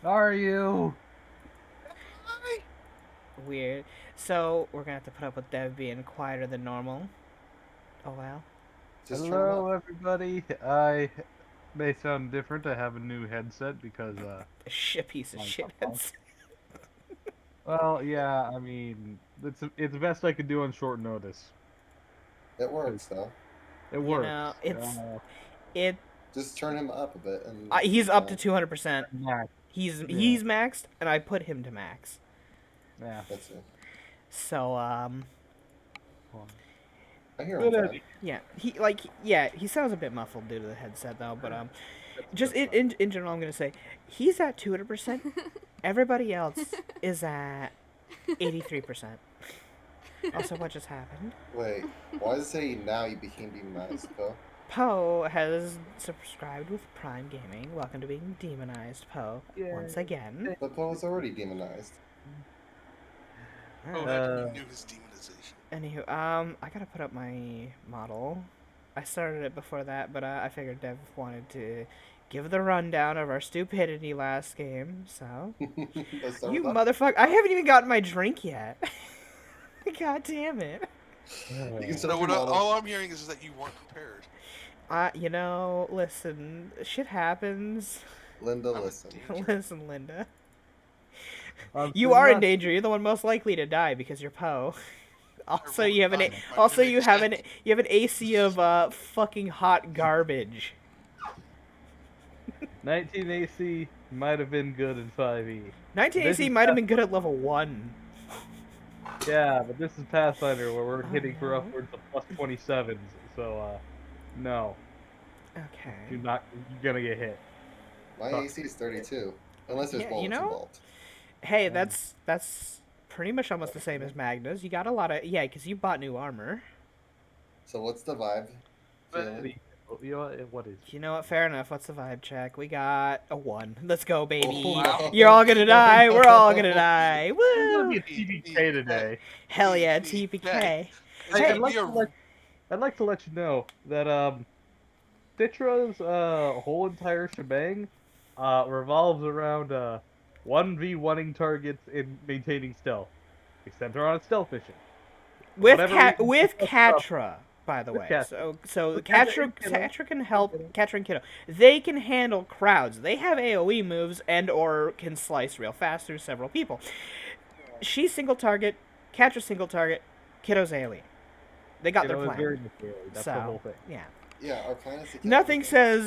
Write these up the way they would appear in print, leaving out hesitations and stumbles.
Are you? Weird. So we're gonna have to put up with Dev being quieter than normal. Oh well. Just turn him up. Hello, everybody. I may sound different. I have a new headset because A shit piece of mine shit got bugged. heads. Well, yeah. I mean, it's the best I could do on short notice. It 'Cause works though. it You know, works. it. Just turn him up a bit and He's it's up to fine. 200%. Max. He's Yeah. he's maxed, and I put him to max. Yeah. That's it. So Fine. I hear him But fine. yeah, he sounds a bit muffled due to the headset though, but just that's fine. in general, I'm gonna say he's at 200%. Everybody else is at 83%. Also, what just happened? Wait, why does it say now you became demonized, Poe? Poe has subscribed with Prime Gaming. Welcome to being demonized, Poe. Yeah. Once again. But Poe was already demonized. Oh, Alright. had to renew his demonization. Anywho, I gotta put up my model. I started it before that, but I figured Dev wanted to give the rundown of our stupidity last game. So, Let's start you with that. motherfucker! I haven't even gotten my drink yet. God damn it! You can set No, up your model. all I'm hearing is that you weren't prepared. Listen, shit happens. Linda, I'm in listen. danger. Listen, Linda. I'm You are in not- danger. You're the one most likely to die because you're Poe. Also, won't you have die if my also mimic check. you have an AC of fucking hot garbage. 19 AC might have been good in 5e. 19 This AC is might have been good at level 1. Yeah, but this is Pathfinder where we're Oh hitting for no. upwards of plus 27s. So no, Okay. you're gonna get hit. My Fuck. AC is 32. Unless there's Yeah, you bullets know, involved. hey, that's pretty much almost the same as Magna's. You got a lot of because you bought new armor. So what's the vibe feeling? You know what is You know what? Fair enough. What's the vibe check? We got a 1. Let's go, baby. Oh, You're all gonna die. We're all gonna die. There's gonna Woo! be a TBK today. Hell yeah, TPK. TPK. It's I, gonna I'd Hey, be like a to let I'd like to let you know that Citra's whole entire shebang revolves around 1v1ing targets and maintaining stealth. Except they're on a stealth mission. For whatever reason, she with fucks up Catra, by the with way. Cat. So With Cat and Kiddo. Catra can help Catra and Kiddo. They can handle crowds. They have AoE moves and or can slice real fast through several people. She's single target, Catra single target, Kiddo's AoE. They got their Kiddo is very plan. material. That's the So whole thing. yeah. Yeah, our plan is to kill Nothing everything.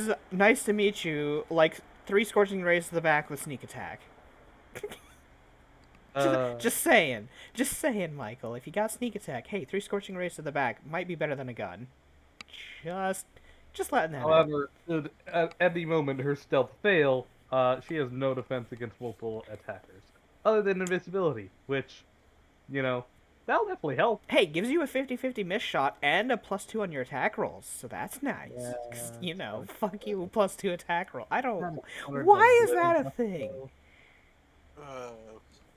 says nice to meet you like 3 scorching rays to the back with sneak attack. Uh, Just saying, Michael. If you got sneak attack, hey, 3 scorching rays to the back might be better than a gun. Just, just letting that out. However, should at any moment her stealth fail, she has no defense against multiple attackers, other than invisibility, which, you know, that'll definitely help. Hey, gives you a 50-50 miss shot and a +2 on your attack rolls, so that's nice. Yeah, 'Cause, you know, it's fuck you, +2 attack roll. I don't. kinda countered by Why is glitter that a dust, thing? though. Uh,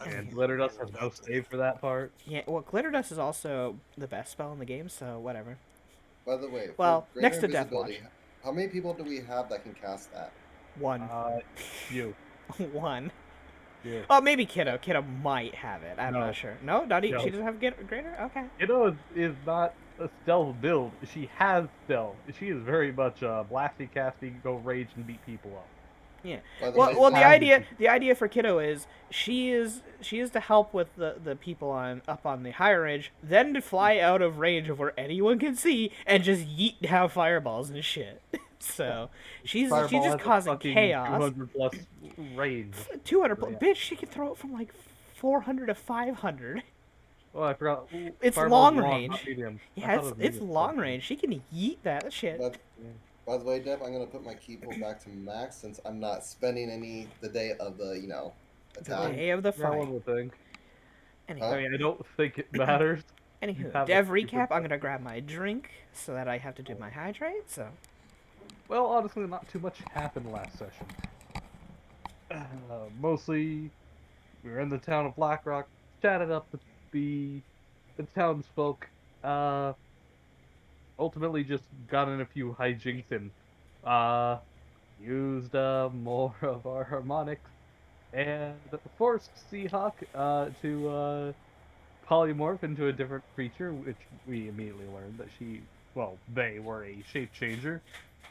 I And feel glitter dust weird has no about this. save for that part. Yeah, well, glitter dust is also the best spell in the game, so whatever. By the way, Well, for next greater to Death invisibility, how many people do we have that can cast that? One, Uh, you, one. you. Oh, maybe Kiddo. Kiddo might have it. I'm No. not sure. No, not No. she doesn't have greater. Okay. Is not a stealth build. She has stealth. She is very much blasty casty, go rage and beat people up. Yeah. By the Well, way, well, Has it. the idea for Kiddo is she is to help with the people on up on the higher range, then to fly out of range of where anyone can see and just yeet down fireballs and shit. So she's Fireball just has a causing fucking chaos. 200 plus range. 200, So, yeah. bitch, she can throw it from like 400 to 500. Oh, I forgot. It's Fireball's long not range. medium. I Yeah, thought it was it's medium. long range. She can yeet that shit. but, by the way, Dev, I'm gonna put my key pull back to max since I'm not spending any the day of the The attack. day of the Yeah, one fight. would think. Anywho, I mean, I don't think it matters. anywho, Have a Dev super- recap. I'm gonna grab my drink so that I have to do my hydrate. So Well, honestly, not too much happened last session. Mostly, we were in the town of Blackrock, chatted up the townsfolk. Ultimately, just got in a few hijinks and used more of our harmonics and forced Seahawk to polymorph into a different creature, which we immediately learned that they were a shape changer.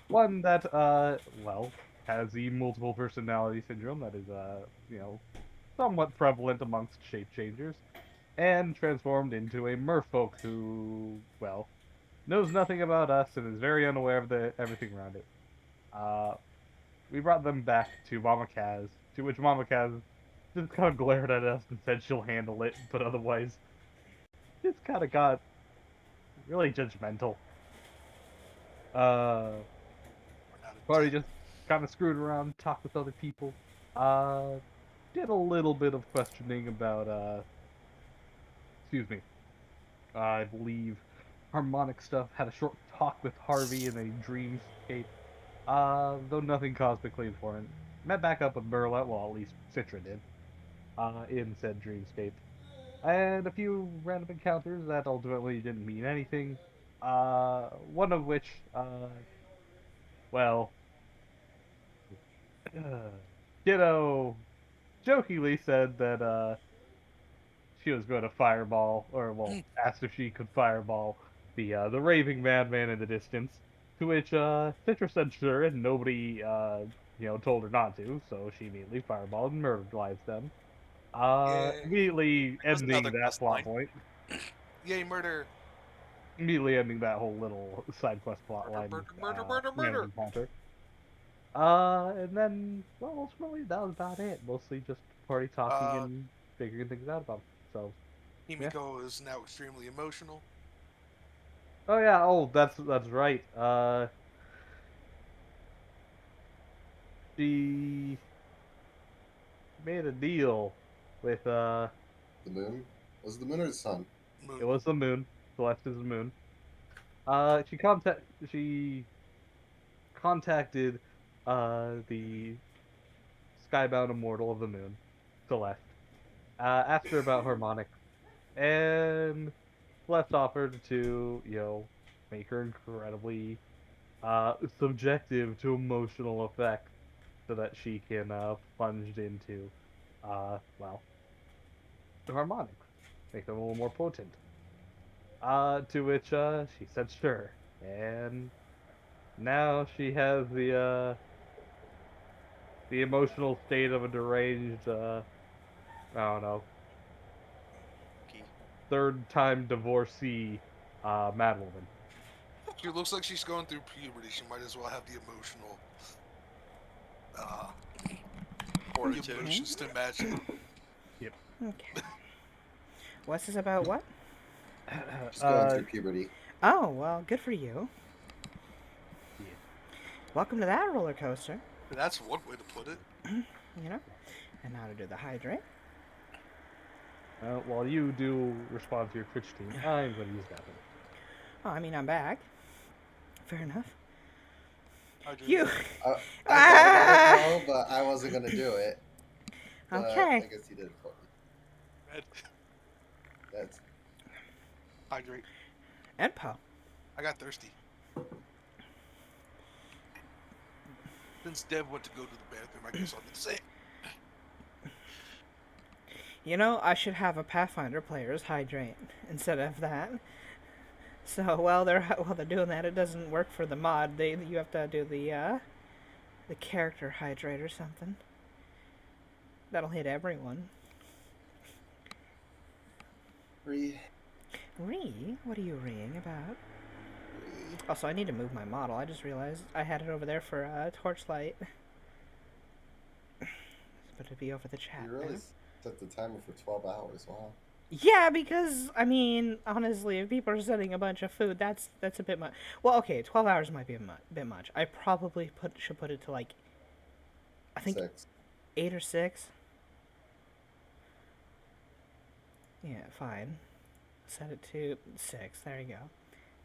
One that, has the multiple personality syndrome that is, somewhat prevalent amongst shape changers, and transformed into a merfolk who, knows nothing about us and is very unaware of everything around it. Uh, we brought them back to Mama Kaz, to which Mama Kaz just kind of glared at us and said she'll handle it, but otherwise just kind of got really judgmental. Uh, We're not a Party 10. just kind of screwed around, talked with other people. Uh, did a little bit of questioning about, excuse me, I believe harmonic stuff. Had a short talk with Harvey in a dreamscape. Though nothing cosmically important. Met back up with Burla, well, at least Citra did, in said dreamscape. And a few random encounters that ultimately didn't mean anything. One of which, well, Kiddo jokingly said that, she was going to fireball, or, asked if she could fireball the raving madman in the distance. To which, Citra said sure, and nobody, told her not to, so she immediately fireballed and murderized them. Yay. Immediately There's ending another that quest plot line. point. Yay, murder. Immediately ending that whole little side quest plot Murder, line, murder, murder, murder, random murder. encounter. And then, ultimately that was about it. Mostly just party talking Uh, and figuring things out about themselves. Yeah. Himiko is now extremely emotional. Oh yeah. Oh, that's right. She made a deal with The moon? Was it the moon or the sun? it Moon. was the moon. Celeste is the moon. She contacted the skybound immortal of the moon, Celeste. Asked her about harmonics, and Celeste offered to make her incredibly subjective to emotional effects so that she can plunge into the harmonics, make them a little more potent. To which she said sure, and now she has the emotional state of a deranged I don't know, Key. third time divorcee mad woman. She looks like she's going through puberty. She might as well have the emotional uh, Fortitude. emotions to match it. Yep. Okay. What's this about? What? She's going through puberty. Oh, well, good for you. Yeah. Welcome to that roller coaster. That's one way to put it. You know. And now to do the hydrate. While you do respond to your Twitch team, I'm going to use that one. Oh, I mean, I'm back. Fair enough. Hydrate. You. I thought about it, Paul, but I wasn't going to do it. But Okay. I guess you did it for me. Red. That's Hydrate. And Poe. I got thirsty. Since Dev went to go to the bathroom, I guess I'll do the same. You know, I should have a Pathfinder players hydrate instead of that. So while they're doing that, it doesn't work for the mod. You have to do the character hydrate or something. That'll hit everyone. free. What are you reeing about? Free. Also, I need to move my model. I just realized I had it over there for torchlight. But it'd be over the chat. You really now. set the timer for 12 hours. Wow. Yeah, because I mean, honestly, if people are sending a bunch of food, that's a bit much. Well, okay, 12 hours might be a bit much. I probably should put it to like, I think 6. 8 or 6. Yeah, fine. Set it to 6. There you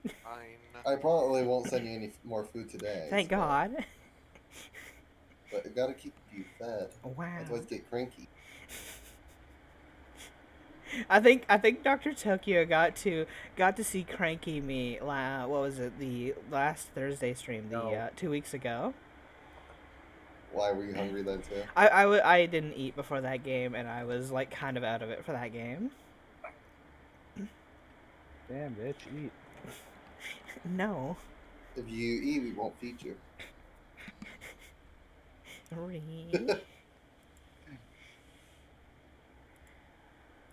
go. Fine. I probably won't send you any more food today. Thank so- God. But it gotta keep you fed. Wow. Otherwise, get cranky. I think Dr. Tokyo got to see Cranky me what was it, the last Thursday stream, the No. 2 weeks ago. Why were you hungry then too? I didn't eat before that game, and I was like kind of out of it for that game. Damn, bitch, eat. No. If you eat, we won't feed you. Really?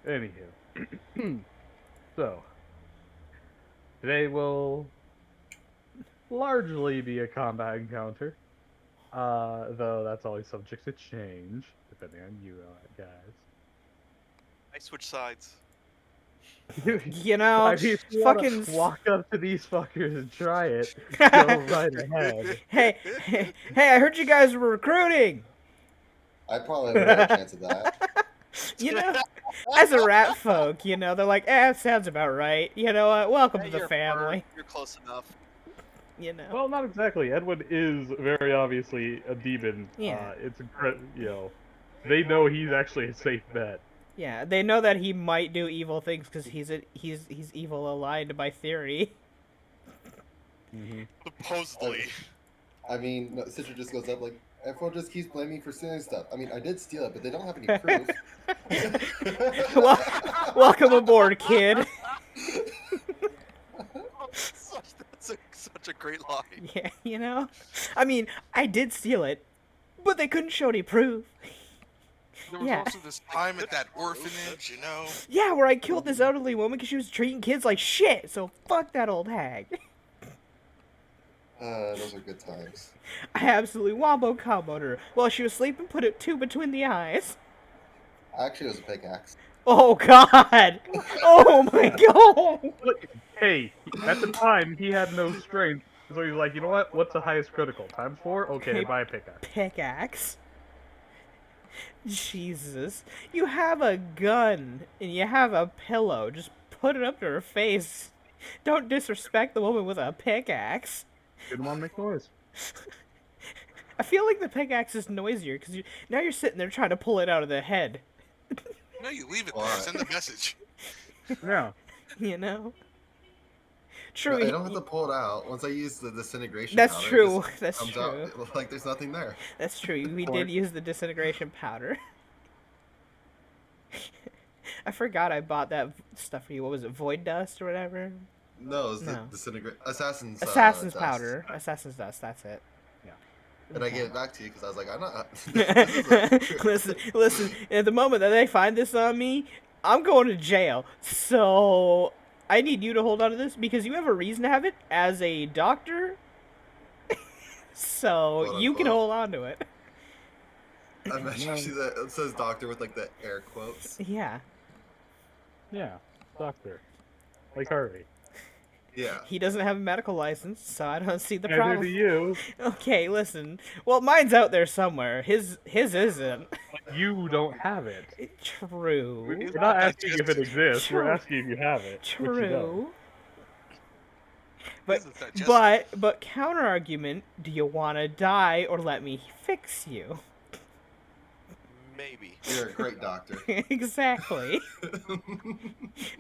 Anywho. So, today will largely be a combat encounter. Though that's always subject to change, depending on you guys. I switch sides. You know, I mean, if you want fucking. to walk up to these fuckers and try it, go right ahead. Hey, hey, I heard you guys were recruiting. I probably have a better chance of that. You know, as a rat folk, you know, they're like, sounds about right. You know what? Welcome Hey, to the you're a family. bird. You're close enough. You know. Well, not exactly. Edwin is very obviously a demon. Yeah. They know he's actually a safe bet. Yeah, they know that he might do evil things because he's evil aligned by theory. Mm-hmm. Supposedly. I mean, no, Citra just goes up like, everyone just keeps blaming me for stealing stuff. I mean, I did steal it, but they don't have any proof. Welcome aboard, kid. Such a great line. Yeah, you know? I mean, I did steal it, but they couldn't show any proof. There was Yeah. also this time at that orphanage, you know? Yeah, where I killed this elderly woman because she was treating kids like shit, so fuck that old hag. Those are good times. I absolutely wombo comboed her while she was sleeping, put it two between the eyes. Actually, it was a pickaxe. Oh god! Oh my god! Look, hey, at the time he had no strength, so he's like, you know what? What's the highest critical? Times 4? Okay, buy a pickaxe. Pickaxe. Jesus. You have a gun and you have a pillow. Just put it up to her face. Don't disrespect the woman with a pickaxe. Didn't want to make noise. I feel like the pickaxe is noisier because now you're sitting there trying to pull it out of the head. No, you leave it there. Alright. Send the message. Yeah. You know? No, True. I don't have to pull it out. Once I use the disintegration That's powder, it true. just That's comes true. out like there's nothing there. That's true. We Point. did use the disintegration powder. I forgot I bought that stuff for you. What was it? Void dust or whatever? No, it's No. the disintegrate assassin's Assassin's dust. powder. Assassin's dust. That's it. And I gave it back to you because I was like, I'm not. This is a- listen. At the moment that they find this on me, I'm going to jail. So I need you to hold on to this because you have a reason to have it as a doctor. So Quote, you can unquote. hold on to it. I'm actually see that it says doctor with like the air quotes. Yeah. Yeah. Doctor. Like Harvey. Yeah. He doesn't have a medical license, so I don't see the Neither problem. do you. Okay, listen. Well, mine's out there somewhere. His isn't. You don't have it. True. We're not asking if it exists. We're True. asking if you have it. which you don't. True. But Isn't that just- but counter argument, do you want to die or let me fix you? Maybe. You're a great doctor. Exactly.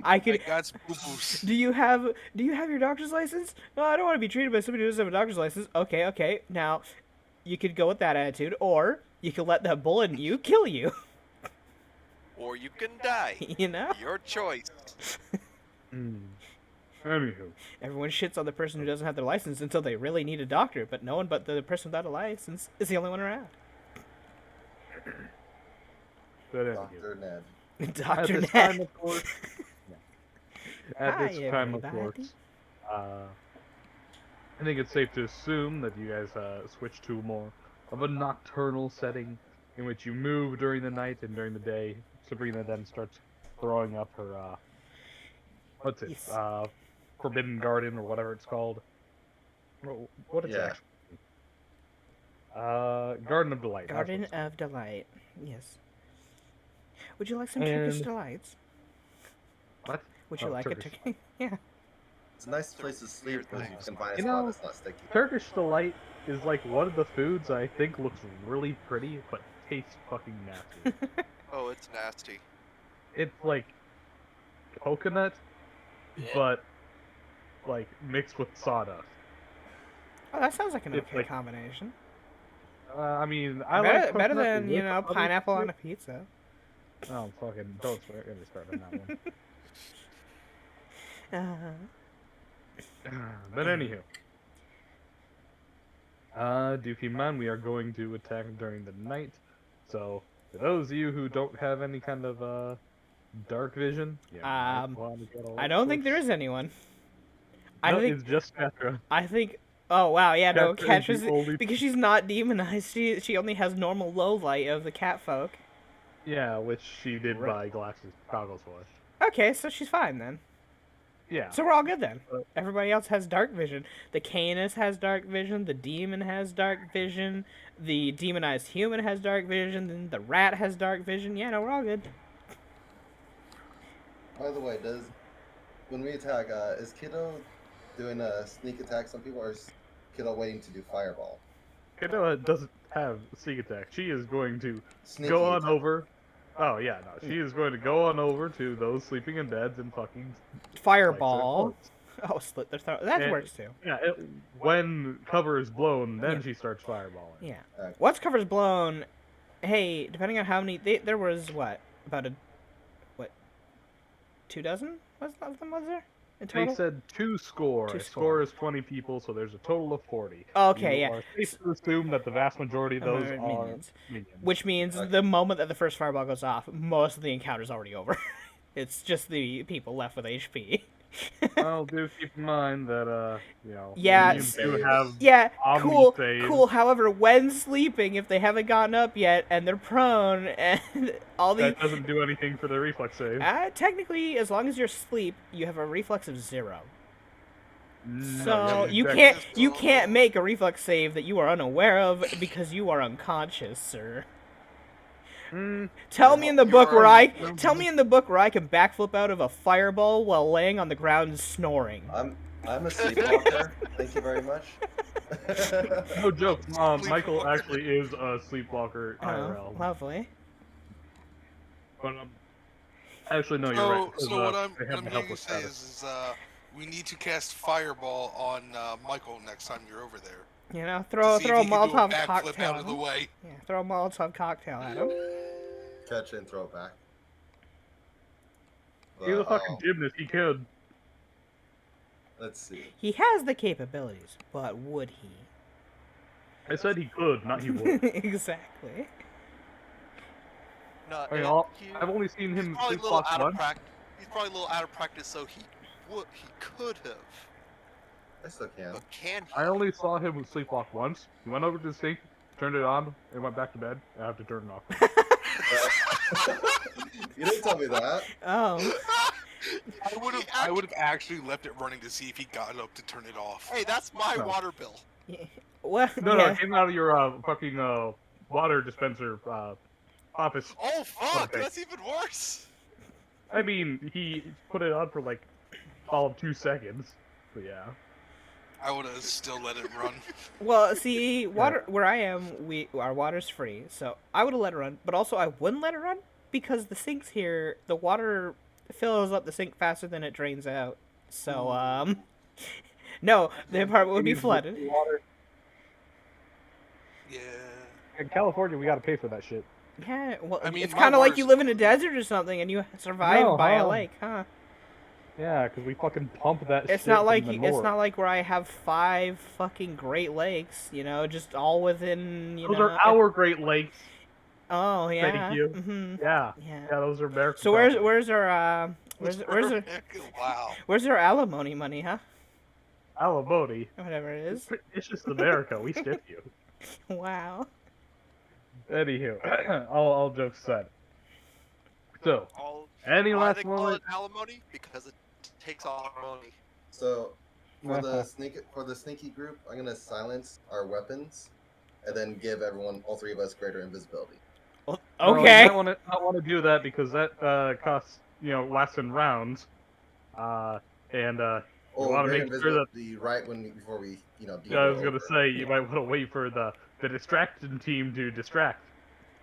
I I could got boo-boos. Do you have your doctor's license? No, I don't want to be treated by somebody who doesn't have a doctor's license. Okay. Now, you could go with that attitude, or you could let that bullet in you kill you. Or you can die. You know? Your choice. Anywho. Everyone shits on the person who doesn't have their license until they really need a doctor, but no one but the person without a license is the only one around. But anywho. Dr. Ned. At Dr. this Ned. time, of course. At Hi, this time, of everybody. course. I think it's safe to assume that you guys switch to more of a nocturnal setting in which you move during the night and during the day. Sabrina then starts throwing up her what's it? Yes. Forbidden Garden or whatever it's called. What is Yeah. actually? Garden of Delight. that's what Garden it's called. of Delight. Yes. Would you like some Turkish And- delights? What? Would you Oh, like Turkish. a turkey? Yeah. It's a nice place to sleep because you can find a You spot know, that's not sticky. Turkish Delight is like one of the foods I think looks really pretty, but tastes fucking nasty. Oh, it's nasty. It's like coconut, but like mixed with sawdust. Oh, that sounds like an It's okay like- combination. I mean, I better, like better coconut than with other pineapple shit. on a pizza. Oh, fucking don't get me started on that one. But anywho, do keep in mind we are going to attack during the night. So for those of you who don't have any kind of dark vision, you might want to get a I light don't think there source. is anyone. No, I think it's just Petra. I think. Oh wow, yeah, no, Petra is Catra's the only. because she's not demonized. She only has normal low light of the cat folk. Yeah, which she did Right. buy glasses, goggles for. Okay, so she's fine then. Yeah. So we're all good then. Uh, Everybody else has dark vision. The Canis has dark vision. The demon has dark vision. The demonized human has dark vision. Then the rat has dark vision. Yeah, no, we're all good. By the way, when we attack, is Kiddo doing a sneak attack? Some people are Kiddo waiting to do fireball. Kiddo doesn't have sneak attack. She is going to Sneaky go on attack. over. Oh yeah, no, she is going to go on over to those sleeping in beds and fucking Fireball. slice Oh, slit their throat. That And- works too. their throats. Yeah, when cover is blown, then Yeah. she starts fireballing. Yeah. Okay. Once cover's blown, hey, depending on how many, there was what about 24 of them was there in They total? said two score. Two A score. score is 20 people, so there's a total of 40. Okay, You yeah. are safe to assume that the vast majority of those Are are minions. minions. Which means Okay. the moment that the first fireball goes off, most of the encounter's already over. It's just the people left with HP. Well, do keep in mind that Yeah, minions do saves. have Yeah, Omni cool, saves. cool. However, when sleeping, if they haven't gotten up yet and they're prone and all the that doesn't do anything for the reflex save. technically, as long as you're asleep, you have a reflex of 0. No, So you exactly. can't make a reflex save that you are unaware of because you are unconscious, sir. Tell me in the book where I can backflip out of a fireball while laying on the ground snoring. I'm a sleepwalker. Thank you very much. No joke. Michael Sleepwalker. actually is a sleepwalker IRL. Lovely. But actually, no, you're right. 'cause, So what they have I'm the hearing you helpless say status. is we need to cast fireball on Michael next time you're over there. You know, To throw see a if he can do Molotov backflip cocktail out at of the him. way. Yeah, throw a Molotov cocktail at him. Catch it and throw it back. He's a fucking Oh, gymnast. He could. let's see. He has the capabilities, but would he? I said he could, not he would. Exactly. No, I mean, he- I've only seen he's him probably a little sleepwalk out of once. practice. He's probably a little out of practice, so he could have, I still can. but can he? I only saw him sleepwalk once. He went over to the sink, turned it on, and went back to bed. I have to turn it off. You didn't tell me that. Oh. I would have actually left it running to see if he got up to turn it off. Hey, that's my No. water bill. Yeah. Well, No, yeah. it came out of your fucking water dispenser office. Oh fuck, Okay. that's even worse. I mean, he put it on for like all of 2 seconds. But yeah. I would have still let it run. Well, see, water where I am, our water's free, so I would have let it run. But also, I wouldn't let it run because the sinks here, the water fills up the sink faster than it drains out. So, no, the apartment would be flooded. Water. Yeah. In California, we gotta pay for that shit. Yeah, well, I mean, it's my kind of like water's you live in a desert or something, and you survive No, by a huh? lake, huh? Yeah, because we fucking pump that shit It's not like from the it's north. not like where I have 5 fucking Great Lakes, you know, just all within, you Those know. are our Great Lakes. Oh yeah. Thank you. Mhm. Yeah. Yeah. Yeah, those are American. So where's our Wow. where's our alimony money, huh? Alamody? Whatever it is. It's just America. We stiff you. Wow. Anywho, all jokes aside. So, any Why last they call one? it alimony? Because it takes all our money. So for the sneaky group, I'm gonna silence our weapons, and then give all 3 of us greater invisibility. No, Okay. you might not want to do that because that costs less in rounds. Oh, wanna greater make sure that- invisibility right before we deal I was gonna over. say you might want to wait for the distraction team to distract.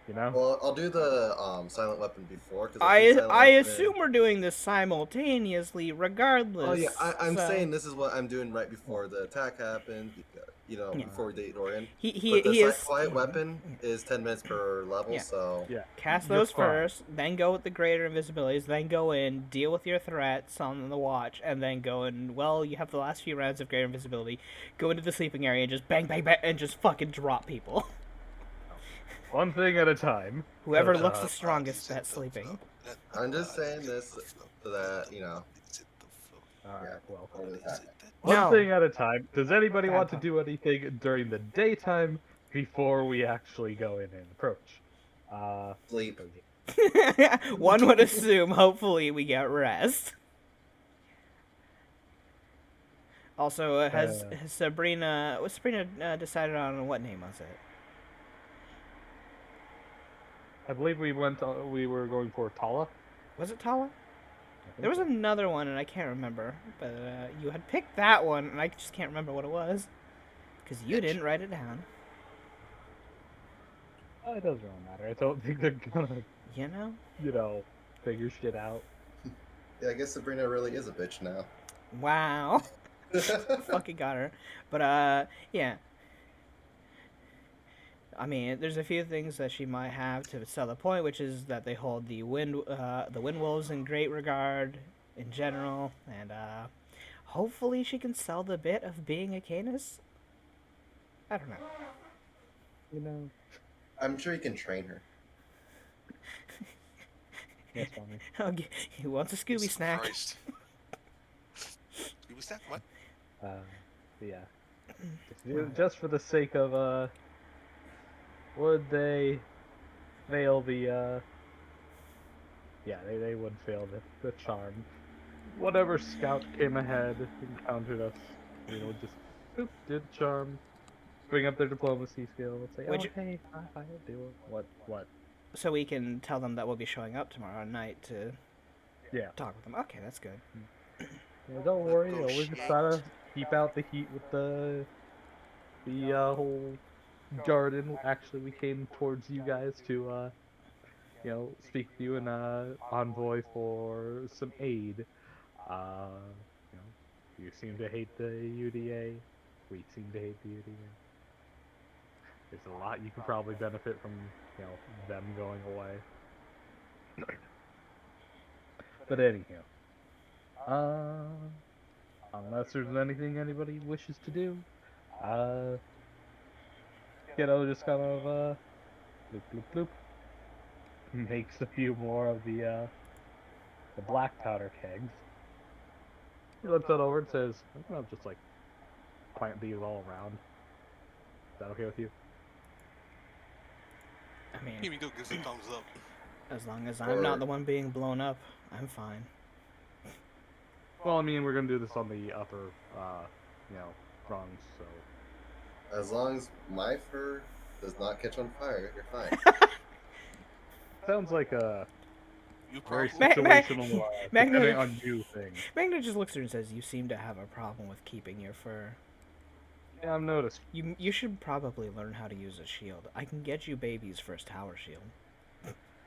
You know. Well, I'll do the silent weapon before. Cause I think silent weapon- assume we're doing this simultaneously, regardless. Oh yeah, I'm so- saying this is what I'm doing right before the attack happens because Yeah. before we get door in. He But the he is quiet weapon is 10 minutes per level, Yeah. so Yeah. Cast You're those fine. first, then go with the greater invisibilities, then go in, deal with your threats on the watch, and then go in. Well, you have the last few rounds of greater invisibility. Go into the sleeping area and just bang, bang, bang, and just fucking drop people. One thing at a time. Whoever 'cause, looks the Bodies strongest hit at the sleeping. floor. Let the I'm just bodies saying hit this the floor. so that, Bodies hit the floor. all yeah, right. Well, what was Bodies happening. hit the- one No. thing at a time. Does anybody Bad want to pun. do anything during the daytime before we actually go in and approach? Sleep. 'Cause One would assume, hopefully, we get rest. Also, has Sabrina... Was Sabrina decided on what name was it? I believe we were going for Tala. Was it Tala? I think There was so. another one, and I can't remember. But you had picked that one, and I just can't remember what it was. Because you didn't write it down. It doesn't really matter. I don't think they're gonna, You know? figure shit out. Yeah, I guess Sabrina really is a bitch now. Wow. Fucking got her. But, yeah. I mean, there's a few things that she might have to sell the point, which is that they hold the wind wolves in great regard in general, and hopefully she can sell the bit of being a Canis. I don't know. You know, I'm sure you can train her. that's funny. He wants a Scooby Jesus snack. Christ. Scooby snack? What? Yeah. Just for the sake of would they fail the Yeah, they would fail the charm. Whatever scout came ahead, encountered us, just boop, did the charm, bring up their diplomacy skills, say, Would oh you- hey, how you doing? What? So we can tell them that we'll be showing up tomorrow night to Yeah. talk with them. Okay, that's good. Yeah, don't worry, we're just Negotiate. trying to keep out the heat with the whole garden. Actually, we came towards you guys to speak with you and envoy for some aid. Uh, you know, you seem to hate the UDA. We seem to hate the UDA. There's a lot you could probably benefit from, them going away. But anyhow, unless there's anything anybody wishes to do, uh, just kind of bloop bloop bloop, makes a few more of the black powder kegs. He looks it over and says, "I'm gonna just like plant these all around. Is that okay with you?" I mean, Himiko gives a thumbs up. as long as I'm not Or- the one being blown up, I'm fine. Well, I mean, we're gonna do this on the upper, rungs, so. As long as my fur does not catch on fire, you're fine. Sounds like a You very probably. situational, Magna- depending on you thing. Magna just looks at her and says, "You seem to have a problem with keeping your fur. Yeah, I've noticed. You should probably learn how to use a shield. I can get you baby's first tower shield.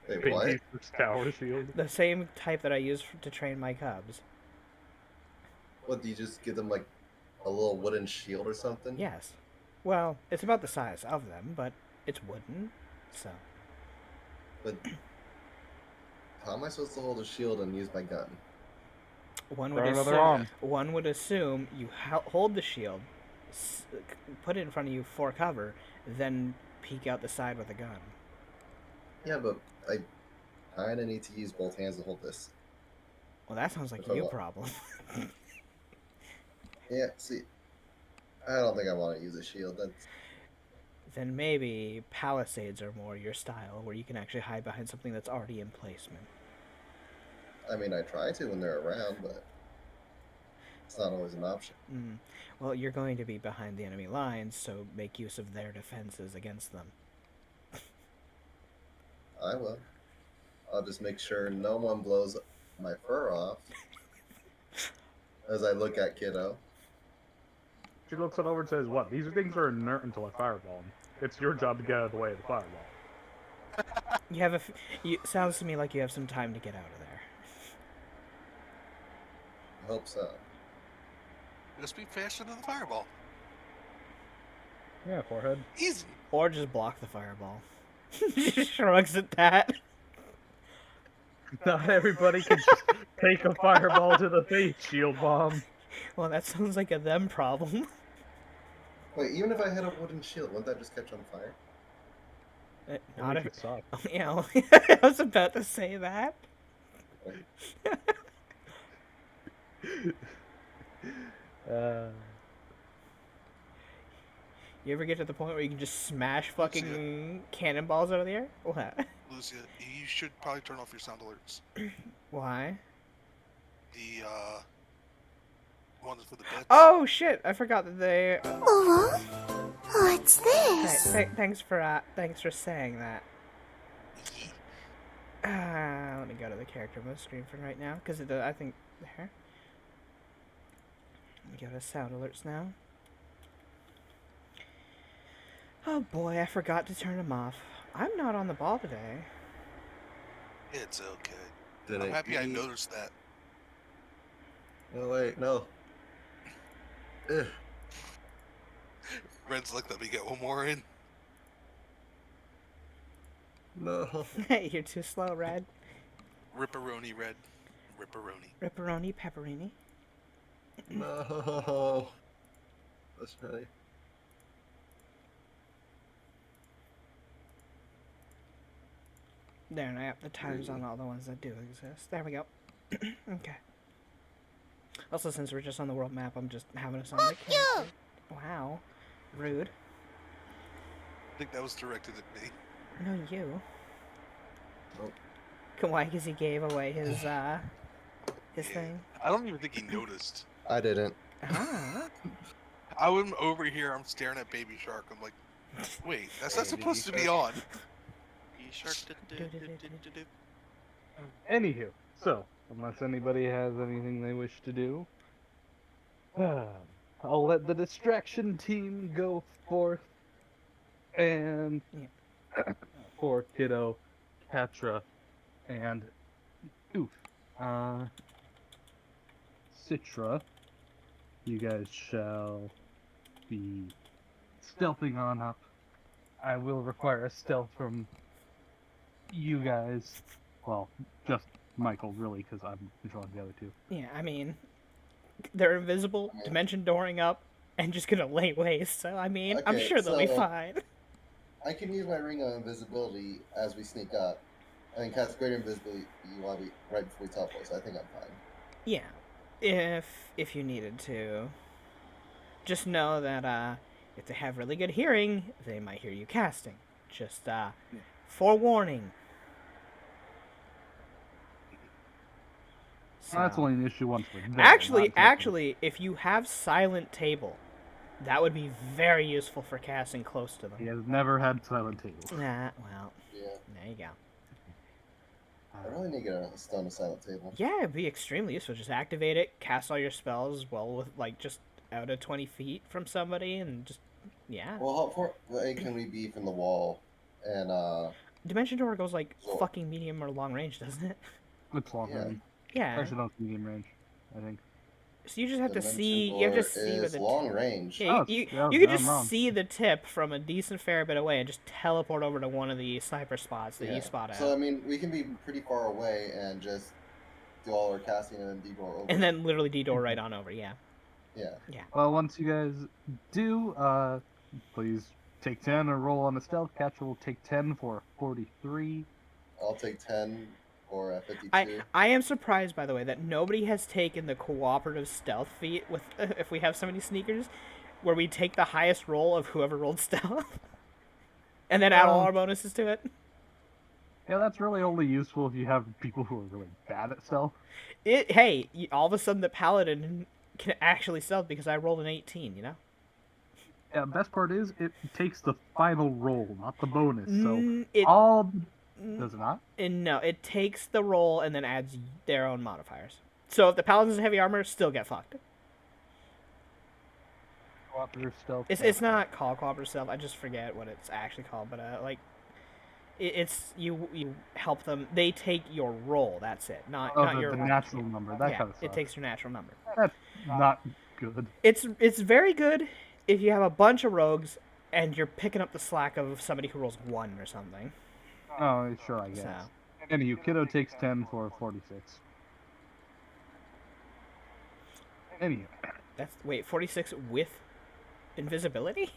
Wait, what? Baby's first tower shield. The same type that I use to train my cubs. What, do you just give them like a little wooden shield or something? Yes. Well, it's about the size of them, but it's wooden, so. But how am I supposed to hold a shield and use my gun? One Throw would another assume, arm. one would assume you hold the shield, put it in front of you for cover, then peek out the side with a gun. Yeah, but I kinda need to use both hands to hold this. Well, that sounds like If I your want- problem. Yeah, see, I don't think I want to use a shield. That's Then maybe palisades are more your style, where you can actually hide behind something that's already in placement. I mean, I try to when they're around, but it's not always an option. Well, you're going to be behind the enemy lines, so make use of their defenses against them. I will. I'll just make sure no one blows my fur off as I look at Kiddo. She looks it over and says, "What? These things are inert until I fireball them. It's your job to get out of the way of the fireball." You have sounds to me like you have some time to get out of there. I hope so. Just be faster than the fireball. Yeah, forehead. Easy. Or just block the fireball. Just shrugs at that. Not everybody can just take a fireball to the face, shield bomb. Well, that sounds like a them problem. Wait, even if I had a wooden shield, wouldn't that just catch on fire? Not Only if if it sucks. Yeah, I was about to say that. Uh, You ever get to the point where you can just smash fucking cannonballs out of the air? What? Lucia, you should probably turn off your sound alerts. Why? The ones for the beds. Oh shit! I forgot that they. Oh, what's this? Thanks for saying that. Let me go to the character mode screen for right now, because I think there. Let me go to sound alerts now. Oh boy, I forgot to turn them off. I'm not on the ball today. It's okay. Did I'm it happy I eat? noticed that. Oh wait, no. Ugh. Red's like, let me get one more in. No. You're too slow, Red. Ripperoni, Red. Ripperoni. Ripperoni, pepperoni. No. That's right. There, and I have the times on all the ones that do exist. There we go. Okay. Also, since we're just on the world map, I'm just having us on the character. Wow. Rude. I think that was directed at me. No, you. Oh. Why? Because he gave away his thing. I don't even think he noticed. I didn't. Ah. I went over here, I'm staring at Baby Shark. I'm like, wait, that's not supposed to be on. Shark. Anywho, so, unless anybody has anything they wish to do, I'll let the distraction team go forth and for Kiddo, Katra, and Citra, you guys shall be stealthing on up. I will require a stealth from you guys. Well, just Michael, really, because I'm controlling the other two. Yeah, I mean, they're invisible, dimension dooring up, and just gonna lay waste. So I mean, I'm Okay, sure they'll be so- fine. I can use my ring of invisibility as we sneak up, and then cast greater invisibility while right before we teleport. So I think I'm fine. Yeah, if you needed to. Just know that if they have really good hearing, they might hear you casting. Just forewarning. That's So- only an issue once we're there. Actually, if you have silent table, that would be very useful for casting close to He them. has never had silent tables. Nah, well, Yeah. there you go. I really need to get a stone to silent table. Yeah, it'd be extremely useful. Just activate it, cast all your spells well with like just out of 20 feet from somebody, and just yeah. Well, how far away can we be from the wall? And Dimension Door goes like So- fucking medium or long range, doesn't it? It's long Yeah. range. Yeah. Actually, no, it's medium range, I think. So you just have to Dimension see. You have to Door see where is the long range. Yeah, Oh, you yeah, can I'm just wrong. see the tip from a decent fair bit away and just teleport over to one of the sniper spots that you spot out. So I mean, we can be pretty far away and just do all our casting and then D-door over. And then literally D-door right on over, yeah. Yeah. Well, once you guys do, please take 10 or roll on the stealth. Catcher will take 10 for 43. I'll take 10 or 52. I am surprised, by the way, that nobody has taken the cooperative stealth feat with if we have so many sneakers, where we take the highest roll of whoever rolled stealth, and then add all our bonuses to it. Yeah, that's really only useful if you have people who are really bad at stealth. Hey, all of a sudden the paladin can actually stealth because I rolled an 18, you know? Yeah, best part is it takes the final roll, not the bonus. So It, all does it not? no, it takes the roll and then adds their own modifiers. So if the paladin's heavy armor, still get fucked. Cooperative stealth. It's not called cooperative stealth. I just forget what it's actually called, but like, it's you help them. They take your roll. That's it. Not your the natural number. That yeah, kind of stuff. it takes your natural number. That's not good. It's very good if you have a bunch of rogues And you're picking up the slack of somebody who rolls 1 or something. Oh, sure, I So, guess. Anywho, Kiddo takes 10 for 46. Anywho, wait, 46 with invisibility?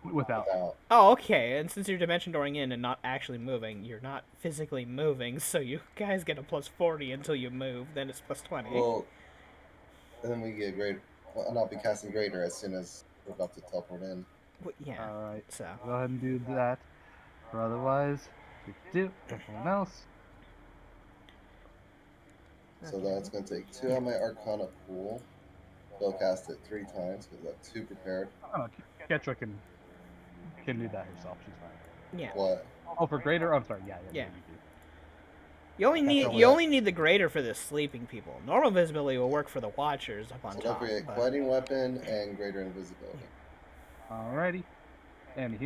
without. Oh, okay. And since you're dimension dooring in and not actually moving, you're not physically moving, so you guys get a plus 40 until you move. Then it's plus 20. Well, and then we get great. And I'll be casting greater as soon as we're about to teleport in. Well, yeah. Alright, So go ahead and do that. Or otherwise, do everyone else. So that's going to take 2 out of my Arcana pool. Spell cast it 3 times because I have 2 prepared. Oh, Ketra can do that herself. She's fine. yeah, What? Oh, for greater? I'm sorry. Yeah, Yeah. you do. you only need the greater for the sleeping people. Normal visibility will work for the watchers up on So top. don't forget but- quieting weapon and greater invisibility. Alrighty. And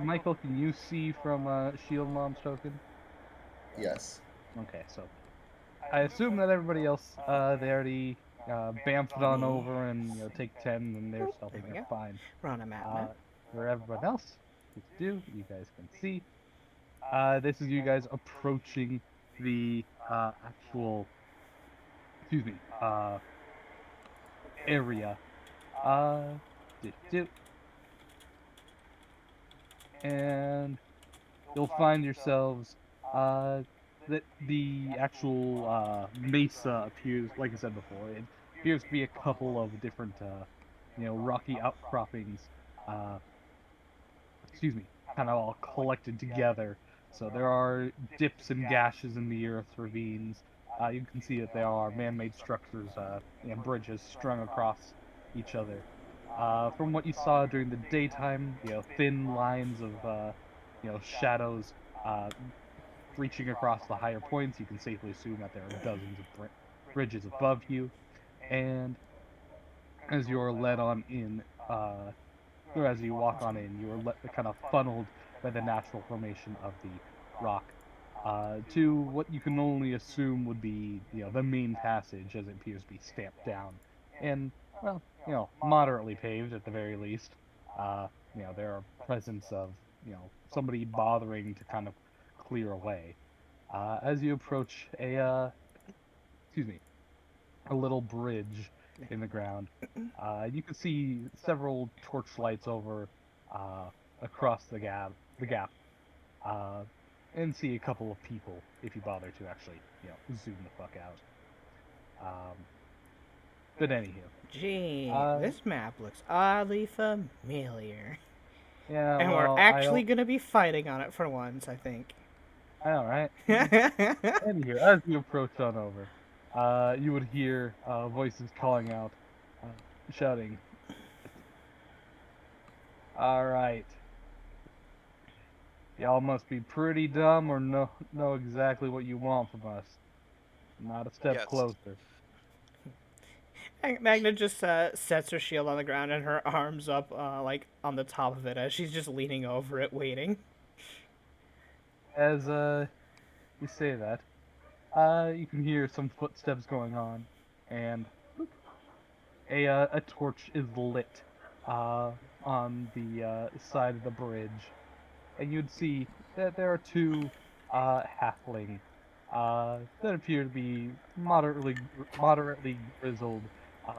Michael, can you see from Shield Mom's token? Yes. Okay, so I assume that everybody else, they already bamfed on over and take 10 and they're Oh, stealthing. there we They're go. fine. We're on a map now. For everyone else, please do. You guys can see. This is you guys approaching the actual, excuse me, area. Do. And you'll find yourselves that the actual mesa appears, like I said before, it appears to be a couple of different rocky outcroppings, uh excuse me, kind of all collected together. So there are dips and gashes in the earth, ravines. You can see that there are man-made structures and bridges strung across each other. From what you saw during the daytime, thin lines of shadows reaching across the higher points. You can safely assume that there are dozens of bridges above you. And as you're led on in, or as you walk on in, you are kind of funneled by the natural formation of the rock to what you can only assume would be, the main passage, as it appears to be stamped down and, well, moderately paved at the very least. There are presence of, somebody bothering to kind of clear away. As you approach excuse me, a little bridge in the ground. You can see several torch lights over across the gap, uh, and see a couple of people if you bother to actually, zoom the fuck out. But anywho, Gee, uh, this map looks oddly familiar. yeah, And well, we're actually gonna be fighting on it for once, I think. I know, right? Anywho, as you approach on over, you would hear voices calling out, uh, shouting, "All right, y'all must be pretty dumb or know exactly what you want from us. Not a step Yes. closer." Magna just sets her shield on the ground and her arms up, like on the top of it as she's just leaning over it, waiting. As you say that, you can hear some footsteps going on, and a torch is lit on the side of the bridge, and you'd see that there are two halfling that appear to be moderately grizzled uh,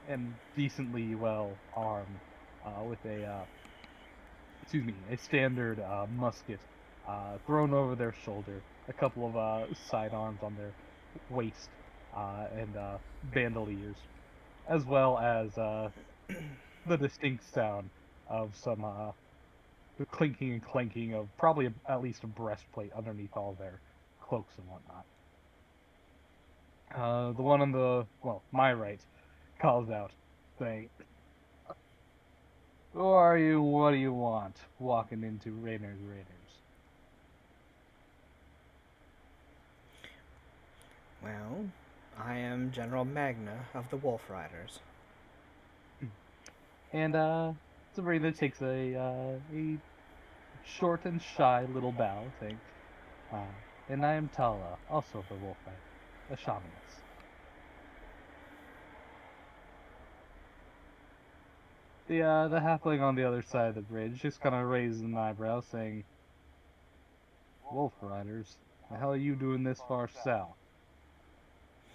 and decently well armed with a standard musket thrown over their shoulder, a couple of sidearms on their waist, and bandoliers, as well as the distinct sound of some the clinking and clanking of probably at least a breastplate underneath all their cloaks and whatnot. The one on my right, calls out, saying, "Who are you? What do you want? Walking into Rainer's Raiders." Well, I am General Magna of the Wolf Riders. And Sabrina takes a short and shy little bow, saying, "And I am Tala, also of the Wolf Rider, a shamaness." The halfling on the other side of the bridge just kind of raises an eyebrow, saying, "Wolf Riders, the hell are you doing this far south?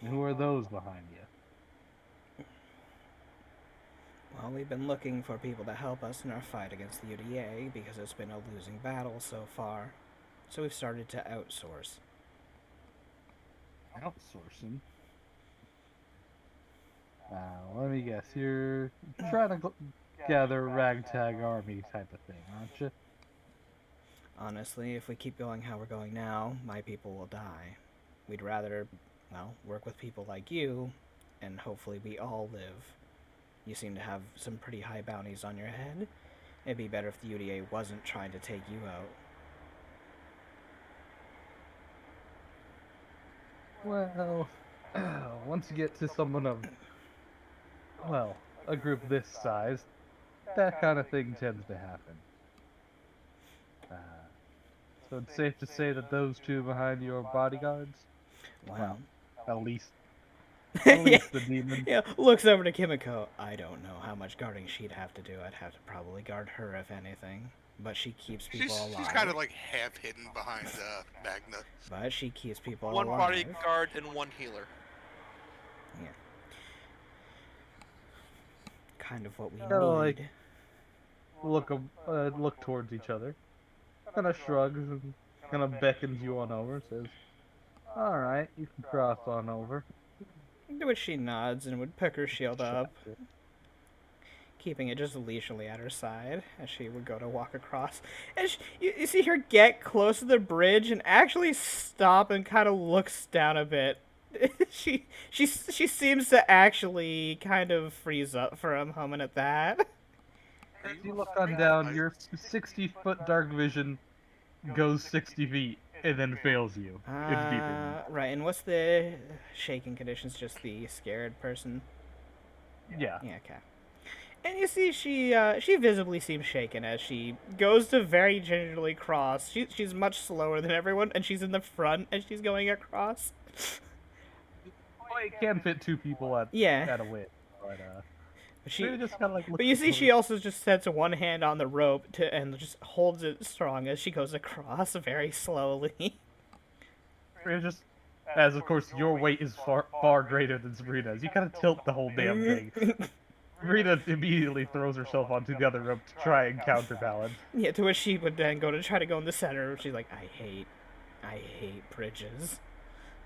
And who are those behind you?" Well, we've been looking for people to help us in our fight against the UDA because it's been a losing battle so far. So we've started to outsource. Outsourcing? Let me guess. You're trying to gather a ragtag army type of thing, aren't you? Honestly, if we keep going how we're going now, my people will die. We'd rather, well, work with people like you, and hopefully we all live. You seem to have some pretty high bounties on your head. It'd be better if the UDA wasn't trying to take you out. Well, once you get to someone of, well, a group this size, that kind of thing tends to happen. So it's safe to say that those two behind you are bodyguards? Well, At least, yeah, at least the demon. yeah, looks over to Kimiko. I don't know how much guarding she'd have to do. I'd have to probably guard her if anything. But she keeps people alive. She's kind of like half hidden behind Magna. But she keeps people One alive. bodyguard and one healer. Yeah. Kind of what we Kinda need. like look towards each other. Kind of shrugs and kind of beckons you on over. Says, "All right, you can cross on over." To which she nods and would pick her shield up, keeping it just leisurely at her side as she would go to walk across. And you see her get close to the bridge and actually stop and kind of looks down a bit. she seems to actually kind of freeze up for a moment at that. As you look on down, your 60-foot dark vision goes 60 feet and then fails you. It's deeper. Right, and what's the shaking conditions? Just the scared person? Yeah. Yeah, okay. And you see she visibly seems shaken as she goes to very gingerly cross. She's much slower than everyone, and she's in the front as she's going across. Well, it can fit two people at a width, but she just kind of like. But you see, she also just sets one hand on the rope and just holds it strong as she goes across very slowly. Just, as of course your weight is far greater than Sabrina's, you kind of tilt the whole damn thing. Sabrina immediately throws herself onto the other rope to try and counterbalance. Yeah, to which she would then go to try to go in the center. She's like, I hate bridges.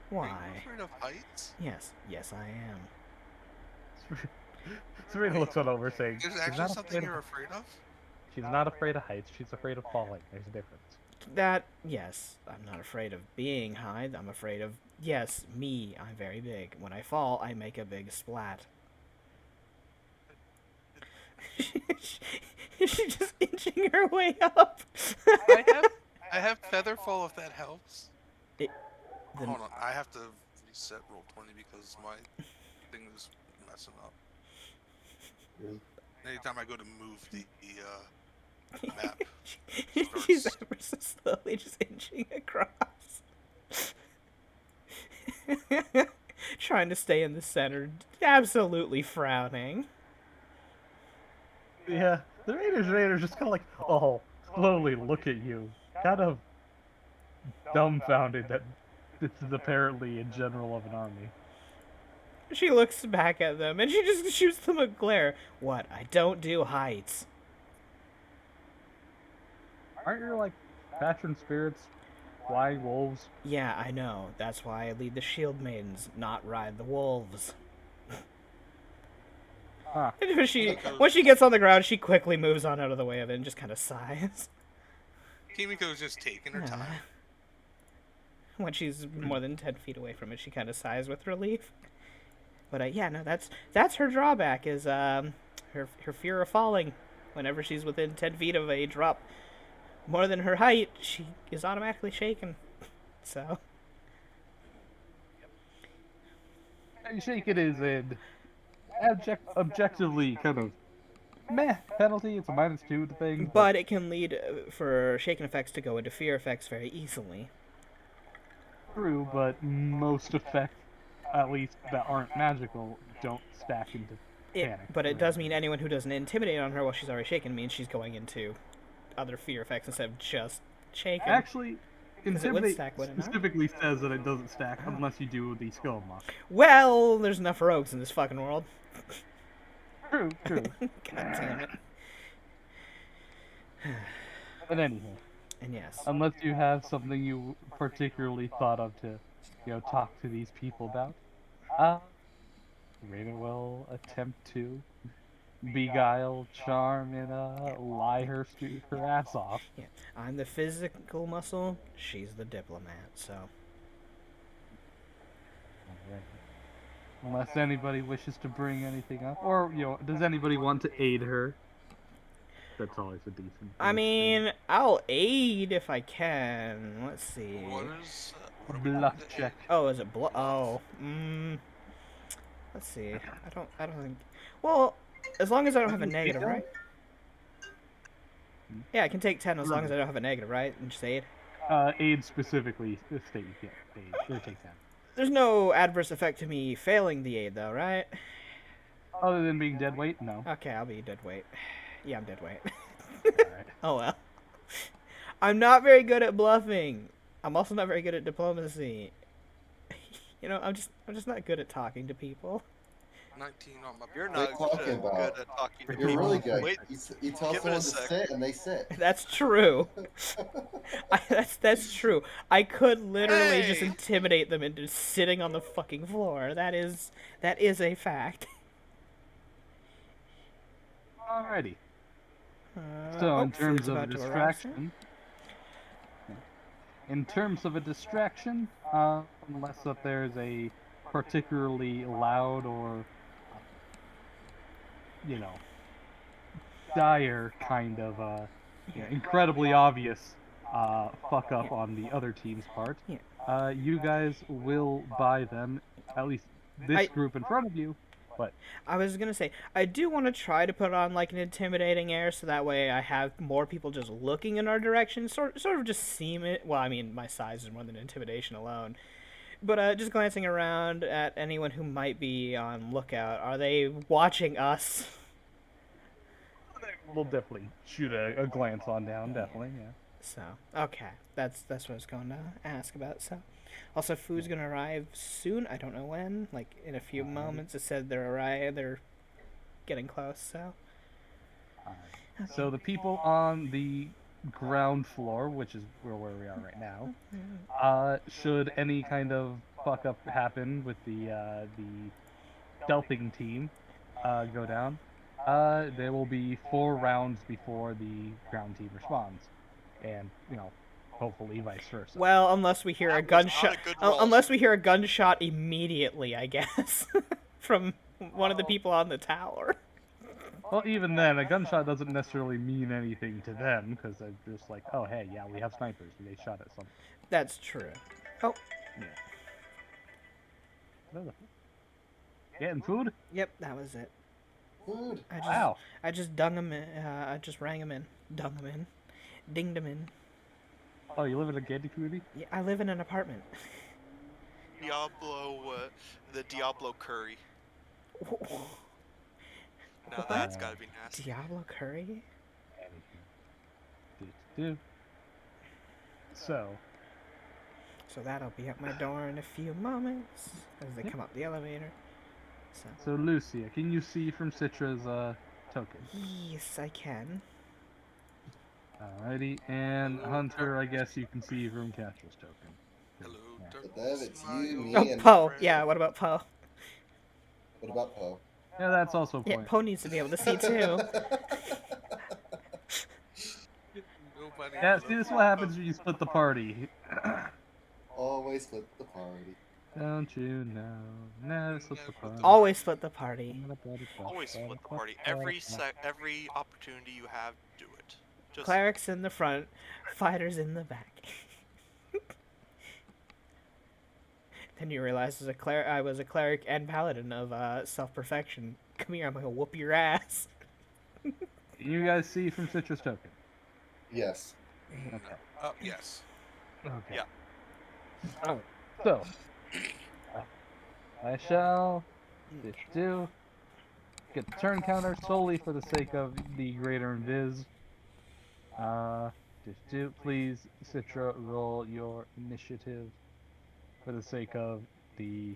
Why? Are you afraid of heights? Yes, I am. Sabrina looks on over saying, There's actually something you're afraid of? She's not afraid of heights, she's afraid of falling. There's a difference. Yes, I'm not afraid of being high. I'm afraid of, yes, me. I'm very big. When I fall, I make a big splat. She's just inching her way up. I have Featherfall if that helps. Then, Hold on, I have to reset roll 20 because my thing is messing up. Anytime I go to move the map, she's starts- ever so slowly just inching across. Trying to stay in the center, absolutely frowning. Yeah, the Raiders just kind of like, slowly look at you. Kind of dumbfounded that this is apparently a general of an army. She looks back at them and she just shoots them a glare. What? I don't do heights. Aren't your, like, patron spirits flying wolves? Yeah, I know. That's why I lead the shield maidens, not ride the wolves. Huh. And when she gets on the ground, she quickly moves on out of the way of it and just kind of sighs. Kimiko's just taking her time. When she's more than 10 feet away from it, she kind of sighs with relief. But yeah, no, that's her drawback is her fear of falling. Whenever she's within 10 feet of a drop more than her height, she is automatically shaken. So Shaken is an objectively kind of meh penalty. It's a -2 thing. but it can lead for shaken effects to go into fear effects very easily. True, but most effects, at least that aren't magical, don't stack into. panic. But it does mean anyone who doesn't intimidate on her while she's already shaken means she's going into other fear effects instead of just shaken. Actually, 'Cause it would intimidate stack, would it not? specifically says that it doesn't stack unless you do the skill unlock. Well, there's enough rogues in this fucking world. True, true. God damn it. But anyhow, And yes. unless you have something you particularly thought of to, talk to these people about, Raven will attempt to beguile, charm, and lie her ass off. Yeah, I'm the physical muscle, she's the diplomat, so. Alright. Unless anybody wishes to bring anything up, or does anybody want to aid her? That's always a decent. I mean, I'll aid if I can. Let's see. What are we Bluff doing to check. Oh, is it Oh, let's see. I don't think. Well, as long as I don't have a negative, right? Yeah, I can take 10 as long as I don't have a negative, right? And just aid. Aid specifically, the state you can't aid. Or take 10. There's no adverse effect to me failing the aid, though, right? Other than being dead weight, no. Okay, I'll be dead weight. Yeah, I'm dead weight. Alright. Oh well. I'm not very good at bluffing. I'm also not very good at diplomacy. I'm just not good at talking to people. 19 on my. You're What are you not talking good about? at talking to You're people. really good. Wait, You tell give it someone a to sec. sit, and they sit. That's true. That's true. I could literally just Hey! intimidate them into sitting on the fucking floor. That is a fact. Alrighty. So, in terms of a distraction, unless that there's a particularly loud or, dire kind of, incredibly obvious fuck up on the other team's part, you guys will buy them, at least this group in front of you. But I was gonna say, I do want to try to put on like an intimidating air, so that way I have more people just looking in our direction, sort of just seem it. Well, I mean, my size is more than intimidation alone, but just glancing around at anyone who might be on lookout. Are they watching us? we'll definitely shoot a glance on down, definitely, yeah. So okay, that's what I was going to ask about. So. Also, food's gonna arrive soon. I don't know when. Like in a few moments. It said they're getting close. So. Alright. So the people on the ground floor, which is where we are right now, should any kind of fuck up happen with the stealthing team, go down, there will be 4 rounds before the ground team responds, and hopefully vice versa. Well, unless we hear a That was not gunshot. a good roll. Unless we hear a gunshot immediately, I guess, from one of the people on the tower. Well, even then, a gunshot doesn't necessarily mean anything to them, because they're just like, oh, hey, yeah, we have snipers. They shot at something. That's true. Oh. Yeah. Getting food? Yep, that was it. Food. Wow. I just dung him in. I just rang him in. Dung him in. Dinged him in. Oh, you live in a gated community? Yeah, I live in an apartment. The Diablo curry. Now that's gotta be nasty. Diablo curry? So that'll be at my door in a few moments as they come up the elevator. So Lucia, can you see from Citra's token? Yes, I can. Alrighty, and Hunter, I guess you can see from Castra's token. Hello, But Dev, it's you, me, Oh, and Poe. Yeah, what about Poe? What about Poe? Yeah, that's also a Yeah, point. Poe needs to be able to see too. Yeah, see, this is what happens when you split the party. Always split the party. Don't you know? Never split the party. Always split the party. Always split the party. Every opportunity you have, do it. Just Clerics in the front, fighters in the back. Then you realize I was a cleric and paladin of self-perfection. Come here, I'm gonna whoop your ass. You guys see from Citra's token? Yes. Okay. Yes. Okay. Yeah. Alright, so I shall do get the turn counter solely for the sake of the greater invis. Please, Citra, roll your initiative for the sake of the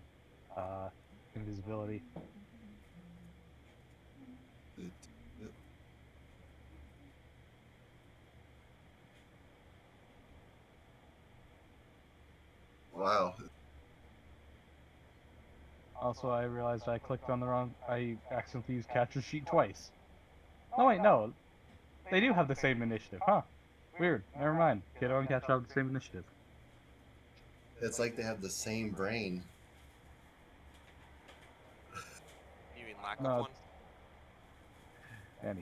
invisibility. Wow. Also, I realized I clicked on the wrong. I accidentally used catcher sheet twice. No, wait, no. They do have the same initiative, huh? Weird. Never mind. Kiddo and Catcher have the same initiative. It's like they have the same brain. You mean lack No, of one?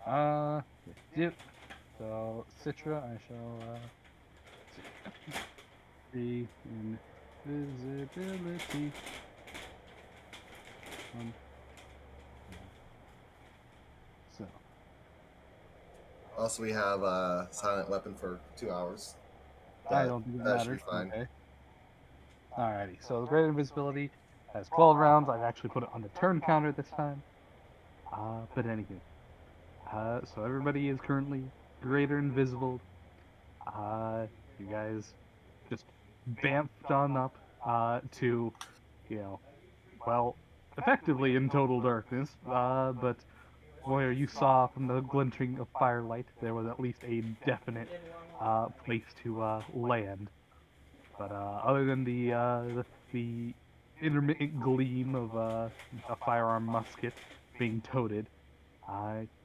Anyhow. Yep. So, Citra, I shall, see. Invisibility. So. Also, we have a silent weapon for 2 hours. I don't think it That should matters. be fine. Okay. Alrighty. So, the great invisibility has 12 rounds. I've actually put it on the turn counter this time. But anywho. So everybody is currently greater invisible. You guys just bamfed on up to, well, effectively in total darkness. But where you saw from the glinting of firelight, there was at least a definite place to land. But other than the intermittent gleam of a firearm musket being toted,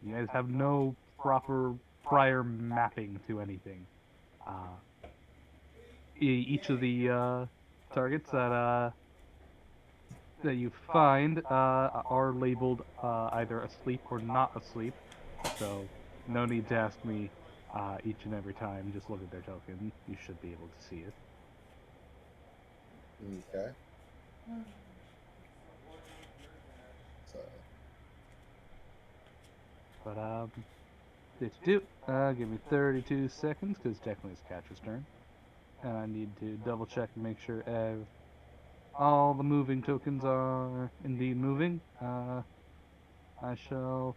you guys have no proper prior mapping to anything. Uh, each of the targets that you find are labeled either asleep or not asleep. So no need to ask me each and every time. Just look at their token. You should be able to see it. Okay. So, But give me 32 seconds because technically it's catcher's turn, and I need to double check and make sure all the moving tokens are indeed moving. I shall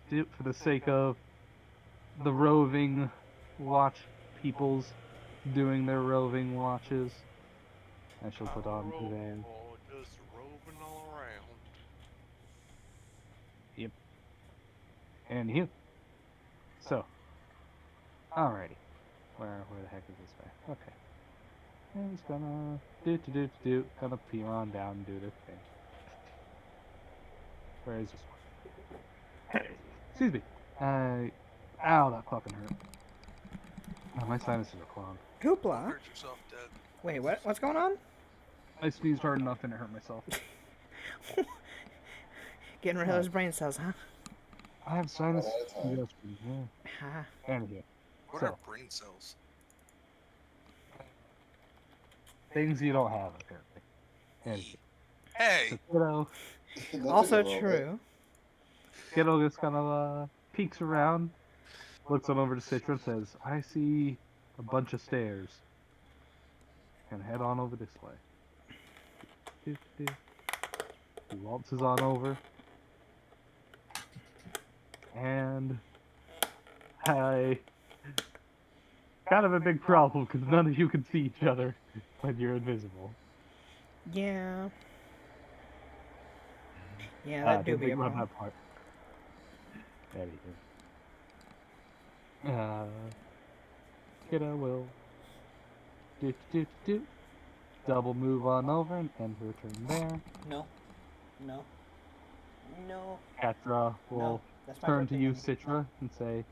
do for the sake of the roving watch peoples doing their roving watches. I shall put on Van. Just roving all around. Yep. And you. So, alrighty. Where the heck is this guy? Okay. And he's gonna gonna peel on down and do this thing. Where is this one? Excuse me. Ow, that fucking hurt. Oh, my sinuses are clogged. Don't Hoopla. hurt yourself, Dad. Wait, what? What's going on? I sneezed hard enough and it hurt myself. Getting rid of those brain cells, huh? I have sinus One at a time. congestion. Yeah. Ha. Anywho, What so are brain cells? things you don't have apparently. Anywho, Hey, so Kiddo, That took a Also little bit. true. Kiddo just kind of peeks around, looks on over to Citra and says, "I see a bunch of stairs." And head on over this way. He waltzes on over. And I kind of a big problem because none of you can see each other when you're invisible. Yeah. Yeah, that do Didn't be a think about problem. that part. Anywho. Kiddo will double move on over and end her turn there. No. No. No. Catra will No. That's my turn to birthday you, money. Citra, and say,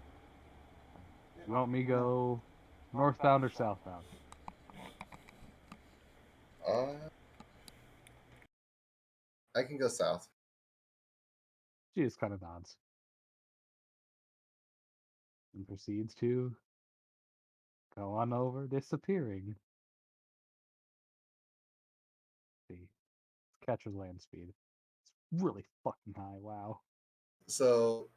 "You want me to go northbound or southbound?" I can go south. She just kind of nods and proceeds to go on over, disappearing. See, Catra's land speed. It's really fucking high. Wow. So,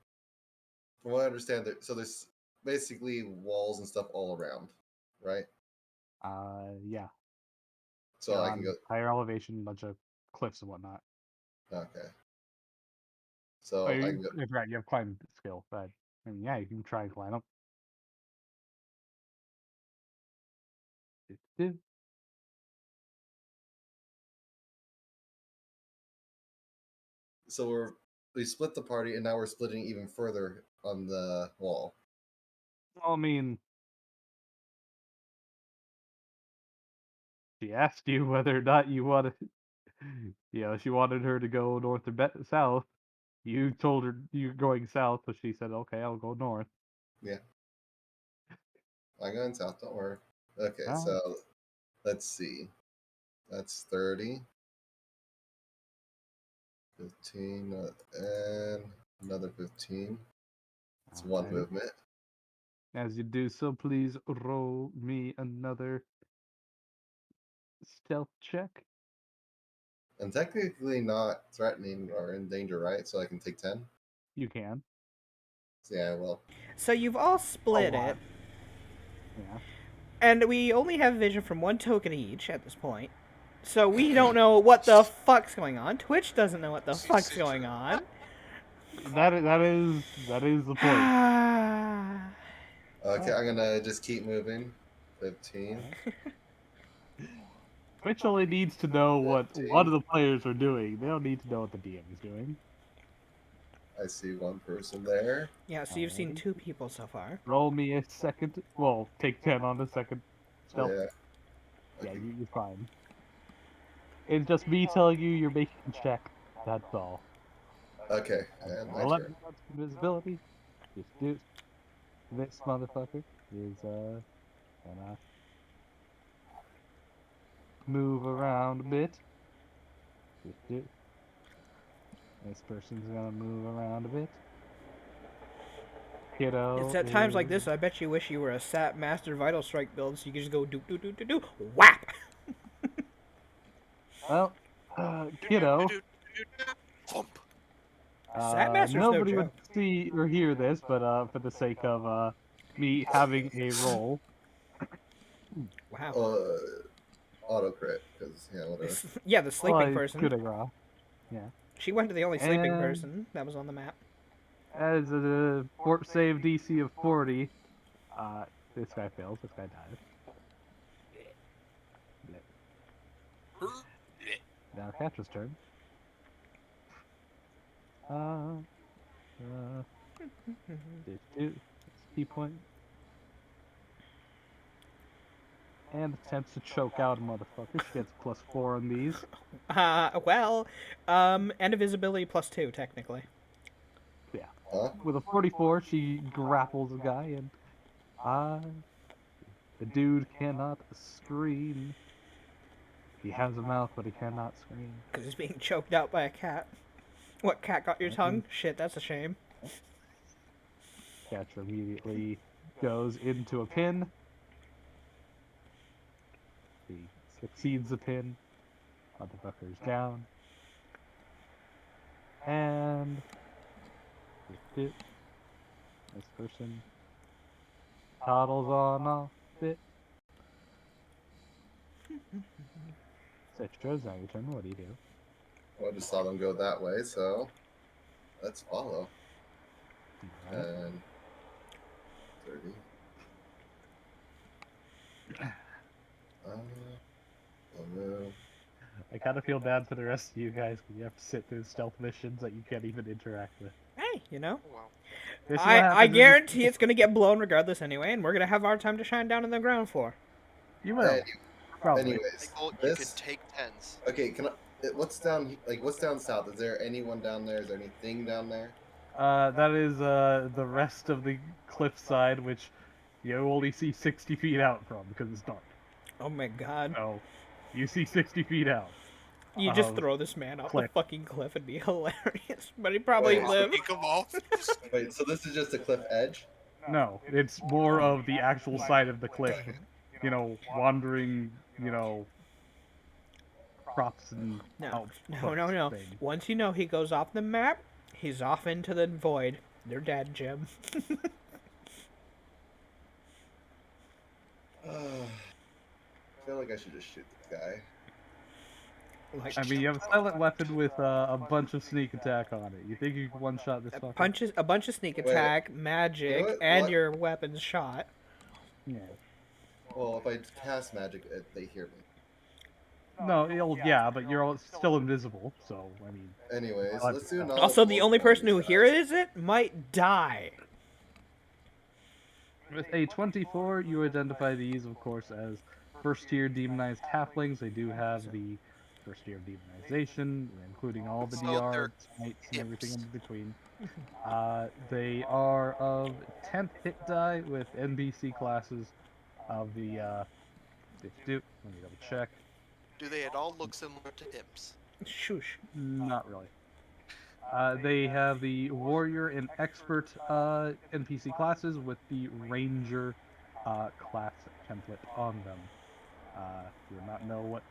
from what I understand, there's basically walls and stuff all around, right? Yeah. So I can On go. higher elevation, bunch of cliffs and whatnot. Okay. Oh, So I you, can go. right, you have climb skill, but I mean, yeah, you can try and climb up. So we split the party, and now we're splitting even further on the wall. Well, I mean, she asked you whether or not you wanted, she wanted her to go north or south. You told her you're going south, so she said, "Okay, I'll go north." Yeah, I'm going south. Don't worry. Okay, Ah, so let's see. That's 30, 15, and another 15. It's one alrighty. movement. As you do so, please roll me another stealth check. I'm technically not threatening or in danger, right? So I can take 10? You can. So yeah, well. So you've all split lot. it, Yeah. and we only have vision from one token each at this point. So we don't know what the fuck's going on. Twitch doesn't know what the fuck's going on. That is the point. Okay, I'm gonna just keep moving. 15. Twitch only needs to know what 15. one of the players are doing. They don't need to know what the DM is doing. I see one person there. Yeah, so you've seen Alrighty. 2 people so far. Roll me a second. Well, take 10 on the second stealth. Yeah. Yeah, Okay. you're fine. It's just me telling you you're making a check. That's all. Okay, and my 11 turn. months invisibility. Just do. This motherfucker is gonna move around a bit. Just do. This person's gonna move around a bit. Kiddo It's at times like is this I bet you wish you were a Sap Master Vital Strike build so you could just go do do do do do whap. well, kiddo. Thump. Sap Master's no Nobody would joke. see or hear this, but for the sake of me having a roll, Wow. Auto crit, because, yeah, whatever. Yeah, the sleeping well, person. good enough. Yeah. She went to the only sleeping And person that was on the map. as a fort save DC of 40, this guy fails. This guy dies. Now Catra's turn. Key point. And attempts to choke out a motherfucker. She gets +4 on these. And invisibility +2 technically. Yeah. Huh? With a 44, she grapples a guy, and the dude cannot scream. He has a mouth, but he cannot scream. Because he's being choked out by a cat. What, cat got your tongue? Shit, that's a shame. Catcher immediately goes into a pin. He succeeds the pin. Motherfucker's down. And this person toddles on off it. Citra, now your turn. What do you do? Well, I just saw them go that way, so let's follow. Alright. And 30. I'll move. I kind of feel bad for the rest of you guys because you have to sit through stealth missions that you can't even interact with. Hey, you know. Oh, wow. This is what I happens when guarantee it's gonna get blown regardless anyway, and we're gonna have our time to shine down on the ground floor. you will. Probably. Anyways, Michael, you can this. take tens. Okay, can I? What's down? Like, what's down south? Is there anyone down there? Is there anything down there? That is the rest of the cliffside, which you only see 60 feet out from because it's dark. Oh my god. So you see 60 feet out. You just throw this man off the cliff. fucking cliff. It'd be hilarious. But he'd probably Wait. live. Kick him off. Wait, so this is just a cliff edge? No, it's more of the actual side of the cliff. Wandering, props and No. outposts No. thing. Once you know he goes off the map, he's off into the void. They're dead, Jim. I feel like I should just shoot this guy. Like I mean, you have a silent weapon with a bunch of sneak attack on it. You think you can one-shot this fucker? a bunch of sneak Wait, attack, you know magic, and what? your weapons shot. Yeah. Well, if I cast magic, they hear me. No, yeah, but you're still invisible, so, I mean... Anyways, I'll have let's to do stop. knowledge Also, the only person who multipliers, hears it might die. With a 24, you identify these, of course, as first-tier demonized halflings. They do have the first tier of demonization, including all the So they're DR, smites, and everything imps. in between. They are of 10th hit die with NBC classes of the, let me double check. Do they at all look similar to imps? Shush. Not really. They have the warrior and expert NPC classes with the ranger class template on them. Do not know what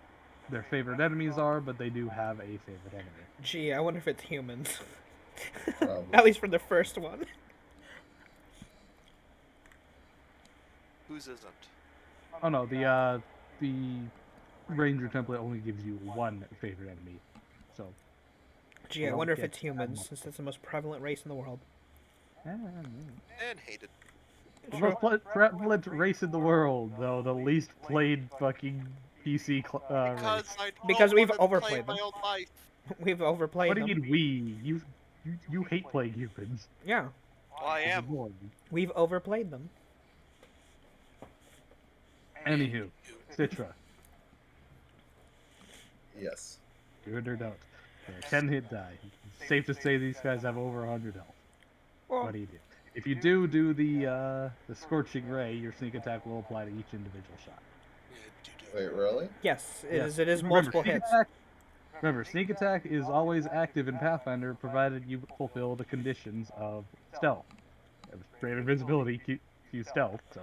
their favorite enemies are, but they do have a favorite enemy. Gee, I wonder if it's humans. Probably. At least for the first one. Whose isn't? Oh no, the ranger template only gives you one favorite enemy. So Gee, I Well, wonder if yeah, it's humans, since it's the most prevalent race in the world. And hated. the most prevalent race in the world, though the least played fucking PC Because race. I don't Because we've wanna play overplayed my them. own life. We've overplayed What do them. you mean we? You hate playing humans. Yeah, Well, I It's am. annoying. we've overplayed them. Anywho, Citra, Yes. good or don't? 10 hit die. It's safe to say these guys have over 100 health. Well, What do you do? If you do the scorching ray, your sneak attack will apply to each individual shot. Yeah, Wait, really? yes, Yes. it is Remember, multiple sneak hits. attack- Remember, sneak attack is always active in Pathfinder, provided you fulfill the conditions of stealth. Great invisibility keeps stealth, so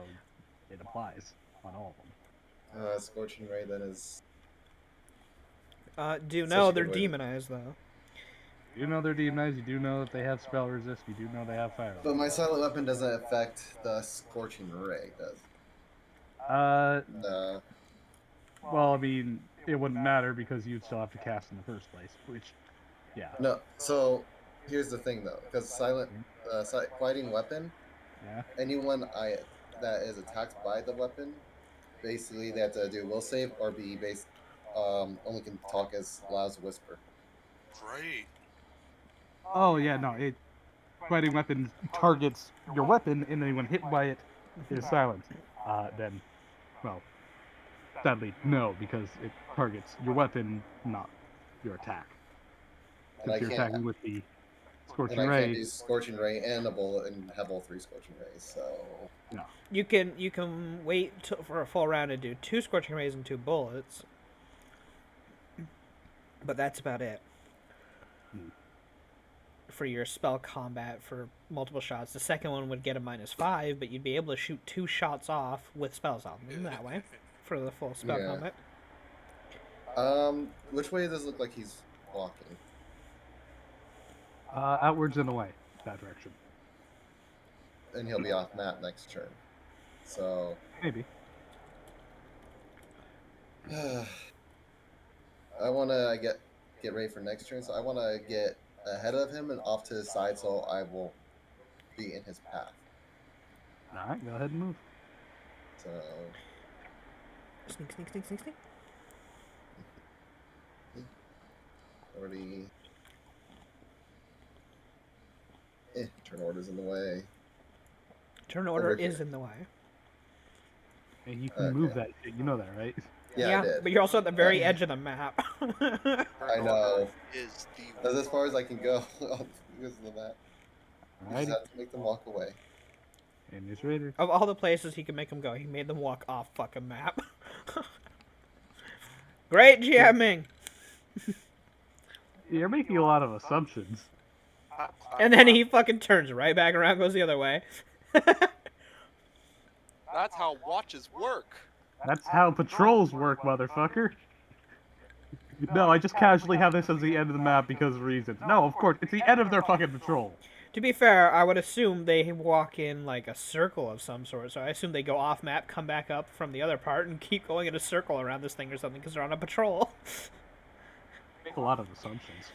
it applies on all of them. Scorching Ray then is. Do you Such know a they're good way to- demonized, though? You do know they're demonized, you do know that they have spell resist, you do know they have fire. But my silent weapon doesn't affect the Scorching Ray, does it? Uh, No. well, I mean, it wouldn't matter because you'd still have to cast in the first place, which, yeah. No. So here's the thing, though, because fighting weapon, Yeah. anyone that is attacked by the weapon, basically they have to do will save or be only can talk as loud as whisper. Right. Oh, yeah, no, fighting weapon targets your weapon, and anyone hit by it is silent. Then, well, sadly, no, because it targets your weapon, not your attack. And I If you're can't. attacking with the And scorching I can't ray, do Scorching Ray and a bullet and have all three Scorching Rays. So no. You can wait for a full round and do 2 scorching rays and 2 bullets, but that's about it. For your spell combat for multiple shots, the second one would get a -5, but you'd be able to shoot 2 shots off with spells on them that way for the full spell Yeah. combat. which way does it look like he's walking? Outwards and away, that direction. And he'll be off map next turn. So Maybe. I want to get ready for next turn. So I want to get ahead of him and off to the side, so I will be in his path. All right, go ahead and move. So Sneak, sneak, sneak, sneak, sneak. already. Turn order's in the way. Turn order Over here. is in the way. And you can Okay. move that shit, you know that, right? Yeah, I did. but you're also at the very edge of the map. I know. Is the That's as far as I can go because of that. You just Alrighty. have to make them walk away. And it's ready. Of all the places he could make them go, he made them walk off fucking map. Great GMing! You're making a lot of assumptions. And then he fucking turns right back around, goes the other way. That's how watches work. That's how patrols work, motherfucker. No, I just casually have this as the end of the map because of reasons. No, of course, it's the end of their fucking patrol. To be fair, I would assume they walk in like a circle of some sort. So I assume they go off map, come back up from the other part, and keep going in a circle around this thing or something because they're on a patrol. Make a lot of assumptions.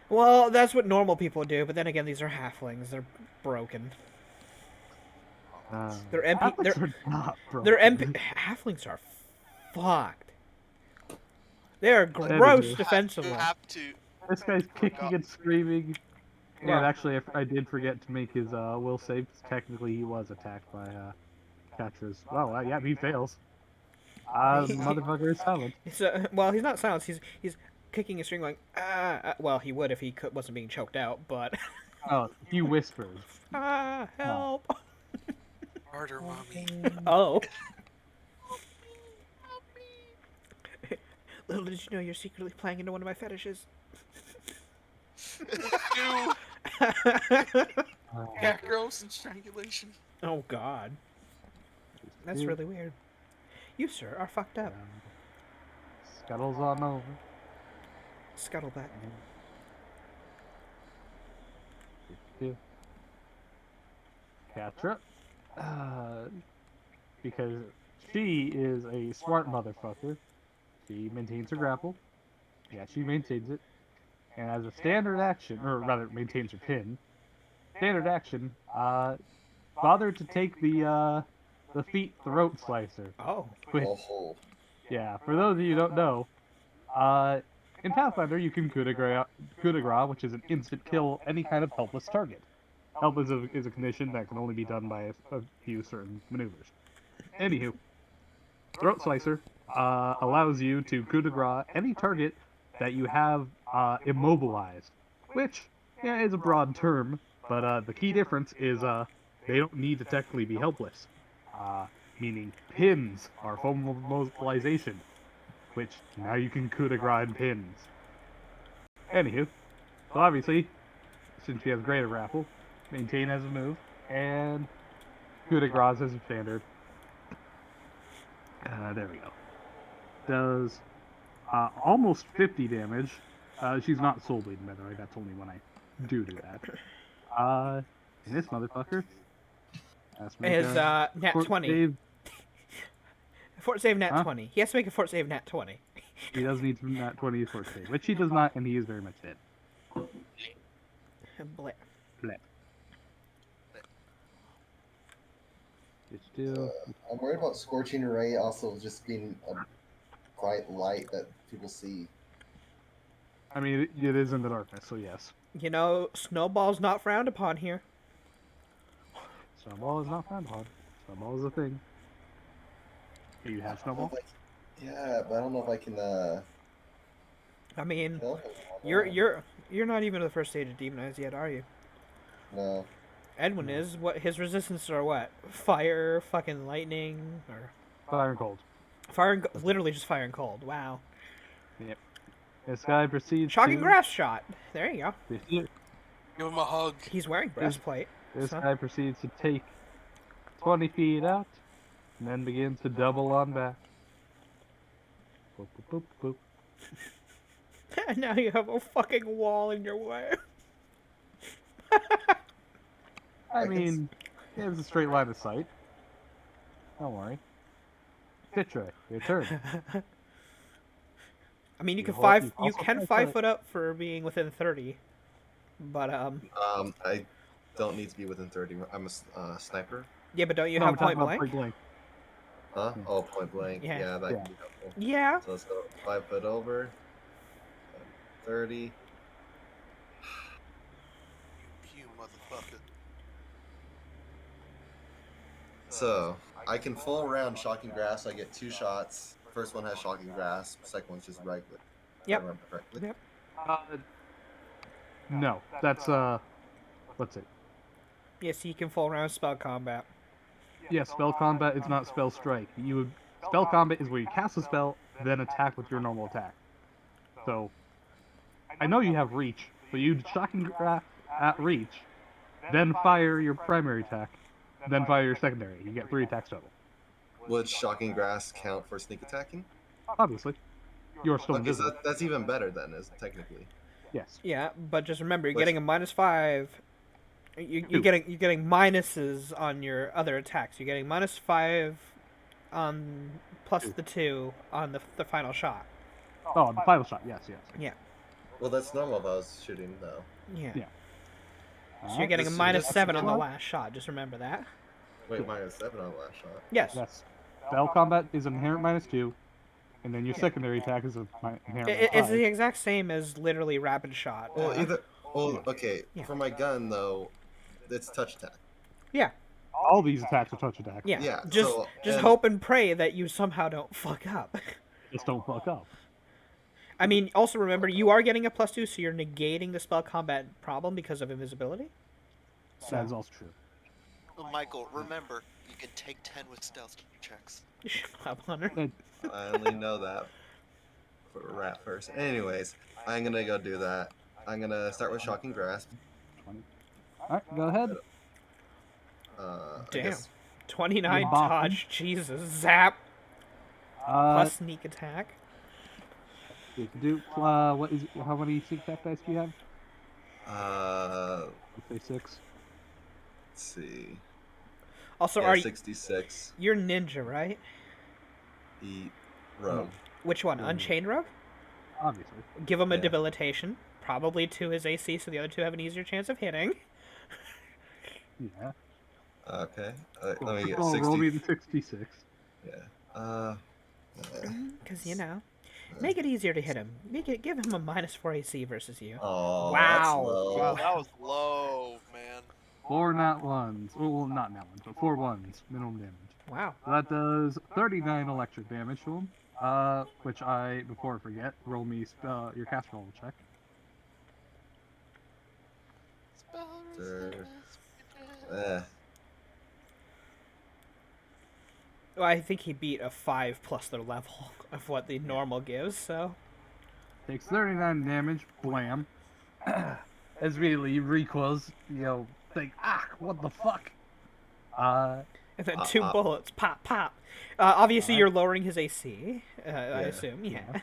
Well, that's what normal people do, but then again, these are halflings. They're broken. They're MP. Halflings are not They're broken. MP. Halflings are fucked. They are Anywho. gross You defensively. have to. This guy's kicking and screaming. Well- And actually, I did forget to make his will save. 'Cause technically, he was attacked by catchers. Well, yeah, he fails. Motherfucker is silent. Well, he's not silenced. He's kicking and screaming like well, he would if he wasn't being choked out, but Oh, he whispers. help. Harder, mommy. Oh. Little did you know you're secretly playing into one of my fetishes. Ew. Cat girls and strangulation. Oh God, that's really weird. You, sir, are fucked up. Scuttles on over. Scuttlebutt. Catra. Because she is a smart motherfucker. She maintains her grapple. Yeah, she maintains it. And as a standard action, or rather, maintains her pin. Standard action, bothered to take the feet throat slicer. Oh. Which, Oh, yeah, for those of you who don't know, in Pathfinder you can coup de grace, which is an instant kill any kind of helpless target. Help is a condition that can only be done by a few certain maneuvers. Anywho, throat slicer allows you to coup de grace any target that you have immobilized, which yeah is a broad term, but the key difference is they don't need to technically be helpless. Meaning pins are form of mobilization, which now you can coup de grace pins. Anywho, so obviously, since she has greater grapple, maintain as a move, and coup de grace as a standard. There we go. Does almost 50 damage. She's not soul bleeding, by the way. That's only when I do that. And this motherfucker has to make Is a nat fort 20. save. Fort save nat Huh? 20. He has to make a fort save nat 20. He does need some nat 20 fort save, which he does not, and he is very much dead. Bleh. Bleh. It's still. I'm worried about Scorching Ray also just being a bright light that people see. I mean, it is in the darkness, so yes. You know, snowball's not frowned upon here. Snowball is not frowned upon. Snowball is a thing. Do you have I don't know snowball? if yeah, but I don't know if I can I mean, kill him. you're not even at the first stage of demonize yet, are you? No. Edwin is. What his resistances are? What? Fire, fucking lightning, or Fire and cold. fire and literally just fire and cold. Wow. Yep. This guy proceeds Shocking to. grass shot. There you go. This, Give him a hug. He's wearing breastplate. this so- guy proceeds to take 20 feet out, and then begins to double on back. Boop, boop, boop, boop. And now you have a fucking wall in your way. I mean, it was a straight line of sight. Don't worry. Citra, your turn. I mean, you can You you also can try 5 to- foot up for being within 30, but I don't need to be within 30. I'm a sniper. yeah, but don't you No, have we're talking point about blank? Huh? Oh, point blank. Yeah. Yeah, that Yeah. can be helpful. Yeah. So let's go 5 foot over. 30. You motherfucker. So I can full round Shocking Grass. I get 2 shots. First one has Shocking Grass. Second one's just regular. If I Yep. remember correctly. Yep. No, that's what's it? Yeah, so you can full round spell combat. Yeah, spell combat is not spell strike. Spell combat is where you cast a spell, then attack with your normal attack. So, I know you have reach, so you shocking grasp at reach, then fire your primary attack, then fire your secondary. You get 3 attacks total. Would Shocking Grass count for sneak attacking? Obviously, you're still Okay, so invisible. that's even better then, is technically. Yes. Yeah, but just remember, you're Which- getting a -5. You're getting minuses on your other attacks. You're getting -5 on plus the 2 on the final shot. Oh, the final shot. Yes, yes. Yeah. Well, that's normal if I was shooting, though. Yeah. Yeah. So you're getting a Just- minus just 7 on the again? last shot. Just remember that. Wait, -7 on the last shot. Yes. Yes. Spell combat is an inherent -2, and then your secondary attack is a inherent It's -5. the exact same as literally rapid shot. Well, okay. Yeah. For my gun, though, it's touch attack. Yeah. All these attacks are touch attacks. Yeah. Yeah, Just so- just and- hope and pray that you somehow don't fuck up. Just don't fuck up. I mean, also remember you are getting a +2, so you're negating the spell combat problem because of invisibility. That is also true. Well, Michael, remember, you can take 10 with stealth checks. Shut up, Hunter. I only know that for a rat person. Anyways, I'm gonna go do that. I'm gonna start with Shocking Grasp. 20. Alright, go ahead. I Damn. guess 29 You bop him. dodge. Jesus. Zap. Plus sneak attack. You can do, how many sneak attack dice do you have? Let's say 6. let's see. Also, Yeah, are you 66. you're ninja, right? Eat rogue. Which one? Unchained Rogue? Obviously. Give him a Yeah. debilitation. Probably to his AC, so the other two have an easier chance of hitting. Yeah. Okay. Let me get Roll 60. me the 66. Yeah. Because, you know, make it easier to hit him. Give him a -4 AC versus you. Oh, Wow. that's low. Wow. That was low, man. 4 nat ones. Well, not nat ones, but 4 ones. Minimum damage. Wow. So that does 39 electric damage to him. Which before I forget, roll me your cast roll check. Well, I think he beat a 5 plus the level of what the normal gives, so. Takes 39 damage. Blam. As immediately recoils, think, what the fuck? And then 2 bullets. Pop, pop. Obviously, you're lowering his AC, I assume. Yeah.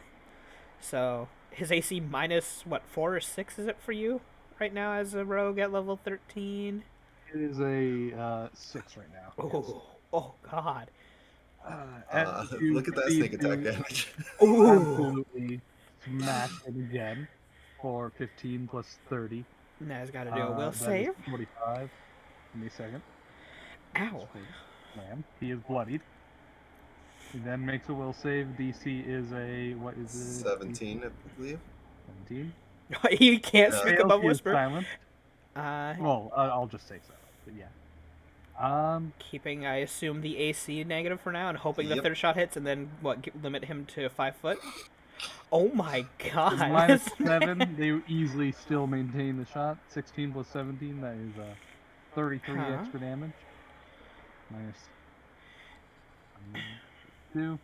So, his AC minus, 4 or 6 is it for you right now as a rogue at level 13? It is a 6 right now. Oh God. Look at that sneak attack damage. Absolutely smash it again for 15 plus 30. Now he's got to do a will That is save. 45. Give me a second. Ow. Lamb. He is bloodied. He then makes a will save. DC is what is it? 17, I believe. 17. He can't speak Fails, above he is whisper. silent. Well, I'll just say so. But yeah. Keeping, I assume, the AC negative for now and hoping the Yep. third shot hits and then, limit him to 5 foot? Oh my God. Is minus 7, they easily still maintain the shot. 16 plus 17, that is 33 Huh. extra damage. Minus 2.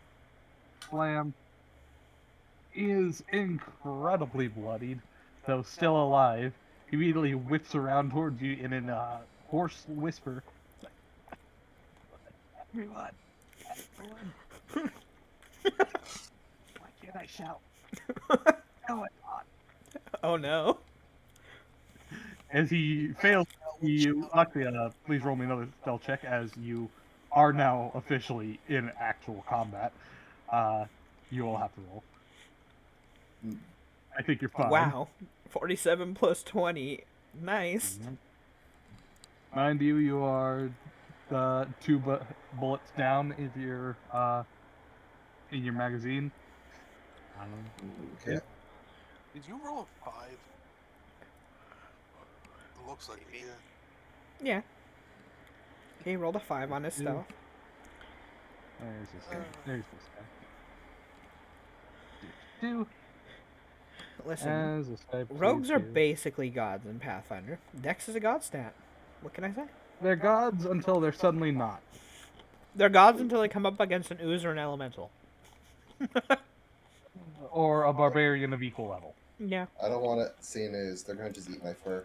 Slam. Is incredibly bloodied, though still alive. He immediately whips around towards you in a hoarse whisper. Everyone. Everyone. Why can't I shout? No, it's not. Oh no. As he fails, luckily, please roll me another spell check as you are now officially in actual combat. You all have to roll. I think you're fine. Wow. 47 plus 20. Nice. Mind you, you are 2 bullets down if you're in your magazine. Okay. Did you roll a 5? It looks like it, yeah. Yeah. He rolled a 5 on his stealth. There's this guy. There's this guy. 2. Listen, As a sniper, rogues are 2. basically gods in Pathfinder. Dex is a god stat. What can I say? They're gods until they're suddenly not. They're gods until they come up against an ooze or an elemental. Or a barbarian of equal level. Yeah. I don't want to see news. They're going to just eat my fur.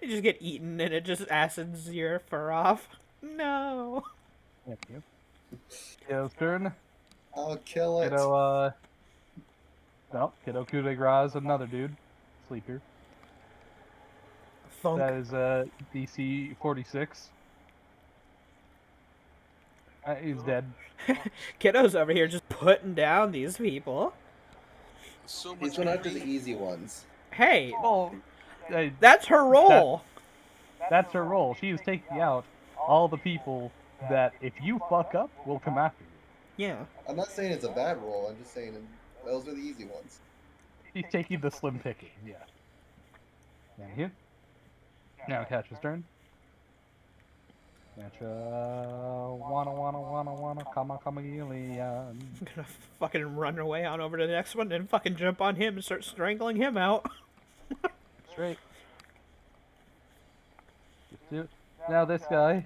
You just get eaten and it just acids your fur off. No. Thank you. Kiddo's turn. I'll kill it. Kiddo, no, Kiddo coup de grace, another dude. Sleeper. Thunk. That is DC 46. He's dead. Kiddo's over here just putting down these people. So He's much going after the green. easy ones. Hey, Well, that's her role. that's her role. She is taking out all the people that, if you fuck up, will come after you. Yeah. I'm not saying it's a bad role. I'm just saying those are the easy ones. She's taking the slim picking, yeah. Thank you. Now Catcher's turn. Catcher, wanna, come on, alien. I'm gonna fucking run away on over to the next one and fucking jump on him and start strangling him out. Straight. Just do it. Now this guy,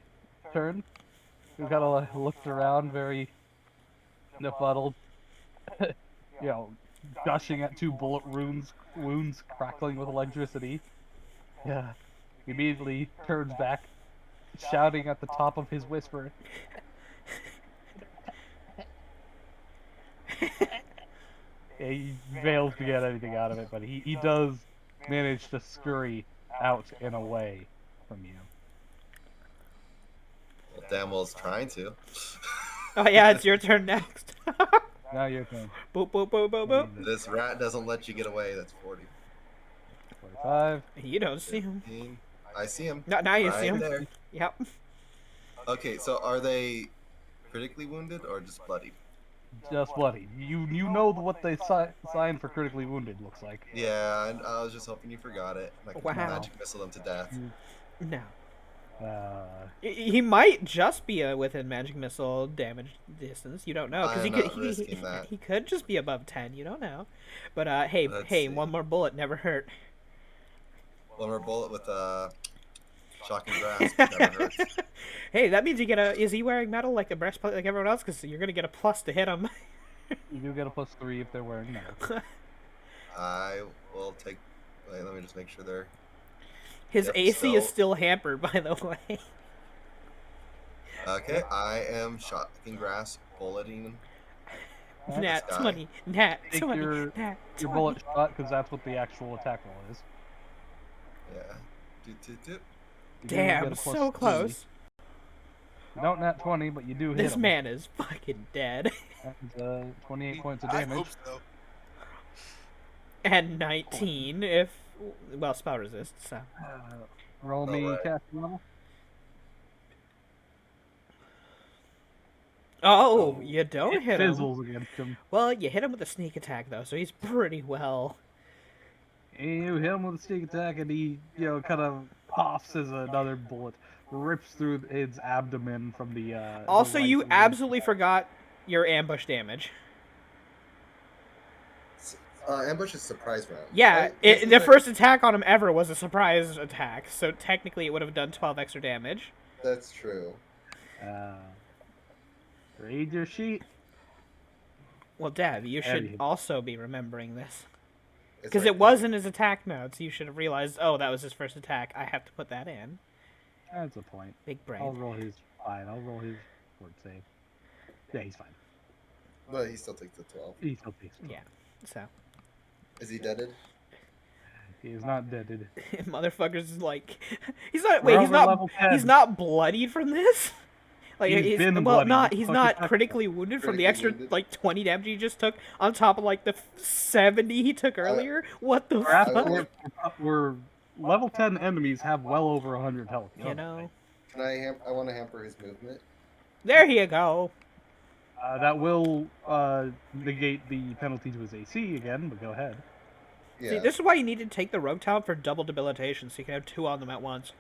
turn, who kind of looks around very befuddled, you know, gushing at two bullet wounds crackling with electricity. Yeah. Immediately turns back, shouting at the top of his whisper. Yeah, he fails to get anything out of it, but he does manage to scurry out and away from you. Well, damn well's trying to. Oh yeah, it's your turn next. Now your turn. Boop boop boop boop boop. This rat doesn't let you get away. That's 40. 45. You don't see him. 15. I see him. No, now you right see him. there. Yep. Okay, so are they critically wounded or just bloodied? Just bloody. You know what the sign for critically wounded looks like. Yeah, I was just hoping you forgot it. I could Wow. magic missile them to death. No. Uh, He might just be within magic missile damage distance. You don't know because I'm not risking he, that. he could just be above 10. You don't know. But hey, Let's hey, see. one more bullet never hurt. One more bullet with shocking grasp never hurts. Hey, that means you get a. Is he wearing metal like a breastplate like everyone else? Because you're gonna get a plus to hit him. you do get a +3 if they're wearing metal. I will take. Wait, let me just make sure they're. His Yep, AC is so- still hampered, by the way. Okay, I am shocking grasp, bulleting. Nat guy. 20. Nat Take 20. your Nat 20. your bullet shot, because that's what the actual attack roll is. Yeah. Doot, doot, doot. You do Damn, get a so +3. close. You don't nat 20, but you do hit This him. man is fucking dead. And 28 points of I damage. hope so. And 19 if. Well, spell resist, so. Roll me Alright. cast level. Oh, you don't It hit him. fizzles against him. Well, you hit him with a sneak attack, though, so he's pretty well. You hit him with a sneak attack, and he, kind of coughs as another bullet rips through his abdomen from the. Also, the you rifle. absolutely forgot your ambush damage. Ambush is surprise round. Yeah, right? Isn't the that- first attack on him ever was a surprise attack, so technically it would have done 12 extra damage. That's true. Read your sheet. Well, Dev, you There should you- also be remembering this. It's Because right it was in his attack notes. You should have realized, oh, that was his first attack. I have to put that in. That's a point. Big I'll brain. roll his. Fine. I'll roll his fort save. Yeah, he's fine. But he still takes the 12. He's still takes it. Yeah, so. Is he deaded? He is not deaded. Motherfucker's like. He's not. We're Wait, he's over not. level 10. He's not bloodied from this? Like, He's been well, bloodied. not. What the He's fuck not is that? critically wounded from the Critically extra, wounded? like, 20 damage he just took on top of, like, the 70 he took earlier? What the We're, fuck? we're level 10 enemies have well over 100 health. You know? Can I want to hamper his movement? There you go. That will negate the penalty to his AC again, but go ahead. Yeah. See, this is why you need to take the Rogue Talent for double debilitation, so you can have two on them at once.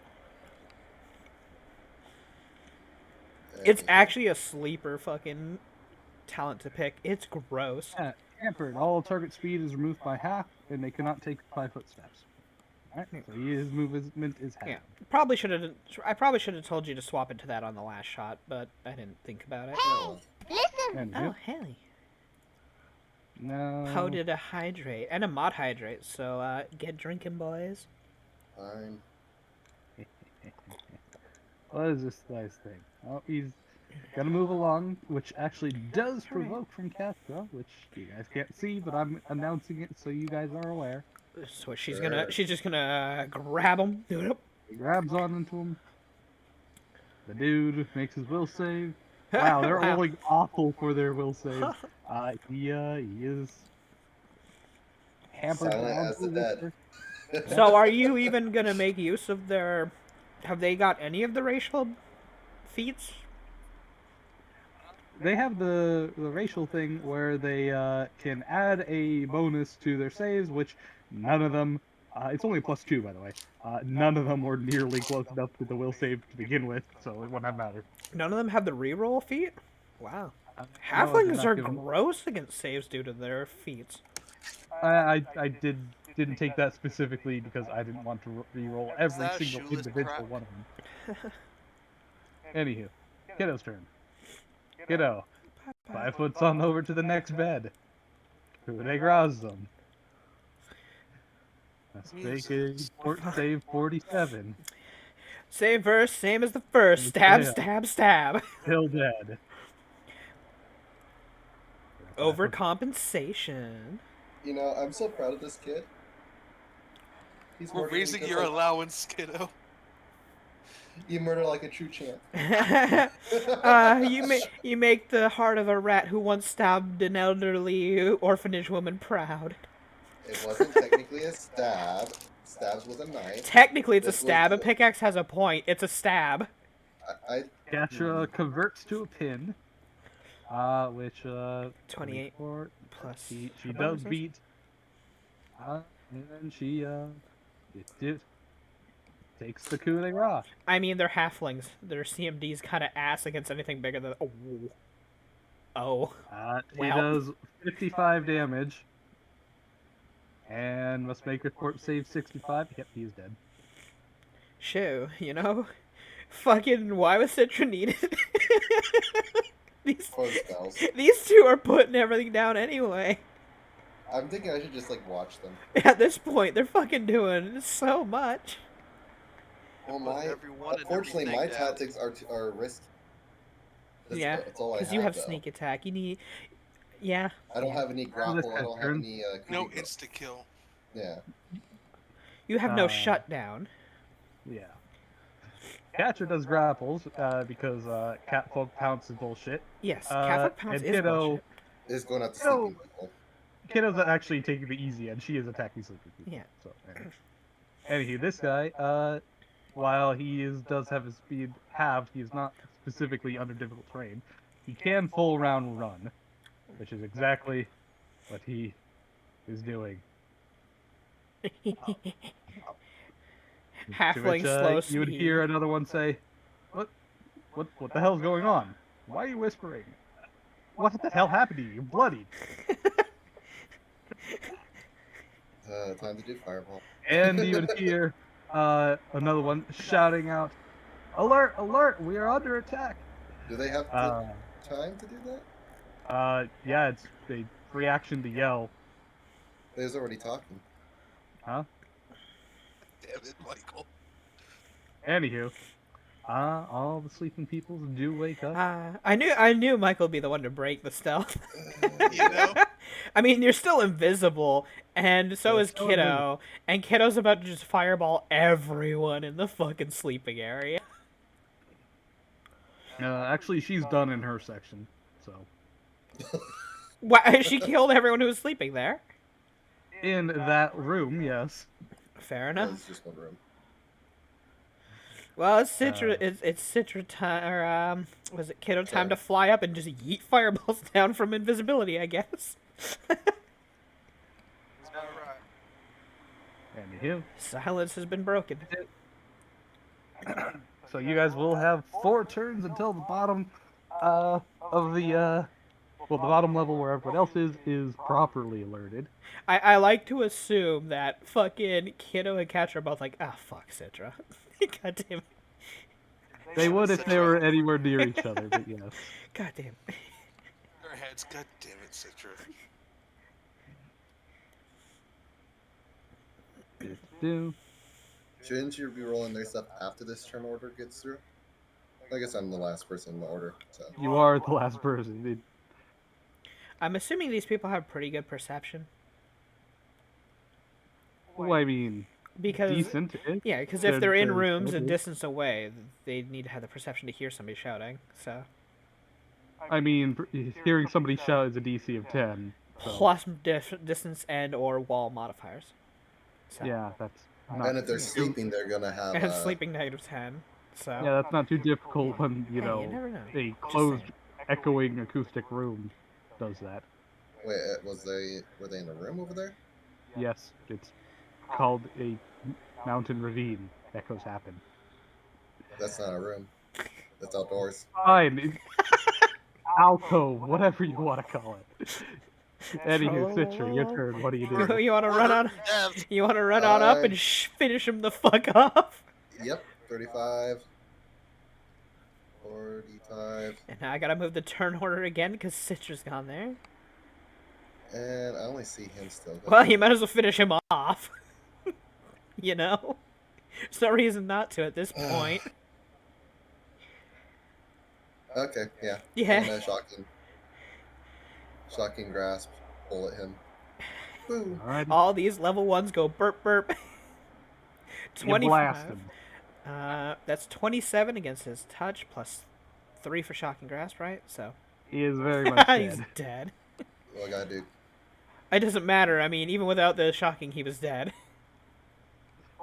It's actually a sleeper fucking talent to pick. It's gross. Yeah, hampered. All target speed is removed by half, and they cannot take 5 footsteps. Alright, so his movement is half. Yeah, probably should have. I probably should have told you to swap into that on the last shot, but I didn't think about it. Listen. And Oh, hey. no. How did a hydrate and a mod hydrate? So get drinking, boys. Fine. What is this guy's thing? Oh, he's gonna move along, which actually does provoke from Castra, which you guys can't see, but I'm announcing it so you guys are aware. So she's Sure. gonna. She's just gonna grab him. He grabs on into him. The dude makes his will save. Wow, they're Wow. rolling awful for their will save. He is hampered Silent down as to the a dead. whisper. So are you even gonna make use of their? Have they got any of the racial feats? They have the racial thing where they can add a bonus to their saves, which none of them. It's only a +2, by the way. None of them were nearly close enough to the will save to begin with, so it wouldn't have mattered. None of them have the reroll feat. Wow. No, I did Halflings not are give them. gross against saves due to their feats. I didn't take that specifically because I didn't want to re-roll Is every that a single shoeless individual crack? one of them. Anywho, Kiddo's turn. Kiddo, 5 foot on over to the next bed. Coup de grace them. Let's make a fort save 47. Same verse, same as the first. Stab, stab, stab. Still dead. Overcompensation. You know, I'm so proud of this kid. He's We're murdering raising just your like allowance, kiddo. you murder like a true champ. You make the heart of a rat who once stabbed an elderly orphanage woman proud. It wasn't technically a stab. Stabs with a knife. Technically, it's a This stab. was A pickaxe has a point. It's a stab. I Gatra converts to a pin. Which 28 24, plus she her does bonuses. beat. And then she it takes the coup de grace. I mean, they're halflings. Their CMD's kind of ass against anything bigger than. Oh. Oh. She Well. does 55 damage. And must make her fort save 65. Yep, he's dead. Shoo, you know? Fucking, why was Citra needed? these, for the spells. these two are putting everything down anyway. I'm thinking I should just like watch them. At this point, they're fucking doing so much. Well, Putting everyone and unfortunately, my everything down. tactics are risky. Yeah, that's all I because have. you have though. sneak attack. You need. Yeah. I don't have any grapple. I guy's don't have turn. any. No coup de grace. insta kill. Yeah. You have no Uh, shutdown. Yeah. Catcher does grapples because Catfolk Pounce is bullshit. Yes, Catholic Pounce and is Kiddo, bullshit. Is going out to No. sleeping people. Kiddo's actually taking the easy end. She is attacking sleeping people. Yeah. So, anywho, this guy, while he does have his speed halved, he is not specifically under difficult terrain. He can full round run, which is exactly what he is doing. Halfling to which, slow you would speed. hear another one say, What the hell's going on? Why are you whispering? What the hell happened to you? You're bloodied." Time to do fireball. And you would hear another one shouting out, "Alert! Alert! We are under attack!" Do they have time to do that? Yeah, it's a free action to yell. They was already talking. Huh? Damn it, Michael. Anywho, all the sleeping people do wake up. I knew Michael would be the one to break the stealth. You know? I mean, you're still invisible, and so is still Kiddo, invisible. and Kiddo's about to just fireball everyone in the fucking sleeping area. Actually, she's done in her section, so. Why she killed everyone who was sleeping there? In that room, yes. Fair That enough. was just one room. Well, it's Citra. It's Citra time, or was it Kiddo time to fly up and just yeet fireballs down from invisibility? I guess. Anywho, Silence has been broken. so you guys will have 4 turns until the bottom of the the bottom level where everyone else is properly alerted. I like to assume that fucking Kiddo and Catcher are both like, ah, fuck Citra. God damn it. They would if they were anywhere near each other, but yes. God damn it. Their heads, god damn it, Citra. Do. Shouldn't you be rolling their stuff after this turn order gets through? I guess I'm the last person in the order, so. You are the last person. I'm assuming these people have pretty good perception. Well, I mean, Because decent. yeah, because if they're in they're rooms a good. distance away, they need to have the perception to hear somebody shouting. So I mean, hearing somebody shout is a DC of 10. plus distance and or wall modifiers. So. Yeah, that's not. And if they're sleeping, they're gonna have And sleeping -10. So. Yeah, that's not too difficult when Hey, you never know. a Just closed, saying. echoing acoustic room does that. Wait, were they in a room over there? Yes, it's called a mountain ravine. Echoes happen. That's not a room. That's outdoors. Fine. Alcove, whatever you want to call it. Anywho, Citra, your turn. What do you do? You want to run on? Devs. You want to run on up and finish him the fuck off? Yep, 35. 45. And now I gotta move the turn order again because Citra's gone there. And I only see him still. Well, you might as well finish him off. You know? There's no reason not to at this point. Okay, yeah. Yeah. And a shocking grasp. Pull at him. Boom. Alright. All these level 1s go burp burp. You blast 25. him. That's 27 against his touch, plus 3 for shocking grasp, right? So He is very much he's dead. dead. What I gotta do? It doesn't matter. I mean, even without the shocking, he was dead.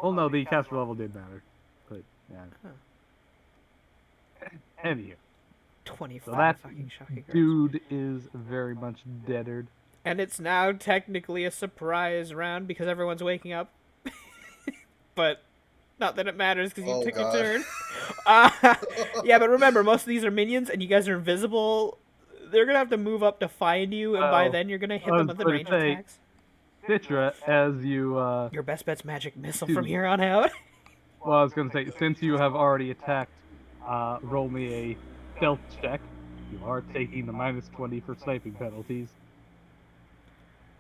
Well, no, the caster level did matter. But, yeah. Anywho. 25 So that fucking shocking grasp. dude is very much deadered. And it's now technically a surprise round because everyone's waking up. But not that it matters because you Oh, took God. your turn. Yeah, but remember, most of these are minions and you guys are invisible. They're going to have to move up to find you, and by Oh, then you're going to hit I them was with the gonna range say- attacks. Citra, as you, Your best bet's magic missile Excuse from me. here on out. well, I was gonna say, since you have already attacked, roll me a stealth check. You are taking the -20 for sniping penalties,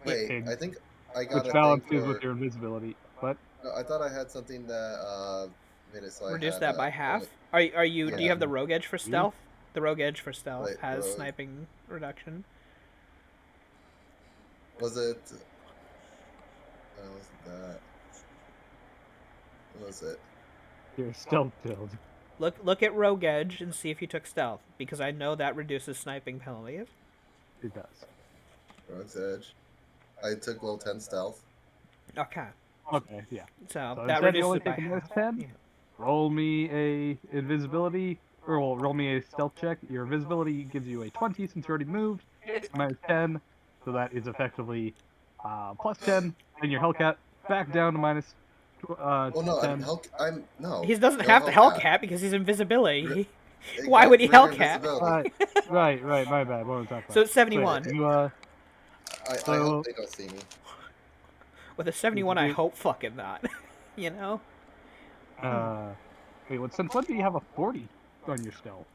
Wait, and- I think I got which a thing balances for... with your invisibility. But No, I thought I had something that made it so I Reduce had, that by half. only- Do you Yeah. have the rogue edge for stealth? The rogue edge for stealth Wait, has rogue. sniping reduction. Was it? Wasn't that? What was it? your stealth build. Look at rogue edge and see if you took stealth, because I know that reduces sniping penalties. It does. Rogue's Edge. I took level 10 stealth. Okay, Okay, yeah. so So that instead you reduces only it by take a half. -10. Yeah. Roll me a invisibility, or well, roll me a stealth check. Your invisibility gives you a 20 since you already moved. -10, so that is effectively +10, and your Hellcat back down to minus. Oh no, 10. no. He doesn't no have to Hellcat because he's invisibility. Re- Why would he Rigor Hellcat? invisibility. Right, my bad. What am I talking about? So it's 71. You, I So- hope they don't see me. With a 71, I You- hope fucking not. You know? wait, since when do you have a 40 on your stealth?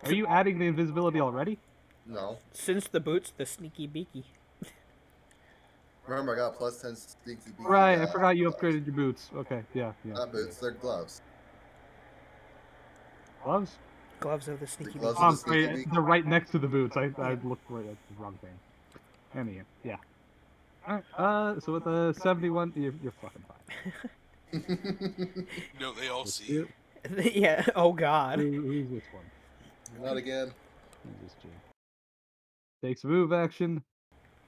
Are you adding the invisibility already? No. Since the boots, the sneaky beaky. Remember, I got +10 sneaky beaky. Right, I forgot you upgraded your boots. Okay, yeah. Not boots, they're gloves. Gloves? Gloves of the sneaky gloves beaky. of Oh, the sneaky sorry, beak. they're right next to the boots. I looked right at the wrong thing. Anyhow, yeah. Alright, so with the 71, you're fucking fine. No, they all Let's see do you. it. Yeah, oh god. Who's this one? Not again. Who's this G? Takes a move action.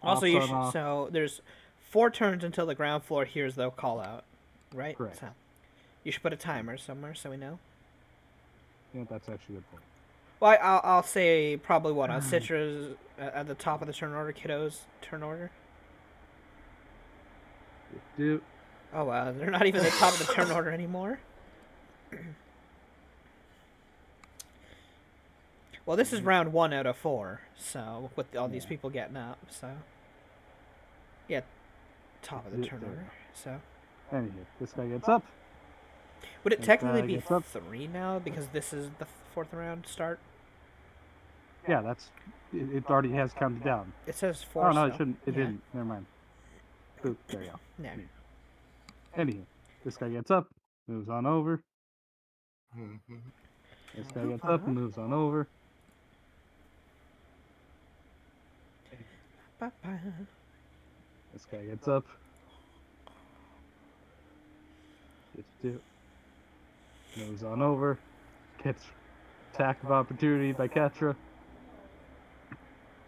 Also, hops you on off. so there's 4 turns until the ground floor hears the call out, right? Correct. So you should put a timer somewhere so we know. Yeah, that's actually a good point. Well, I'll say probably what on Citra's at the top of the turn order, Kiddo's turn order. Do Oh wow, they're not even at the top of the turn order anymore. Well, this is round 1 out of 4, so with all these people getting up, so yeah, top of the turn order. So Anywho, this guy gets up. would it This technically guy be gets up. 3 now because this is the 4th round start? Yeah, it already has counted down. It says 4. Oh no, it still. shouldn't. It Yeah. didn't. Never mind. Boop, there you go. No. Anywho, this guy gets up, moves on over. Mhm. This guy gets up and moves on over. Ba-ba. This guy gets up. Moves on over. Gets attack of opportunity by Katra.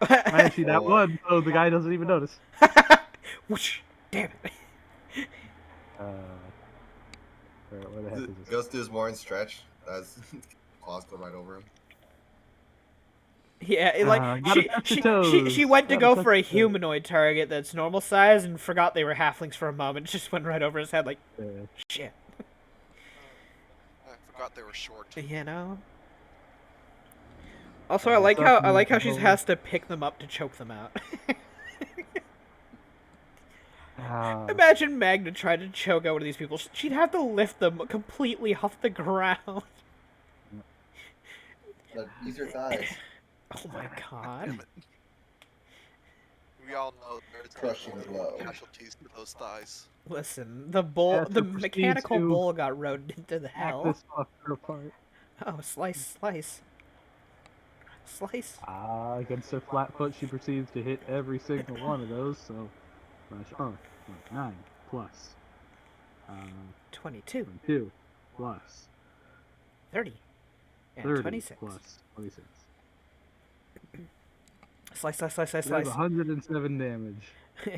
Actually, that Oh. one, so the guy doesn't even notice. Whoosh! Damn it. Where the heck is this? Goes to his morning stretch. As claws go right over him. Yeah, like gotta touch your toes. she went to Gotta go touch for a your toes. humanoid target that's normal size and forgot they were halflings for a moment. Just went right over his head like Yeah. shit. I forgot they were short. You know. Also, I like how she has to pick them up to choke them out. Imagine Magna tried to choke out one of these people. She'd have to lift them completely off the ground. Like, use your thighs. Oh my god. Damn it. We all know there's Crushing been blow. casualties to those thighs. Listen, the bull, Yeah, the so proceed mechanical to bull got rode into the Hack hell. this fucker apart. Oh, slice. Against her flat foot, she proceeds to hit every single one of those, so... 9 plus. 22, 22 plus. 30, and 30 26. plus 26. Slice. That's 107 damage.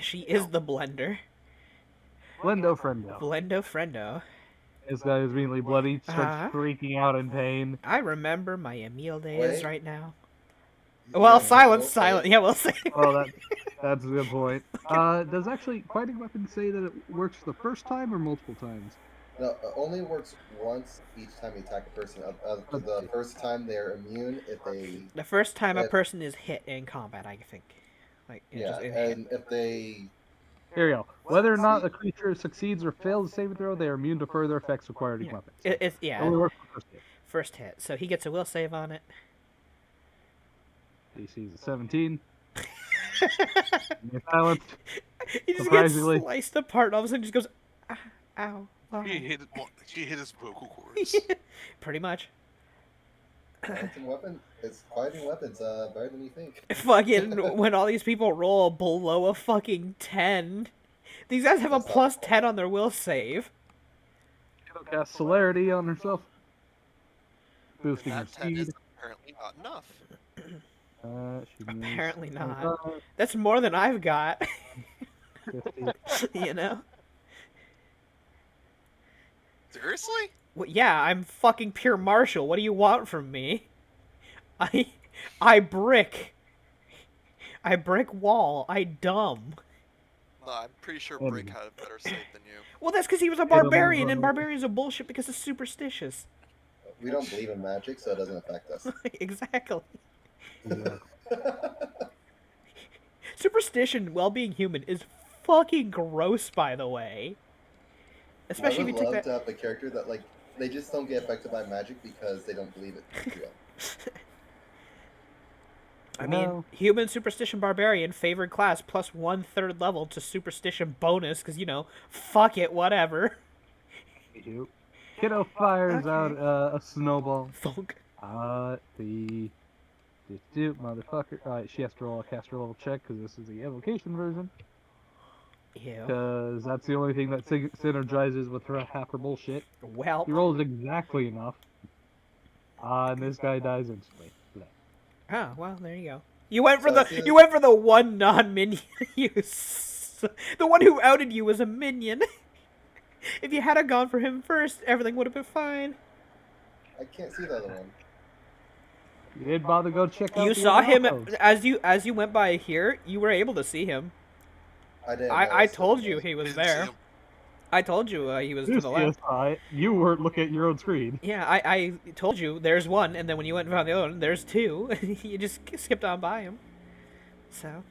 She is the blender. Blendo friendo. Blendo-friendo. This guy is immediately bloody, starts freaking out in pain. I remember my Emil days Wait. right now. Well, silence. Okay. Yeah, we'll say. Oh, that's a good point. Does actually fighting weapons say that it works the first time or multiple times? No, it only works once each time you attack a person. The first time they're immune if they... The first time a It- person is hit in combat, I think. Like, Yeah, just in hit. and if they... Here we go. Whether or not the creature succeeds or fails a saving throw, they are immune to further effects required in Yeah. weapons. It's It only works for the first hit. first hit. So he gets a will save on it. DC's a 17. You're silenced. He just gets Surprisingly. sliced apart and all of a sudden just goes, ah, ow. Oh. She hit his vocal cords. Pretty much. Fighting weapons better than you think. Fucking, when all these people roll below a fucking 10, these guys have a That's not plus cool. 10 on their will save. She'll cast Celerity on herself. Boosting her That 10 speed. is apparently not enough. She moves Apparently not. 25, That's more than I've got. 50. You know? Seriously? Well, yeah, I'm fucking pure martial. What do you want from me? I brick. I brick wall. I dumb. No, I'm pretty sure Yeah, Brick man. had a better save than you. Well, that's because he was a Hit 'em on barbarian, and the- barbarians are bullshit because it's superstitious. We don't believe in magic, so it doesn't affect us. Exactly. Yeah. Superstition, while being human, is fucking gross, by the way. Especially I if would you love take to that. have the character that, like, they just don't get affected by magic because they don't believe it's real. I mean, No. human superstition barbarian, favored class, plus 1/3 level to superstition bonus, because, you know, fuck it, whatever. Kiddo fires out Okay. a snowball. Thunk. The motherfucker. Alright, she has to roll a caster level check because this is the evocation version. Ew. Because that's the only thing that synergizes with her half her bullshit. Well, He rolls exactly enough. And this guy dies instantly. oh, well, there you go. You went for So it's you went for the one non-minion. The one who outed you was a minion. If you had gone for him first, everything would have been fine. I can't see the other one. You didn't bother to go check out You the saw other him alcoves. as you went by here. You were able to see him. I didn't. I notice told it. you he was Didn't see there. him. I told you he was to the Lucius, left. you weren't looking at your own screen. Yeah, I told you there's one, and then when you went and found the other one, there's two. You just skipped on by him. So,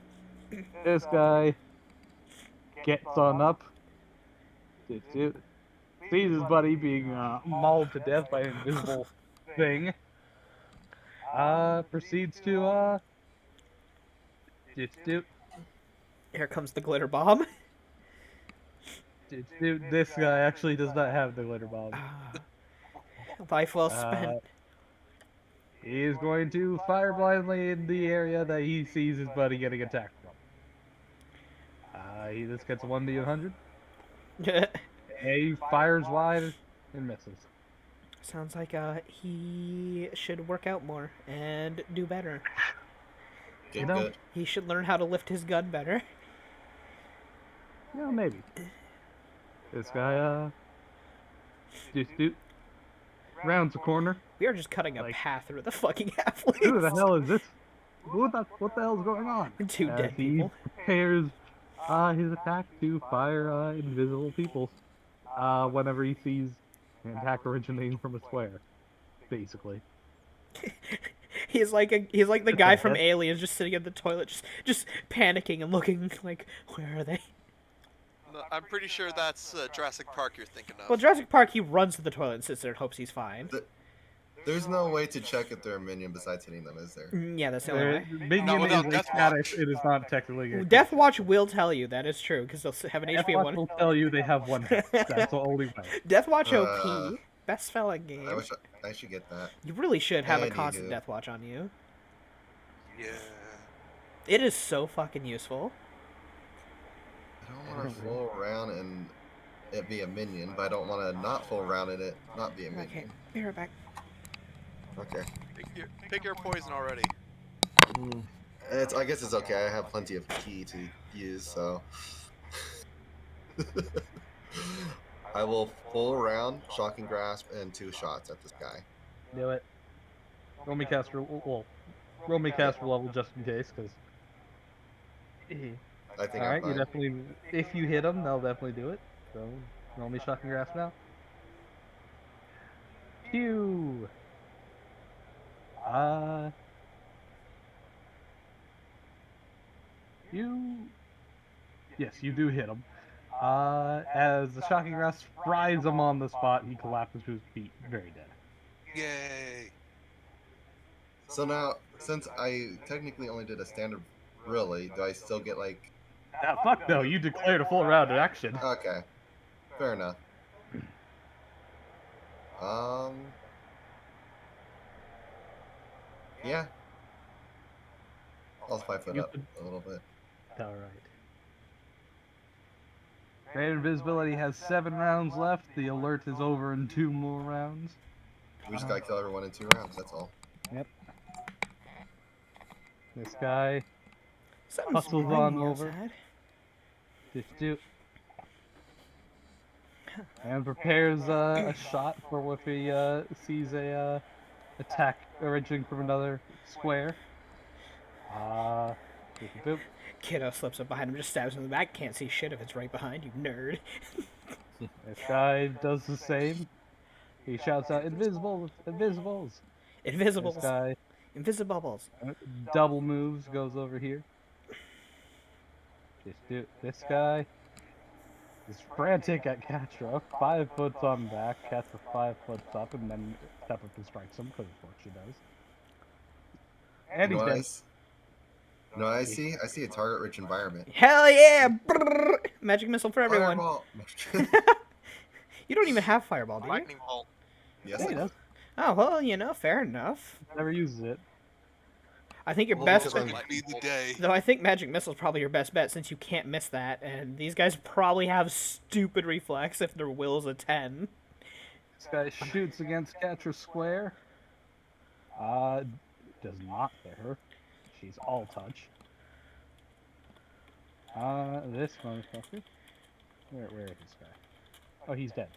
This guy gets on up. Sees his buddy being mauled to death by an invisible thing. Proceeds to here comes the glitter bomb. This guy actually does not have the glitter bomb. Life well spent. He is going to fire blindly in the area that he sees his buddy getting attacked from. He just gets a 1d100. He fires wide and misses. Sounds like he should work out more and do better. Get know, good. He should learn how to lift his gun better. Yeah, maybe. This guy, just rounds the corner. We are just cutting a Like, path through the fucking who the halflings. hell is this? What the hell's going on? Two As dead he people. prepares his attack to fire invisible people whenever he sees an attack originating from a square, basically. He's like the Just guy a from bit. Aliens, just sitting in the toilet, just panicking and looking like, where are they? No, I'm pretty sure that's Jurassic Park you're thinking of. Well, Jurassic Park, he runs to the toilet and sits there and hopes he's fine. There's no way to check if they're a minion besides hitting them, is there? Yeah, that's the only way. Minion without is a Death status. Watch. It is not technically a Death creature. Watch will tell you that is true because they'll have an Death HP of Watch one. will tell you they have one hit. That's the only way. Death Watch Uh, OP, best spell in game. I wish I should get that. You really should have a Anywho. constant Death Watch on you. Yeah. It is so fucking useful. I don't want to full around and it be a minion, but I don't want to not full around and it not be a Okay, minion. be right back. Okay. Pick your poison already. I guess it's okay. I have plenty of key to use, so. I will full round, shocking grasp, and 2 shots at this guy. Do it. Roll me caster. Well, roll me caster level just in case, because. I think All right, I'm you fine. definitely. If you hit them, they'll definitely do it. So roll me shocking grasp now. Phew. You. Yes, you do hit him. As the shocking grasp fries him on the spot, he collapses to his feet, very dead. Yay. So now, since I technically only did a standard, really, do I still get like? Ah, fuck no! You declared a full round of action. Okay, fair enough. Yeah. I'll 5 foot You up could- a little bit. All right. Great invisibility has 7 rounds left. The alert is over in 2 more rounds. We just gotta kill everyone in 2 rounds. That's all. Yep. This guy Something's Hustles ringing on over. outside. just do and prepares a shot for if he sees a attack originating from another square. Boop, boop. Kiddo slips up behind him, just stabs him in the back. Can't see shit if it's right behind you, nerd. This guy does the same. He shouts out, "Invisibles! Invisibles!" This Invisibles. guy Invisibles. double moves, goes over here. Just do this guy is frantic at Catra. 5 foot on back. Catra 5 foot up, and then step up and strikes him because it's what she does. And You he's know what dead. No, I see. I see a target-rich environment. Hell yeah! Brrr. Magic missile for everyone. Fireball. You don't even have fireball, do you? Lightning bolt. Yes, Yeah, I he do. does. Oh well, you know, fair enough. Never uses it. I think your Well, best. because I'm- Might be the day. Though I think magic missile's probably your best bet since you can't miss that, and these guys probably have stupid reflex if their will's a 10. This guy shoots against Catra Square. Does not hit her. She's all touch. This motherfucker. Where is this guy? Oh, he's dead.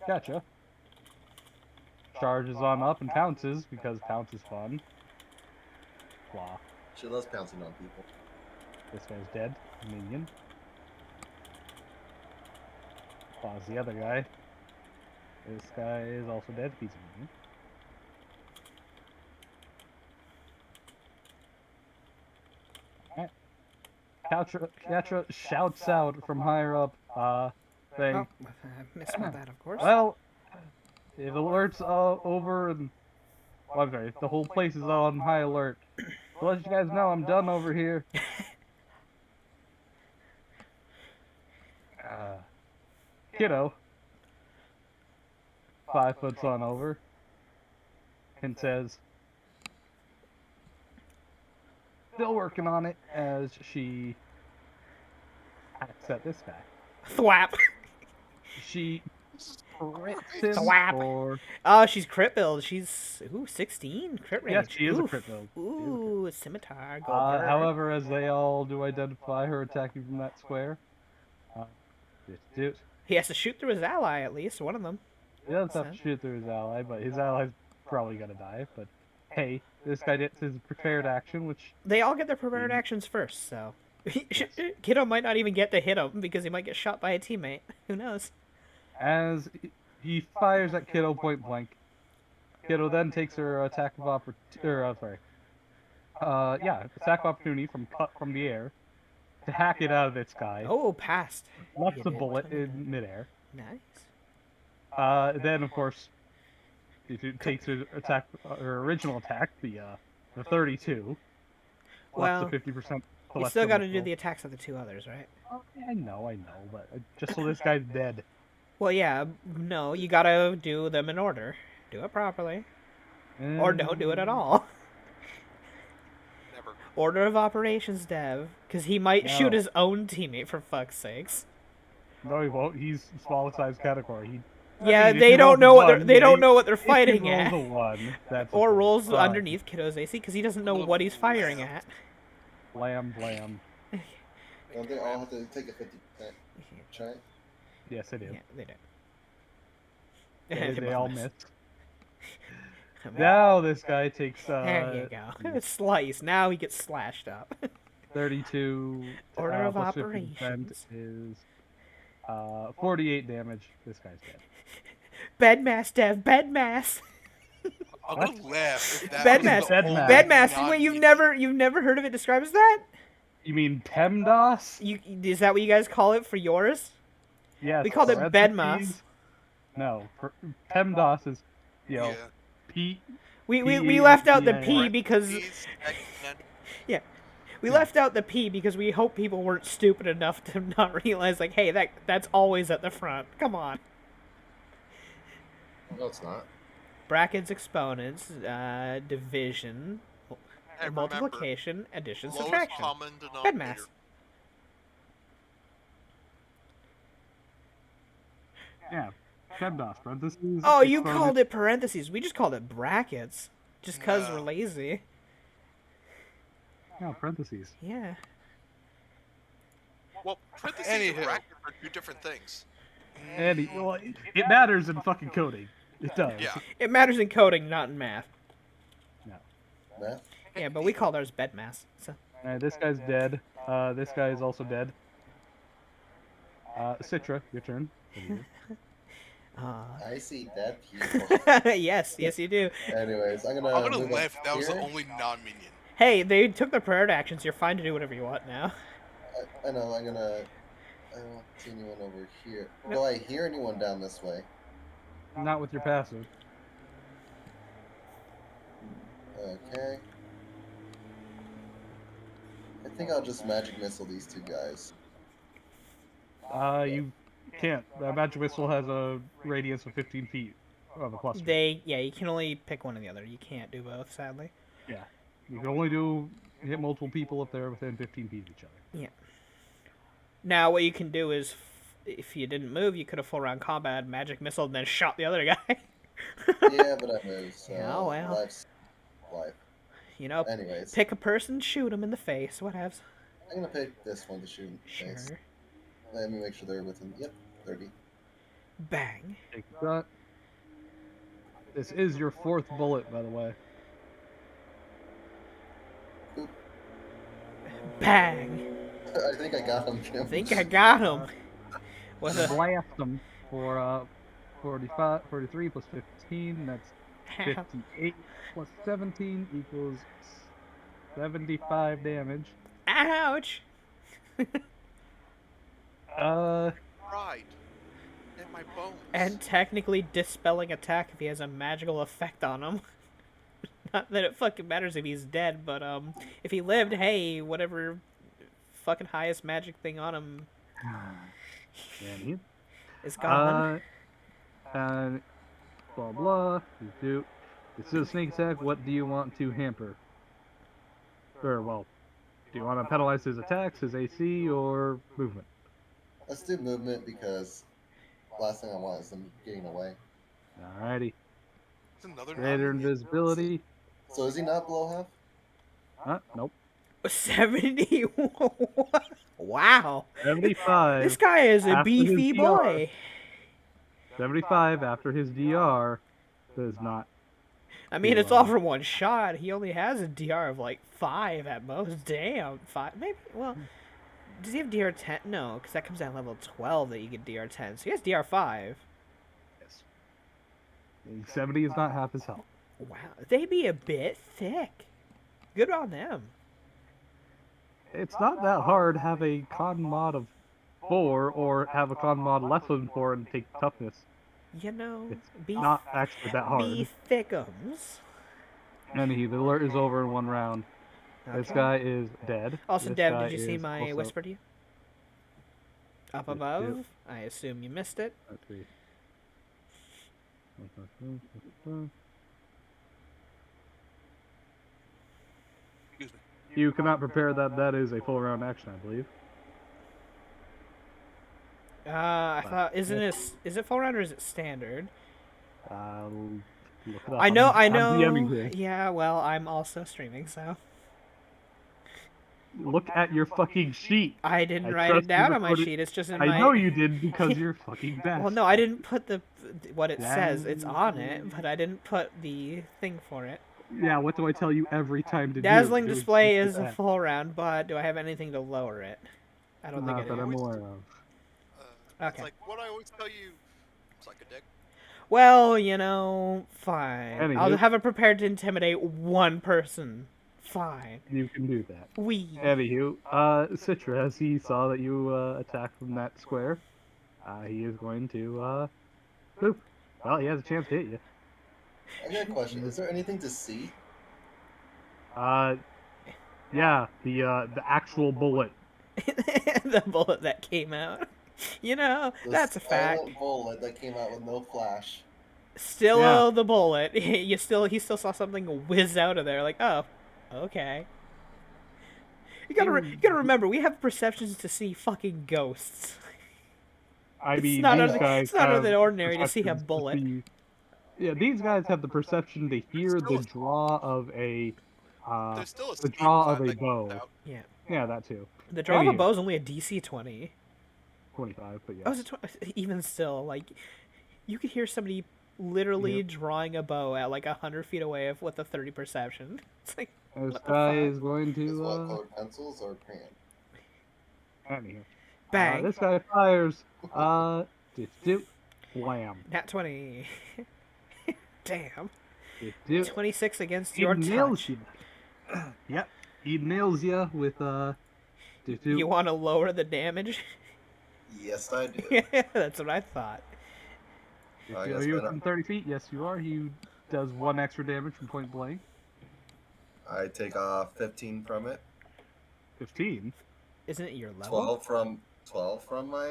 Gotcha. Charges on up and pounces because pounce is fun. Blah. She loves pouncing on people. This guy's dead. Minion. Claws the other guy. This guy is also dead. He's a minion. Catra shouts out from higher up, saying, Oh, I missed my that, of course. well, if the alert's over and... Well, I'm sorry, the whole place is on high alert. To let you guys know, I'm done over here. Kiddo. 5 foot on over. And says... Still working on it as she hacks at this guy. Thwap. She Thwap. for... Oh, she's crit build. She's 16 crit Yes, range. she is a Oof. crit build. Ooh, scimitar. Go girl. However, as they all do identify her attacking from that square, He has to shoot through his ally at least, one of them. he does have to shoot through his ally, but his ally's probably gonna die. But hey, this guy gets his prepared action, which They all get their prepared actions first, so Yes. Kiddo might not even get to hit him because he might get shot by a teammate. Who knows? as he fires at Kiddo point blank, Kiddo then takes her attack of attack of opportunity from cut from the air to hack it out of its guy. Oh, passed. Left You the did. bullet in midair. Nice. Then of course, if it takes her attack, her original attack, the 32, Well, left the 50%. You still got to do the attacks of the two others, right? Oh, I know, but just so this guy's dead. Well, yeah, no, you gotta do them in order. Do it properly. Or don't do it at all. Never. Order of operations, Dev. Because he might No. shoot his own teammate, for fuck's sakes. No, he won't. He's smallest size category. Yeah, if they he don't rolls know a what they're, one, they don't he- know what they're if he fighting rolls at. a 1, that's Or okay. rolls Fine. underneath Kiddo's AC because he doesn't know what he's firing at. Blam, blam. Don't they all have to take a 50% chance? Yes, it is. Yeah, they do. They both all miss. missed. Now this guy takes There you go. Slice. Now he gets slashed up. 32. Order of plus 50% operations. is 48 damage. This guy's dead. Bed mass, Dev. Bed mass. I'm gonna laugh if that Bed was mass. the Bed only mass. Bed mass. Wait, non-meaning. you've never heard of it described as that? You mean PEMDAS? Is that what you guys call it for yours? Yes. We called it parentheses. bed mass. No, PEMDAS is Yeah. P. We left out the Yeah, P yeah. because And we left out the P because we hope people weren't stupid enough to not realize like, hey, that's always at the front. Come on. No, it's not. Brackets, exponents, division, remember, multiplication, addition, lowest subtraction. common Bed denominator. mass. Yeah. PEMDAS, parentheses. Oh, you exponent. called it parentheses. We just called it brackets. Just because No. we're lazy. No, parentheses. Yeah. Well, parentheses and Anywho. brackets are two different things. And well, it matters in fucking coding. It does. Yeah. It matters in coding, not in math. Math? Yeah, but we called ours bed mass. So. This guy's dead. This guy is also dead. Citra, your turn. I see dead people. yes, you do. Anyways, I'm gonna move laugh up if that was the here. only non-minion. Hey, they took their prepared actions. You're fine to do whatever you want now. I know, I don't see anyone over here. Do I hear anyone down this way? Not with your passive. Okay. I think I'll just magic missile these two guys. You can't. Magic Missile has a radius of 15 feet of a cluster. You can only pick one or the other. You can't do both, sadly. Yeah. You can only hit multiple people if they're within 15 feet of each other. Yeah. Now, what you can do is, if you didn't move, you could have full round combat, magic missile, and then shot the other guy. Yeah, but I moved, so Yeah, well. life's life. You know, Anyways, pick a person, shoot him in the face, whatevs. I'm gonna pick this one to shoot in the face. Sure. Let me make sure they're within. Yep, 30. Bang. Take that. This is your 4th bullet, by the way. Bang. I think I got him, Jim. I think I got him. With a Blast them for 45, 43 plus 15. That's 58 plus 17 equals 75 damage. Ouch. Right. In my bones. And technically dispelling attack if he has a magical effect on him. Not that it fucking matters if he's dead, but if he lived, hey, whatever fucking highest magic thing on him Danny. is gone. And blah blah. This is a sneak attack. What do you want to hamper? Or well, do you want to penalize his attacks, his AC, or movement? Let's do movement because last thing I want is them getting away. Alrighty. It's another Greater nominee. invisibility. So is he not below half? Nope. 70. Wow. 75. This guy is a After his beefy DR. boy. 75 after his DR does not. I mean, Yeah. it's all from one shot. He only has a DR of like 5 at most. Damn, 5 maybe. Well, does he have DR 10? No, because that comes down level 12 that you get DR 10. So he has DR 5. Yes. 70 is not half his health. Wow, they be a bit thick. Good on them. It's not that hard. Have a con mod of 4 or have a con mod less than 4 and take toughness. You know, It's be not actually that hard. be thickums. And the alert is over in 1 round. This Okay. guy is dead. Also, This Dev, guy did you see is my also- whisper to you? Up Yep. above? I assume you missed it. Let's see. Excuse me. You cannot prepare that. That is a full round action, I believe. I thought, is it full round or is it standard? Look it up. I know. I'm DMing here. Yeah, well, I'm also streaming, so. Look at your fucking sheet. I didn't I write trust it down you on my recorded- sheet. It's just in I my. know you did because you're fucking best. Well, no, I didn't put what it says. It's on it, but I didn't put the thing for it. Yeah, what do I tell you every time to Dazzling do? display is a full round, but do I have anything to lower it? I don't think I Not that do. I'm aware of. Okay. It's like what I always tell you. It's like a dick. Well, you know, fine. I'll Anywho. have it prepared to intimidate one person. Fine. You can do that. Anywho, Citra, as he saw that you attacked from that square, he is going to boop. Well, he has a chance to hit you. I got a question. Is there anything to see? Yeah, the actual bullet. The bullet that came out. You know, The that's a fact. silent bullet that came out with no flash. Still Yeah. the bullet. He still saw something whiz out of there. Like, oh, okay. You gotta remember, we have perceptions to see fucking ghosts. I mean, not these out of- guys it's not out of the have ordinary to see a perceptions bullet. Yeah, these guys have the perception to hear the draw of a There's still a the steam draw cloud of a that comes bow. out. Yeah. Yeah, that too. The draw of a Anywho. bow is only a DC 20. 25, but yeah. Oh, is it even still, like, you could hear somebody literally Yep. drawing a bow at like 100 feet away with a 30 perception. It's like, This what the guy fuck? is going Is what to colored pencils or crayon? anyhow. Bang. This guy fires. Wham. Nat 20. Damn. Do. 26 against He your nails touch. you. Yep. He nails you with You want to lower the damage? Yes, I do. Yeah, that's what I thought. I Are guess you better. from 30 feet? Yes, you are. He does 1 extra damage from point blank. I take 15 from it. 15. Isn't it your level? 12 from my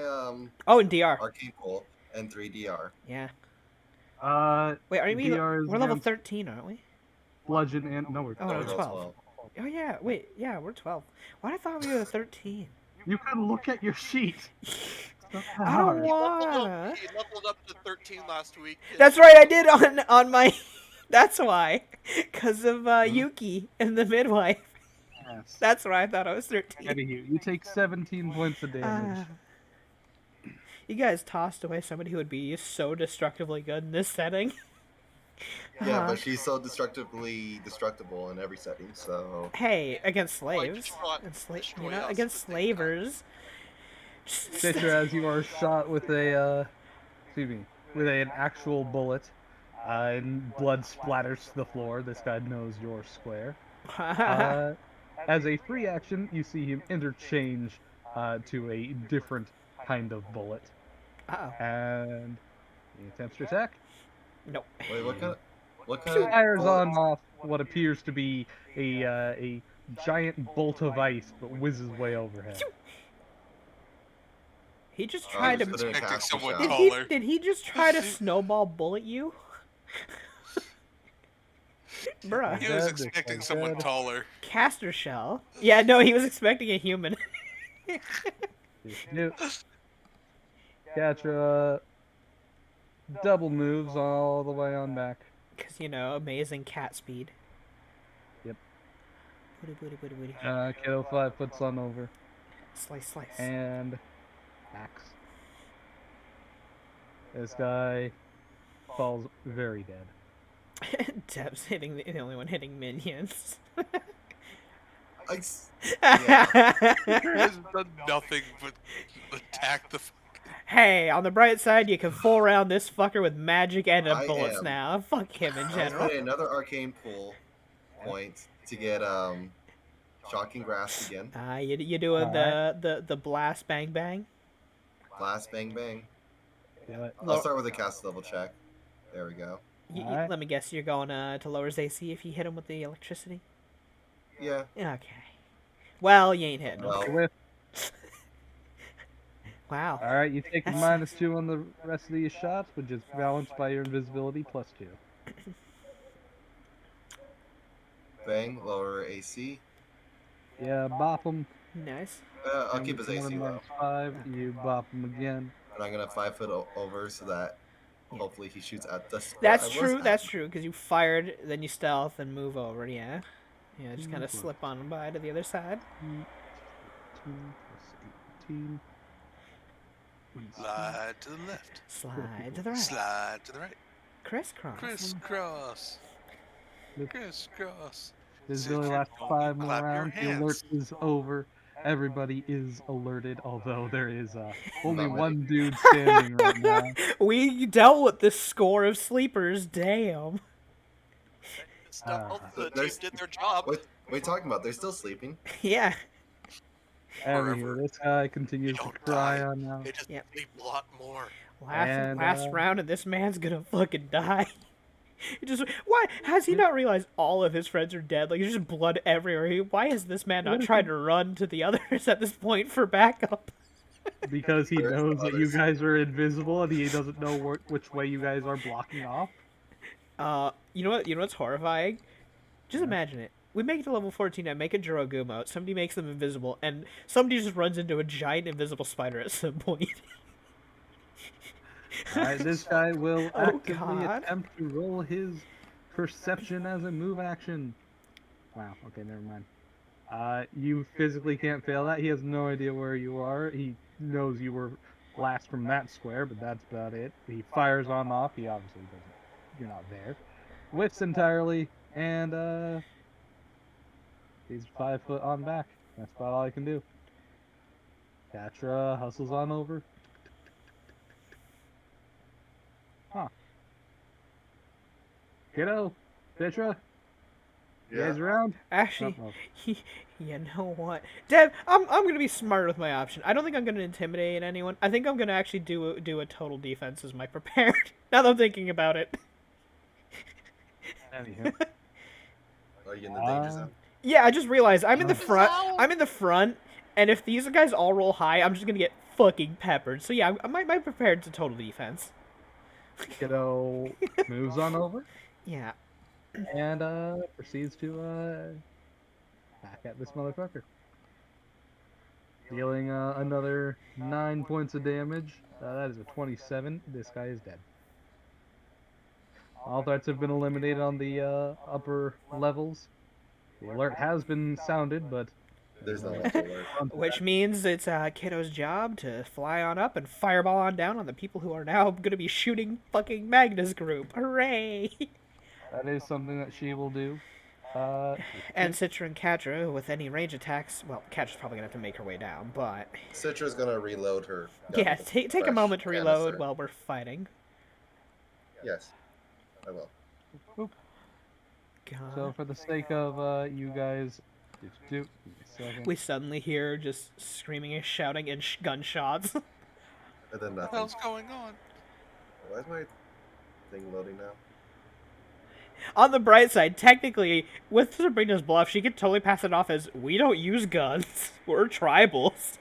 Oh, and DR. arcane pull and 3 DR. Yeah. Uh, Wait, are we? DR is We're level against 13, aren't we? bludgeon and no, we're Oh, no, No, 12. Oh, yeah. Wait, yeah, we're 12. Why did I thought we were 13? You can look at your sheet. It's not that I don't hard. wanna. He leveled up to 13 last week. That's right, I did on my. That's why, because of Yuki and the midwife. Yes. That's why I thought I was 13. Anywho, you take 17 points of damage. You guys tossed away somebody who would be so destructively good in this setting. Yeah, but she's so destructible in every setting, so... Hey, against Like, slaves, destroy us against at the same time. slavers. Citra, as you are shot with a, with an actual bullet, and blood splatters to the floor. This guy knows your square. As a free action, you see him interchange to a different kind of bullet, Uh-oh. and he attempts to attack. Nope. Wait, what kind of... Fires on bullets? off what appears to be a giant bolt of ice, but whizzes way overhead. He just Oh, tried just to. put it in Expecting castle someone shot. tall. Taller. Did he just try to snowball bullet you? Bruh. He was Dead, expecting dead. someone taller. Caster shell. Yeah, no, he was expecting a human. Nope. Gotcha. double moves all the way on back. Because, you know, amazing cat speed. Yep. Booty, booty, booty, booty. Kiddo 5 foots on over. Slice, slice. And axe. This guy falls very dead. Deb's hitting the only one hitting minions. Has done nothing but attack the. Hey, on the bright side, you can full round this fucker with magic and I bullets am. now. Fuck him in I was general. putting another arcane pool point to get shocking grasp again. You doing the blast bang bang? Blast bang bang. Yeah, I'll start with a cast level check. There we go. Alright. Let me guess, you're going to lower his AC if you hit him with the electricity? Yeah. Okay. Well, you ain't hitting him. Well, Whiff. Wow. Alright, you take a That's- -2 on the rest of these shots, which is balanced by your invisibility +2. bang, lower AC. Yeah, bop him. Nice. I'll keep his AC low. -5, you bop him again. And I'm gonna 5 foot over so that hopefully he shoots at the spot That's I was true, at. that's true, because you fired, then you stealth, and move over, yeah. Yeah, just kind of Mhm. slip on by to the other side. 18 + 18. Slide to the left. Slide to the right. Slide to the right. Crisscross. Crisscross. Crisscross. This Sit really your- lasts 5 more clap your rounds. The alert hands. is over. Everybody is alerted, although there is only Not many. one dude standing right now. We dealt with this score of sleepers, damn. Stealth, the team there's- did their job. What are you talking about? They're still sleeping. Yeah. Anywho, Forever. this guy continues to don't cry die. on now. They just Yep. sleep a lot more. And, Last round, and this man's gonna fucking die. He just why has he not realized all of his friends are dead? Like there's just blood everywhere. Why is this man not trying to run to the others at this point for backup? Because he Where's the knows that you others? guys are invisible and he doesn't know which way you guys are blocking off. You know what? You know what's horrifying? Just imagine it. We make it to level 14 and make a Jorogumo. Somebody makes them invisible, and somebody just runs into a giant invisible spider at some point. Alright, this guy will Oh, actively God. attempt to roll his perception as a move action. Wow, okay, never mind. You physically can't fail that. He has no idea where you are. He knows you were last from that square, but that's about it. He fires on off. He obviously doesn't. You're not there. Whiffs entirely, and he's 5 foot on back. That's about all I can do. Catra hustles on over. Huh. Kiddo, Petra, you guys around? Actually, Uh-oh. you know what, Dev? I'm gonna be smart with my option. I don't think I'm gonna intimidate anyone. I think I'm gonna actually do a total defense as my prepared. Now that I'm thinking about it. Anywho. Are you in the danger Uh, zone? Yeah, I just realized I'm in the Nice. front. I'm in the front, and if these guys all roll high, I'm just gonna get fucking peppered. So yeah, my prepared to total defense. Kiddo moves on over Yeah. and proceeds to back at this motherfucker. Dealing another 9 points of damage. That is a 27. This guy is dead. All threats have been eliminated on the upper levels. The alert has been sounded, but There's no left alert. Which means it's Kiddo's job to fly on up and fireball on down on the people who are now going to be shooting fucking Magnus group. Hooray! that is something that she will do. And Citra and Catra, with any range attacks, well, Catra's probably going to have to make her way down, but Citra's gonna reload her. gun yeah, with take a fresh moment to reload canister. while we're fighting. Yes, I will. God. So for the sake of you guys, give me a second. We suddenly hear just screaming and shouting and gunshots. And then What the nothing. hell's going on? Why is my thing loading now? On the bright side, technically, with Sabrina's bluff, she could totally pass it off as, we don't use guns. We're tribals.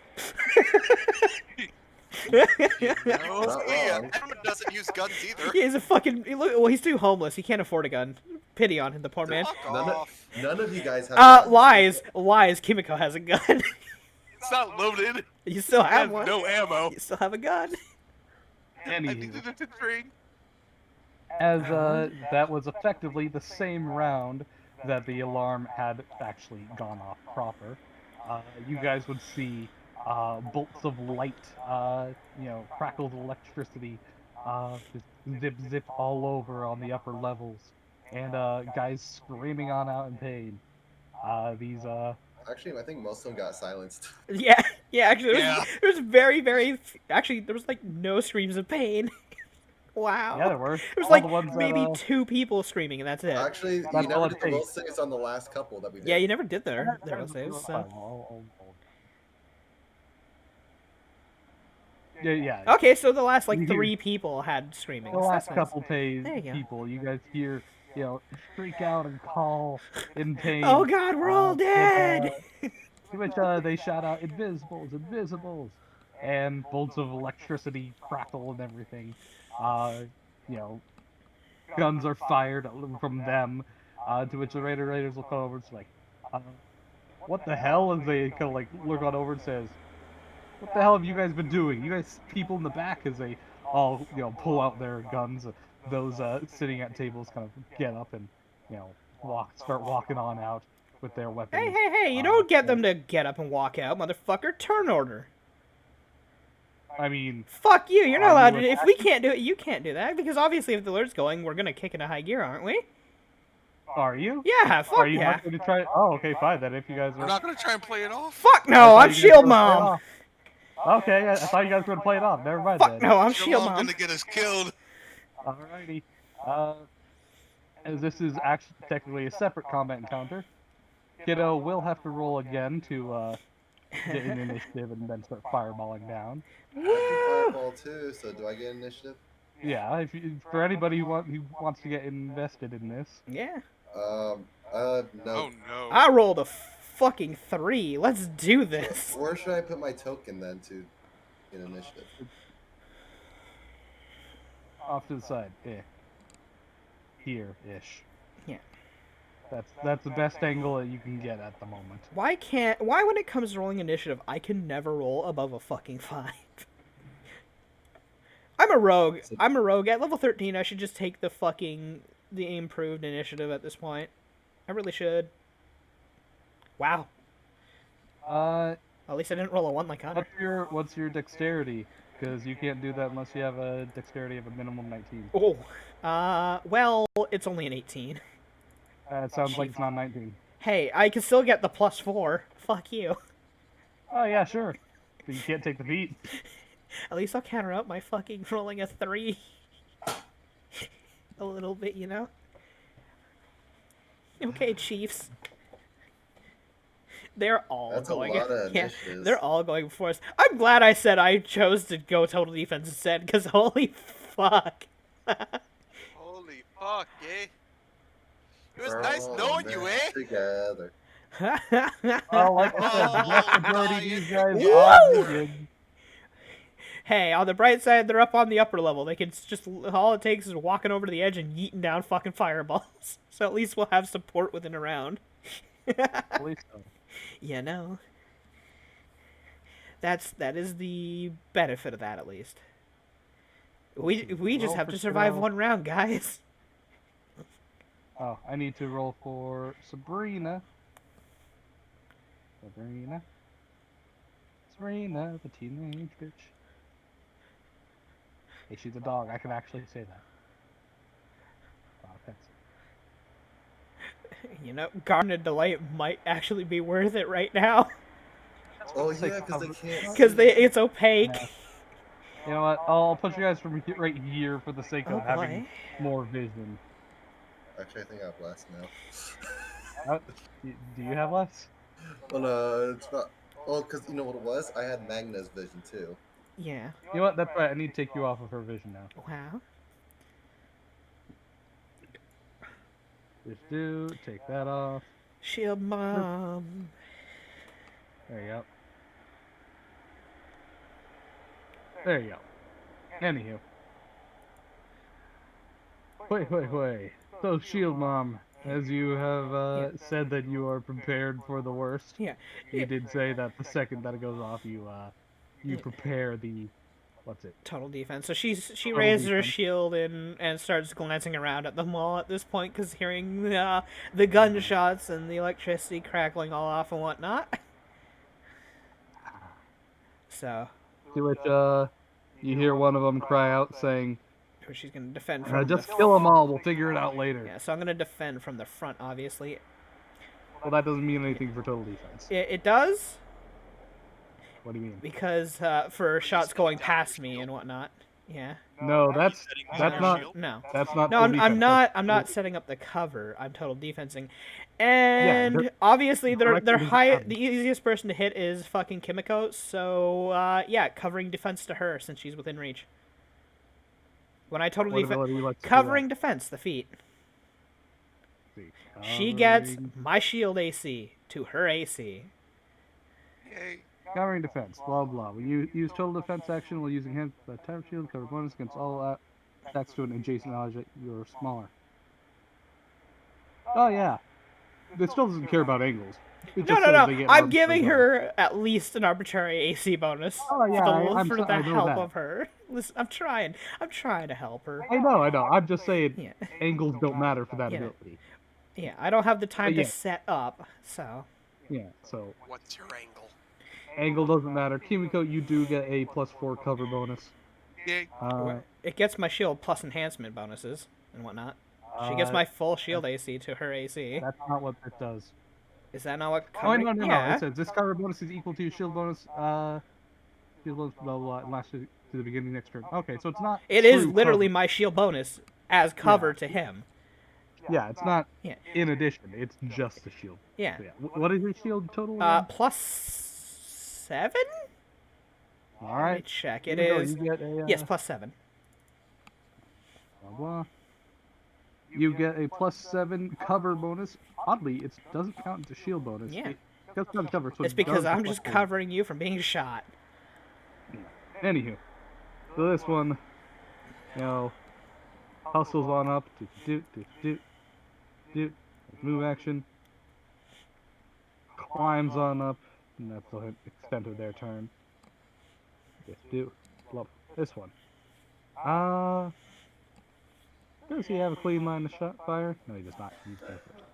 Not Yeah, wrong. everyone doesn't use guns either. He's a fucking... Well, he's too homeless. He can't afford a gun. Pity on him, the poor man. Fuck None off. none of you guys have. guns. Lies. Kimiko has a gun. It's not loaded. You still I have have one. no ammo. You still have a gun. I Anywho, needed a string. as that was effectively the same round that the alarm had actually gone off proper. You guys would see bolts of light, crackles of electricity, just zip zip all over on the upper levels, and guys screaming on out in pain. These Actually, I think most of them got silenced. Yeah, yeah. Actually, Yeah. there was very, very. Actually, there was like no screams of pain. Wow. Yeah, there were There was all like the ones that maybe 2 people screaming, and that's it. Actually, That's you never all it did the will takes. saves on the last couple that we did. Yeah, you never did Fine, their will saves. So. Yeah. Okay, so the last like You hear- 3 people had screaming. The So last that's nice. couple There you go. people, you guys hear, shriek out and call in pain. Oh God, we're all dead. To which they shout out, "Invisibles, invisibles!" And bolts of electricity crackle and everything. You know, guns are fired from them. To which the Raiders will come over and it's like, "What the hell?" As they kind of like look on over and says, "What the hell have you guys been doing? You guys, people in the back," as they all pull out their guns. Those sitting at tables kind of get up and start walking on out with their weapons. Hey! You don't get them to get up and walk out, motherfucker. Turn order. I mean, Fuck you. You're not Are allowed you to. If we can't do it, you can't do that. Because obviously, if the alert's going, we're gonna kick into high gear, aren't we? are you? Yeah. Fuck Are you yeah. not going to try? Oh, okay, fine then. If you guys We're are, not gonna try and play it off. Fuck I no. thought I'm you guys Shield were gonna play it Mom. off. Okay, I thought you guys were going to play it off. Never mind Fuck then. no. I'm Shield Shield Mom's Mom. gonna get us killed. Alrighty. As this is actually technically a separate combat encounter, Kiddo will have to roll again to get an initiative and then start fireballing down. I can fireball too, so do I get initiative? Yeah, for anybody who wants to get invested in this. Yeah. No. Oh no. I rolled a fucking 3. Let's do this. Where should I put my token then to get initiative? Off to the side. Here-ish. Yeah. That's the best angle that you can get at the moment. Why when it comes to rolling initiative, I can never roll above a fucking 5? I'm a rogue. At level 13, I should just take the improved initiative at this point. I really should. Wow. Uh, At least I didn't roll a 1 like Hunter. what's your dexterity? Because you can't do that unless you have a dexterity of a minimum 19. Oh. Well, it's only an 18. It sounds like it's not 19. Hey, I can still get the +4. Fuck you. Oh yeah, sure. But you can't take the beat. At least I'll counter out my fucking rolling a 3. A little bit, you know? Okay, Chiefs. They're all That's going. a lot of Yeah, initiatives. they're all going for us. I'm glad I said I chose to go total defense instead, because holy fuck. Holy fuck, eh? It was We're nice all knowing in you, this eh? Together. Well, like I said, the vast majority of these guys Woo! are vegan. Hey, on the bright side, they're up on the upper level. They can just, all it takes is walking over to the edge and yeeting down fucking fireballs. So at least we'll have support within a round. At least so. You know. That is the benefit of that, at least. We just Roll have for to survive 12. 1 round, guys. Oh, I need to roll for Sabrina. Sabrina, the teenage bitch. Hey, she's a dog. I can actually say that. Wow, that's... You know, Garden of Delight might actually be worth it right now. Oh yeah, because they can't. Because it's opaque. Yeah. You know what? I'll put you guys from right here for the sake Oh of having boy. more vision. Actually, I think I have less now. Do you have less? Well, no, it's not. Well, because you know what it was? I had Magna's vision too. Yeah. You know what? That's right. I need to take you off of her vision now. Wow. Just take that off. Shield Mom. There you go. There you go. Anywho. Wait. So, Shield Mom, as you have said that you are prepared for the worst, Yeah. you did say that the second that it goes off, you Yeah. prepare the What's it? Total defense. So she Total raises her defense. shield and starts glancing around at the mall at this point because hearing the gunshots and the electricity crackling all off and whatnot. So To which you hear one of them cry out saying, she's gonna defend from "Just the kill them all. We'll figure it out later." yeah. So I'm gonna defend from the front, obviously. Well, that doesn't mean anything for total defense. It does What do you mean? because for shots going past me and whatnot. Yeah. No, that's Setting not shield? No. that's not. No, total I'm defense. not. That's I'm not total- setting up the cover. I'm total defensing, and they're- obviously they're directly high. behind. The easiest person to hit is fucking Kimiko. So yeah, covering defense to her since she's within reach. When I total What defense, ability lets you do covering defense, the feat. that? She gets Covering- my shield AC to her AC. Yay. Covering defense, blah blah. When you use total defense action while using hand time shield, cover bonus against all attacks to an adjacent object you're smaller. Oh yeah. It still doesn't care about angles. It No, just no, says they no. get I'm arbitrary giving bonus. her at least an arbitrary AC bonus Oh, yeah, I'm for so- the I know help that. of her. Listen, I'm trying to help her. I know. I'm just saying Yeah. angles don't matter for that Yeah. ability. Yeah, I don't have the time yeah. to set up, so. Yeah, so What's your angle? angle doesn't matter. Kimiko, you do get a +4 cover bonus. Yay. It gets my shield plus enhancement bonuses and whatnot. She gets my full shield AC to her AC. That's not what it does. Is that not what Oh, covering? no. Yeah. It says this cover bonus is equal to shield bonus, shield bonus, blah, blah, and lasts to the beginning next turn. Okay, so it's not. It is true literally cover. my shield bonus as cover to him. Yeah, it's not Yeah. in addition. It's just the shield. Yeah. So, yeah. What is your shield total? Plus 7? All Let me right. check. It Kimiko, is. You get a, Yes, plus 7. Blah, blah. You get a +7 cover bonus. Oddly, it doesn't count as a shield bonus. Yeah. It does count as cover, so It's it because does I'm the just +4. covering you from being shot. Anywho, so this one, hustles on up. Move action. Climbs on up, and that's the extent of their turn. Love this one. Does he have a clean line of shot fire? No, he does not. He's there first.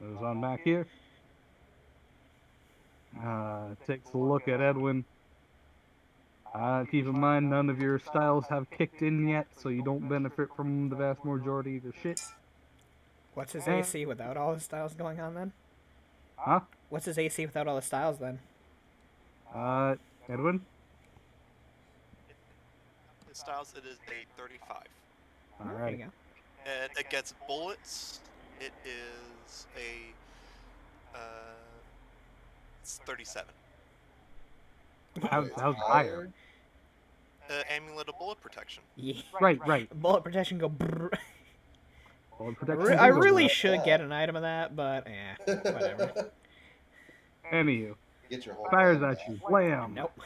Moves on back here. Takes a look at Edwin. Keep in mind, none of your styles have kicked in yet, so you don't benefit from the vast majority of the shit. What's his AC without all his styles going on then? Huh? What's his AC without all the styles then? Edwin? The styles, it is a 35. There you Alright. go. And it gets bullets. It is a it's 37. How's higher? Amulet of bullet protection. Yeah. Right. Bullet protection go brrr. Bullet I protection. I is over really that. should get an item of that, but whatever. Anywho, Get your whole fires plan at you. back. Blam! Nope.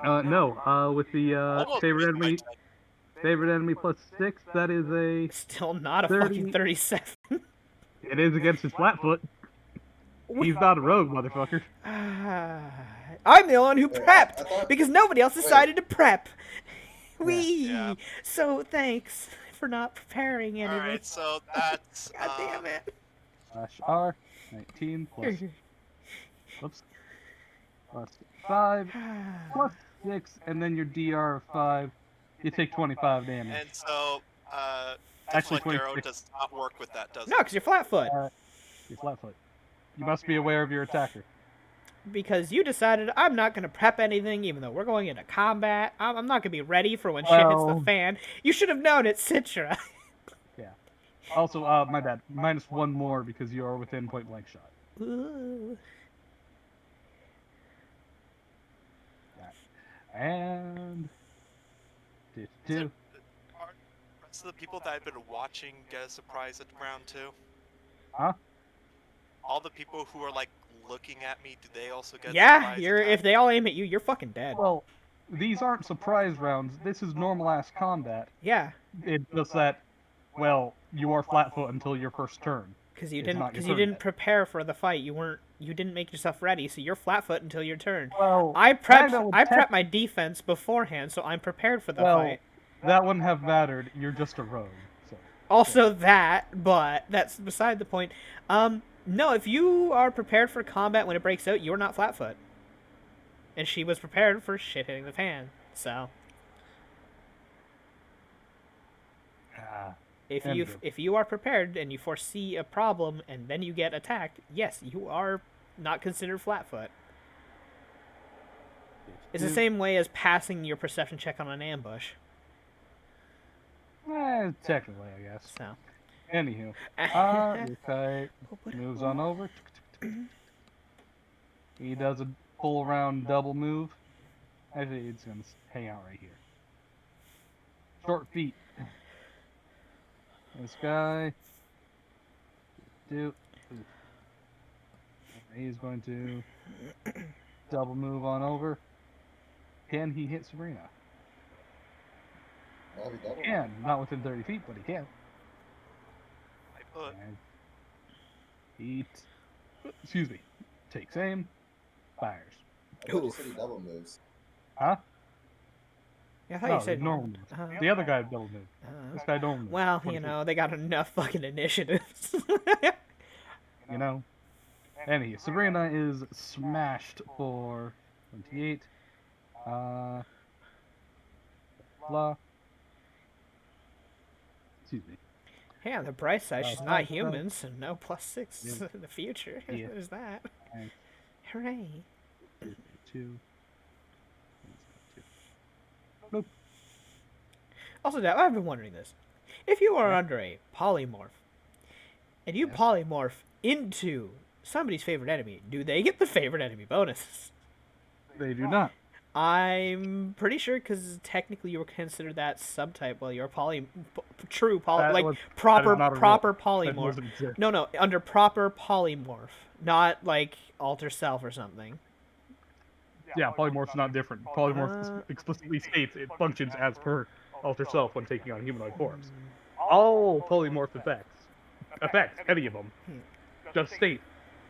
No, with the Almost favorite made my enemy, 10. favorite enemy +6, that is a... Still not a 30. fucking 37. It is against his flatfoot. He's not a rogue, motherfucker. I'm the one who Wait, prepped I thought- because nobody else decided to prep. Wee. Yeah. So thanks for not preparing anything. Alright, so that's God damn it. R, 19 plus... Whoops. +5, +6, and then your DR of 5. You take 25 damage. And so Actually, Deflect Arrow 26. does not work with that, does No, it? because you're flatfoot. Your flatfoot. You must be aware of your attacker. Because you decided I'm not going to prep anything, even though we're going into combat. I'm not going to be ready for when shit hits the Well- fan. You should have known it's Citra. Yeah. Also, my bad. -1 more because you are within point blank shot. Ooh. And... Do. Are rest of the people that I've been watching get a surprise at round 2? Huh? All the people who are like looking at me, do they also get Yeah, surprise you're attack? if they all aim at you, you're fucking dead. Well, these aren't surprise rounds. This is normal-ass combat. Yeah, It's just that, well, you are flatfoot until your first turn. Because you It's not your turn didn't yet. prepare for the fight. You didn't make yourself ready, so you're flat-foot until your turn. Well, I kinda would prepped my defense beforehand, so I'm prepared for the well, fight. that wouldn't have mattered. You're just a rogue, so. Also that, but that's beside the point. No, if you are prepared for combat when it breaks out, you're not flat-foot. And she was prepared for shit hitting the fan, so. Ah, If you are prepared and you foresee a problem and then you get attacked, yes, you are not considered flat-foot. It's the same way as passing your perception check on an ambush. technically, I guess. So. Anywho, this guy moves on over. He does a full round double move. Actually, it's gonna hang out right here. Short feet. This guy. He's going to double move on over. Can he hit Sabrina? Well, he doubled. Can. Not within 30 feet, but he can. I put. And he, excuse me, takes aim, fires. I thought you said he double moves. Huh? Yeah, I thought No, you said normal move. The other guy double moved. This guy don't move. Well, 20 you feet. know, they got enough fucking initiatives. You know? Anyway, Sabrina is smashed for 28. Blah. Excuse me. Hey, on the bright side, she's Oh, not oh. human, so no +6 Yeah. in the future. Yeah. There's that. And Hooray. 2. Nope. Also, Dad, I've been wondering this. If you are under a polymorph, and you Yes. polymorph into somebody's favorite enemy, do they get the favorite enemy bonus? They do not. I'm pretty sure, because technically you were considered that subtype while you're true That like was- proper not a rule. proper That polymorph. doesn't exist. No, under proper polymorph, not like alter self or something. Yeah, polymorph's not different. Polymorph explicitly states it functions as per alter self when taking on humanoid forms. All polymorph effects, any of them, just state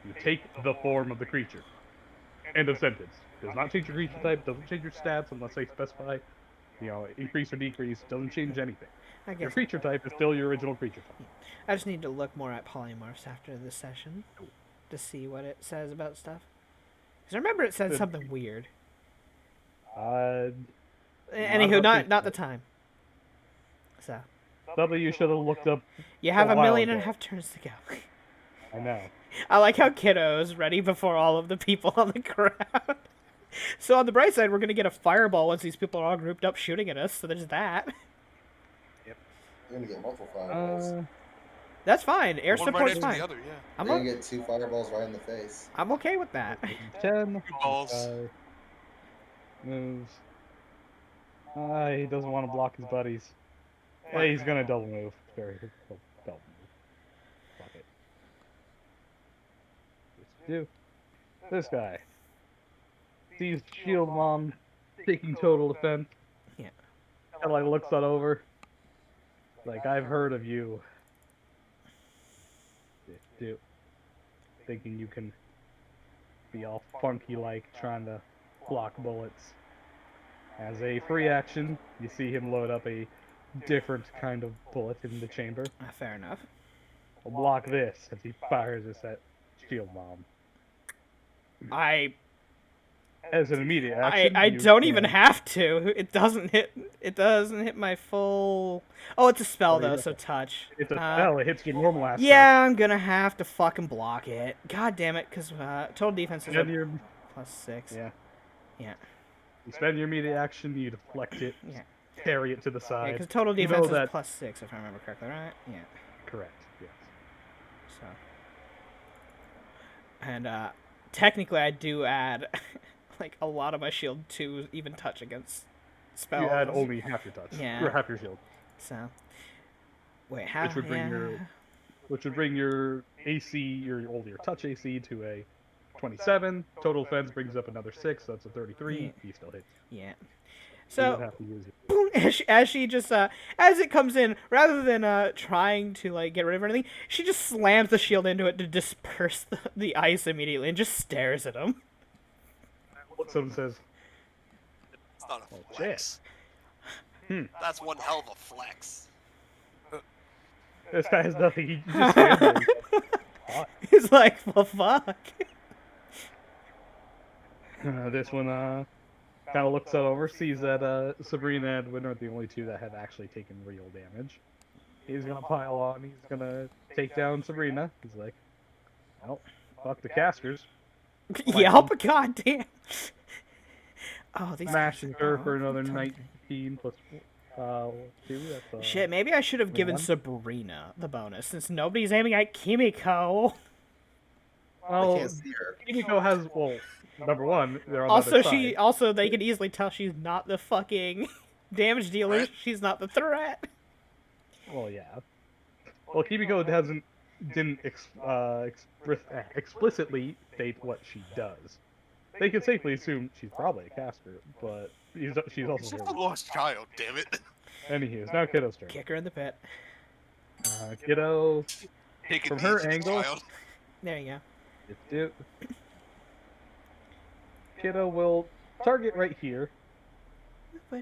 you take the form of the creature. End of sentence. Does not change your creature type, doesn't change your stats unless they specify, increase or decrease, doesn't change anything. I Your guess creature type is still your original creature type. I just need to look more at polymorphs after this session to see what it says about stuff. Because I remember it said something weird. Anywho, about not the time. So something you should have looked up. you have A a while million and a ago. half turns to go. I know. I like how Kiddo's ready before all of the people on the crowd. So on the bright side, we're gonna get a fireball once these people are all grouped up shooting at us. So there's that. You're gonna get multiple fireballs. That's fine. Air One right support's next to fine. the other, yeah. I'm You're gonna get 2 fireballs right in the face. I'm okay with that. 10. balls. Moves. He doesn't want to block his buddies. Yeah, he's gonna double move. Double move. Fuck it. Just do. This guy. Sees Shield Mom taking total defense. Yeah. And like looks that over. Like, I've heard of you. Just do. Thinking you can be all funky like trying to block bullets. As a free action, you see him load up a different kind of bullet in the chamber. Fair enough. I'll block this as he fires this at Shield Mom. As an immediate action, I you don't can- even have to. It doesn't hit my full. Oh, it's a spell What do you though, got? so touch. It's a spell. It hits your normal ass. Yeah, I'm gonna have to fucking block it. God damn it, because total defense is Spend a your, +6. yeah. Yeah. You spend your immediate action. You deflect it. Yeah. Carry it to the Yeah, side. because total You know defense is that- +6 if I remember correctly, right? Yeah. Correct. Yes. So. And technically, I do add like a lot of my shield to even touch against spells. You add only half your touch. Yeah. Or half your shield. So. Wait, how? Which would bring your AC, your touch AC to a 27. Total defense brings up another 6, so that's a 33. Yeah. He still hits. Yeah. You would So, have to use it. boom, as she just as it comes in, rather than trying to like get rid of anything, she just slams the shield into it to disperse the ice immediately and just stares at him. Someone says, It's not a "Oh flex. shit, That's one hell of a flex. this guy has nothing. He just stands there. He's like, well, fuck. This one kind of looks over, sees that Sabrina and Edwin are the only two that have actually taken real damage. He's gonna pile on. He's gonna take down Sabrina. He's like, well, fuck the casters. Yep, goddamn. Oh, these Smashing her for another target. 19 plus 2. That's, Shit, maybe I should have given 1. Sabrina the bonus since nobody's aiming at Kimiko. I Well, can't see her. Kimiko has, well, number one, they're on the Also, other side. they can easily tell she's not the fucking damage dealer. Right. She's not the threat. Well, yeah. Well, Kimiko didn't explicitly state what she does. They can safely assume she's probably a caster, but she's also She's very a lost child, damn it. Anywho, it's now Kiddo's turn. Kick her in the pit. Kiddo, Take it from her easy, angle, child. There you Kiddo will target right here go.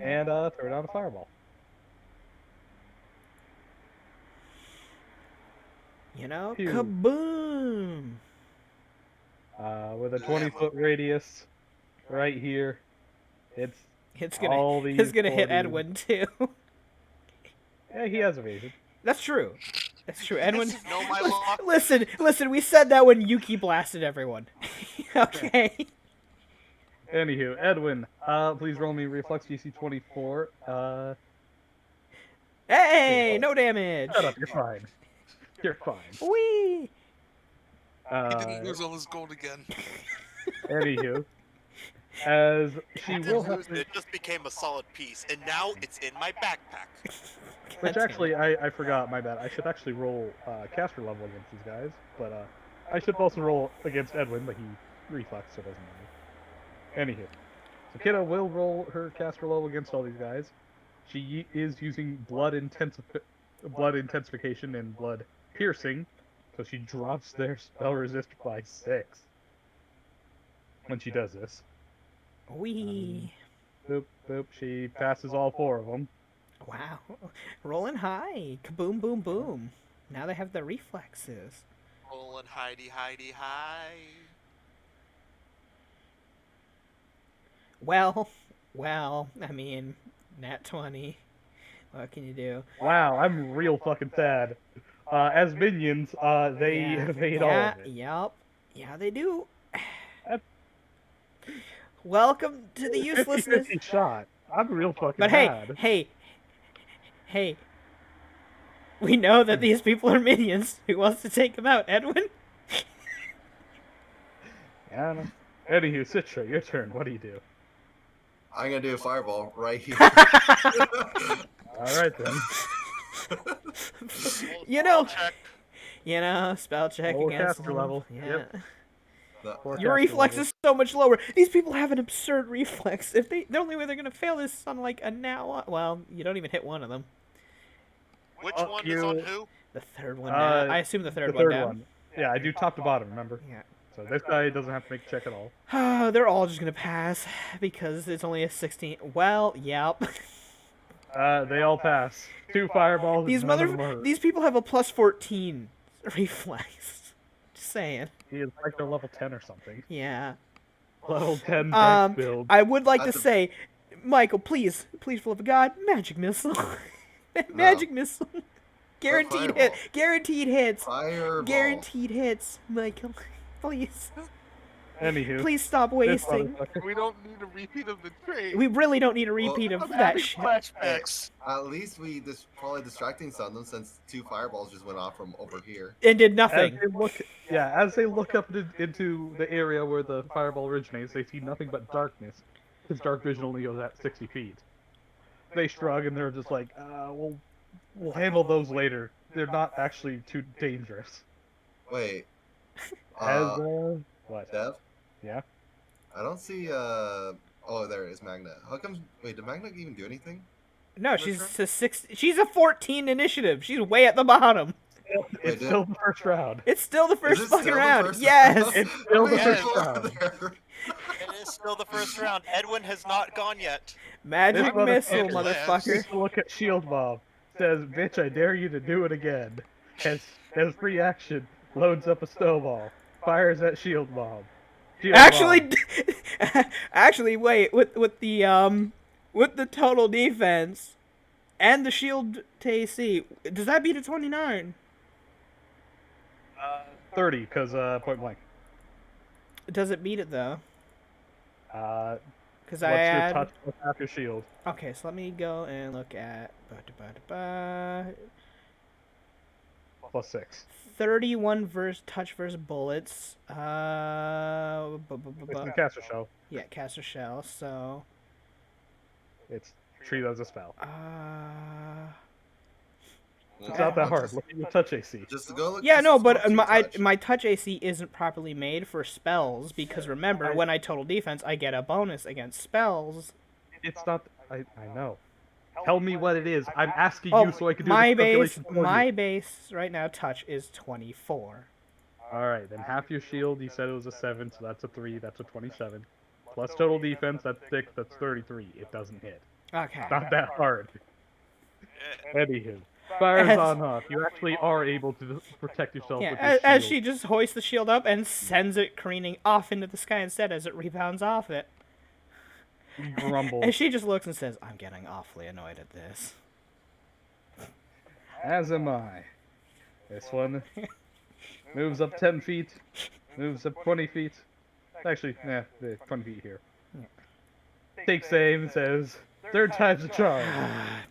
and throw down a fireball. You know, Pew. kaboom! With a 20-foot radius right here. It's It's all gonna these hit 40. Edwin too. Yeah, he has evasion. That's true. That's true. Edwin. Know my luck. Listen. We said that when Yuki blasted everyone. Okay. Anywho, Edwin, please roll me reflex DC 24. Hey, no damage. Shut up, you're fine. You're fine. Wee. He didn't lose all his gold again. Anywho, as she It will didn't have lose, to, it just became a solid piece, and now it's in my backpack. which actually I forgot, my bad. I should actually roll caster level against these guys, but I should also roll against Edwin, but he reflex, so it doesn't matter. Anywho, so Kiddo will roll her caster level against all these guys. She is using blood intensification and blood piercing, so she drops their spell resist by 6 when she does this. Wee. Boop, boop. She passes all 4 of them. Wow. Rolling high. Kaboom, boom, boom. Now they have the reflexes. Rolling hidey, high. Well, I mean, nat 20. What can you do? Wow, I'm real fucking sad. As minions, they evade all of it. Yup. Yeah, they do. That's- Welcome to the uselessness. 50-50 shot. I'm real fucking But mad. hey. We know that these people are minions. Who wants to take them out, Edwin? Yeah, I know. Anywho, Citra, your turn. What do you do? I'm gonna do a fireball right here. Alright then. Spell check Lower against caster level. Yeah. Yep. Or Your caster reflex level. is so much lower. These people have an absurd reflex. If the only way they're gonna fail is on like a now. Well, you don't even hit one of them. Which Fuck one you. is on who? The third one. Down. I assume the third one down. Yeah, I do top to bottom, remember? Yeah. So this guy doesn't have to make a check at all. They're all just gonna pass because it's only a 16. Well, yep. They all pass. 2 fireballs. These none of them hurt. these people have a plus 14 reflex. Just saying. He is like they're level 10 or something. Yeah. Level 10 dex build. I would like to That's a- say, Michael, please, for the love of God, magic missile. Magic missile. Guaranteed hit. fireball. Guaranteed hits. Fireball. Guaranteed hits, Michael. Please. Anywho. Please stop this wasting. motherfucker- We don't need a repeat of the trade. We really don't need a repeat Well, of I'm that having shit. flashbacks. At least we probably distracting some of them since 2 fireballs just went off from over here. And did As nothing. as they look up into the area where the fireball originates, they see nothing but darkness. Because dark vision only goes at 60 feet. They shrug and they're just like, we'll handle those later. They're not actually too dangerous. Wait. As, what? Dev? Yeah? I don't see Oh, there it is, Magna. How come? Wait, did Magna even do anything? No, Not she's sure. a 6. She's a 14 initiative. She's way at the bottom. It's Wait, still the first round. It's still the is first it fucking still the round. first Yes. round? It's How still the many first people are round. there? It is still the first round. Edwin has not gone yet. Magic This missile, motherfucker motherfucker. Takes a look at Shield Mob. Says, "Bitch, I dare you to do it again." Has free action. Loads up a snowball. Fires at Shield Mob. Shield Actually, Mob. actually, wait. With the total defense and the shield to AC, does that beat a 29? 30, because point blank. Does it beat it though? Uh, Because what's I your add. touch with half your shield? Okay, so let me go and look at +6. 31 touch versus bullets. It's in caster shell. Yeah, caster shell. So It's treat as a spell. It's Okay, not that I'll hard. just- Look at your touch AC. Just go look. yeah, just no, go but up to your my touch. my touch AC isn't properly made for spells because remember when I total defense I get a bonus against spells. It's not. I know. Tell me what it is. I'm asking Oh, you so I can do my the base calculation for my you. base right now touch is 24. All right, then half your shield. You said it was a 7, so that's a 3. That's a 27. Plus total defense. That's 6. That's 33. It doesn't hit. Okay. Not that hard. Eh, Anywho, fires As- on off. You actually are able to protect yourself Yeah, with this as shield. she just hoists the shield up and sends it careening off into the sky instead as it rebounds off it. He grumbles. And she just looks and says, "I'm getting awfully annoyed at this." As am I. This one moves up 10 feet, moves up 20 feet. Actually, 20 feet here. Takes aim and says, "Third time's a charm."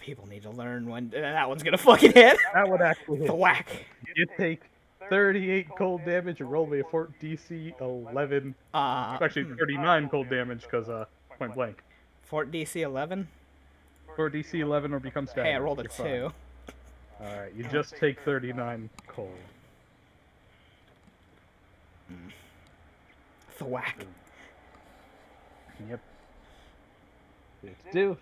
People need to learn when that one's gonna fucking hit. That would actually The hit. whack. You take 38 cold damage and roll me a fort DC 11. Actually, 39 cold damage because point blank. Fort DC 11. For DC 11 or become staggered. Hey, I rolled a You're fine. 2. Alright, you just take 39 cold. The whack. Yep. Do.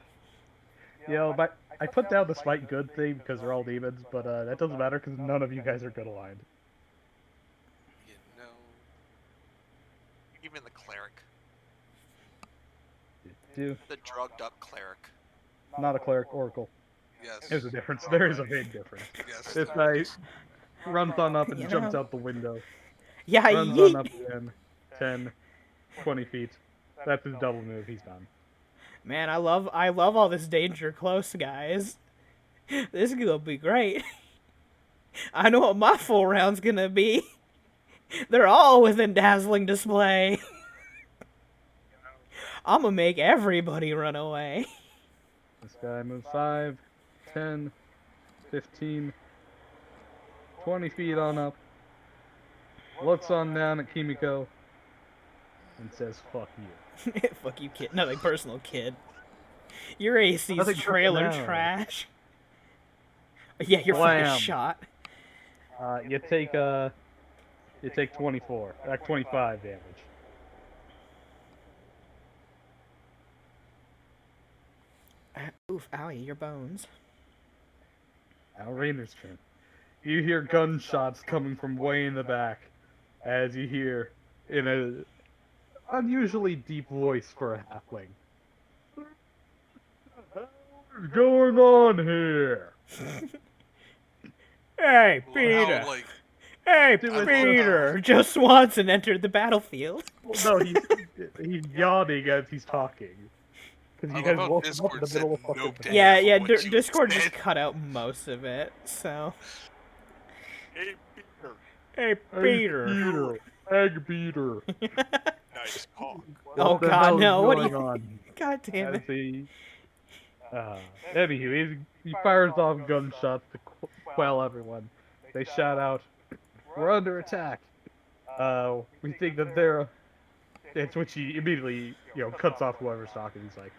But I put down the smite good thing because they're all demons, but that doesn't matter because none of you guys are good aligned. you know. Even the cleric. Do. The drugged up cleric. Not a cleric, oracle. Yes. There's a difference. There is a big difference. Yes. This guy runs on up and You jumps know. out the window. Yeah, Runs on up yeet. again. 10, 20 feet. That's his double move. He's done. Man, I love all this danger close, guys. This is gonna be great. I know what my full round's gonna be. They're all within dazzling display. I'm gonna make everybody run away. This guy moves 5, 10, 15, 20 feet on up. Looks on down at Kimiko and says, "Fuck you." Fuck you, kid. Nothing personal, kid. Your AC's Nothing trailer personal. trash. Yeah, you're Blam. fucking shot. You take 24, 25 damage. Oof, owie, your bones. Now Rainer's turn. You hear gunshots coming from way in the back, as you hear in a unusually deep voice for a halfling. What's going on here? Hey, How, Peter. like, Hey, Do it. Peter. Just Swanson entered the battlefield. No, he's yawning as he's talking. Because I you love guys how woke him up in Discord the said middle of no fucking. damn. Yeah, for yeah. what you Discord said. just cut out most of it. So. Hey, Peter. Hey, Peter. Egg beater. Nice cock. Oh What the God, hell is no! What do going you? on? God damn As it! he, anywho, he fires off gunshots to quell everyone. They shout out, "We're under attack." We think that they're. It's which he immediately, cuts off whoever's talking. He's like,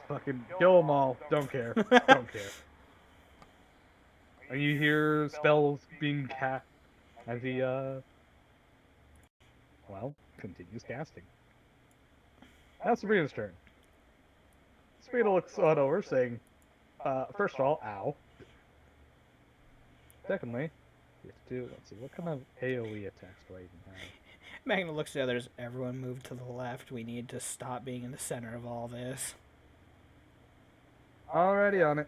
fucking kill them all. Don't care. Don't care. And you hear spells being cast as he, continues casting. Now Sabrina's turn. Sabrina looks on over, saying, first of all, ow. Secondly, let's see, what kind of AoE attacks do I even have? Magna looks at the others. Everyone move to the left. We need to stop being in the center of all this. Already on it.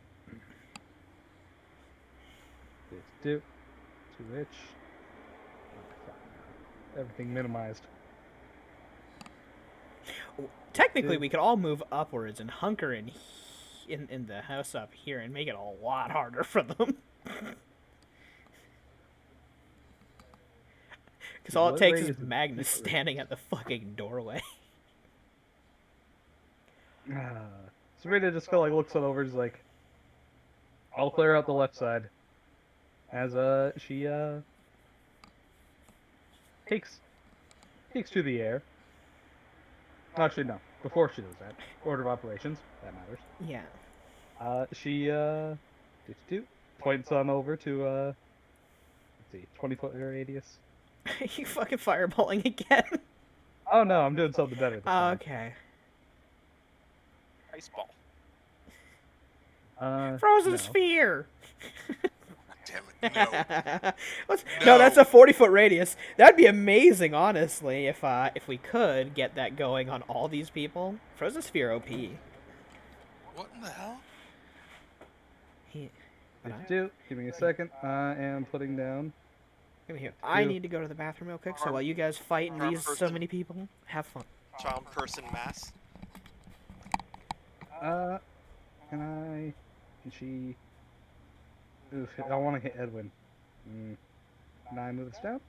To which... everything minimized. Technically, we could all move upwards and hunker in the house up here and make it a lot harder for them. Because all it takes is Magnus standing at the fucking doorway. Sabrina just kind of looks on over, is like, I'll clear out the left side. As she takes to the air. Actually, no. Before she does that, order of operations, that matters. Yeah. She points on over to let's see, 20-foot radius. You fucking fireballing again? Oh no, I'm doing something better this time. Okay. Ice ball. Frozen no. sphere. Damn it! No. No, that's a 40-foot radius. That'd be amazing, honestly, if we could get that going on all these people. Frozen sphere OP. What in the hell? Give me a second. I am putting down. Give me here. I need to go to the bathroom real quick. So while you guys fight and these so many people, have fun. Charm person mass. Can she? Oof, I want to hit Edwin. Can I move this down?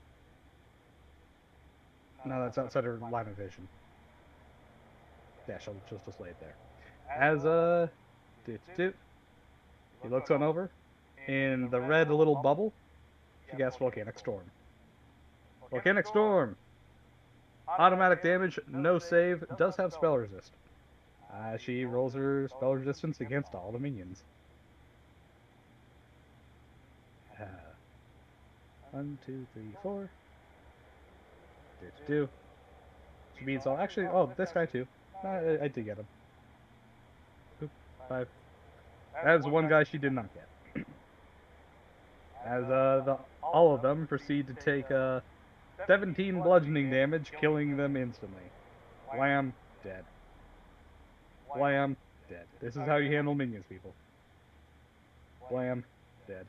No, that's outside her line of vision. Yeah, she'll just lay it there. As he looks on over. In the red little bubble, she casts Volcanic Storm. Volcanic Storm! Automatic damage, no save, does have spell resist. She rolls her spell resistance against all the minions. 1, 2, 3, 4. She beats all. Actually, this guy too. I did get him. Oop, 5. That is one guy she did not get. As all of them proceed to take 17 bludgeoning damage, killing them instantly. Wham, dead. Wham, dead. This is how you handle minions, people. Wham, dead.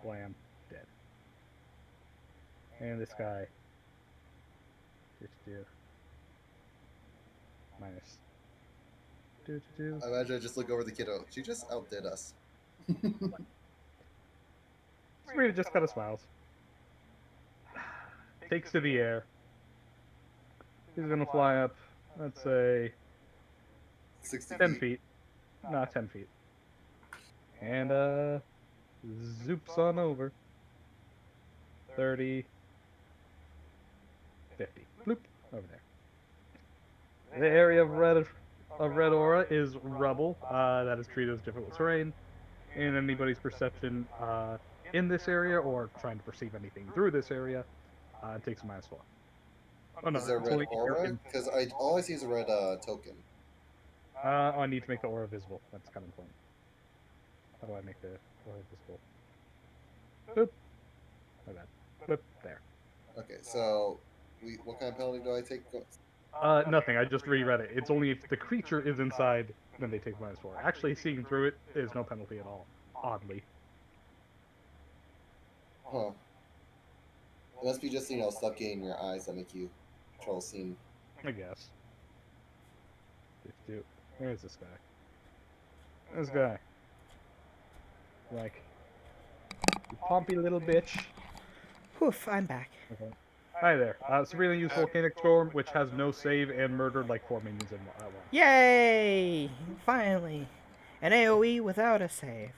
Wham, dead. And this guy. Minus. I imagine I just look over the kiddo. She just outdid us. Sabrina just kind of smiles. Takes to the air. He's gonna fly up, let's say, 60 10 feet. Not 10 feet. And, zoops on over. 30, 50. Bloop, over there. The area of red aura is rubble. That is treated as difficult terrain. In anybody's perception in this area, or trying to perceive anything through this area, it takes a -4. Oh, no, is there a red aura? Because all I see is a red token. I need to make the aura visible. That's kind of important. How do I make the aura visible? Boop. Like that. Boop. There. Okay, so what kind of penalty do I take? Nothing. I just reread it. It's only if the creature is inside, then they take -4. Actually, seeing through it is no penalty at all. Oddly. Huh. It must be just, stuff getting in your eyes that make you control scene. I guess. Where's this guy? This guy. Like, you pompy little bitch. Woof, I'm back. Okay. Hi there. Sabrina used Volcanic Storm, which has no save, and murdered like 4 minions at once. Yay! Finally. An AoE without a save.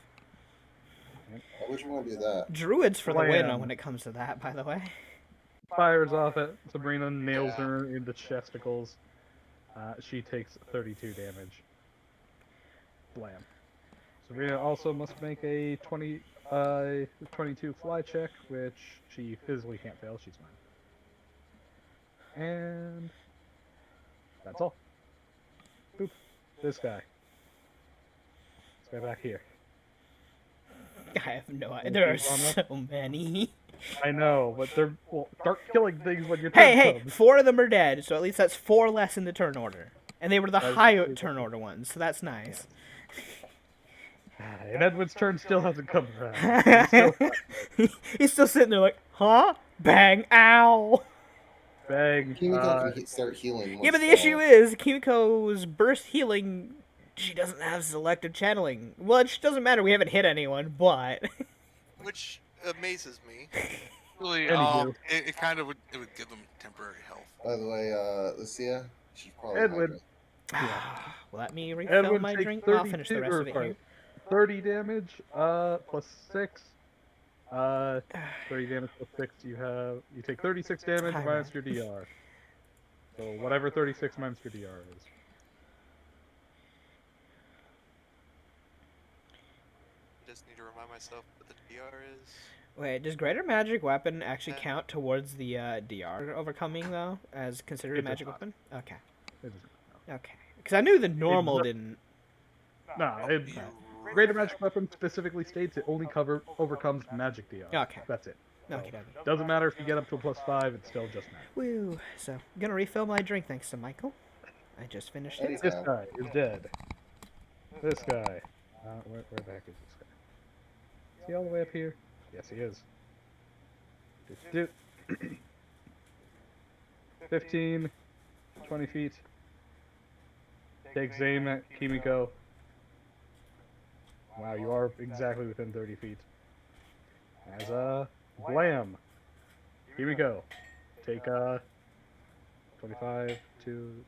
I wish we want to do that. Druids for the win when it comes to that, by the way. Fires off it. Sabrina nails her in the chesticles. She takes 32 damage. Blam. Sabrina also must make a 22 fly check, which she physically can't fail. She's fine. And That's all. Boop. This guy. This guy back here. I have no idea. There are so many. I know, but they're start killing things when your Hey, turn hey, comes. 4 of them are dead, so at least that's 4 less in the turn order. And they were the That's high true. turn order ones, so that's nice. And Edwin's turn still hasn't come around. He's still sitting there like, huh? Bang, ow. Bang. Kimiko can start healing. Yeah, but the once, issue is, Kimiko's burst healing, she doesn't have selective channeling. Well, it doesn't matter, we haven't hit anyone, but... Which amazes me. Really, Anywho. it kind of would give them temporary health. By the way, Lucia, she's probably Edwin. hydrate. Let me refill Edwin my takes drink. 32, I'll finish the rest of it here. 30 damage, plus 6. 30 damage plus 6, you take 36 damage Hi, minus man. your DR. So whatever 36 minus your DR is. Just need to remind myself what the DR is. Wait, does Greater Magic Weapon actually count towards the DR overcoming, though, as considered a It does magic not. weapon? Okay. It doesn't- Okay. Because I knew the normal not- didn't... No, Greater Magic Weapon specifically states it only overcomes magic DR. Okay. That's it. Okay, So, doesn't matter if you get up to a +5, it's still just magic. Woo. So, I'm gonna refill my drink thanks to Michael. I just finished it. This guy is dead. This guy. Where the heck is this guy? Is he all the way up here? Yes, he is. 15, 20 feet. Takes aim at Kimiko. Wow, you are exactly within 30 feet. As blam. Kimiko. Take 25 to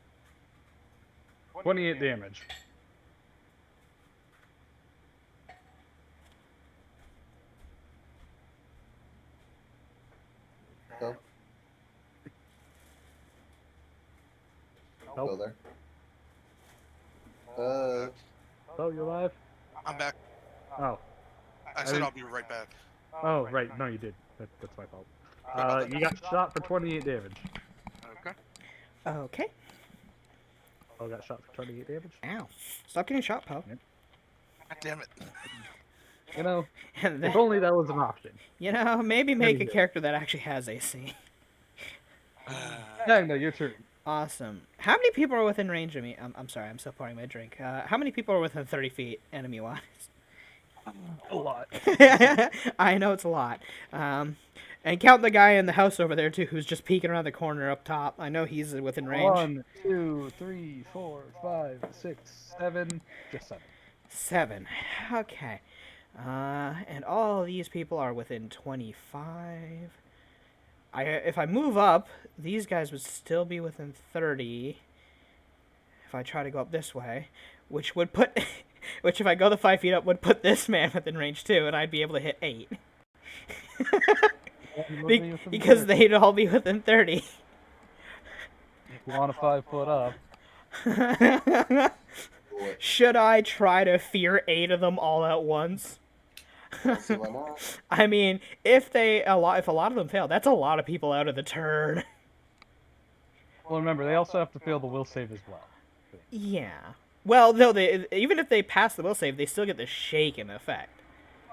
28 damage. Go. Go Nope. there. Oh, you're alive? I'm back. Oh. I said I'll be right back. Oh, right. No, you did. That's my fault. You got shot for 28 damage. Okay. Okay. Oh, got shot for 28 damage? Ow. Stop getting shot, pal. God damn it. You know, And if then, only that was an option. maybe make a Anywho. character that actually has AC. Yeah, no, your turn. Awesome. How many people are within range of me? I'm sorry, I'm still pouring my drink. How many people are within 30 feet, enemy-wise? A lot. I know it's a lot. And count the guy in the house over there, too, who's just peeking around the corner up top. I know he's within range. 1, 2, 3, 4, 5, 6, 7. Just 7. 7. Okay. And all these people are within 25. If I move up, these guys would still be within 30. If I try to go up this way, which would put, which if I go the 5 feet up would put this man within range too, and I'd be able to hit 8. Because they'd all be within 30. If you want a 5 foot up. Should I try to fear 8 of them all at once? See why not? I mean, if a lot of them fail, that's a lot of people out of the turn. Well, remember, they also have to fail the will save as well. Yeah. Well, no, even if they pass the will save, they still get the shaken effect.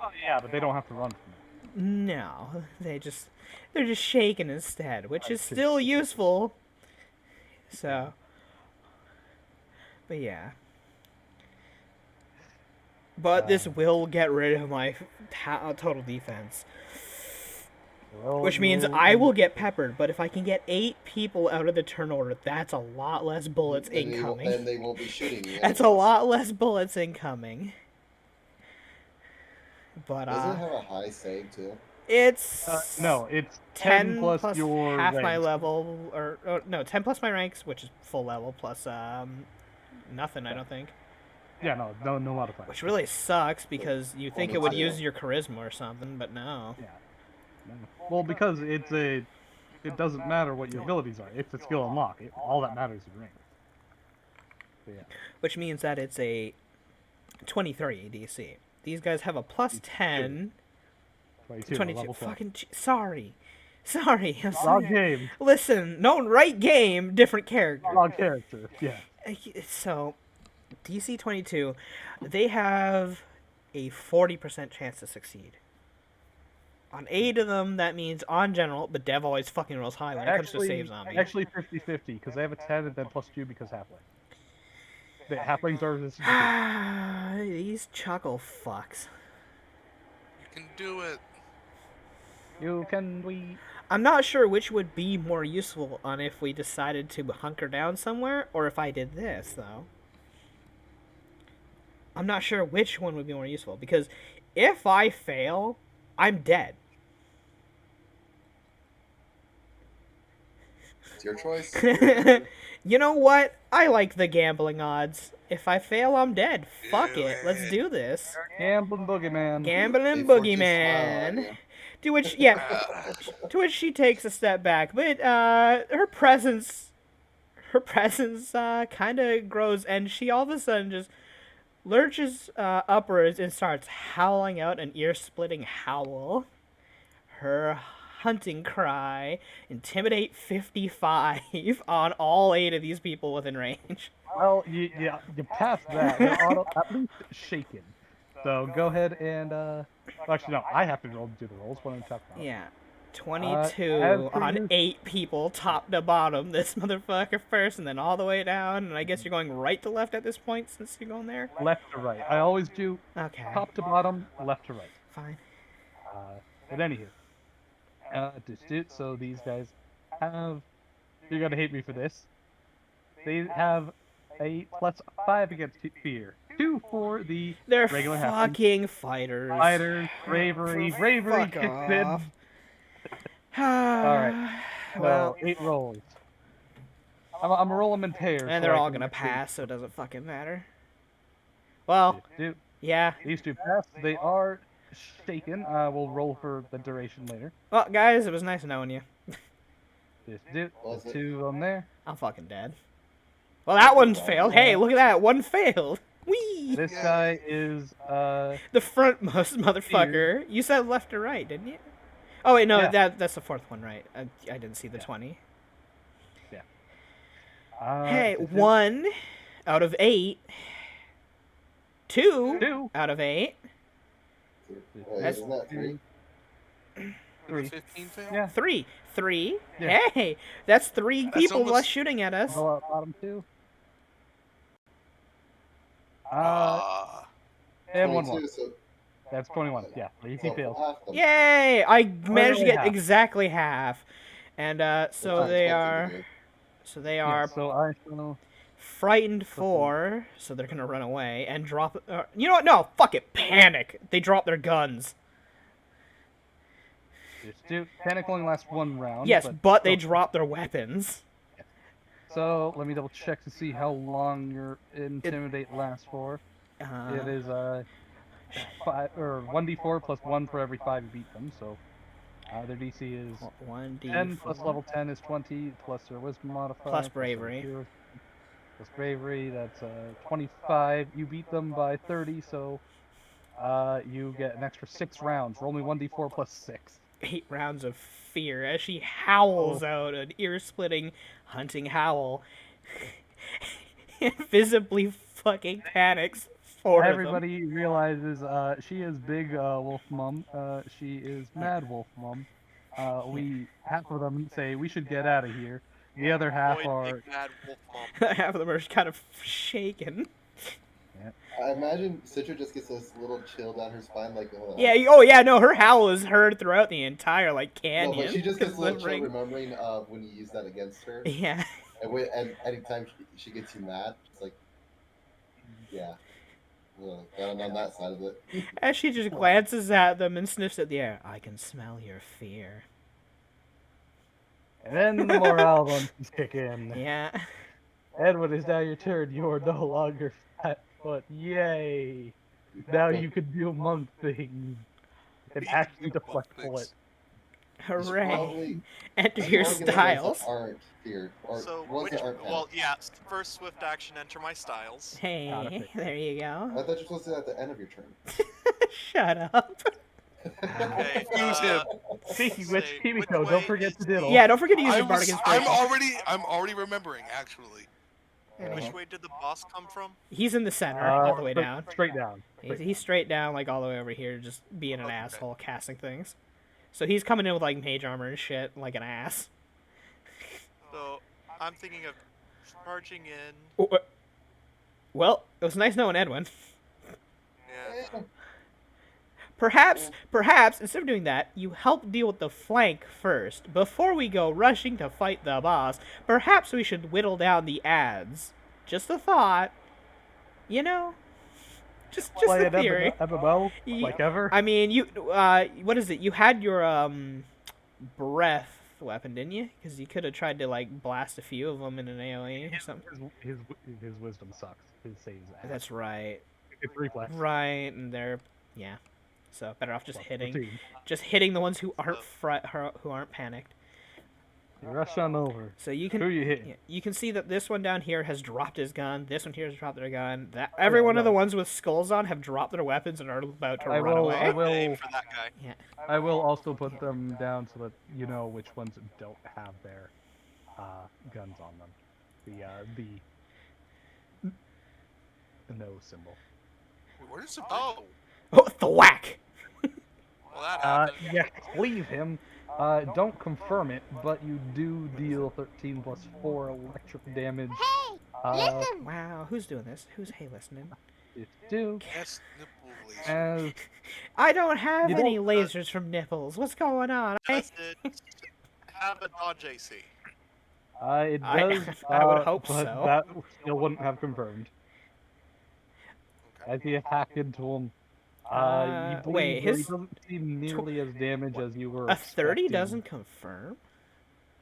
Oh, yeah, but they don't have to run from it. No, they're just shaken instead, which is still useful. So, but yeah. But this will get rid of my total defense. Well, Which means I will get peppered, but if I can get 8 people out of the turn order, that's a lot less bullets incoming. Then they won't be shooting you. That's a lot less bullets incoming. But Does it have a high save too? it's no, it's 10 plus, plus your half my ranks. level, or no, 10 plus my ranks, which is full level, plus nothing, I don't think. Yeah, no modifier. Which really sucks because you think Only it would 2. use your charisma or something, but no. Yeah. Well, because it doesn't matter what your abilities are. It's a skill unlock. All that matters is rank. So, yeah. Which means that it's a 23 DC. These guys have a plus 10. 22. 22. Level 12. Fucking sorry. Sorry, I'm Wrong sorry. game. Listen, no, right game, different character. Wrong character. Yeah. So, DC 22, they have a 40% chance to succeed. On 8 of them, that means on general, but Dev always fucking rolls high when it comes to save zombie. Actually 50-50, because they have a 10 and then +2 because halfling. The halflings are resistant to These chuckle fucks. You can do it. You can we I'm not sure which would be more useful on if we decided to hunker down somewhere, or if I did this, though. I'm not sure which one would be more useful, because if I fail, I'm dead. It's your choice. You know what? I like the gambling odds. If I fail, I'm dead. Fuck it. Let's do this. gambling boogeyman. Gambling They force a smile on boogeyman. you. To which, yeah, to which she takes a step back, but her presence kind of grows, and she all of a sudden just lurches upwards and starts howling out an ear-splitting howl. Her hunting cry, intimidate 55 on all 8 of these people within range. Well, you passed that. They're at least shaken. So go ahead and actually no, I have to roll to do the rolls. What I'm talking about. Yeah. 22 as per on usual- 8 people, top to bottom. This motherfucker first, and then all the way down. And I guess you're going right to left at this point since you're going there? Left to right. I always do Okay. top to bottom, left to right. Fine. But anywho, so these guys have. You're gonna hate me for this. They have a +5 against fear. 2 for the They're regular halfling. fucking fighters. Fighters, bravery Fuck kicks off. in. Alright. Well, 8 rolls. I'm gonna roll them in pairs. and so they're I all can gonna actually- pass, so it doesn't fucking matter. Well, yeah. These 2 pass. They are shaken. We'll roll for the duration later. Well, guys, it was nice knowing you. Was it? 2 on there. I'm fucking dead. Well, that one failed. Hey, look at that. One failed. Whee! This guy is The frontmost motherfucker. You said left or right, didn't you? Oh, wait, no, Yeah. that's the 4th one, right? I didn't see the 20. Hey, this is 1 out of 8. 2 2, out of 8. Wait, That's- isn't that 3? 3. 15 fail? Yeah. 3. 3? Yeah. Hey, that's 3 That's people almost- less shooting at us. Go up bottom 2. And 1 more. 22, so That's 21. Yeah, he so fails. half them. Yay! I managed to get half. exactly half. And so Which I they expected are to do. are So I shall. frightened 4, so they're gonna run away and drop. You know what? No, fuck it. Panic. They drop their guns. Panic only lasts 1 round. Yes, but they still. drop their weapons. So let me double check to see how long your intimidate lasts for. It is 1d4 plus 1 for every 5 you beat them. So their DC is 1d 10 plus level 10 is 20 plus their wisdom modifier Plus their bravery. heroes- plus bravery. That's 25. You beat them by 30, so you get an extra 6 rounds. Roll me 1d4 plus 6. 8 rounds of fear as she howls out an ear-splitting hunting howl. Visibly fucking panics for Everybody realizes she is Big Wolf Mom. She is Mad Wolf Mom. Half of them say we should get out of here. The other half Avoid are big mad wolf mom. them. Half of them are kind of shaken. I imagine Citra just gets this little chill down her spine, like, oh. Yeah. Oh yeah. No, her howl is heard throughout the entire like No, canyon. but she just gets a little chill delivering- remembering when you use that against her. Yeah. And anytime she gets you mad, it's like, yeah. Well, got on that side of it. As she just glances at them and sniffs at the air. I can smell your fear. and then the morale ones kick in. Yeah. Edward, is now your turn. You are no longer fat foot. Yay! Now you can do monk things. And actually deflect bullet. Hooray. Probably, Enter it's your probably gonna be ones styles. that aren't feared, or So, ones that aren't well, panicked. yeah, first swift action, enter my styles. Hey, there you I go. thought you were supposed to do that at the end of your turn. Shut up. Okay. Use him. Speaking of which, Say, Kimiko, which don't way forget is to diddle. Yeah, don't forget to use your bardic I'm inspiration. already remembering actually. Which way did the boss come from? He's in the center, all the way Straight, down. straight down. He's straight down, like all the way over here, just being an Okay. asshole, casting things. So he's coming in with like mage armor and shit, like an ass. So I'm thinking of charging in. Well, it was nice knowing Edwin. Yeah. Perhaps, instead of doing that, you help deal with the flank first. Before we go rushing to fight the boss, perhaps we should whittle down the ads. Just a thought. You know? Just Play a an theory. MMO, like ever. I mean, you, what is it? You had your, breath weapon, didn't you? Because you could have tried to, like, blast a few of them in an AoE or something. His wisdom sucks. His saves ass. That's right. It's reflex. Right, and they're, yeah. So better off just Well, routine. hitting the ones who aren't who aren't panicked. You rush on over. So you can Who you hit? yeah, you can see that this one down here has dropped his gun. This one here has dropped their gun. That every one of the ones with skulls on have dropped their weapons and are about to run away. I will. Aim for that guy. Yeah. I will also put them down so that you know which ones don't have their guns on them. The no symbol. Where does it? Oh, Oh, the whack! well that happened. Yeah, cleave him. Don't confirm it, but you do deal 13 plus 4 electric damage. Wow, who's doing this? Who's hey listening? If do. Yes, nipple laser. As I don't have You any don't- lasers from nipples. What's going on? Does it have a dodge AC? it does. I would hope but so. that still wouldn't have confirmed. Okay. As you hack into him, you bleed, wait, but he his doesn't seem nearly as damaged as you were. a 30 expecting. doesn't confirm.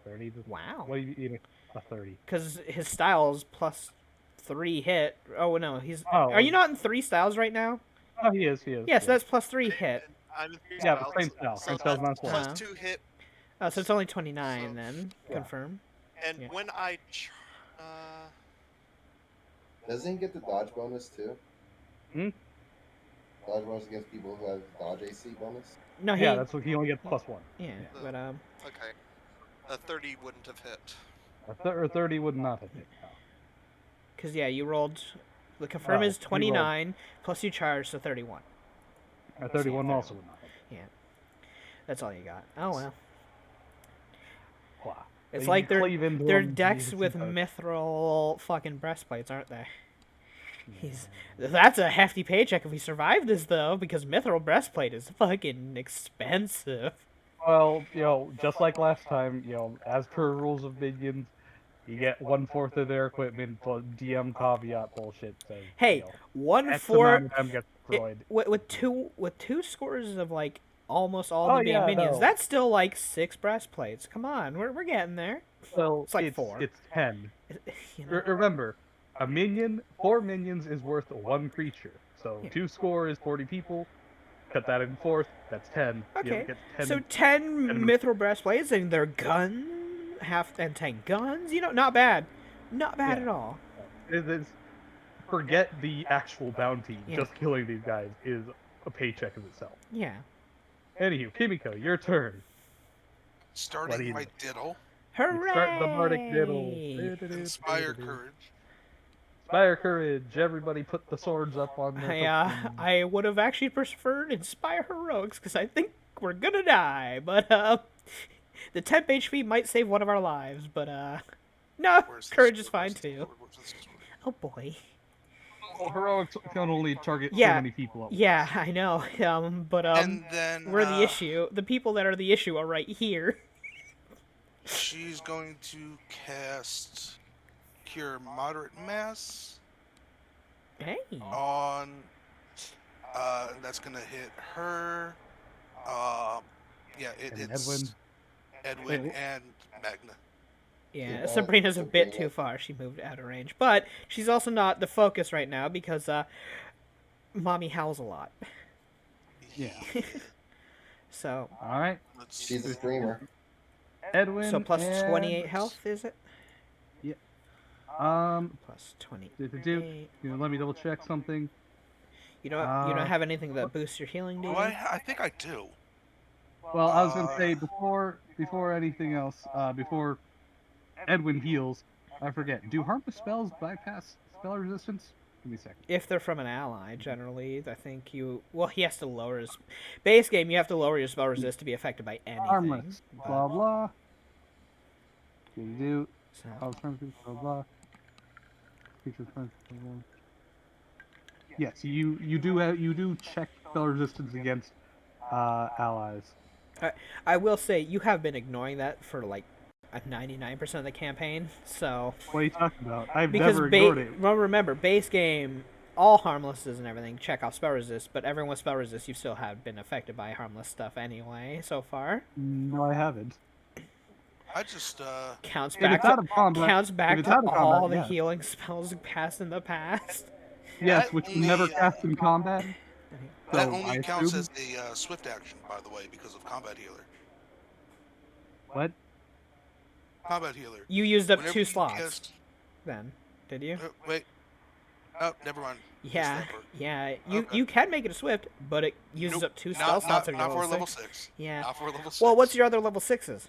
30. Wow. What do you mean? A 30. Because his styles plus 3 hit. Oh no, he's. Oh. Are you not in 3 styles right now? Oh, he is. He is. Yeah, so yeah. that's plus 3 hit. I'm in three Yeah, styles, same style. So Same style's that's not plus plus one. 2 hit. Oh, so it's only 29 So- then. Yeah. Confirm. And Yeah. when I, Doesn't he get the dodge bonus too? Hmm? Dodge bonus against people who have dodge AC bonus? No, he. Yeah, that's what he only gets plus 1. Yeah, but okay, a 30 wouldn't have hit. Or 30 would not have hit. No. because yeah, you rolled. The confirm Oh, is you rolled. 29 plus you charge, so 31. A 31 also would not hit. That's all you got. Oh well. Wow. It's You like cleave into they're him, decks you with see the- mithril fucking breastplates, aren't they? That's a hefty paycheck if we survive this though, because mithril breastplate is fucking expensive. Well, just like last time, as per rules of minions, you get 1/4 of their equipment, but DM caveat bullshit says. Hey, X amount of 1/4 them gets destroyed. with two scores of like almost all Oh, the yeah, minions. no. That's still like 6 breastplates. Come on, we're getting there. Well, It's like 4. It's 10. You know? Remember, 4 minions is worth 1 creature. So Yeah. 2 score is 40 people. Cut that in fourth. That's 10. Okay, You get 10. so 10 10 mithril breastplates and their gun, and 10 guns. Not bad. Not bad Yeah. at all. Forget the actual bounty. Yeah. Just killing these guys is a paycheck of itself. Yeah. Anywho, Kimiko, your turn. Starting do you my do? diddle. Hooray! Start the Bardic Diddle. Inspire courage. Inspire courage. Everybody put the swords up on their I would have actually preferred Inspire Heroics, because I think we're gonna die, but, the temp HP might save one of our lives, but, no, Where's the courage sword? is fine Where's the too. sword? Where's the sword? Oh boy. Well, heroics can only target Yeah. so many people. Yeah, I know, but, And then we're the issue. The people that are the issue are right here. she's going to cast Cure Moderate Mass Hey. on. That's gonna hit her. Yeah, And it's Edwin and Magna. Yeah, Yeah, Sabrina's a bit Sabrina. too far. She moved out of range. But she's also not the focus right now because Mommy howls a lot. Yeah. So All right. Let's She's a screamer. Edwin. so plus and- 28 health, is it? Um. Plus 28. Let me double check something. You don't have anything that boosts your healing, do Do you? I think I do. Well, I was gonna say before anything else, before Edwin heals, I forget. Do harmless spells bypass spell resistance? Give me a second. If they're from an ally, generally, I think you. Well, he has to lower his base game. You have to lower your spell resist to be affected by anything. Harmless. but- Blah blah. Do so- blah blah. Creature blah blah. Yes, you do check spell resistance against allies. I will say you have been ignoring that for like a 99% of the campaign. So What are you talking about? I've because never ignored it. well, remember base game, all harmlesses and everything check off spell resist, but everyone with spell resist, you still have been affected by harmless stuff anyway so far. No, I haven't. I just Counts If back it's out of combat, counts back if it's to out of all combat, the yes. healing spells cast in the past. Yes, That which we only, never cast in combat. that So, only I counts assume- as a swift action, by the way, because of combat healer. What? Combat healer. You used up Whenever 2 you slots cast- then, did you? wait. Oh, never mind. Missed Yeah, that part. yeah. Okay. You can make it a swift, but it uses Nope, up 2 spell not, slots not, on not your for level level 6. 6. Yeah. Not for level 6. Well, what's your other level 6s?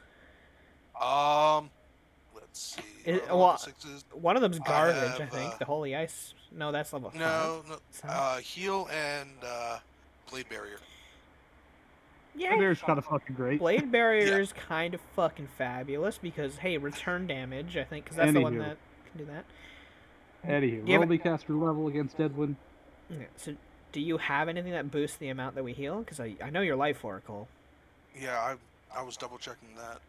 Let's see. Well, level 6s. One of them's I garbage, I have, think. The Holy Ice. No, that's level 5. No, So- heal and blade barrier. Yeah, There's kind of fucking great. Blade Barrier is kind of fucking fabulous because, hey, return damage, I think, because that's the one Anywho. that can do that. Anywho, Do you have roll me caster level against Edwin. Okay, so, do you have anything that boosts the amount that we heal? Because I know your Life Oracle. Yeah, I was double checking that.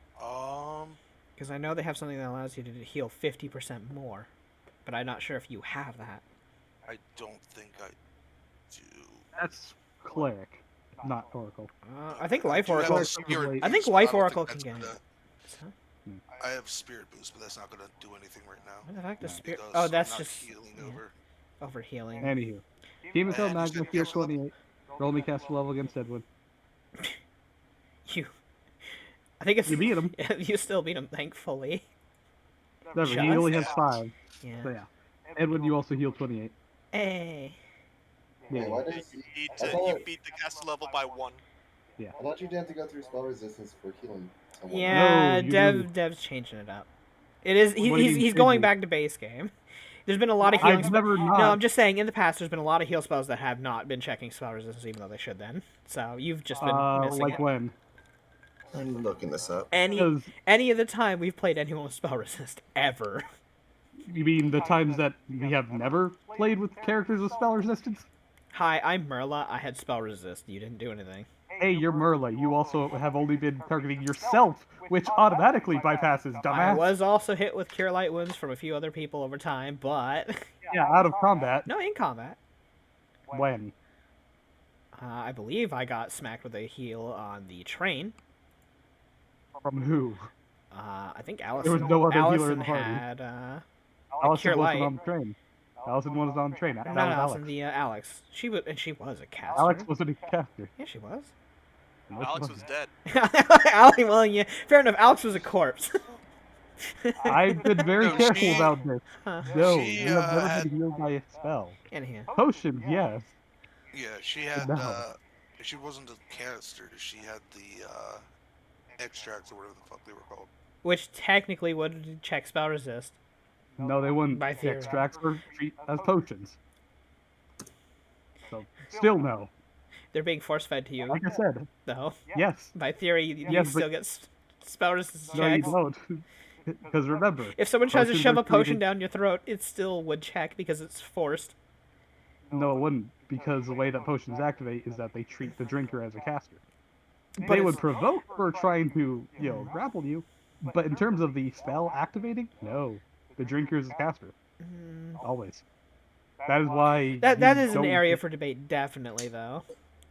Because I know they have something that allows you to heal 50% more. But I'm not sure if you have that. I don't think I do. That's cleric, not oracle. I think Life do have Oracle. a spirit I think boost, but Life don't Oracle think can that's get it. gonna- So, I have spirit boost, but that's not gonna do anything right now. what the fuck? The spirit. because Oh, I'm that's not just healing yeah. over. over healing. Anywho, Team Intel And just Magna get heal caster level. 28. Roll me caster level against Edwin. You. I think it's. You beat him. You still beat him, thankfully. Never. He Just? only has 5. Yeah. So yeah. Edwin, you also heal 28. Hey. Wait, why You does beat, I thought- you beat the caster level by 1. I thought you didn't have to go through spell resistance for healing someone. Yeah, No, you do. Dev's changing it up. It is. What do you mean He's going changing? back to base game. There's been a lot of healing. I've never not. No, I'm just saying. In the past, there's been a lot of heal spells that have not been checking spell resistance, even though they should. Then, so you've just been missing like it. when? I'm looking this up. Any of the time we've played anyone with spell resist ever. You mean the times that we have never played with characters with spell resistance? Hi, I'm Merla. I had spell resist. You didn't do anything. Hey, you're Merla. You also have only been targeting yourself, which automatically bypasses, I dumbass. was also hit with cure light wounds from a few other people over time, but Yeah, out of combat. no, in combat. When? I believe I got smacked with a heal on the train. From who? I think Allison. There was no other healer in Allison the party. had Allison Cure wasn't Light. on the train. Allison was on the train. That not was Allison, Alex. the Alex. She was a caster. Alex wasn't a caster. Yeah, she was. No, she Alex was wasn't. dead. Alex, well, yeah, fair enough. Alex was a corpse. I've been very No, careful she- about this. Huh. No, She, you have never had- been healed by a spell. Anyhow, Potions, yes. Yeah, she had. No. She wasn't a caster. She had the extracts or whatever the fuck they were called. which technically would check spell resist. No, they wouldn't. By theory. Extracts were treated as potions. So, still no. They're being force fed to you, Like I said, though. yes. By theory, you Yes, still but- get spell resist No, you checks. don't. Because remember, If someone tries to Potions shove are a potion treated- down your throat, it still would check because it's forced. no, it wouldn't. Because the way that potions activate is that they treat the drinker as a caster. But They it's- would provoke for trying to, grapple you. But in terms of the spell activating, no. The drinker is a caster. Always. That is why. That you is an don't area get- for debate, definitely, though.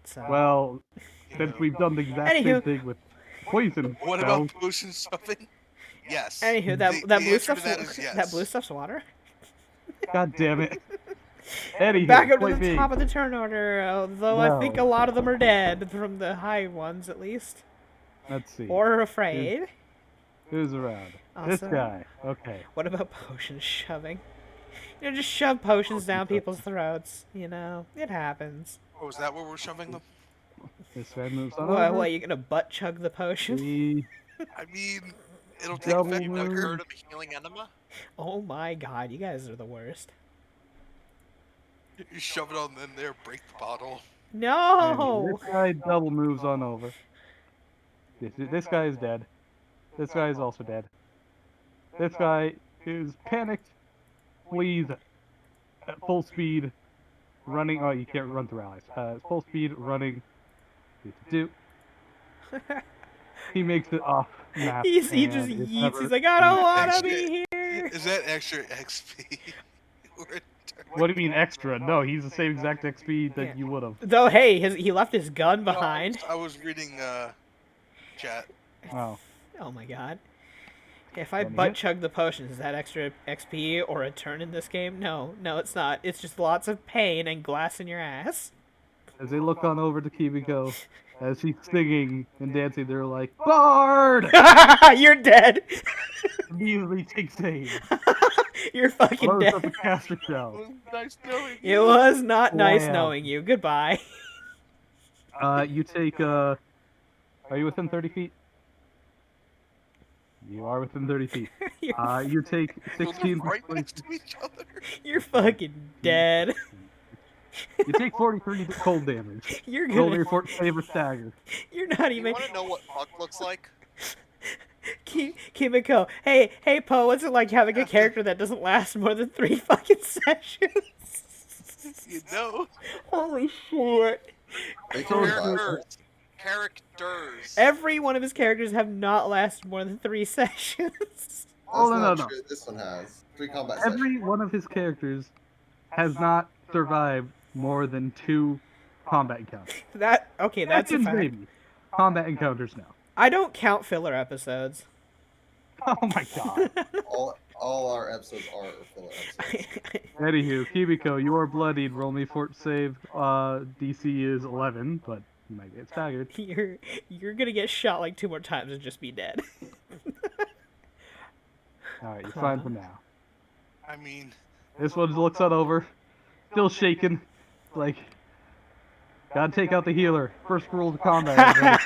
So. Well, You since know. we've done the exact Anywho. same thing with poison What spells, about potion shoving? Yes. Anywho, The that blue answer to stuff's that is yes. that blue stuff's water. god damn it. Anywho, Back up to point the being, top of the turn order, although I think a No. lot of them are dead from the high ones, at least, let's see. or afraid. Who's around? This Awesome. guy. Okay. What about potion shoving? You know, just shove potions down people's throats. You know, it happens. Oh, is that where we're shoving them? This guy moves on What? over. What? You gonna butt chug the potion? He I mean, it'll take double effect Never move. heard of a healing enema? Oh my god, you guys are the worst. You shove it on in there, break the bottle. No. This guy double moves on over. This guy is dead. This guy is also dead. This guy is panicked, flees at full speed, running. Oh, you can't run through allies. Full speed, running. He makes it off map. He and just is yeets. never He's like, I don't seen want to again. be here. Is that extra XP? What do you mean extra? No, he's the same exact XP that Yeah. you would have. Though, hey, he left his gun behind. I was reading chat. Oh. Oh my god. If I Let me butt hit. chug the potions, is that extra XP or a turn in this game? No, it's not. It's just lots of pain and glass in your ass. As they look on over to Kimiko, as she's singing and dancing, they're like, Bard! You're dead. Immediately takes aim. You're fucking Blows dead. up a caster shell. Nice knowing It was not nice Wow. knowing you. Goodbye. You take, are you within 30 feet? You are within 30 feet. You take 16 right points. next to each other. You're fucking dead. You take 43 cold damage. You're Roll gonna. your fort save or stagger. You're not You even. want to know what fuck looks like? Kimiko. Hey, Poe. What's it like having a character that doesn't last more than 3 fucking sessions? You know. Holy shit. They can revive. Characters. Every one of his characters have not lasted more than 3 sessions. That's Oh, no, not no. true. This one has 3 combat Every sessions. one of his characters has not survived more than 2 combat encounters. That's a Second, fact. maybe. Combat encounters now. I don't count filler episodes. Oh my god. All our episodes are filler episodes. Anywho, Kimiko, you are bloodied. Roll me fort save. DC is 11, but you might get staggered. You're gonna get shot like 2 more times and just be dead. Alright, you're fine for now. I mean, This one looks on over. Still shaking. Like, gotta take out the healer. First rule of combat.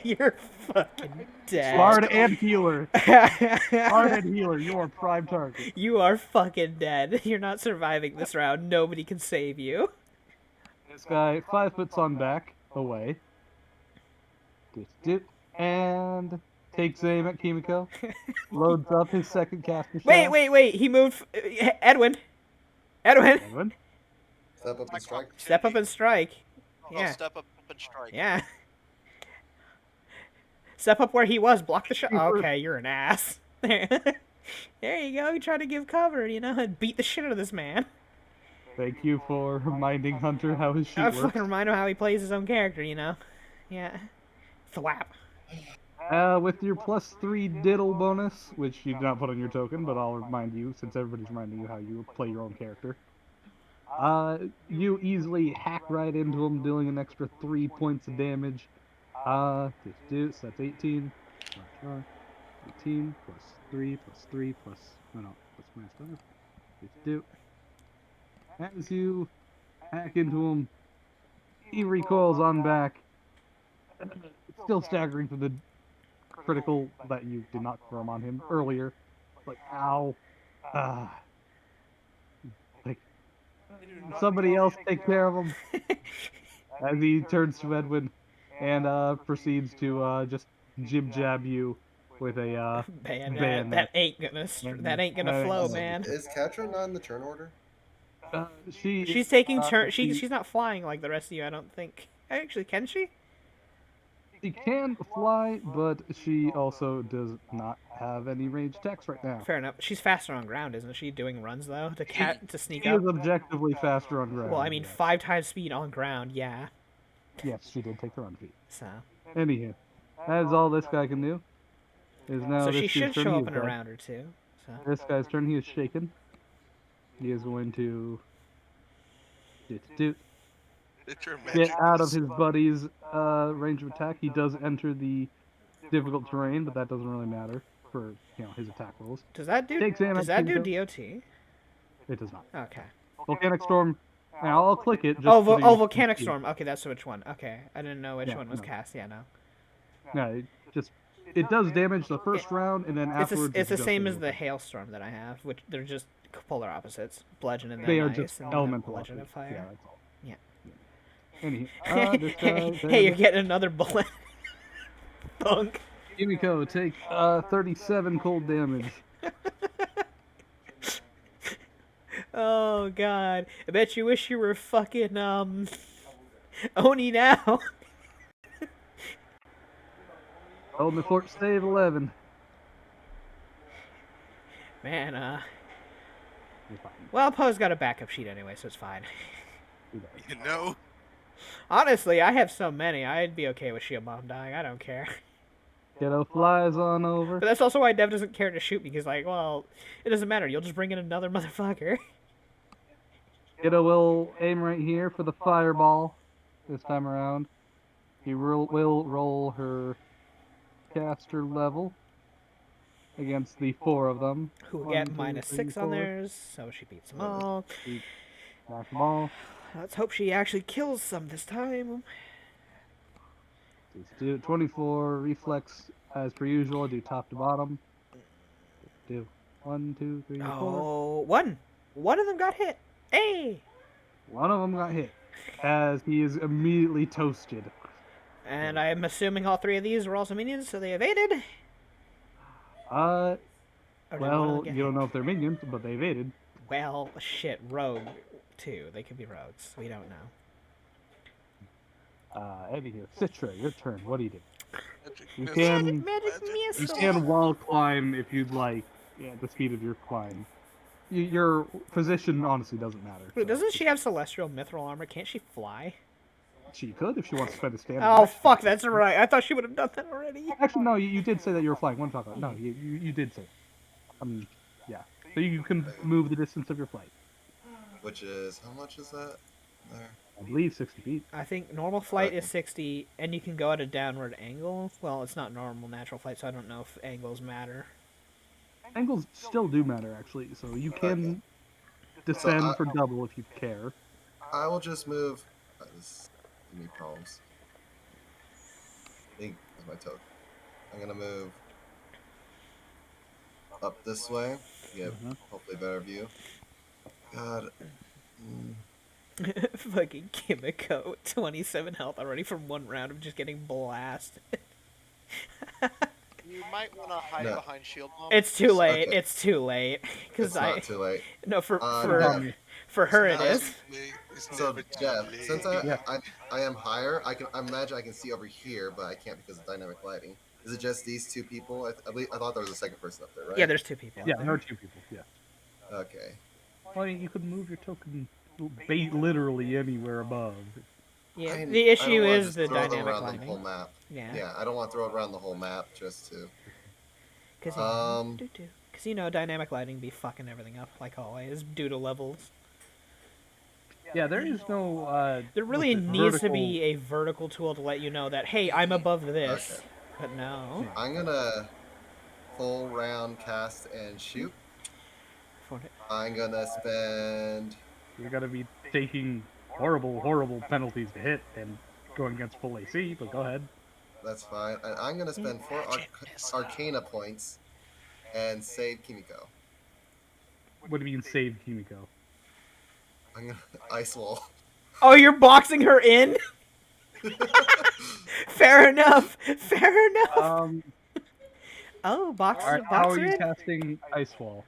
You're fucking dead. Bard and healer. Bard and healer, you are prime target. You are fucking dead. You're not surviving this round. Nobody can save you. This guy 5 foot on back away. And takes aim at Kimiko. Loads up his second caster shot. Wait. He moved. Edwin. Edwin. Step up and strike. Step up and strike. I'll Yeah. step up and strike. Yeah. Step up where he was. Block the shot. Okay, you're an ass. There you go. You try to give cover, and beat the shit out of this man. Thank you for reminding Hunter how his I shoot works. fucking remind him how he plays his own character, Yeah. Thwap. With your +3 diddle bonus, which you did not put on your token, but I'll remind you, since everybody's reminding you how you play your own character. You easily hack right into him, dealing an extra 3 points of damage. So that's 18. 18 plus 3 plus 3 plus... plus minus 5. Do. As you hack into him, he recoils on back, still staggering for the critical that you did not confirm on him earlier. Like, ow. Like, somebody else take care of him. As he turns to Edwin and proceeds to just jib-jab you with a bayonet. That ain't gonna flow, man. Is Catra not in the turn order? She's taking turn. She's not flying like the rest of you. I don't think. Actually, can she? She can fly, but she also does not have any ranged attacks right now. Fair enough. She's faster on ground, isn't she? Doing runs though to sneak She up. is objectively faster on ground. Well, I mean, yes. 5 times speed on ground. Yeah. Yes, she did take the run feat. So. Anywho, that is all this guy can do. Is now So this she should dude's turn. show He up is in a dead. round or two. So. This guy's turn. He is shaken. He is going to it's your get magic. out of his buddy's range of attack. He does enter the difficult terrain, but that doesn't really matter for his attack rolls. Does that do? Takes damage, Does that do Kimiko. DOT? It does not. Okay. Volcanic Storm. Now I'll click it. Just so that you can Volcanic see. Storm. Okay, that's which one. Okay, I didn't know which Yeah, one was no. cast. Yeah, no. No, it does damage the first round, and then afterwards It's the just same a as the little Hailstorm that I have, which they're just polar opposites. Bludgeon and bit. then They are ice, just and then elemental bludgeon and weapons. fire. Yeah, that's all. Yeah. Anywho, this guy. Hey, you're getting another bullet. Thunk. Kimiko, take 37 cold damage. Oh god. I bet you wish you were fucking Oni now. Hold the fort save 11. Man, You're fine. well, Poe's got a backup sheet anyway, so it's fine. He does. You know? Honestly, I have so many, I'd be okay with Shield Bomb dying. I don't care. Kiddo flies on over. But that's also why Dev doesn't care to shoot me, because, like, well, it doesn't matter. You'll just bring in another motherfucker. Kiddo will aim right here for the fireball this time around. He will roll her caster level against the 4 of them. Who will 1, get 2, minus 3, 6 on 4. theirs, so she beats them all. Knock them all. Let's hope she actually kills some this time. Let's do 24 reflex as per usual. Do top to bottom. Do 1, 2, 3, 4. Oh, one. One of them got hit. Hey! One of them got hit as he is immediately toasted. And I'm assuming all 3 of these were also minions, so they evaded. Or did one of Well, them get you don't hit? know if they're minions, but they evaded. Well, shit, rogue too. They could be rogues. We don't know. Eddie here. Citra, your turn. What do you do? Magic You missile. can Magic you missile. can wall climb if you'd like. Yeah, the speed of your climb. Your position honestly doesn't matter. Wait, so doesn't she have celestial mithril armor? Can't she fly? She could if she wants to spend a standard. Oh action. fuck, that's right. I thought she would have done that already. Actually, no. You did say that you were flying. One talk about. No, you did say. It. Yeah. So you can move the distance of your flight. Which is how much is that? There. I believe 60 feet. I think normal flight is Okay. 60, and you can go at a downward angle. Well, it's not normal natural flight, so I don't know if angles matter. Angles still do matter actually, so you can descend So for double if you care. I will just move. This give me problems. I think that's my token. I'm gonna move up this way. Get hopefully a better view. God. Fucking Kimiko, 27 health already from one round of just getting blasted. You might want to hide No. behind shield bomb. It's too late. Okay. It's too late. It's not too late. No, for Yeah. for her it Nice. is. It's So never too Jeff, late. since I am higher, I imagine I can see over here, but I can't because of dynamic lighting. Is it just these 2 people? I thought there was a second person up there, right? Yeah, there's 2 people. Yeah, there are 2 people. Yeah. Okay. Well, you could move your token literally anywhere above. Yeah, I the don't issue wanna is just the throw it dynamic around the whole lighting. map. Yeah. Yeah, I don't want to throw it around the whole map just to. Because you know, dynamic lighting be fucking everything up like always due to levels. Yeah, there is no. There really what's it, needs to vertical- be a vertical tool to let you know that, hey, I'm above this. Okay. But no. I'm gonna full round cast and shoot. For it. I'm gonna spend. You're gonna be taking horrible penalties to hit and going against full AC. But go ahead. That's fine. And I'm gonna spend 4 Arcana points and save Kimiko. What do you mean save Kimiko? I'm gonna ice wall. Oh, you're boxing her in? Fair enough. Fair enough. Oh, box Alright, how boxer are you in? casting Ice Wall?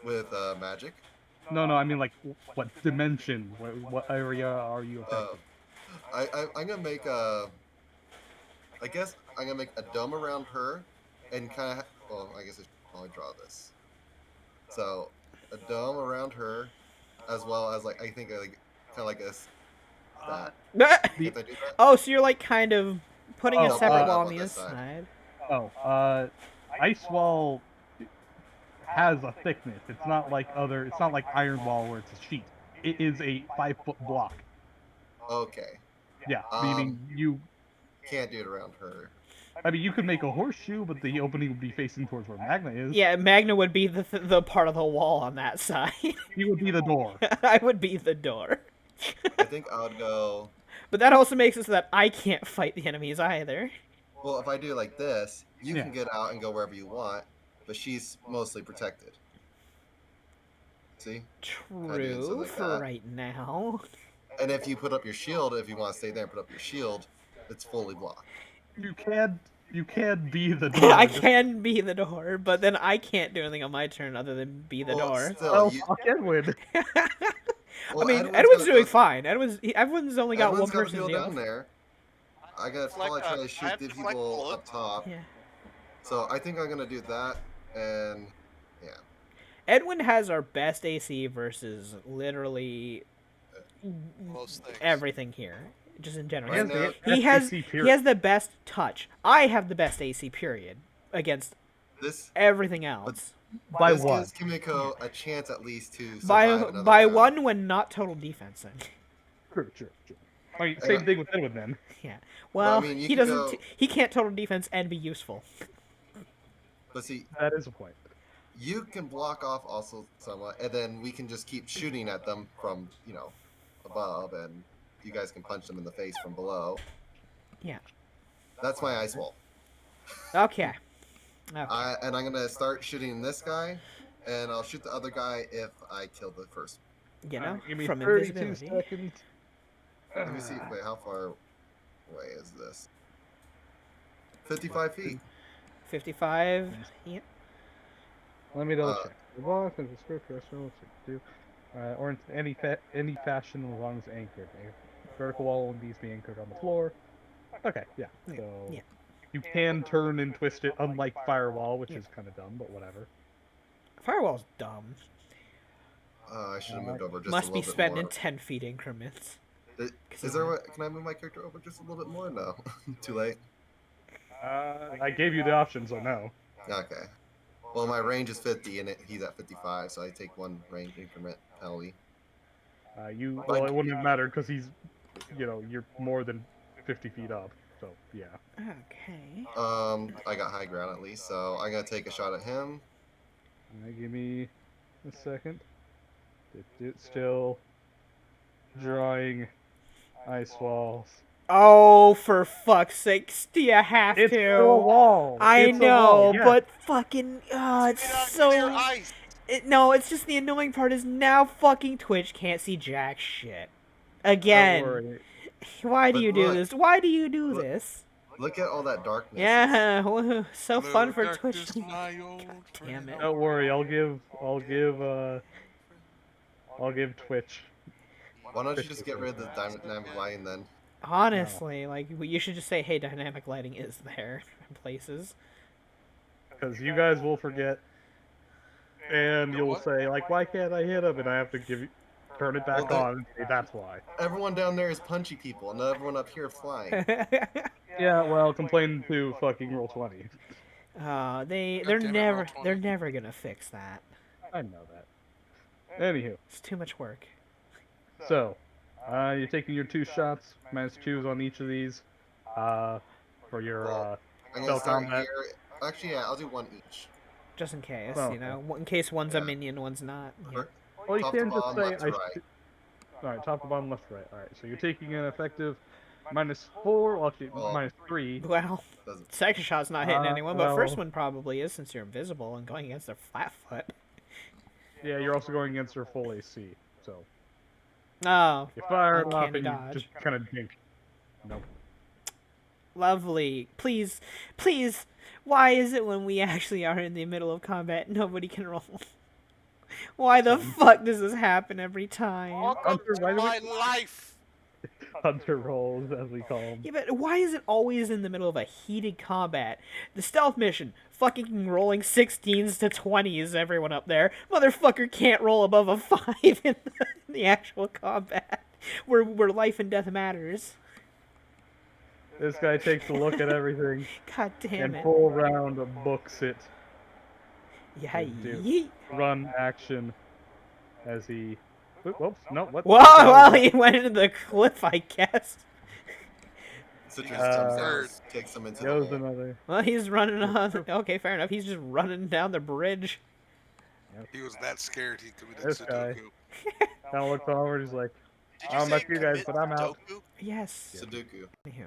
With magic. No, I mean like what dimension? What area are you affecting? I'm gonna make a. I guess I'm gonna make a dome around her, and kind of. Well, I guess I should probably draw this. So, a dome around her, as well as like I think like kind of like a that. If I do that. Oh, so you're like kind of putting a Oh, separate up wall on on the this inside. side. Ice Wall has a thickness. It's not like Iron Wall where it's a sheet. It is a 5-foot block. Okay. Yeah, meaning you. Can't do it around her. I mean, you could make a horseshoe, but the opening would be facing towards where Magna is. Yeah, Magna would be the part of the wall on that side. He would be the door. I would be the door. I think I would go. But that also makes it so that I can't fight the enemies either. Well, if I do like this, you Yeah. can get out and go wherever you want, but she's mostly protected. See? True, like for that. right now. And if you put up your shield, if you want to stay there and put up your shield, it's fully blocked. You can't be the door. I can be the door, but then I can't do anything on my turn other than be the Well, door. still, Oh, you, fuck Edwin. well, I mean, Edwin's Edwin's gonna doing go- fine. Edwin's only got Edwin's one gotta person go to deal down with. there. I gotta probably try to shoot the people up top. Yeah. So I think I'm gonna do that, and yeah. Edwin has our best AC versus literally Most things. everything here, just in general. Right now- He has AC he period. has the best touch. I have the best AC period against This everything else. By this one. gives Kimiko a chance at least to survive By another by round. one when not total defense. Sure. I mean, same thing with Edwin then. Yeah. Well, mean, you he could doesn't. go- He can't total defense and be useful. But see, That is a point. you can block off also somewhat, and then we can just keep shooting at them from above, and you guys can punch them in the face from below. Yeah. That's my ice wall. Okay. Okay. And I'm gonna start shooting this guy, and I'll shoot the other guy if I kill the first. You know, Give me from 32 invisibility. seconds. Let me see. Wait, how far away is this? 55 feet. 55. Yep. Let me double Uh, check. The box and the script restaurant do, or in any fashion as long as anchored. A vertical wall will indeed be anchored on the floor. Okay, yeah. So Yeah. you can turn and twist it, unlike firewall, which Yeah. is kind of dumb, but whatever. Firewall's dumb. I should have moved over just Must a be little bit spent more. in 10 feet increments. Is there? Can I move my character over just a little bit more? No, too late. I gave you the option, so no. Okay. Well, my range is 50, and he's at 55, so I take one range increment penalty. Well, it wouldn't have mattered because he's, you're more than 50 feet up. So yeah. Okay. I got high ground at least, so I'm gonna take a shot at him. Give me a second. It's still drawing ice walls. Oh, for fuck's sake, do you have It's to? a wall. I It's a know, wall, yes. but fucking, it's Get out so. clear ice. No, it's just the annoying part is now fucking Twitch can't see jack shit. Again. Don't worry. Why do But you do look, this? Why do you do look. this? Look at all that darkness. Yeah, so Hello, fun for darkness, Twitch. my old Damn it. friend. Don't worry. I'll give Twitch. Why don't you just get rid of the dynamic lighting then? Honestly, like, you should just say, hey, dynamic lighting is there in places. Because you guys will forget, and You know you'll what? say like, "Why can't I hit him?" And I have to turn it back Well, on. And say, that's why. Everyone down there is punchy people, and everyone up here is flying. Yeah, well, complain to fucking roll 20. they're God damn it, roll never 20. they're never gonna fix that. I know that. Anywho, It's too much work. so you're taking your 2 shots, -2s on each of these, for your Well, I'm gonna spell start combat. here. Actually, yeah, I'll do one each. Just in case, Oh, you know, in case one's a Yeah. minion, one's not. Yeah. Or- Well, you top to can just bottom, say left to right. Alright, top to bottom, left to right. Alright, so you're taking an effective -4, well, actually, Well, -3. Well, Doesn't. second shot's not hitting anyone, but first well- one probably is since you're invisible and going against their flat foot. Yeah, you're also going against her full AC, so Oh, you fire it off uncanny and you dodge. just kind of dink. Nope. Lovely. Please, please. Why is it when we actually are in the middle of combat, nobody can roll? Why the fuck does this happen every time? Welcome Hunter, to why do we- my life. Hunter rolls, as we call them. Yeah, but why is it always in the middle of a heated combat? The stealth mission, fucking rolling 16s to 20s, everyone up there. Motherfucker can't roll above a 5 in the actual combat, where life and death matters. This guy takes a look at everything God damn and it. full round books it. Yeah, do. yeet. Run action as he. Whoops, no, what? Whoa, well, he went into the cliff, I guess. Citrus Uh, jumps out, takes him into the Goes hole. another. Well, he's running on. Okay, fair enough. He's just running down the bridge. He was that scared he committed This guy. Sudoku. Kind of looks over. He's like, Did I you don't know say about you guys, commit but I'm out. Sudoku? Yes. Sudoku. Anywho.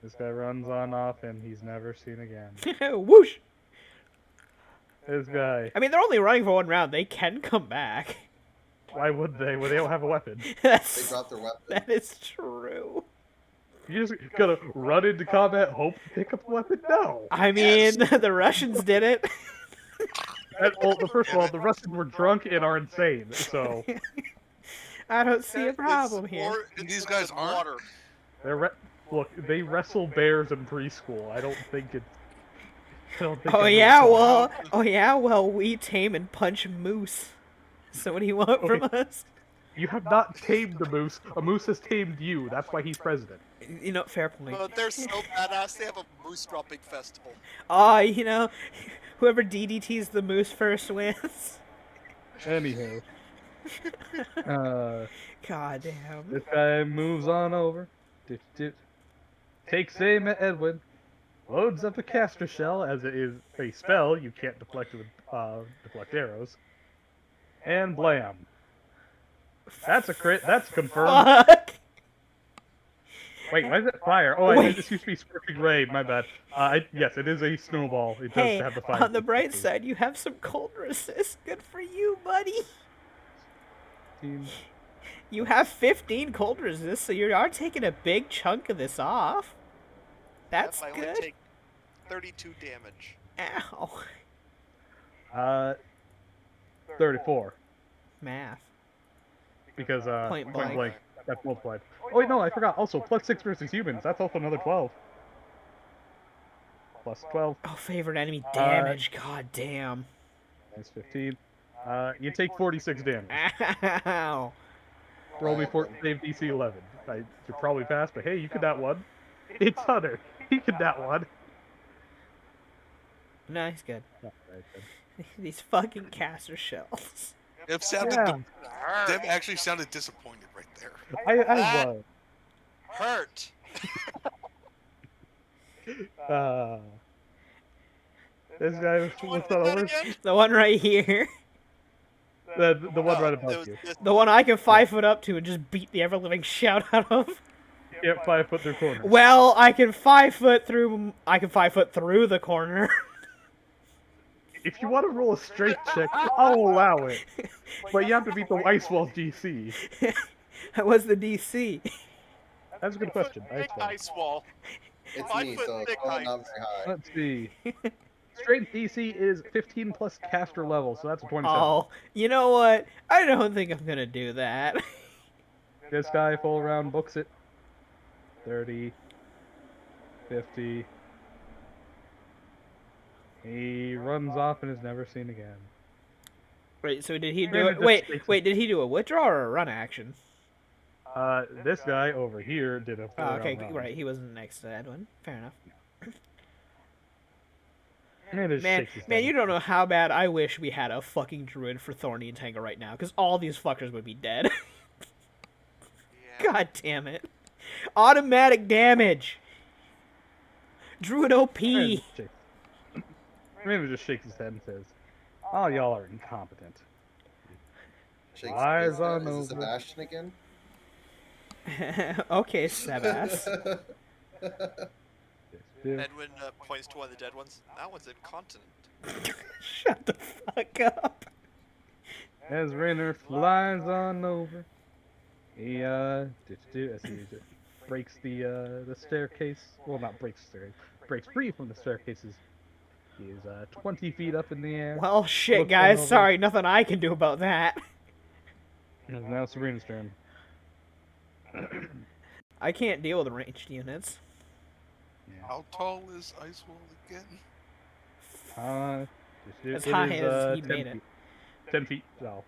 This guy runs on off, and he's never seen again. Whoosh! This guy. I mean, they're only running for one round. They can come back. Why would they? When they don't have a weapon. They That's, drop their weapon. that is true. You just gonna run into combat, hope to pick up a weapon? No. I mean, the Russians did it. Well, first of all, the Russians were drunk and are insane. So I don't see a problem It's here. more And these insane guys than aren't? water. look, they wrestle bears in preschool. I don't think it's. Oh yeah, well, we tame and punch moose. So what do you want from us? You have not tamed the moose. A moose has tamed you. That's why he's president. You know, fair point. But they're so badass, they have a moose dropping festival. Ah, you know, whoever DDTs the moose first wins. Anywho, God damn. this guy moves on over. Takes aim at Edwin. Loads up a caster shell, as it is a spell. You can't deflect with deflect arrows. And blam. That's a crit. That's confirmed. Fuck! Wait, why is it fire? Oh, Wait. this used to be sparking ray. My bad. Yes, it is a snowball. It does Hey, have the fire. on the bright side, you have some cold resist. Good for you, buddy. You have 15 cold resist, so you are taking a big chunk of this off. That's Yep, I only good. take 32 damage. Ow. 34. Math. Because Point point blank. blank. That's multiplied. Oh wait, no, I forgot. Also, +6 versus humans. That's also another 12. Plus 12. Oh, favorite enemy damage. God damn. That's 15. You take 46 damage. Ow. Roll me for save DC 11. You're probably fast, but hey, you could that one. It's Hunter. He could that one. No, he's good. Right, then. These fucking caster shells. It sounded. Yeah. Them actually sounded disappointed right there. I was. Hurt! This guy was What what's was over. that again? The one right here. The one Oh, right it above was you. just- The one I can 5 foot up to and just beat the ever living shout out of. Can't 5 foot through corners. Well, I can 5 foot through. I can 5 foot through the corner. If you want to roll a straight check, I'll allow it. But you have to beat the ice wall DC. What's the DC? That's a good question. Ice Big wall. ice wall. It's 5 me, foot so it's thick probably ice. not very high. Let's see. Strength DC is 15 plus caster level, so that's a 27. Oh, you know what? I don't think I'm gonna do that. This guy full round books it. 30. 50. He runs off and is never seen again. Wait, so did he do Maybe it? just Wait, takes wait, did he do a withdraw or a run action? This guy over here did a full Oh, okay, round run. right. He wasn't next to Edwin. Fair enough. And it just Man, shakes his man, head. you don't know how bad I wish we had a fucking druid for Thorny and Tango right now, because all these fuckers would be dead. Yeah. God damn it. Automatic damage. Druid OP. Maybe just shakes his head and says, "Oh, y'all are incompetent." Shakes Eyes his on head. Is it over. Sebastian again? Okay, Sebas. Edwin points to one of the dead ones. That one's incontinent. Shut the fuck up. As Rainer flies on over, he as he breaks the staircase. Well, not breaks the staircase. Breaks free from the staircases. He is 20 feet up in the air. Well, shit, Looks guys. over. Sorry, nothing I can do about that. And now Serena's turn. I can't deal with ranged units. How tall is Ice Wall again? As it high is, as he 10 made it. feet. 10 feet tall.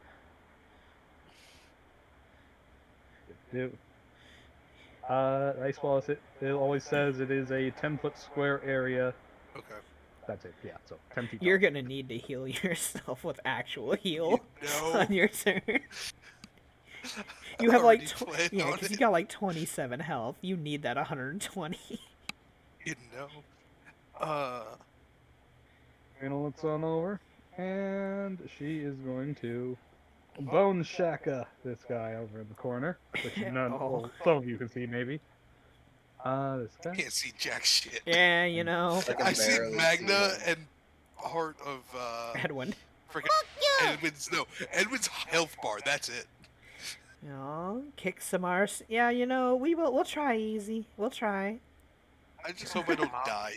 Ice wall is it always says it is a 10-foot square area. Okay. That's it. Yeah, so 10 feet. You're gonna need to heal yourself with actual heal No. on your turn. You have like, Already planned yeah, on because you it. got like 27 health. You need that 120. You know. Uh, Anna looks on over, and she is going to bone shaka this guy over in the corner, which none, Oh. well, some of you can see maybe. This guy. can't see jack shit. Yeah, you know, I can I see barely Magna see him. and part of Edwin. freaking Edwin's health bar. That's it. Oh, kick some arse. Yeah, you know, we'll try easy. We'll try. I just hope I don't die.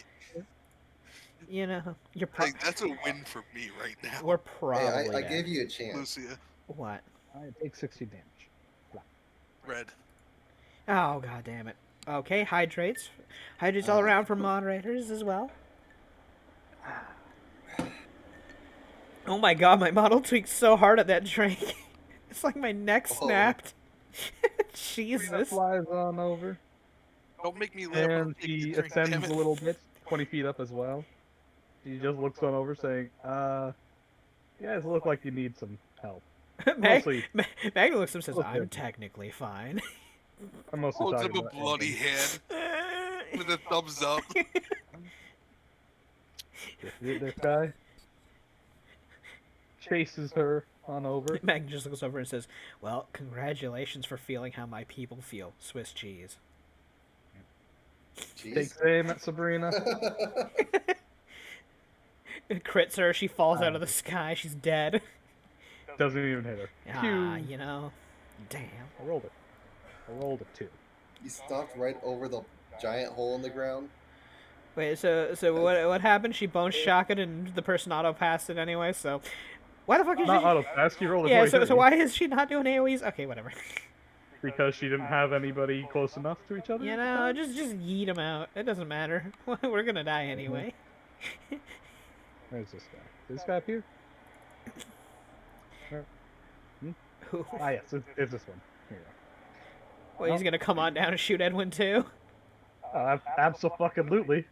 You know, Like that's a win for me right now. we're Hey, probably I dead. gave you a chance. Lucia, What? I take 60 damage. red. Oh, god damn it. Okay, hydrates. Hydrates all around for moderators as well. Oh my god, my model tweaked so hard at that drink. It's like my neck Oh. snapped. Sabrina Jesus. flies on over, Don't make me laugh. and he ascends a little bit, 20 feet up as well. He just looks on over saying, you guys look like you need some help. Mostly, Magna looks up and says, Okay. I'm technically fine. I'm mostly Holds talking up a about bloody hand with a thumbs up. this guy. Chases her on over. Magna just looks over and says, well, congratulations for feeling how my people feel. Swiss cheese. Takes Jeez. aim at Sabrina. It crits her, she falls out of the sky, she's dead. Doesn't even hit her. Ah, Pew. you know. Damn. I rolled it. I rolled a 2. You stopped right over the giant hole in the ground. Wait, so what happened? She bone shotted and the person auto passed it anyway, so why the fuck is Not she? auto fast. You rolled a Yeah, 23. so why is she not doing AoEs? Okay, whatever. Because she didn't have anybody close enough to each other. You know, just yeet them out. It doesn't matter. We're gonna die anyway. Where's this guy? Is this guy up here? Where? Who? Ah, yes, it's this one. Here you Well, he's gonna come on down and shoot Edwin too. go. Abso-fucking-lutely.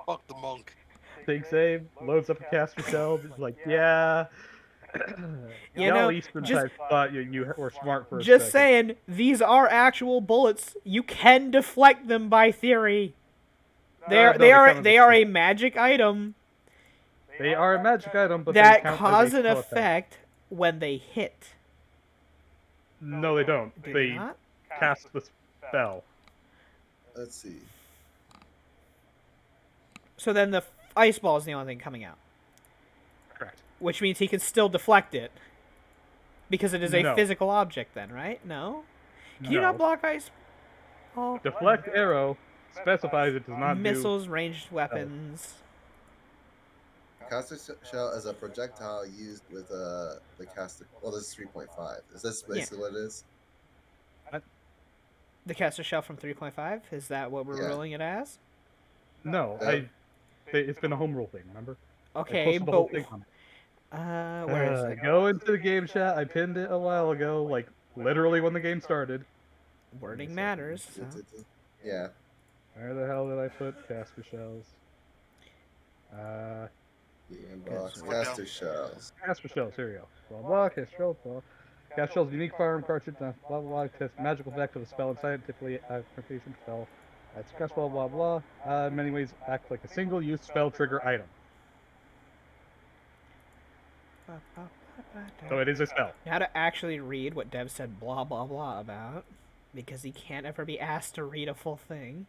Fuck the monk. Takes aim, loads up a caster shell. He's like, yeah. You Y'all know, Eastern just- types thought you were smart for a Just second. saying, these are actual bullets. You can deflect them by theory. They are No, they are count as they are a magic item They are a magic item, but they that count as a cause an spell attack. effect when they hit. No, they don't. Do They not? cast the spell. Let's see. So then the ice ball is the only thing coming out, Correct. which means he can still deflect it because it is a No. physical object. Then, right? No. Can you No. not block ice? Oh. Deflect arrow specifies it does not Missiles, ranged weapons. Caster shell is a projectile used with the caster. Well, this is 3.5. Is this basically what it is? The caster shell from 3.5. Is that what we're Yeah. ruling it as? do. No, Yeah. it's been a home rule thing, remember? I Okay, posted the whole but thing on it. where is it? Go into the game chat. I pinned it a while ago, like literally when the game started. Wording matters. So. Yeah. Where the hell did I put caster shells? Inbox. Yes. Caster shells. Caster shells. Here we go. Blah blah. Caster shells. Blah. Caster shells. Unique firearm cartridge. Blah blah blah. Test magical effect of the spell inside. Typically, application spell. It's cast blah blah blah. In many ways, act like a single-use spell trigger item. So it is a spell. How to actually read what Dev said blah blah blah about, because he can't ever be asked to read a full thing.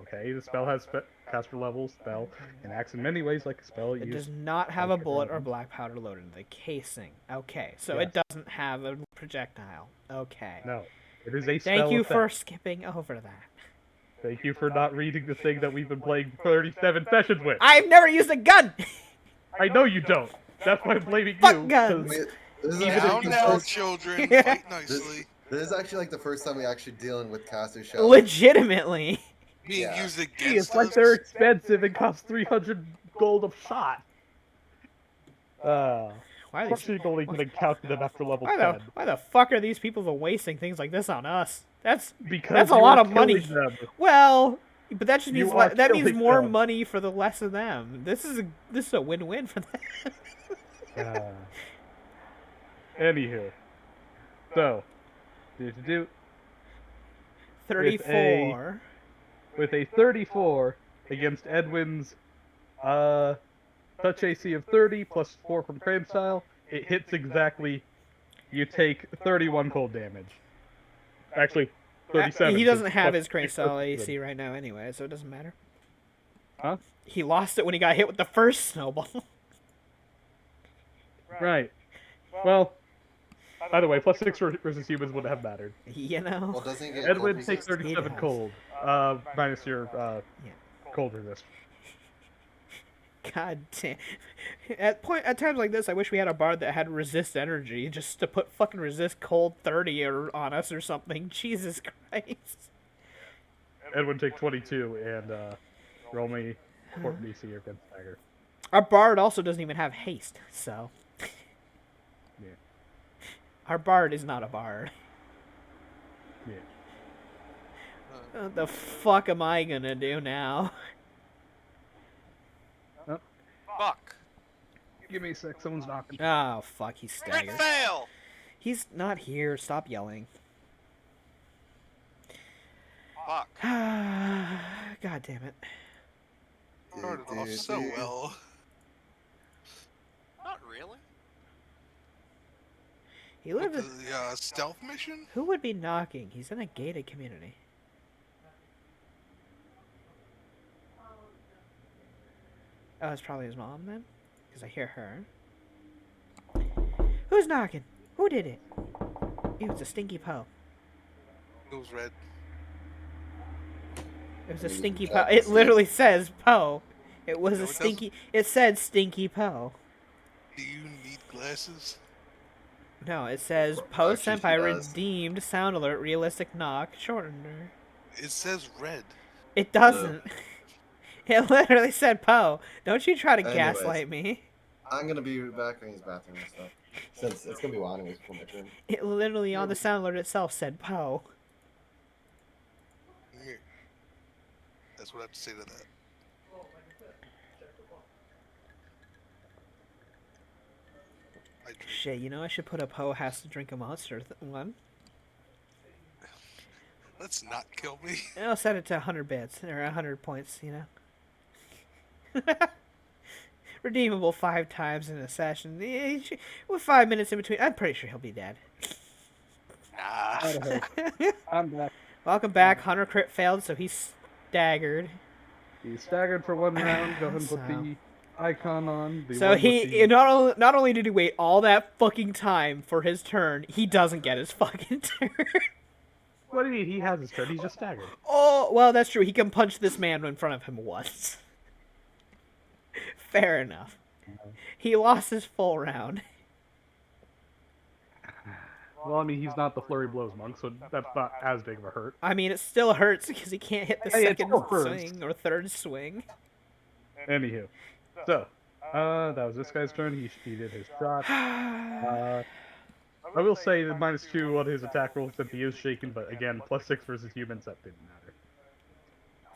Okay, the spell has caster level spell and acts in many ways like a spell It does used. not have a trigger bullet or item. black powder loaded in the casing. Okay, so it doesn't have a projectile. Okay. No, it is a spell. Thank you effect. for skipping over that. Thank you for not reading the thing that we've been playing 37 sessions with. I've never used a gun! I know you don't. That's why I'm blaming Fuck you. guns. 'cause Wait, this is Even actually if Down you now, first- children. Yeah. Fight nicely. This is actually like the first time we actually dealing with caster shells. Legitimately. Being Yeah. used Hey, against it's like us. they're expensive and cost 300 gold a shot. Why are these? Fortunately, only can count them after level Why 10. the fuck are these people wasting things like this on us? That's Because a you lot are of money. killing them. well, but that just means You are that means killing more them. money for the less of them. This is a win-win for them. Anywho, so do with a 34. with a 34 against Edwin's uh touch AC of 30 plus 4 from frame style, it hits exactly. You take 31 cold damage. Actually, 37. He 'Cause doesn't have plus his crane 6 style plus AC 7. right now anyway, so it doesn't matter. Huh? He lost it when he got hit with the first snowball. Right. Well, either way, plus 6 versus humans would have mattered. You know? Well, doesn't he get cold Edwin takes resist? 37 does. cold. Minus your Yeah. cold resist. God damn. At times like this, I wish we had a bard that had resist energy just to put fucking resist cold 30 on us or something. Jesus Christ. Edwin take 22 and roll me Fort DC against Stagger. Our bard also doesn't even have haste, so. Yeah. Our bard is not a bard. Yeah. What the fuck am I gonna do now? Fuck. Give me a sec. Someone's knocking. Oh, fuck, he's Crit staggered. fail! He's not here. Stop yelling. Fuck. God damn it. Started off so well. Not really. He With lives. the stealth mission? Who would be knocking? He's in a gated community. Oh, it's probably his mom then? Because I hear her. Who's knocking? Who did it? It was a stinky Poe. It was red. It was a Maybe stinky the Poe. cat It was literally says Poe. It was No, a it stinky. It said stinky Poe. Do you need glasses? No, it says Poe Actually, she Senpai does. redeemed sound alert realistic knock shortener. It says red. It doesn't. It literally said Poe. Don't you try to Anyways. gaslight me. I'm gonna be back in his bathroom and stuff. Since it's gonna be a while anyways before my turn. It literally on the sound alert itself said Poe. Here. That's what I have to say to that. I drink. Shit, you know I should put a Poe has to drink a monster one. Let's not kill me. I'll set it to 100 bits or 100 points, you know. Redeemable 5 times in a session. With 5 minutes in between, I'm pretty sure he'll be dead. Nah. I'm back. Welcome back. Hunter crit failed, so he's staggered. He's staggered for 1 round. Go ahead and put So- the icon on. The So one with he the- not only did he wait all that fucking time for his turn, he doesn't get his fucking turn. What do you mean? He has his turn. He's just staggered. Oh, well, that's true. He can punch this man in front of him once. Fair enough. He lost his full round. Well, I mean, he's not the flurry blows monk, so that's not as big of a hurt. I mean, it still hurts because he can't hit the Hey, it second still hurts. swing or third swing. Anywho, so that was this guy's turn. He did his shot. I will say that -2 on his attack roll since he is shaken, but again, +6 versus humans, that didn't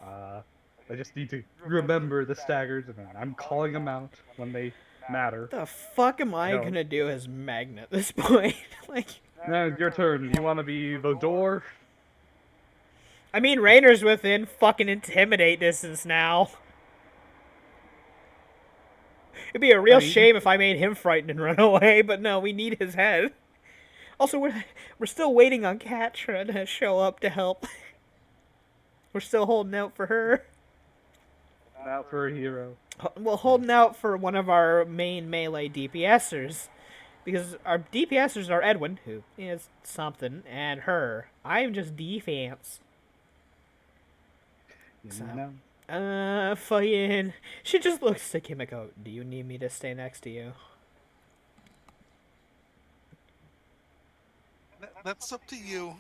matter. I just need to remember the staggers, and I'm calling them out when they matter. The fuck am I No. gonna do as Magna at this point? Like, Now it's your turn. You want to be the door? I mean, Rainer's within fucking intimidate distance now. It'd be a real I mean- shame if I made him frightened and run away, but no, we need his head. Also, we're still waiting on Katra to show up to help. We're still holding out for her. Out for a hero. Well, holding out for one of our main melee DPSers. Because our DPSers are Edwin, who is something, and her. I'm just defense. You So- know? Fucking... She just looks to Kimiko. Do you need me to stay next to you? That's up to you.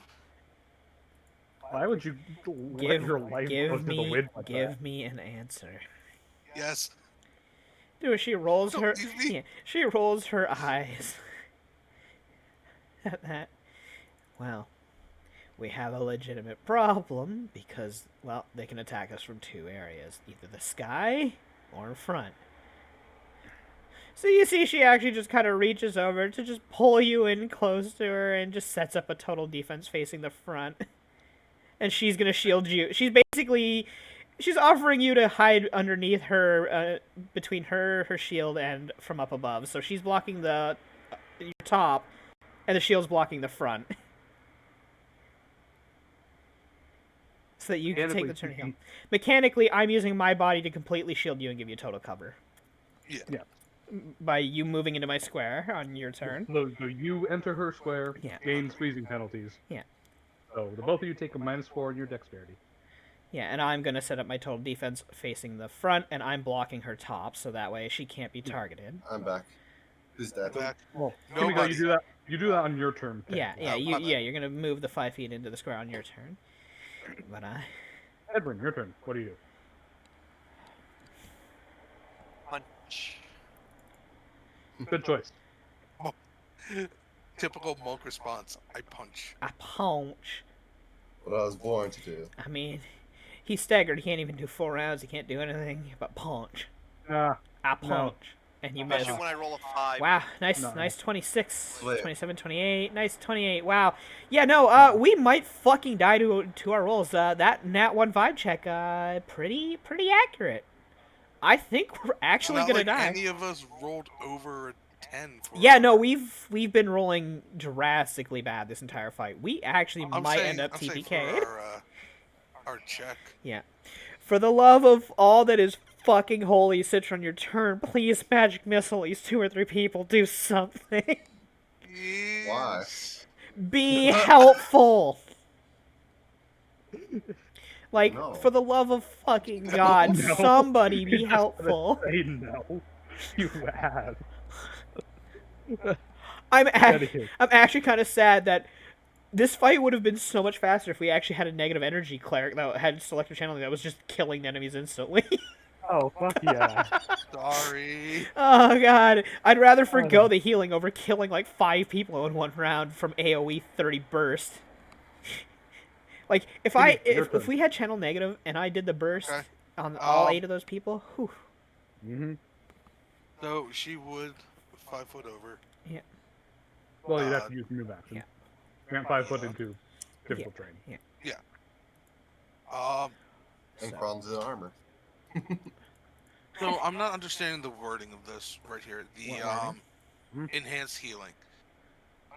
Why would you let your life go to the wind like give that? me an answer. Yes. Dude, she rolls Don't her... leave me. Yeah, she rolls her eyes. At that. Well, we have a legitimate problem because, well, they can attack us from 2 areas. Either the sky or in front. So you see she actually just kind of reaches over to just pull you in close to her and just sets up a total defense facing the front. And she's going to shield you. She's offering you to hide underneath her, between her shield and from up above. So she's blocking your top, and the shield's blocking the front. So that you can take the turn to heal. Mechanically, I'm using my body to completely shield you and give you total cover. Yeah. By you moving into my square on your turn. So you enter her square, Yeah. gain squeezing penalties. Yeah. So the both of you take a -4 on your dexterity. Yeah, and I'm going to set up my total defense facing the front, and I'm blocking her top, so that way she can't be targeted. I'm back. Who's that? Back. Well, Nobody. Kimiko, you do that on your turn. Yeah, technically. you're going to move the 5 feet into the square on your turn. But, Edwin, your turn. What do you do? Punch. Good choice. Typical monk response. I punch. I punch. What I was born to do. I mean, he's staggered. He can't even do 4 rounds. He can't do anything but punch. I punch. No. And you miss. Especially when I roll a 5. Wow, nice, No. nice 26, Flip. 27, 28, nice 28. Wow, yeah, no, we might fucking die to our rolls. That nat 1 vibe check, pretty accurate. I think we're actually Not gonna like die. any of us rolled over a 10. Yeah, no, we've been rolling drastically bad this entire fight. We actually might end up TPK'd. For our check. Yeah. For the love of all that is fucking holy, Citra, on your turn, please magic missile these 2 or 3 people. Do something. Why? Be helpful. Like, No. for the love of fucking God, No. somebody be You're just helpful. gonna say no. You have. I'm Dedicated. actually kind of sad that this fight would have been so much faster if we actually had a negative energy cleric that had selective channeling that was just killing enemies instantly. Oh, fuck yeah. Sorry. Oh god, I'd rather forgo the healing over killing like 5 people in 1 round from AoE 30 burst. Like if if we had channel negative and I did the burst Okay. on all 8 of those people, whew. Mm-hmm. So she would 5 foot over. Yeah. Well, you'd have to use move action. Yeah. You can't 5 foot into difficult terrain. Yeah. And So- crawl into the armor. So I'm not understanding the wording of this right here. The What wording? enhanced healing.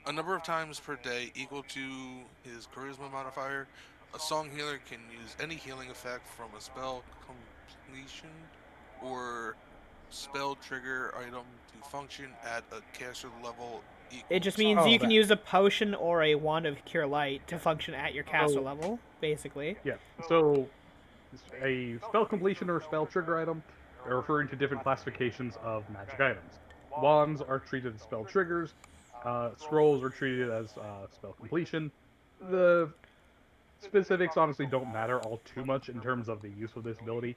A number of times per day equal to his charisma modifier. A song healer can use any healing effect from a spell completion or spell trigger item to function at a caster level equal. It just to- means Oh, you can that. use a potion or a wand of cure light to function at your caster Oh. level, basically. Yeah. So, a spell completion or spell trigger item are referring to different classifications of magic items. Wands are treated as spell triggers. Scrolls are treated as spell completion. The specifics honestly don't matter all too much in terms of the use of this ability.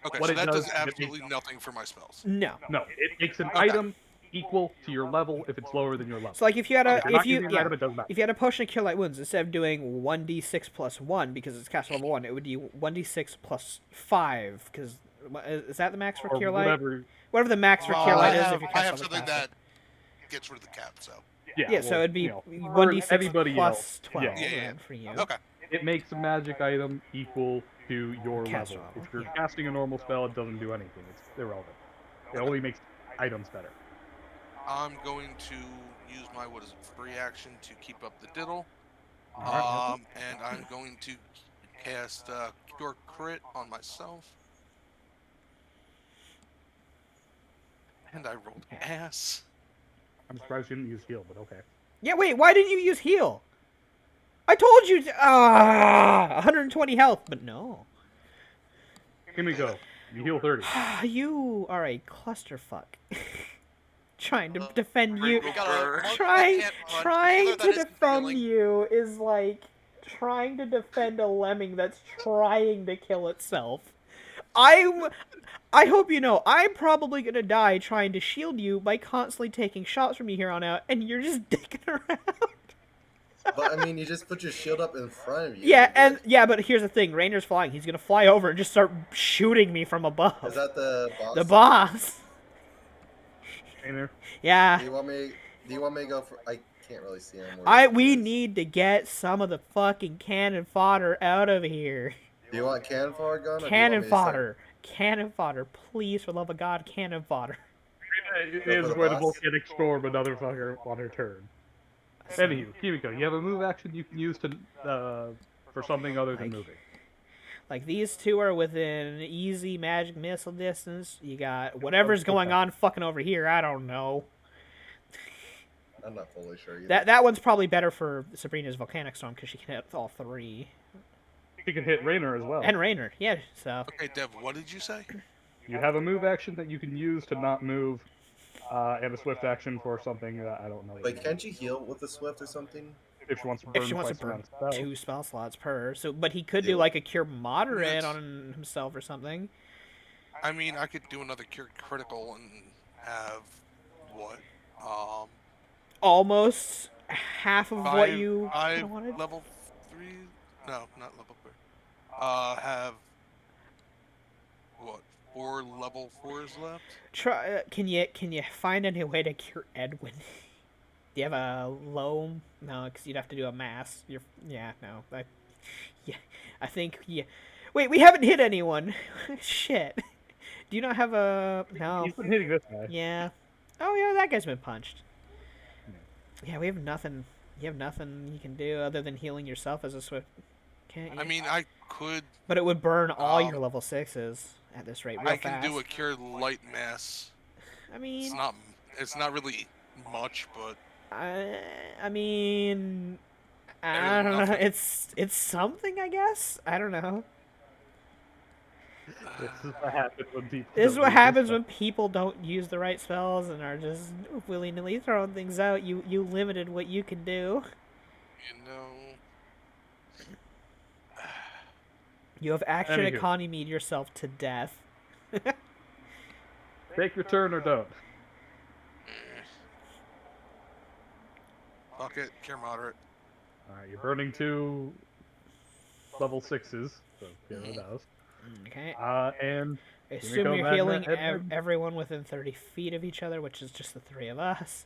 Okay, what so it that does does is it absolutely nothing for my spells. No. No, it makes an item equal to your level if it's lower than your level. So like if you had a If you're not using an item, it doesn't matter. if you had a potion of cure light wounds, instead of doing 1d6 plus 1 because it's caster level 1, it would be 1d6 plus 5 because is that the max for Or cure light? whatever. Whatever the max for Well, cure light I is have, if you're I have caster level something faster. that gets rid of the cap, so. Yeah, so well, it'd be you know, for 1d6 everybody plus else, 12 yeah. Yeah. then for you. Okay. It makes a magic item equal to your Caster level. level, If you're yeah. casting a normal spell, it doesn't do anything. It's irrelevant. It only makes items better. I'm going to use my, free action to keep up the diddle. Alright. And I'm going to cast Cure Crit on myself. And I rolled ass. I'm surprised you didn't use heal, but okay. Yeah, wait, why didn't you use heal? I told you 120 health, but no. Here we go. You heal 30. You are a clusterfuck. Trying to defend you. We got a monk that Trying can't punch, a trying healer to that isn't defend healing. you is like trying to defend a lemming that's trying to kill itself. I hope you know, I'm probably gonna die trying to shield you by constantly taking shots from you here on out, and you're just dicking around. But I mean, you just put your shield up in front of you. Yeah, but here's the thing: Rainer's flying. He's gonna fly over and just start shooting me from above. Is that the boss? The boss. Rainer. Yeah. Do you want me to go for? I can't really see him. Where he We is. need to get some of the fucking cannon fodder out of here. Do you want cannon fodder gun, or do you want Cannon me to start, fodder. Cannon fodder. Please, for the love of God, cannon fodder. It go is for the going to boss? volcanic storm another fucker on her turn. Anywho, Kimiko, you have a move action you can use to for something other than Like- moving. Like, these two are within easy magic missile distance. You got whatever's going on fucking over here. I don't know. I'm not fully sure either. That one's probably better for Sabrina's volcanic storm because she can hit all three. You can hit Rainer as well. And Rainer, yeah. So Okay, Dev, what did you say? You have a move action that you can use to not move, and a swift action for something that I don't know. what Like, it can't is. you heal with the swift or something? If she wants to burn if she wants to twice burn around spell. 2 spell slots per, but he could do Yeah. like a cure moderate Yes. on himself or something. I mean, I could do another cure critical and have what? Almost half of what you five kinda wanted. level 3? No, not level 3. Have what? 4 level 4s left? Try. Can you find any way to cure Edwin? Do you have a low? No, because you'd have to do a mass. No. I think Wait, we haven't hit anyone. Shit. Do you not have a no? He's been hitting this guy. Yeah. Oh yeah, that guy's been punched. Yeah, we have nothing. You have nothing you can do other than healing yourself as a swift. Can't you? I mean, I could. But it would burn all your level 6s at this rate real I can fast. do a cure light mass. I mean, It's not really much, but I mean, Better I than don't know. nothing. It's something, I guess. I don't know. This is what happens when people. This is don't what use happens stuff. when people don't use the right spells and are just willy nilly throwing things out. You limited what you can do. you know. You have action Anywho. economied yourself to death. Take your turn or don't. Fuck it, cure moderate. All right, you're burning 2 level 6s, so get rid of those. Okay. And I Here we assume go, you're Magna, healing Edwin. everyone within 30 feet of each other, which is just the 3 of us.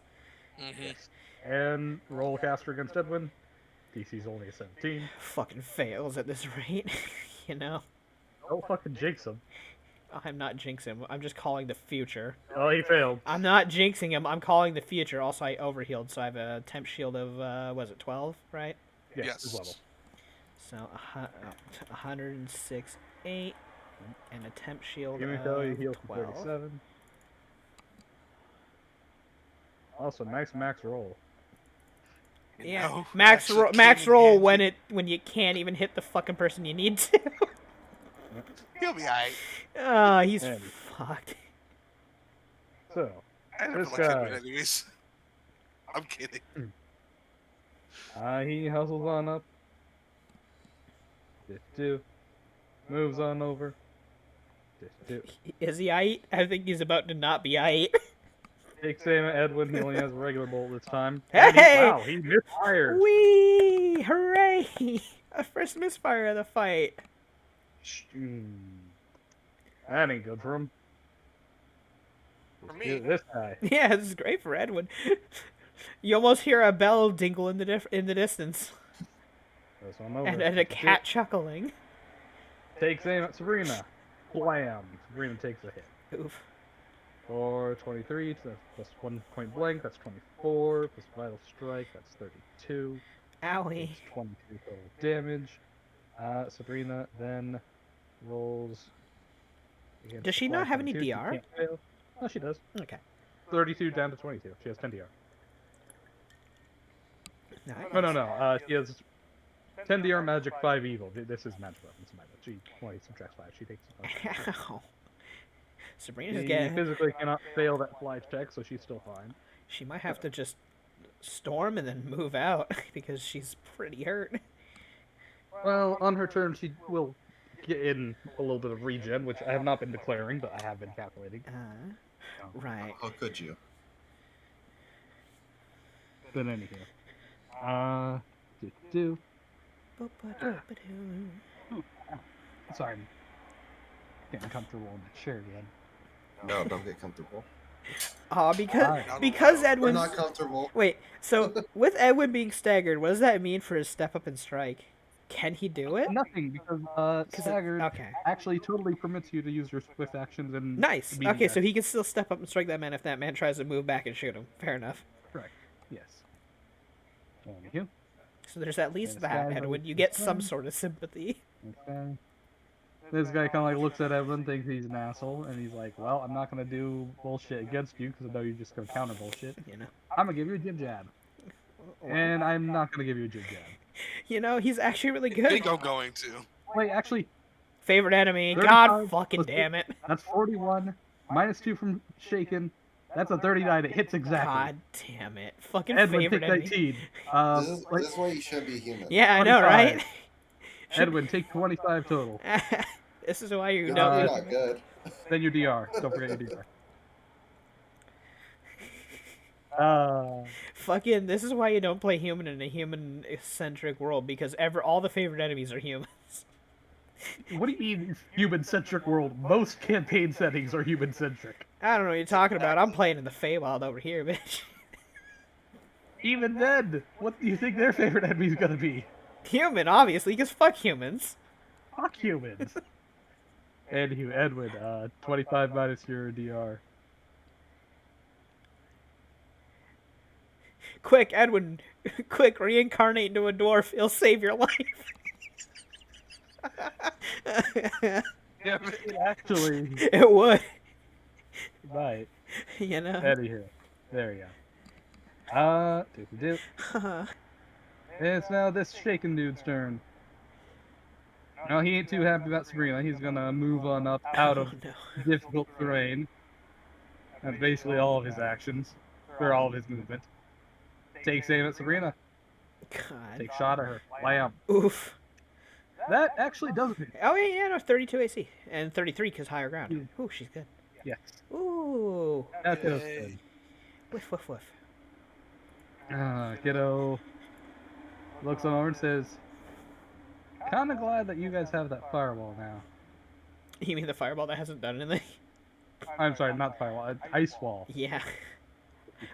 and roll caster against Edwin. DC's only a 17. Fucking fails at this rate, you know? Don't fucking jinx him. I'm not jinxing him. I'm just calling the future. Oh, he failed. I'm not jinxing him. I'm calling the future. Also, I overhealed, so I have a temp shield of, was it 12, right? Yes. His level. So, 106, 8, and a temp shield Kimiko, you of heal for 12. 37. Also, nice max roll. You Yeah, know, max actually max came in roll handy. when you can't even hit the fucking person you need to. He'll be alright. Oh, he's And- fucked. So, I never This liked Edwin guy. anyways. I'm kidding. he hustles on up. Do. Moves on over. Do. Is he aight? I think he's about to not be aight. Takes aim at Edwin. He only has a regular bolt this time. Hey! And wow, he misfired. Whee! Hooray! A first misfire of the fight. That ain't good for him. For Let's me. get this guy. Yeah, this is great for Edwin. You almost hear a bell dingle in the distance, This one over. and a cat chuckling. Takes aim at Sabrina. Blam. Sabrina takes a hit. Oof. For 23, so that's plus 1 point blank, that's 24, plus vital strike, that's 32. Owie. It's 22 total damage. Sabrina then rolls. against Does she the not flag have any 22. She DR? can't fail. No, she does. Okay. 32 down to 22. She has 10 DR. Nice. No. She has 10 DR magic, 5 evil. This is magic weapons. She only subtracts 5. She takes a Ow. Sabrina's She getting. physically cannot fail that fly check, so she's still fine. She might have to just storm and then move out because she's pretty hurt. Well, on her turn, she will get in a little bit of regen, which I have not been declaring, but I have been calculating. Right. How could you? But anyhow. Do. Sorry. I'm getting comfortable in the chair again. No, don't get comfortable. Because We're Edwin's not comfortable. wait. So with Edwin being staggered, what does that mean for his step up and strike? Can he do it? Nothing, because staggered okay. actually totally permits you to use your swift actions and Nice. immediate Okay, so actions. he can still step up and strike that man if that man tries to move back and shoot him. Fair enough. Correct. Yes. Thank you. So there's at least This that, guy's Edwin. like You this get some one. sort of sympathy. Okay. This guy kind of like looks at Evan, thinks he's an asshole, and he's like, "Well, I'm not gonna do bullshit against you because I know you're just gonna counter bullshit. You know. I'm gonna give you a jib jab, and I'm not gonna give you a jib jab. You know, he's actually really I good. think I'm going to. Wait, actually, Favorite enemy. 35 God fucking plus damn it. that's 41 minus 2 from shaken. That's a 39. It hits exactly. God damn it. Fucking Edwin favorite take enemy. 19. This is why you shouldn't be human. Yeah, I know, 25. right? Edwin, take 25 total. This is why you Good don't. thing Uh, you're not good. Then your DR. Don't forget your DR. Fucking, this is why you don't play human in a human-centric world, because all the favorite enemies are humans. What do you mean human-centric world? Most campaign settings are human-centric. I don't know what you're talking about. I'm playing in the Feywild over here, bitch. Even then, what do you think their favorite enemy's gonna be? Human, obviously, because fuck humans. Fuck humans. Anywho, Edwin, 25 minus your DR. Quick, Edwin. Quick, reincarnate into a dwarf. It'll save your life. Yeah, but Actually, It would. right. You know? Anywho, there we go. It's now this shaken dude's turn. Now he ain't too happy about Sabrina. He's gonna move on up out of no. difficult terrain. That's basically all of his actions, or all of his movement. Takes aim at Sabrina. God. Take shot at her. Blam. Oof. That actually doesn't hit. Oh, yeah, no, 32 AC. And 33 because higher ground. Yeah. Ooh, she's good. Yes. Ooh. That does Yay. good. Whiff, whiff, whiff. Kiddo looks on over and says, "Kinda glad that you guys have that fireball now." You mean the fireball that hasn't done anything? I'm sorry, not fireball, ice wall. Yeah.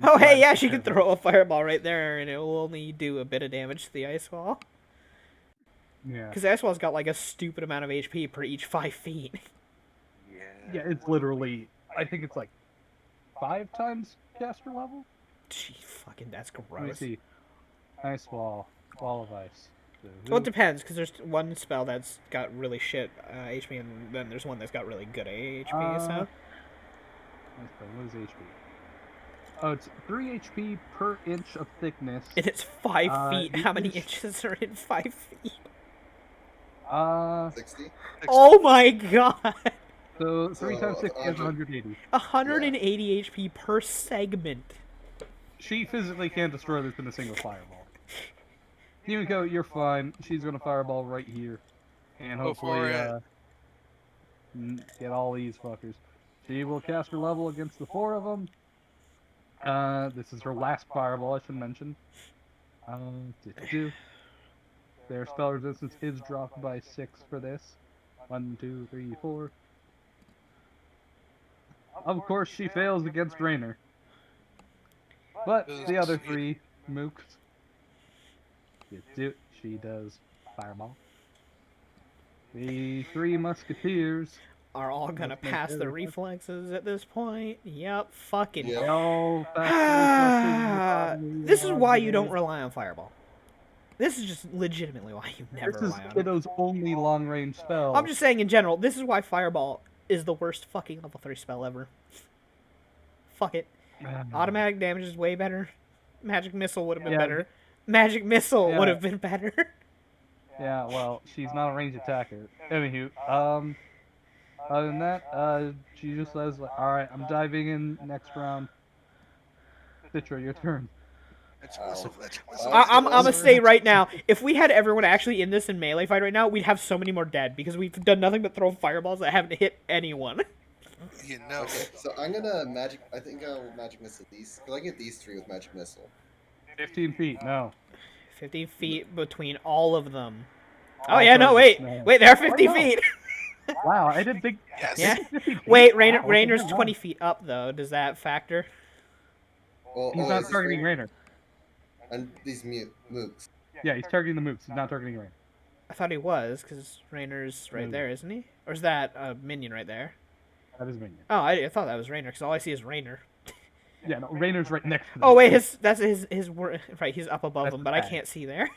Oh, hey, yeah, she can throw a fireball right there, and it will only do a bit of damage to the ice wall. Yeah. Because the ice wall's got like a stupid amount of HP per each 5 feet. Yeah, it's literally, I think it's like 5 times caster level? Gee, fucking, that's Let me gross. see. Ice wall, wall of ice. Well, it depends, because there's one spell that's got really shit HP, and then there's one that's got really good HP, so... What is HP? Oh, it's 3 HP per inch of thickness. And it's 5 feet. the How many inch- inches are in 5 feet? 60? Oh my god! So 3 So, times 60 is 100. 180. 180 HP per segment. She physically can't destroy this in a single fireball. Yumiko, you're fine. She's gonna fireball right here. And Go for hopefully, get all these fuckers. She will cast her level against the 4 of them. This is her last fireball, I should mention. Their spell resistance is dropped by 6 for this. 1, 2, 3, 4. Of course, she fails against Rainer. But the other 3 mooks. She does fireball. The 3 musketeers. Are all gonna Let's make pass sure the that- reflexes at this point? Yep, fucking. Yeah. They all pass the reflexes. This is why you don't rely on Fireball. This is just legitimately why you never This is rely on it. Kiddo's only long range spell. I'm just saying in general, this is why Fireball is the worst fucking level 3 spell ever. Fuck it. Automatic damage is way better. Magic Missile would have been Yeah. better. Magic Missile Yeah. would have been better. Yeah, well, she's not a ranged attacker. Anywho, other than that, she just says, like, alright, I'm diving in next round. Citra, your turn. It's Ow. whistle, it's whistle. I'm gonna say right now, if we had everyone actually in this in melee fight right now, we'd have so many more dead because we've done nothing but throw fireballs that haven't hit anyone. You know. Okay, so I'm gonna I think I'll magic missile these. Cause I get these 3 with magic missile. 15 feet, no. 50 feet between all of them. Oh All yeah, no, targets, wait. no. Wait, there are 50 no? feet. Wow, I didn't think. Yes. Yeah. 50 feet? Wait, Wow, okay, Rainer's never 20 mind. feet up though. Does that factor? Well, He's oh, not is this targeting Rainer? Rainer. And these mooks. Yeah, he's targeting the mooks. He's not targeting Rainer. I thought he was, because Rainer's right No. there, isn't he? Or is that a minion right there? That is minion. Oh, I thought that was Rainer, because all I see is Rainer. Yeah, no, Rainer's right next to them. Oh wait, right. He's up above That's him, the but I tag. can't see there.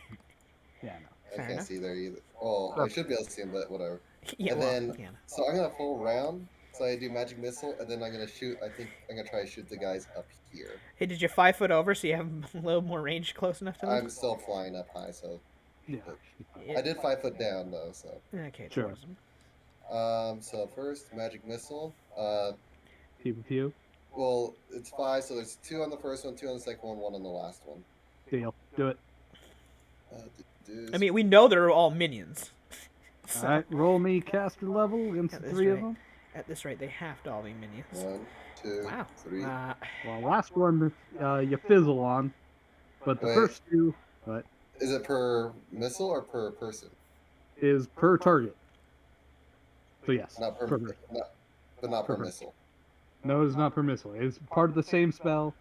Yeah, no. I Fair can't enough. see there either. Oh, I should be able to see him, but whatever. Yeah, And well, then, yeah. so I'm gonna full round. So I do magic missile, and then I'm gonna shoot. I think I'm gonna try to shoot the guys up here. Hey, did you 5 foot over so you have a little more range close enough to them? I'm still flying up high, so Yeah. I did 5 foot down though. So Okay, Sure. towards them. so first magic missile. Pew pew pew. Well, it's 5, so there's 2 on the first one, 2 on the second one, 1 on the last one. Deal. Do it. I mean, we know they're all minions. So, All right, roll me caster level against At the this 3 of rate. them. at this rate, they have to all be minions. 1, 2, Wow. 3. Well, last one you fizzle on, but the Wait. first 2, but Is it per missile or per person? is per target. So yes, Not per, per. but not Per per person. missile. No, it's not per missile. It's part of the same spell.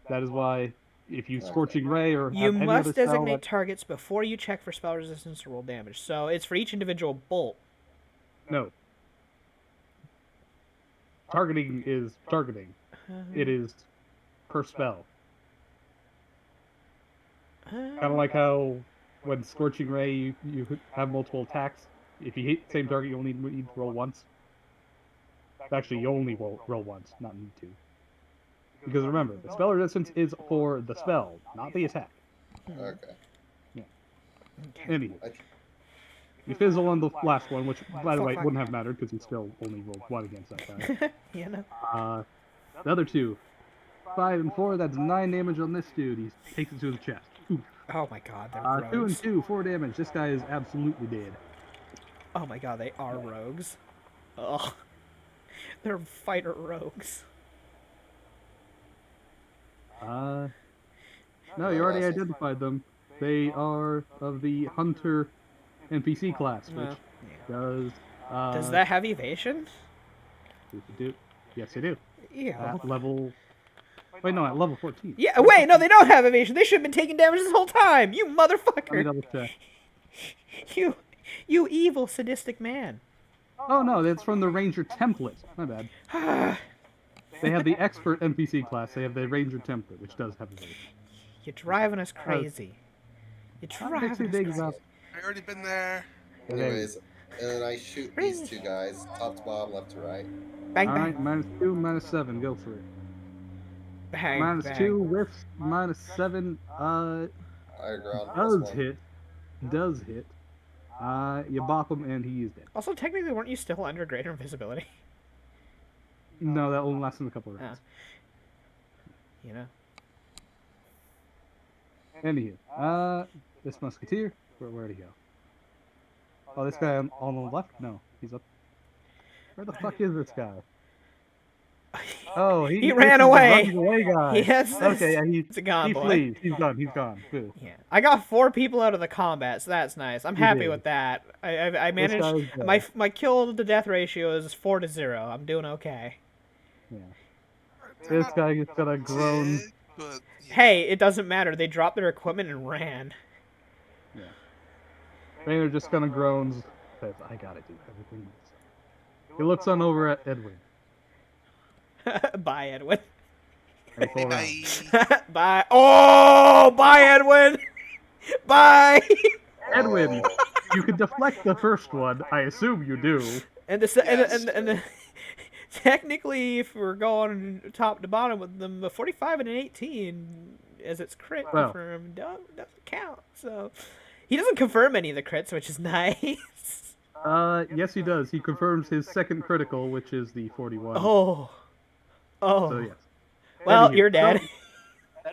That is why if you Scorching Ray or You have any other must spell designate that, targets before you check for spell resistance or roll damage. So it's for each individual bolt. no. Targeting is targeting. It is per spell. Kind of like how when Scorching Ray you have multiple attacks. If you hit the same target, you only need to roll once. Actually, you only roll once, not need to. Because remember, the spell resistance is for the spell, not the attack. Okay. Anyway, I- you fizzle on the last one, which, by the way, Fuck. wouldn't have mattered because you still only rolled 1 against that guy. You know? The other 2, 5 and 4, that's 9 damage on this dude. He takes it to his chest. Oof. Oh my god, they're 2 rogues. and 2, 4 damage. This guy is absolutely dead. Oh my god, they are rogues. Ugh. They're fighter rogues. No, you already identified them. They are of the Hunter NPC class, which Well, does... Does that have evasion? do? Yes, they do. Yeah. At level... Wait, no, at level 14. Yeah, wait, no, they don't have evasion. They should have been taking damage this whole time. You Let me motherfucker. double check. You evil, sadistic man. Oh, no, that's from the Ranger template. My bad. They have the Expert NPC class. They have the Ranger template, which does have evasion. You're driving us crazy. You're Not driving makes me us think crazy. about... I already been there. Anyways, and then I shoot these 2 guys, top to bottom, left to right. Bang, Alright, bang. -2, -7, go for it. Bang, -2, bang. whiffs, -7, Higher ground, does +1. hit. Does hit. You bop him and he is dead. Also, technically, weren't you still under greater invisibility? No, that only lasts in a couple of rounds. You know? Anywho, this musketeer, where'd he go? Oh, this guy on the left? No, he's up. Where the fuck is this guy? Oh, He ran this is the away. running away guy. Yes, Okay, yeah, it's a gone he boy. flees. He's done. He's gone. Good. Yeah, I got 4 people out of the combat, so that's nice. I'm happy did. with that. I This managed. guy is dead. My kill to death ratio is 4-0. I'm doing okay. Yeah. This guy is gonna groan. Dead, but yeah. Hey, it doesn't matter. They dropped their equipment and ran. Rainer just gonna groans. Says, I gotta do everything myself. He looks on over at Edwin. Bye, Edwin. Hey, full round. Bye. Bye. Oh, bye, Edwin. Bye. Edwin, you can deflect the first one. I assume you do. And the technically, if we're going top to bottom with them, a 45 and an 18 as its crit Well. confirmed doesn't count. So he doesn't confirm any of the crits, which is nice. Yes, he does. He confirms his second critical, which is the 41. Oh. So yes. Well, Anywho, you're dead.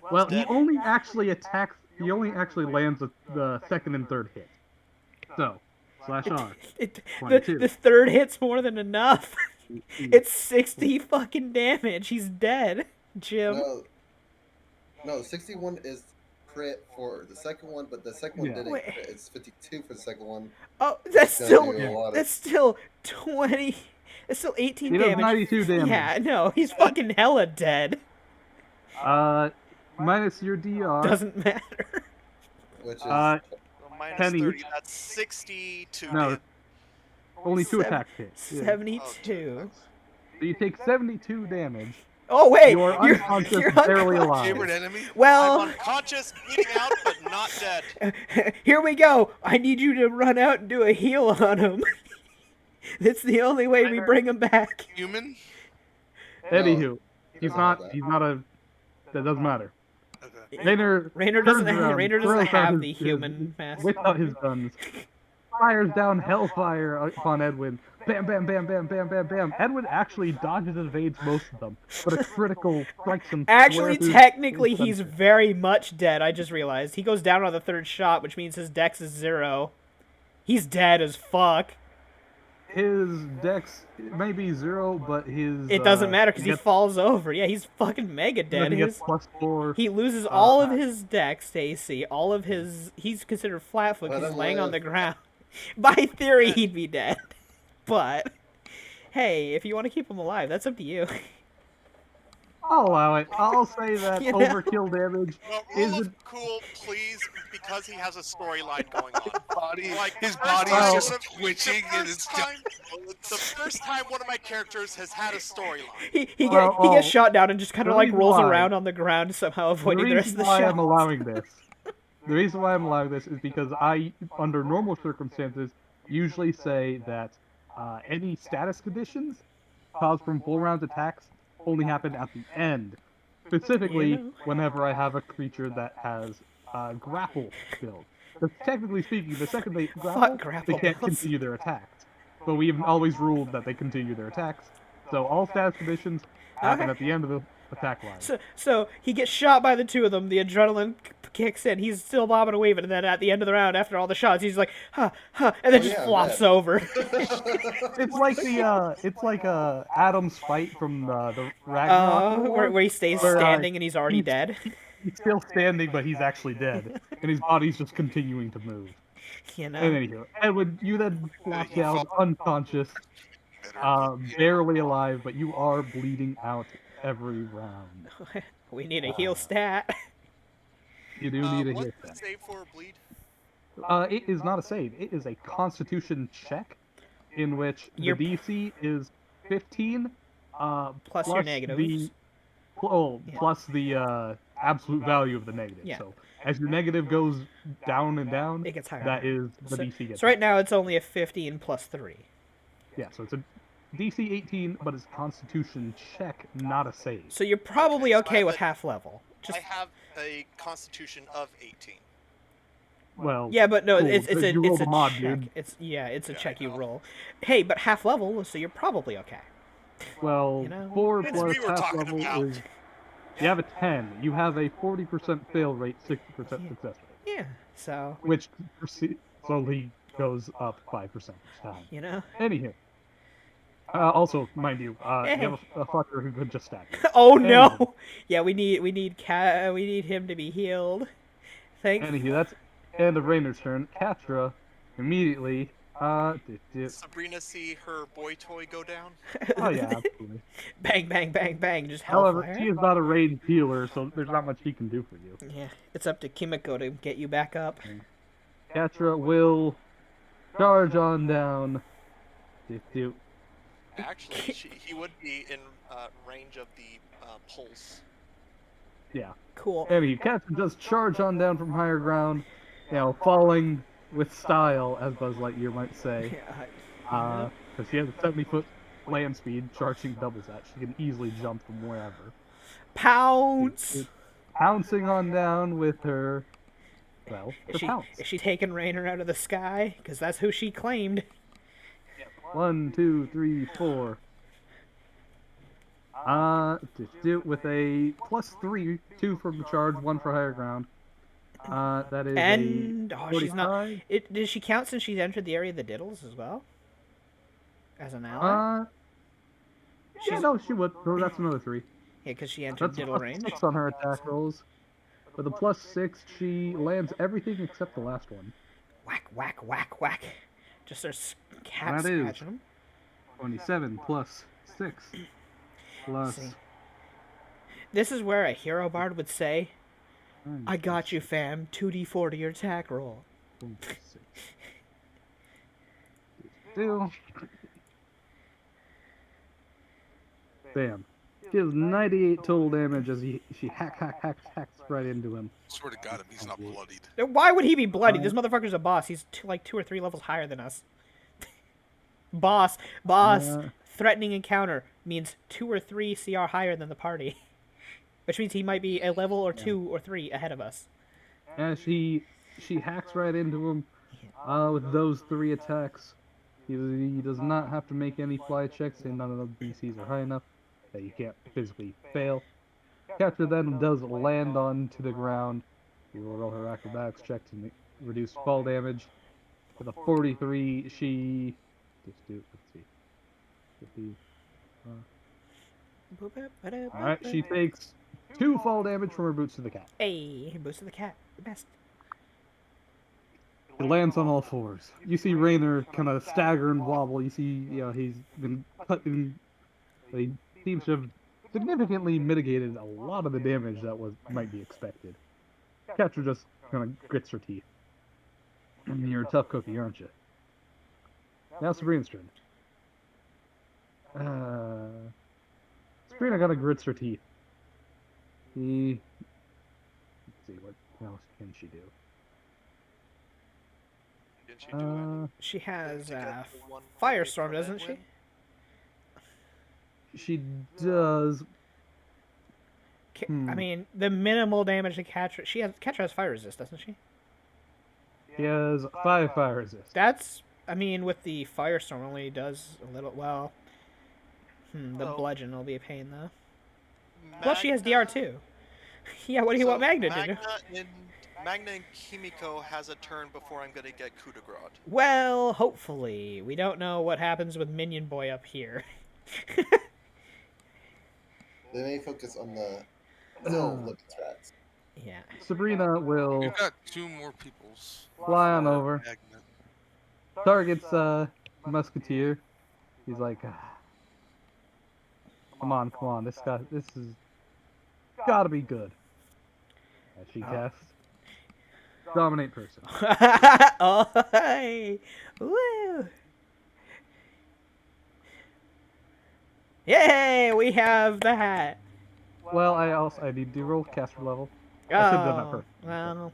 Well, he only actually attacks. He only actually lands the second and third hit. So, slash R. The 22. third hit's more than enough. It's 60 fucking damage. He's dead, Jim. No, 61 is crit for the second one, but the second one Yeah. didn't Wait. crit. It's 52 for the second one. Oh, Which that's is gonna still do a lot of. that's still 20. It's still 18 He does damage. 92 damage. Yeah, no, he's fucking hella dead. Minus your DR. Doesn't matter. Which is So minus Penny. 30, that's 62 No, damage. only 2 Seven- attacks hit. Yeah. 72. So you take 72 damage. Oh wait, You're unconscious, you're barely unconscious. alive. Favorite enemy? I'm Well, unconscious, bleeding out, but not dead. here we go. I need you to run out and do a heal on him. That's the only way we bring him back. Human? Anywho, he's doesn't have not. that. He's not a. That doesn't matter. Okay. Rainer doesn't. turns around, Rainer doesn't throws out have his- the his- human mask. Whips out his guns, fires down hellfire upon Edwin. Bam, bam, bam, bam, bam, bam, bam. Edwin actually dodges and evades most of them, but a critical strikes him. Actually, square through technically, his he's center. very much dead. I just realized he goes down on the third shot, which means his dex is 0. He's dead as fuck. His dex may be 0, but his. It doesn't matter because he gets- falls over. Yeah, he's fucking mega then dead. he gets His- +4. He loses all of his dex to AC. All of his. He's considered flat-foot because Let he's him laying on the live. ground. By theory, he'd be dead. But hey, if you want to keep him alive, that's up to you. I'll allow it. I'll say that You know? overkill damage Well, rule isn't. of cool, please, because he has a storyline going on. Body, Like, his the first body time is one just of- twitching and the it's first time, the first time one of my characters has had a storyline. He Well, gets shot down and just kind the of like reason rolls why- around on the ground, somehow avoiding the rest of the why shots. I'm allowing this. The reason why I'm allowing this is because I, under normal circumstances, usually say that any status conditions caused from full round attacks only happen at the end. Specifically, You know. whenever I have a creature that has grapple build. Because technically speaking, the second they grapple, grapple they can't builds. continue their attacks. But we've always ruled that they continue their attacks. So all status conditions happen Okay. at the end of the attack line. So he gets shot by the two of them. The adrenaline kicks in. He's still bobbing and weaving, and then at the end of the round, after all the shots, he's like, huh, and then Oh, just yeah, flops that. over. It's like Adam's fight from the Ragnarok. Where he stays Where, standing and he's already he's- dead. He's still standing, but he's actually dead, and his body's just continuing to move. You know. And anywho, Edwin, you then flop He down fall- unconscious, Better. barely alive, but you are bleeding out every round. We need a heal stat. You do need a What's hit the that. save for bleed? It is not a save. It is a Constitution check, in which Your- the DC is 15, Plus your negatives. Yeah. plus the absolute value of the negative. Yeah. So as your negative goes down and down, It gets higher. that is the DC gets. So right now it's only a 15 plus 3. Yeah, so it's a DC 18, but it's a Constitution check, not a save. So you're probably Okay, so okay I with have half level. I Just have a constitution of 18. Well, yeah, but no, cool, it's because a you it's rolled a a mod, check. dude. It's a check I you know. roll. Hey, but half level, so you're probably okay. Well, You know? 4 It's plus we were half talking level about. is. You have a 10. You have a 40% fail rate, 60% success rate, Yeah. So which slowly goes up 5% each time. you know. Anywho. Also, mind you, Hey. you have a fucker who could just stab you. Oh Anywho. no! Yeah, we need him to be healed. Thank. Anywho, that's end of Rainer's turn. Catra immediately. Oh Sabrina see her boy toy go down? yeah, absolutely. Bang bang bang bang. Just However, hellfire. she is not a ranged healer, so there's not much she can do for you. Yeah, it's up to Kimiko to get you back up. Catra will charge on down. Actually, he would be in range of the pulse. Yeah. Cool. Anywho, Catra does charge on down from higher ground, falling with style, as Buzz Lightyear might say. Yeah, Because she has a 70-foot land speed, charging doubles that. She can easily jump from wherever. pounce. Pouncing on down with her, her pounce. Is she taking Rainer out of the sky? Because that's who she claimed. 1, 2, 3, 4. With a +3, 2 from the charge, 1 for higher ground. That is And a she's not. 45. Does she count since she's entered the area of the diddles as well? As an ally? Yeah, no, she would. So that's another 3. Yeah, because she entered That's diddle range. 6 on her attack rolls. With a +6, she lands everything except the last one. Whack, whack, whack, whack. Just starts cat That is scratching them. 27 plus 6 plus See. This is where a hero bard would say, 9 I got plus you, fam. 2d4 to your attack roll. 4 plus 6. Still. Bam. Deals 98 total damage as she hacks right into him. Swear to God, if he's not bloodied. Why would he be bloody? This motherfucker's a boss. He's like 2 or 3 levels higher than us. Boss. Threatening encounter means 2 or 3 CR higher than the party. Which means he might be a level or 2 or 3 ahead of us. And she hacks right into him with those 3 attacks. He does not have to make any fly checks, and none of the DCs are high enough that you can't physically fail. Catcher then does land onto the ground. He will roll her acrobatics check to reduce fall damage. With a 43, she... let's see. 50, Alright, she takes 2 fall damage from her boots to the cat. Hey, boots to the cat. The best. It lands on all fours. You see Raynor kind of stagger and wobble. You see, he's been cutting. He seems to have significantly mitigated a lot of the damage that might be expected. Catcher just kind of grits her teeth. You're a tough cookie, aren't you? Now Sabrina's turn. Sabrina kind of grits her teeth. Let's see, what else can she do? Didn't she do any? She has Did you get the one Firestorm, permanent doesn't she? win? She does. I mean, the minimal damage to Catcher. Catcher has fire resist, doesn't she? She has 5 fire resist. That's. I mean, with the Firestorm, only does a little. Well. The Well, Bludgeon will be a pain, though. Plus, she has DR too. Yeah, what do you want Magna to do? Magna and Kimiko has a turn before I'm gonna get coup de grace. Well, hopefully. We don't know what happens with Minion Boy up here. They may focus on the living rats. Yeah. Sabrina will We've got 2 more peoples. fly on over. Magnet. Targets Musketeer. He's like, come on, this is gotta be good. As she casts Dominate Person. Oh, hey. Woo. Yay, we have the hat. Well, I need to roll caster level. I should have done that first. Well.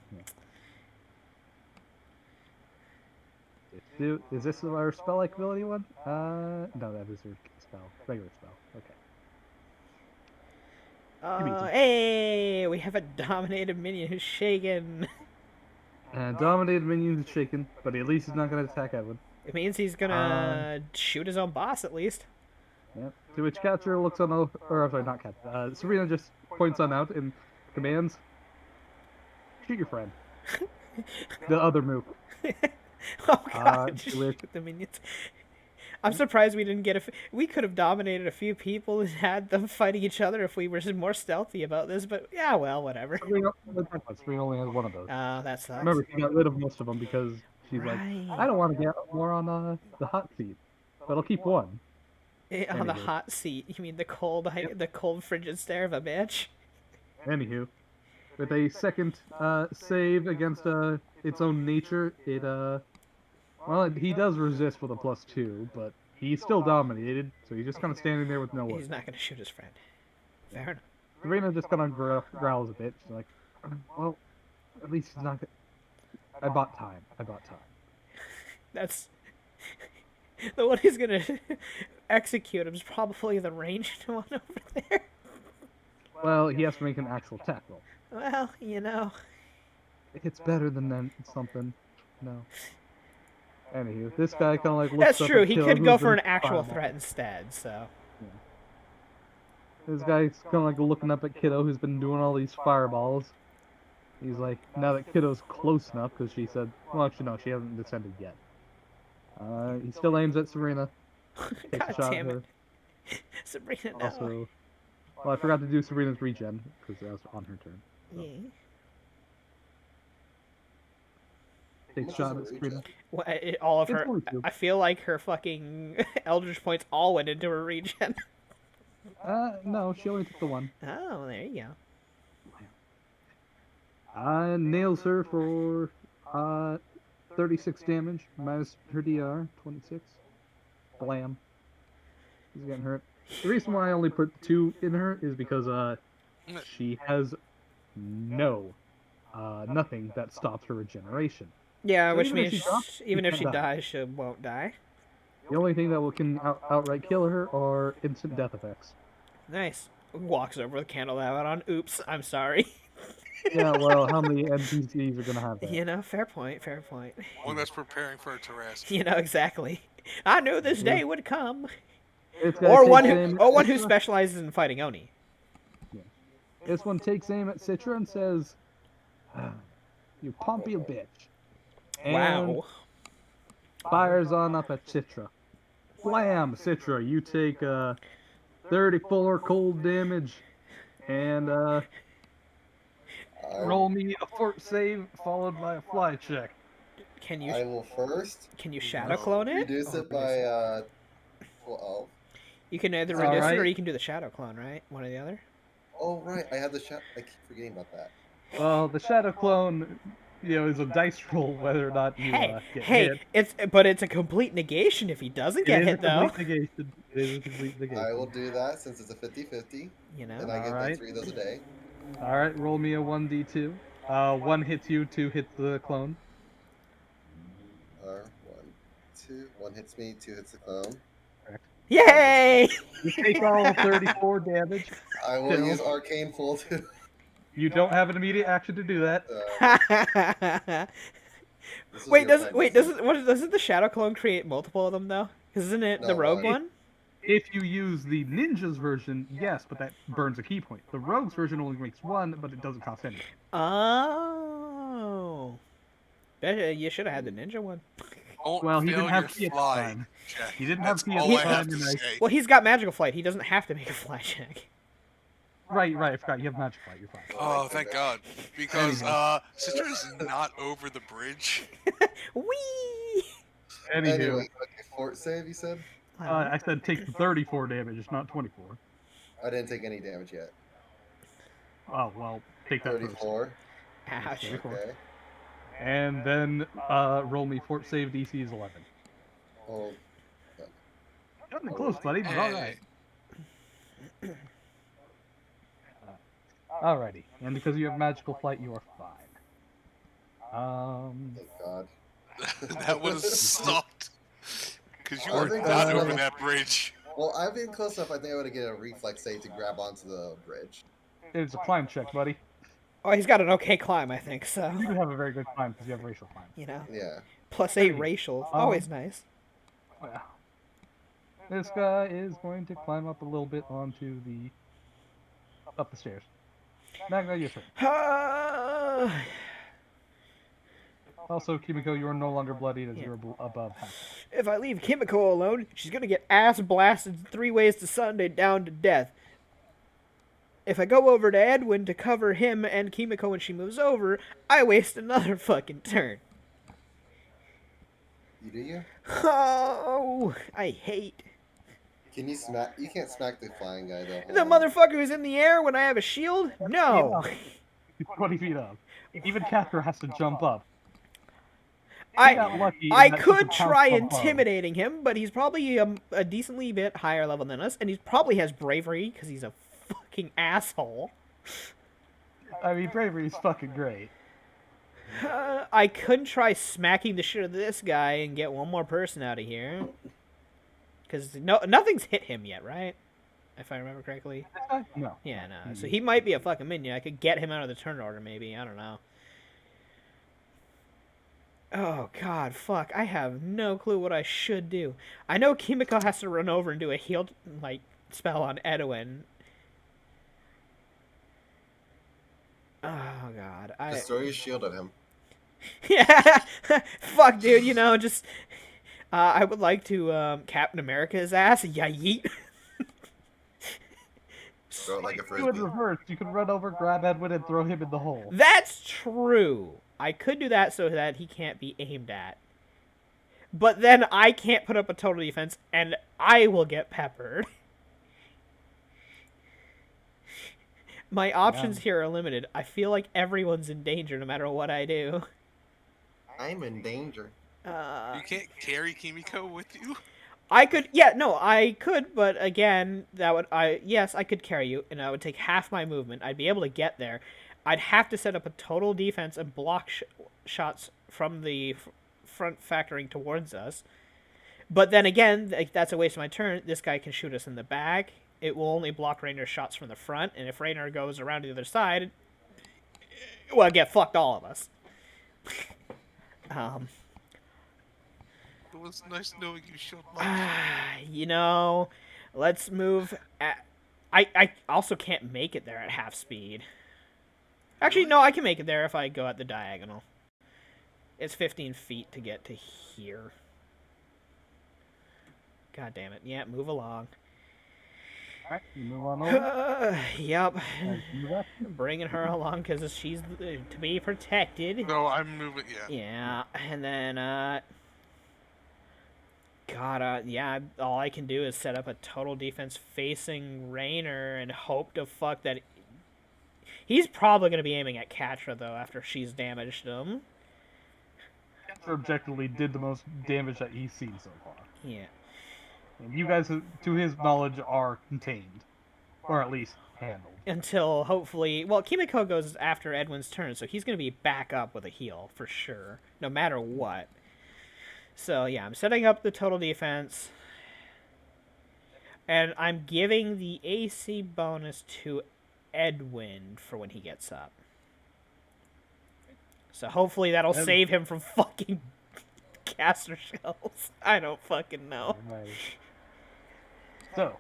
Is this our spell-like ability one? No, that is her spell. Regular spell. Okay. Hey, we have a dominated minion who's shaken. Dominated minion is shaken, but at least he's not going to attack Edwin. It means he's gonna shoot his own boss at least. Yep. To which Catcher looks on over, or I'm sorry, not Catcher. Serena just points on out and commands, shoot your friend. The other Mook. Oh god, just to which- shoot the minions. I'm surprised we didn't get we could have dominated a few people and had them fighting each other if we were more stealthy about this, but yeah, well, whatever. Serena only has one of those. Oh, that sucks. Remember, she got rid of most of them because she's like, I don't want to get more on the hot seat, but I'll keep one. On the Anywho. hot seat, you mean the cold, the cold frigid stare of a bitch? Anywho, with a second save against its own nature, it well, he does resist with a +2, but he's still dominated, so he's just kind of standing there with no He's weapon. not gonna shoot his friend. Fair enough. Serena just kind of growls a bit. She's like, well, at least he's not. I bought time. That's the one who's gonna execute him is probably the ranged one over there. Well, he has to make an actual attack roll. Well, you know. It's better than then something. No. Anywho, this guy kind of like looks That's up true. at He Kiddo, could who's go for been an actual fireballing. threat instead. So. This guy's kind of like looking up at Kiddo, who's been doing all these fireballs. He's like, now that Kiddo's close enough, because she said, well, actually, no, she hasn't descended yet. He still aims at Serena. Takes a God shot damn at it, her. Sabrina. No. Also, well, I forgot to do Serena's regen, because that was on her turn. So. Yeah. Take a shot at Sabrina. All of It's her. only 2. I feel like her fucking Eldritch points all went into her regen. No, she only took the 1. Oh, there you go. Nails her for 36 damage minus her DR, 26. Blam. She's getting hurt. The reason why I only put 2 in her is because she has nothing that stops her regeneration. Yeah, So which even if means she drops, even if can't she die. dies, she won't die. The only thing that can outright kill her are instant death effects. Nice. Walks over with candle out on. Oops, I'm sorry. Yeah, well, how many NPCs are gonna have that? You know, fair point, fair point. One that's preparing for a Tarrasque. You know, exactly. I knew this day would come. This guy Or takes one aim who, at or one who Citra. specializes in fighting Oni. This one takes aim at Citra and says, "You pompy bitch," and Wow. fires on up at Citra. Blam, Citra, you take 34 cold damage, and Roll me a fort save followed by a fly check. Can I you will first shadow clone it? reduce it by 12. You can either reduce it or you can do the shadow clone, right? One or the other. Oh right, I have the shot. I keep forgetting about that. Well, the shadow clone, is a dice roll whether or not you get hit. It's a complete negation if he doesn't get hit though. It is a complete negation. I will do that since it's a 50-50. You know. And I get Alright. 3 of those a day. All right, roll me a 1d2. 1 hits you, 2 hits the clone. 1, 2. 1 hits me, 2 hits the clone. Yay! You take all 34 damage. I will Still. use Arcane Pull too. You don't have an immediate action to do that. Doesn't the shadow clone create multiple of them though? Because isn't it the No, rogue one. one? If you use the ninja's version, yes, but that burns a key point. The rogue's version only makes 1, but it doesn't cost any. Oh. You should have had the ninja one. Don't Well, he fail didn't have your key at the fly time. check. He didn't have That's key at all the I have time, to and I- say. Well, he's got magical flight. He doesn't have to make a fly check. Right, I forgot. You have magic fight. You're fine. Oh, thank God. Because Citra's not over the bridge. Whee! Anywho, Anyway, okay, fort save, you said? I said take 34 damage, it's not 24. I didn't take any damage yet. Oh, well, take that first. 34. Ouch. 34. Okay. And then roll me fort save DC is 11. Oh, Getting close, buddy, but alright. Alrighty, and because you have magical flight, you are fine. thank God. That would have sucked. Because you I were think not that's over level- that bridge. Well, I've been close enough. I think I would get a reflex save to grab onto the bridge. It's a climb check, buddy. Oh, he's got an okay climb, I think. So You have a very good climb because you have racial climb. you know, Yeah. +8 racial, always nice. Well, this guy is going to climb up a little bit onto up the stairs. Magna, yes, sir. Also, Kimiko, you are no longer bloodied as you're above half. If I leave Kimiko alone, she's gonna get ass blasted 3 ways to Sunday down to death. If I go over to Edwin to cover him and Kimiko when she moves over, I waste another fucking turn. You do you? Oh, I hate Can you smack? You can't smack the flying guy though. the motherfucker who's in the air when I have a shield. No, He's 20 feet up. Even Cather has to jump up. He got lucky I in that could he try bounced above. intimidating him, but he's probably a decently bit higher level than us, and he probably has bravery because he's a fucking asshole. I mean, bravery is fucking great. I could try smacking the shit out of this guy and get one more person out of here. Because nothing's hit him yet, right? If I remember correctly. No. Yeah, no. So he might be a fucking minion. I could get him out of the turn order, maybe. I don't know. Oh, God, fuck. I have no clue what I should do. I know Kimiko has to run over and do a heal, spell on Edwin. Oh, God. Just throw your shield at him. Yeah, fuck, dude. Just I would like to Captain America's ass. Yeah, yeet. Throw it like a You in frisbee. reverse, you can run over, grab Edwin, and throw him in the hole. That's true. I could do that so that he can't be aimed at. But then I can't put up a total defense, and I will get peppered. My options here are limited. I feel like everyone's in danger no matter what I do. I'm in danger. You can't carry Kimiko with you? I could, yeah, no, I could, but again, yes, I could carry you, and I would take half my movement. I'd be able to get there. I'd have to set up a total defense and block shots from the front factoring towards us. But then again, that's a waste of my turn. This guy can shoot us in the back. It will only block Raynor's shots from the front, and if Raynor goes around to the other side, well, get fucked all of us. It was nice knowing you, Shield Monster. You know, let's move. I also can't make it there at half speed. Actually, no, I can make it there if I go at the diagonal. It's 15 feet to get to here. God damn it. Yeah, move along. Alright, you move on over. Yep. Bringing her along because she's to be protected. No, I'm moving, yeah. Yeah, and then, God, yeah, all I can do is set up a total defense facing Raynor and hope to fuck that... He's probably going to be aiming at Katra, though, after she's damaged him. Katra objectively did the most damage that he's seen so far. Yeah. And you guys, to his knowledge, are contained. Or at least handled. Until, hopefully... Well, Kimiko goes after Edwin's turn, so he's going to be back up with a heal, for sure. No matter what. So, yeah, I'm setting up the total defense. And I'm giving the AC bonus to Edwin for when he gets up. So hopefully that'll save him from fucking caster shells. I don't fucking know. Right. So,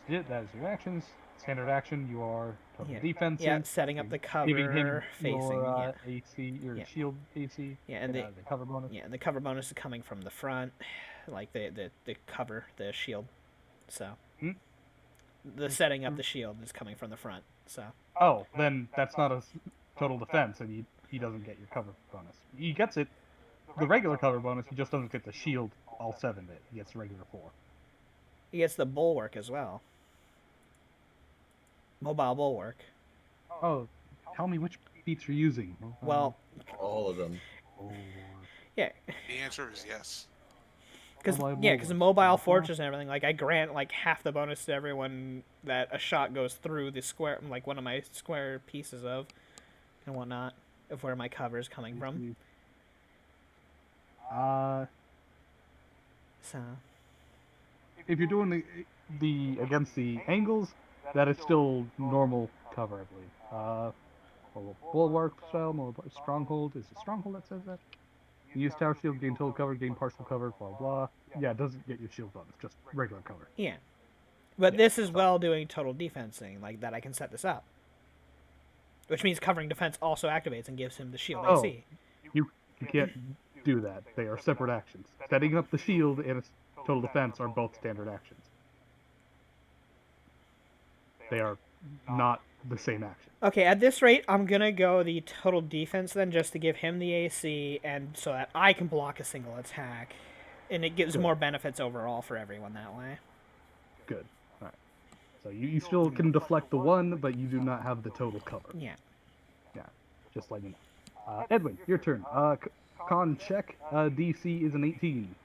that is your actions. Standard action, you are total defense. Yeah, setting up the cover, giving him facing your AC, your shield AC. Yeah, and the cover bonus. Yeah, and the cover bonus is coming from the front, like the cover, the shield. So the setting up the shield is coming from the front. So. Oh, then that's not a total defense, and he doesn't get your cover bonus. He gets it, the regular cover bonus. He just doesn't get the shield all 7 of it. He gets the regular 4. He gets the bulwark as well. Mobile bulwark. Oh, tell me which feats you're using. Well, all of them. Yeah. The answer is yes. Because the mobile fortress and everything, like I grant like half the bonus to everyone that a shot goes through the square, like one of my square pieces of, and whatnot, of where my cover is coming from. So. If you're doing the against the angles, that is still normal cover, I believe. Bulwark style, stronghold. Is it stronghold that says that? You use tower shield, gain total cover, gain partial cover, blah blah. Yeah, it doesn't get your shield bonus, just regular cover. Yeah. But this is well doing total defensing, like that I can set this up. Which means covering defense also activates and gives him the shield AC. You can't do that. They are separate actions. Setting up the shield and its total defense are both standard actions. They are not the same action. Okay, at this rate, I'm gonna go the total defense then, just to give him the AC, and so that I can block a single attack. And it gives more benefits overall for everyone that way. Good. Alright. So you still can deflect the 1, but you do not have the total cover. Yeah. Yeah, just letting you know. Edwin, your turn. Con check. DC is an 18.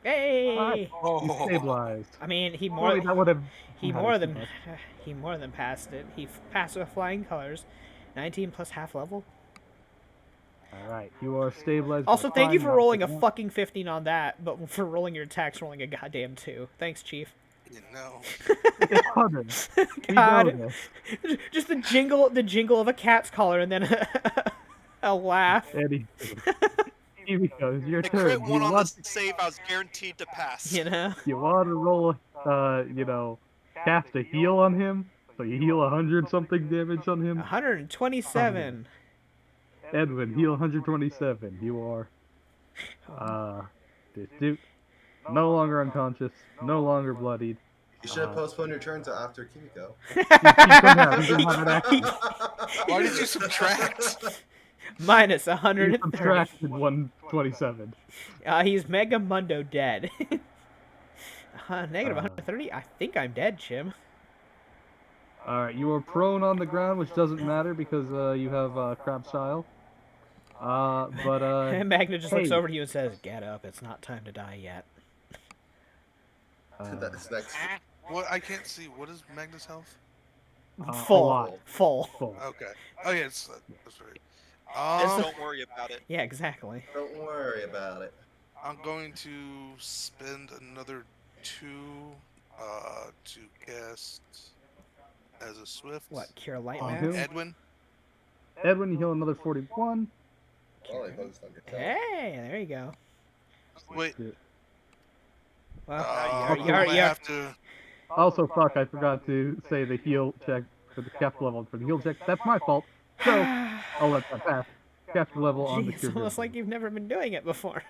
Hey! You stabilized. I mean, he more than passed it. He passed with flying colors. 19 plus half level. Alright, you are stabilized. Also, thank you for rolling a fucking 15 on that, but for rolling your attacks, rolling a goddamn 2. Thanks, Chief. You know. God. Just the jingle of a cat's collar, and then a laugh. Eddie. Kimiko, your the turn. crit one on the save, I was guaranteed to pass. You know? You want to roll, cast a heal on him? So you heal 100 something damage on him? 127. Edwin, heal 127. You are, no longer unconscious, no longer bloodied. You should postpone your turn to after Kimiko. He couldn't have. He didn't have an action. Why did you subtract? Minus He 130. subtracted 127. He's Mega Mundo dead. Negative Uh. 130? I think I'm dead, Jim. Alright, you are prone on the ground, which doesn't matter because you have crab style. Magna just looks hey. over to you and says, "Get up, it's not time to die yet." That's next. What? I can't see. What is Magnus' health? A Full. lot. Full. Okay. Oh yeah, that's right. Just don't worry about it. Yeah, exactly. Don't worry about it. I'm going to spend another 2 to cast as a swift. What, Cure Light On Max? who? Edwin. Edwin, you heal another 41. Well, I focused on yourself. Hey, there you go. Wait. Well, I'm you're, gonna have to. Also, fuck, I forgot to say the heal check for the capture level for the heal check. That's my fault. So, I'll let that pass. Capture level on the Gee, cure. it's almost like you've never been doing it before.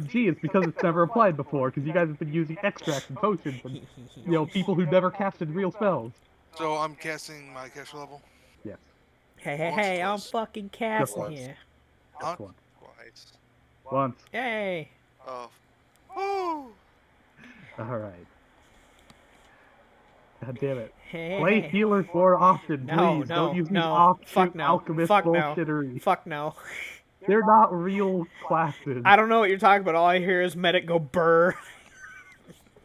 Gee, it's because it's never applied before, because you guys have been using extracts and potions and, people who never casted real spells. So I'm casting my capture level. Yes. Hey, I'm twice. fucking casting once. here. Just once. Twice. Once. Hey. Oh, Woo! Alright. God damn it. Hey. Play healers more often, please. No, Don't use these no. offshoot Fuck no. alchemist Fuck no. bullshittery. Fuck no. They're not real classes. I don't know what you're talking about. All I hear is medic go burr.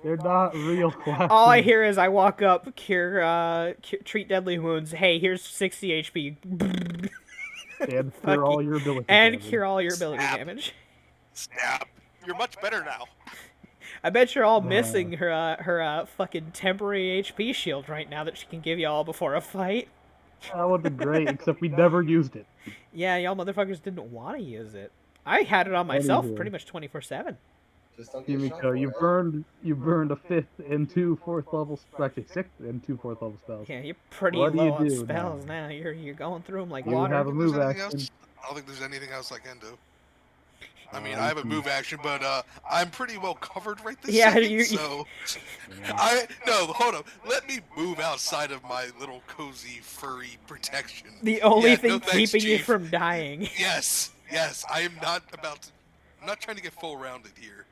They're not real classes. All I hear is I walk up, treat deadly wounds. Hey, here's 60 HP. And cure all your ability And damage. cure all your ability Snap. damage. snap! You're much better now. I bet you're all missing her fucking temporary HP shield right now that she can give you all before a fight. That would be great, except we never used it. Yeah, y'all motherfuckers didn't want to use it. I had it on myself Anywho. pretty much 24/7. Just don't get shot Kimiko, for you it. burned a 5th and 2 4th level, actually 6th and 2 4th level spells. Yeah, you're pretty What do low you on do spells now? now. You're going through them like You water. have a move There's anything action. else? I don't think there's anything else I can do. I mean, I have a move action, but I'm pretty well covered right this Yeah, second, you- so... hold up. Let me move outside of my little cozy, furry protection. The only Yeah, thing no thanks, keeping you Chief. from dying. Yes, I am not about to... I'm not trying to get full rounded here.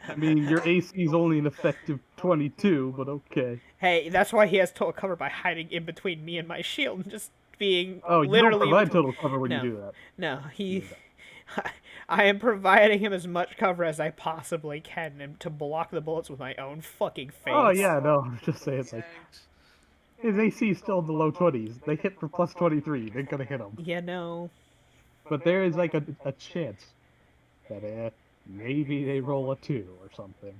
I mean, your AC is only an effective 22, but okay. Hey, that's why he has total cover by hiding in between me and my shield and just being Oh, you literally don't provide between- total cover when No. you do that. No, he. I am providing him as much cover as I possibly can and to block the bullets with my own fucking face. Oh yeah, no, I'm just saying, like, Thanks. his AC is still in the low 20s. They hit for plus 23. They're gonna hit him. Yeah, no. But there is like a chance that maybe they roll a 2 or something.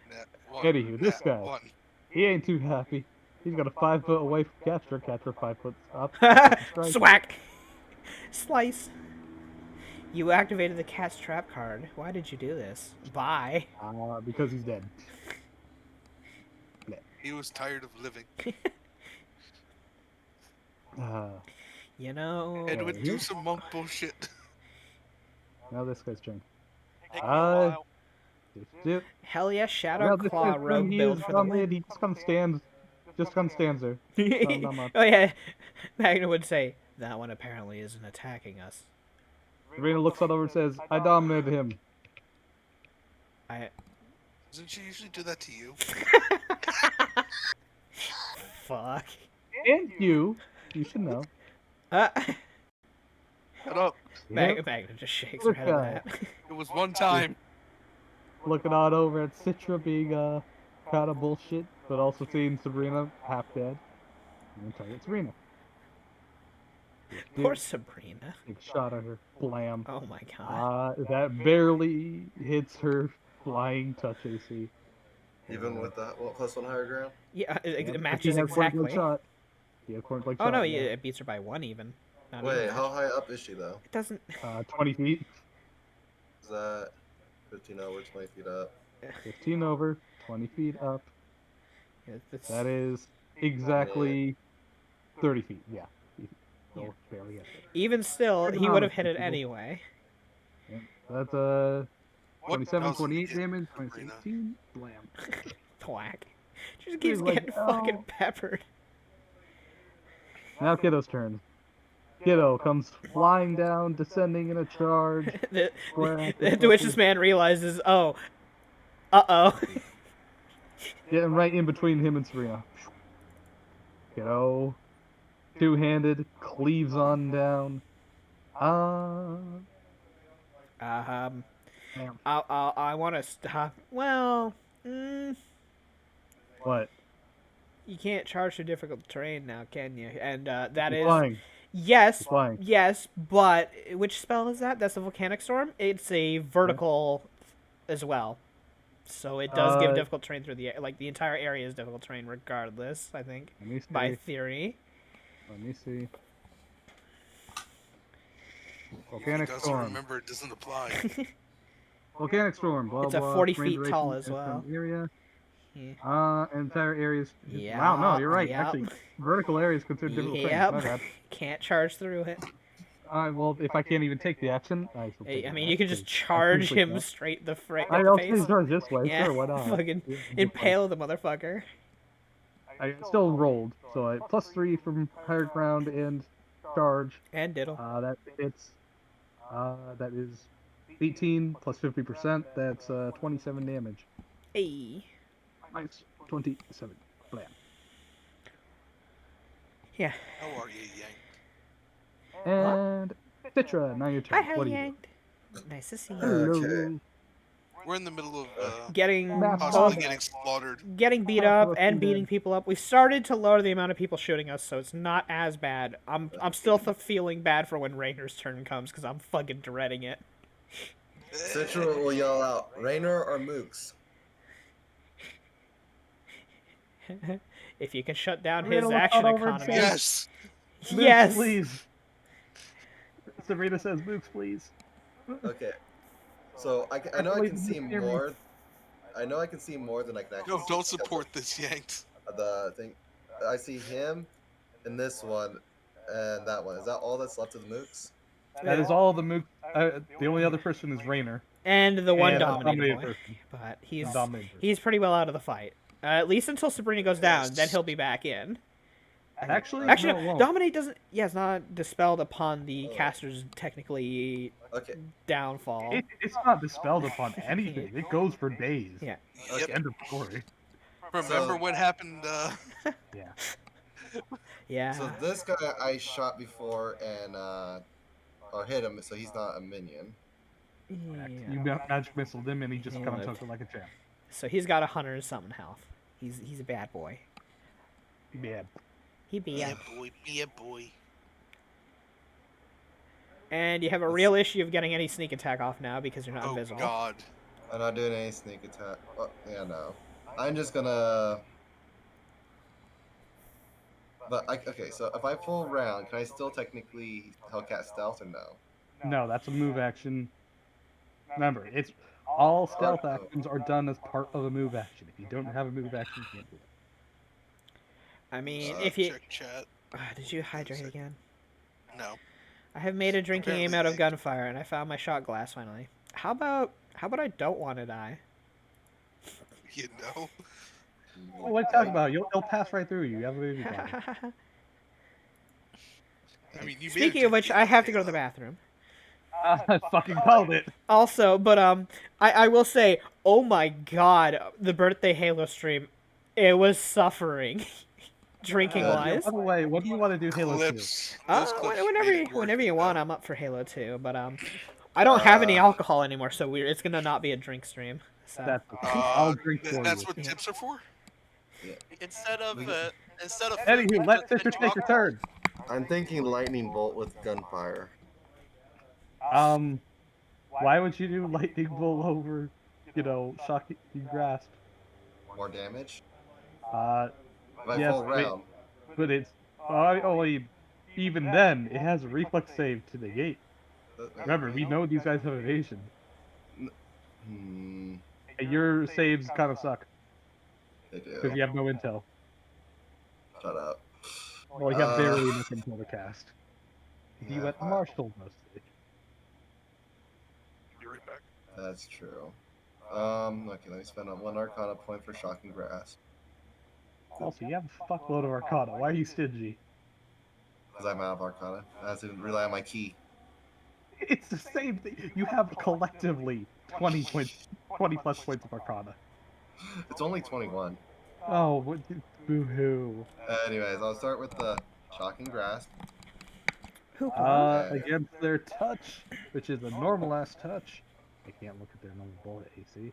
Nat one, Anywho, this nat guy. one. He ain't too happy. He's got a 5 foot away from Catcher. Catcher 5 foot up. Strike. Swack! Slice! You activated the cat's trap card. Why did you do this? Bye. Because he's dead. He was tired of living. You know. Edwin, do some monk bullshit. Now this guy's turn. Take me a while. Yep. Hell yeah, Now Shadow this Claw guy's turn. Rogue He build is for the win. He just kind of stands there. not much. Oh yeah, Magna would say, that one apparently isn't attacking us. Serena looks out over and says, I dominated him. Doesn't she usually do that to you? Fuck. And you should know. Shut up. Yep. Magna just shakes her head at that. It was one time. Looking out over at Citra being kind of bullshit, but also seeing Sabrina half dead. And then target Sabrina. Poor Sabrina. Big shot at her. Blam. Oh my god. That barely hits her flying touch AC. Even with that plus 1 higher ground? Yeah, it But matches she has point blank exactly. shot. She has point blank Oh shot, no, yeah. it beats her by 1 even. Not Wait, even how match. high up is she though? It doesn't. 20 feet. Is that 15 over, 20 feet up? 15 over, 20 feet up. It's, That is exactly 30 feet. Yeah. Still barely hit it. even still, he would have hit it anyway. Yeah. That's What 27, doesn't 28 hit damage, Sabrina? 26, 18, blam. Thwack. Just keeps He's like, getting fucking peppered. Now Kiddo's turn. Kiddo comes flying down, descending in a charge. To which this man realizes, oh, uh-oh. Getting right in between him and Serena. Kiddo, two-handed, cleaves on down. Um, Damn. I want to stop. Well, What? you can't charge through difficult terrain now, can you? And that He's is flying. yes, He's flying. yes. But which spell is that? That's the volcanic storm. It's a vertical as well, so it does give difficult terrain through the like the entire area is difficult terrain regardless. I think Let me see. by theory. Let me see. If Volcanic he doesn't storm. remember, it doesn't apply. Volcanic storm. Blah It's a blah. 40 terrain feet tall duration, as well. Area. Yeah. Entire areas. Yeah, Wow, no, you're right. yep. Actually, vertical areas considered difficult terrain. My Yep. bad. Can't charge through it. Well, if I can't even take the action, I shall take I it mean, back, you can just 'cause charge technically him can't. straight the I the also face. charge this way. Yeah, Sure, why not? fucking Yeah, just impale the motherfucker. I still rolled, so I +3 from higher ground and charge. And diddle. That hits. That is 18 plus 50%. That's 27 damage. Hey. Nice. 27. Blam. Yeah. How are you, Yank? And Citra, now your turn. Hi, What do you do? Yanked. Nice to see you. Hello. We're in the middle of Getting possibly both getting slaughtered. getting beat up and beating people up. We started to lower the amount of people shooting us, so it's not as bad. I'm still feeling bad for when Rainer's turn comes because I'm fucking dreading it. Citra will yell out, Rainer or Mooks? If you can shut down We're his gonna look action out over economy. Yes. Mooks, Yes. please. Sabrina says, "Mooks, please." Okay. So I know I can see more. I know I can see more than I can actually No, see. don't because support this, Yanked. of the thing. I see him and this one and that one. Is that all that's left of the Mooks? That is all the Mooks. The only other person is Rainer. And the one And a dominated dominated boy. person. But Dominated person. he's pretty well out of the fight. At least until Sabrina goes down, then Yes. he'll be back in. Actually, Actually, no, it won't. Dominate doesn't. Yeah, it's not dispelled upon the caster's technically Okay. downfall. It's not dispelled upon anything. It goes for days. Yeah. Like, Yep. end of story. Remember So- what happened? Yeah. Yeah. So this guy I shot before and or hit him, so he's not a minion. Yeah. You magic missiled him, and he just He kind of lived. took it like a champ. So he's got 100 and something health. He's a bad boy. Yeah. He be Yeah, a boy. Yeah, boy. And you have a real issue of getting any sneak attack off now because you're not Oh invisible. God. I'm not doing any sneak attack. Oh, yeah, no. I'm just gonna. But okay, so if I full round, can I still technically Hellcat stealth or no? No, that's a move action. Remember, it's all stealth actions are done as part of a move action. If you don't have a move action, you can't do it. I mean, if you Check chat. did you hydrate again? No. I have made a drinking aim out of gunfire, and I found my shot glass finally. How about I don't want to die? You know. Well, what are you talking about? They'll pass right through you. You have a baby body. I mean, you made a Speaking of which, drinking I have to game, go to the though. bathroom. I fucking called it. Also, but I will say, oh my god, the birthday Halo stream, it was suffering, drinking wise. By the way, what do you want to do Halo 2? Clips. Those clips Whenever made you, it worth whenever it, you want, though. I'm up for Halo 2. But I don't have any alcohol anymore, so it's gonna not be a drink stream. So. That's I'll drink for That's you. what tips are for. Instead of food, Anywho, let just Fisher take her turn. I'm thinking lightning bolt with gunfire. Why would you do lightning bolt over, shocking grasp? More damage? Uh, If I yes, full round. but it's only even then it has a reflex save to negate. Remember, we know these guys have evasion, Hmm. and your saves kind of suck They because do. you have no intel. Shut up. Well, you have barely enough intel to cast. You Yeah, went fine. Marshall mostly. Be right back. That's true. Okay, let me spend on one Arcana point for shocking grasp. Also, you have a fuckload of Arcana. Why are you stingy? Because I'm out of Arcana. I have to rely on my key. It's the same thing. You have collectively 20 points, 20 plus points of Arcana. It's only 21. Oh, boo-hoo. Anyways, I'll start with the Shocking Grasp. Against their touch, which is a normal ass touch. I can't look at their normal bullet AC.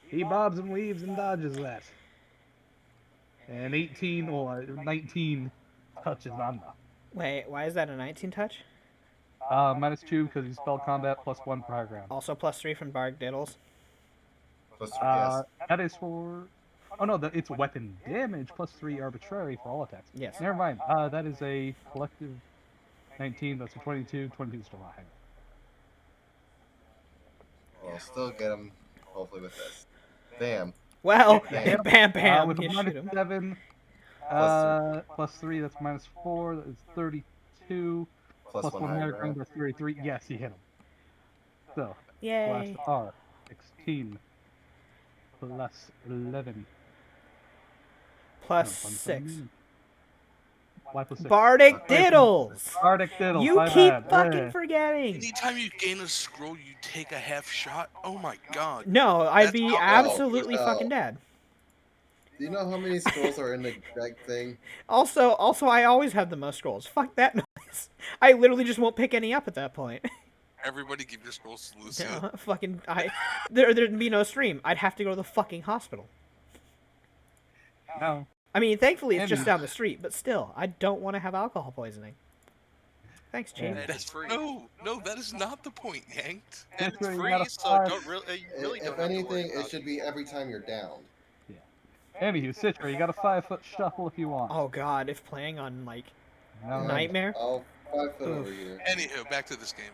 He bobs and weaves and dodges that. And 18 or 19 touches on them. Wait, why is that a 19 touch? -2 because you spell combat +1 per high ground. Also +3 from Bark Diddles. Yes. That is for. Oh no, it's weapon damage +3 arbitrary for all attacks. Yes. Never mind. That is a collective 19. That's a 22. 22 is still not high. I'll still get him, hopefully, with this. Bam. Well, Bam. bam, bam. With a You shoot him. -7, +3, that's -4. That is 32. Plus one higher higher ground, ground. that's 33. Yes, you hit him. So, Yay. blast R, 16 plus 11. Plus No, 6. Why plus 6? Bardic Diddles! Bardic Diddles. You my keep bad. fucking forgetting. Anytime you gain a scroll, you take a half shot. Oh my god. No, I'd That's be how- absolutely Oh. fucking dead. Do you know how many scrolls are in the deck thing? Also, I always have the most scrolls. Fuck that noise. I literally just won't pick any up at that point. Everybody give your scrolls to Lucia. No, fucking, there'd be no stream. I'd have to go to the fucking hospital. No. I mean, thankfully it's just Andy. down the street, but still, I don't want to have alcohol poisoning. Thanks, Chief. Yeah. It's free. No, that is not the point, Yanked. And That's where it's you free, gotta so find- don't really, you really don't If have to worry anything, about it should be every time you're down. Anywho, Citra, you got a 5-foot shuffle if you want. Oh god, if playing on, like, No. Nightmare? I'll 5 foot over here. Anywho, back to this game.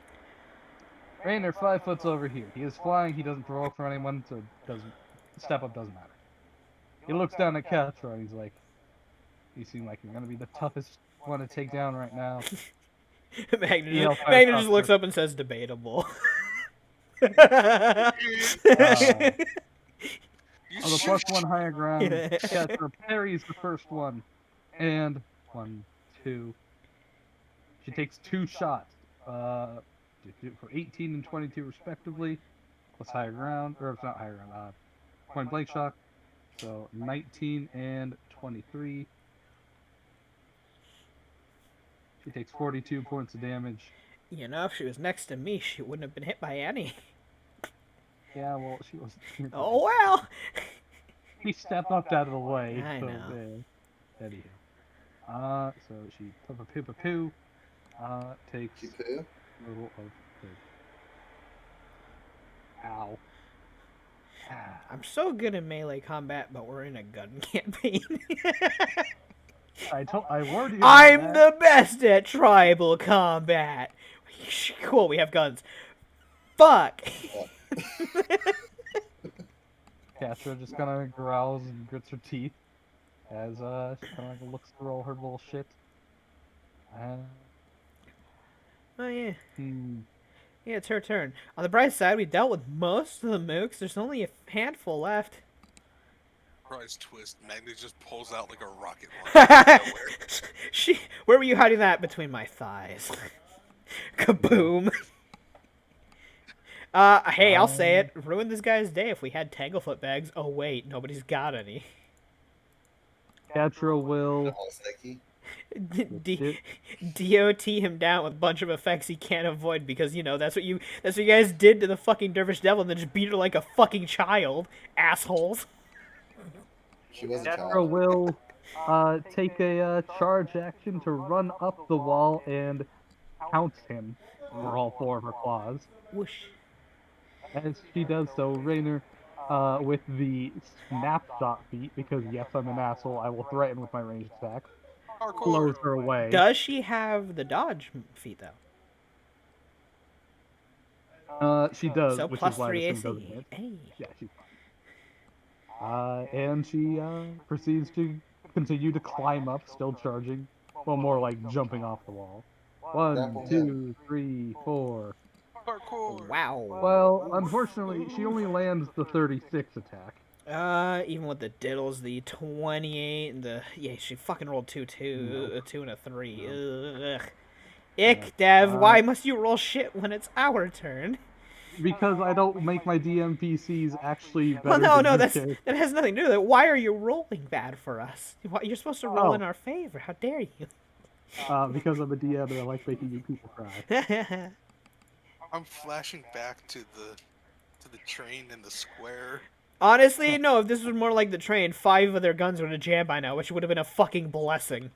Rainer 5 foot's over here. He is flying. He doesn't provoke from anyone, so step up doesn't matter. He looks down at Catra and he's like, "You seem like you're gonna be the toughest one to take down right now." Magna fire just tougher. looks up and says, debatable. You On the shoot- +1 higher ground, Catra parries the first one, and 1, 2. She takes 2 shots, for 18 and 22 respectively, plus higher ground, or it's not higher ground, point blank shock. So 19 and 23. She takes 42 points of damage. You know, if she was next to me, she wouldn't have been hit by any. Yeah, well, she was. Oh well! He stepped up out of the way. I so, know. Anywho. So she poo takes You poo? a little of the. Ow. I'm so good in melee combat, but we're in a gun campaign. I warned you. I'm about the best at tribal combat. Cool, we have guns. Fuck. Catra just kind of growls and grits her teeth as she kind of like looks through all her little shit. Oh yeah. Hmm. Yeah, it's her turn. On the bright side, we dealt with most of the mooks. There's only a handful left. Surprise twist. Magna just pulls out like a rocket launcher. Where were you hiding that? Between my thighs. Kaboom. Hey, I'll say it. Ruined this guy's day if we had Tanglefoot bags. Oh wait, nobody's got any. Catra will. All sticky. DOT him down with a bunch of effects he can't avoid because, you know, that's what you guys did to the fucking Dervish Devil and then just beat her like a fucking child. Assholes. She was a Catra child. will take a charge action to run up the wall and pounce him for all 4 of her claws. Whoosh. As she does so, Rainer, with the snapshot feat, because yes, I'm an asshole, I will threaten with my ranged attack, blows her away. Does she have the dodge feat, though? She does, So which plus is why 3 this AC. thing doesn't hit. Hey. Yeah, she's fine. And she proceeds to continue to climb up, still charging. Well, more like jumping off the wall. 1, 2, 3, 4. Parkour. Wow. Well, unfortunately, she only lands the 36 attack. Even with the diddles, the 28 and the she fucking rolled a 2 and a 3. Ugh. Ick, Dev. Why must you roll shit when it's our turn? Because I don't make my DMPCs actually Well, better than no, your that has nothing to do with it. Why are you rolling bad for us? You're supposed to roll in our favor. How dare you? Because I'm a DM and I like making you people cry. I'm flashing back to the train in the square. Honestly, no. If this was more like the train, 5 of their guns would have jammed by now, which would have been a fucking blessing.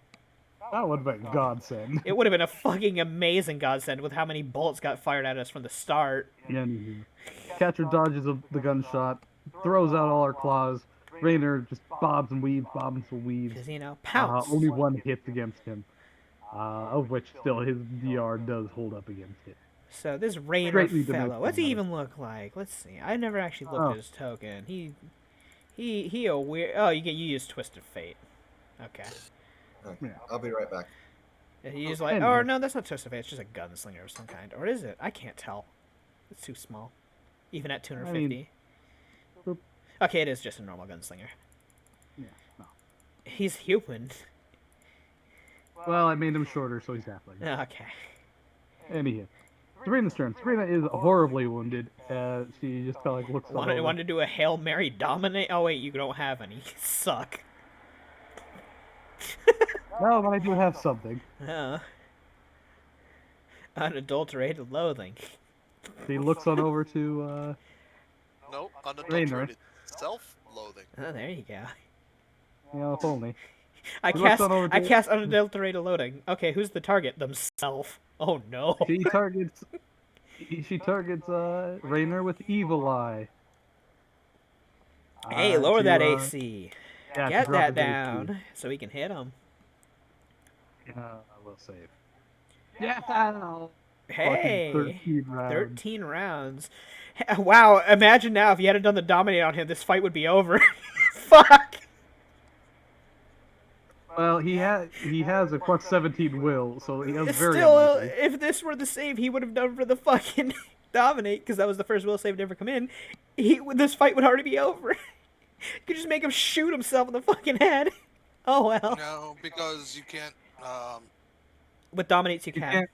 That would have been godsend. It would have been a fucking amazing godsend with how many bullets got fired at us from the start. Anywho, Catcher dodges the gunshot, throws out all her claws. Rainer just bobs and weaves, Because, pounce. Only one hits against him, of which still his DR does hold up against it. So this Rainer Straightly fellow, dimensional what's he mode. even look like? Let's see. I never actually looked at his token. He a weird. Oh, you use Twisted Fate. Okay. Okay, I'll be right back. He's like, oh no, that's not Twisted Fate. It's just a gunslinger of some kind, or is it? I can't tell. It's too small, even at 250. Okay, it is just a normal gunslinger. Yeah, no. He's human. Well, I made him shorter, so he's halfling. Okay. Anyhow, Serena's turn. Serena is horribly wounded. She just kind of like looks. Want to do a Hail Mary dominate? Oh wait, you don't have any. Suck. No, but I do have something. Unadulterated loathing. He looks on over to Nope, unadulterated self-loathing. Oh, there you go. if only. I cast unadulterated loading. Okay, who's the target? Themself. Oh no. She targets Rainer with Evil Eye. Hey, lower that AC. Yeah, Get drop that his down AC. so we can hit him. I will save. Yeah. Hey, 13 rounds. 13 rounds. Wow, imagine now if you hadn't done the dominate on him, this fight would be over. Fuck. Well, he has a plus 17 will, so he has very Still, unlikely. if this were the save he would have done for the fucking dominate, because that was the first will save to ever come in, this fight would already be over. You could just make him shoot himself in the fucking head. Oh well. No, because you can't. With dominates you You can. can't.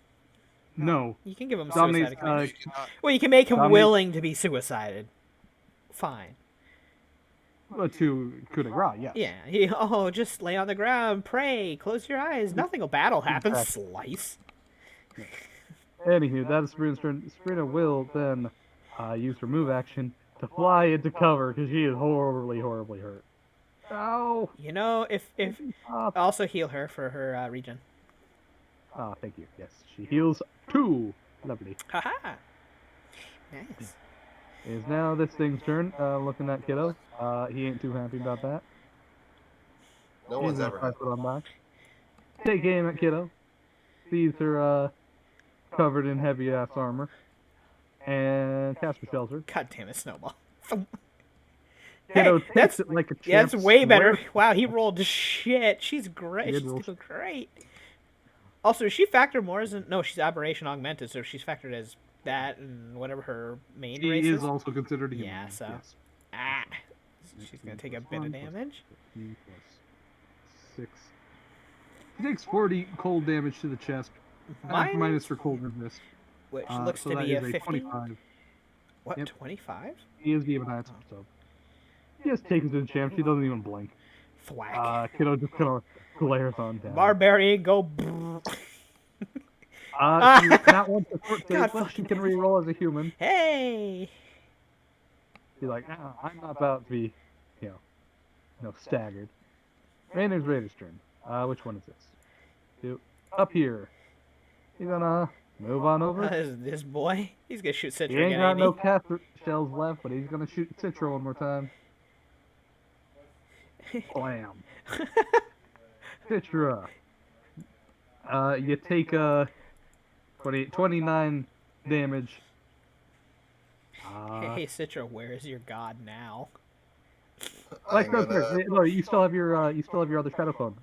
No. You can give him Dominates, suicide. command. You cannot. Well, you can make him dominate- willing to be suicided. Fine. To coup de grace, yes. Yeah. Just lay on the ground, pray, close your eyes. Nothing will battle happen. Exactly. Slice. Anywho, that is Serena's turn. Serena will then use her move action to fly into cover because she is horribly, horribly hurt. Ow! If also heal her for her regen. Ah, thank you. Yes, she heals 2. Lovely. Haha. Nice. It is now this thing's turn. Looking at Kiddo. He ain't too happy about that. No He's one's gonna ever try had. to put on back. Take aim at Kiddo. Sees her covered in heavy ass armor. And cast a shelter. God damn it, Snowball. Kiddo Hey, takes it like a champ. Yeah, that's way better. square. Wow, he rolled shit. She's great. He She's did roll doing great. Also, is she factored more as no? She's aberration augmented, so she's factored as that and whatever her main He race is is. also considered a human. Yeah, so- Yes. Ah, so she's gonna take a bit of damage. 15 plus 6. He takes 40 cold damage to the chest. Minus her cold resist. Which looks so to that be a is 50. 25. What, Yep. 25? He is the Evanites, so. He just takes it to the champ. She doesn't even blink. Thwack. Kiddo just kind of glares on down. Barbarian, go. brrr. She's not one to God but she fucking can damn it. reroll as a human. Hey! She's like, I'm not about to be, staggered. Rainer's turn. Which one is this? Up here. He's gonna move on over. This boy, he's gonna shoot Citra He ain't again, got ain't no he? cast shells left, but he's gonna shoot Citra one more time. Blam. Citra. You take 29 damage. Hey, Citra, where is your god now? Like I'm gonna- no, you still have your other shadow clone.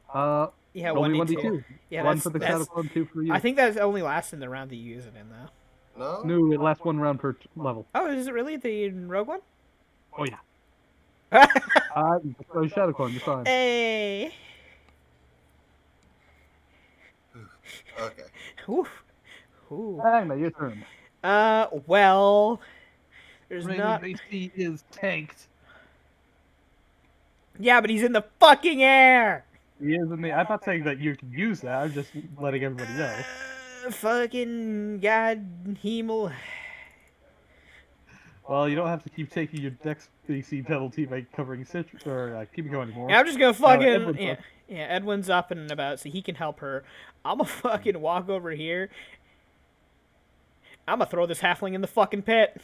Yeah, Only 1d2. Yeah, one that's, for the that's, shadow clone, 2 for you. I think that only lasts in the round that you use it in, though. No? No, it lasts 1 round per level. Oh, is it really the rogue one? Oh yeah. Destroy Shadowcorn, you're fine. Hey. Okay. Ooh. Ooh. Magna, your turn. Well, there's Rainer's not. AC is tanked. Yeah, but he's in the fucking air. He is in the. I'm not saying that you can use that. I'm just letting everybody know. Fucking god, Hemel. Well, you don't have to keep taking your Dex AC penalty by covering Citra or Kimiko anymore. Yeah, I'm just gonna fucking Edwin's yeah, up. yeah. Edwin's up and about, so he can help her. I'm gonna fucking walk over here. I'm gonna throw this halfling in the fucking pit.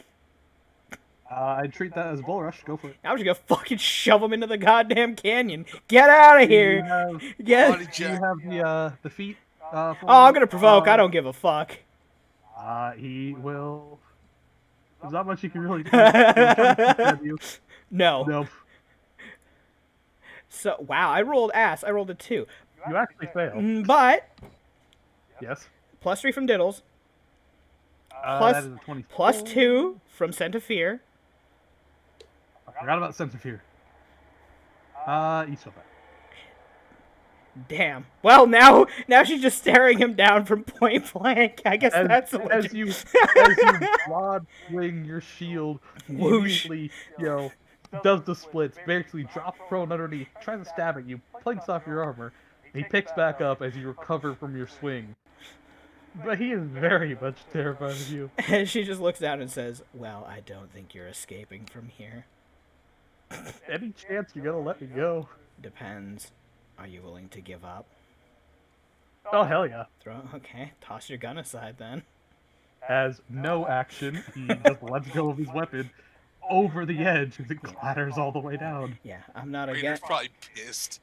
I'd treat that as a bull rush. Go for it. I'm just gonna fucking shove him into the goddamn canyon. Get out of Do you here. have, Get. Body do you check. have the feet? Oh, I'm gonna provoke. I don't give a fuck. He will. There's not much you can really do. He'll jump at you. No. Nope. So wow, I rolled ass. I rolled a 2. You actually fail. But Yes. +3 from Diddles, Plus- that is a 20. +2 from Scent of Fear. I forgot about Sense of Fear. You still fail. Damn. Well, now she's just staring him down from point blank. I guess that's a As you broad swing your shield, he Whoosh. immediately, does the splits, basically drops prone underneath, tries to stab at you, planks off your armor. He picks back up as you recover from your swing. But he is very much terrified of you. And she just looks down and says, "Well, I don't think you're escaping from here. Any chance you're gonna let me go? Depends. Are you willing to give up? Oh, hell yeah. Okay, toss your gun aside then." Has no action, he just lets go of his weapon over the edge as it clatters all the way down. Yeah, I'm not Rainer's against. probably pissed.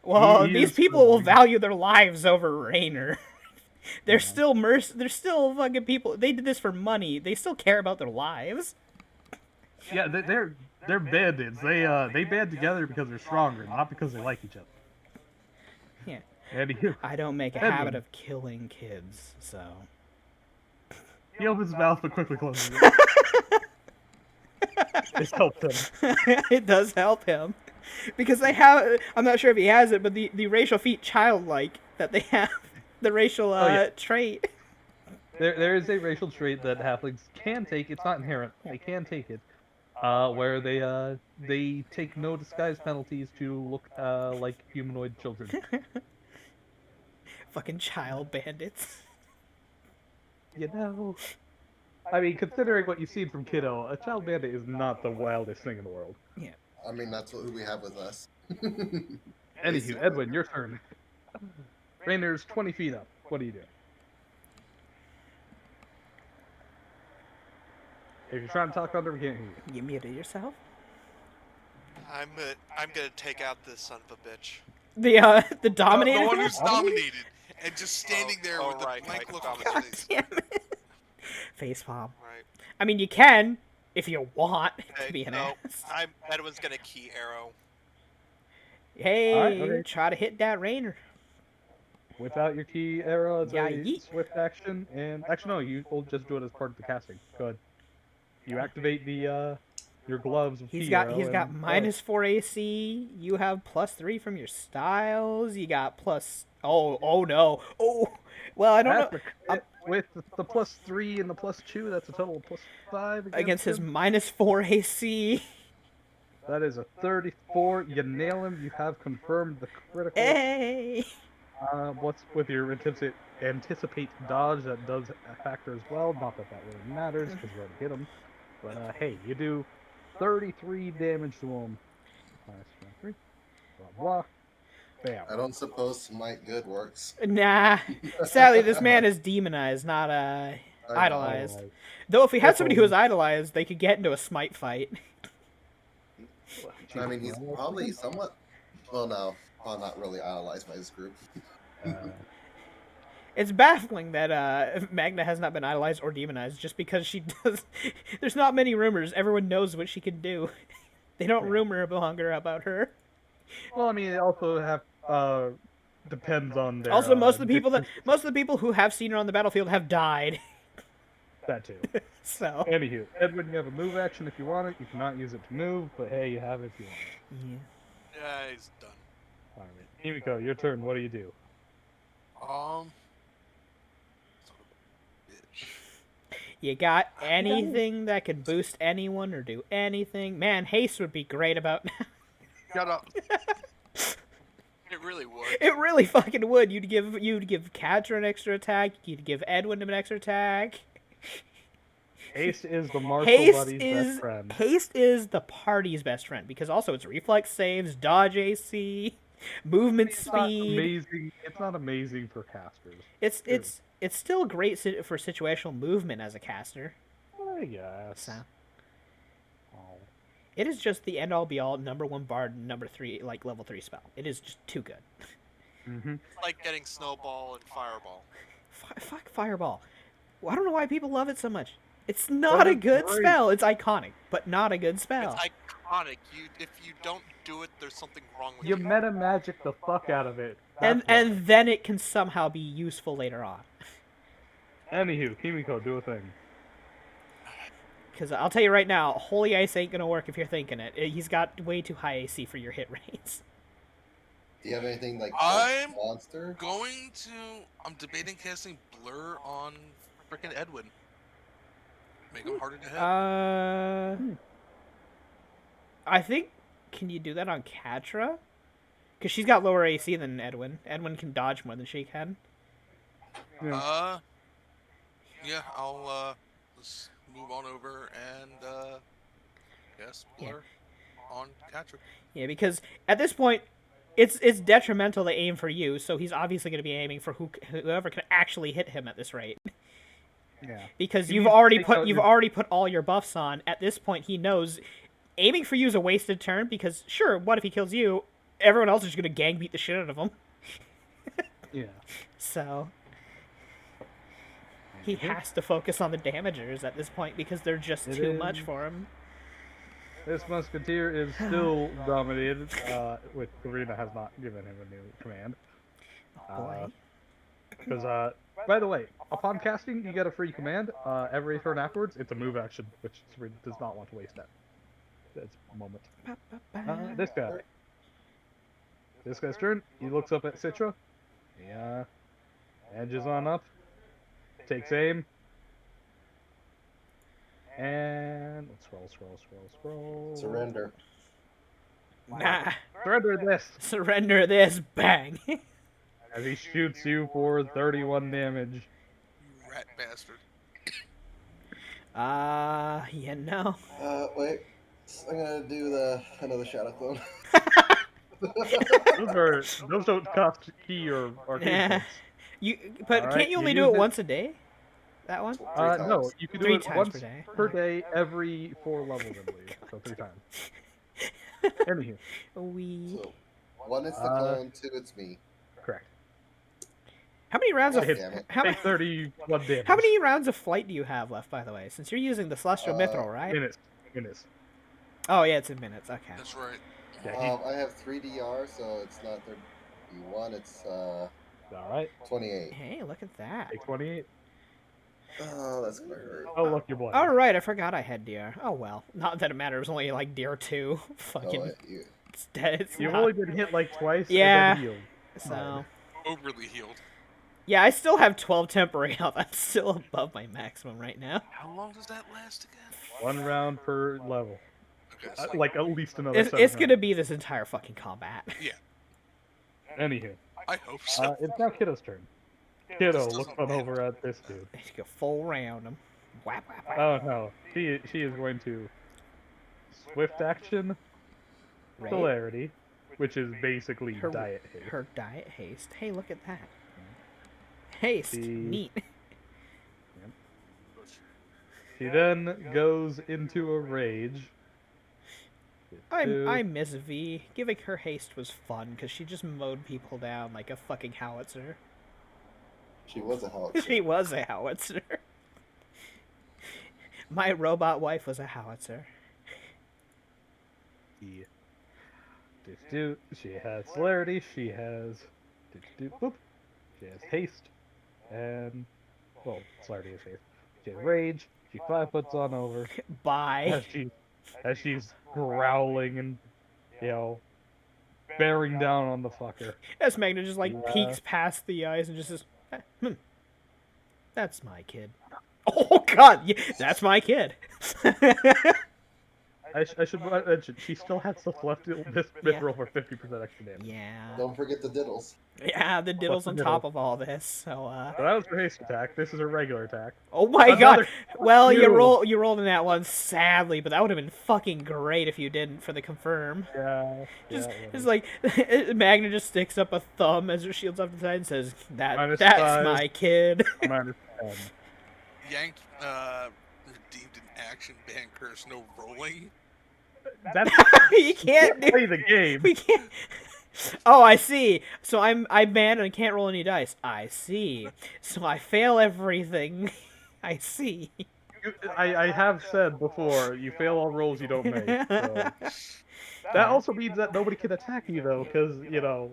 Well, He these is people will friendly. value their lives over Rainer. They're still They're still fucking people. They did this for money. They still care about their lives. Yeah, they're bandits. They band together because they're stronger, not because they like each other. Yeah. And I don't make a Edwin. habit of killing kids, so. he opens his mouth but quickly closes it. This helped him. It does help him. Because they have, I'm not sure if he has it, but the racial feat childlike that they have, the racial yeah. trait. There is a racial trait that halflings can take. It's not inherent. They can take it, where they take no disguise penalties to look like humanoid children. Fucking child bandits. I mean, considering what you've seen from Kiddo, a child bandit is not the wildest thing in the world. Yeah. I mean, that's who we have with us. Anywho, Edwin, your turn. Rainer's 20 feet up. What do you do? If you're trying to talk under, we can't hear you. You muted yourself? I'm gonna take out this son of a bitch. The dominator? The one who's dominated and just standing there Oh, with right, a blank like look on his God face. damn it. Face palm. Right. I mean, you can, if you want Okay, to be an no, ass. Edwin's gonna key arrow. Hey, Alright, okay. try to hit that Rainer. Without your key arrow, it's Yeah, a yeet. swift action, and actually no, you'll just do it as part of the casting. Go ahead. You activate the your gloves with He's key got arrow. he's got and- -4 AC. You have +3 from your styles. You got plus. Oh no. Oh, well I don't That's know. a crit with the +3 and the +2, that's a total of +5 Against his him. -4 AC. That is a 34. You nail him. You have confirmed the critical. Hey. What's with your anticipate dodge? That does factor as well. Not that that really matters because you already hit him. But hey, you do 33 damage to him. -3. Blah blah. Bam. I don't suppose Smite Good works. Nah. Sadly, this man is demonized, not I know. idolized. Though if we had somebody who was idolized, they could get into a smite fight. I mean, he's probably somewhat. Well, no, probably not really idolized by his group. It's baffling that Magna has not been idolized or demonized just because she does. There's not many rumors. Everyone knows what she can do. They don't rumor longer about her. Well, I mean, it also depends on their. Also, most of the people who have seen her on the battlefield have died. That too. So Anywho, Edwin, you have a move action if you want it. You cannot use it to move, but hey, you have it if you want it. yeah. Yeah, he's done. All right, Himiko, your turn. What do you do? Son of a bitch. You got anything that can boost anyone or do anything? Man, haste would be great about now. Shut up. It really would. It really fucking would. You'd give Catra an extra attack. You'd give Edwin an extra attack. Haste is the martial Haste buddy's is best friend. haste is the party's best friend because also it's reflex saves, dodge AC, movement It's not speed. amazing. It's not amazing for casters. It's still great for situational movement as a caster. I guess. So Oh. it is just the end all be all number 1 bard, number 3 like level 3 spell. It is just too good. Mm-hmm. It's like getting Snowball and Fireball. Fuck Fireball. Well, I don't know why people love it so much. It's not But a it's good great. spell. It's iconic, but not a good spell. It's iconic. If you don't do it, there's something wrong with You you. meta magic the fuck out of it. and That's why. and then it can somehow be useful later on. Anywho, Kimiko, do a thing. Because I'll tell you right now, Holy Ice ain't gonna work if you're thinking it. He's got way too high AC for your hit rates. Do you have anything like I'm monster? I'm debating casting Blur on frickin' Edwin. Make him harder to hit. I think, can you do that on Catra? Because she's got lower AC than Edwin. Edwin can dodge more than she can. Yeah, I'll let's move on over and yes, Blur on Patrick. Yeah, because at this point, it's detrimental to aim for you, so he's obviously going to be aiming for whoever can actually hit him at this rate. Yeah. Because You you've need to already take out your- already put all your buffs on. At this point, he knows aiming for you is a wasted turn because sure, what if he kills you? Everyone else is going to gang beat the shit out of him. Yeah. So he has to focus on the damagers at this point because they're just It too much is. for him. This musketeer is still dominated, with Karina has not given him a new command. Boy. Because, by the way, upon casting, you get a free command. Every turn afterwards, it's a move action, which Serena does not want to waste that. That's a moment. This guy. This guy's turn. He looks up at Citra. Yeah. Edges on up. Takes aim. And scroll. Surrender. Nah. Surrender this! Surrender this. Bang. As he shoots you for 31 damage. You rat bastard. You know. Wait. I'm gonna do another shadow clone. Those don't cost key or arcade Nah. points. But Alright, can't you you only do used it it. once a day? That one? No, times. you can do 3 it times once per day. per day every 4 levels, I believe. So 3 times. Anywho, So, 1 it's the clone, 2 it's me. correct. How many rounds of God damn it. Take 31 damage. how many rounds of flight do you have left, by the way? Since you're using the Celestial Mithril, right? Minutes. Oh yeah, it's in minutes. Okay. That's right. Yeah, I have 3 DR, so it's not 31, it's Alright, 28. Hey, look at that. take 28. Oh, that's gonna hurt. Oh, look, you're blind. All right, I forgot I had DR. Oh well, not that it matters. Only like DR 2. Fucking, Oh, it's dead. It's You've not. only been hit like twice Yeah. and then healed. So Overly healed. yeah, I still have 12 temporary health. I'm still above my maximum right now. How long does that last again? 1 round per level. Okay, so Like at least another It's 7 gonna rounds. be this entire fucking combat. yeah, Anywho, I hope so. it's now Kiddo's turn. Kiddo, This look doesn't on matter. over at this dude. Let's go full round him. Whap whap whap. Oh no, she is going to swift action Right. celerity, which is basically Her- diet haste. Her diet haste. Hey, look at that. Haste. The- Neat. She then goes into a rage. I miss V. Giving her haste was fun because she just mowed people down like a fucking howitzer. She was a howitzer. She was a howitzer. My robot wife was a howitzer. She has celerity. She has boop. She has haste, and well, celerity is haste. She has rage. She 5 foots on over. Bye. As she's growling and, you know, bearing down on the fucker. As Magna just like Yeah. peeks past the eyes and just says, "That's my kid." Oh God, yeah, that's my kid. I should mention, she still has stuff left in this mithril for 50% extra damage. Yeah. Don't forget the diddles. Yeah, the diddles the on diddle? top of all this. So, So that was her haste attack. This is her regular attack. oh my Another- God. Well, you you. you rolled in that one sadly, but that would have been fucking great if you didn't for the confirm. Yeah. Just, yeah, it's like Magna just sticks up a thumb as her shield's off the side and says, Minus "That's 5. my kid." minus 10. Yanked redeemed an action ban curse, no rolling. That's You can't do. play the game. We can't. Oh, I see. So I banned and I can't roll any dice. I see. So I fail everything. I see. I have said before, you fail all rolls you don't make. So. That also means that nobody can attack you though, because you know.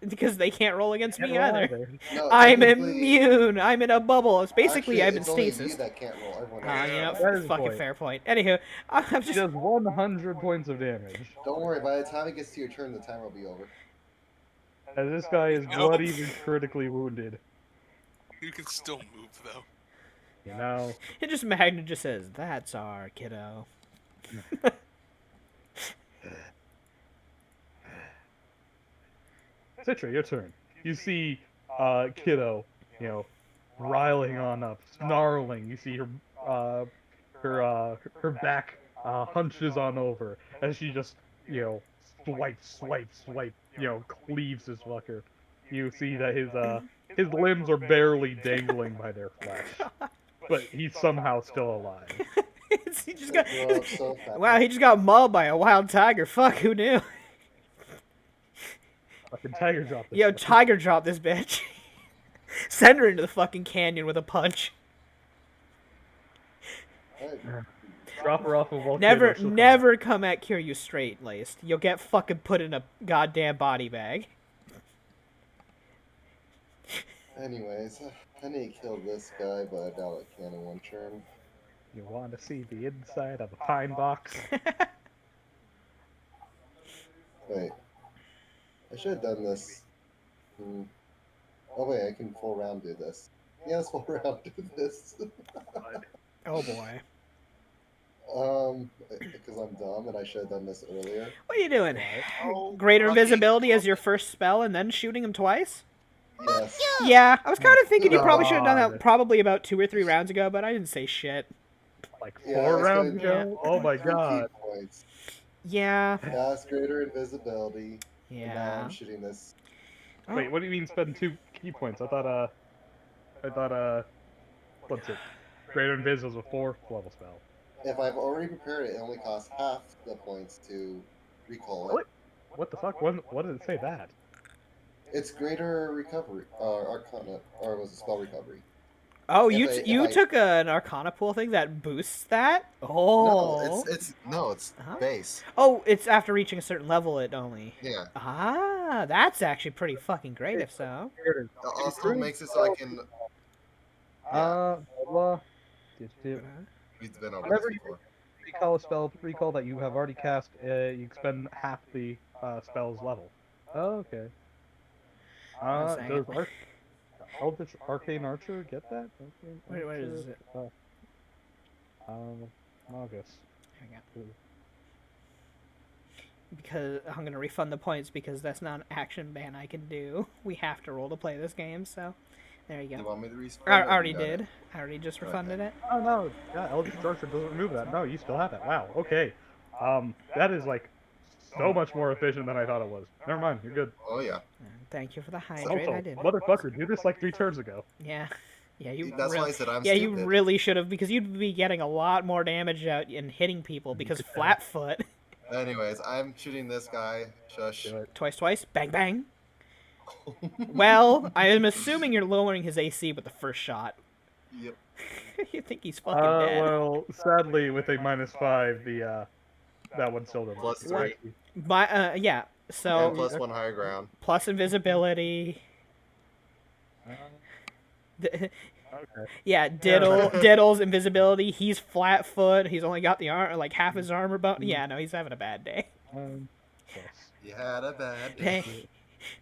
Because they can't roll against me can't roll either. No, I'm technically- immune. I'm in a bubble. It's basically Actually, I'm in it's only stasis. you that can't roll. Everyone Ah, else you know, can. That is the fucking point. fair point. Anywho, I'm She just. does 100 points of damage. Don't worry. By the time it gets to your turn, the timer will be over. As this guy is No. bloody and critically wounded. You can still move though. You know. It just Magna just says, "That's our kiddo." Citra, your turn. You see Kiddo, you know, riling on up, snarling. You see her back hunches on over as she just, you know, swipe, you know, cleaves this fucker. You see that his limbs are barely dangling by their flesh, but he's somehow still alive. He just got. Grow up so fast. Wow, he just got mauled by a wild tiger. Fuck, who knew? Fucking tiger drop this. Yo, fucker. tiger drop this bitch. Send her into the fucking canyon with a punch. Hey, Drop her off a volcano. Never, she'll come never come at Kiryu straight laced. You'll get fucking put in a goddamn body bag. anyways, I need to kill this guy, but I doubt I can in one turn. back. You want to see the inside of a pine box? Wait. I should have done this. Oh wait, I can full round do this. Yes, full round do this. Oh boy. Because I'm dumb and I should have done this earlier. What are you doing? Oh, Greater lucky. invisibility as your first spell and then shooting him twice? Yes. Yeah, I was kind of thinking you probably should have done God. that probably about 2 or 3 rounds ago, but I didn't say shit. Like Yeah, 4 I rounds spent ago? Oh my 3 god. key points. Yeah. That's greater invisibility. And now Yeah. I'm shooting this. Oh. Wait, what do you mean spend 2 key points? I thought, what's it? Greater Invis was a 4th level spell. If I've already prepared it, it only costs half the points to recall it. What? What the fuck? What did it say that? It's greater recovery, arcana, or was it spell recovery? Oh, If you I- took an Arcana pool thing that boosts that? Oh. No, it's Huh? base. Oh, it's after reaching a certain level it only. Yeah. Ah, that's actually pretty fucking great if so. It also makes it so I can. Blah. It's been over Whenever this you before. recall a spell, recall that you have already cast, you expend half the spell's level. Oh, okay. One second. Does Eldritch Arcane Archer get that? Wait, what is it? Magus. There we go. Because I'm gonna refund the points because that's not an action ban I can do. We have to roll to play this game, so there you Do you go. want me to respawn? I or already you got did. it? I already just Okay. refunded it. Oh no, yeah, Eldritch Archer doesn't remove that. No, you still have it. Wow, okay. That is like so much more efficient than I thought it was. Never mind, you're good. Oh yeah. Thank you for the hydrate. Also, I did. motherfucker, do this like 3 turns ago. Yeah. Yeah, you. That's why I really, said I'm yeah, stupid. you really should have because you'd be getting a lot more damage out and hitting people because Flatfoot. Anyways, I'm shooting this guy. Shush. Do it. Twice, bang bang. Well, I am assuming you're lowering his AC with the first shot. Yep. You think he's fucking dead? Well, sadly, with a -5, the that one still doesn't. Plus work. 3. Yeah. So And plus 1 higher ground. plus invisibility. Okay. Yeah, Diddle's invisibility. He's flat foot. He's only got the arm, like half his armor bone. Yeah, no, he's having a bad day. Plus. You had a bad Hey. day.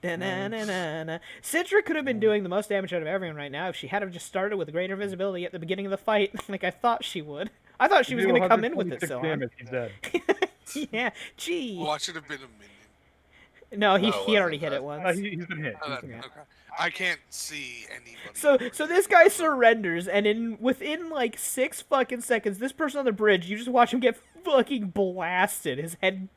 Da-na-na-na-na. Citra could have been doing the most damage out of everyone right now if she had have just started with greater visibility at the beginning of the fight, like I thought she would. I thought she was going to come in with it so on. Damage, he's dead. Yeah, gee. Well, I should have been a minion. No, he No, it already wasn't. hit it once. He's been hit. Oh, He's been hit. okay. I can't see anybody. So this guy surrenders, and within like 6 fucking seconds, this person on the bridge, you just watch him get fucking blasted. His head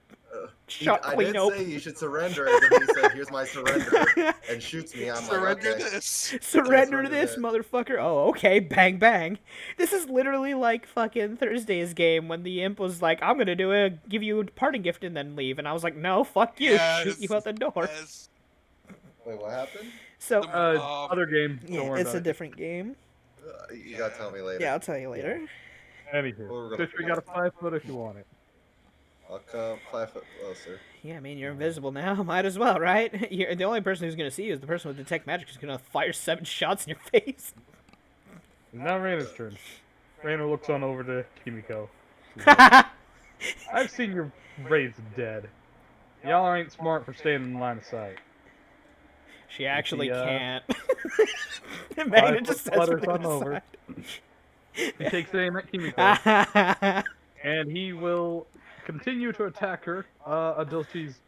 shot I clean did open. say you should surrender, and then he said, "Here's my surrender," and shoots me. I'm Surrender like, okay. this. Surrender this, motherfucker. Oh, okay, bang, This is literally like fucking Thursday's game when the imp was like, I'm gonna give you a parting gift and then leave. And I was like, no, fuck you, shoot you out the door. Yes. Wait, what happened? So, Other game. Don't yeah, worry it's about a it. different game. You gotta tell me later. Yeah, I'll tell you later. Anywho, Well, we're gonna Fisher got a 5 foot if you want it. I'll come 5 foot closer. Yeah, I mean, you're invisible now. Might as well, right? The only person who's gonna see you is the person with Detect Magic who's gonna fire 7 shots in your face. Now Raina's turn. Raina looks on over to Kimiko. I've seen your raised dead. Y'all ain't smart for staying in line of sight. She actually The, can't. Magna just says flutters from on the over. side. He takes aim at Kimiko, and he will continue to attack her until she's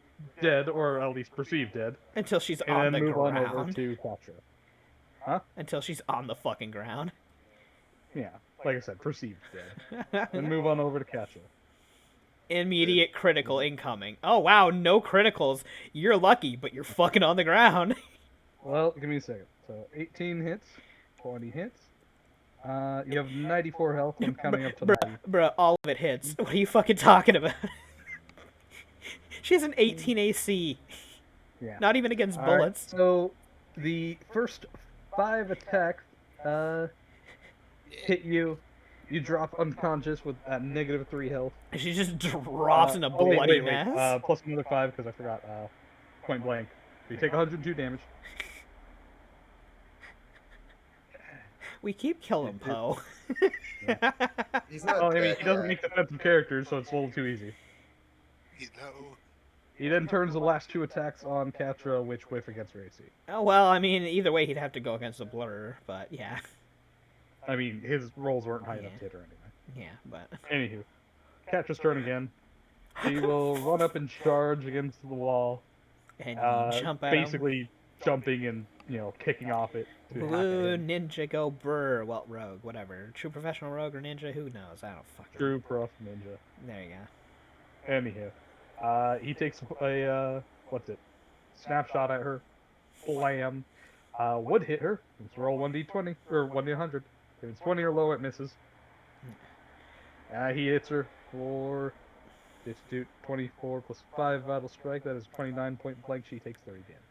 dead, or at least perceived dead, Until she's and on then the move on over ground. to Katra. Until she's on the fucking ground. Yeah, like I said, perceived dead. Then move on over to Katra. Immediate critical incoming. Oh wow, no criticals. You're lucky, but you're fucking on the ground. Well, give me a second. So 18 hits, 20 hits. You have 94 health. I'm counting up to 90. Bruh, all of it hits. What are you fucking talking about? She has an 18 AC. Yeah. Not even against All right, bullets. so the first 5 attacks hit you. You drop unconscious with at -3 health. She just drops in a wait, bloody wait. mess. Plus another 5 because I forgot point blank. So you take 102 damage. We keep killing Poe. He's not Oh, I mean, dead he doesn't yet. make defensive characters, so it's a little too easy. You know. He then turns the last 2 attacks on Katra, which whiff against her AC. Oh well, I mean, either way, he'd have to go against the blur, but yeah. I mean, his rolls weren't high enough Yeah. to hit her anyway. Yeah, but Anywho, Katra's turn again. She will run up and charge against the wall, and you jump at him. basically jumping and kicking off it. To hack Blue at him. ninja go brr. Well, rogue, whatever. True professional rogue or ninja, who knows? I don't fucking. True prof ninja. There you go. Anywho, he takes a snapshot at her. Blam. Would hit her. Let's roll 1d20 or 1d100. If it's 20 or low, it misses. He hits her for 24 plus 5 battle strike. That is 29 point blank. She takes 30 damage.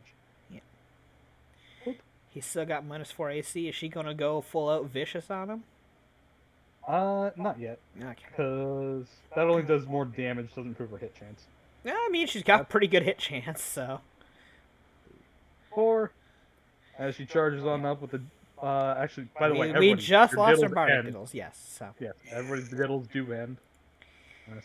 He's still got -4 AC. Is she gonna go full out vicious on him? Not yet, Okay. because that only does more damage. Doesn't improve her hit chance. Yeah, I mean, she's got pretty good hit chance, so. 4. As she charges on up with the. Actually, by the way, We everybody, just your lost our diddles bardic end. diddles, yes. So. Yes, everybody's diddles do end.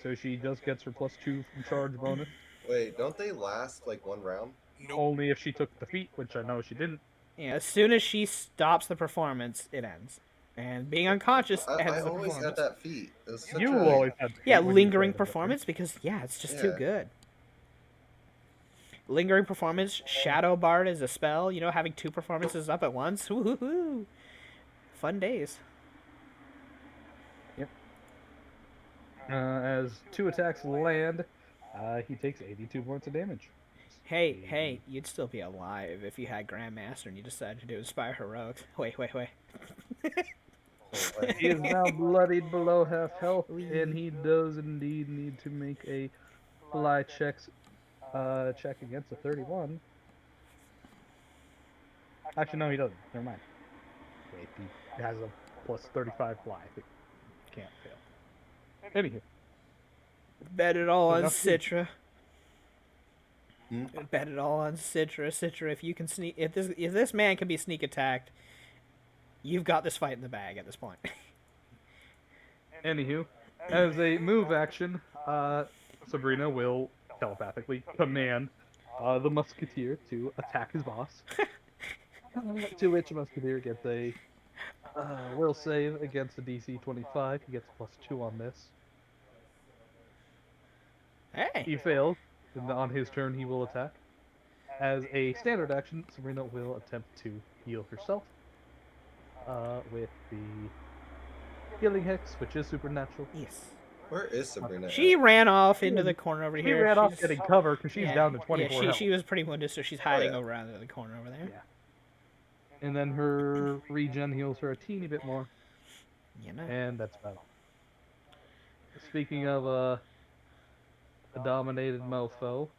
So she just gets her +2 from charge bonus. Wait, don't they last like 1 round? Nope. Only if she took the feat, which I know she didn't. Yeah, as soon as she stops the performance, it ends. And being unconscious I ends the always performance. had that feat. It was such You a... always had. the feat Yeah, when you lingering played it. performance because yeah, it's just too Yeah. good. Lingering performance, Shadow Bard is a spell. You know, having 2 performances up at once. Woohoo! Fun days. As 2 attacks land, he takes 82 points of damage. Hey, you'd still be alive if you had Grandmaster and you decided to do Inspire Heroics. Wait. He is now bloodied below half health, and he does indeed need to make a fly check against a 31. Actually, no, he doesn't. Never mind. Wait, he has a plus 35 fly. It can't fail. Anywho, Bet it all on Enough food. Citra. Hmm? Bet it all on Citra. Citra, if you can sneak, if this man can be sneak attacked, You've got this fight in the bag at this point. Anywho, as a move action, Sabrina will telepathically command the Musketeer to attack his boss. To which Musketeer gets a will save against a DC 25. He gets +2 on this. Hey. He fails, and on his turn he will attack. As a standard action, Sabrina will attempt to heal herself with the Healing Hex, which is supernatural. Yes. Where is Sabrina? She ran off into the corner over She here. ran off She's- getting cover because she's down to 24 Yeah, health. she was pretty wounded, so she's hiding yeah. over around the corner over there. Yeah. And then her regen heals her a teeny bit more, You know. and that's about all. Speaking of a dominated mofo,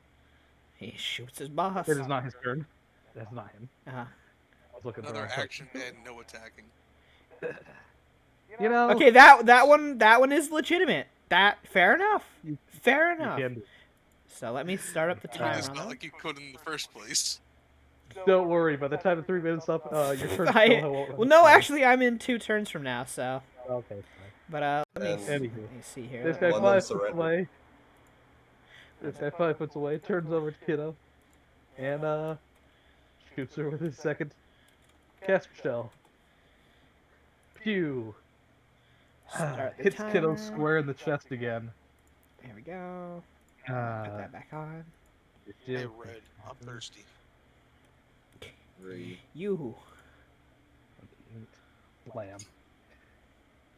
He shoots his boss. it is not his turn. That's not him. Uh-huh. I was looking for Another the wrong action and no attacking. person. You know, Okay, that one is legitimate. That fair enough. Fair you enough. can do. So let me start up the I mean, timer it's on not that. like you could in the first place. Don't worry. By the time the 3 minutes up, your turn I- still won't. Well, no, actually, I'm in 2 turns from now, so. Okay. Fine. But let me And- see here. This guy One of them 5 foot surrendered. away. This guy 5 foot away turns over to Kiddo, and shoots her with his second Casper shell. Pew. Start the Hits Kiddo timer. square in the chest again. There we go. Put Uh, that back on. Hey, Red, I'm thirsty. 3. You. Lamb.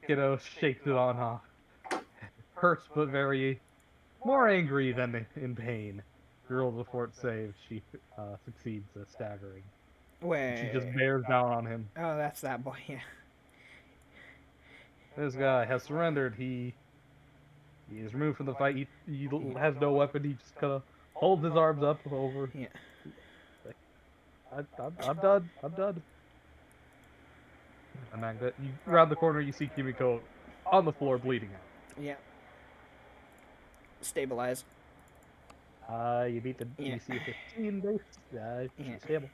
Kiddo shakes it on off. Hurts, but very more angry than in pain. Rolls a fort save. She succeeds staggering. Wait. She just bears down on him. Oh, that's that boy. Yeah. This guy has surrendered. He is removed from the fight. He has no weapon. He just kind of holds his arms up over. Yeah. I'm done. I'm done. And then you round the corner, you see Kimiko on the floor bleeding out. Yeah. Stabilize. You beat the Yeah. DC 15 base. Yeah. She's stable.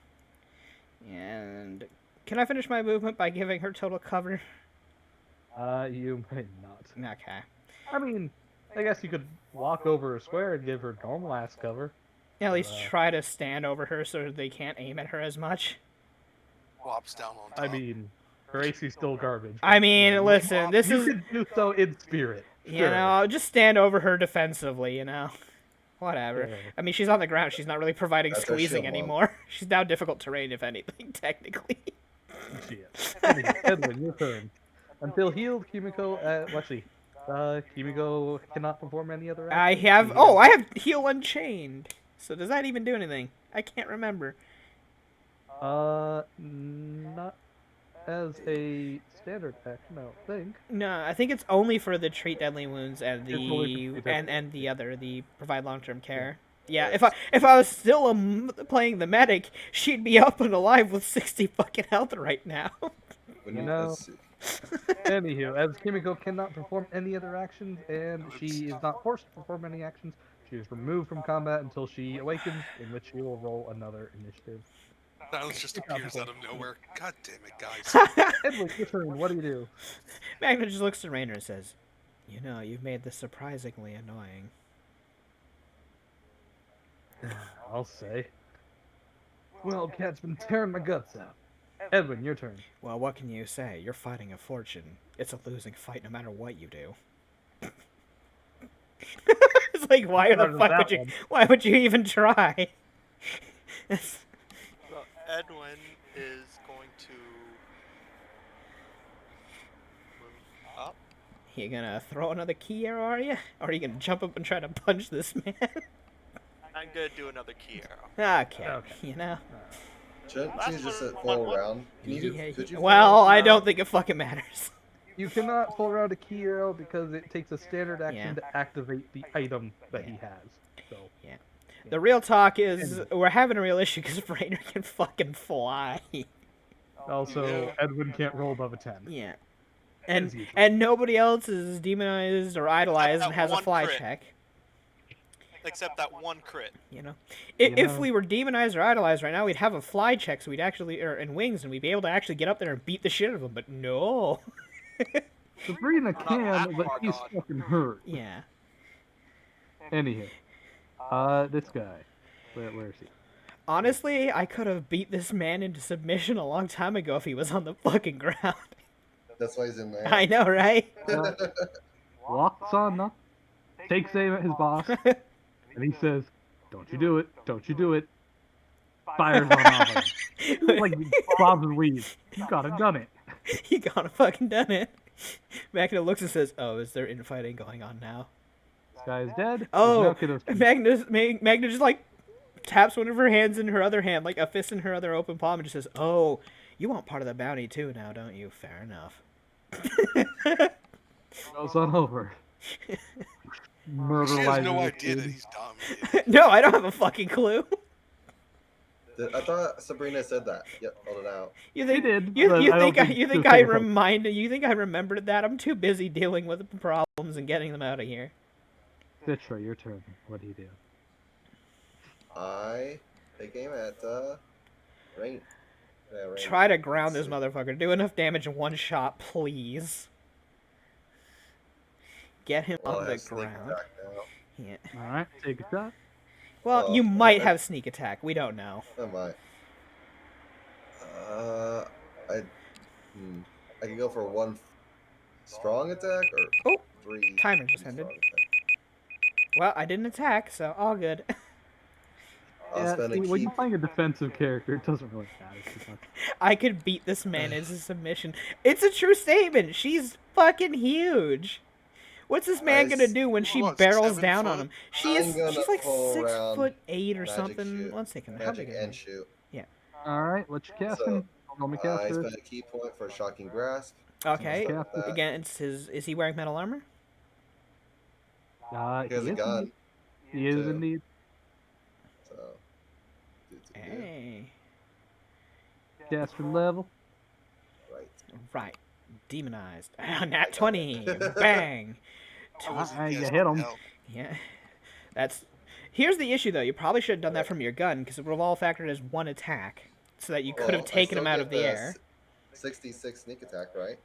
And can I finish my movement by giving her total cover? You may not. Okay. I mean, I guess you could walk over a square and give her normal ass cover. At least try to stand over her so they can't aim at her as much. Flops down on top. I mean, her AC's still garbage. I mean, listen, this You is, could do so in spirit. you Sure. know, just stand over her defensively, you know. Whatever. Sure. I mean, she's on the ground. She's not really providing That's her squeezing shield wall. anymore. She's now difficult terrain, if anything, technically. Shit. Anyway, Edwin, your turn. Until healed, Kimiko. Well, actually, Kimiko cannot perform any other I action. have... She Oh, I have Heal Unchained. So does that even do anything? I can't remember. Not as a standard action, I don't think. No, I think it's only for the treat deadly wounds and It's only for the treat deadly and the other, the provide long-term care. Yeah, if I was still playing the medic, she'd be up and alive with 60 fucking health right now. When know- let's see. Anywho, as Kimiko cannot perform any other actions, and she is not forced to perform any actions, she is removed from combat until she awakens, in which she will roll another initiative. That just appears out of nowhere. God damn it, guys. Edwin, your turn. What do you do? Magna just looks at Rainer and says, "You know, you've made this surprisingly annoying." I'll say. Wildcat's been tearing my guts out. Edwin, your turn. Well, what can you say? You're fighting a fortune. It's a losing fight no matter what you do. It's like, why the Started fuck with would that you? one. Why would you even try? It's- So Edwin is going to move up. You gonna throw another key arrow, are you? Or are you gonna jump up and try to punch this man? I'm gonna do another key arrow. Okay, Okay. you know. Shouldn't That's you just what- at full what- round? Can you do, Yeah, could you well, full I round? don't think it fucking matters. You cannot pull around a key arrow because it takes a standard action Yeah. to activate the item that he has. So The real talk is we're having a real issue because Rainer can fucking fly. also, Yeah. Edwin can't roll above a 10. Yeah. As usual. And nobody else is demonized or idolized That and has a one fly crit. check. except that one crit. You know, You if know. we were demonized or idolized right now, we'd have a fly check, so we'd actually, and wings, and we'd be able to actually get up there and beat the shit out of them. But no. Sabrina that can, but far she's gone. fucking hurt. Yeah. Anywho, this guy, where is he? Honestly, I could have beat this man into submission a long time ago if he was on the fucking ground. That's why he's in there. I know, right? Walks on up, takes aim at his boss, and he says, "Don't you do it! Don't you do it!" Fires on off of him. Like Bob's weed. You gotta done it. He gotta fucking done it. Magna looks and says, "Oh, is there infighting going on now?" This guy is dead. Oh, There's now Magna just like taps one of her hands in her other hand, like a fist in her other open palm, and just says, "Oh, you want part of the bounty too now, don't you? Fair enough." Goes on over. Murder She has lies no in the idea that kid. he's dominated. No, I don't have a fucking clue. I thought Sabrina said that. Yep, hold it out. You think did, you, but you I don't think I, think you think she was I thinking about it. reminded you think I remembered that? I'm too busy dealing with the problems and getting them out of here. Citra, your turn. What do you do? I take aim at Rain. Yeah, Rain. Try to ground this Let's see. motherfucker. Do enough damage in one shot, please. Get him Well, on I the have sneak ground. attack now. Yeah. All right, take a shot. Well, Well, you might I- have sneak attack. We don't know. Oh my. I I can go for one strong attack or Oh, three. timer just strong ended. attack. Well, I didn't attack, so all good. I'll Yeah, spend see, a when key. you're playing a defensive character, it doesn't really matter too much. I could beat this man into submission. It's a true statement. She's fucking huge. What's this man gonna do when she What, barrels 7 down on foot? him? She's I'm gonna like pull around 6'8" or magic something. shoot. One second. How Magic big is and he? shoot. All right, let you cast So, him. Roll me I cast spend first. a key point for shocking grasp. Okay. Start with that. Again, it's his. Is he wearing metal armor? He has a is gun. indeed. He is too. indeed. So. Hey. Caster level. Right. Right. Demonized. Nat 20. Bang. I wasn't you guessing hit him. hell. Yeah. That's. Here's the issue, though. You probably should have done that from your gun, because it would have all factored as one attack, so that you could have Well, I taken him still out get of the air. 66 sneak attack, right?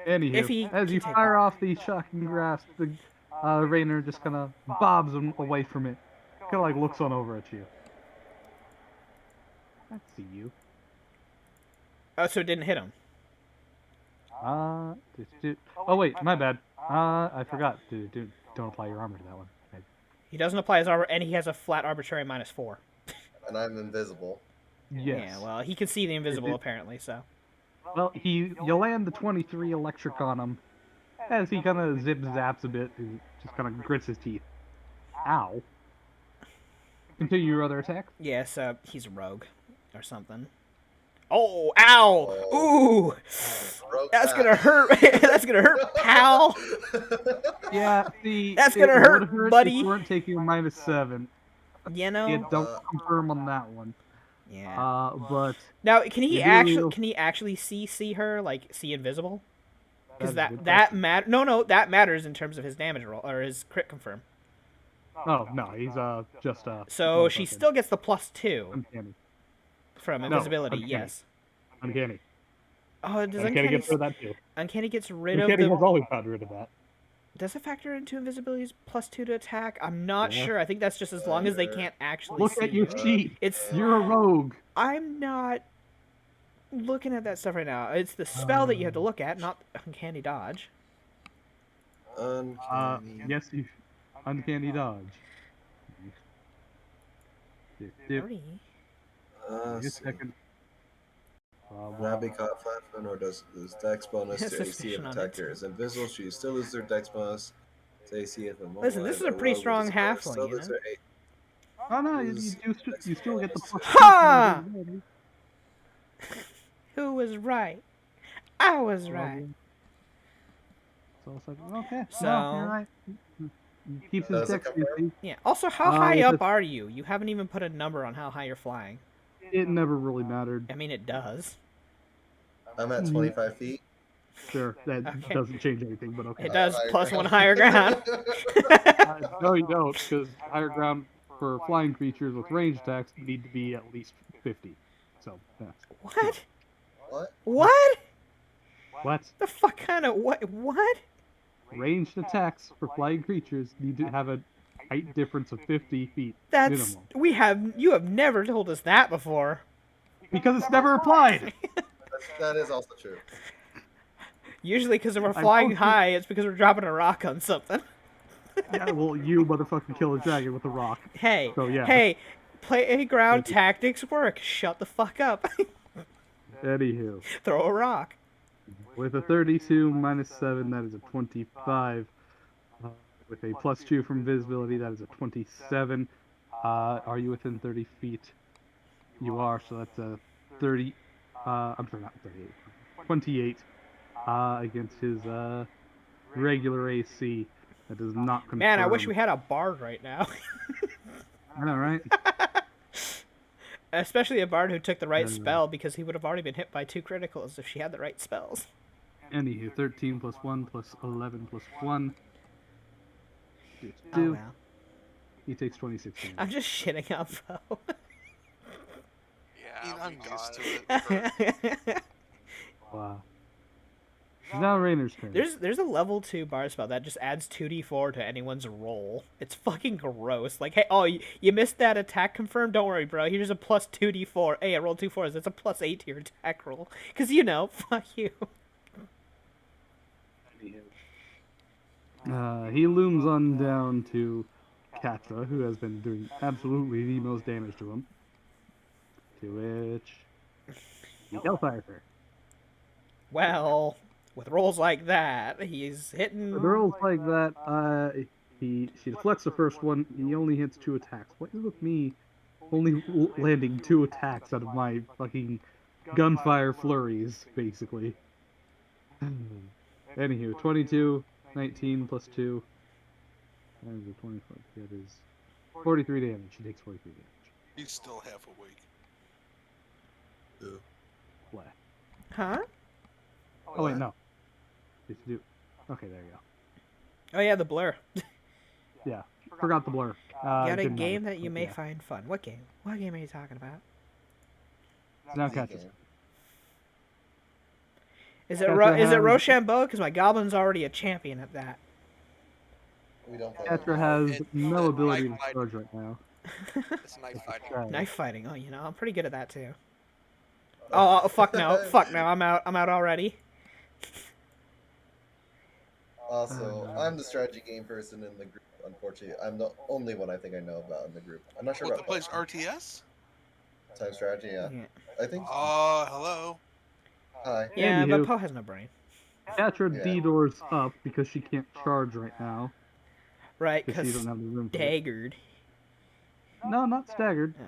Anywho, If he as can you take fire off the shocking grasp, the Rainer just kind of bobs him away from it. Kind of like looks on over at you. I see you. Oh, so it didn't hit him. Oh wait, my bad. I forgot. Don't apply your armor to that one. He doesn't apply his armor, and he has a flat arbitrary -4. And I'm invisible. Yes. Yeah, well, he can see the invisible, did- apparently, so. Well, you land the 23 electric on him. As he kind of zip zaps a bit, he just kind of grits his teeth. Ow. Continue your other attack. Yes, he's a rogue, or something. Oh, ow! Ooh! Broke That's that. gonna hurt! That's gonna hurt, pal! Yeah, see, That's it gonna hurt, would hurt buddy. If you weren't taking a -7. You know? Yeah, don't confirm on that one. Yeah. But Now, can he you do- actually see her, like, see invisible? Because That is a good that question. that matters in terms of his damage roll, or his crit confirm. oh no, he's just So she motherfucking still gets the +2 uncanny. from No, invisibility, uncanny. yes. Uncanny. Oh, does Uncanny gets rid of that too. Uncanny gets rid Uncanny of has the... always got rid of that. Does it factor into invisibility's +2 to attack? I'm not Yeah. sure. I think that's just as long as they can't actually Look see at your you. sheet. It's... You're a rogue. I'm not looking at that stuff right now. It's the spell that you have to look at, not Uncanny Dodge. Uncanny. Yes, you. Uncanny dodge. Three. Let's Just see. a second. Not be caught flat-footed or does lose dex bonus Has to AC if suspicion on it. attacker is invisible. She still loses her dex bonus to AC if immobilized. Listen, this is a or pretty rogue with strong this bonus. halfling, Still you loses know? her eight. Oh no, Lose you still get the dex plus. Ha! two to Who was right? I was the right. So it's like, okay, So- no, you're right. He keeps his Does it dex confirm? busy. Yeah. Also, how Uh, high with up the- are you? You haven't even put a number on how high you're flying. It never really mattered. I mean, it does. I'm at 25 feet. Sure, that Okay. doesn't change anything, but okay. It does Higher plus ground. one higher ground. No, you don't, because higher ground for flying creatures with range attacks need to be at least 50. So, yeah. What? What? What? What? The fuck kind of what? Ranged attacks for flying creatures need to have a height difference of 50 feet That's minimum. you have never told us that before. Because it's never applied! That is also true. Usually because if we're I flying told you- high, it's because we're dropping a rock on something. Yeah, well, you motherfucking kill a dragon with a rock. Hey, So, yeah. hey, playground tactics work. Shut the fuck up. Anywho, Throw a rock. with a 32 minus 7, that is a 25. With a plus 2 from visibility, that is a 27. Are you within 30 feet? You are, so that's a 30. I'm sorry, not 38. 28 against his regular AC. That does not confirm. Man, I wish we had a bard right now. I know, right? Especially a bard who took the right spell, because he would have already been hit by 2 criticals if she had the right spells. Anywho, 13 plus 1 plus 11 plus 1. Oh, wow. He takes 26 damage. I'm just shitting on Bo. Yeah, I'm we used got to it. Wow. It's now Rainer's turn. There's a level 2 bard spell that just adds 2d4 to anyone's roll. It's fucking gross. Like, hey, oh, you missed that attack confirmed? Don't worry, bro. Here's a plus 2d4. Hey, I rolled 2 4s. That's a plus 8 to your attack roll. Because, fuck you. He looms on down to Katra, who has been doing absolutely the most damage to him. To which he hellfires her. Well, with rolls like that, he's hitting... With rolls like that, she deflects the first one. He only hits 2 attacks. What is with me only landing 2 attacks out of my fucking gunfire flurries, basically? Anywho, 22, 19 plus 2. That is a 24. That is 43 damage. She takes 43 damage. He's still half awake. What? Huh? Oh, wait, no. Yes, you do. Okay, there you go. Oh, yeah, the blur. Yeah, forgot the blur. Got a didn't game matter, that you but may yeah. find fun. What game? What game are you talking about? Now catches. Is it Katra is it has- Rochambeau? Because my goblin's already a champion at that. We don't play Katra that. has It's no a ability to knife fight. charge right now. It's knife fighting. Right. Knife fighting. Oh, I'm pretty good at that too. Oh, fuck no. Fuck no. I'm out. I'm out already. Also, I'm the strategy game person in the group. Unfortunately, I'm the only one I think I know about in the group. I'm not sure What, that about plays RTS? time strategy. Yeah, I think. So. Hello? Hi. Yeah, but Anywho. Poe has no brain. Katra Yeah. D-doors up because she can't charge right now. Right, Because she because doesn't have the room for it. staggered. No, not staggered. Yeah.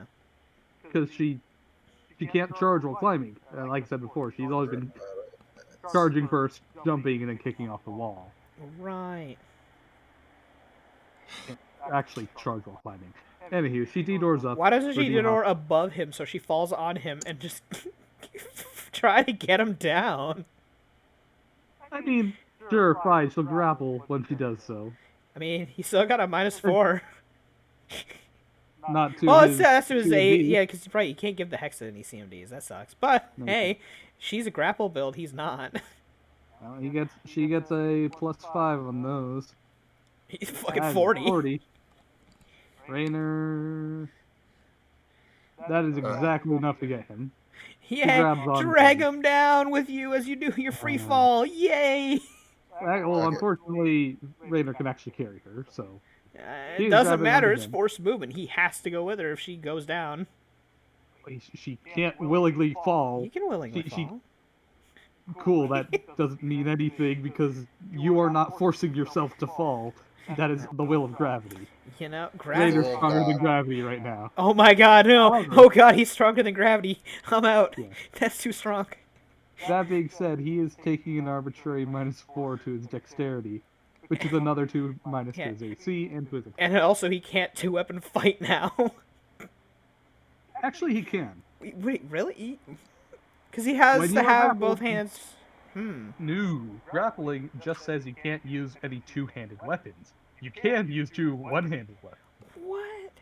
Because she can't charge while climbing. Like I said before, she's always been charging first, jumping, and then kicking off the wall. Right. Actually, charge while climbing. Anywho, she D-doors up. Why doesn't she looking do up. it above him so she falls on him and just try to get him down? I mean, sure, fine, she'll grapple when she does so. I mean, he still got a -4. Not to Well, his that's to his CMD. 8. Yeah, because right, you can't give the Hex any CMDs. That sucks. But No, hey, she's a grapple build. He's not. Well, she gets a +5 on those. He's fucking That is 40. 40. Rainer. That is exactly enough to get him. Yeah, grabs on drag him. him down with you as you do your free fall. Yay! Well, Okay. unfortunately, Rainer can actually carry her, so. It He's doesn't grabbing matter. onto It's him. forced movement. He has to go with her if she goes down. She can't willingly fall. You can willingly she- fall. Cool, that doesn't mean anything because you are not forcing yourself to fall. That is the will of gravity. Gravity. Rainer's Oh, stronger than God. gravity right now. Oh my god, no. However- Oh god, he's stronger than gravity. I'm out. Yeah. That's too strong. That being said, he is taking an arbitrary -4 to his dexterity, which is another 2 minus Yeah. to his AC and to his attack. And also, he can't 2-weapon fight now. Actually, he can. Wait, really? Because he has When to you are have grappled- both hands. No, grappling just says you can't use any two-handed weapons. You can use two one-handed weapons. What?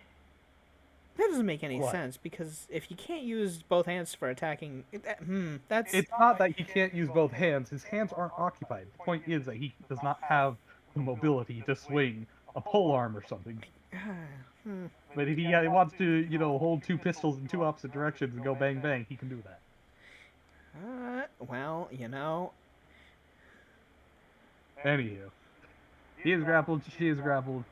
that doesn't make any What? sense, because if you can't use both hands for attacking, that's... It's not that he can't use both hands. His hands aren't occupied. The point is that he does not have the mobility to swing a pole arm or something. But if he wants to, you know, hold two pistols in two opposite directions and go bang bang, he can do that. Well, you know... Anywho, he is grappled. She is grappled.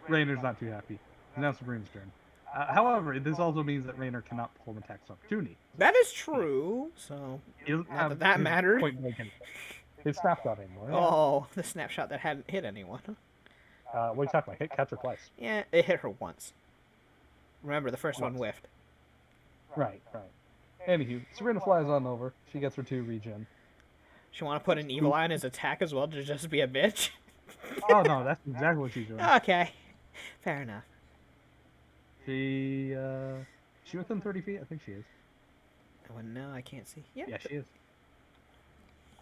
Raynor's not too happy. Now Sabrina's turn. However, this also means that Raynor cannot pull an attacks opportunity. That is true, so... He doesn't Not have that that his mattered. point blank anything. His snapshot anymore. Oh, the snapshot that hadn't hit anyone. What are you talking about? Hit catch her twice. Yeah, it hit her once. Remember, the first one Once. whiffed. Right. Anywho, Sabrina flies on over. She gets her 2 regen. She want to put an evil eye on his attack as well to just be a bitch? Oh no, that's exactly what she's doing. Okay. Fair enough. She within 30 feet? I think she is. Oh, no, I can't see. Yep. Yeah, she is.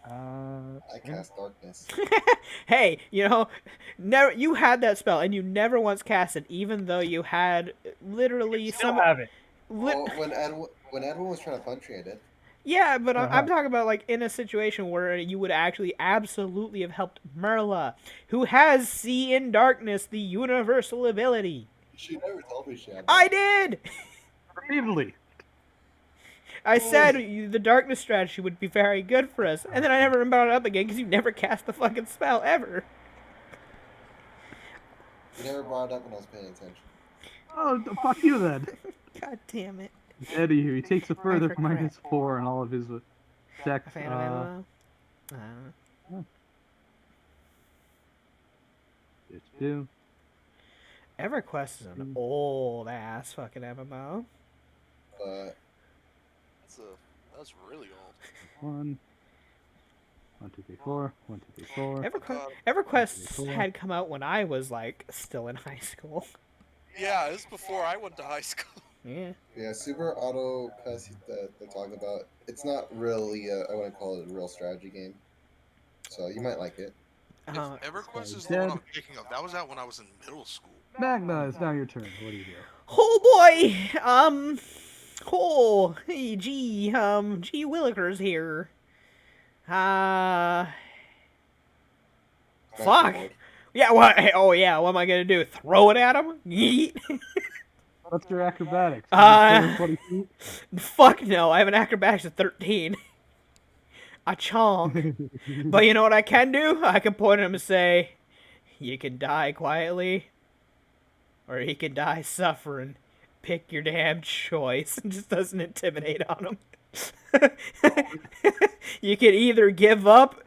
I cast darkness. Hey, you know, never you had that spell and you never once cast it, even though you had literally Still some. have it. Well, when Edwin was trying to punch me, I did. Yeah, but I'm Uh-huh. talking about like in a situation where you would actually absolutely have helped Merla, who has see in darkness, the universal ability. She never told me she had. I did. Repeatedly. I said the darkness strategy would be very good for us, and then I never brought it up again because you never cast the fucking spell ever. You never brought it up when I was paying attention. Oh, fuck you then. God damn it. Anywho, he takes a further for crap. -4 on all of his checks. A fan of ammo? Bitch do. EverQuest is an old ass fucking MMO. But That's really old. 1, 1, 2, 3, 4. 1, 2, 3, 4. EverQuest Cool. had come out when I was like still in high school. Yeah, this is before I went to high school. Yeah. yeah, Super Auto Pass that they're talking about. It's not really. I wouldn't call it a real strategy game. So you might like it. If Uh, EverQuest is dead. the one I'm thinking of, that was out when I was in middle school. Magna, it's now your turn. What do you do? oh boy! Hey, gee Willikers here. Fuck! Yeah, what? Oh yeah, what am I gonna do? Throw it at him? Yeet! What's your acrobatics? 20 feet? Fuck no, I have an acrobatics of 13. I chonk. But you know what I can do? I can point at him and say, you can die quietly, or you can die suffering. Pick your damn choice. It just doesn't intimidate on him. You can either give up,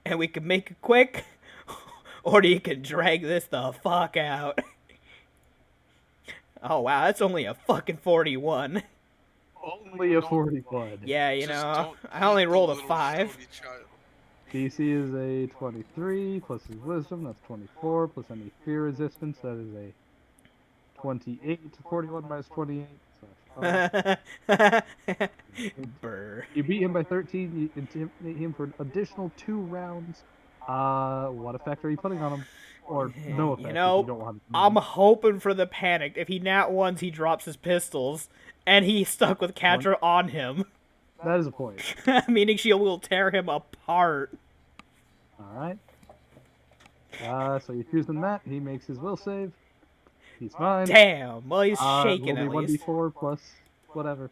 and we can make it quick, or you can drag this the fuck out. Oh wow, that's only a fucking 41. Only a 41. Yeah, you Just know, don't I only eat the rolled a little 5. stony child. DC is a 23, plus his wisdom, that's 24, plus any fear resistance, that is a 28. 41 minus 28. So, Brr. you beat him by 13, you intimidate him for an additional 2 rounds. What effect are you putting on him? Or no effect You if know, you don't want him. I'm hoping for the panic. If he nat ones, he drops his pistols, and he's stuck with Catra on him. That is a point. Meaning she will tear him apart. Alright. So you're choosing that. He makes his will save. He's fine. Damn. Well, he's shaking will at be least. 1d4 plus whatever.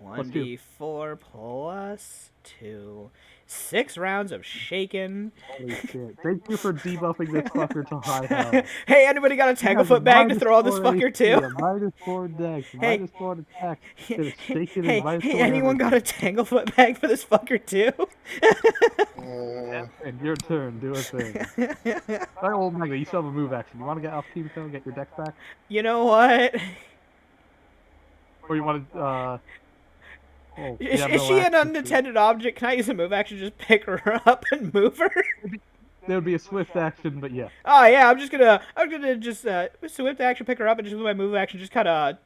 1d4 plus 2. 6 rounds of shaking. Holy shit. Thank you for debuffing this fucker to high health. Hey, anybody got a Tanglefoot bag to throw on this fucker too? -4 dex, Hey. -4 attack. It's shaking Hey, and minus hey, 4 anyone got everything. a Tanglefoot bag for this fucker too? And your turn, do a thing. Alright, well, Magna, you still have a move action. You want to get off Kimiko and get your dex back? You know what? Or you want to, oh, Is yeah, she no an action. unintended object? Can I use a move action to just pick her up and move her? There would be a swift action, but yeah. Oh yeah, I'm gonna just swift action, pick her up, and just with my move action, just kind of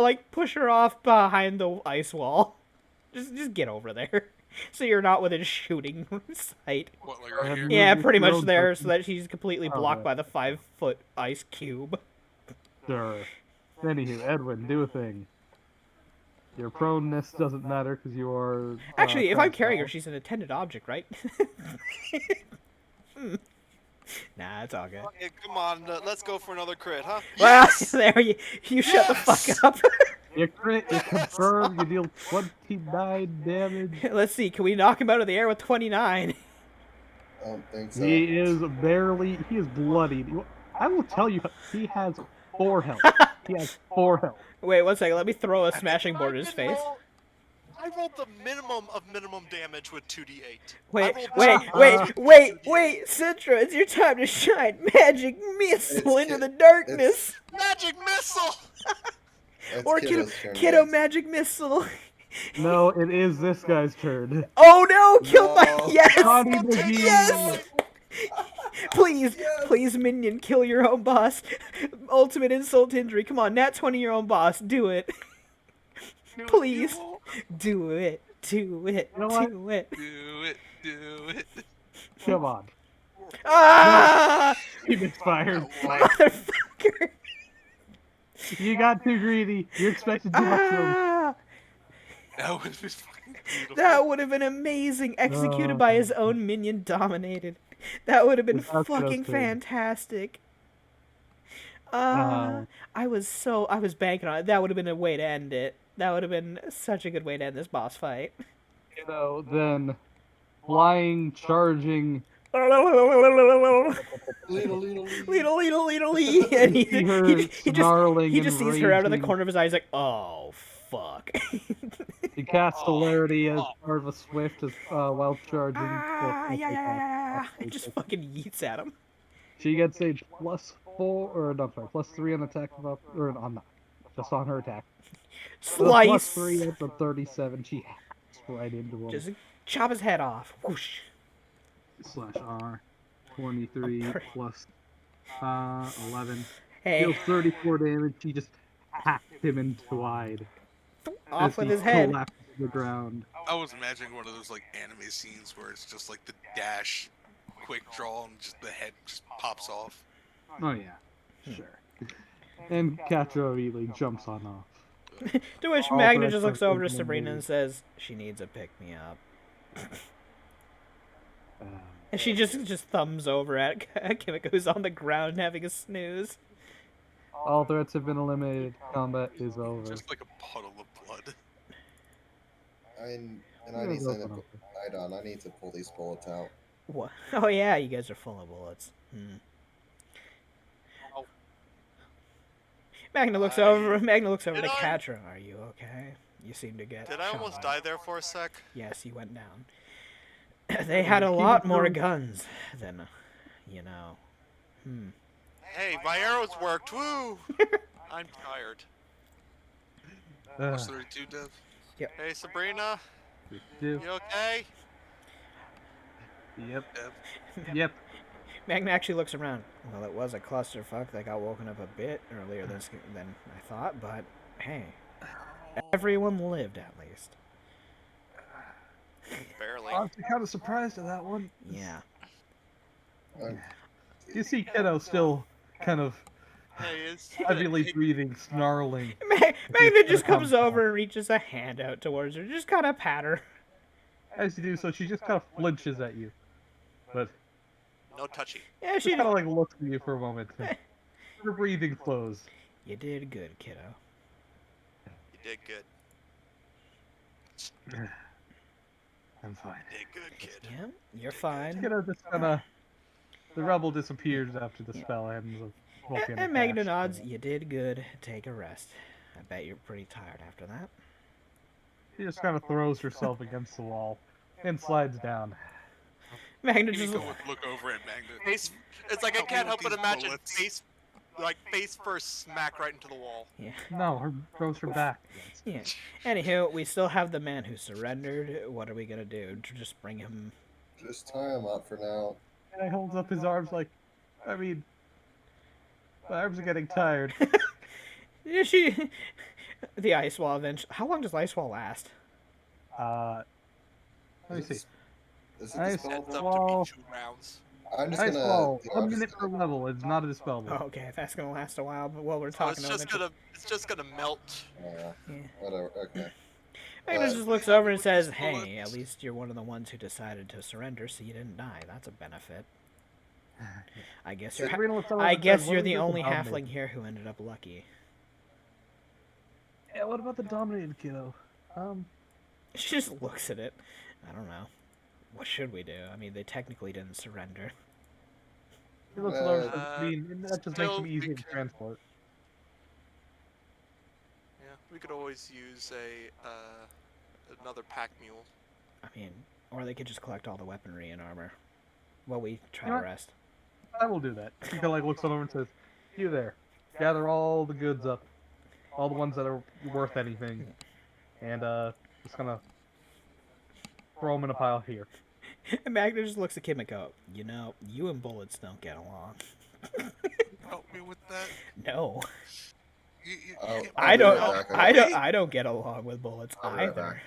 like push her off behind the ice wall. Just get over there, so you're not within shooting sight. What, like right here? Move Yeah, your pretty much shield there, button. so that she's completely blocked Okay. by the 5-foot ice cube. Sure. Anywho, Edwin, do a thing. Your proneness doesn't matter because you are. Actually, if I'm carrying her, transfound. she's an intended object, right? Nah, it's all good. Okay, come on, let's go for another crit, huh? Well, Yes! there you shut the fuck Yes! up. You crit, you Yes! confirm, you deal 29 damage. Let's see, can we knock him out of the air with 29? I don't think so. He is bloodied. I will tell you, he has 4 health. He has 4 health. Wait, one second, let me throw a And smashing board I in his didn't face. I rolled the minimum of minimum damage with 2d8. Wait, I rolled wait, Citra, it's your time to shine. Magic missile into the darkness. Magic missile! It's Or Kiddo's turn kiddo next. magic missile. No, it is this guy's turn. Oh no, kill my No. yes! Johnny Take McGee. Yes! Please, please, minion, kill your own boss. Ultimate insult injury. Come on, nat 20 your own boss. Do it. Please. Do it. Do it. You know what? Do it. Do it. Do it. Come on. Ah! He misfired. Motherfucker. You got too greedy. You expected too much from him. Ah! That would have been fucking beautiful. That would have been amazing. Executed by his own minion dominated. That would have been That's what I was fucking saying. fantastic. Uh, I was banking on it. That would have been a way to end it. That would have been such a good way to end this boss fight. You know, then flying, charging. Lee, Leedle, leedle, leedle. and You see her snarling he just and sees her out of the raging. corner of his eye. He's like, oh fuck. He casts celerity as part of a swift as while charging. Yeah. It just fucking yeets at him. She gets a +4, or no, sorry, +3 on attack of up, or on just on her attack. With a Slice. +3 at the 37. She hacks right into him. Just chop his head off. Whoosh. /R. 23 plus 11. Hey, Deals 34 damage. She just hacked him into wide. off as with he his head. collapses to the ground. I was imagining one of those like anime scenes where it's just like the dash, quick draw, and just the head just pops off. Oh yeah, sure. And Catra immediately jumps on off. To which All Magna threats just looks are over to taken Sabrina away. and says, "She needs a pick me up." Uh, And she just thumbs over at Kimiko, who's on the ground having a snooze. all threats have been eliminated. Combat is over. Just like a puddle of blood. I need Yeah, something to go put my light on. I need to pull these bullets out. What? Oh yeah, you guys are full of bullets. Oh. Magna looks over to Did I- Catra. Are you okay? You seem to get Did I almost shot. die there for a sec? Yes, you went down. They had a lot more guns than, you know. Hey, my arrows worked. Woo! I'm tired. Plus 32, Dev. Hey, Sabrina, do. you okay? Yep. Dev. Yep. Magna actually looks around. Well, it was a clusterfuck that got woken up a bit earlier than I thought, but hey, everyone lived at least. Barely. Honestly, kind of surprised at that one. Yeah. You see Kiddo still kind of Hey, is heavily breathing, snarling. Magna just comes over and reaches a hand out towards her, just kind of pat her. As you do so, she just kind of flinches at you. But no touchy. Yeah, she she. kind of like looks at you for a moment. Her breathing slows. You did good, kiddo. You did good. I'm fine. You did good, kid. Yeah, you're fine. Kiddo just kind of... The rebel disappears after the spell ends. Of smoking And Magna ash. nods. You did good. Take a rest. I bet you're pretty tired after that. She just kind of throws herself against the wall and slides down. Magna You just. go look over at Magna. Face. It's like I Help me can't with help but these imagine bullets. face first smack right into the wall. Yeah. No, her throws her back. Yeah. Anywho, we still have the man who surrendered. What are we gonna do? Just bring him. Just tie him up for now. And he holds up his arms like, I mean, my arms are getting tired. Yeah, she. The ice wall eventually. How long does ice wall last? Let me see. Is it I dispel Ends the up Well- to be 2 rounds. I'm just Nice gonna. ball. 1 minute per level. It's not a dispellable. Oh, okay, that's gonna last a while. But while we're So talking over it's just gonna melt. Yeah. yeah. Whatever. Okay. Magnus just looks over and says, "Hey, at least you're one of the ones who decided to surrender, so you didn't die. That's a benefit. I guess you're. Sabrina looks over I and guess says, you're "What the is with only Dominator?" halfling here who ended up lucky." Yeah, what about the dominated kiddo? She just looks at it. I don't know. What should we do? I mean, they technically didn't surrender. He looks over and says, I mean, that just makes Still, them easier to transport. Yeah, we could always use another pack mule. I mean, or they could just collect all the weaponry and armor while we try You to know what? rest. I will do that. He kind of like looks over and says, "You there? Gather all the goods up, all the ones that are worth anything, and just gonna throw them in a pile here." And Magnus just looks at Kimiko. You know, you and bullets don't get along. Help me with that. No, I'll I be don't. right back. I don't get along with bullets I'll be right either. back.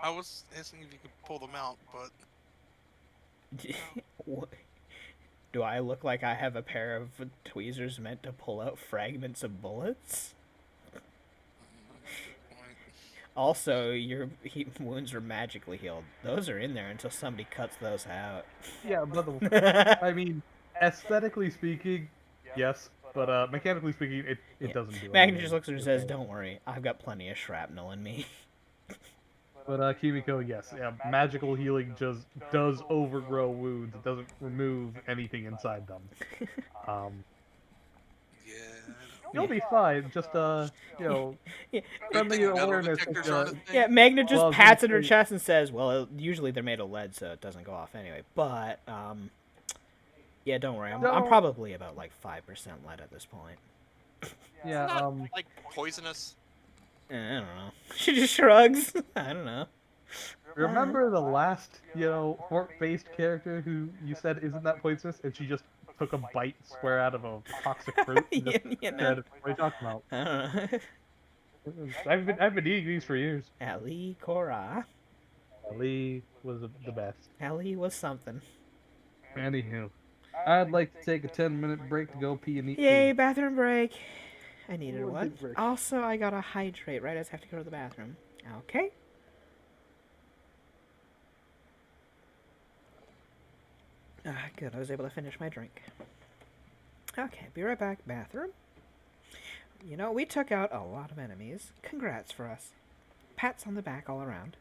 I was asking if you could pull them out, but What? Do I look like I have a pair of tweezers meant to pull out fragments of bullets? Also, your wounds are magically healed. Those are in there until somebody cuts those out. Yeah, but I mean, aesthetically speaking, yes, but mechanically speaking, it doesn't do Magnus anything. just looks at her and says, "Don't worry, I've got plenty of shrapnel in me." But Kimiko, yes, yeah, magical healing just does overgrow wounds. It doesn't remove anything inside them. yeah, You'll be fine. Just you know, Yeah, friendly metal awareness. detectors aren't a thing. yeah. Magnus just Well, I was pats at gonna her say- chest and says, "Well, usually they're made of lead, so it doesn't go off anyway." But yeah, don't worry. I'm Don't- probably about like 5% lead at this point. Yeah, Not like poisonous. I don't know. She just shrugs. I don't know. remember the last, fork-based character who you said isn't that poisonous, and she just took a bite square out of a toxic fruit? And just You know. said, "What are you talking about?" I don't know. I've been eating these for years. Ali Cora. Ali was the best. Ali was something. Anywho, I'd like to take a 10-minute break to go pee and eat Yay, food. bathroom break. I needed Ooh, a one. big break. Also, I gotta hydrate, right? I just have to go to the bathroom. Okay. Good. I was able to finish my drink. Okay, be right back. Bathroom. You know, we took out a lot of enemies. Congrats for us. Pats on the back all around.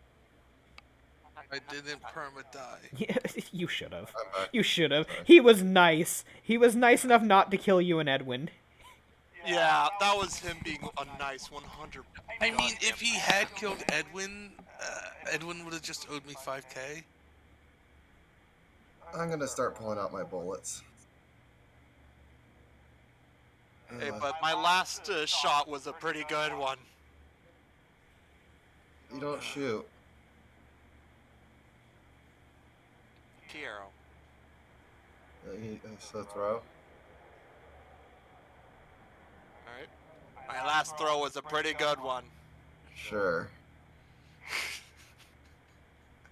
I didn't perma die. Yeah, you should have. I'm back. You should have. Sorry. He was nice. He was nice enough not to kill you and Edwin. Yeah, that was him being a nice 100. I mean, if he had killed Edwin, Edwin would have just owed me 5K. I'm gonna start pulling out my bullets. Hey, but my last shot was a pretty good one. You don't shoot. Key arrow. So throw. Alright. My last throw was a pretty good one. Sure.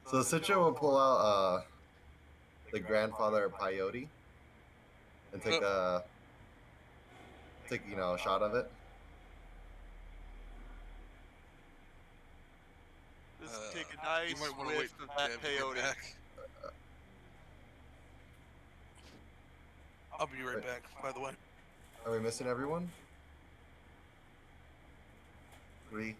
So Citra will pull out the grandfather peyote and take a shot of it. Just take a You nice might want to wait whiff for of that Deb to get peyote. back. I'll be right back, by the way. Are we missing everyone? 3.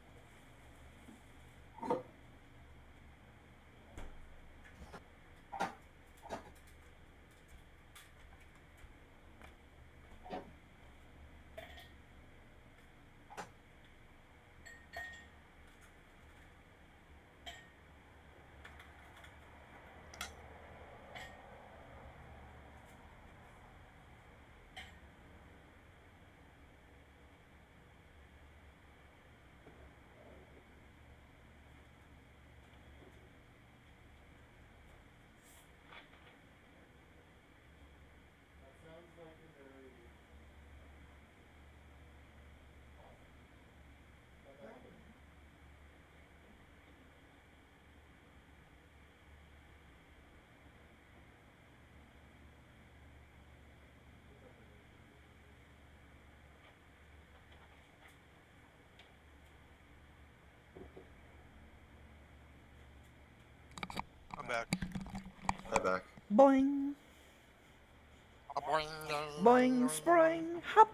back. Hi back. Boing. Boing, spring, hop.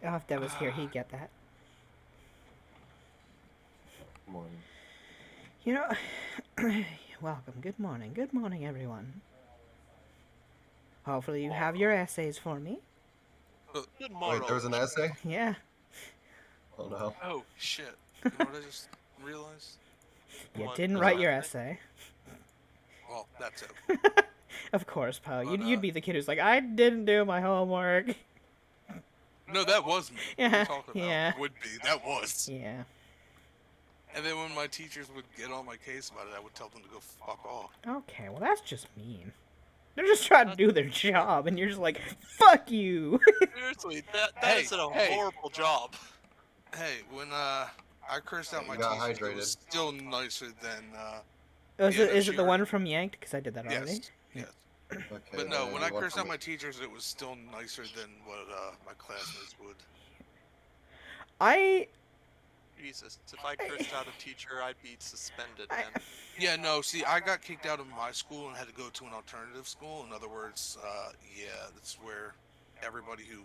Oh, if Dev was here, he'd get that. Good morning. You know, welcome. Good morning. Good morning, everyone. Hopefully you have your essays for me. Good morrow. Wait, there was an essay? Yeah. Oh no. Oh shit! You know what I just realized? You What, didn't there's write an your essay? essay. Well, that's it. Of course, Poe. But, You'd be the kid who's like, I didn't do my homework. No, that was me. What are Yeah, you talking about? yeah. Would be. That was. Yeah. And then when my teachers would get on my case about it, I would tell them to go fuck off. Okay, well, that's just mean. They're just trying to do their job, and you're just like, fuck you. Seriously, that Hey, is a hey. horrible job. Hey, when I cursed out You my got teachers, it hydrated. was still nicer than Is yeah, it no, is she it the already- one from Yanked? Because I did that already. Yes. Yes. Okay. But no, when I you want cursed out to- my teachers, it was still nicer than what my classmates would. I Jesus, if I cursed out a teacher, I'd be suspended, I- man. Yeah, no, see, I got kicked out of my school and had to go to an alternative school. In other words, yeah, that's where everybody who,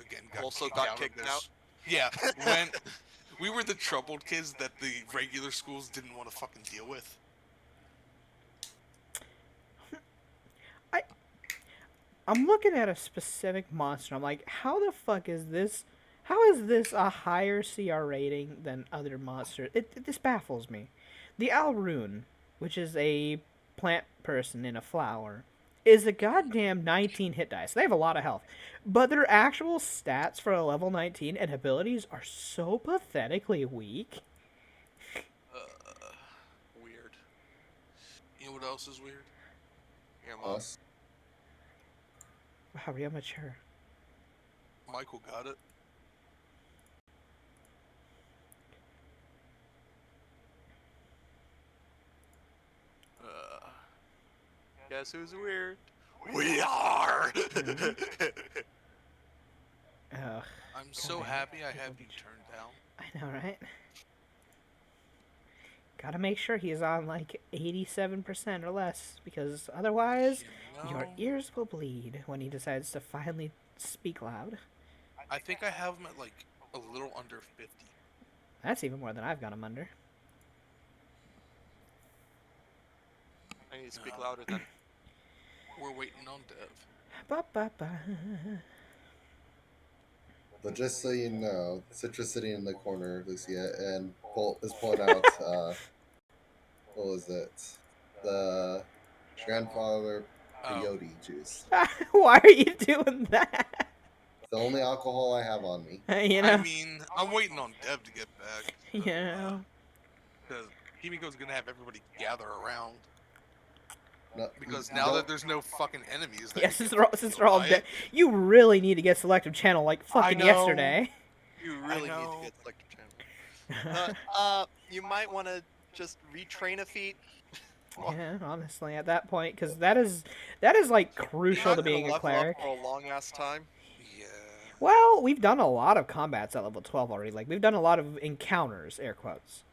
again, got Also kicked got out kicked of out? this. Yeah, when we were the troubled kids that the regular schools didn't want to fucking deal with. I'm looking at a specific monster. I'm like, how the fuck is this? How is this a higher CR rating than other monsters? This baffles me. The Alrune, which is a plant person in a flower, is a goddamn 19 hit dice. They have a lot of health. But their actual stats for a level 19 and abilities are so pathetically weak. Weird. You know what else is weird? Your mom. Us. Wow, real mature. Michael got it. Guess who's weird? We are! Ugh, I'm so damn it, happy I people have you bitch. turned down. I know, right? Gotta make sure he's on like 87% or less, because otherwise You your know, ears will bleed when he decides to finally speak loud. I think I have him at like a little under 50. That's even more than I've got him under. I need to speak louder then. We're waiting on Dev. Ba, ba, ba. But just so you know, Citra's sitting in the corner, Lucia, and is pulling out, what was it? The grandfather peyote juice. Why are you doing that? It's the only alcohol I have on me. You know? I mean, I'm waiting on Dev to get back. You know? Because Kimiko's gonna have everybody gather around. No, Because you now don't- that there's no fucking enemies, Yeah, that since can they're all buy dead. it. You really need to get selective channel like fucking know. yesterday. You really need know. to get selective channel. You might want to just retrain a feat. Yeah, honestly, at that point, because that is like crucial You're to not gonna being a level cleric. up for a long ass time. Yeah. Well, we've done a lot of combats at level 12 already. Like, we've done a lot of encounters, air quotes.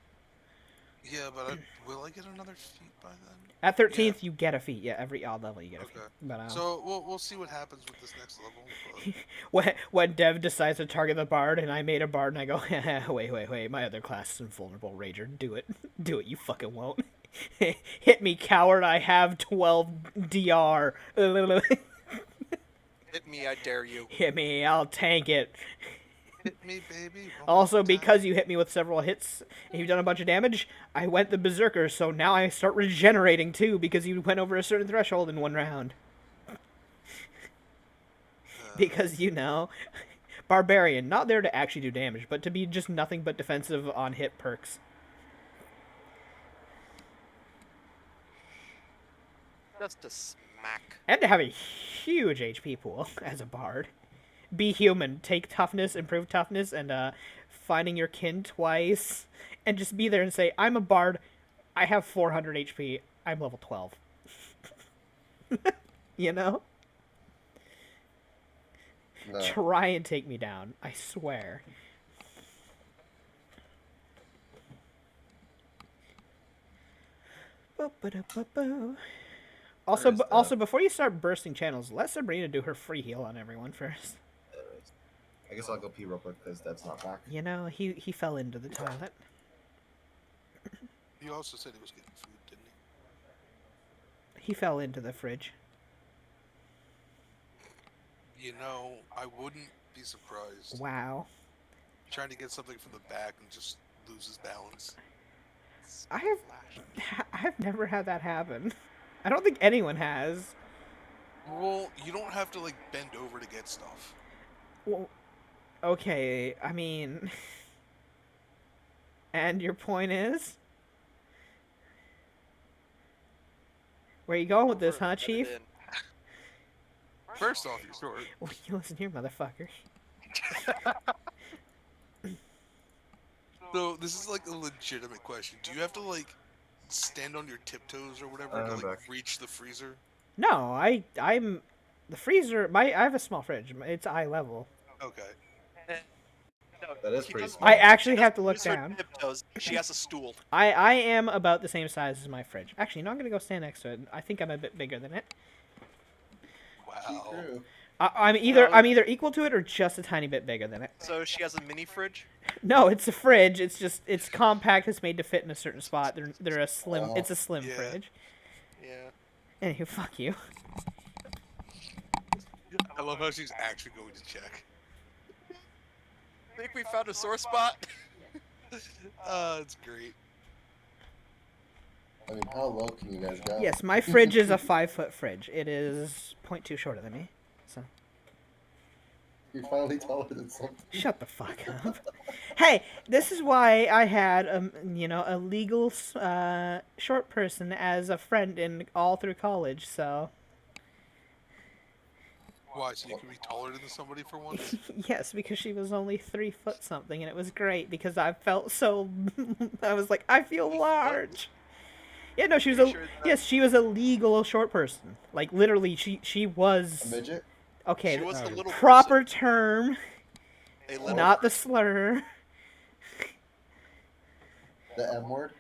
Yeah, but will I get another feat by then? At 13th, you get a feat. Yeah, every odd level you get a Okay. feat. But, So we'll see what happens with this next level. But when Dev decides to target the bard, and I made a bard, and I go, wait, my other class is invulnerable, Rager. Do it. Do it, you fucking won't. Hit me, coward, I have 12 DR. Hit me, I dare you. Hit me, I'll tank it. hit me, baby. one Also, more time. because you hit me with several hits and you've done a bunch of damage, I went the berserker, so now I start regenerating too because you went over a certain threshold in one round. Because, you know, barbarian, not there to actually do damage, but to be just nothing but defensive on hit perks. Just a smack. And to have a huge HP pool as a bard. Be human, take toughness, improve toughness, and finding your kin twice, and just be there and say, I'm a bard, I have 400 HP, I'm level 12. You know? No. Try and take me down, I swear. Boop-ba-da-ba-boo. Where is Also, that? before you start bursting channels, let Sabrina do her free heal on everyone first. I guess I'll go pee real quick because Dev's not back. You know, he fell into the toilet. He also said he was getting food, didn't he? He fell into the fridge. You know, I wouldn't be surprised. Wow. Trying to get something from the back and just loses balance. I've never had that happen. I don't think anyone has. Well, you don't have to like bend over to get stuff. Well, okay, I mean, and your point is? Where you going with this, huh, Put it Chief? in. First off, you're short. Well, you listen here, motherfucker. So this is like a legitimate question. Do you have to like stand on your tiptoes or whatever to I'm like back. reach the freezer? No, I'm the freezer. I have a small fridge. It's eye level. Okay. No, That is she pretty doesn't- small. I actually she have to doesn't look use her down. tiptoes. She has a stool. I am about the same size as my fridge. Actually, no, I'm gonna go stand next to it. I think I'm a bit bigger than it. Wow. True. I'm either equal to it or just a tiny bit bigger than it. So she has a mini fridge. No, it's a fridge. It's compact. It's made to fit in a certain spot. They're a slim. Oh. It's a slim Yeah. fridge. Yeah. Anywho, fuck you. I love how she's actually going to check. Think we found a sore spot. It's great. I mean, how low can you guys go? Yes, my fridge is a 5-foot fridge. It is 0.2 shorter than me. So You're finally taller than something. shut the fuck up. Hey, this is why I had a legal short person as a friend in all through college. So Why? So you can be taller than somebody for once? yes, because she was only 3 foot something, and it was great because I felt so. I was like, I feel large. Yeah, no, she was Pretty a sure that- yes, she was a legal short person. Like literally, she A was midget? okay. She was the little proper term, A little. not the slur. The M word?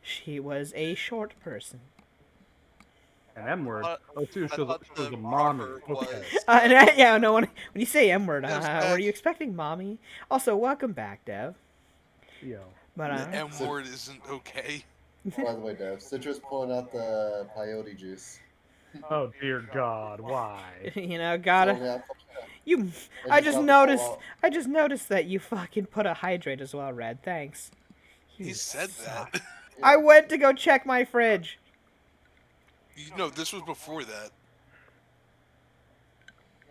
She was a short person. An M word. thought- Oh, too. I She was thought a the mommy. proper Okay. was. Yeah, no. When you say M word, Yes, were you Matt. expecting mommy? Also, welcome back, Dev. Yo. But The M word isn't okay. By the way, Dev, Citrus pulling out the peyote juice. Oh dear God, why? you know, It's gotta only out- you. I I just just got the pull noticed. out. I just noticed that you fucking put a hydrate as well, Red. Thanks. He You said suck. that. I went to go check my fridge. No, this was before that.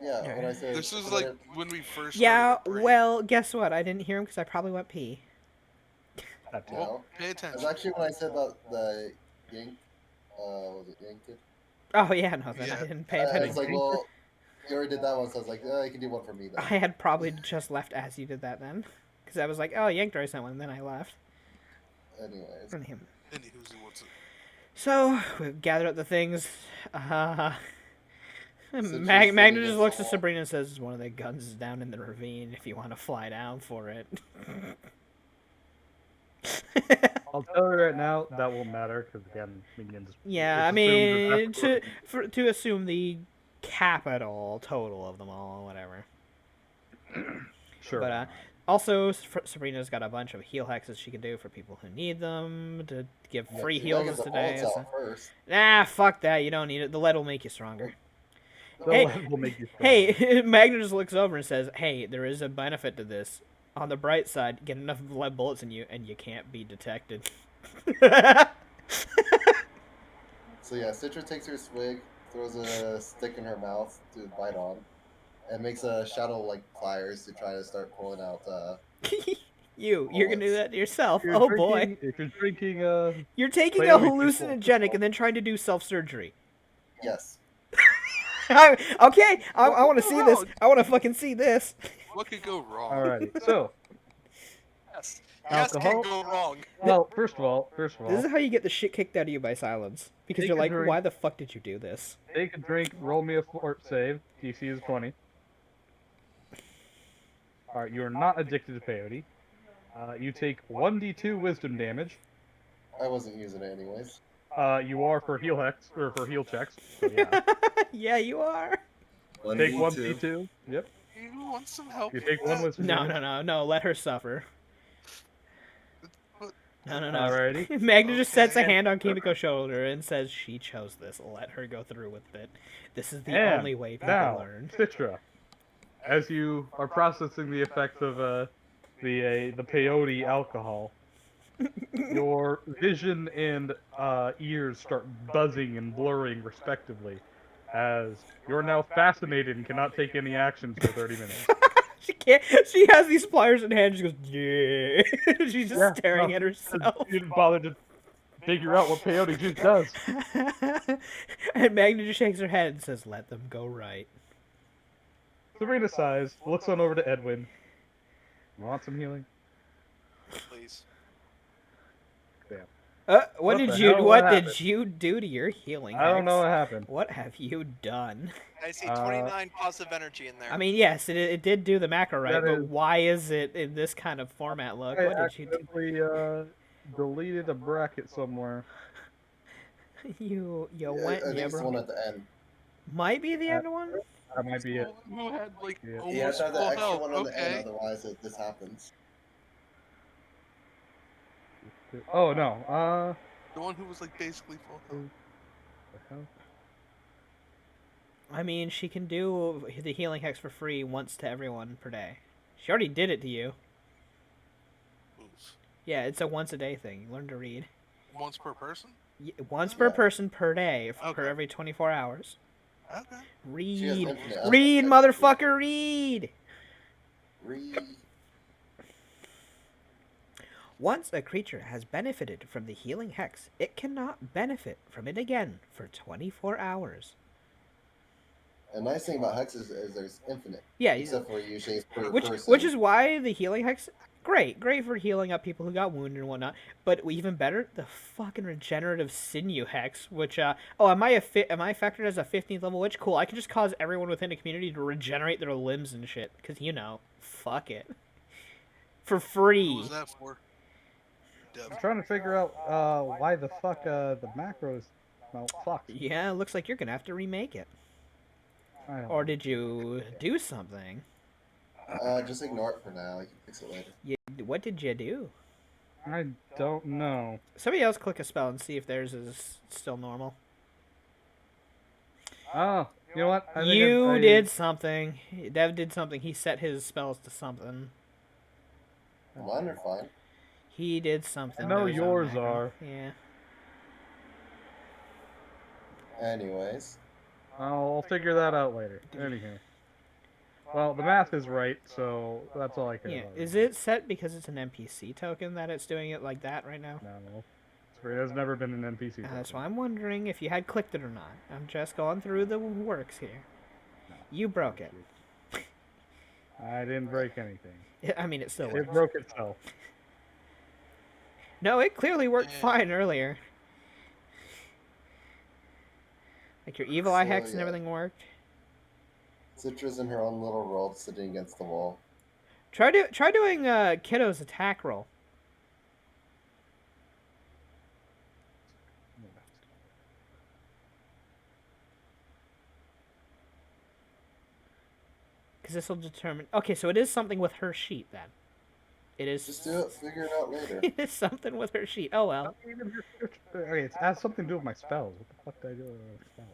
Yeah, when I said This was put like it when we first Yeah, started our break. well, guess what? I didn't hear him because I probably went pee. That too. in, no. Pay That's attention. actually when I said about the yank. Was it yanked? Oh yeah, no, then I Yeah. didn't pay I attention. was like, well, you already did that one, so I was like, you can do one for me then. I had probably just left as you did that then, because I was like, oh, Yanked already sent one, and then I left. Anyways, From him. Anywho's who wants it. So we've gathered up the things. Since you're Magna sitting just in looks to the- Sabrina and says, "One of the guns is down in the ravine. If you want to fly down for it." I'll tell you right now, that won't matter because again, minions. Yeah, I it's assumed that mean, that's to assume the capital total of them all, whatever. sure. But also, Sabrina's got a bunch of heal hexes she can do for people who need them to give yeah, free so you gotta heals get the today. bullets So. out first. Nah, fuck that. You don't need it. The lead will make you stronger. The Hey, lead will make you strong. Hey, Magna just looks over and says, "Hey, there is a benefit to this. On the bright side, get enough lead bullets in you, and you can't be detected." So yeah, Citra takes her swig, throws a stick in her mouth to bite on, and makes a shadow like pliers to try to start pulling out. you're gonna do that to yourself. If Oh you're boy, drinking, if you're drinking, you're taking a peyote juice, hallucinogenic and then trying to do self-surgery. Yes. Okay, I want to see this. I want to fucking see this. What could go wrong? alrighty. So, Yes. Yes, Alcohol? can go wrong. well, first of all, This is how you get the shit kicked out of you by silence. Because Take you're a like, drink. why the fuck did you do this? take a drink, roll me a fort save. DC is 20. Alright, you are not addicted to peyote. You take 1d2 wisdom damage. I wasn't using it anyways. You are for heal hex or for heal checks. So yeah, Yeah, you are. take 1v2. 1d2. Yep. You want some help You with take one that? wisdom No, damage. no, no, no. Let her suffer. But No, no, no. Alrighty. Magna just sets a Okay. hand on Kimiko's shoulder and says she chose this. Let her go through with it. This is the And only way people now, learn. Citra, as you are processing the effects of the peyote alcohol, your vision and ears start buzzing and blurring respectively, as you're now fascinated and cannot take any actions for 30 minutes. She can't. She has these pliers in hand. She goes, yeah. She's just staring no, at herself. you didn't bother to figure out what peyote juice does. And Magna just shakes her head and says, "Let them go right." Sabrina sighs, looks on over to Edwin. Want some healing? Please. Damn. What What did the you? hell? What What did happened? you do to your healing? I don't know Hex? what happened. What have you done? I see 29 positive energy in there. I mean, yes, it did do the macro right, That but is- why is it in this kind of format? Look, I what did you do? accidentally deleted a bracket somewhere. You I went, think yeah, it's the bro. one at the end. Might be the end one. That might be it. Who had like Yeah. almost You have to have the full extra health? one on the end, Okay. otherwise this happens. Oh no. The one who was like basically full health. The hell? I mean, she can do the healing hex for free once to everyone per day. She already did it to you. Oof. Yeah, it's a once a day thing. Learn to read. Once per person? Once per Yeah. person per day per Okay. every 24 hours. Okay. She has Read. infinite Read, aspect. motherfucker, read! Read. Once a creature has benefited from the healing hex, it cannot benefit from it again for 24 hours. A nice thing about hexes is there's infinite. Yeah, Except for usually it's per which person. is why the healing hex, great for healing up people who got wounded and whatnot. But even better, the fucking regenerative sinew hex, which am I factored as a 15th level witch? Cool, I can just cause everyone within the community to regenerate their limbs and shit, because fuck it, for free. Who was that for? Dev. I'm trying to figure out why the fuck the macros fucked. Yeah, it looks like you're gonna have to remake it. I don't Or know. did you do something? Just ignore it for now. You can fix it later. What did you do? I don't know. Somebody else click a spell and see if theirs is still normal. Oh, you know what? I think You I did something. Dev did something. He set his spells to something. Mine are fine. He did something. I know to his own yours macro. are. Yeah. Anyways. I'll figure that out later. Anyhow. Well, the math is right, so that's all I care Yeah. about. Is it set because it's an NPC token that it's doing it like that right now? No. Sabrina's never been an NPC. That's why I'm wondering if you had clicked it or not. I'm just going through the works here. No. You broke it. I didn't break anything. I mean, it still It works. broke itself. No, it clearly worked Yeah. fine earlier. Like your evil eye So, hex and yeah. everything worked. Citra's in her own little world sitting against the wall. Try doing Kiddo's attack roll. Because this will determine. Okay, so it is something with her sheet then. It is. Just do it, figure it out later. It is something with her sheet. Oh well. Okay, it has something to do with my spells. What the fuck did I do with my spells?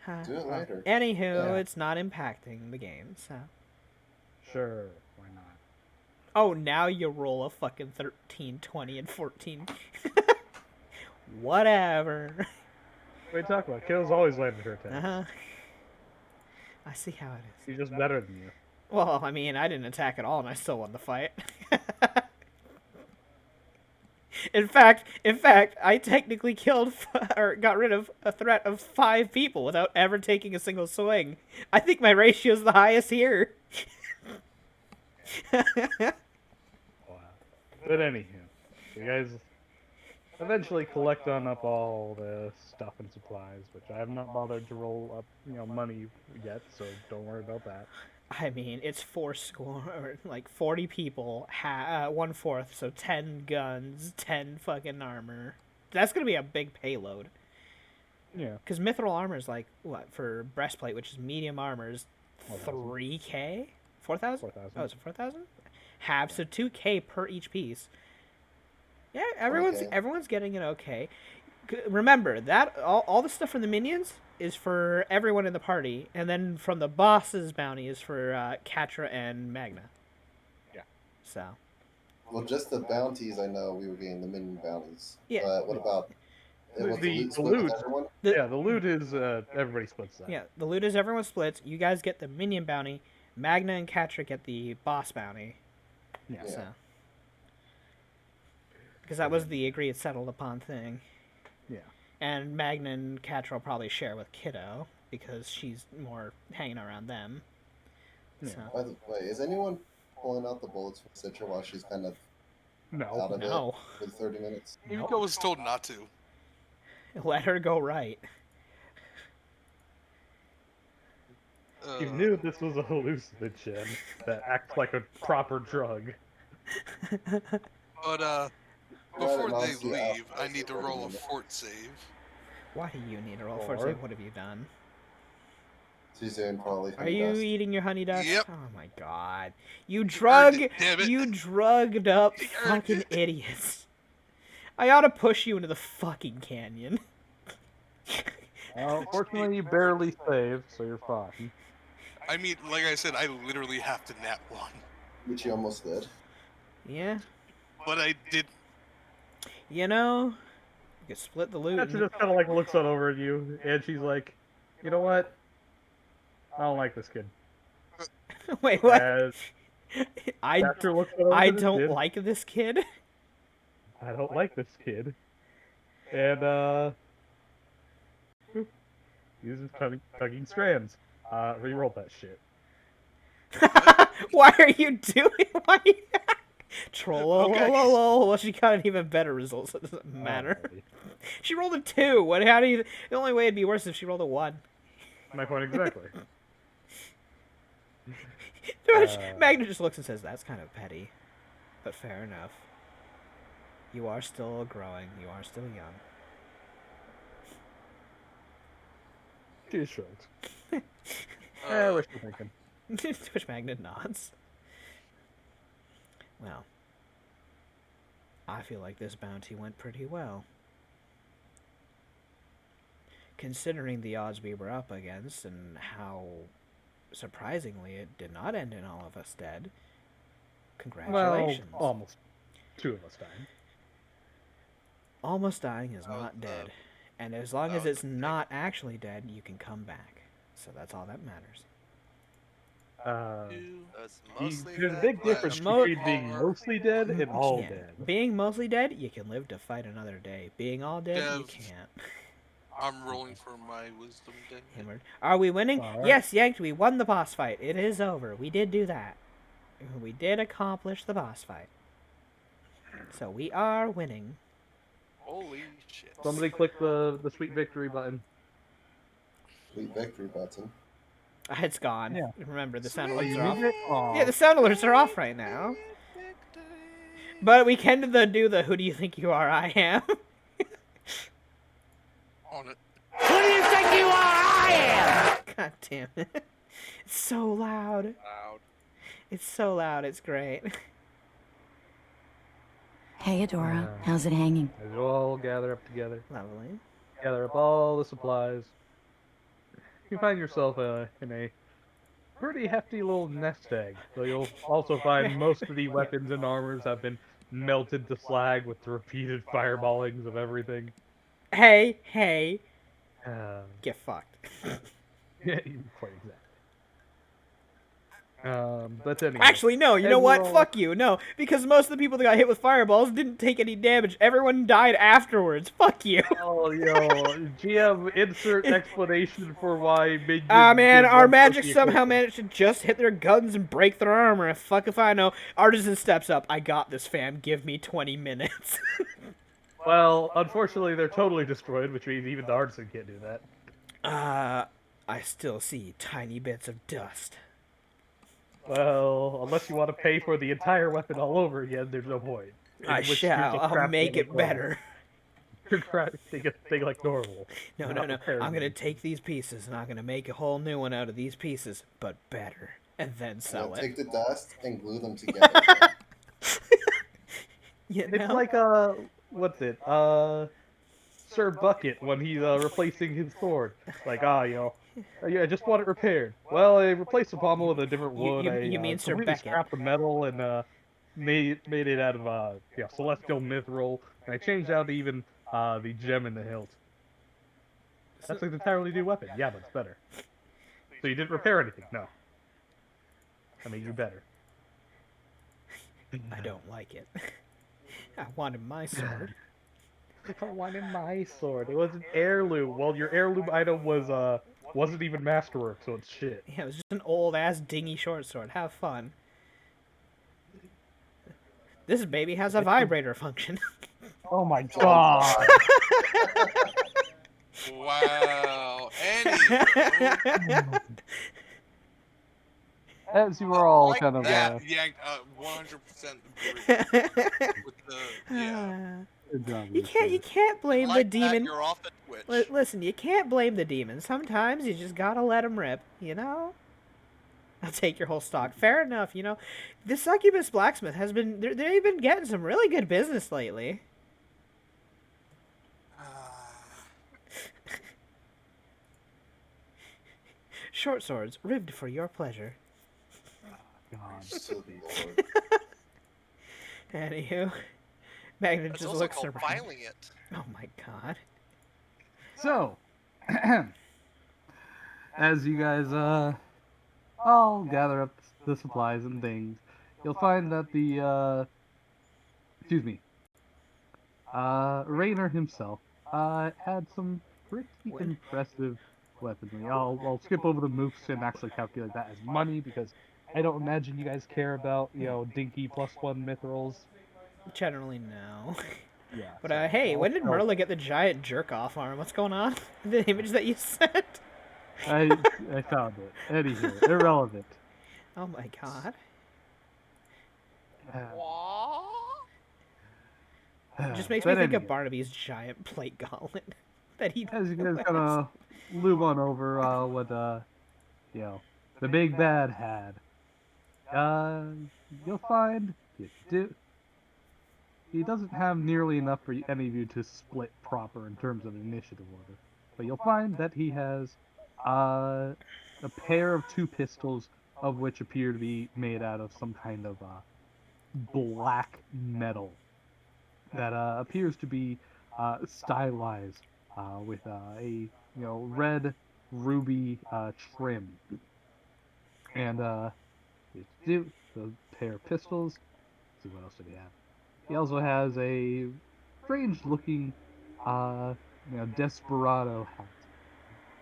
Huh. Do it later. Anywho, Yeah. it's not impacting the game, so. Sure, why not? Oh, now you roll a fucking 13, 20, and 14. Whatever. What are you talking about? Kiddo's always landed her attack. Uh-huh. I see how it is. She's just better than you. Well, I mean, I didn't attack at all, and I still won the fight. In fact, I technically killed or got rid of a threat of 5 people without ever taking a single swing. I think my ratio is the highest here. Wow. But anywho, you guys eventually collect on up all the stuff and supplies, which I have not bothered to roll up, money yet, so don't worry about that. I mean, it's 40 or like 40 people, 1/4, so 10 guns, 10 fucking armor. That's gonna be a big payload. Yeah. Because mithril armor is like what for breastplate, which is medium armor, is 4,000. 3K, 4,000. 4,000. Oh, is it 4,000? Half, so 2K per each piece. Yeah, 20K. everyone's getting it okay. Remember that all the stuff from the minions is for everyone in the party, and then from the boss's bounty is for Katra and Magna. Yeah. So. Well, just the bounties, I know we were getting the minion bounties. Yeah. But what about was the loot The split with loot. everyone? Yeah, the loot is everybody splits that. Yeah, the loot is everyone splits. You guys get the minion bounty. Magna and Katra get the boss bounty. Yeah. So. Because that was the agreed, settled upon thing. Yeah. And Magna and Katra will probably share with Kiddo because she's more hanging around them. Yeah. So. By the way, is anyone pulling out the bullets from Citra while she's kind of out of No. it for 30 minutes? Yumiko was told not to. Let her go right. You knew this was a hallucinogen that acts like a proper drug. But Rather before not they see leave, after I need to 30 roll a minutes. fort save. Why do you need to roll for Or- save? What have you done? She's doing probably Are honey you dust. eating your honey dust? Yep. Oh my god. You earned it, damn it. you drugged up He earned fucking it. idiots. I ought to push you into the fucking canyon. Well, fortunately, you barely saved, so you're fine. I mean, like I said, I literally have to nat one. Which you almost did. Yeah. But I did. You know, you could split the loot. She and- just kind of like looks on over at you, and she's like, "You know what? I don't like this kid." Wait, what? As I Catcher looks on over I at this don't kid, like this kid. I don't like this kid. And he's just tugging strands. Reroll that shit. Why are you doing? Why? Troll. Okay. Well, she got an even better result, so it doesn't matter. Oh, buddy. She rolled a 2. What? How do you? The only way it'd be worse is if she rolled a 1. My point exactly. Magna just looks and says, "That's kind of petty, but fair enough. You are still growing. You are still young." She shrugs. I wish you're thinking. To which Magna nods. Well, I feel like this bounty went pretty well. Considering the odds we were up against and how surprisingly it did not end in all of us dead. Congratulations. Well, almost 2 of us died. Almost dying is That was not the- dead. And as long that as was it's the thing. not actually dead, you can come back. So that's all that matters. That's There's a big difference Mo- between being mostly dead and all Yeah. dead. Being mostly dead, you can live to fight another day. Being all dead, you Dev. can't. I'm rolling for my wisdom then. Hammered. Are we winning? Alright. Yes, Yanked, we won the boss fight. It is over. We did do that. We did accomplish the boss fight. So we are winning. Holy shit. Somebody click the sweet victory button. Sweet victory button. It's gone. Yeah. Remember, the sound Oh, alerts you are off. need it? Aw. Yeah, the sound alerts are off right now. But we can do the who do you think you are, I am. On it. God damn it. It's so loud. Loud. It's so loud. It's great. Hey, Adora. How's it hanging? As you all gather up together, Lovely. gather up all the supplies, you find yourself in a pretty hefty little nest egg. So you'll also find most of the weapons and armors have been melted to slag with the repeated fireballings of everything. Hey. Get fucked. Yeah, quite exactly. But anyway. Actually, no. You know what? Overall- Fuck you. No, because most of the people that got hit with fireballs didn't take any damage. Everyone died afterwards. Fuck you. Oh, yo, GM, insert explanation for why minions. Man, did our one magic pussy somehow equipment. managed to just hit their guns and break their armor. Fuck if I know. Artisan steps up. I got this, fam. Give me 20 minutes. Well, unfortunately, they're totally destroyed, which means even the artisan can't do that. I still see tiny bits of dust. Well, unless you want to pay for the entire weapon all over again, there's no point. In I which case shall. you'll I'll craft make it it as well. better. they like normal. No, They're no, not no. repairing I'm gonna them. take these pieces and I'm gonna make a whole new one out of these pieces, but better, and then And sell then it. take the dust and glue them together again. You It's know? like what's it? Sir Bucket when he's replacing his sword. Like yeah, I just want it repaired. Well, I replaced the pommel with a different You wood. you, I you mean Sir completely Beckett? scrapped the metal and made it out of celestial mithril, and I changed out even the gem in the hilt. That's an entirely new weapon. Yeah, but it's better. So you didn't repair anything? No. I made you better. I don't like it. I wanted my sword. I wanted my sword. It was an heirloom. Well, your heirloom item wasn't even masterwork, so it's shit. Yeah, it was just an old ass dingy short sword. Have fun. This baby has a vibrator function. Oh my Oh god. my. Wow. Anywho, As you I were all like kind of that yanked 100% agree with the yeah. good job, You guys. can't blame the like that. demon. You're off the Twitch. Listen, you can't blame the demon. Sometimes you just gotta let him rip, you know? I'll take your whole stock. Fair enough, you know? This succubus blacksmith has been... They've been getting some really good business lately. Short swords, ribbed for your pleasure. God. So the Lord. Anywho, Magnet It's just also looks called surprised. filing it. Oh my god. So, as you guys all gather up the supplies and things, you'll find that the excuse me, Raynor himself had some pretty What? impressive weaponry. I'll skip over the moves and actually calculate that as money because I don't imagine you guys care about dinky +1 mithrils. Generally, no. Yeah. But so hey, when did I'll- Merla get the giant jerk-off arm? What's going on? The image that you sent? I found it. Anywho, irrelevant. Oh my god. Just makes me But think of anyway, Barnaby's giant plate gauntlet that he as you guys wears. kind of move on over what the big bad had, you'll find he doesn't have nearly enough for any of you to split proper in terms of initiative order. But you'll find that he has a pair of two pistols, of which appear to be made out of some kind of black metal that appears to be stylized with a red ruby trim, and the pair of pistols. Let's see what else did he have? He also has a strange-looking desperado hat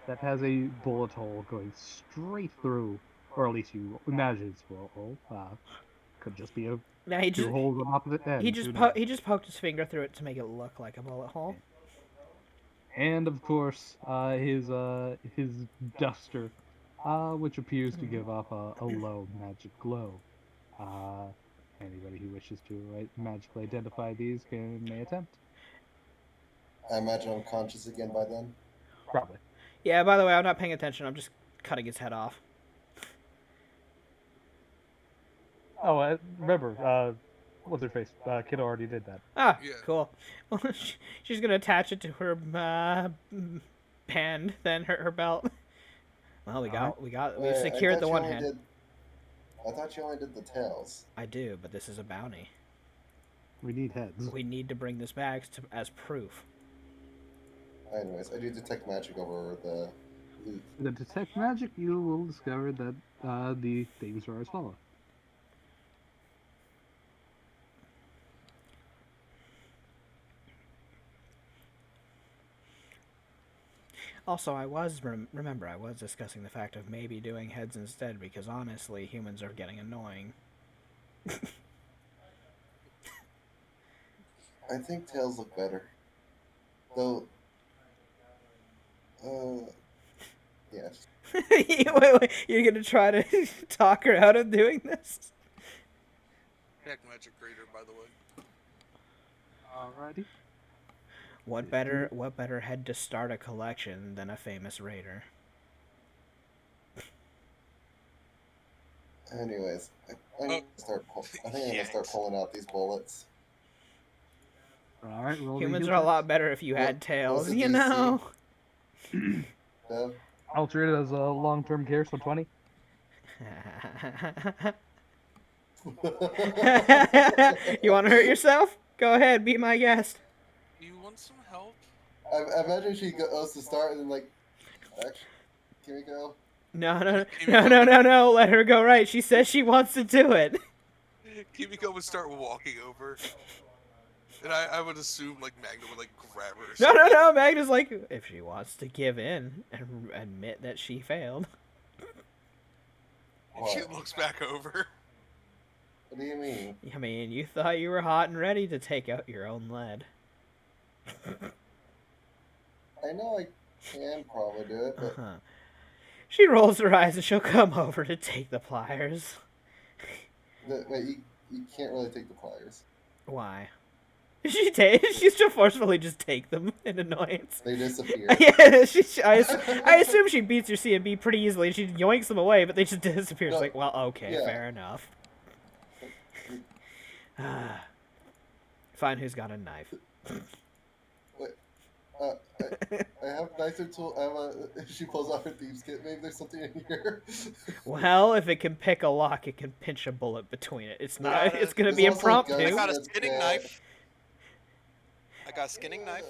that has a bullet hole going straight through, or at least you imagine it's a bullet hole. Could just be Now he two just holes on opposite ends. he who just knows? he just poked his finger through it to make it look like a bullet hole. And of course, his duster, which appears to give off a low magic glow. Anybody who wishes to magically identify these may attempt. I imagine I'm conscious again by then. Probably. Yeah, by the way, I'm not paying attention. I'm just cutting his head off. Oh, remember, what's her face? Kid already did that. Ah, Yeah. cool. Well, she's gonna attach it to her band, then her belt. Well, we Wait, secured I the thought one you only hand. I thought you only did the tails. I do, but this is a bounty. We need heads. We need to bring this back as proof. Anyways, I do detect magic over the loot. To detect magic, you will discover that the things are as follows. Also, remember I was discussing the fact of maybe doing heads instead because honestly, humans are getting annoying. I think tails look better. Though, yes. Wait, you're gonna try to talk her out of doing this? Heck magic grader, by the way. Alrighty. What better head to start a collection than a famous raider? Anyways, I'm gonna start. I think I'm gonna start Yet. pulling out these bullets. All right, roll the Humans heal are a lot checks. better if you What- had tails, what's the you DC? know. Dev? I'll treat it as a long-term care, so 20. You want to hurt yourself? Go ahead, be my guest. You want some help? I imagine she goes to start and then like, actually, can we go? No. Let her go right. She says she wants to do it. Kimiko would start walking over, and I would assume like Magna would like grab her. Or No. something. Magna's like, if she wants to give in and admit that she failed. And she What? looks back over. What do you mean? I mean, you thought you were hot and ready to take out your own lead. I know I can probably do it, but Uh-huh. She rolls her eyes and she'll come over to take the pliers. wait, you can't really take the pliers. Why? She'll forcefully just take them in annoyance. They disappear. Yeah, I assume she beats her C&B pretty easily. She yoinks them away, but they just disappear. It's No, like, well, okay, yeah. fair enough. Find who's got a knife. I have nicer tool. She pulls out her thieves kit. Maybe there's something in here. Well, if it can pick a lock, it can pinch a bullet between it. It's not. Yeah, It's gonna there's be also a impromptu. I got a That's skinning bad. knife. I got a skinning knife.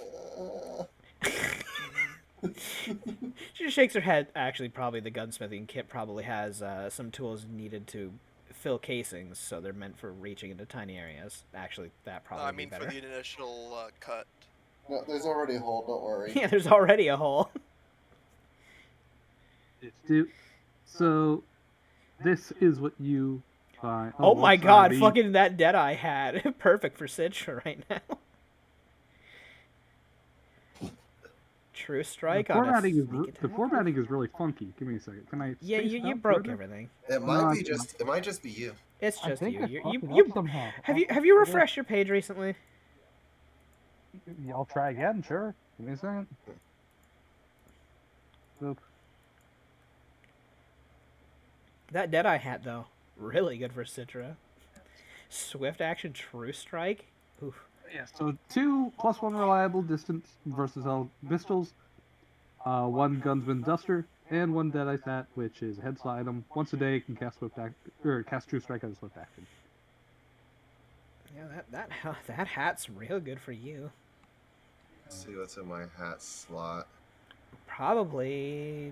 She just shakes her head. Actually, probably the gunsmithing kit probably has some tools needed to fill casings, so they're meant for reaching into tiny areas. Actually, that probably I would be mean, for better. the initial cut. No, there's already a hole. Don't worry. Yeah, there's already a hole. So, this is what you find. Oh my whoops, god, the- fucking that Deadeye hat. Perfect for Citra right now. True strike the on a formatting is sneak the attack? formatting is really funky. Give me a second. Can I? Yeah, space you it out broke further? everything. It No, might I be can't. just. It might just be you. It's I just think you. I You, fucked it you, up somehow. have you refreshed your page recently? I'll try again, sure. Give me a second. Oop. That Deadeye hat, though, really good for Citra. Swift action true strike? Oof. Yeah. So 2+1 reliable distance versatile pistols, 1 gunsman duster, and 1 deadeye hat, which is a head slot item. Once a day, it can cast cast true strike as a swift action. Yeah, that hat's real good for you. Let's see what's in my hat slot. Probably.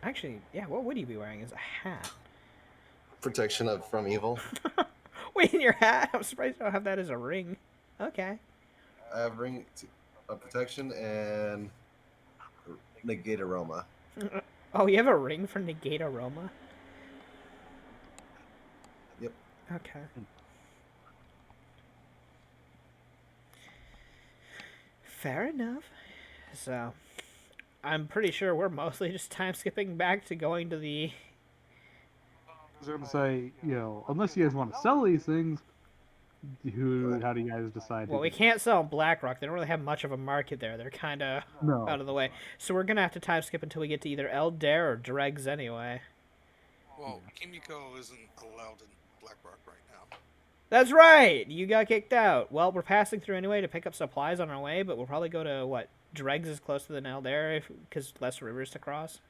Actually, yeah, what would you be wearing as a hat? Protection from evil. Wait, in your hat? I'm surprised you don't have that as a ring. Okay. I have protection and negate aroma. Oh, you have a ring for negate aroma? Yep. Okay. Fair enough. So, I'm pretty sure we're mostly just time skipping back to going to the... I was going to say, unless you guys want to sell these things, how do you guys decide? Well, we can't sell BlackRock. They don't really have much of a market there. They're kind of No. out of the way. So we're going to have to time skip until we get to either Elder or Dregs anyway. Well, Kimiko isn't allowed in Blackrock right now. That's right! You got kicked out. Well, we're passing through anyway to pick up supplies on our way, but we'll probably go to, what, Dregs is closer than Elder because less rivers to cross?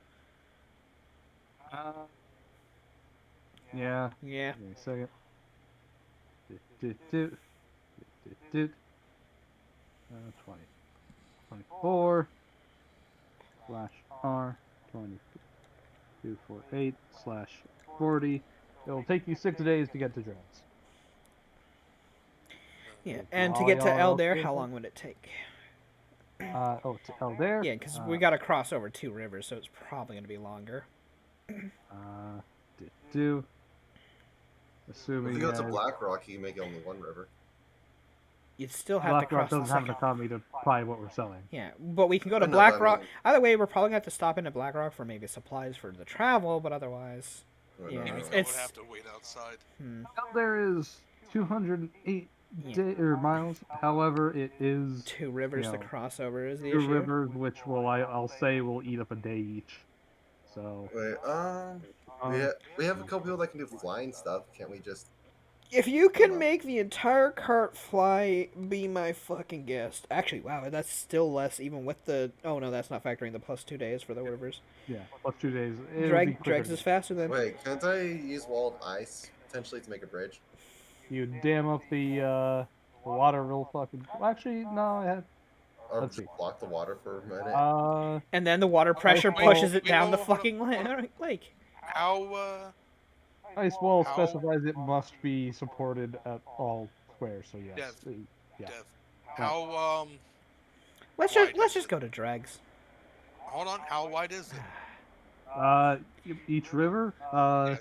Yeah. Yeah. Give me a second. Do. 20. 24 /R 2248 /40. It'll take you 6 days to get to Dregs. Yeah, and to get to Elder, how long would it take? To Elder. Yeah, because we got to cross over 2 rivers, so it's probably going to be longer. Assuming If you go to guys- Blackrock, you can make it only one river. You'd still have to BlackRock cross the doesn't have an second. economy to buy what we're selling. Yeah, but we can go to I know, but I BlackRock. mean- Either way, we're probably going to have to stop into BlackRock for maybe supplies for the travel, but otherwise... Or Yeah, no, Kimiko it's- would have to wait outside. There is 208 miles. However, it is Two rivers to cross over is the two issue. rivers, which I'll say will eat up a day each. So Wait, we have a couple people that can do flying stuff. Can't we just? If you I don't can know. make the entire cart fly, be my fucking guest. Actually, wow, that's still less even with the. Oh no, that's not factoring the plus 2 days for the rivers. yeah, plus 2 days. It would be quicker. Dregs is faster than. Wait, can't I use wall of ice potentially to make a bridge? You dam up the water real fucking. Actually, no. Or Let's see. just block the water for a minute? And then the water pressure wall- pushes it wait, down the hold on. fucking lake. How Ice wall How- specifies it must be supported at all squares. So yes. Dev. Yeah. Dev? How Let's Wide just is it? go to dregs. hold on, how wide is it? Each river, Yes.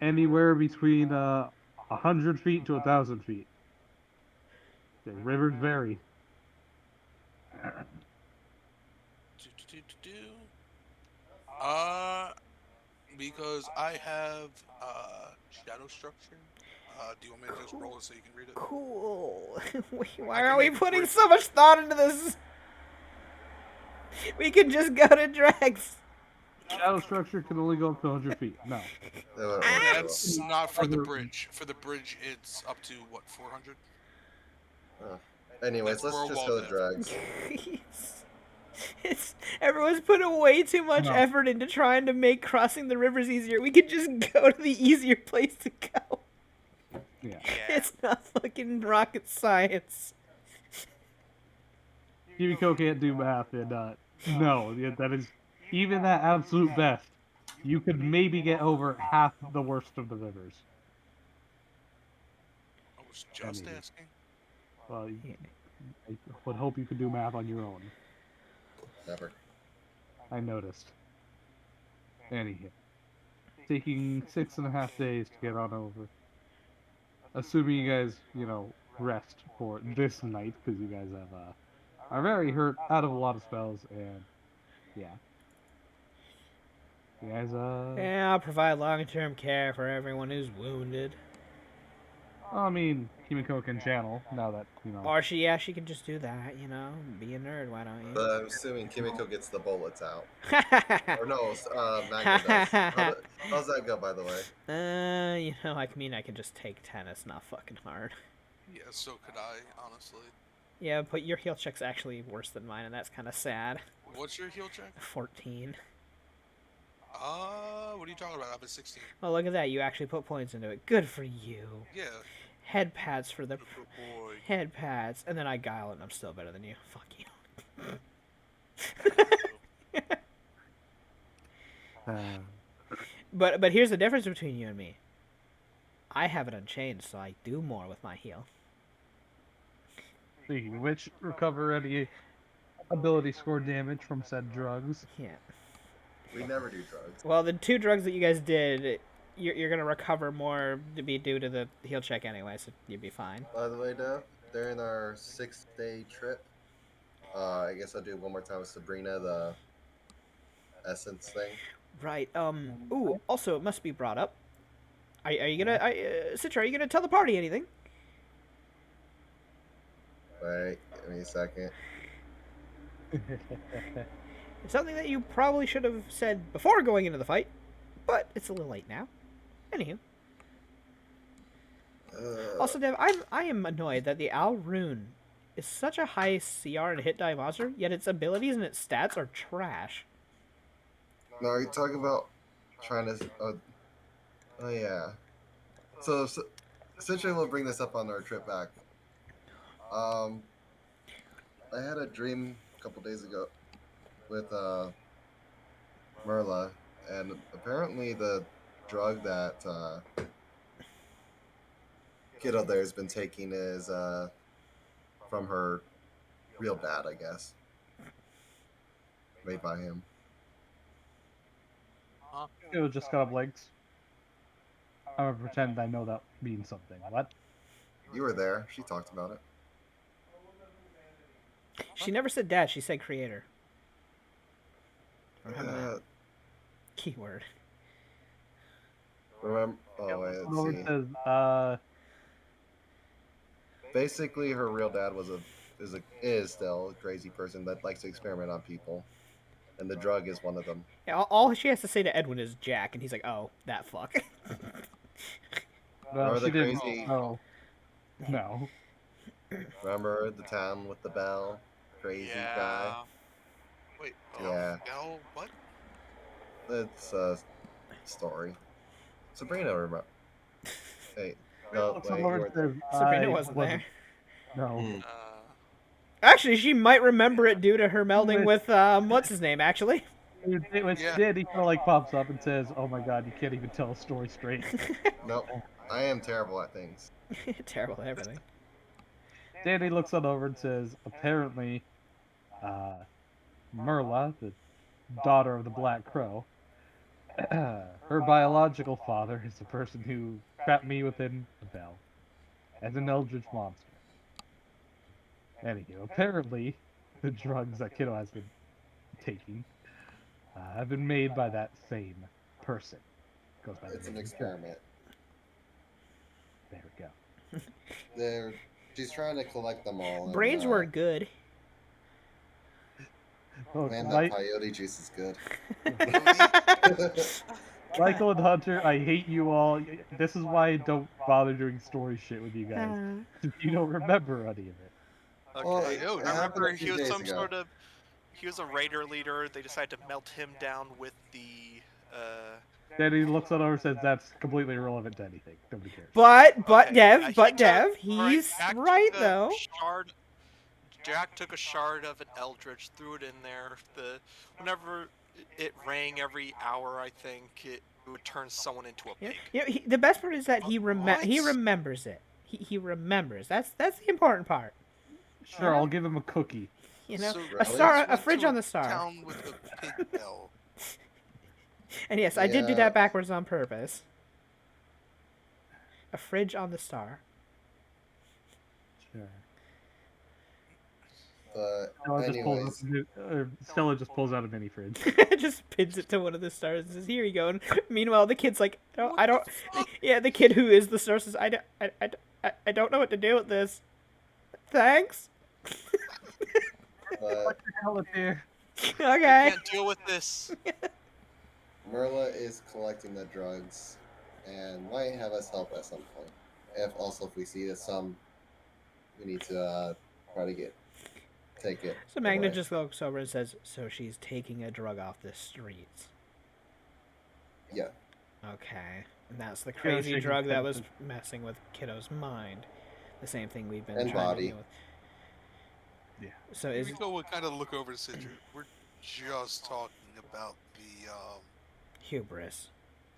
anywhere between 100 feet to 1,000 feet. Okay, rivers vary. Because I have shadow structure. Do you want me to just roll it so you can read it? Cool. Why can are we make putting bridge. so much thought into this? We can just go to dregs. Shadow structure can only go up to 100 feet. No. That wouldn't work too That's not for the Other- bridge. For the bridge, it's up to what 400. well. Anyways, That's let's for a just wall go to depth. dregs. Everyone's putting way too much No. effort into trying to make crossing the rivers easier. We could just go to the easier place to go. Yeah. Yeah. It's not fucking rocket science. Kimiko can't do math, and no, yeah, that is even at absolute best. You could maybe get over half the worst of the rivers. I was just mean- asking. Well, I would hope you could do math on your own. Never. I noticed. Anyhow, taking 6.5 days to get on over. Assuming you guys, rest for this night, because you guys are very hurt, out of a lot of spells, and yeah. You guys, Yeah, I'll provide long-term care for everyone who's wounded. I mean, Kimiko can channel now that Or she can just do that, be a nerd, why don't But I'm assuming Kimiko gets the bullets out. you? Or no, Magna does. How's that go, by the way? I can just take 10, it's not fucking hard. Yeah, so could I, honestly. Yeah, but your heal check's actually worse than mine, and that's kind of sad. What's your heal check? 14. What are you talking about? I have a 16. Oh, look at that, you actually put points into it. Good for you. Yeah. Head pads for the... Good boy. Head pads, and then I guile it, and I'm still better than you. Fuck you. But here's the difference between you and me. I have it unchanged, so I do more with my heal. speaking of which, recover any ability score damage from said drugs. Yeah. We never do drugs. Well, the 2 drugs that you guys did, you're gonna recover more to be due to the heal check anyway, so you'd be fine. By the way, Dev, during our 6-day trip, I guess I'll do it one more time with Sabrina, the essence thing. Right. Ooh. Also, it must be brought up. Are you gonna? Citra, are you gonna tell the party anything? Wait, give me a second. It's something that you probably should have said before going into the fight, but it's a little late now. Anywho. Also, Dev, I am annoyed that the Al Rune is such a high CR and hit die monster, yet its abilities and its stats are trash. No, are you talking about trying to? Oh yeah. So essentially, we'll bring this up on our trip back. I had a dream a couple days ago with Merla, and apparently the drug that kiddo there has been taking is from her real dad, I guess, made by him. It was just got up legs. I'm gonna pretend I know that means something. What? You were there. She talked about it. She never said dad, she said creator. Remember that Uh, keyword. remember? Oh wait, No, let's it see. says, Basically, her real dad is still a crazy person that likes to experiment on people, and the drug is one of them. Yeah, all she has to say to Edwin is Jack, and he's like, "Oh, that fuck." Well, Remember she the didn't. crazy? Oh, no. Remember the town with the bell? Crazy guy. Yeah. Wait, Yeah, Bell, what? it's a story. Sabrina, remember? Hey, Sabrina no, looks wait, over you and weren't says, there. Sabrina "I wasn't there. No. Hmm. Actually, she might remember it due to her melding With- with what's his name. Actually, When she Yeah. did, he kind of like pops up and says, "Oh my God, you can't even tell a story straight." Nope. I am terrible at things. terrible at everything. Danny looks on over and says, "Apparently, uh, Merla, the daughter of the Black Crow, her biological father is the person who trapped me within the bell as an eldritch monster. Anywho, apparently, the drugs that Kiddo has been taking have been made by that same person. Goes by the It's an name of Jack. experiment. There we go. She's trying to collect them all. And, Brains were good. Look, man, that peyote juice is good. Michael and Hunter, I hate you all. This is why I don't bother doing story shit with you guys. You don't remember any of it. Well, Okay. it I happened remember a few he was days some ago. sort of. He was a raider leader. They decided to melt him down with the. Then he looks on over and says, "That's completely irrelevant to anything. Nobody cares." But Okay, Dev, yeah, he but took- Dev, alright, he's Jack right took a though. Jack took a shard of an eldritch, threw it in there. Whenever it rang every hour, I think it would turn someone into a pig. The best part is that he What? remembers it. He remembers. That's the important part. Sure, I'll give him a cookie. You know, So a Really? star, Chris a went fridge to on the star. Town with a pig bell. And yes, I did do Yeah. that backwards on purpose. A fridge on the star. Sure. But Stella just pulls out a mini fridge. Just pins it to one of the stars and says, "Here you go." And meanwhile, the kid's like, "No, I don't." Yeah, the kid who is the star says, I don't know what to do with this. Thanks." but Here. Okay. Can't deal with this. Merla is collecting the drugs and might have us help at some point. If we see that we need to try to take it. So Magna away. just looks over and says, "So she's taking a drug off the streets." Yeah. Okay. And that's the Kiddo crazy shaking drug that head was and messing with Kiddo's mind. The same thing we've been And trying body. to deal with. Yeah. So is Rico would kind of look over to Sidra. We're just talking about the hubris.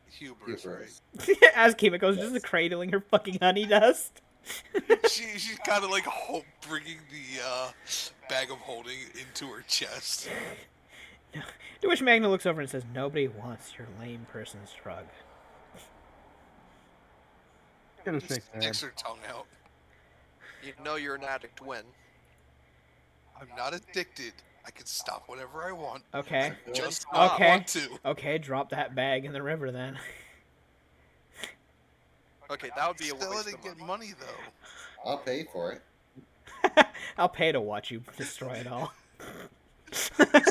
hubris, Hubris. As Kimiko's just cradling her fucking honey dust. right? She's kind of like bringing the bag of holding into her chest. To which Magna looks over and says, "Nobody wants your lame person's drug." Kiddo Just shakes their sticks head. her tongue out. You know you're an addict when. I'm not addicted. I can stop whenever I want. Okay. Just Okay. not want to. Okay, drop that bag in the river then. Okay, that would be a Stella waste didn't of get money. money though. I'll pay for it. I'll pay to watch you destroy it all.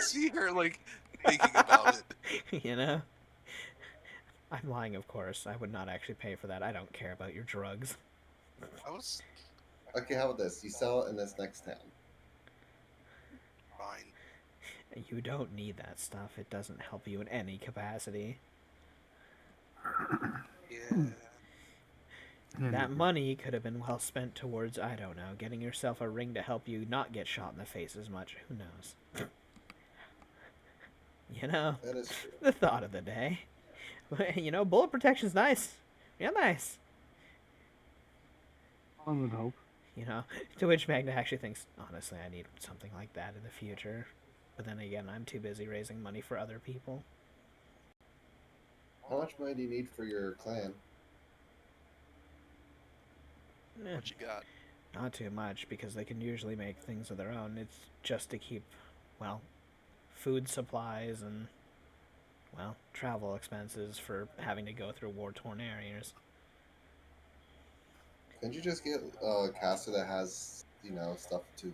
See her like thinking about it. You know? I'm lying, of course. I would not actually pay for that. I don't care about your drugs. I was Okay, how about this? You sell it in this next town. fine. You don't need that stuff. It doesn't help you in any capacity. Yeah. That money could have been well spent towards, I don't know, getting yourself a ring to help you not get shot in the face as much. Who knows? You know, That is true. the thought of the day. You know, bullet protection's nice. Real nice. One would hope. You know, to which Magna actually thinks, honestly, I need something like that in the future. But then again, I'm too busy raising money for other people. How much money do you need for your clan? Eh, What you got? not too much, because they can usually make things of their own. It's just to keep, well, food supplies and, well, travel expenses for having to go through war-torn areas. Can't you just get a caster that has stuff to heal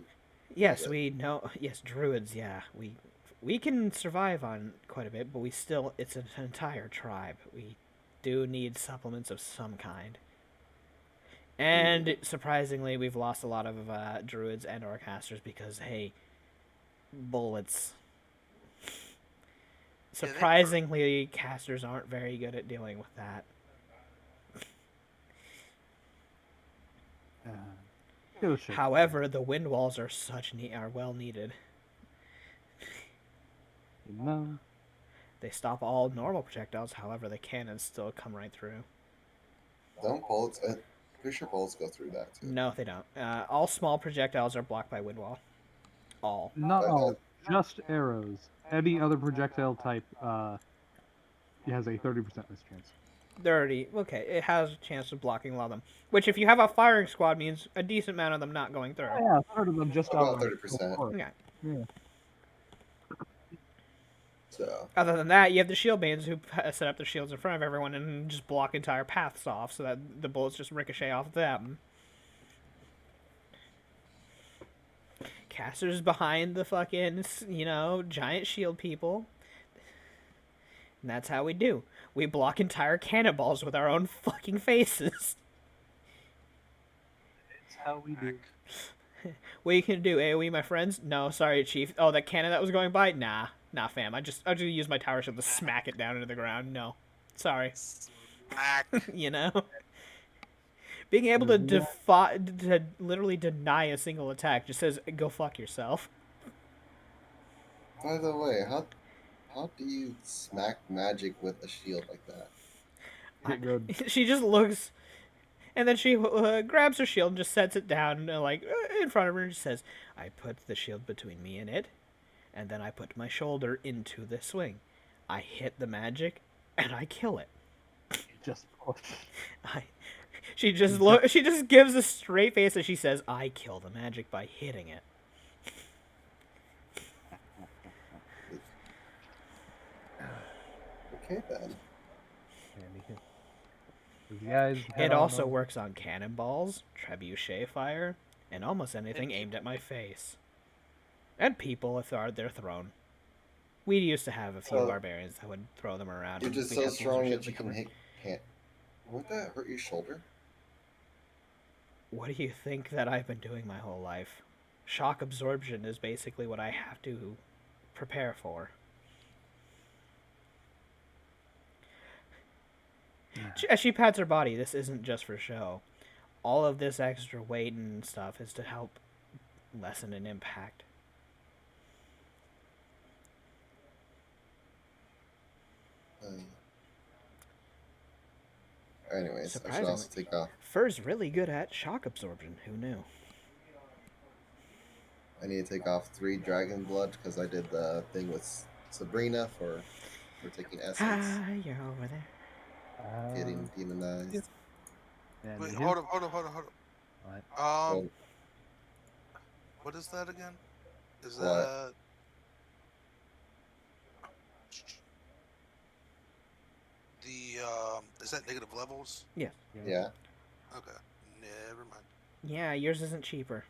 Yes, it? we know. Yes, druids. Yeah, we can survive on quite a bit, but we still it's an entire tribe. We do need supplements of some kind. And surprisingly, we've lost a lot of druids and or casters because hey, bullets. Yeah, they hurt. Surprisingly, casters aren't very good at dealing with that. Uh, give a shit. However, the wind walls are are well needed. No. They stop all normal projectiles. However, the cannons still come right through. Don't bullets? Pretty sure bullets go through that too. No, they don't. All small projectiles are blocked by wind wall. All. Not But all. Just arrows. Any other projectile type has a 30% miss chance. 30. Okay, it has a chance of blocking a lot of them. Which, if you have a firing squad, means a decent amount of them not going through. Oh, yeah, a third of them just about outright 30%. go for it. Yeah. Yeah. So Other than that, you have the shield maidens who set up their shields in front of everyone and just block entire paths off so that the bullets just ricochet off them. Casters behind the fucking, giant shield people. And that's how we do. We block entire cannonballs with our own fucking faces. It's how we do. What are you gonna do? AoE my friends? No, sorry, Chief. Oh, that cannon that was going by? Nah, fam. I just use my tower shield to smack it down into the ground. No, sorry. Smack. Being able to to literally deny a single attack just says go fuck yourself. by the way, how do you smack magic with a shield like that? Get good. She just looks, and then she grabs her shield and just sets it down in front of her and just says, "I put the shield between me and it, and then I put my shoulder into the swing. I hit the magic, and I kill it." Just push. She just She just gives a straight face as she says, "I kill the magic by hitting it." Okay then. You guys It also works on cannonballs, trebuchet fire, and almost anything aimed at my face. And people if they're thrown. We used to have a few So, barbarians that would throw them around. You're and just we'd so have to use our strong shields that you to can cover. hit. Won't that hurt your shoulder? What do you think that I've been doing my whole life? Shock absorption is basically what I have to prepare for. As she pats her body, this isn't just for show. All of this extra weight and stuff is to help lessen an impact. Anyways, I should Surprisingly, also take off. Fur's really good at shock absorption. Who knew? I need to take off 3 dragon blood because I did the thing with Sabrina for taking essence, Ah, you're over there. getting demonized. And Wait, you hold hit. up. What? Oh, What is that again? Is What? that the is that negative levels? Yeah. yeah. Okay, never mind. Yeah, yours isn't cheaper.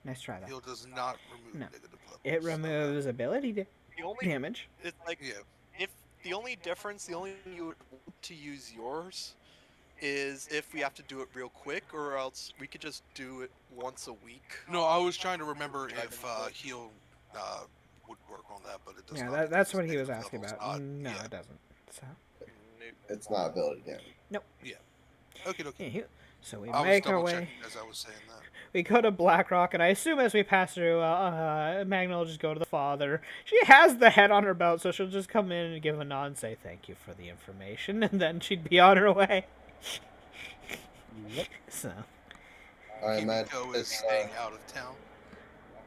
Nice try though. Heal does not remove No. negative levels. It removes ability The only damage. it's like Yeah. if the only difference, the only way you would want to use yours is if we have to do it real quick, or else we could just do it once a week. No, I was trying to remember if heal would work on that, but it does Yeah, not. that's because what he was negative asking levels about. not- No, yeah. it doesn't. So, It's not ability damage. Okay. anywho, so we I was make our double way. checking as I was saying that. We go to Blackrock, and I assume as we pass through, Magna will just go to the father. She has the head on her belt, so she'll just come in and give a nod and say thank you for the information, and then she'd be on her way. Yep. So, I imagine Kimiko is staying out of town.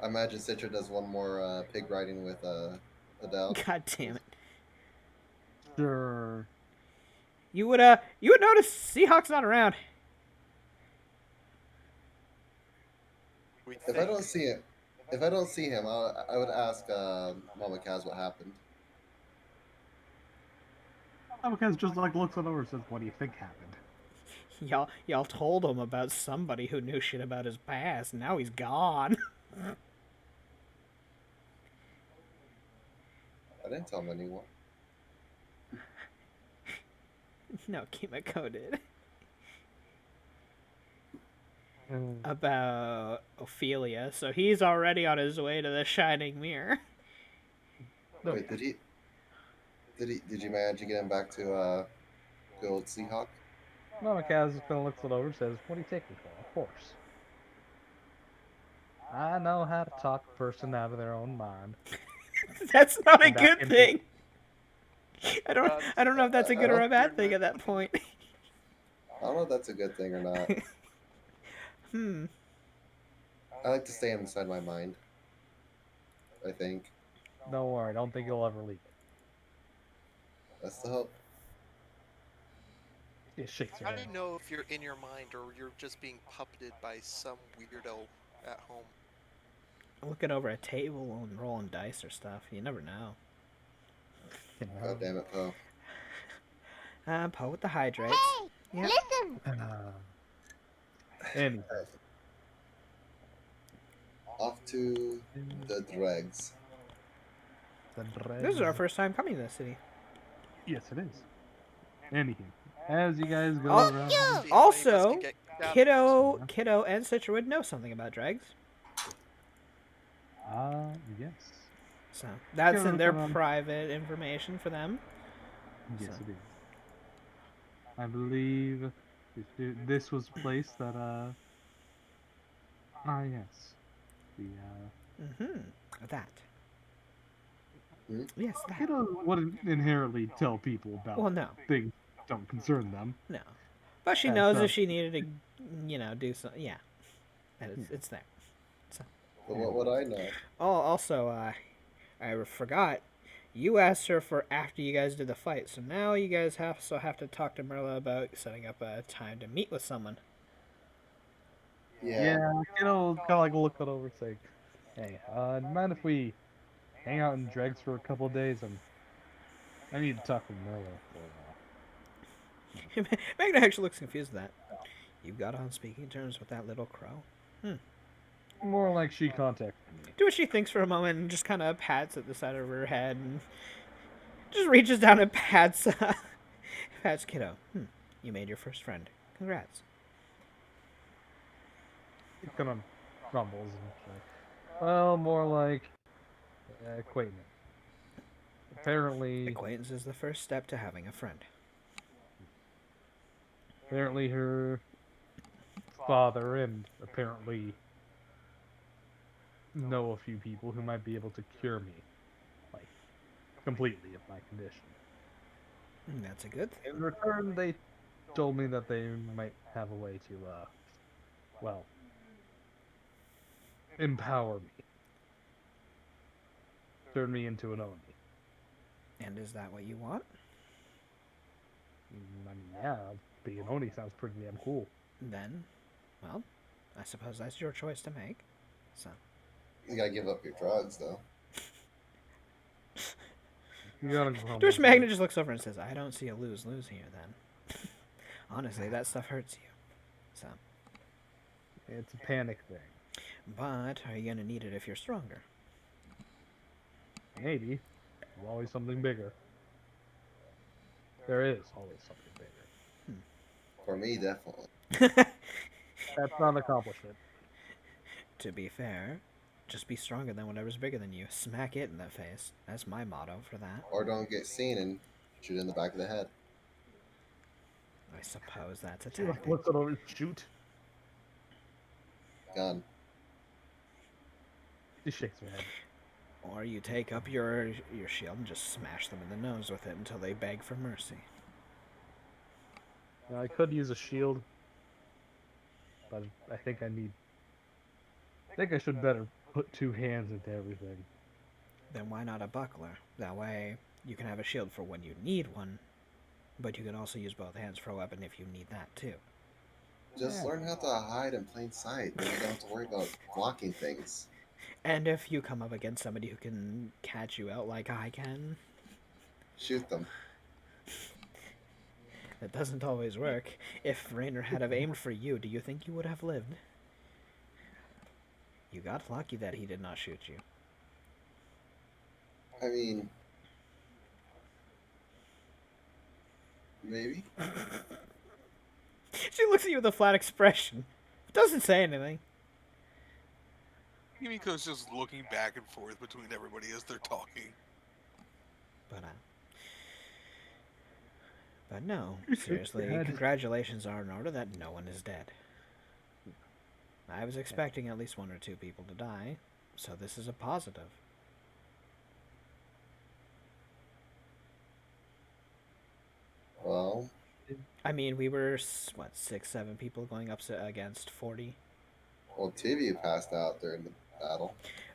I imagine Citra does one more pig riding with Adele. god damn it. Sure. You would notice Seahawk's not around. If I don't see him, I would ask Mama Kaz what happened. Because just like looks it over and says, "What do you think happened?" Y'all told him about somebody who knew shit about his past. Now he's gone. I didn't tell him anyone. No, Kimiko did. Mm. About Ophelia, so he's already on his way to the Shining Mirror. No, Wait, did you manage to get him back to good old Seahawk? Mama Kaz just kind of looks it over and says, "What do you take me for? A horse? I know how to talk a person out of their own mind." That's not a And back good into- thing. I don't know if that's a I good or don't- a bad thing at that point. I don't know if that's a good thing or not. I like to stay inside my mind. I think Don't worry, don't think you'll ever leave it. that's the hope. He shakes her How do head. you know if you're in your mind or you're just being puppeted by some weirdo at home? Looking over a table and rolling dice or stuff. You never know. God damn it, Poe. Poe with the hydrates. Yep. Anyway, Off to the dregs. This is our first time coming to the city. Yes, it is. Anywho, as you guys go Oh, around, See if any of us Also, can get out. Kiddo, and Citra would know something about dregs. yes, So that's Kiddo in their come on. private information for them. yes, So- it is. I believe this was a place that yes, the That. Hmm? Yes, that. Kiddo wouldn't inherently tell people about Well, no. things that don't concern them. No. But she That's knows not- if she needed to, do something. Yeah. And it's there. But what would I know? Oh, also, I forgot. You asked her for after you guys did the fight, so now you guys have to talk to Merla about setting up a time to meet with someone. Yeah. Kiddo kind of like look it over and say, "Hey, mind if we hang out in Dregs for a couple of days? I need to talk with Merla for a while." Magna actually looks confused at that. You got on speaking terms with that little crow? More like she contacted me. Do what she thinks for a moment and just kind of pats at the side of her head and just reaches down and pats Kiddo. You made your first friend. Congrats. It kind of grumbles and says, "Well, more like acquaintance. Apparently, Acquaintance is the first step to having a friend. her father and apparently know a few people who might be able to cure me, like, completely of my condition. That's a good thing. In return, they told me that they might have a way to, well, empower me. Turn me into an Oni. And is that what you want? I mean, yeah, being an Oni sounds pretty damn cool. Then, well, I suppose that's your choice to make. So, You gotta give up your drugs, though. You gotta grumble. Dirge Magna just looks over and says, I don't see a lose-lose here then. Honestly, that stuff hurts you. So, It's a panic thing. but are you going to need it if you're stronger? Maybe. There's always something bigger. There is always something bigger. For me, definitely. That's not an accomplishment. To be fair, just be stronger than whatever's bigger than you. Smack it in the face. That's my motto for that. Or don't get seen and shoot in the back of the head. I suppose that's a She like tactic. looks it over, shoot. Gun. She shakes her head. Or you take up your shield and just smash them in the nose with it until they beg for mercy. Now, I could use a shield, but I think I should better put two hands into everything. Then why not a buckler? That way you can have a shield for when you need one, but you can also use both hands for a weapon if you need that too. Just learn how to hide in plain sight. Then you don't have to worry about blocking things. And if you come up against somebody who can catch you out like I can, Shoot them. That doesn't always work. If Raynor had have aimed for you, do you think you would have lived? You got lucky that he did not shoot you. I mean, maybe. She looks at you with a flat expression. Doesn't say anything. Kimiko's just looking back and forth between everybody as they're talking. But no, Shake seriously, your head. congratulations are in order that no one is dead. I was expecting at least 1 or 2 people to die, so this is a positive. Well, I mean, we were, what, 6, 7 people going up against 40? well, two of you passed out during the battle.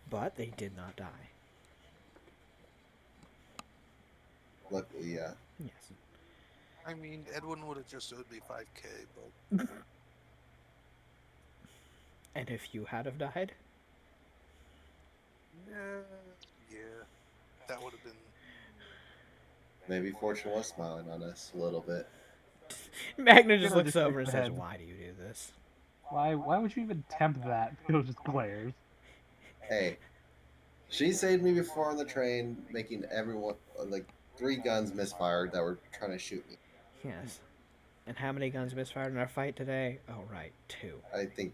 But they did not die. Luckily, yeah. Yes. I mean, Edwin would have just owed me 5K, but And if you had have died? yeah, that would have been. Maybe fortune was smiling on us a little bit. Magna just Kiddo looks just over shakes and her says, head. why do you do this? Why would you even tempt that? Kiddo just glares. Hey, she saved me before on the train, making everyone like 3 guns misfired that were trying to shoot me. Yes. And how many guns misfired in our fight today? Oh, right, 2. I think,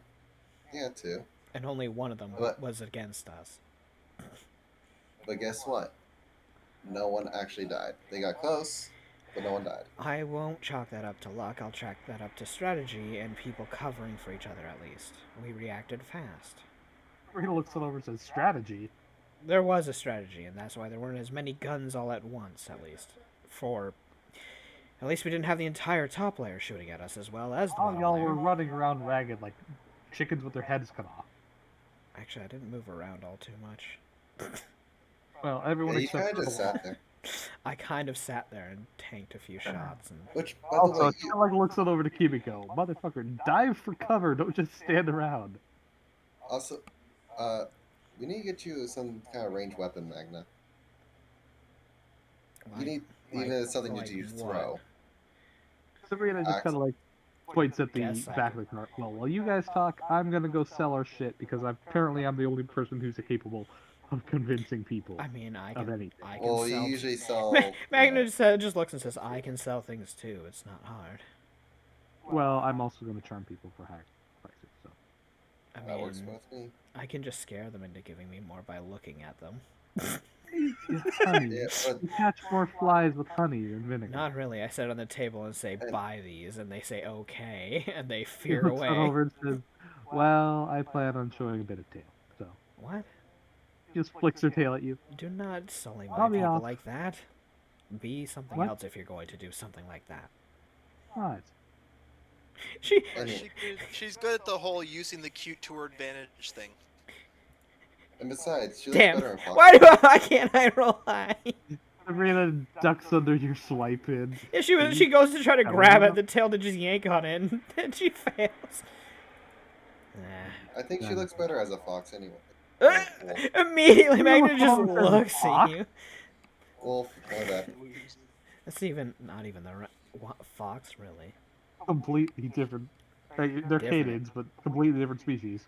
yeah, 2. And only one of them But- was against us. But guess what? No one actually died. They got close, but no one died. I won't chalk that up to luck. I'll chalk that up to strategy and people covering for each other at least. We reacted fast. Rita looks it over and says, strategy? There was a strategy, and that's why there weren't as many guns all at once, at least. At least we didn't have the entire top layer shooting at us as well as the All bottom y'all layer. were running around ragged like chickens with their heads cut off. Actually, I didn't move around all too much. Well, everyone Yeah, you except kind of for just sat there. I kind of sat there and tanked a few shots. And Which, by the Also, way, she like looks it over to Kimiko. Motherfucker, dive for cover, don't just stand around. also, we need to get you some kind of ranged weapon, Magna. You need something like that you what? throw. Sabrina just kind of like points at the Guess I back of the car. Well, while you guys talk, I'm gonna go sell our shit because apparently I'm the only person who's capable of convincing people I mean, I of can. anything. I can Well, you sell. usually sell. Magna you know, just looks and says, "I can sell things too. It's not hard." Well, I'm also gonna charm people for high prices. So I that works mean, with me. I can just scare them into giving me more by looking at them. honey, Yeah, but you catch more flies with honey than vinegar. Not really. I set it on the table and say, And- "Buy these," and they say, "Okay," and they He fear looks away. over and says, "Well, I plan on showing a bit of tail." So What? he just flicks her tail at you. Do not sully my I'll be people off. like that. Be something What? else if you're going to do something like that. What? She. Anyway. She's good at the whole using the cute to her advantage thing. And besides, she looks Damn. better in Fox. Why can't I roll high? Sabrina ducks under your swipe in. Yeah, she goes to try to I grab don't at the tail to just yank on it, and she fails. I think she looks better as a fox anyway. Nah. Wolf. Immediately, You Magna know just what I'm looks saying, at Fox? you. Wolf, my bad. That's not even the right. What, fox, really? Completely different. They're Different. canids, but completely different species.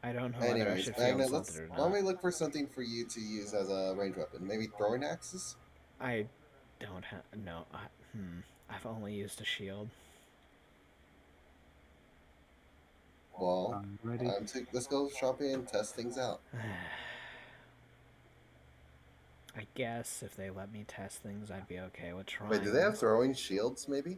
I don't know whether I Anyways, should feel Magna, insulted or why not. don't we look for something for you to use as a ranged weapon? Maybe throwing axes? I don't have. No. I've only used a shield. Well, Ready? let's go shopping and test things out. I guess if they let me test things, I'd be okay with trying. Wait, do they have throwing shields, maybe?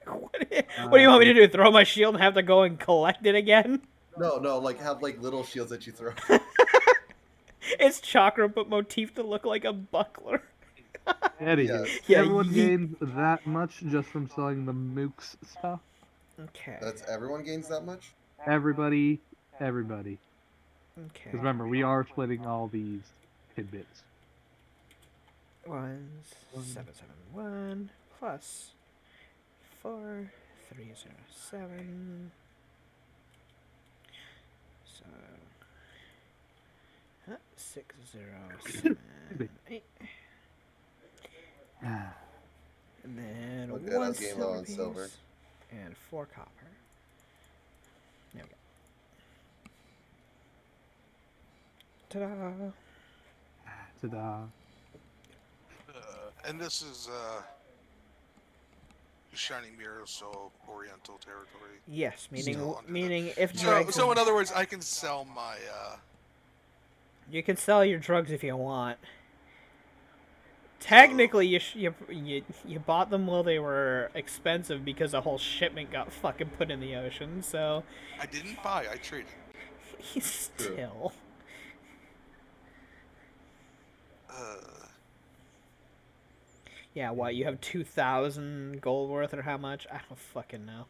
what do you want me to do? Throw my shield and have to go and collect it again? No, like have like little shields that you throw. It's chakra, but motif to look like a buckler. Anywho, Yeah, everyone yeet. gains that much just from selling the mooks stuff. Okay. That's everyone gains that much? Everybody. Okay. Because remember, we are splitting all these tidbits. 1771 plus 4307. So 6078. And then good. I One was getting low silver on piece silver. and 4 copper. There we go. Ta-da! Ta-da. And this is Shining Mirror, so Oriental territory. Yes, meaning Still under the- meaning if So, drugs. so in other words, I can sell my You can sell your drugs if you want. Technically, you bought them while they were expensive because a whole shipment got fucking put in the ocean. So I didn't buy, I traded. still. Uh, Yeah, what? You have 2,000 gold worth or how much? I don't fucking know.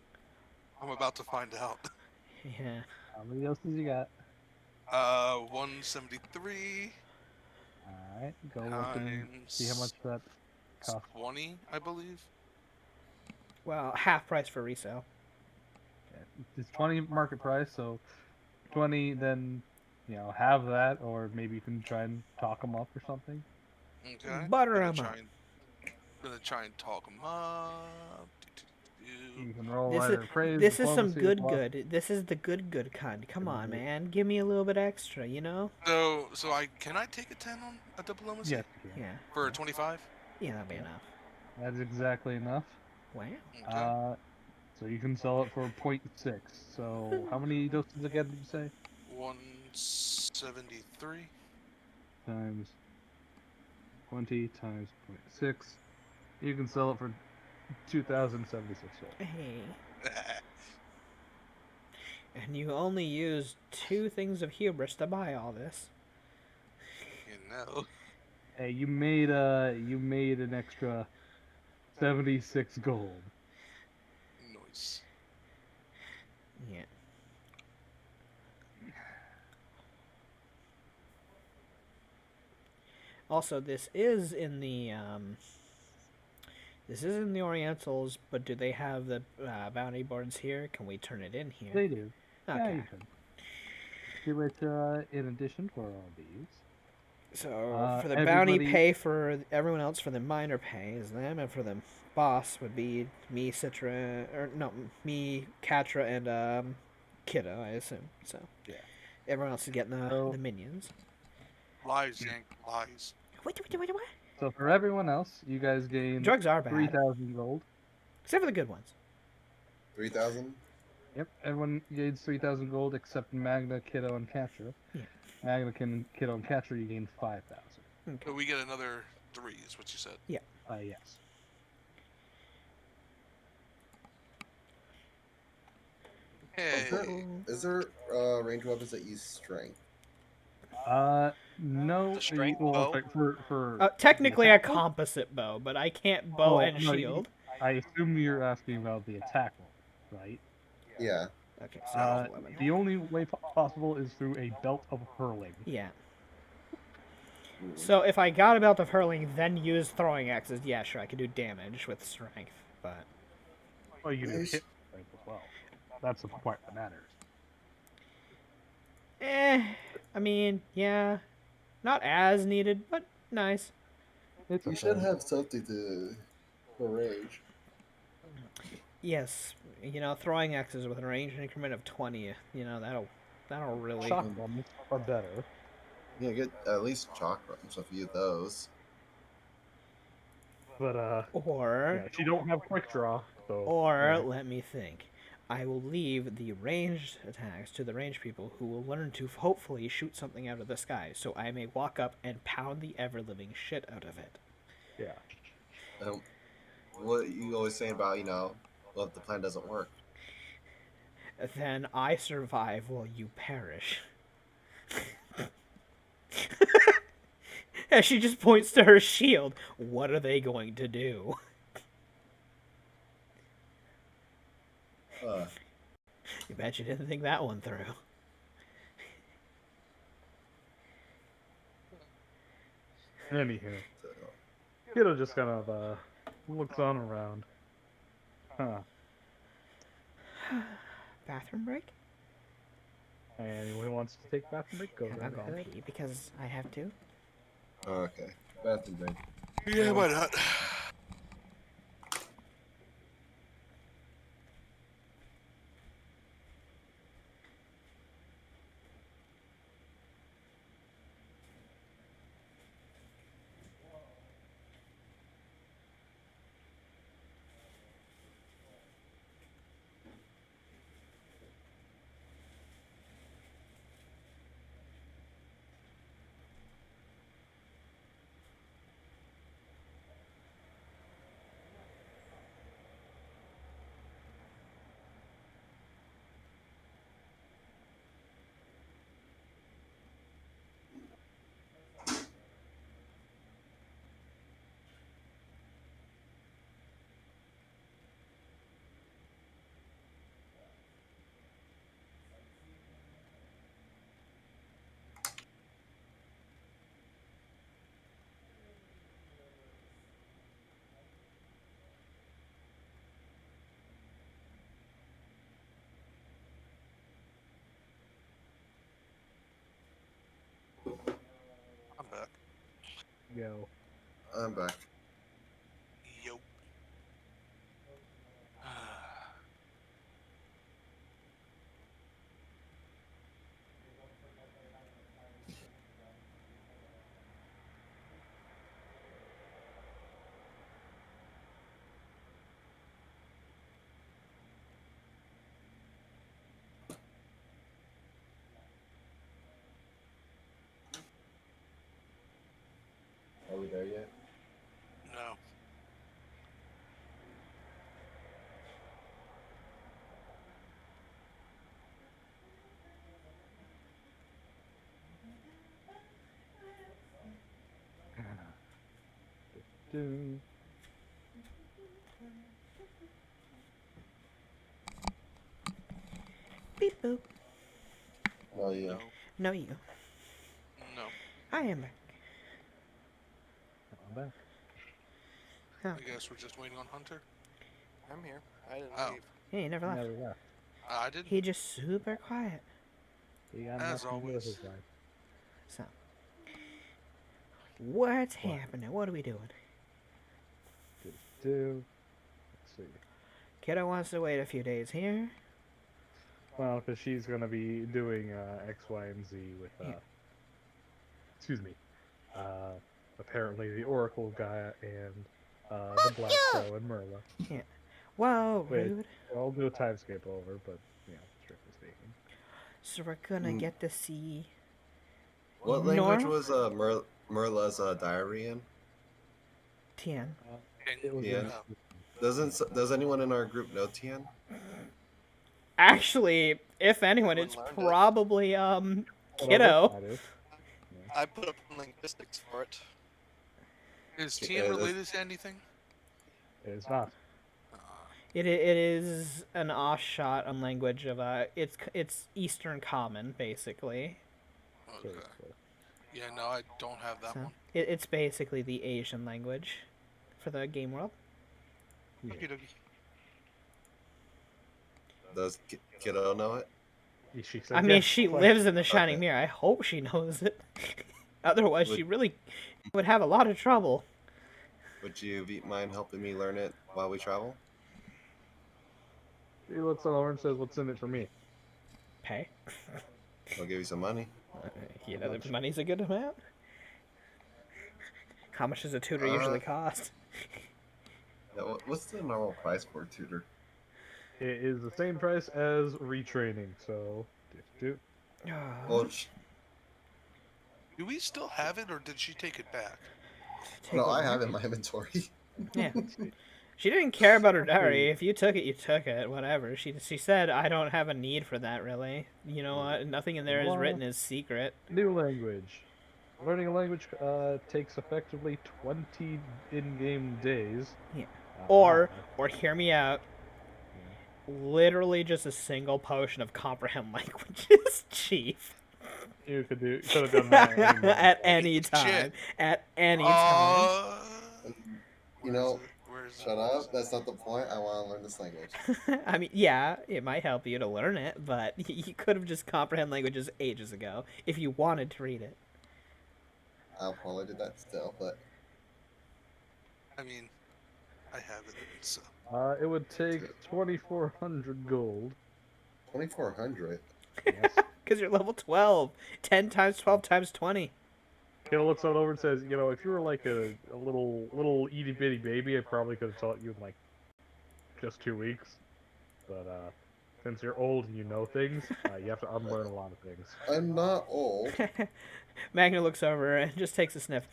I'm about to find out. Yeah. How many doses you got? 173 Alright, go look and see how much times that costs. 20, I believe. Well, half price for resale. It's 20 market price, so 20, then, have that, or maybe you can try and talk them up or something. Okay. Butter Gonna 'em try up. and gonna try and talk them up. You can roll This is either praise, this is some diplomacy, or good philosophy. good. This is the good kind. Come on, Mhm. man. Give me a little bit extra, you know? So can I take a 10 on a diplomacy Yes, you can. Yeah. for a 25? Yeah, that'll be enough. That's exactly enough. Wow. Okay. So you can sell it for 0.6. So how many doses again did you say? 173. Times 20 times 0.6. You can sell it for 2,076 gold. Hey. And you only used 2 things of hubris to buy all this. You know. Hey, you made an extra 76 gold. Nice. Yeah. Also, this is in the Orientals, but do they have the bounty boards here? Can we turn it in here? They do. Yeah, Okay. you can. Do it in addition for all these. So for the bounty everybody- pay for everyone else, for the minor pay is them, and for the boss would be me, Citra, or no, me, Katra, and Kiddo, I assume. So Yeah. everyone else is getting So- the minions. Lies, Yank. Lies. What? So for everyone else, you guys gain Drugs are bad, 3,000 gold. except for the good ones. 3,000. Yep, everyone gains 3,000 gold except Magna, Kiddo, and Catcher. Yeah. Magna, Kiddo, and Catcher, you gain 5,000. So we get another 3, is what you said. Yes. Hey. Is there ranged weapons that use strength? No. The strength well, bow? for Technically the a attack roll? composite bow, but I can't bow and no, shield. I assume you're asking about the attack roll, right? Yeah. Okay, so that's 11. The only way possible is through a belt of hurling. Yeah. So if I got a belt of hurling, then use throwing axes, yeah, sure, I could do damage with strength, but Well, you can do Nice. hit strength as well. That's the part that matters. I mean, yeah, not as needed, but nice. It's You a should thing. have something for range. Yes, throwing axes with a range increment of 20, that'll really. Shock bombs are better. Yeah, get at least chakra and stuff. You those. But Or, she don't have quick draw, so or let me think. I will leave the ranged attacks to the ranged people who will learn to hopefully shoot something out of the sky, so I may walk up and pound the ever-living shit out of it. yeah. What you always saying about well, if the plan doesn't work. Then I survive while you perish. And she just points to her shield. What are they going to do? You bet you didn't think that one through. Anywho, So, Kiddo just kind of looks on around. Huh. Bathroom break? Anyone who wants to take bathroom break, go I'm right not going ahead. to pee because I have to. okay. Bathroom break. Yeah, why not? Go. I'm back. Yo. Are we there yet? No. Do. Beep boop. Oh yeah. No. No, you. No. I am back. I'm back. Oh, I guess we're just waiting on Hunter. I'm here. I didn't Oh. leave. he never left. Never left. I didn't. He just super quiet. He got As nothing to do with always. his life. So, what's happening? What are we doing? Do. Let's see. Kiddo wants to wait a few days here. Well, because she's gonna be doing X, Y, and Z with Yeah. excuse me. Apparently the Oracle guy and the Black Crow and Merla. Whoa, Wait. rude. I'll do a timescape over, but strictly speaking. So we're gonna get to see What language Nora? was Merla's diary in? Tien. It was Yeah. in- Does anyone in our group know Tien? Actually, if anyone, it's Everyone learned it. probably Whatever, Kiddo. that is. I put up linguistics for it. Is Yeah, Tien that's- related to anything? It is not. It is an offshot on language of it's Eastern Common basically. Okay. Seriously. Yeah, no, I don't have that So one. it's basically the Asian language for the game world. Yeah. Okie dokie. Does Kiddo know it? She said I mean, yes, she twice. lives in the Shining Okay. Mirror. I hope she knows it. Otherwise, she Would- really would have a lot of trouble. Would you mind helping me learn it while we travel? He looks over and says, "What's in it for me?" Pay. I'll give you some money. You know, the money's a good amount. How much does a tutor usually cost? Yeah, what's the normal price for a tutor? It is the same price as retraining, so Well, Do we still have it, or did she take it back? Take no, a I look. have it in my inventory. Yeah. She didn't care about her diary. If you took it, you took it. Whatever. She said, "I don't have a need for that, really. You know what? Nothing in there is Well- written as secret." new language. Learning a language takes effectively 20 in-game days. Yeah. Uh, Or hear me out. Literally just a single potion of comprehend languages, Chief. you could have done that At any Shit. time. At any time. You know, Where's shut up. That's not the point. I want to learn this language. I mean, yeah, it might help you to learn it, but you could have just comprehend languages ages ago if you wanted to read it. I'll probably do that still, but I mean, I have it, so. it would take 2,400 gold. 2,400. Yes. Because you're level 12. 10 times 12 times 20. Kiddo looks on over and says, if you were like a little itty bitty baby, I probably could have taught you in like just 2 weeks. But since you're old and you know things, you have to unlearn a lot of things. I'm not old. Magna looks over and just takes a sniff.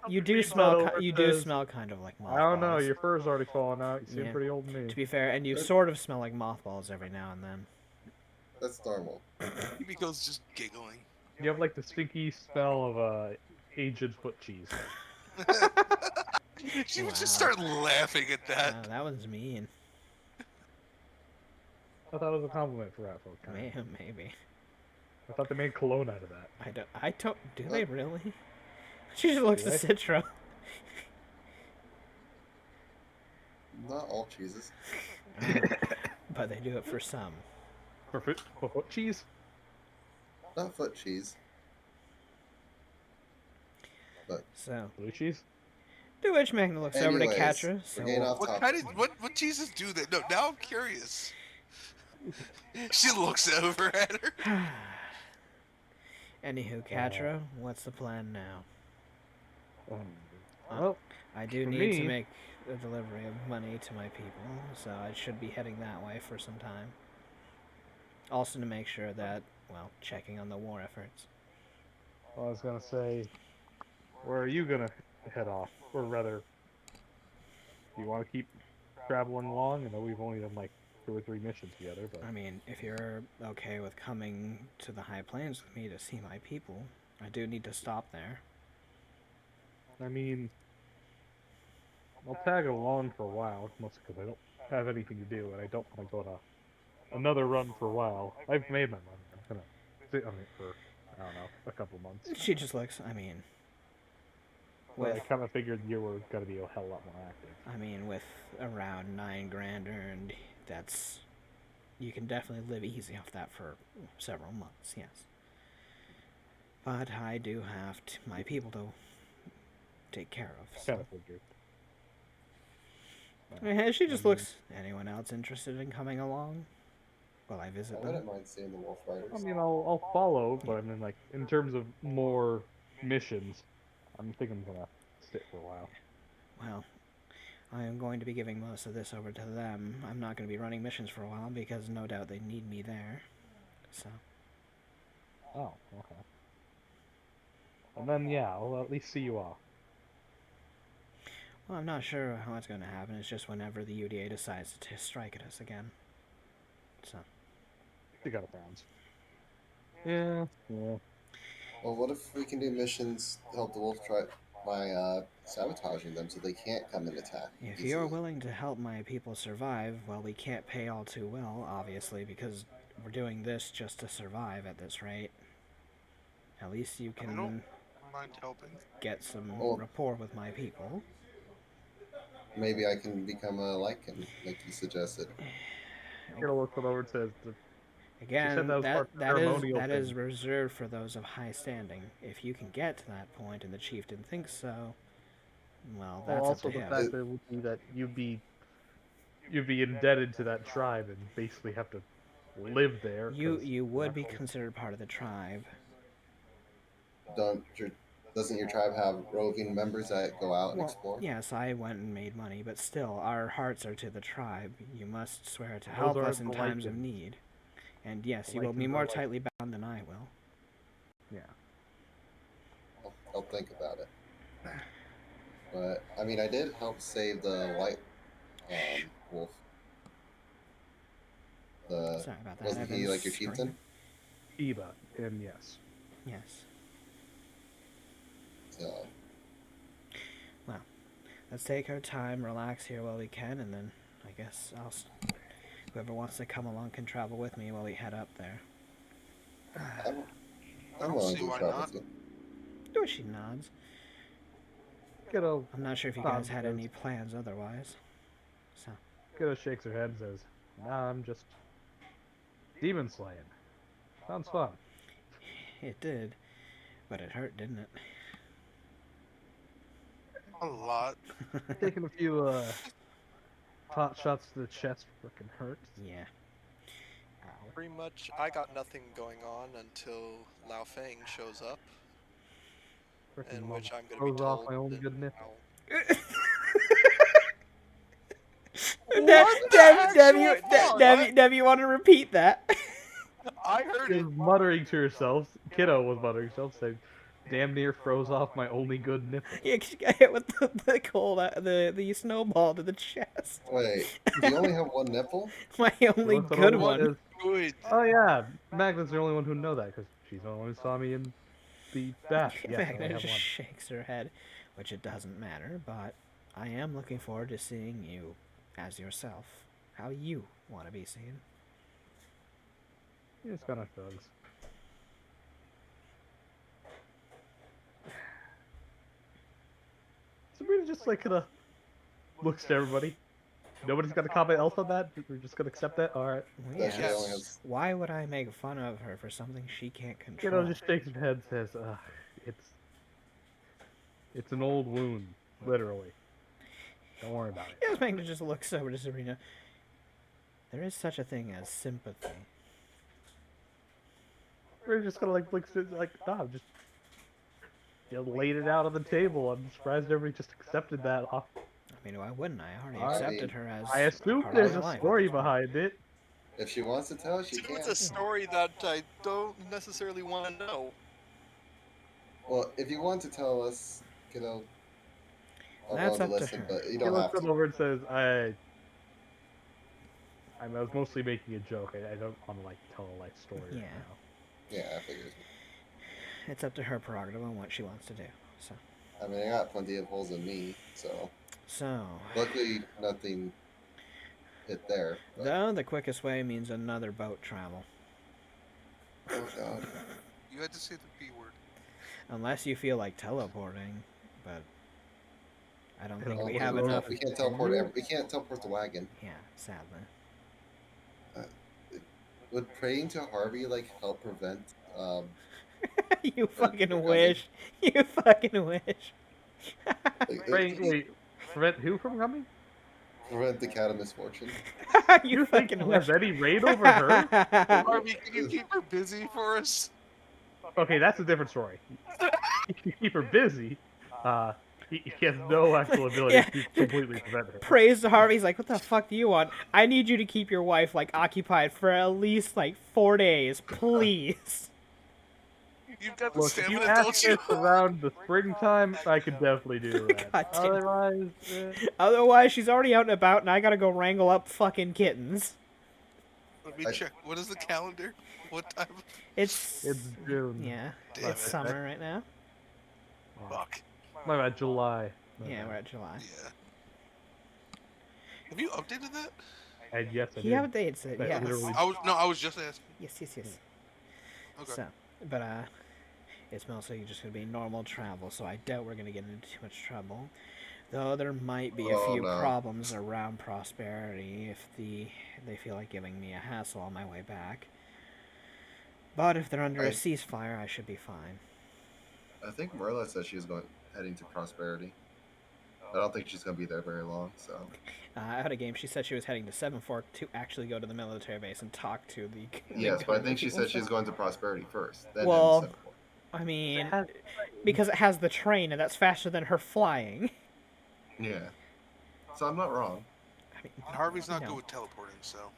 You do Reads smell. that over You and do says, smell kind of like mothballs. I don't know, your fur's already falling out. You seem Yeah. pretty old to me. To be fair, and you sort of smell like mothballs every now and then. That's normal. Miko's just giggling. You have like the stinky smell of aged foot cheese. She would Wow. just start laughing at that. Wow, that one's mean. I thought it was a compliment for rat folk. Kinda. Maybe. I thought they made cologne out of that. I don't. Do they really? She just looks Do at they? Citra. Not all cheeses. But they do it for some. For foot cheese? Not foot cheese. So, Blue cheese? to which Magna looks over to Anyways, Catra. we're So, getting off What topic. kind of what cheeses do they? No, now I'm curious. She looks over at her. anywho, Catra, what's the plan now? Well, I do for need to me, make a delivery of money to my people, so I should be heading that way for some time. Also to make sure that, well, checking on the war efforts. I was gonna say, where are you gonna head off? Or rather, do you want to keep traveling along? I know we've only done like 2 or 3 missions together, but I mean, if you're okay with coming to the High Plains with me to see my people, I do need to stop there. I mean, I'll tag along for a while, mostly because I don't have anything to do and I don't want to go on another run for a while. I've made my money. I'm gonna sit on it for, I don't know, a couple months. She just looks, I mean, But with, I kind of figured you were gonna be a hell lot more active. with around 9 grand earned, that's, you can definitely live easy off that for several months, yes. But I do have my people to take care of. So. Kind of figured. She just looks. Anyone else interested in coming along? While I visit I them? wouldn't mind seeing the Wolf Riders. I mean, I'll follow, but I mean, like, in terms of more missions, I'm thinking I'm gonna sit for a while. Well, I am going to be giving most of this over to them. I'm not going to be running missions for a while because no doubt they need me there. So. Oh, okay. And then, yeah, I'll at least see you off. Well, I'm not sure how it's going to happen. It's just whenever the UDA decides to strike at us again. So. You got it, rounds. Yeah. Well, what if we can do missions to help the Wolf tribe by sabotaging them so they can't come and attack? If easily? you're willing to help my people survive, well, we can't pay all too well, obviously, because we're doing this just to survive at this rate. At least you I don't can mind helping. get some Oh. rapport with my people. Maybe I can become a Lycan, like you suggested. Kira looks it over and says, Again, that was part ceremonial that is thing. reserved for those of high standing. If you can get to that point and the chieftain thinks so, well, that's also up to the him. fact that it would be that you'd be indebted to that tribe and basically have to live there. You would be considered part of the tribe. Doesn't your tribe have roving members that go out and explore? Yes, I went and made money, but still, our hearts are to the tribe. You must swear to Those help are us in the times of Lycans. need. And yes, The you will be Lycans are more like- tightly bound than I will. Yeah. I'll think about it. But I mean, I did help save the white wolf. Sorry about that. Wasn't he like your chieftain? Eba, and yes. Yes. So Well, let's take our time, relax here while we can, and then I guess whoever wants to come along can travel with me while we head up there. I'm don't willing see to why travel not. too. Do she nods. Kiddo, I'm not sure if you guys had any plans otherwise. So. Kiddo shakes her head and says, "Nah, I'm just demon slaying. Sounds fun." It did, but it hurt, didn't it? A lot. Taking a few pot shots to the chest frickin' hurts. Yeah. Pretty much, I got nothing going on until Lao Feng shows up, Frickin' in mother which I'm going to be throws off told my only that good nipple. Dev, you want to repeat that? I heard She it. was muttering to herself. Kiddo was muttering to herself, saying, "Damn near froze off my only good nipple." Yeah, 'cause you got hit with the cold, the snowball to the chest. Wait, do you only have one nipple? My only Looks at good her and one. says, Good. "Oh yeah, Magnus the only one who know that because she's the only one who saw me in the bath. Yes, I only Magna have just one." shakes her head, which it doesn't matter, but I am looking forward to seeing you as yourself. How you want to be seen. He just kind of shrugs. Sabrina just like kind of looks to everybody. Nobody's got to comment else on that. We're just gonna accept that. All right. Well, That she yes. only has. Why would I make fun of her for something she can't Kiddo control? just shakes his head and says, it's It's an old wound, literally. Don't worry about it. Yeah, Magna just looks over to Sabrina. There is such a thing as sympathy. We're just gonna like, oh, just laid it out on the table. I'm surprised everybody just accepted that. I mean, why wouldn't I? I already I accepted mean, her as I a assume part there's of a my life. story behind it. If she wants to tell, she So can. it's a story that I don't necessarily want to know. Well, if you want to tell us, I'm That's willing to up to listen, her. but you He don't looks have to. over and says, I was mostly making a joke. I don't want to like tell a life story Yeah. right now. Yeah, I figured. It's up to her prerogative on what she wants to do. So, I mean, I got plenty of holes in me, so so luckily nothing hit there. But, though the quickest way means another boat travel, oh god. You had to say the B word. unless you feel like teleporting. But I don't think Well, we what have do enough. We can't teleport. We can't teleport the wagon. Yeah, sadly. Would praying to Harvey like help prevent? You Her fucking coming. wish. You fucking wish. Wait, prevent who from coming? Prevent the cat of misfortune. You think fucking he wish. has any reign over her? Harvey, can you keep her busy for us? Okay, that's a different story. He can keep her busy. He has no actual ability Yeah. to completely prevent her. Praise to Harvey. He's like, what the fuck do you want? I need you to keep your wife, like, occupied for at least, like, 4 days. Please. You've got the Look, if you stamina, ask don't you? this around the springtime, I could definitely do that. God damn. Otherwise, Otherwise, she's already out and about, and I gotta go wrangle up fucking kittens. Let me check. What is the calendar? What time? It's June. yeah, Damn it's it. summer right now. Fuck. My bad, July. Yeah, we're at July. Yeah. Have you updated that? And yes, I He did. updates it. That Yes. literally- I was just asking. Yes. Okay. So, but it's mostly just gonna be normal travel. So I doubt we're gonna get into too much trouble. Though there might be a Oh, few no. problems around prosperity if they feel like giving me a hassle on my way back. But if they're under a ceasefire, I should be fine. I think Marla said she was heading to Prosperity. I don't think she's gonna be there very long. So Out of game, she said she was heading to Seven Fork to actually go to the military base and talk to the. yes, but I think she said she's going to Prosperity first. Then Well, Seven Fork. I mean, because it has the train, and that's faster than her flying. Yeah. So I'm not wrong. I mean, And Harvey's not no. good with teleporting, so.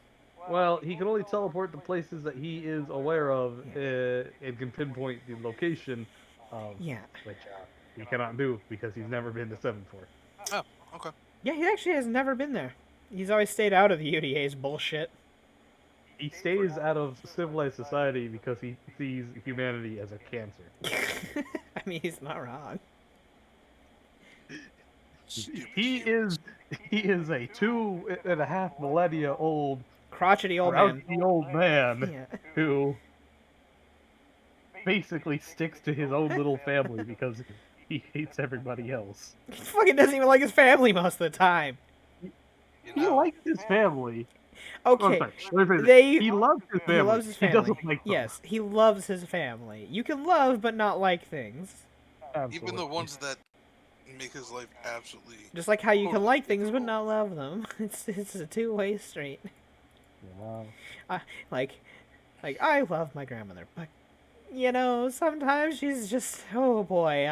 Well, he can only teleport to places that he is aware of and can pinpoint the location of, Yeah. which he cannot do because he's never been to Seven Fork. Oh, okay. Yeah, he actually has never been there. He's always stayed out of the UDA's bullshit. He stays out of civilized society because he sees humanity as a cancer. I mean, he's not wrong. He is a 2.5 millennia old Crotchety old man. grouchy old man Yeah. who basically sticks to his own little family because he hates everybody else. He fucking doesn't even like his family most of the time. You He know, likes his family. Okay. Oh, sorry. They- He loves his family. He loves his family. He doesn't like them. Yes, he loves his family. You can love but not like things. even Absolutely. the ones that make his life absolutely. Just like how you can like things but not love them. It's a two-way street. Wow. Like I love my grandmother, but sometimes she's just oh boy,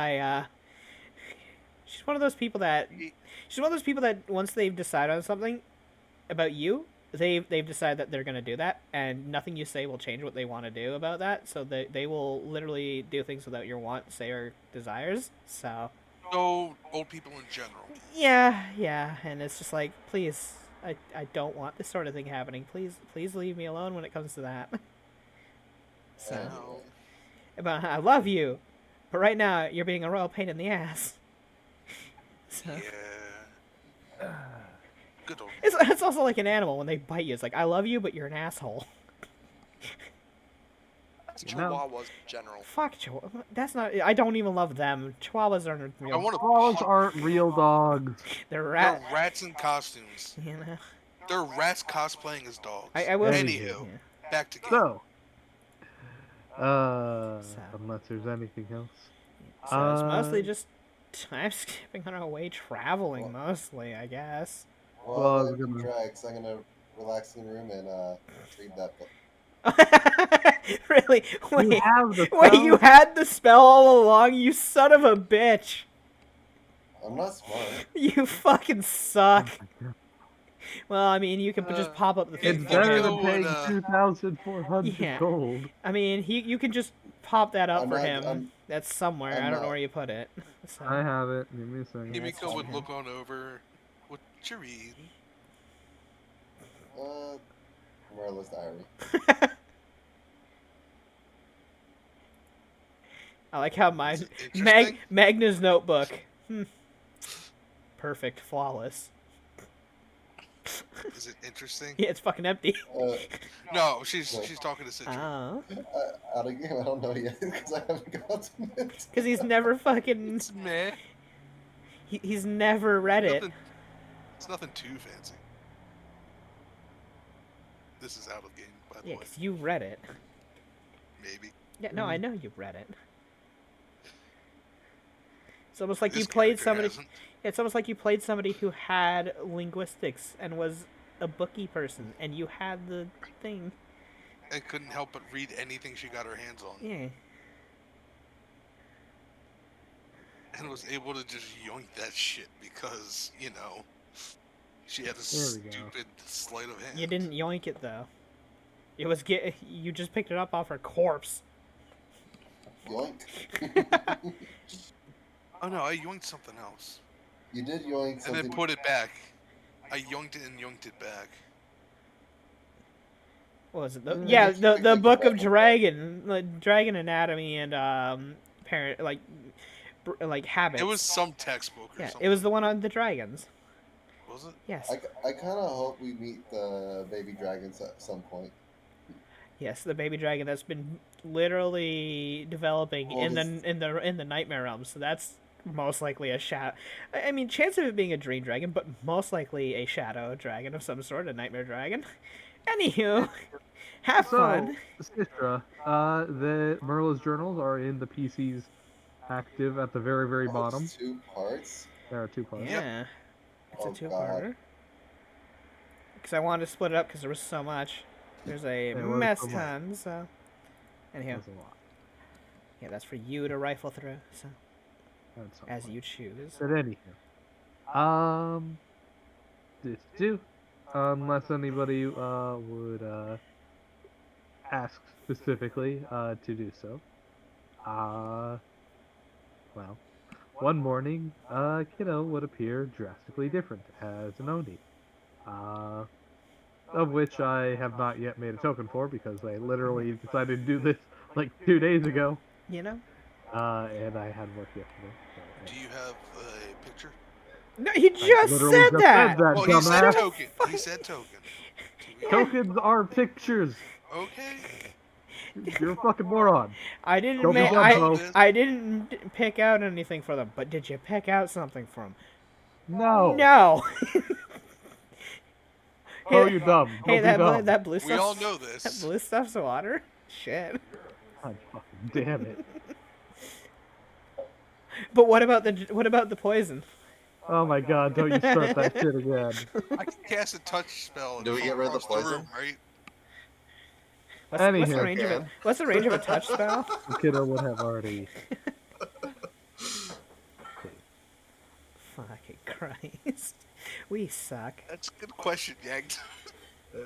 she's one of those people that once they've decided on something about you, they've decided that they're gonna do that, and nothing you say will change what they want to do about that. So they will literally do things without your want, say, or desires. So No, old people in general. yeah, and it's just like, please, I don't want this sort of thing happening. Please leave me alone when it comes to that. So, No. but I love you, but right now you're being a royal pain in the ass. So Yeah. Good old. it's also like an animal when they bite you. It's like, I love you, but you're an asshole. That's No. Chihuahuas in general. Fuck Chihuahua. That's not. I don't even love them. Chihuahuas aren't I real. want to. Dogs aren't real dogs. They're They're rat. rats in costumes. You know. They're rats cosplaying as dogs. I will. Anywho, Yeah. back to game. So, So. unless there's anything else. So it's mostly just Time skipping on our way traveling, mostly, I guess. Well, Well, I I was gotta keep gonna- track, so I'm gonna relax in the room and read that book. Really? You Wait. have the Wait, you spell? had the spell all along, you son of a bitch. I'm not smart. You fucking suck. Well, I mean, you can just Uh, pop up the thing It's for better him. than Himiko would, paying 2,400 Yeah. gold. I mean, you can just pop that up I'm for not. him. That's somewhere. I'm I don't know not. where you put it. So, I have it. Give me a second. Yeah, that's Himiko would fine. look on over. What you read? Marilla's diary. I like how my Is it interesting? Magna's notebook. Perfect, flawless. Is it interesting? Yeah, it's fucking empty. No, she's talking to Citra. Oh, Out of game, I don't know yet because I haven't gotten it. because he's never fucking. It's meh. He's never read it. It's nothing too fancy. This is out of game, by the Yeah, way. because you read it. Maybe. Yeah, no, I know you read it. It's almost like This you played character somebody. hasn't. It's almost like you played somebody who had linguistics and was a bookie person, and you had the thing. And couldn't help but read anything she got her hands on. Yeah. And was able to just yoink that shit because, she had a There we go. stupid sleight of hand. You didn't yoink it though. It was you just picked it up off her corpse. Yoink. Oh no, I yoinked something else. You did yoink And something. then put it back. I yoinked it and yoinked it back. What was it? Mm, Yeah, it's the like book that. of dragon, like dragon anatomy and parent like habits. It was some textbook or Yeah, something. it was the one on the dragons. Was it? Yes. I kind of hope we meet the baby dragons at some point. Yes, the baby dragon that's been literally developing Well, in the nightmare realm. So that's most likely a shadow. I mean, chance of it being a dream dragon, but most likely a shadow dragon of some sort, a nightmare dragon. Anywho, have fun. Citra, the Merla's journals are in the PCs active at the very, very bottom. It's 2 parts. There are 2 parts. Yeah, it's Oh, a two-parter. Because I wanted to split it up because there was so much. There's a There was mess so much. ton. So, anyhow, That's a lot. yeah, that's for you to rifle through. So, That's a as lot. you choose. But anywho, unless anybody would ask specifically to do so. Well, one morning, Kiddo would appear drastically different as an Oni. Of which I have not yet made a token for because I literally decided to do this like 2 days ago, You know? and I had work yesterday. So, Do you have a picture? No, he I just literally said just that. Well, he said dumbass. token. He said token. Tokens are pictures. Okay. You're a fucking moron. I didn't Don't be make. dumb, bro. I didn't pick out anything for them, but did you pick out something for them? No. No. Oh, you're dumb. Hey, Don't be dumb. that blue We stuff. all know That this. blue stuff's water. Shit. God fucking damn it. But what about the poison? Oh my god, don't you start that shit again. I can cast a touch spell. And Do we come get rid of the across poison? room, right? What's the Anywho. range of it? What's the range of a touch spell? The kiddo would have already. Fucking Christ. We suck. That's a good question, Yanked. I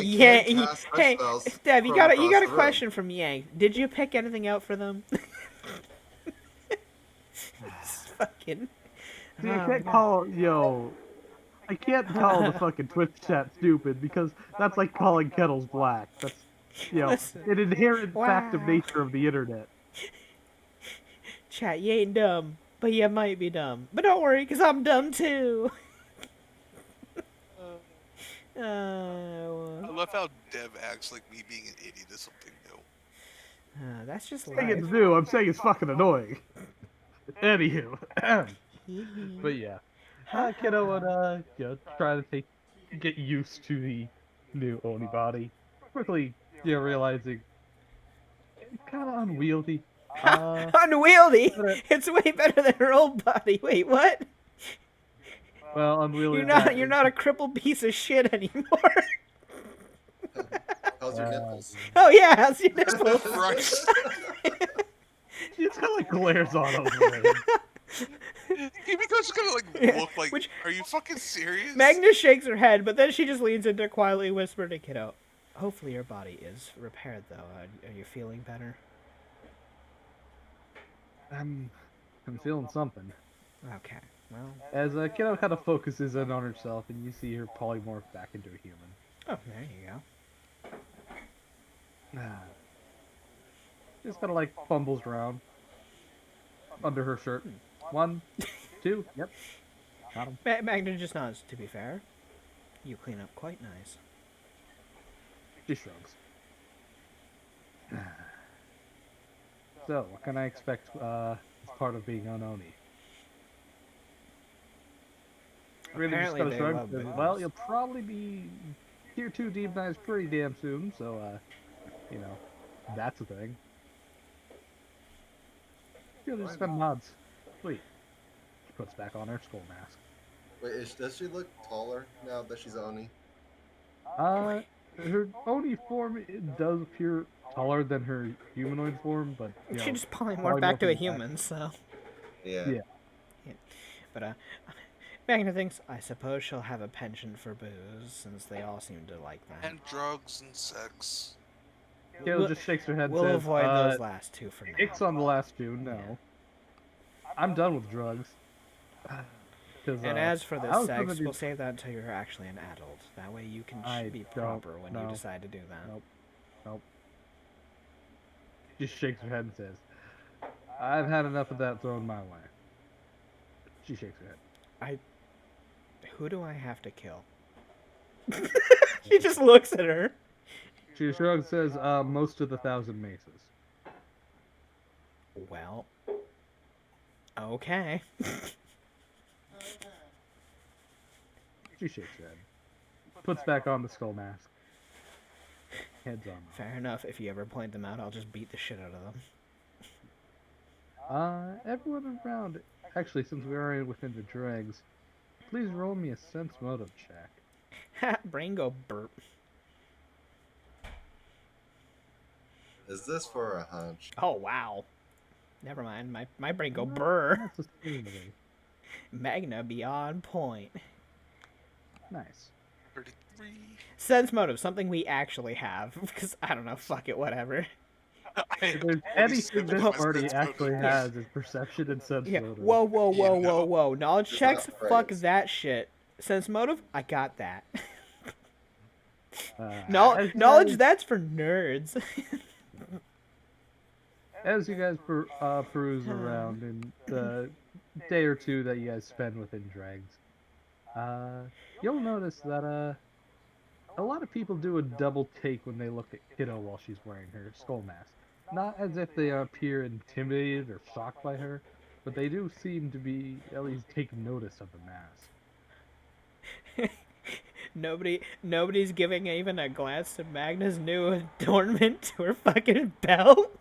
Yeah, can't cast touch hey, spells Dev, you from got a across the room. question from Yang. Did you pick anything out for them? Fucking. See, I Oh, can't God. I can't call the fucking Twitch chat stupid because that's like calling kettles black. That's, Listen. an inherent fact of Wow. nature of the internet. Chat, you ain't dumb, but you might be dumb. But don't worry, because I'm dumb too. I love how Dev acts like me being an idiot is something new. That's just I'm saying life. it's new, I'm saying it's fucking annoying. Anywho. But yeah. Kiddo would, try to get used to the new Oni body. Quickly, realizing it's kind of unwieldy. Unwieldy. But, It's way better than her old body. Wait, what? well, unwieldy. You're not a crippled piece of shit anymore. How's your nipples? Oh yeah, how's your nipples? Christ. She just kind of like glares on over him. Himiko's gonna like Yeah, look like, which- are you fucking serious? Magnus shakes her head, but then she just leans in to quietly whisper to Kiddo, "Hopefully your body is repaired, though. Are you feeling better?" I'm feeling something. Okay. Well. As Kiddo kind of focuses in on herself, and you see her polymorph back into a human. Oh, there you go. Just kind of like fumbles around under her shirt. 1, 2, yep. Got him. Magna just nods. To be fair, you clean up quite nice. She shrugs. So, what can I expect as part of being an Oni? Really Apparently just they kind of love shrugs. boobs. Well, you'll probably be tier 2 demonized pretty damn soon, so, you know, that's a thing. Really just kind of nods. Sweet. She puts back on her skull mask. Wait, does she look taller now that she's Oni? Her Oni form it does appear taller than her humanoid form, but you She know, just polymorphed back to a polymorphing back. human, so. Yeah. Yeah. But Magna thinks, I suppose she'll have a penchant for booze, since they all seem to like that. And drugs and sex. Kale just shakes her head and We'll says, avoid those last two for now. Ix on the last two, no. I'm done with drugs. 'Cause, And as for I the was gonna sex, do- we'll save that until you're actually an adult. That way you can I be don't proper when you know. decide to do that. Nope. Just shakes her head and says, I've had enough of that thrown my way. She shakes her head. Who do I have to kill? He just looks at her. She shrugs and says, most of the 1,000 maces. Well, okay. She shakes her head. Puts back on the skull mask. Heads on. Fair enough. If you ever point them out, I'll just beat the shit out of them. Everyone around, actually, since we are within the dregs, please roll me a sense motive check. Ha! Brain go burp. Is this for a hunch? Oh wow. Never mind. My brain go burr. That's a stability. Magna be on point. Nice. 33. Sense motive, something we actually have. Because I don't know. Fuck it. Whatever. If there's anything this party actually has is perception and sense Yeah. motive. Whoa. Knowledge It's checks. not Fuck praise. that shit. Sense motive. I got that. As you Knowledge. guys- That's for nerds. As you guys peruse around in the day or two that you guys spend within dregs, you'll notice that a lot of people do a double take when they look at Kiddo while she's wearing her skull mask. Not as if they appear intimidated or shocked by her, but they do seem to be at least taking notice of the mask. Nobody's giving even a glance to Magna's new adornment to her fucking belt.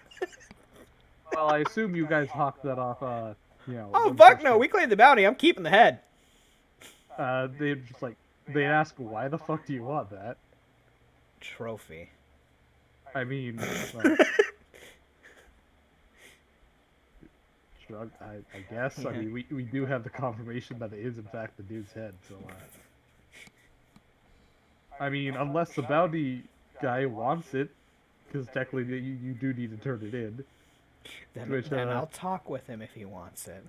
Well, I assume you guys hawked that off, you know. Oh when fuck first no! came- We claimed the bounty. I'm keeping the head. They just like they ask, why the fuck do you want that? Trophy. I mean, like, shrug. I guess. I Yeah. mean, we do have the confirmation that it is in fact the dude's head. So, I mean, unless the bounty guy wants it, because technically you do need to turn it in. Then, Which, then I'll talk with him if he wants it,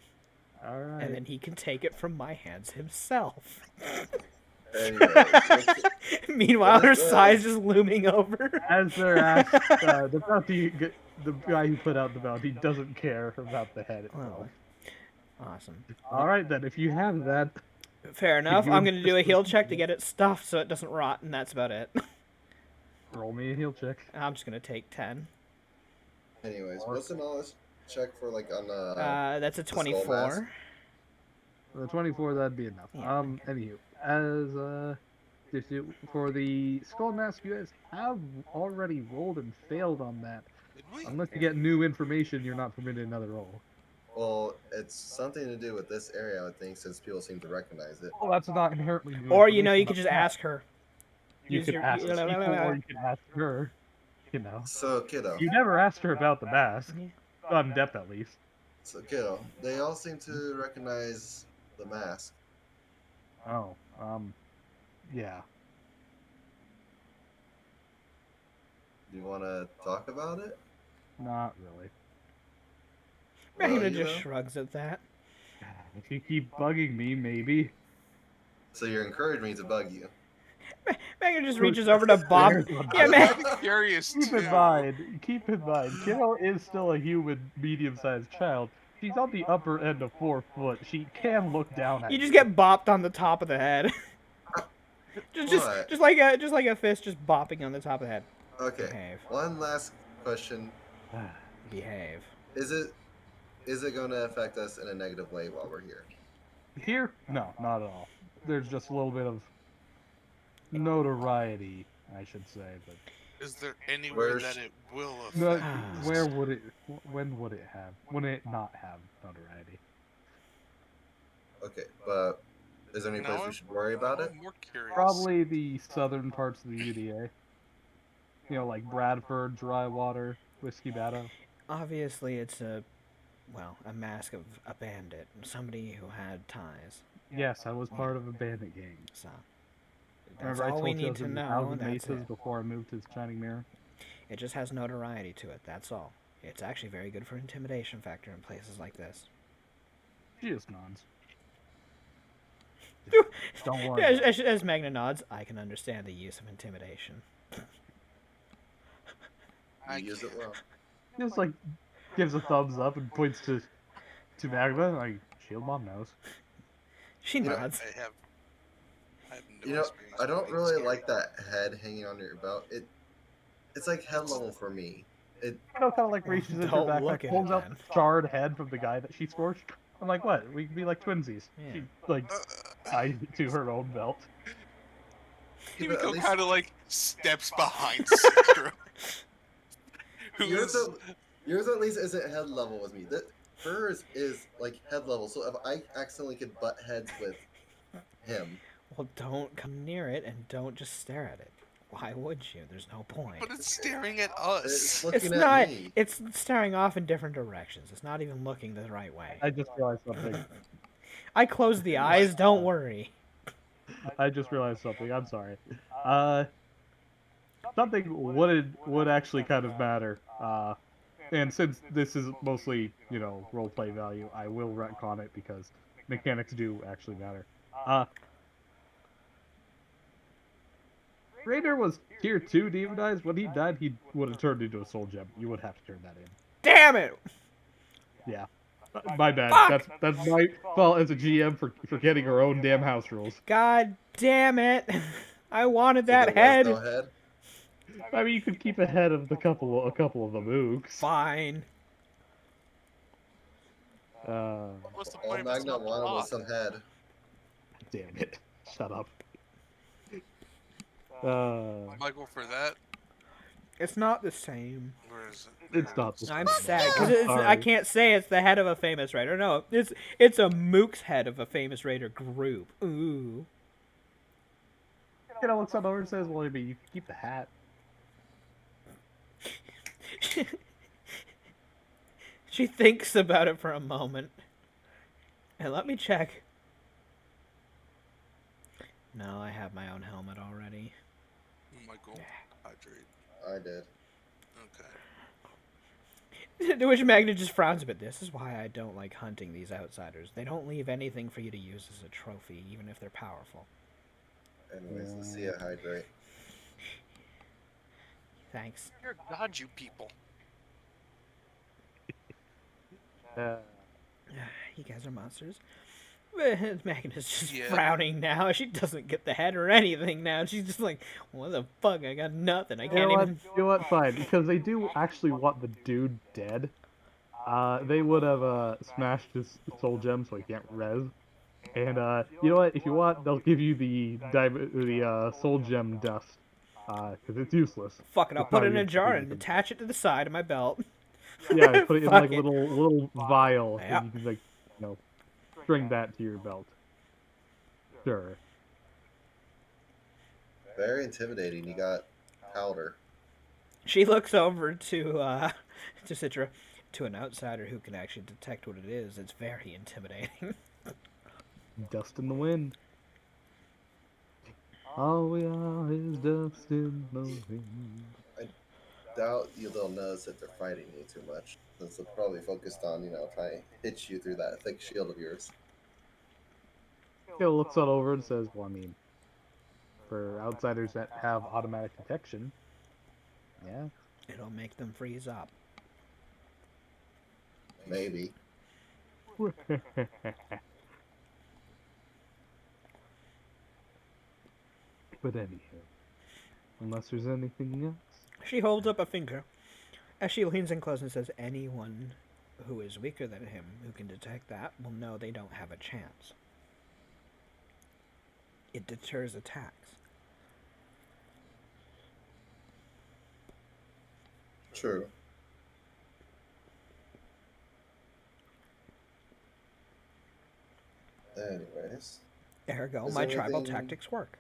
All right. and then he can take it from my hands himself. Anyways, what's- Meanwhile, her What is that? size is looming over. As they're asked, the guy who put out the bounty doesn't care about the head itself. Oh, awesome. All right then, if you have that, Fair enough. you I'm gonna do a insist heal on- check to get it stuffed so it doesn't rot, and that's about it. roll me a heal check. I'm just gonna take 10. anyways, what's the knowledge check for like on That's a skull mask? 24. The 24, that'd be enough. Yeah. Anywho, as for the skull mask, you guys have already rolled and failed on that. Did we? Unless you get new information, you're not permitted another roll. Well, it's something to do with this area, I would think, since people seem to recognize it. Well, that's not inherently new Or information you could about just that. ask her. You Use could your. ask the people, or you could ask her. You know, So, kiddo. you never asked her about the mask, Yeah. not in depth at least. So, kiddo. They all seem to recognize the mask. Oh, yeah. Do you want to talk about it? Not really. Magna you just know. shrugs at that. If you keep bugging me, maybe. So you're encouraging me to bug you. Magna just reaches over to Bob. There's one. Yeah, I'm man. kind of curious Keep too. in mind, Kiddo is still a human, medium-sized child. She's on the upper end of 4 foot. She can look down at You you. just get bopped on the top of the head. What? just like a fist just bopping on the top of the head. Okay. Behave. One last question: Behave. Is it going to affect us in a negative way while we're here? Here? No, not at all. There's just a little bit of notoriety, I should say, but Is there anywhere Where's- that it will no, affect? where would it? When would it have? Would it not have notoriety? Okay, but is there any Now place we should worry about it? I'm more curious. Probably the southern parts of the UDA. You know, like Bradford, Drywater, Whiskey Battle. Obviously, it's a mask of a bandit, somebody who had ties. Yes, I was part of a bandit gang. So that's Remember, I all told we you I need was to in the know. Thousand That's Mesas it. before I moved to Shining Mirror. It just has notoriety to it. That's all. It's actually very good for intimidation factor in places like this. She just nods. Don't worry. As Magna nods, I can understand the use of intimidation. I You use it can't. well. Just like gives a thumbs up and points to Magma. Like Shield Mom knows. She You know, nods. I have no You know, experience I don't with being really scared. like that head hanging on your belt. It's like head level for me. You know, kind of like reaches into her Don't back, look like at pulls it, out then. the charred head from the guy that she scorched. I'm like, what? We could be like twinsies. Yeah. She like ties it to her own belt. Yeah, but at Himiko least- kind of like steps behind Sakura. Yours, Who's yours at least isn't head level with me. Hers is like head level. So if I accidentally could butt heads with him, Well, don't come near it and don't just stare at it. Why would you? There's no point. but it's staring at it's us. looking It's at not. me. It's staring off in different directions. It's not even looking the right way. I just realized something. I closed the eyes. Don't worry. I just realized something. I'm sorry. Something would actually kind of matter. And since this is mostly, you know, roleplay value, I will retcon it because mechanics do actually matter. Raider was tier 2 demonized. When he died, he would have turned into a soul gem. You would have to turn that in. Damn it! Yeah. My bad. Fuck! That's my fault as a GM for forgetting her own damn house rules. God damn it! I wanted So that there head. was no head. I mean, you could keep ahead of a couple of the mooks. Fine. What's the All point of it's Magna not the wanted was plot? some head. Damn it. Shut up. Michael, for that, It's not the same. where is it? It's not the I'm same. sad because I'm I sorry. can't say it's the head of a famous raider. No, it's a mook's head of a famous raider group. Ooh. You know, looks over and says, well, I mean, you can keep the hat. She thinks about it for a moment. And let me check. No, I have my own helmet already. Michael, hydrate. I did. Okay. To which Magna just frowns a bit. This is why I don't like hunting these outsiders. They don't leave anything for you to use as a trophy, even if they're powerful. Anyways, let's see it hydrate. Thanks. You're God, you people. You guys are monsters. Magna's just Yeah. frowning now. She doesn't get the head or anything now. She's just like, what the fuck? I got nothing. I You can't know what? even. You know what? Fine, because they do actually want the dude dead. They would have smashed his soul gem so he can't res. And you know what? If you want, they'll give you the soul gem dust. because it's useless. Fuck it, I'll It's put not it in a used for jar doing and anything. attach it to the side of my belt. Yeah, put it in Fuck like it. little vial, Yep. and you can like string that to your belt. Sure. Very intimidating. You got powder. She looks over to Citra. To an outsider who can actually detect what it is, it's very intimidating. Dust in the wind. All we are is dust in the wind. I doubt they'll notice that they're fighting you too much. Since they're probably focused on, trying to hit you through that thick shield of yours. Gil looks all over and says, well, I mean, for outsiders that have automatic detection, yeah. It'll make them freeze up. Maybe. But anyhow, unless there's anything else. She holds up a finger as she leans in close and says, anyone who is weaker than him who can detect that will know they don't have a chance. It deters attacks. True. Anyways, Ergo, Is my there tribal anything- tactics work.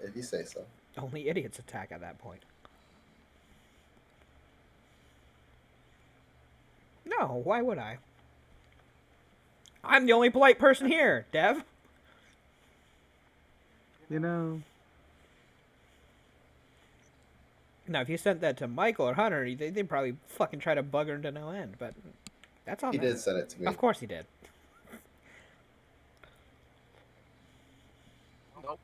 if you say so. Only idiots attack at that point. No, why would I? I'm the only polite person here, Dev. You know, Now, if you sent that to Michael or Hunter, they'd probably fucking try to bug her to no end, but that's all. He did send it to me. Of course he did. Nope.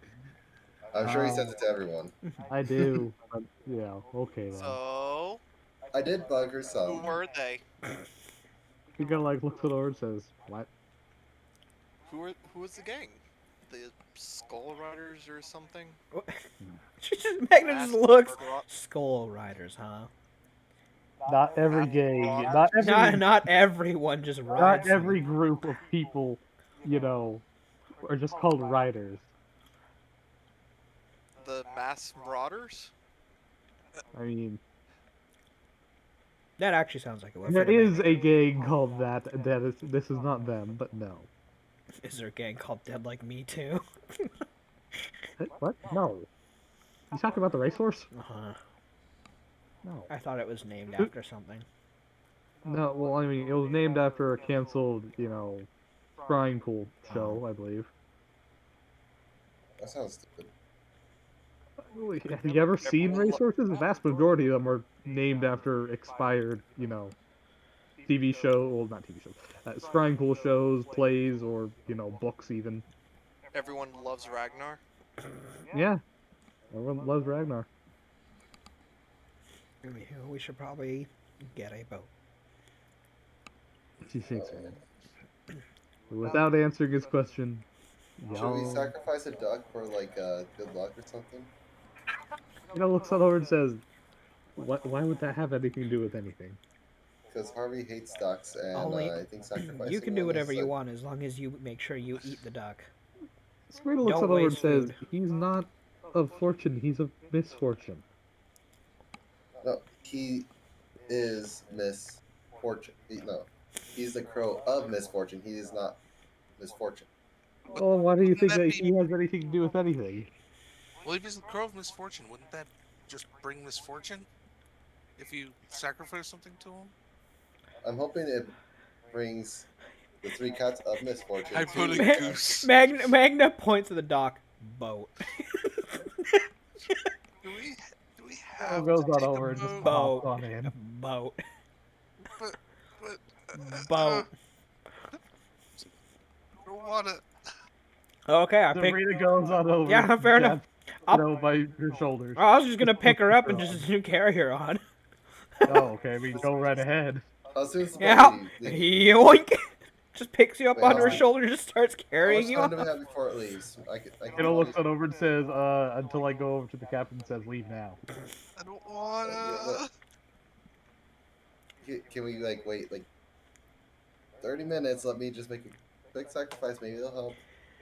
I'm sure he sent it to everyone. I do. But, yeah, okay then. So, I did bug her who some. were they? He kind of like looks at her and says, what? Who was the gang? The Skull Riders or something? Magna just looks. Murder Rock? Skull Riders, huh? Not every Apple gang, Rock. not every, Not everyone just rides. not every group of people, are just called riders. The Mass Marauders? I mean, That actually sounds like it would. there fit in. is a gang called that. This is not them, but no. Is there a gang called Dead Like Me too? What? No. You talking about the racehorse? Uh-huh. No. I thought it was named after something. No. Well, I mean, it was named after a canceled, frying pool show, I believe. That sounds stupid. Have you ever seen racehorses? The vast majority of them are named after expired, TV show, well, not TV shows, scrying pool shows, plays, or books even. Everyone loves Ragnar. Yeah, everyone loves Ragnar. Anywho, we should probably get a boat. She shakes her head. Without answering his question, Should we y'all, sacrifice a duck for good luck or something? looks all over and says, Why would that have anything to do with anything? Because Harvey hates ducks, and Only- I think sacrificing You can do one whatever is you like- want as long as you make sure you eat the duck. Squirtle looks Don't all over and waste says, food. he's not of fortune, he's of misfortune. No, he is misfortune. No, he's the crow of misfortune. He is not misfortune. Oh, why do you think Wouldn't that that he has anything to do with anything? Well, if he's the crow of misfortune, wouldn't that just bring misfortune? If you sacrifice something to him? I'm hoping it brings the three cats of misfortune. I to- put a goose. Magna points to the dock. Boat. Do we Oh, have goes to on take over a and just boat? Boat. hops on in. Boat. But Boat. I don't want to. Okay, I picked. Sabrina goes on over. Yeah, fair enough. I'll- by her shoulders. I was just gonna pick her up and just carry her on. Oh, okay. We go right ahead. How soon is the Yeah. boat leaving? Yoink. Just picks you up Wait, onto her how- shoulder and just starts How much carrying you time do on. we have before it leaves? I can It looks on over and says, until I go over to the captain and says, leave now. I don't want look. to. Can we wait 30 minutes? Let me just make a quick sacrifice. Maybe it'll help.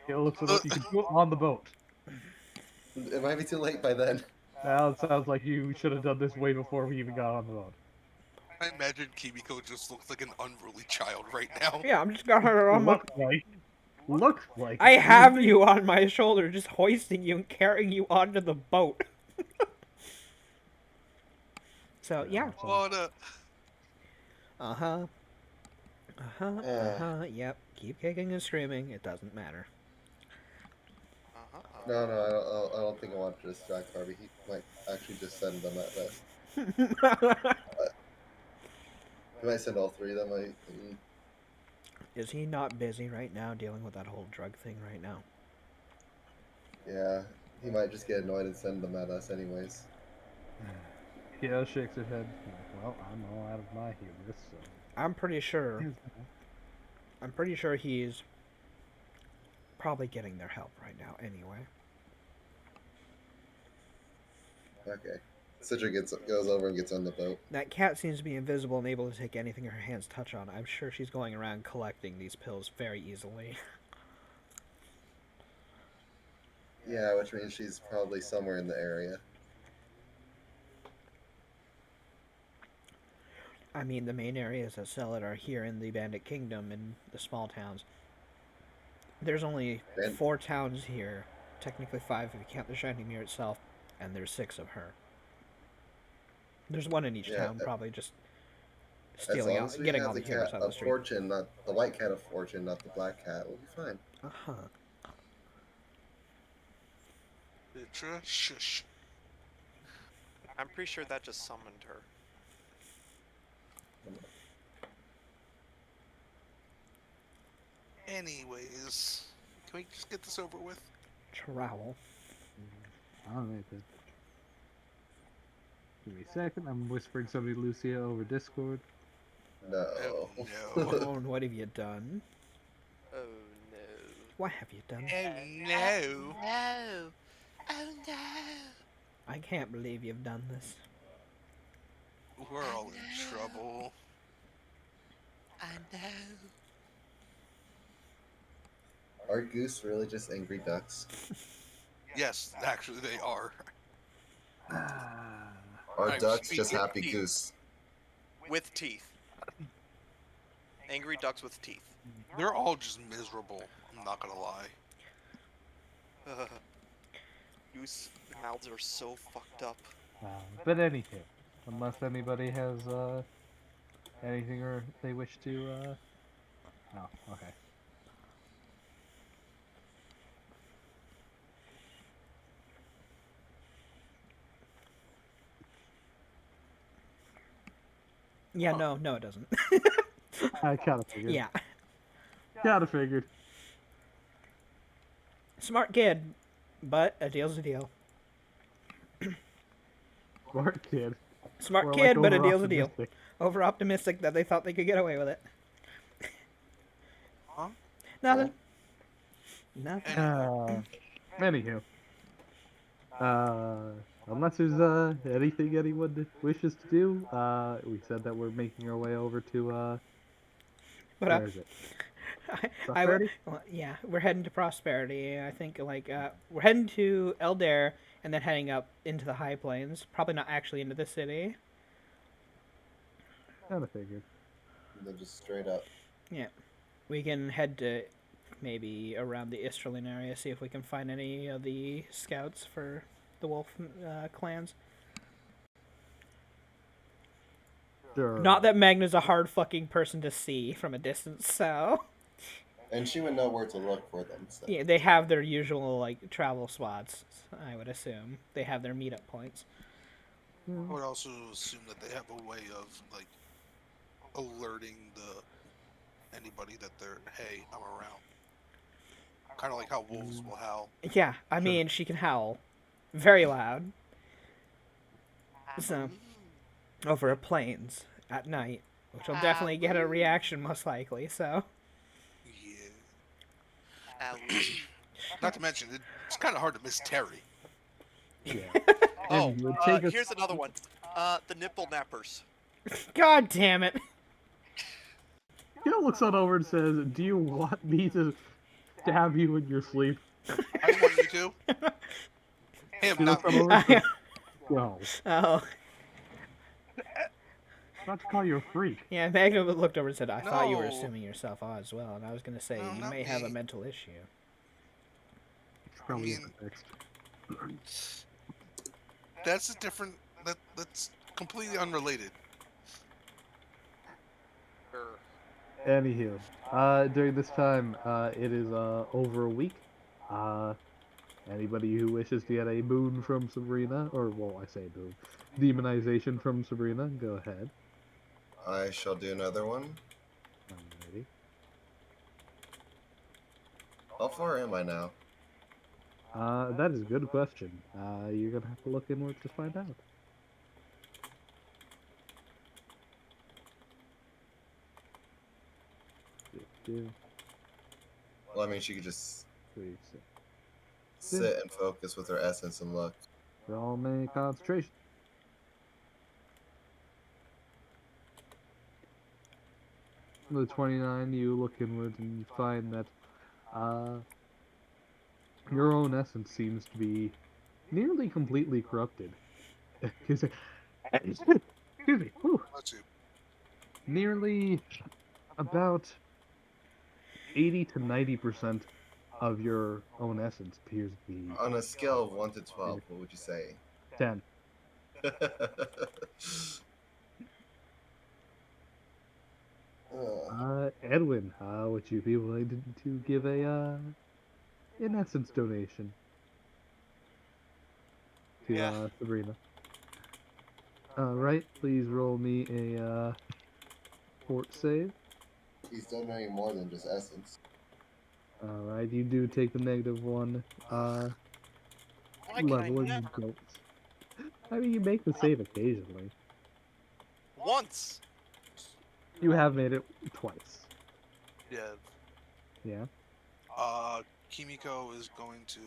It looks on you can do it on the boat. It might be too late by then. Now it sounds like you should have done this way before we even got on the boat. I imagine Kimiko just looks like an unruly child right now. Yeah, I'm just got her on my. Looks like. I have you on my shoulder, just hoisting you and carrying you onto the boat. So yeah. Oh, no. Yep. Keep kicking and screaming. It doesn't matter. No, I don't think I want to distract Harvey. He might actually just send them at best. He might send all three of them. Is he not busy right now dealing with that whole drug thing right now? Yeah, he might just get annoyed and send them at us anyways. Kyo shakes his head. Well, I'm all out of my hubris, so. I'm pretty sure he's probably getting their help right now anyway. Okay. Citra goes over and gets on the boat. That cat seems to be invisible and able to take anything her hands touch on. I'm sure she's going around collecting these pills very easily. Yeah, which means she's probably somewhere in the area. I mean, the main areas that sell it are here in the Bandit Kingdom and the small towns. There's only 4 towns here. Technically 5 if you count the Shining Mirror itself. And there's 6 of her. There's 1 in each town, probably just stealing out, getting all the heroes out of the street. Fortune, not the white cat of fortune, not the black cat, will be fine. Citra, shush. I'm pretty sure that just summoned her. Anyways, can we just get this over with? Trowel. Alright then. Give me a second. I'm whispering somebody to Lucia over Discord. No. Oh, no. Oh, what have you done? Oh no. What have you done? Oh, no. No. Oh no. I can't believe you've done this. We're all in trouble. I know. Are goose really just angry ducks? Yes, actually they are. Are I'm ducks speaking just happy teeth. goose? With teeth. Angry ducks with teeth. They're all just miserable, I'm not gonna lie. Goose mouths are so fucked up. But anywho, unless anybody has anything or they wish to. Oh, okay. Yeah, no, it doesn't. I kinda figured. Yeah. Kinda figured. Smart kid, but a deal's a deal. Smart kid. Smart Or, kid, like, but a deal's a deal. over-optimistic. Over optimistic that they thought they could get away with it. Huh? Nothing. Nothing. Anywho. Unless there's anything anyone wishes to do, we said that we're making our way over to But where is it? Prosperity? Well, yeah, we're heading to Prosperity. I think we're heading to Eldair and then heading up into the High Plains. Probably not actually into the city. Kinda figured. And then just straight up. Yeah, we can head to maybe around the Istralin area, see if we can find any of the scouts for the wolf clans. Sure. Not that Magna's a hard fucking person to see from a distance, so And she would know where to look for them. So. yeah, they have their usual like travel spots. I would assume they have their meetup points. I would also assume that they have a way of like alerting anybody that they're, hey, I'm around. Kind of like how wolves will howl. Yeah, I mean she can howl very loud. So over a plains at night, which will definitely get a reaction most likely. So Yeah. Not to mention, it's kind of hard to miss Terry. Yeah. Oh, And it would take us- here's another one. The nipple nappers. God damn it. Gil looks on over and says, "Do you want me to stab you in your sleep?" I want you to. am See this not one me. over? Go. Oh, Not to call you a freak. yeah. Magna looked over and said, "I thought you were No. assuming yourself as well." And I was gonna say, No, you not may have a me. mental issue. Probably mean- get fixed. That's a different. That's completely unrelated. Sure. Anywho, during this time, it is over a week. Uh, Anybody who wishes to get a boon from Sabrina, or well, I say boon, demonization from Sabrina, go ahead. I shall do another one. Alrighty. How far am I now? That is a good question. You're gonna have to look inward to find out. Two, Well, I mean, she could just three, six. sit and focus with her essence and look. Roll me concentration. The 29, you look inward and you find that uh, your own essence seems to be nearly completely corrupted. Excuse me. Whew. Let's see. Nearly about 80 to 90% of your own essence appears to be On a scale of 1 to 12, what would you say? 10. Edwin, would you be willing to give a in essence donation to Yeah. Sabrina? Right, please roll me a fort save. He's donating more than just essence. Alright, you do take the -1 Why can I level of never? guilt. I mean, you make the save occasionally. Once. You have made it twice. Yeah. Yeah. Kimiko is going to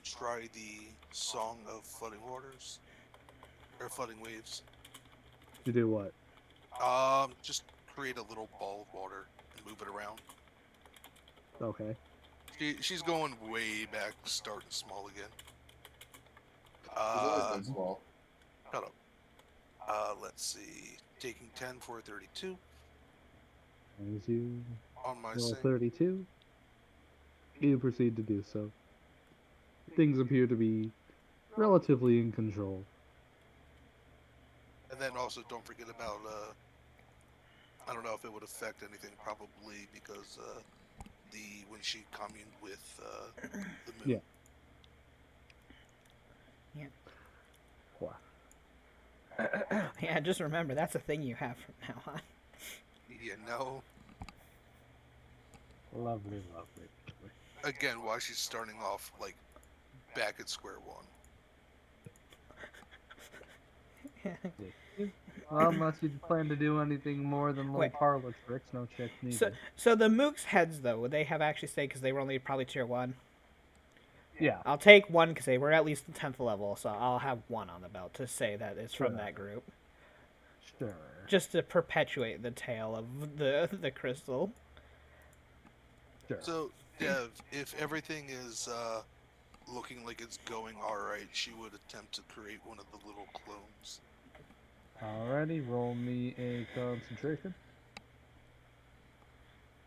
try the Song of Flooding Waters or Flooding Waves. To do what? Just create a little ball of water and move it around. Okay. She's going way back, starting small again. He's always been small. Shut up. Let's see. Taking 10 for 32 As you on my roll sing. 32, you proceed to do so. Things appear to be relatively in control. And then also don't forget about I don't know if it would affect anything, probably because when she communed with the moon. Yeah. Yeah. Wow. Yeah, just remember that's a thing you have from now on. You know. Lovely, lovely. Again, why she's starting off like back at square one. Well, unless you plan to do anything more than little Wait. parlor tricks, no checks needed. So the Mooks heads though, would they have actually stayed because they were only probably tier 1? Yeah. I'll take 1 because they were at least the 10th level, so I'll have 1 on the belt to say that it's from Sure. that group, Sure. just to perpetuate the tale of the crystal. Sure. So, Dev, if everything is looking like it's going alright, she would attempt to create one of the little clones. Alrighty, roll me a concentration.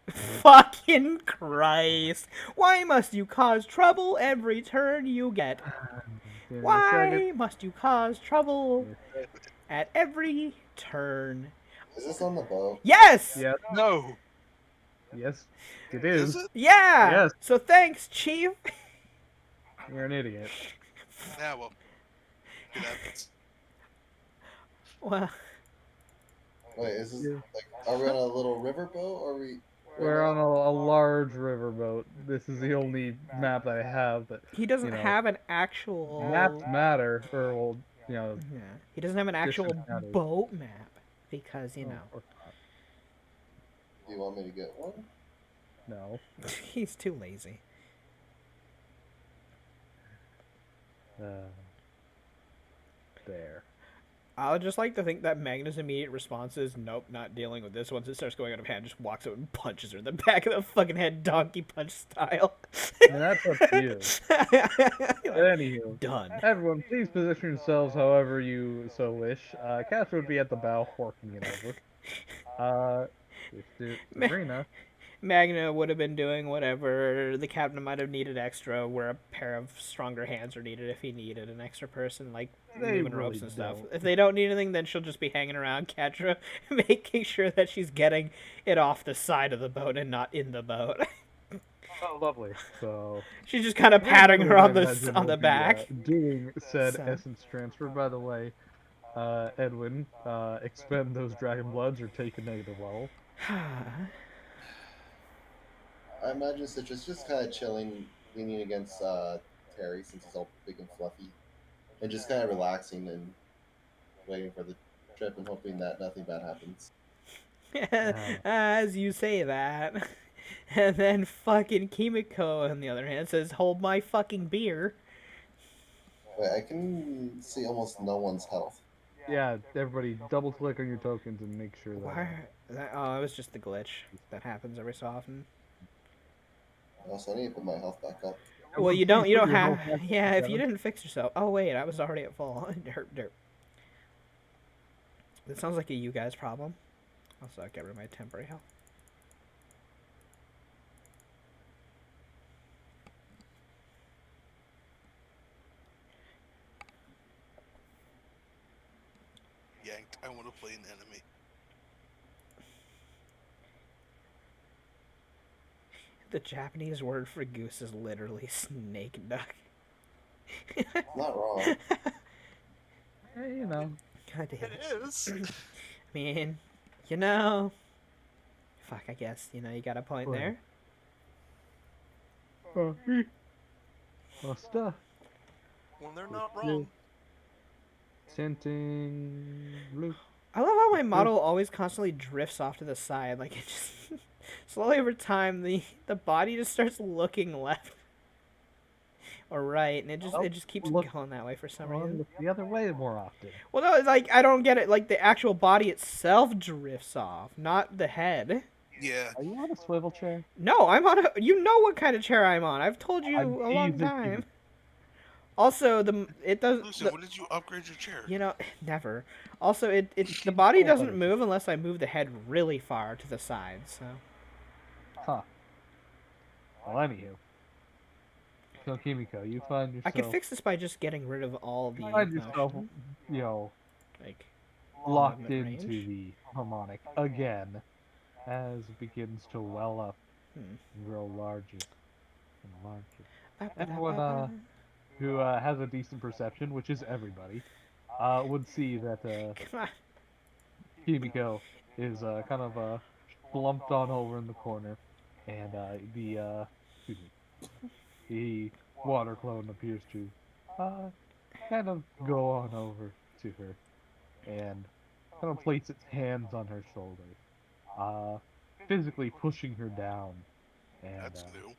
Fucking Christ! Why must you cause trouble every turn you get? Give me a Why second. must you cause trouble at every turn? Is this on the boat? Yes! Yes, No! yes, it Is is. it? Yeah! Yes. So thanks, Chief! You're an idiot. Yeah, well. It happens. Well, Wait, is this Yeah. like? Are we on a little river boat? Or are we? We're on a large riverboat. This is the only map that I have, but he doesn't you know, have an actual... maps matter, or well, Yeah. He doesn't have an actual Distance matters. boat map, because, you oh, know, of course Do you want me to get one? not. No. he's too lazy. There. I would just like to think that Magna's immediate response is, nope, not dealing with this. Once it starts going out of hand, just walks up and punches her in the back of the fucking head, donkey punch style. I mean, that's up to you. Anywho, Done. everyone, please position yourselves however you so wish. Casper would be at the bow, forking it over. Sabrina. Magna would have been doing whatever. The captain might have needed extra, where a pair of stronger hands are needed if he needed an extra person, like They moving ropes really and stuff. don't. If they don't need anything, then she'll just be hanging around Catra, making sure that she's getting it off the side of the boat and not in the boat. Oh, lovely. So She's just kind of patting her I on the imagine on will the be, back. doing said So. essence transfer. By the way, Edwin, expend those dragon bloods or take a negative level. I imagine Citrus just kind of chilling, leaning against Terry since he's all big and fluffy, and just kind of relaxing and waiting for the trip and hoping that nothing bad happens. As you say that. And then fucking Kimiko, on the other hand, says, hold my fucking beer. Wait, I can see almost no one's health. Yeah, everybody, double click on your tokens and make sure that. Why? Oh, it was just the glitch that happens every so often. Also, I need to put my health back up. Well, you Please don't put your have. health back Yeah, if together. you didn't fix yourself. Oh wait, I was already at full. Derp. That sounds like a you guys problem. Also, I'll get rid of my temporary health. Yanked. I want to play an enemy. The Japanese word for goose is literally snake duck. Not wrong. Hey, you know. God damn It it. is. I mean, you know. Fuck, I guess, you got a point Well. there. Stuff. When they're not wrong. Tinting blue. I love how my model always constantly drifts off to the side. Like, it just... slowly over time, the body just starts looking left. Or right, and it just keeps look- going that way for some reason. Look the other way more often. Well, no, it's like, I don't get it. Like, the actual body itself drifts off, not the head. Yeah. Are you on a swivel chair? No, I'm on a... You know what kind of chair I'm on. I've told you I'm a long teasing time. you. Also, it does... Lucian, when did you upgrade your chair? Never. Also, the body doesn't move unless I move the head really far to the side, so... Huh. Well, anywho. So, Kimiko, you find yourself... I could fix this by just getting rid of all the You find yourself, motion. Like, locked movement into range. the harmonic again, as it begins to well up and grow larger and larger. Everyone who has a decent perception, which is everybody, would see that Come on. Kimiko is kind of slumped on over in the corner, and the water clone appears to kind of go on over to her and kind of place its hands on her shoulder, physically pushing her down, and That's new.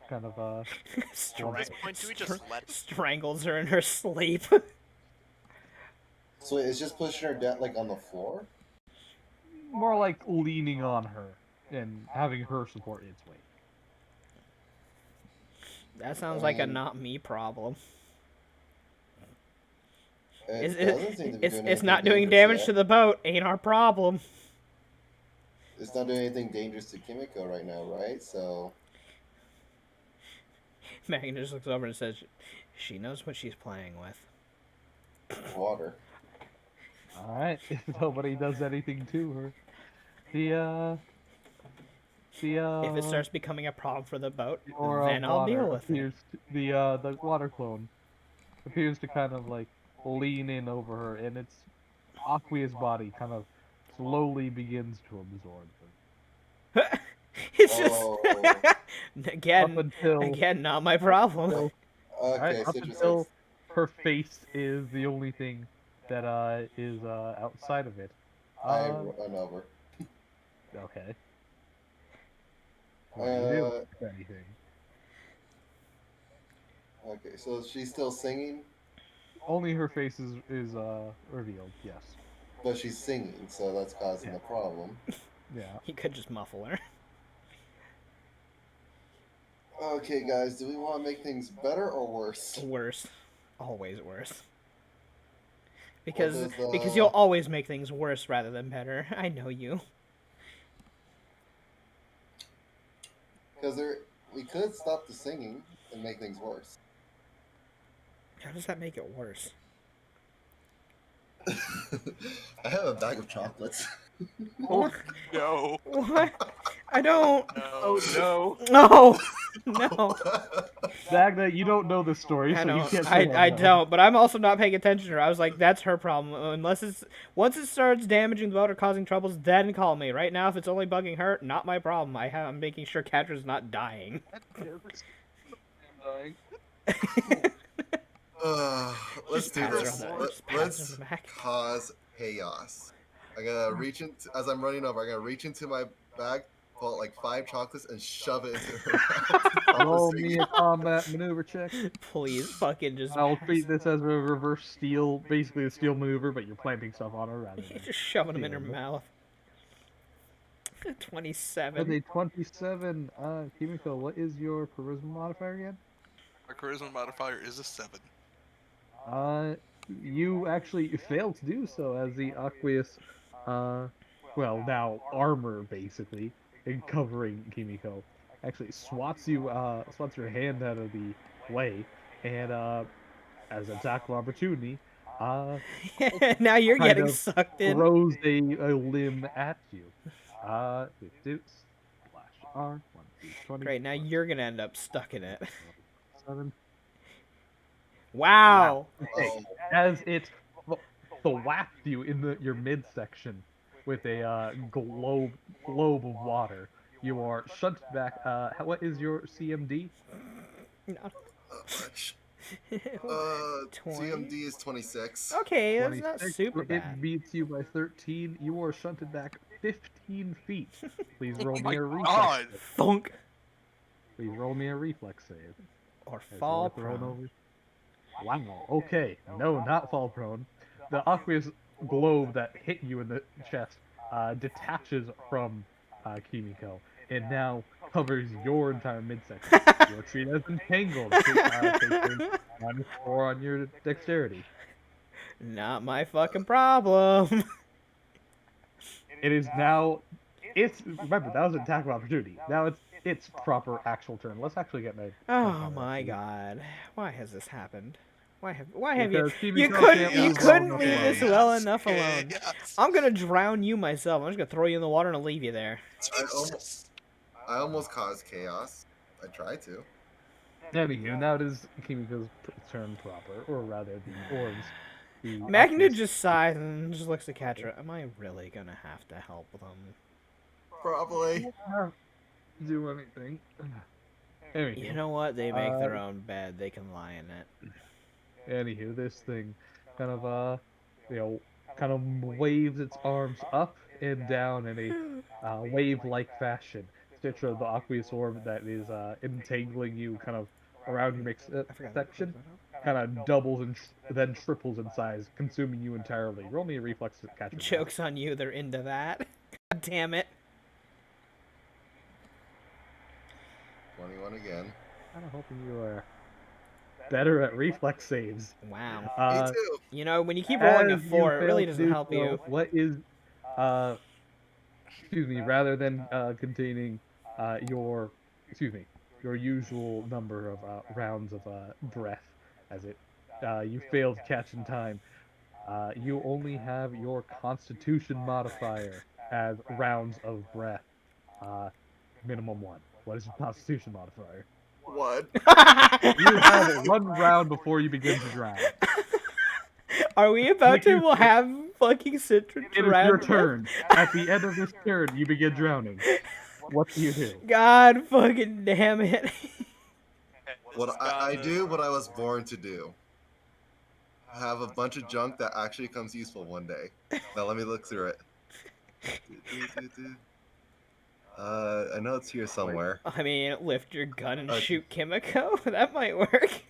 kind of At this point, do we just let... strangles her in her sleep. So it's just pushing her down, like on the floor? more like leaning on her and having her support its weight. That sounds like a not me problem. Doesn't seem to be doing It's not anything doing dangerous damage yet. to the boat. Ain't our problem. It's not doing anything dangerous to Kimiko right now, right? So Megan just looks over and says, she knows what she's playing with. water. Alright, if nobody does anything to her. If it starts becoming a problem for the boat, aura then of I'll water deal with it. appears the water clone appears to kind of like lean in over her, and its aqueous body kind of slowly begins to absorb her. It's just Oh. Up until again, not my problem. Okay, Alright, up Citrus. until her face is the only thing that is outside of it. I run over. Okay. What do you do? If anything. Okay, so she's still singing. Only her face is revealed. Yes. But she's singing, so that's causing the problem. Yeah. He could just muffle her. Okay, guys, do we want to make things better or worse? Worse. Always worse. Well, Because you'll always make things worse rather than better. I know you. because we could stop the singing and make things worse. How does that make it worse? I have a bag of chocolates. What? No. What? I don't. No. no. No. No. Dagna, you don't know the story, I so you don't. can't say I no. don't. But I'm also not paying attention to her. I was like, that's her problem. Unless it's once it starts damaging the boat or causing troubles, then call me. Right now, if it's only bugging her, not my problem. I'm making sure Catra's not dying. Let's Just do pat her this. on the- just pat her on Let's the back. cause chaos. I gotta reach into as I'm running over. I gotta reach into my bag, pull out like 5 chocolates, and shove it into her mouth. Roll me a combat maneuver check. Please, fucking just. I'll treat this as a reverse steal, basically a steal maneuver, but you're planting stuff on her rather than. Just shoving them in her stealing it. mouth. With 27. a 27, Kimiko, what is your charisma modifier again? My charisma modifier is a 7. You actually fail to do so as the aqueous, well, now armor basically, in covering Kimiko, actually swats your hand out of the way, and as an attack of opportunity, Now you're kind getting of sucked in. throws a limb at you. With Dukes, slash R, 1, 2, 20. Great, now you're gonna end up stuck in it. 7. Wow. Okay, Oh, as it thwacks you in your midsection with a globe of water, you are shunted back. What is your CMD? No. much. 20. CMD is 26. Okay, that's not 26. super It bad. beats you by 13. You are shunted back 15 feet. Please roll My me a reflex. God. Save. Thunk. Please roll me a reflex save. Or As you fall are thrown prone. over. Wow. Okay. No, not fall prone. The aqueous globe that hit you in the chest detaches from Kimiko and now covers your entire midsection. You are treated as entangled. Take -4 on your dexterity. Not my fucking problem. It is now. It's remember that was an attack of opportunity. Now it's proper actual turn. Let's actually get my. Oh my god. Why has this happened? Why have Because you Kimiko can't you leave well couldn't enough leave this alone. well enough alone. Yes. I'm gonna drown you myself. I'm just gonna throw you in the water and leave you there. I almost caused chaos. I tried to. Anywho, now it is Kimiko's turn proper, or rather the orbs. The Magna aqueous- just sighs and just looks at Catra. Am I really gonna have to help them? Probably. do anything. Anywho, You know what? They make their own bed. They can lie in it. anywho, this thing kind of kind of waves its arms up and down in a wave-like fashion. Stitcher, the aqueous orb that is entangling you kind of around your I forgot to section, close that up. kind of doubles and then triples in size, consuming you entirely. Roll me a reflex to catch it. Joke's on you. They're into that. God damn it. 21 again. Kind of hoping you are better at reflex saves. Wow. Me too. You know, when you keep rolling a As you 4, it fail really to doesn't do help so, you. What is, excuse me, rather than containing your, excuse me, your usual number of rounds of breath, as you fail to catch in time, you only have your Constitution modifier as rounds of breath, minimum 1. What is your Constitution modifier? What? You have 1 round before you begin to drown. Are we about Make you- to have fucking Citra It is drown your to death? turn. At the end of this turn, you begin drowning. What do you do? God fucking damn it. I do what I was born to do. Have a bunch of junk that actually becomes useful one day. Now let me look through it. I know it's here somewhere. I mean, lift your gun and Okay. shoot Kimiko? That might work.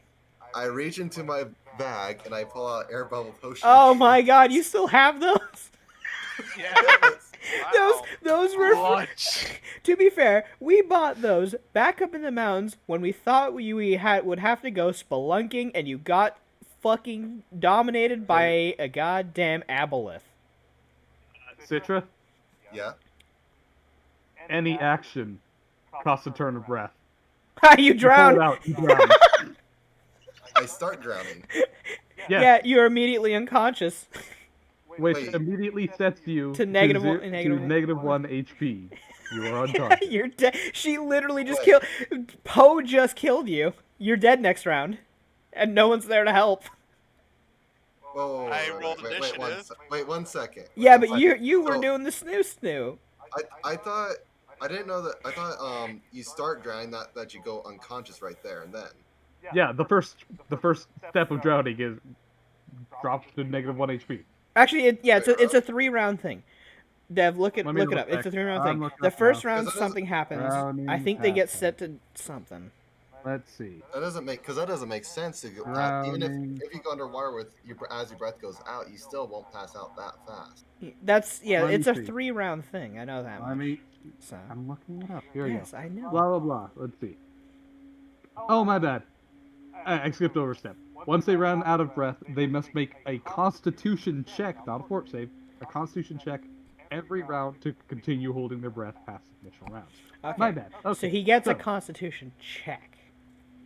I reach into my bag and I pull out air bubble potion. Oh my god, you still have those? Yes. Those were Clutch. to be fair, we bought those back up in the mountains when we thought we would have to go spelunking, and you got fucking dominated by a goddamn aboleth. Citra, Yeah. any action costs a turn of breath. You Pull drown. it out, you drown. I start drowning. Yes, Yeah, you're immediately unconscious. which Wait. immediately sets you To negative to one- to negative one. negative 1 HP. You are unconscious. You're dead. She literally just Wait. killed. Poe just killed you. You're dead next round, and no one's there to help. Whoa, I rolled wait, initiative. wait 1 second. Yeah, Wait but one you were So- doing the snoo. I thought I didn't know that. I thought you start drowning that you go unconscious right there and then. Yeah, the first step of drowning is drops to negative 1 HP. Actually, it's Wait, a 3-round thing. Dev, look it Let me up. look It's a back. 3-round I'm thing. looking The up first now. round Because it doesn't- something happens. Drowning I think they get happens. set to something. Let's see. That doesn't make sense to go even Drowning. if you go underwater with as your breath goes out, you still won't pass out that fast. Let me It's a see. 3-round thing. I know that I much. mean, So I'm looking it up. Here we yes, go. I know. Blah blah blah. Let's see. Oh my bad. I skipped over a step. Once they run out of breath, they must make a Constitution check, not a fort save, a Constitution check every round to continue holding their breath past initial rounds. Okay. My bad. Okay. So he gets a so- Constitution check.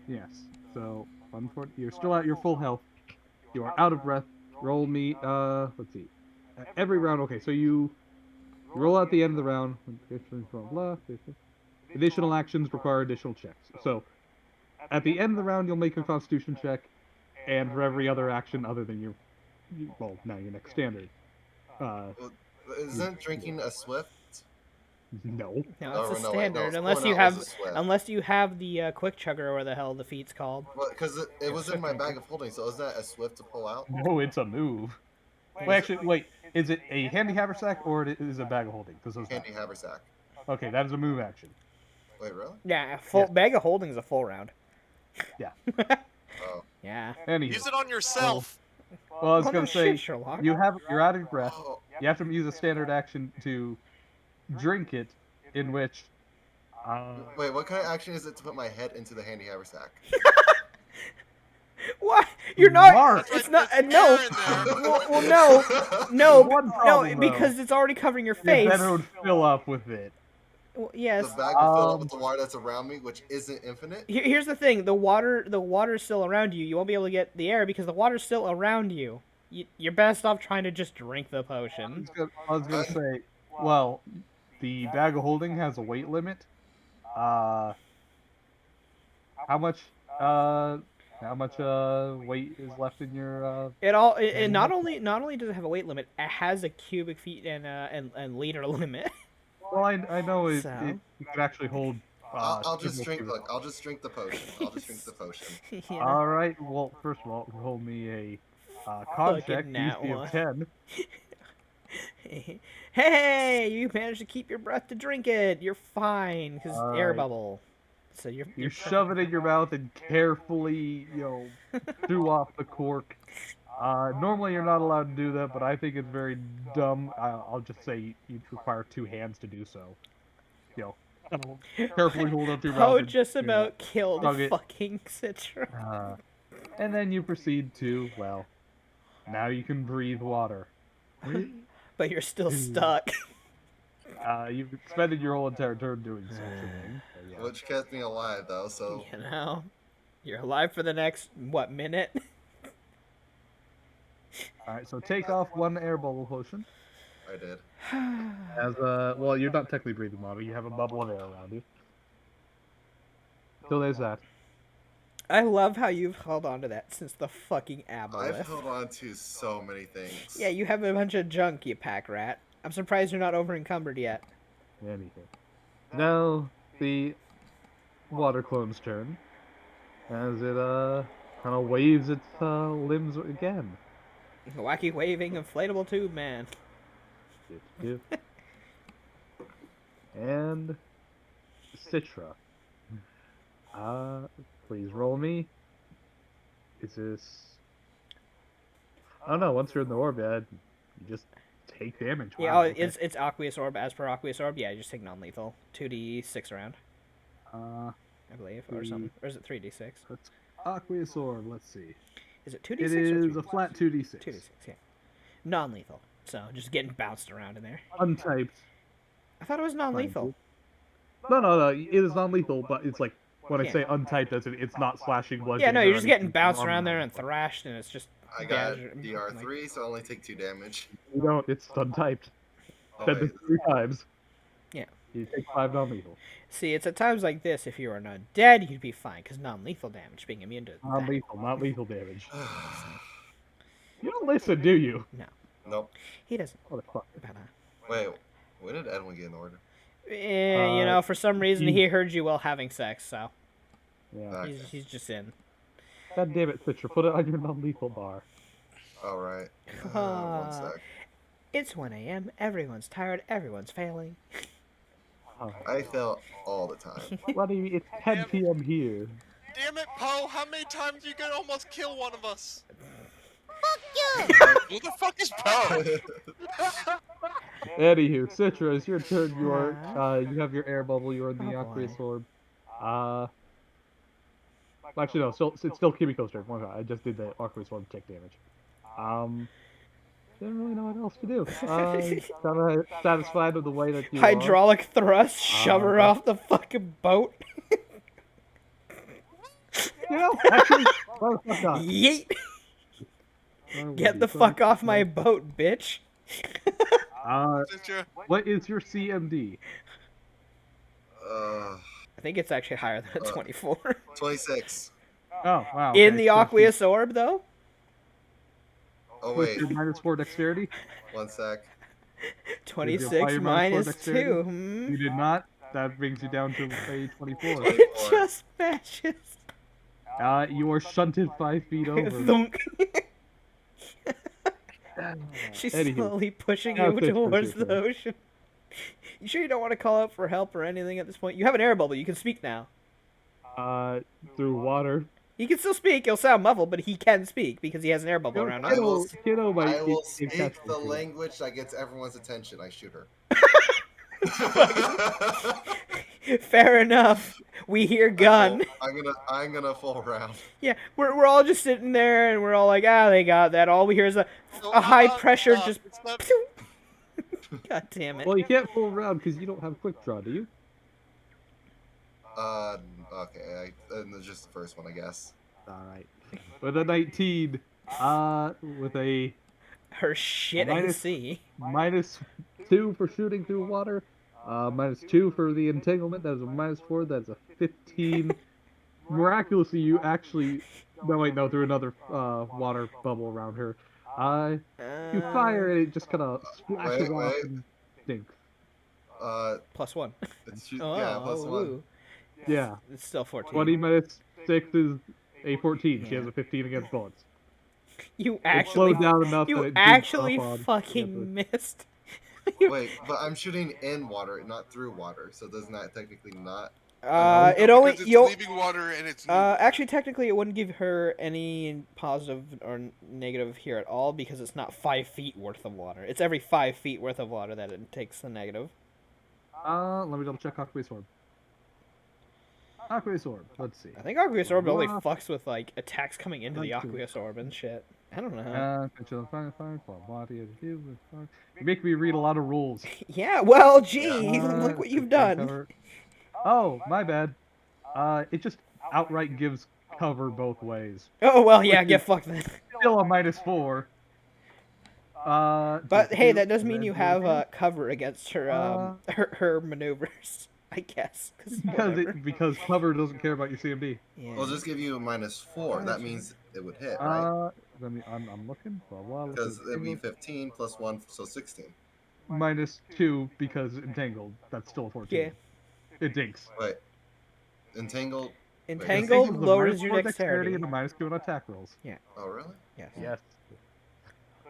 Yes. So you're still at your full health. You are out of breath. Roll me. Let's see. Every round. Okay. So you roll out the end of the round. Blah blah. Additional actions require additional checks. So at the end of the round, you'll make a Constitution check, and for every other action other than your next standard. Isn't drinking a swift? No. No, Oh, it's a no, wait, no, standard unless pulling you out have was a swift. unless you have the quick chugger or whatever the hell the feat's called. Well, because it was in my bag of holding, so isn't that a swift to pull out? No, it's a move. Wait, actually, wait. Is it a handy haversack or is it a bag of holding? Because those. Handy haversack. Okay, that is a move action. Wait, really? Yeah, full Yes. bag of holding is a full round. Yeah. Oh. Yeah. Anywho. Use it on yourself. Well, I was Oh, no gonna say shit, Sherlock. you're out of breath. Oh, You have to use a standard action to drink it, in which. wait, what kind of action is it to put my head into the handy haversack? What? You're not. Mark! It's That's not. right, No. there's air in there. Well, no, One problem, though. because it's already covering your Your face. bed would fill up with it. Well, yes. The bag will fill up with the water that's around me, which isn't infinite. Here's the thing: the water's still around you. You won't be able to get the air because the water's still around you. You're best off trying to just drink the potion. I was gonna say, well, the bag of holding has a weight limit. How much weight is left in your? It not only does it have a weight limit, it has a cubic feet and liter limit. Well, I know it So? can actually hold. I'll just several drink. cubic- Look, I'll just drink the potion. I'll just drink the potion. You know? All right. Well, first of all, roll me a con Fucking check, nat DC one. of 10. Hey, you managed to keep your breath to drink it. You're fine because air Alright. bubble. So You you're shove it in your mouth and carefully, chew off the cork. Normally you're not allowed to do that, but I think it's very dumb. I'll just say you require 2 hands to do so. Carefully hold up to your mouth. Poe and, just about killed chug it. fucking Citra. and then you proceed to, well, now you can breathe water. But you're still stuck. You've expended your whole entire turn doing such a thing. So, yeah. Which kept me alive, though. So You know, you're alive for the next minute? All right, so take off 1 air bubble potion. I did. As well, you're not technically breathing water. You have a bubble of air around you. So there's that. I love how you've held on to that since the fucking I've aboleth. held on to so many things. Yeah, you have a bunch of junk, you pack rat. I'm surprised you're not over encumbered yet. Anything. Now the water clone's turn, as it kind of waves its limbs again. Wacky waving inflatable tube man. And Citra. Please roll me Is this? I don't know. Once you're in the orbit, you just take damage. Yeah, Wow, oh, okay. it's Aqueous Orb. As per Aqueous Orb, yeah, you just take non-lethal. 2d6 around, Uh, I believe, or something. Or is it 3d6? let's Aqueous Orb. Let's see. Is it 2d6 It or is 3d6? a flat 2d6. 2d6, yeah. Non-lethal. So, just getting bounced around in there. Untyped. I thought it was non-lethal. No. It is non-lethal, but it's like when I Yeah. say untyped, as in it's not slashing, bludgeoning. Yeah, no, you're or just getting anything bounced on around the there knife. and thrashed, and it's just I got damage. DR3, so I only take 2 damage. You don't. It's untyped. Oh, Said wait. this 3 times. Yeah. You take 5 non-lethal. See, it's at times like this, if you are not dead, you'd be fine, because non-lethal damage, being immune to that. Non-lethal, not lethal damage. You don't listen, do you? No, Nope. he doesn't. Motherfucker. But, Wait, when did Edwin get in order? you know, for some reason, he- he heard you while having sex, so Yeah. Okay. he's just in. God damn it, Citra. Put it on your non-lethal bar. Alright. One Ah. sec. It's 1 a.m., everyone's tired, everyone's failing. Oh. I fail all the time. Buddy, it's 10 p.m. here. Damn it, Poe! How many times you can almost kill one of us? Who the fuck is Poe? Anywho, Citra, it's your turn. You have your air bubble. You're in the Oh, boy. Aqueous Orb. Actually, no. It's still Kimiko's turn. I just did the Aqueous Orb take damage. Didn't really know what else to do. Kind of satisfied with the way that you are. Hydraulic thrust, shove her okay. off the fucking boat. You know, actually, why the fuck not? Yeet! Why would Get you? the fuck off my boat, bitch. Citra? What is your CMD? I think it's actually higher than a 24. 26. Oh, wow. In okay, the so Aqueous Orb, though? Oh, with wait. your -4 dexterity? One sec. 26 fire minus minus 2. 4 Hmm? You did not. That brings you down to a 24. It just matches. You are shunted 5 feet over. Thunk. She's Anywho. slowly pushing Now you Citra's towards your the turn. ocean. You sure you don't want to call out for help or anything at this point? You have an air bubble. You can speak now. Through water. He can still speak. He'll sound muffled, but he can speak because he has an air bubble around him. Kiddo might I will get speak catch the you. language that gets everyone's attention. I shoot her. Fair enough. We hear gun. I'm gonna full round. Yeah, we're all just sitting there and we're all like, they got that. All we hear is a high pressure just. God damn it. Well, you can't full round because you don't have quick draw, do you? Okay. And it's just the first one, I guess. Alright. With a 19, with a Her shit Minus- AC. -2 for shooting through water, -2 for the entanglement, that is a -4, that's a 15. Miraculously, you actually... No, wait, no, through another water bubble around her. You fire and it just kind of splashes Wait, off wait. and stinks. +1. Yeah, plus one. ooh. Yeah. It's still 14. 20 minus 6 is a 14. She Yeah. has a 15 against bullets. You It actually, slowed down enough that you it actually beats up on fucking missed. Wait, but I'm shooting in water, not through water. So doesn't that technically not? It only Because it's you'll. leaving water and it's Actually, technically, it wouldn't give her any positive or negative here at all because it's not 5 feet worth of water. It's every 5 feet worth of water that it takes the negative. Let me double check Aqueous Orb. Aqueous Orb, let's see. I think Aqueous Orb only Wow. fucks with like attacks coming into the Let's see. Aqueous Orb and shit. I don't know. You make me read a lot of rules. Yeah, well, gee, look what you've done. Cover. Oh, my bad. It just outright gives cover both ways. Oh well, yeah, Which get is- fucked then. Still a -4. But hey, that does mean you have cover against her her maneuvers, I guess. because cover doesn't care about your CMD. Yeah. We'll just give you a -4. That means it would hit, right? I'm looking. Blah, blah, Because it'd be 15 plus 1, so 16. -2 because entangled. That's still a 14. Yeah. It dinks. Wait. Entangled. Entangled Entangled's a lowers your -4 dexterity. and a -2 on attack rolls. Oh, really? Yes. Yes.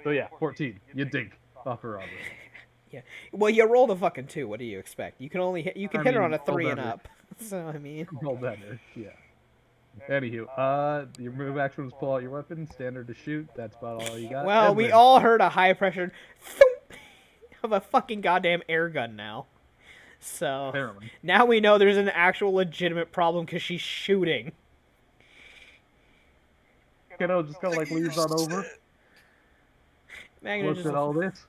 So yeah, 14. You dink off her armor. Well, you rolled a fucking 2. What do you expect? You can only hit. You can I hit her mean, on a 3 and better. up. So I mean, Roll better. Yeah. Anywho, your move action was pull out your weapon. Standard to shoot. That's about all you got. Well, we Edwin. all heard a high pressure thump of a fucking goddamn air gun now. So Apparently. now we know there's an actual legitimate problem because she's shooting. Kiddo just kind of like leaves on over. Magna Looks just at all this.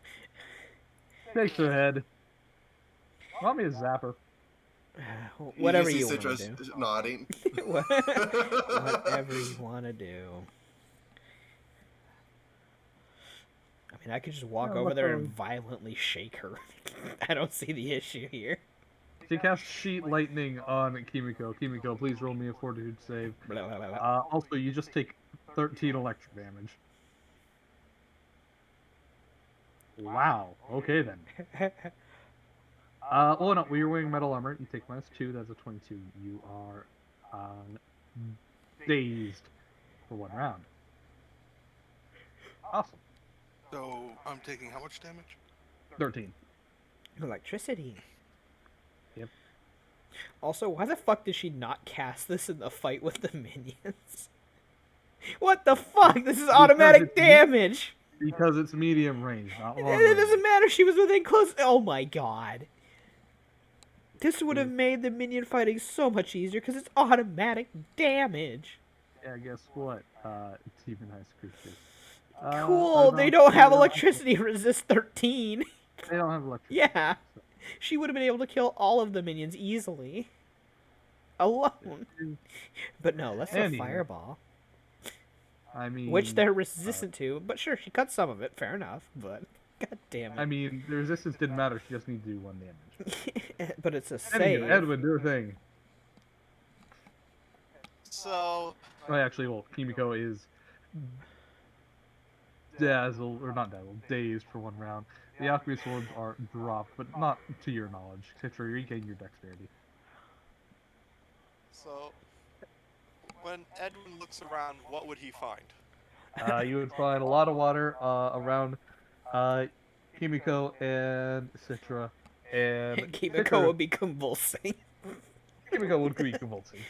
Shakes her head. Want me to zap her? whatever you you see want to Citrus do. nodding. Whatever you want to do. I mean, I could just walk over there and violently shake her. I don't see the issue here. She casts Sheet Lightning on Kimiko. Kimiko, please roll me a Fortitude save. Blah, blah, blah, blah. Also, you just take 13 electric damage. Wow. Okay then. Oh no, well, you're wearing metal armor. You take -2. That's a 22. You are dazed for 1 round. Awesome. So I'm taking how much damage? 13. Electricity. Yep. Also, why the fuck did she not cast this in the fight with the minions? What the fuck? This is automatic it's damage. Because it's medium range, not long It doesn't range. matter. She was within close. Oh my god. This would have made the minion fighting so much easier because it's automatic damage. Yeah, guess what? It's demonized creatures. Cool. They don't have electricity resist 13. They don't have electricity. Yeah. She would have been able to kill all of the minions easily. Alone. But no, let's a Anyway. fireball. I mean, Which they're resistant to. But sure, she cut some of it. Fair enough. But god damn I it. mean, the resistance didn't matter. She just needed to do 1 damage. But it's a Anyway, save. Edwin, do your thing. So, Oh, actually, well, Kimiko is dazzled, or not dazzled, dazed for 1 round. The alchemy swords are dropped, but not to your knowledge. Citra, you regain your dexterity. so when Edwin looks around, what would he find? You would find a lot of water around Kimiko and Citra, and Kimiko would be convulsing. Kimiko would be convulsing.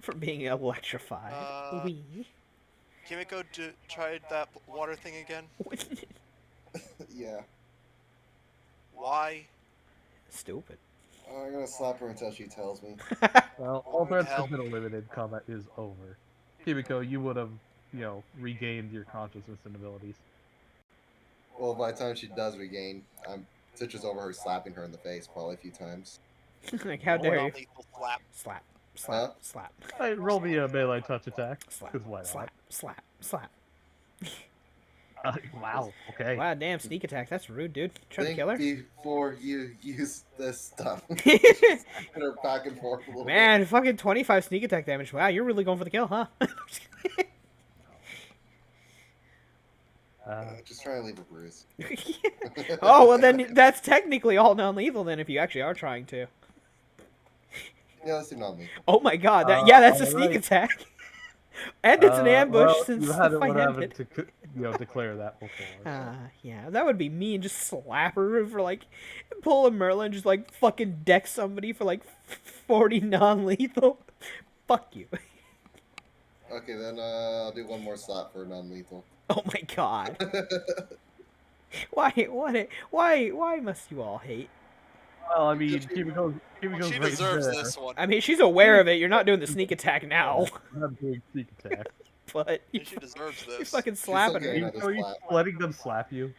For being electrified. Wee. Kimiko tried that water thing again? Yeah. Why? Stupid. I'm gonna slap her until she tells me. Well, all threats hell? has been eliminated. Combat is over. Kimiko, you would have, regained your consciousness and abilities. Well, by the time she does regain, Citrus over her slapping her in the face probably a few times. Like, how dare you? Non-lethal slap. Slap. Slap. Huh? Slap. Hey, roll me a melee touch attack. Slap. 'Cause why not? Slap. Slap. Slap. Wow. Okay. Wow, damn, sneak attack. That's rude, dude. Trying to Think kill her? before you use this stuff. Hit her back and forth a little Man, fucking 25 sneak attack damage. Wow, you're really going for the kill, huh? bit. Just trying to leave a bruise. Oh, well then that's technically all non-lethal then if you actually are trying to. Yeah, let's do non-lethal. Oh my god, that's a sneak alright. attack. And it's an ambush well, since you the had it fight whatever ended. to declare that before. So. Yeah, that would be me and just slap her for like, pull a Merlin, just like fucking deck somebody for like 40 non-lethal. Fuck you. Okay, then I'll do one more slap for non-lethal. Oh my god. Why must you all hate? Well, I mean, Kimiko's She right deserves there. this one. I mean, she's aware of it. You're not doing the sneak attack now, I'm doing sneak attack. but She deserves you're this. fucking slapping okay. her. Another Are you slap. letting them slap you?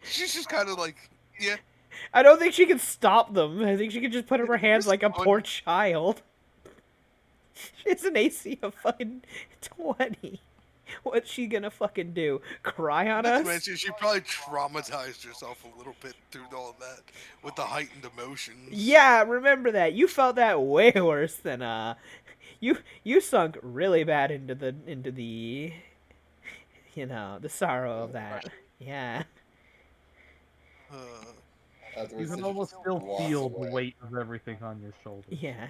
She's just kind of like, yeah. I don't think she can stop them. I think she can just put up her hands like a poor child. It's an AC of fucking 20. What's she gonna fucking do? Cry on Not to us? mention, she probably traumatized herself a little bit through all of that with the heightened emotions. Yeah, remember that. You felt that way worse than you sunk really bad into the the sorrow of that. Yeah. Afterwards, You can Citrus almost just still walks feel away. the weight of everything on your shoulders. Yeah.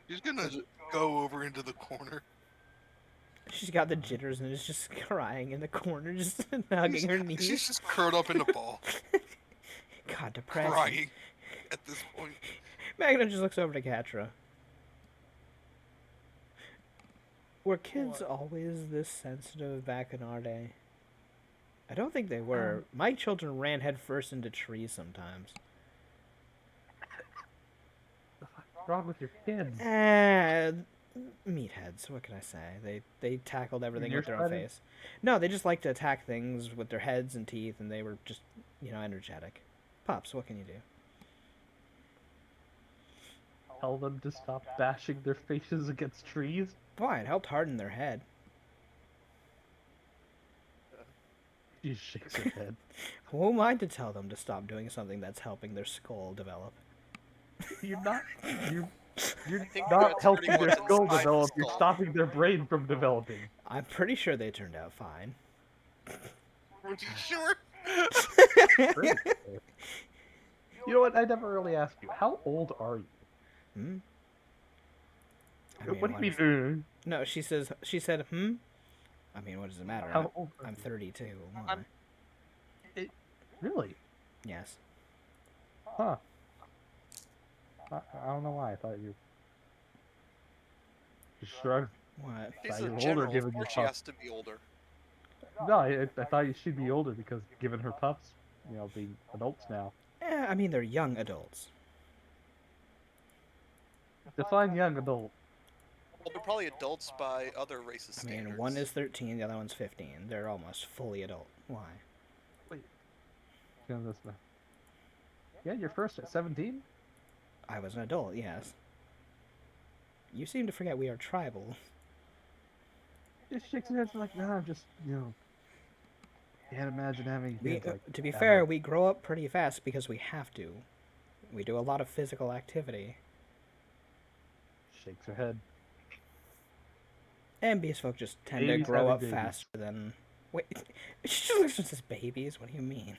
She's gonna go over into the corner. She's got the jitters and is just crying in the corner, just hugging her She's knees. just curled up in a ball, God, depressing. crying at this point. Magna just looks over to Catra. Were kids always this sensitive back in our day? I don't think they were. My children ran headfirst into trees sometimes. What's wrong with your kids? Meatheads, what can I say? They tackled everything Your with their own side? face. No, they just like to attack things with their heads and teeth, and they were just, energetic. Pops, what can you do? Tell them to stop bashing their faces against trees? Why? It helped harden their head. She shakes her head. Who am I to tell them to stop doing something that's helping their skull develop? You're not. You're think not that's helping pretty their much skull inside the develop. You're skull. stopping their brain from developing. I'm pretty sure they turned out fine. Are you sure? Great. You know what? I never really asked you. How old are you? Hmm? What do you is- mean? No, she said, I mean, what does it matter? How old are I'm you? 32. Why? Really? Yes. Huh. I don't know why. I thought you. Just shrugged. What? She's Thought a you were older, general. Of given your course she pup. has to be older. No, I thought she'd be older because given her pups, being adults now. I mean, they're young adults. Define young adult. Well, they're probably adults by other races' I mean, standards. one is 13, the other one's 15. They're almost fully adult. Why? Yeah, you're first at 17? I was an adult, yes. You seem to forget we are tribal. Just shakes his head like, nah, I'm just, can't imagine having We, kids like to be that. fair, we grow up pretty fast because we have to. We do a lot of physical activity. Shakes her head. And beast folk just tend to Babies grow having up babies. faster than... Wait, she just looks and says babies? What do you mean?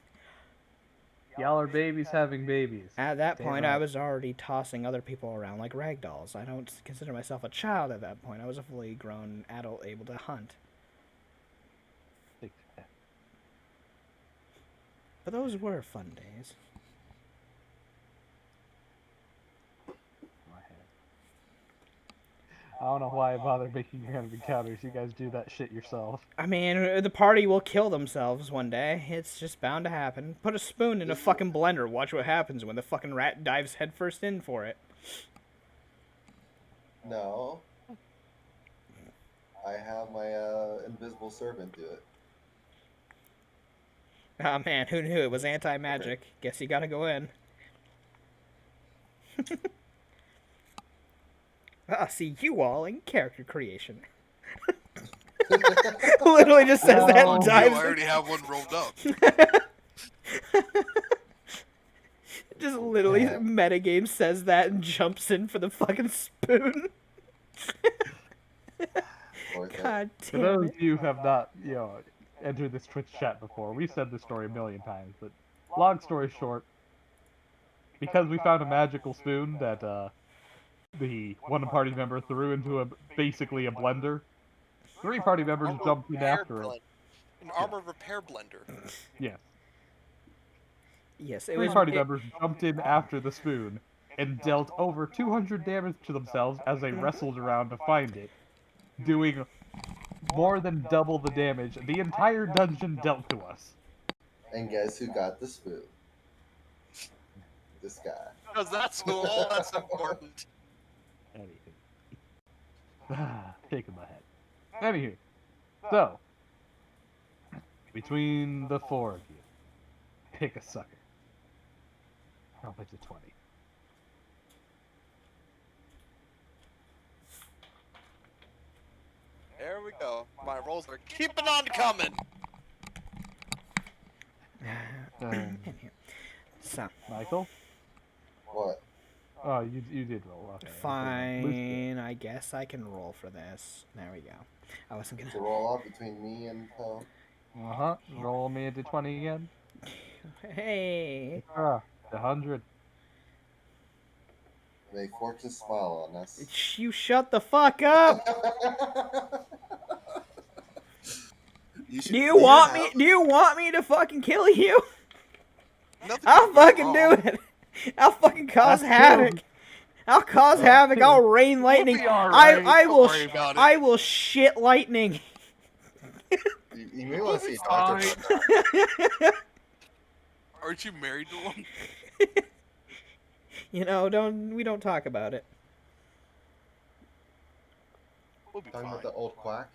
Y'all are babies having babies. At that Damn point, I right. was already tossing other people around like rag dolls. I don't consider myself a child at that point. I was a fully grown adult able to hunt. Shakes her head. But those were fun days. My head. I don't know why I bother making random encounters. You guys do that shit yourself. I mean, the party will kill themselves one day. It's just bound to happen. Put a spoon in a fucking blender. Watch what happens when the fucking rat dives headfirst in for it. No. I have my invisible servant do it. Ah, man, who knew it was anti-magic? Guess you gotta go in. I'll see you all in character creation. Literally just says that No. and I dives. already have one rolled up. Just literally Yeah. metagame says that and jumps in for the fucking spoon. Worth it. God For damn those it. of you who have not, entered this Twitch chat before, we've said this story a million times, but long story short, because we found a magical spoon that the one party member threw into basically a blender, 3 party members Armor jumped in repair after it. blend- An armor repair blender. Yes. Yes, it 3 was. party members jumped in after the spoon and dealt over 200 damage to themselves as they wrestled around to find it, doing more than double the damage the entire dungeon dealt to us. And guess who got the spoon? This guy. Because that's all that's important. Anywho. Shaking my head. Anywho. So, between the 4 of you, pick a sucker. I'll bet you 20. There we go. My rolls are keeping on coming. So, Michael? What? Oh, you did roll. Okay. fine. I guess I can roll for this. There we go. I wasn't To gonna. roll off between me and Poe? Uh-huh. Roll me into 20 again. Hey. 100. May fortune smile on us. You shut the fuck up. should, Do you want me? Do you want me to fucking kill you? Nothing I'll could go fucking wrong. do it. I'll fucking cause That's havoc. true. I'll cause havoc. I'll rain lightning. be all right. I Don't will. worry about it. I will shit lightning. You may want to see a doctor Fine. about that. Aren't you married to one? You know, we don't talk about it. We'll be Talking fine. about the old quack.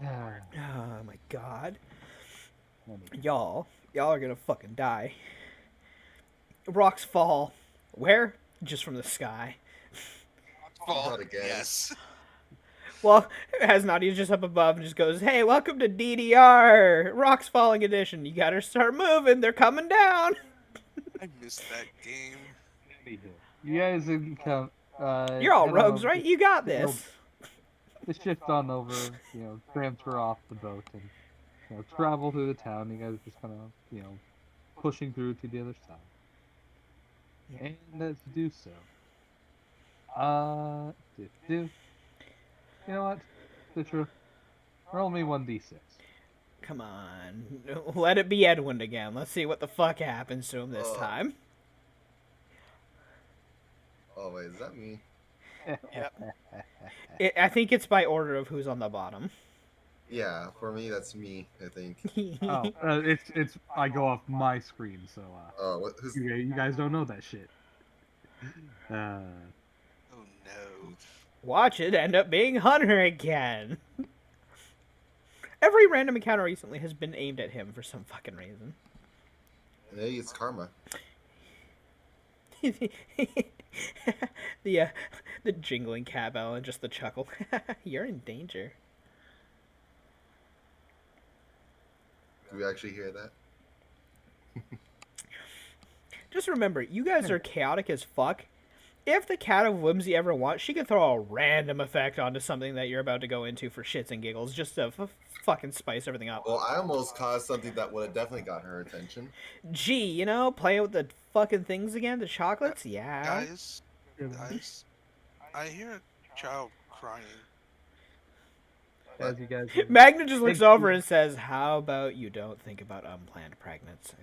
Oh my god. Y'all are gonna fucking die. Rocks fall. Where? Just from the sky. Fall. Not again. Yes. Well, as Nadia's just up above and just goes, "Hey, welcome to DDR! Rocks Falling Edition. You gotta start moving. They're coming down." I missed that game. You guys can come. You're all head on rogues, over- right? You got you know, this. Just shift on over, transfer off the boat and, travel through the town. You guys are just kind of, pushing through to the other side. And as you do so, you know what, Citra, roll me 1d6. Come on. Let it be Edwin again. Let's see what the fuck happens to him this Oh. time. Oh wait, is that me? I think it's by order of who's on the bottom. Yeah, for me that's me. I think. Oh, it's I go off my screen, so Who's? you guys don't know that shit. Oh no. Watch it end up being Hunter again. Every random encounter recently has been aimed at him for some fucking reason. Maybe it's karma. The jingling cowbell and just the chuckle. You're in danger. Do we actually hear that? Just remember, you guys are chaotic as fuck. If the Cat of Whimsy ever wants, she can throw a random effect onto something that you're about to go into for shits and giggles, just to fucking spice everything up. Well, I almost caused something that would have definitely got her attention. Gee, playing with the fucking things again, the chocolates? Yeah. Guys, I hear a child crying. As you guys Magna just looks over and says, "How about you don't think about unplanned pregnancy?"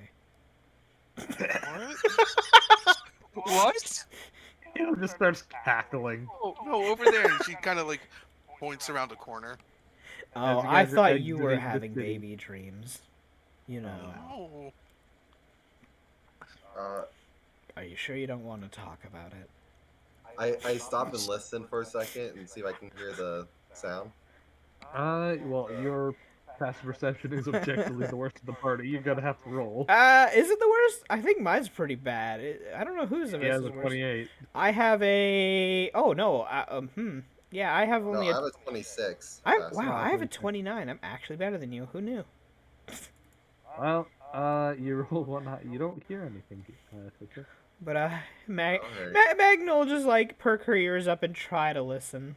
What? What? just starts cackling. Oh, no, over there. And she kind of like points around a corner. Oh, you I guys are thought you were exiting the having city. baby dreams. No. Are you sure you don't want to talk about it? I stop and listen for a second and see if I can hear the sound. Well, your passive perception is objectively the worst of the party. You're gonna have to roll. Is it the worst? I think mine's pretty bad. I don't know whose of He this has is a worse. 28. I have a. Oh no. Yeah, I have No, only I have a 26. Wow, I have a 29. I'm actually better than you. Who knew? Well, you roll one. You don't hear anything. Citra. But Alright. Magna will just like perk her ears up and try to listen.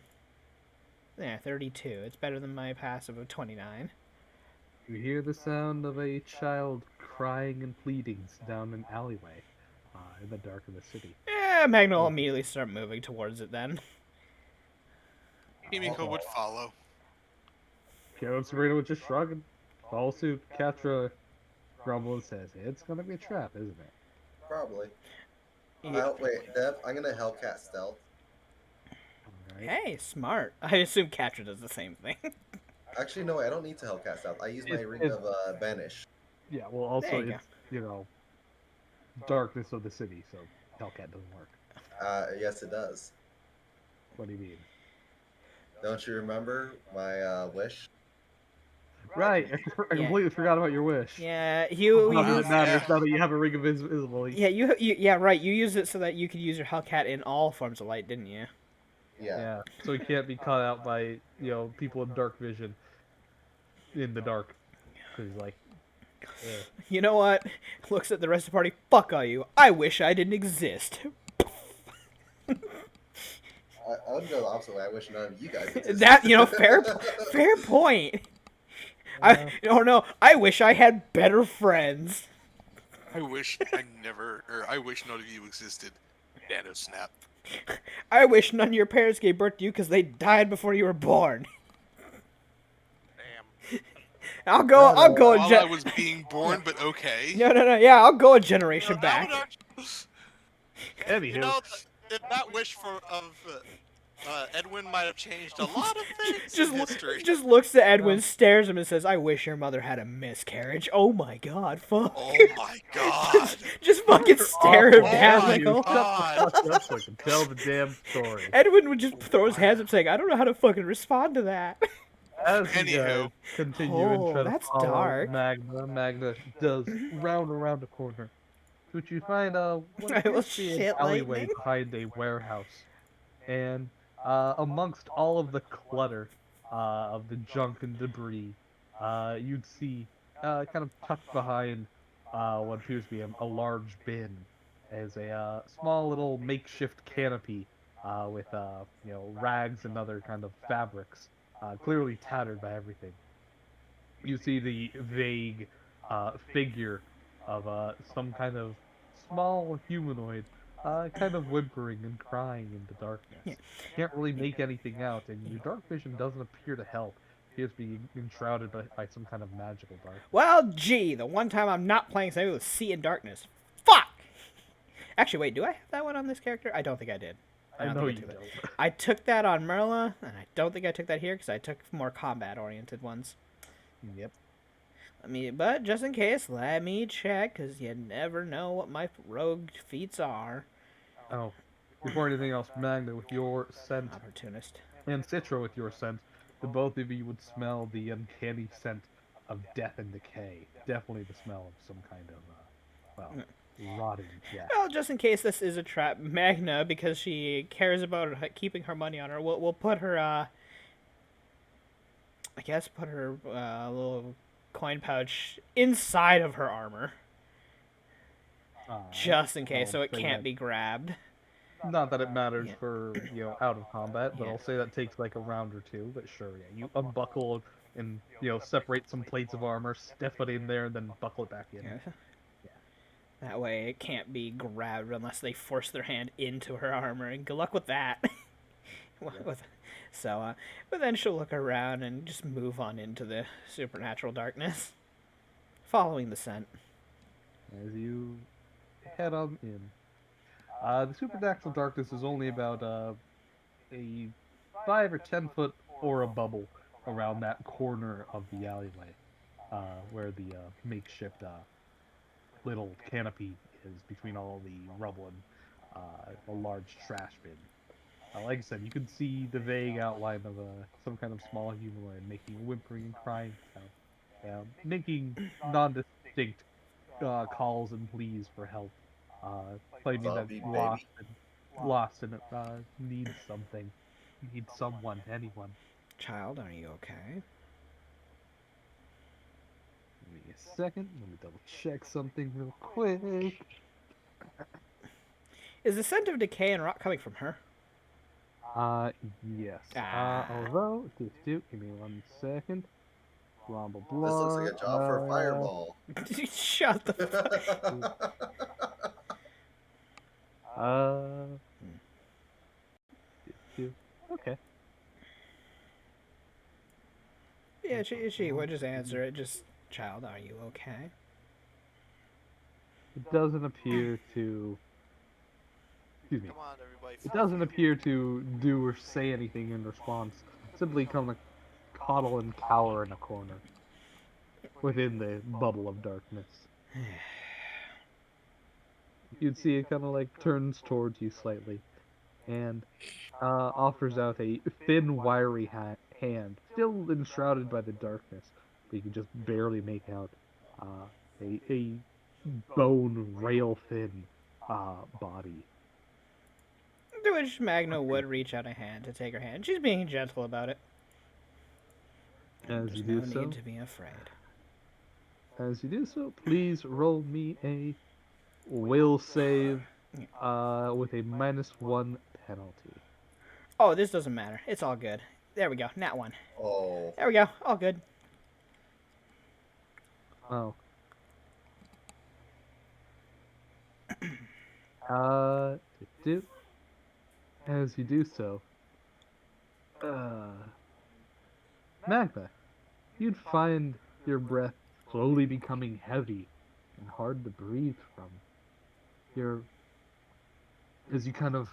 Yeah, 32. It's better than my passive of 29. You hear the sound of a child crying and pleading down an alleyway in the dark of the city. Yeah, Magna will immediately start moving towards it then. Himiko would follow. Kyo and Sabrina would just shrug and follow suit. Catra grumbles and says, "It's gonna be a trap, isn't it?" Probably. Yeah. Wait, Dev, I'm gonna Hellcat stealth. Alright. Hey, smart. I assume Catra does the same thing. Actually, no, I don't need to Hellcat stealth. I use my ring of Banish. Yeah, well, also There you it's darkness of the city, so Hellcat doesn't work. Yes, it does. What do you mean? Don't you remember my wish? Right, I completely forgot about your wish. Yeah, Not you that use, it matters now that you have a ring of invisibility. yeah, yeah, right. You used it so that you could use your Hellcat in all forms of light, didn't you? Yeah. So you can't be caught out by people with dark vision in the dark. Because You know what? Looks at the rest of the party. Fuck all you. I wish I didn't exist. I would go the opposite way. I wish none of you guys existed. That fair point. I don't know. I wish I had better friends. I wish I wish none of you existed. Nano snap. I wish none of your parents gave birth to you because they died before you were born. Damn. I'll go a While I was being born, but okay. No. Yeah, I'll go a generation back. Anywho, That wish of Edwin might have changed a lot of things in just history. just looks at Edwin, stares at him, and says, "I wish your mother had a miscarriage." Oh my god, fuck. Oh my god. just fucking You're stare him awful. down my like, Anywho, oh. God. shut the fuck up so I can tell the damn story. Edwin would just throw his hands up, saying, "I don't know how to fucking respond to that." As you Anywho. guys continue and Oh, try to that's follow dark. Magna does round around a corner, which you find what I will appears to be an shit alleyway lightning. behind a warehouse. And amongst all of the clutter of the junk and debris, you'd see kind of tucked behind what appears to be a large bin as a small little makeshift canopy with rags and other kind of fabrics, clearly tattered by everything. You see the vague figure of some kind of small humanoid, kind of whimpering and crying in the Yeah. darkness. Can't really make anything out, and your dark vision doesn't appear to help. Appears to be enshrouded by some kind of magical darkness. Well, gee, the one time I'm not playing something with See in Darkness. Fuck! Actually, wait, do I have that one on this character? I don't think I did. I don't know think you took that. don't. I took that on Merla, and I don't think I took that here because I took more combat-oriented ones. Yep. But just in case, let me check, because you never know what my rogue feats are. Oh, before anything else, Magna with your scent Opportunist. and Citra with your scent, the both of you would smell the uncanny scent of death and decay. Definitely the smell of some kind of, rotting death. Well, just in case this is a trap, Magna, because she cares about keeping her money on her, we'll put her, I guess put her little coin pouch inside of her armor. Just in case, so it say can't that- be grabbed. Not that it matters Yeah. for, out of combat, but Yeah. I'll say that takes like a round or two, but sure, yeah. You unbuckle and, separate some plates of armor, stuff it in there, and then buckle it back in. Yeah. That way it can't be grabbed unless they force their hand into her armor, and good luck with that. So, but then she'll look around and just move on into the supernatural darkness, following the scent. As you head on in. The supernatural darkness is only about a 5 or 10 foot aura bubble around that corner of the alleyway, where the makeshift little canopy is between all the rubble and a large trash bin. Like I said, you can see the vague outline of some kind of small humanoid making a whimpering and crying sound, making non-distinct calls and pleas for help, claiming that Zombie it's baby. lost and it needs something, needs someone, anyone. Child, are you okay? Give me a second. Let me double check something real quick. Is the scent of decay and rot coming from her? Yes. Ah. Although, give me 1 second. Blah blah blah. This looks like a job for a fireball. Shut the fuck. Okay. Yeah, she would just answer it. Just, child, are you okay? It doesn't appear to. Excuse me. Come on, everybody. It doesn't appear to do or say anything in response. Simply kind of coddle and cower in a corner within the bubble of darkness. You'd see it kind of like turns towards you slightly and offers out a thin, wiry hand, still enshrouded by the darkness, but you can just barely make out a bone, rail thin body. To which Magna would reach out a hand to take her hand. She's being gentle about it. As There's you no do so, need to be afraid. please roll me a will save with a -1 penalty. Oh, this doesn't matter. It's all good. There we go. Nat 1. Oh. There we go. All good. Oh. As you do so, Magna, you'd find your breath slowly becoming heavy and hard to breathe from. Your as you kind of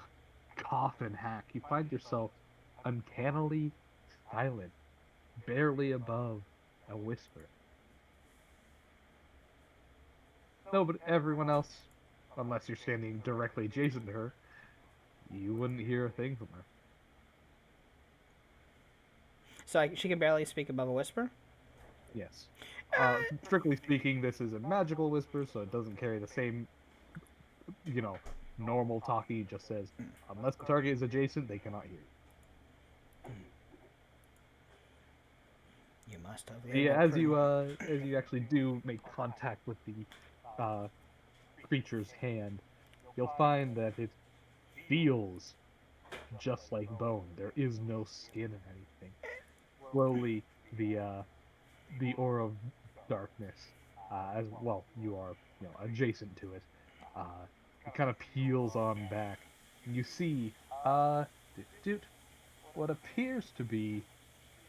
cough and hack, you find yourself uncannily silent, barely above a whisper. No, but everyone else, unless you're standing directly adjacent to her, you wouldn't hear a thing from her. So she can barely speak above a whisper. Yes. Strictly speaking, this is a magical whisper, so it doesn't carry the same, you know, normal talking. It just says, unless the target is adjacent, they cannot hear you. You must have. Yeah, as you actually do make contact with the uh, creature's hand, you'll find that it feels just like bone. There is no skin or anything. Slowly, the aura of darkness, as well, you are adjacent to it. It kind of peels on back, and you see doot, doot, what appears to be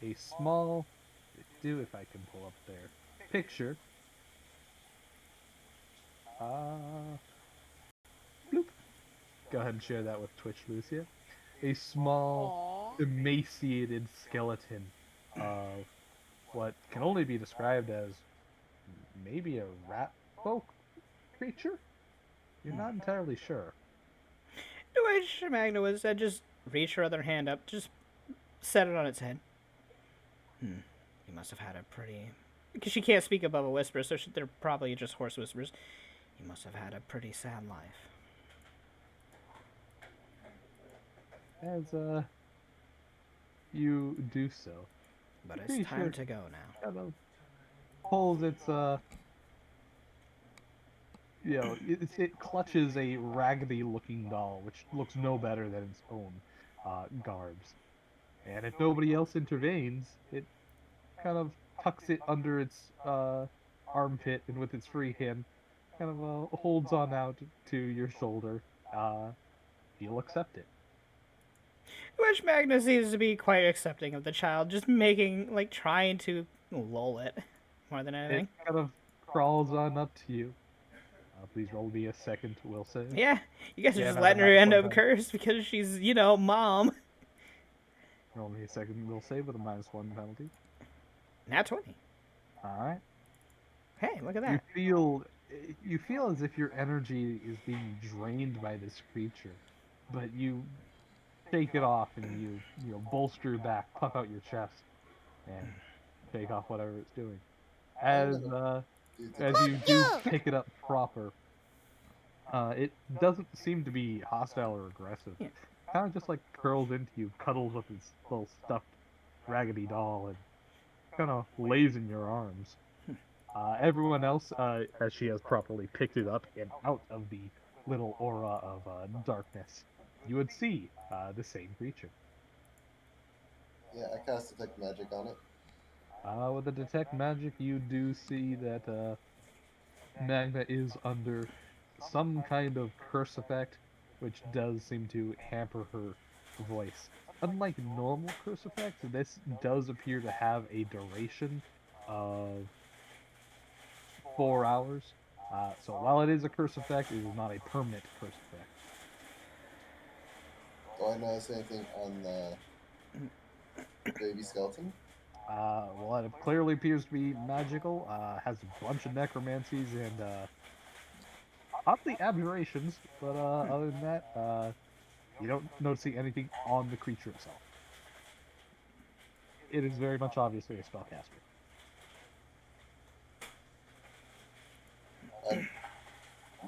a small do if I can pull up their picture. Uh, bloop. Go ahead and share that with Twitch, Lucia. A small, Aww. emaciated skeleton of what can only be described as maybe a rat folk creature? You're not entirely sure. The way Shemagna was said, just reach her other hand up, just set it on its head. You must have had a pretty. Because she can't speak above a whisper, so they're probably just hoarse whispers. You must have had a pretty sad life. As you do so, But the it's time creature to go now. kind of pulls its it clutches a raggedy looking doll, which looks no better than its own garbs. And if nobody else intervenes, it kind of tucks it under its armpit, and with its free hand, kind of holds on out to your shoulder. You'll accept it. Which Magna seems to be quite accepting of the child, just making, like, trying to lull it more than It anything. kind of crawls on up to you. Please roll me a second will save. Yeah, you guys are Yeah, just no, letting the her end -1 up cursed because she's, mom. Roll me a second will save with a -1 penalty. Nat 20. All right. Hey, look at You that. feel as if your energy is being drained by this creature, but you shake it off and you bolster your back, puff out your chest, and shake off whatever it's doing. I'm As gonna uh, do as this. you do pick it up proper, it doesn't seem to be hostile or aggressive. Yeah. Kind of just like curls into you, cuddles with its little stuffed raggedy doll, and kind of lays in your arms. Everyone else, as she has properly picked it up and out of the little aura of darkness, you would see the same creature. Yeah, I cast detect magic on it. With the detect magic, you do see that Magna is under some kind of curse effect, which does seem to hamper her voice. Unlike normal curse effects, this does appear to have a duration of 4 hours. So while it is a curse effect, it is not a permanent curse effect. Do I notice anything on the baby skeleton? Well, it clearly appears to be magical. Has a bunch of necromancies and oddly abjurations, but other than that, you don't notice anything on the creature itself. It is very much obviously a spellcaster. I'm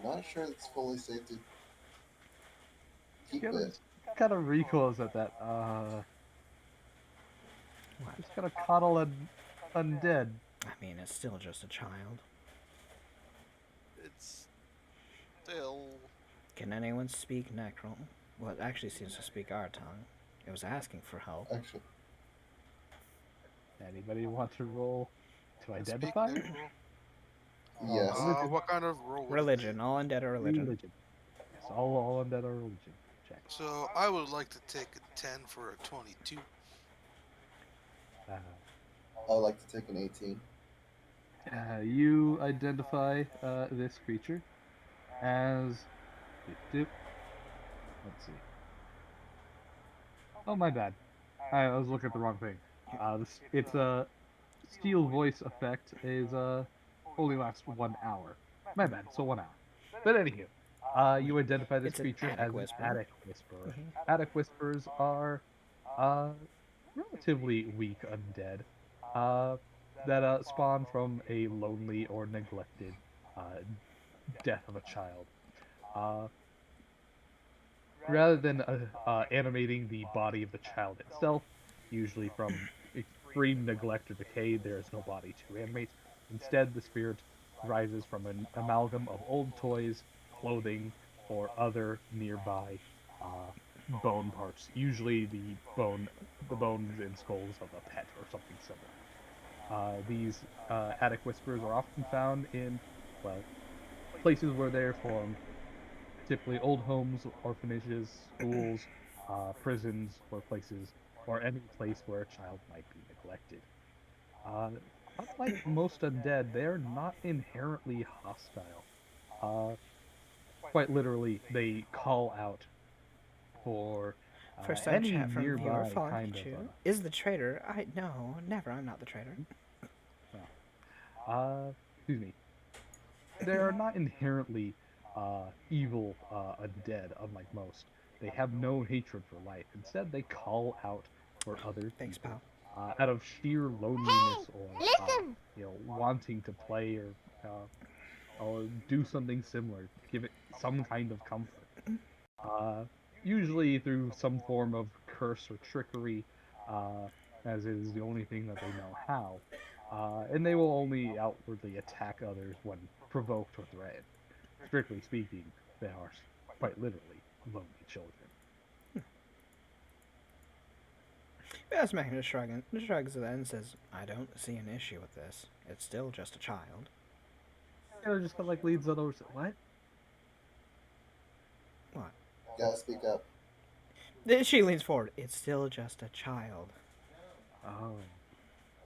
not sure it's fully safe to keep Gotta it. kind of recoils at that. Just gotta coddle an undead. I mean, it's still just a child. It's still. Can anyone speak Necron? Well, it actually seems to speak our tongue. It was asking for help. Actually, Anybody want to roll to Speak identify? Negro. yes. Religion. What kind of role? Religion. All undead are religion. Religion. Yes, all undead are religion. Check. So I would like to take a 10 for a 22. Uh, I'd like to take an 18. you identify this creature as Let's see. Oh, my bad. I was looking at the wrong thing. It's a steel voice effect is only lasts 1 hour. My bad. So 1 hour. But anywho, you identify this It's an creature attic as an whisperer. attic whisperer. Attic whisperers are uh relatively weak undead that spawn from a lonely or neglected uh death of a child. Uh, Rather than animating the body of the child itself, usually from extreme neglect or decay, there is no body to animate. Instead, the spirit rises from an amalgam of old toys, clothing, or other nearby uh, bone parts. Usually, the bones and skulls of a pet or something similar. These attic whispers are often found in, well, places where they're formed, typically old homes, orphanages, schools, prisons, or places, or any place where a child might be neglected. Uh, Unlike most undead, they're not inherently hostile. Uh, Quite literally, they call out for First time any chat from viewer nearby following kind of Pichu. Is the traitor? No, never. I'm not the traitor. well, excuse me. They are not inherently evil undead, unlike most. They have no hatred for life. Instead, they call out for other Thanks, people pal. out of sheer loneliness or wanting to play or do something similar, give it some kind of comfort. Uh, Usually through some form of curse or trickery, uh, as it is the only thing that they know how. And they will only outwardly attack others when provoked or threatened. Strictly speaking, they are quite literally lonely children. Yes, Magna shrugs then and says, I don't see an issue with this. It's still just a child. Just kind of like leads others. What? What? Gotta speak up. She leans forward. It's still just a child. Oh,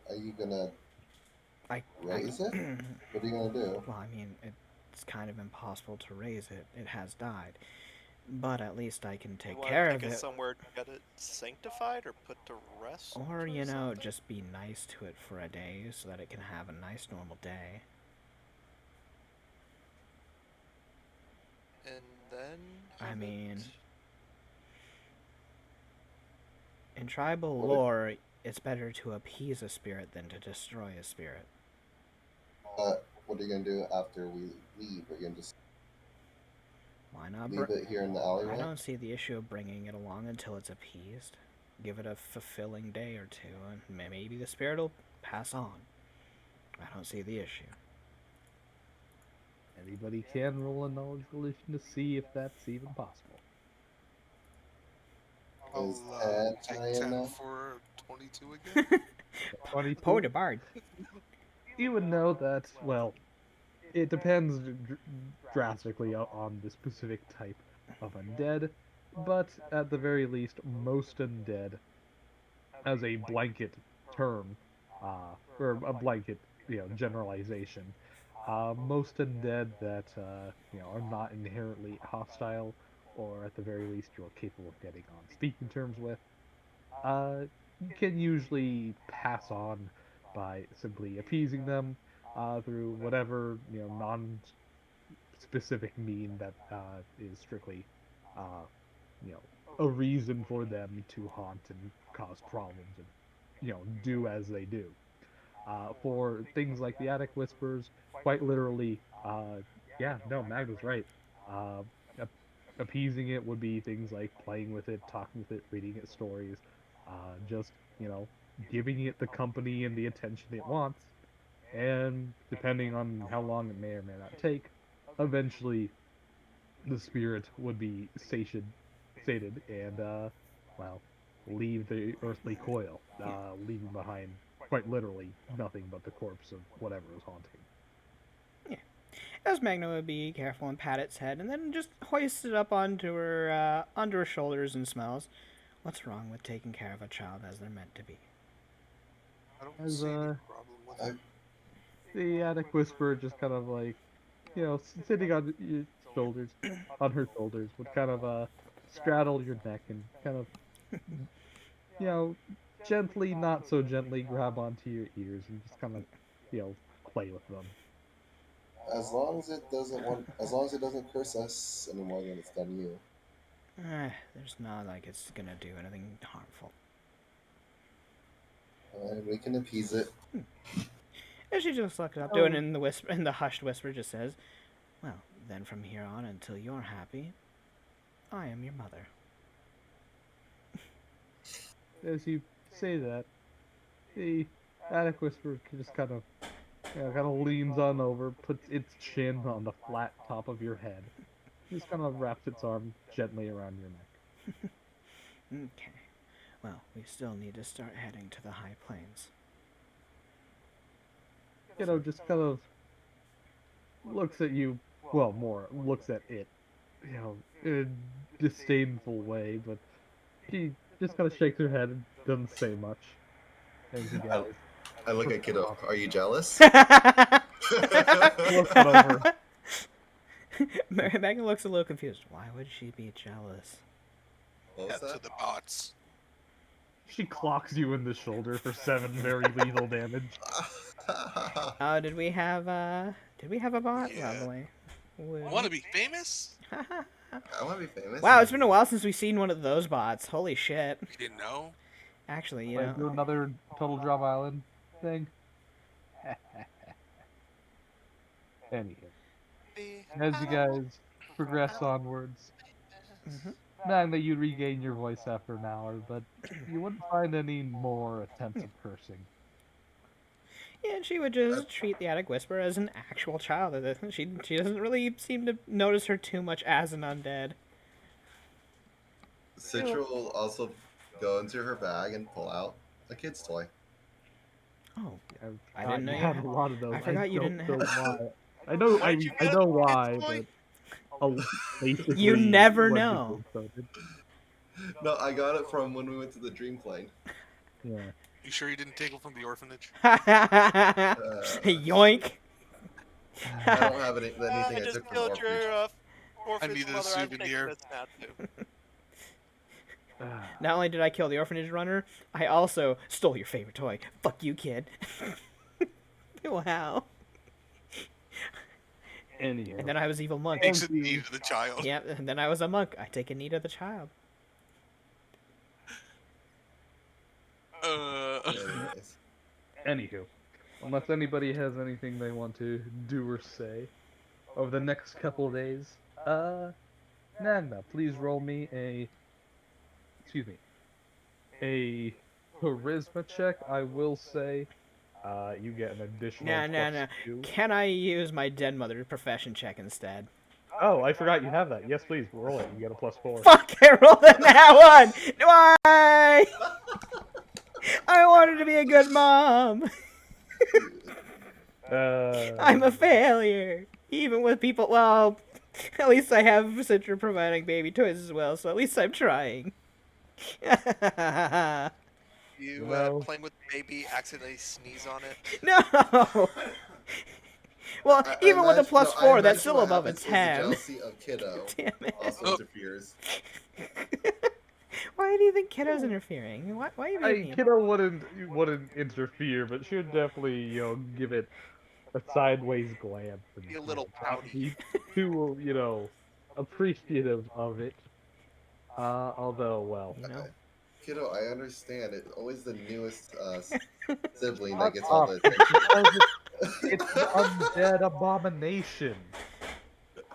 Are you gonna I raise it? What are you gonna do? Well, I mean, it's kind of impossible to raise it. It has died. But at least I can You take want care to of take it it. somewhere to get it sanctified or put to rest? Or, or something? just be nice to it for a day so that it can have a nice normal day. And then I have mean, it. in tribal What lore, it's better to appease a spirit than to destroy a spirit. what are you gonna do after we leave? Are you gonna just Why not? leave it here in the I alleyway? don't see the issue of bringing it along until it's appeased. Give it a fulfilling day or two, and maybe the spirit will pass on. I don't see the issue. anybody can roll a knowledge religion to see if that's even possible. Is I'll 10 take high 10 enough? for 22 again. Poet 22. de Bard. You would know that, well, it depends drastically on the specific type of undead, but at the very least, most undead, as a blanket term, or a blanket, generalization, most undead that are not inherently hostile, or at the very least you're capable of getting on speaking terms with, uh, can usually pass on by simply appeasing them through whatever non-specific mean that is strictly uh, you know a reason for them to haunt and cause problems and do as they do. For things like the attic whispers, quite literally, yeah, no, Magda's right. Uh, Appeasing it would be things like playing with it, talking with it, reading it stories, just giving it the company and the attention it wants, and depending on how long it may or may not take, eventually the spirit would be sated and well, leave the earthly coil, leaving behind quite literally nothing but the corpse of whatever is haunting. Yeah. As Magna would be careful and pat its head, and then just hoist it up onto her shoulders and smells. What's wrong with taking care of a child as they're meant to be? I don't As see any problem with I, it. the attic whisperer just kind of like, sitting on your shoulders, on her shoulders, would kind of straddle your neck and kind of, gently, not so gently grab onto your ears and just kind of, play with them. As long as it doesn't curse us any more than it's done you. There's not like it's gonna do anything harmful. And we can appease it. And she just looks up, doing it in the whisper, in the hushed whisper, just says, "Well, then from here on until you're happy, I am your mother." As you say that, the attic whisperer just kind of, leans on over, puts its chin on the flat top of your head, just kind of wraps its arm gently around your neck. Okay. Well, we still need to start heading to the high plains. Just kind of looks at you, well, more looks at it, in a disdainful way, but she just kind of shakes her head and doesn't say much. And you guys I look at Kiddo. Are you jealous? look over. Megan looks a little confused. Why would she be jealous? What was Head to that? the bots. She clocks you in the shoulder for 7 very lethal damage. Oh, did we have a bot? Yeah. Lovely. Want to be famous? I want to be famous. Wow, it's been a while since we've seen one of those bots. Holy shit. You didn't know? Actually, you Like, do know. another Total Drop Island thing. Anywho, as you guys progress onwards, not that you regain your voice after an hour, but you wouldn't find any more attempts of cursing. Yeah, and she would just treat the attic whisperer as an actual child. She doesn't really seem to notice her too much as an undead. Citra will also go into her bag and pull out a kid's toy. Oh, I I didn't know you had had- a lot of those. I forgot you don't didn't know have- why. I know. Why did you I get know a why, kid's toy? but basically, You never when the know. game started. No, I got it from when we went to the Dream Plane. Yeah. You sure you didn't take it from the orphanage? Yoink. I don't have anything I I just took from the killed orphanage. your orphanage needed a mother. I'm taking souvenir. this now too. Not only did I kill the orphanage runner, I also stole your favorite toy. Fuck you, kid. Wow. Anyhow. And then I was evil monk. Takes a knee to the child. Yeah, and then I was a monk. I take a knee to the child. Anyways. Anywho, unless anybody has anything they want to do or say over the next couple of days, Nagna, please roll me a charisma check. I will say, you get an additional No. +2. Can I use my dead mother's profession check instead? Oh, I forgot you have that. Yes, please roll it. You get a +4. Fuck, I rolled in that one! Why? I wanted to be a good mom. I'm a failure. Even with people, well, at least I have Citra providing baby toys as well, so at least I'm trying. You Well- playing with the baby, accidentally sneeze on it. No! Well, I even with a imagine- no, I +4, imagine that's still what above a happens is the 10. jealousy of Kiddo Damn it. also Oh. interferes. Why do you think Kiddo's interfering? Why are you being mean? Kiddo wouldn't interfere, but she would definitely, give it a sideways glance and Be a little not pouty. be too, appreciative of it. Although, well, You know? Kiddo, I understand. It's always the newest sibling that Shut gets all the up. attention. It's an undead abomination.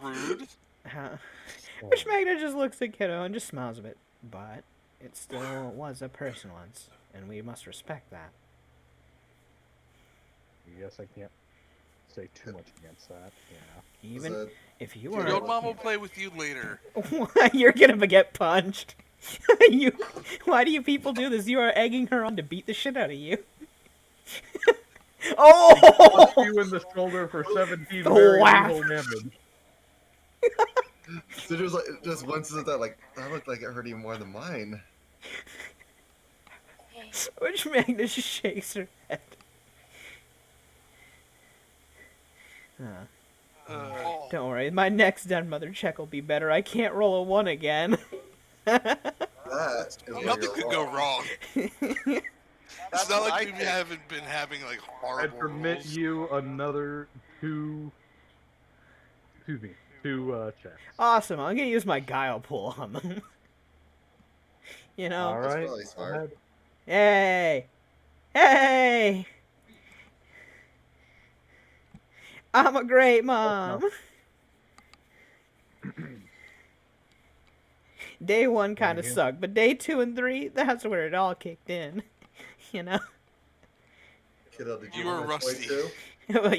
Rude. Which Magna just looks at Kiddo and just smiles a bit. But it still was a person once, and we must respect that. I guess I can't say too much against that. Yeah. Even So, if you Your Your were... old mom will play with you later. You're gonna get punched. Why do you people do this? You are egging her on to beat the shit out of you. Oh! You in the shoulder for 17 very Whack. little damage. so just like just once at that, like that looked like it hurt even more than mine. Which Magna just shakes her head. Oh. Don't worry, my next dead mother check will be better. I can't roll a 1 again. That is where Nothing you're could go wrong. wrong. That's It's not what like I we think. haven't been having like I horrible permit rules. you another two. Excuse me, two checks. Awesome. I'm gonna use my guile pool on them. You know. All That's right. probably Go smart. ahead. Hey. Hey. I'm a great mom. Day 1 kind of Thank you. sucked, but day 2 and 3, that's where it all kicked in. You know. Kiddo, did you, You were want a toy rusty. too?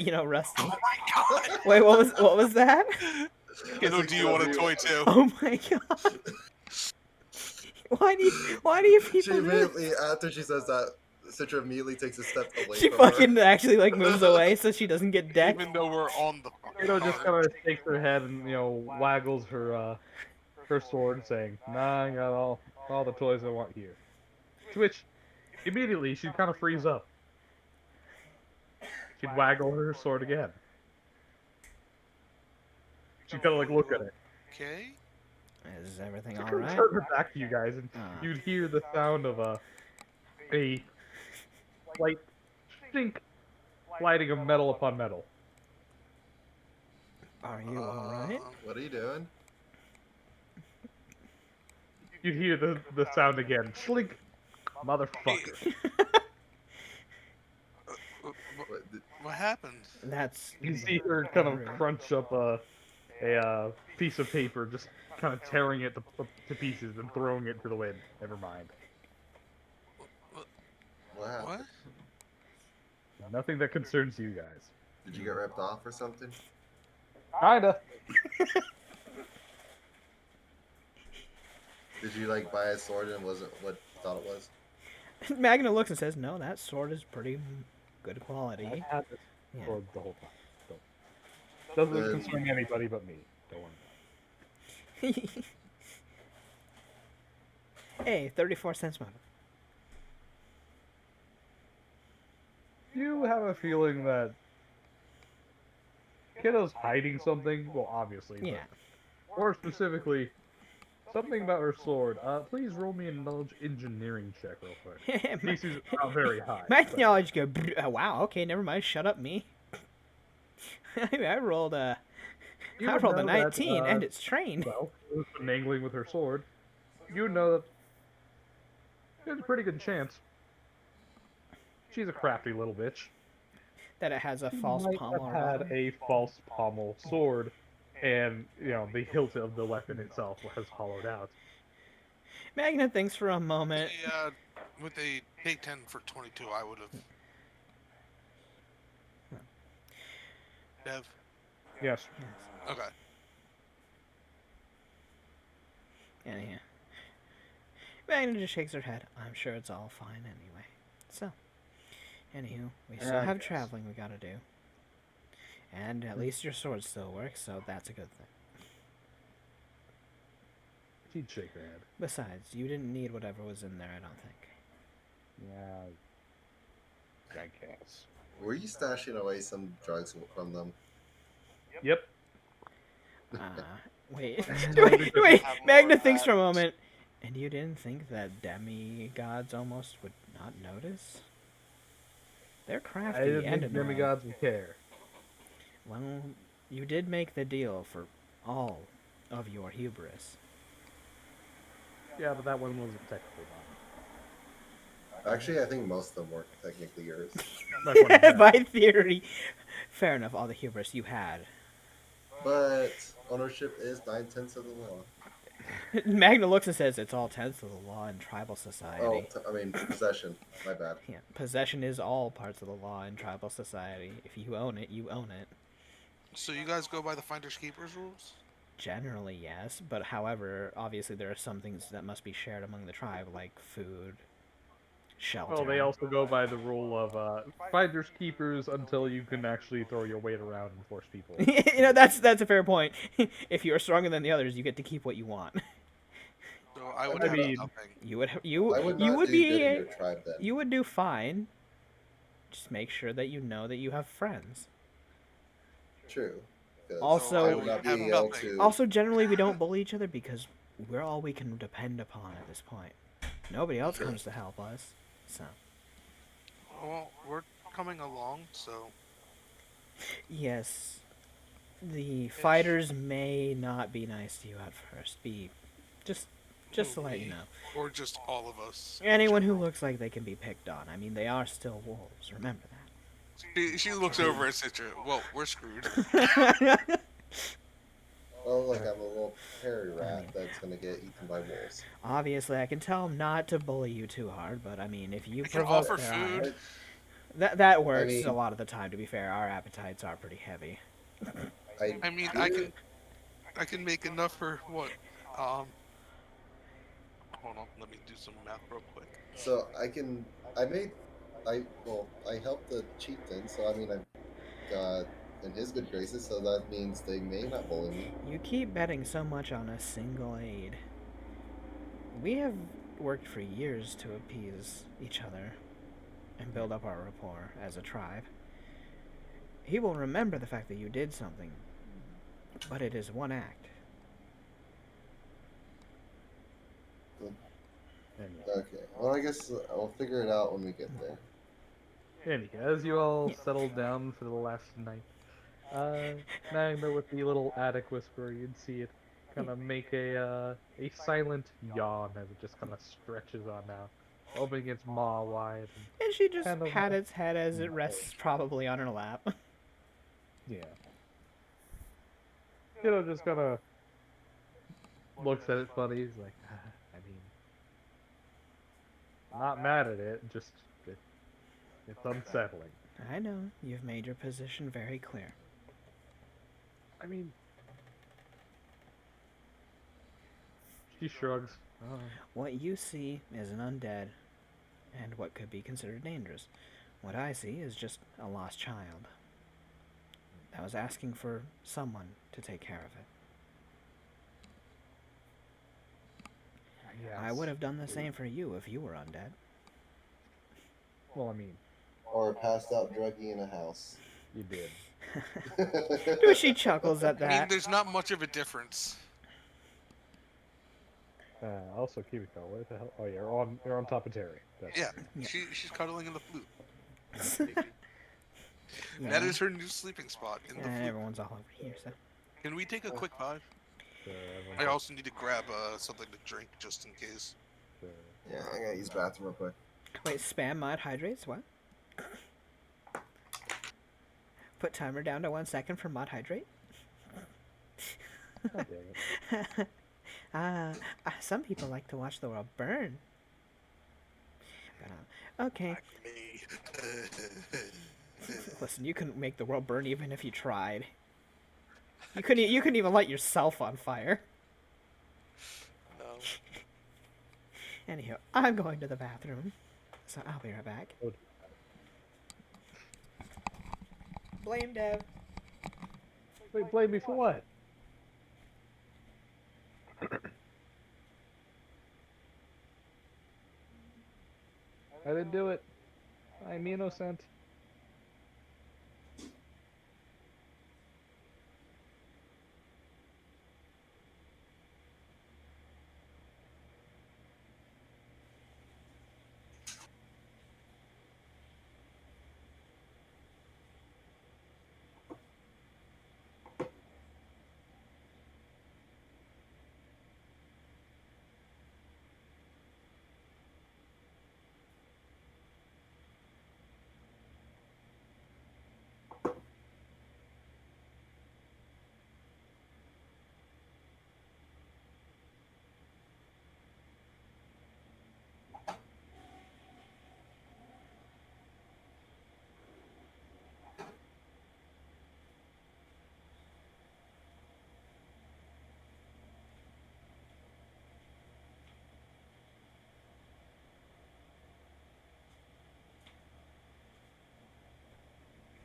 You know, Rusty. Oh my god! Wait, what was that? Kiddo, do you want a toy too? Oh my god. Why do you She people do immediately, this? after she says that, Citra immediately takes a step away She from fucking her. actually like moves away so she doesn't get decked. Even though we're on the fucking Just card. kind of shakes her head and waggles her sword, saying, "Nah, I got all the toys I want here." To which immediately she'd kind of freeze up. She'd waggle her sword again. She'd kind of like look at it. Okay. Is everything She'd all kind of right? turn her back to you guys, and Ah. you'd hear the sound of a slight stink sliding of metal upon metal. Are you all right? What are you doing? You'd hear the sound again. Slink, motherfucker. What happened? That's You see her kind of crunch up a piece of paper, just kind of tearing it to pieces and throwing it to the wind. Never mind. What happened? What? Nothing that concerns you guys. Did you get ripped off or something? Kinda. Did you like buy a sword and it wasn't what you thought it was? Magna looks and says, "No, that sword is pretty good quality." I've had this Yeah. sword the whole time. Doesn't Then- concern anybody but me. Don't worry. Hey, 34 cents motive. You have a feeling that Kiddo's hiding something? Well, obviously. Yeah. But more specifically, something about her sword. Please roll me a knowledge engineering check real quick. my, DC's not very high. my but- knowledge go. Wow. Okay, never mind. Shut up, me. I rolled a. You I would rolled a know that, 19, and it's trained. Well, mangling with her sword, you would know that there's a pretty good chance she's a crafty little bitch. That it has a false Might pommel. have had a false pommel sword, and the hilt of the weapon itself has hollowed out. Magna thinks for a moment. Yeah, with a take 10 for 22, I would have. Dev. Yes. Okay. Anyhow. Magna just shakes her head. I'm sure it's all fine anyway. So, anywho, we still I have guess. traveling we gotta do. And at least your sword still works, so that's a good thing. She'd shake her head. Besides, you didn't need whatever was in there, I don't think. Yeah. I guess. Were you stashing away some drugs from them? Yep. Wait. No, wait, because wait. have more Magna of thinks that. for a moment. And you didn't think that demigods almost would not notice? They're crafty I didn't and think annoying. demigods would care. Well, you did make the deal for all of your hubris. Yeah, but that one wasn't technically mine. Actually, I think most of them weren't technically yours. That one is By mine. theory. Fair enough, all the hubris you had. But ownership is 9/10 of the law. Magna looks and says it's all tenths of the law in tribal society. Oh, I mean possession. My bad. Yeah, possession is all parts of the law in tribal society. If you own it, you own it. So you guys go by the Finders Keepers rules? Generally, yes, but however, obviously there are some things that must be shared among the tribe, like food, shelter. Well, they also go by the rule of finders keepers until you can actually throw your weight around and force people. that's a fair point. If you are stronger than the others, you get to keep what you want. So I would I have mean- nothing. You would I would you not would do good in be your tribe then. you would do fine. Just make sure that you know that you have friends. True. 'Cause Also- I would not Have be able nothing. to. Also, generally, we don't bully each other because we're all we can depend upon at this point. Nobody else comes to help us, so Well, we're coming along, so yes, the fighters may not be nice to you at first. Just just to let you we, know. or just all of us. in Anyone who general. looks like they can be picked on. I mean, they are still wolves. Remember She looks over at Citra. Well, we're screwed. that. Oh, look, I'm a little hairy I rat mean- that's gonna get eaten by wolves. Obviously, I can tell them not to bully you too hard, but I mean, if you I can provoke offer their food. ire, that I works a mean, lot of the time. To be fair, our appetites are pretty heavy. I mean, do- I can make enough for what? Um, hold on, let me do some math real quick. So I made, I helped the chieftain, so I mean, I've got in his good graces, so that means they may not bully me. You keep betting so much on a single aid. We have worked for years to appease each other and build up our rapport as a tribe. He will remember the fact that you did something, but it is one act. Okay, well, I guess I'll figure it out when we get there. Anyhow, as you all settle down for the last night, Magna with the little attic whisperer, you'd see it kind of make a silent yawn as it just kind of stretches on out, opening its maw wide. And she just Kind of, pat its head as it rests probably on her lap. Yeah. Just kind of looks at it funny. He's like, I mean, not mad at it, just it's unsettling. I know, you've made your position very clear. I mean, she shrugs. What you see is an undead, and what could be considered dangerous. What I see is just a lost child that was asking for someone to take care of it. Yes. I would have done the same for you if you were undead. Well, I mean, Or a passed out druggie in a house. you did. She chuckles at I mean, that. there's not much of a difference. Also, Kimiko, where the hell? Oh, yeah, you're on top of Terry. That's Yeah, Yeah. she's cuddling in the flute. Yeah, That is her new sleeping spot in the and flute. everyone's all over here, so. Can we take a quick pause? everyone's I like, also need to grab something to drink just in case. Yeah, I gotta use the bathroom real quick. Wait, spam mod hydrates? What? Put timer down to 1 second for mod hydrate? God damn it. Some people like to watch the world burn. But, okay. Me. Listen, you couldn't make the world burn even if you tried. You couldn't even light yourself on fire. No. Anyhow, I'm going to the bathroom, so I'll be right back. Good. Blame Dev. Wait, blame me for what? I didn't do it. I'm innocent.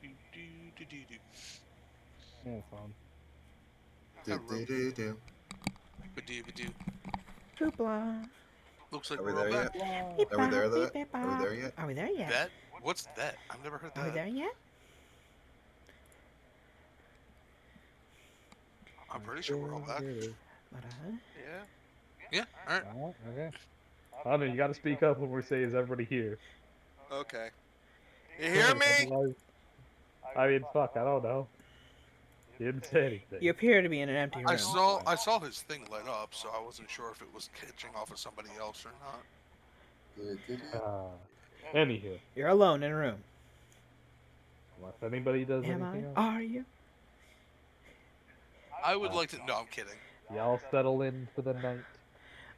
Do-do-do-do-do. Yeah, fine. Do. Ba-do-ba-do. Hoopla. Looks like Are we we're all there back. yet? Are we there? Are we there yet? Are we there yet? That? What's that? I've never heard Are we that. there yet? I'm pretty sure we're all back. But, Yeah. Yeah. All right. Oh, okay. Hunter, you gotta speak up when we say, "Is everybody here?" Okay. You hear me? Otherwise, I mean, fuck, I don't know. He didn't say anything. You appear to be in an empty I room. saw I saw his thing light up, so I wasn't sure if it was catching off of somebody else or not. Anywho, You're alone in a room. unless anybody does Am anything I? else, Are you? I would like to. No, I'm kidding. y'all settle in for the night.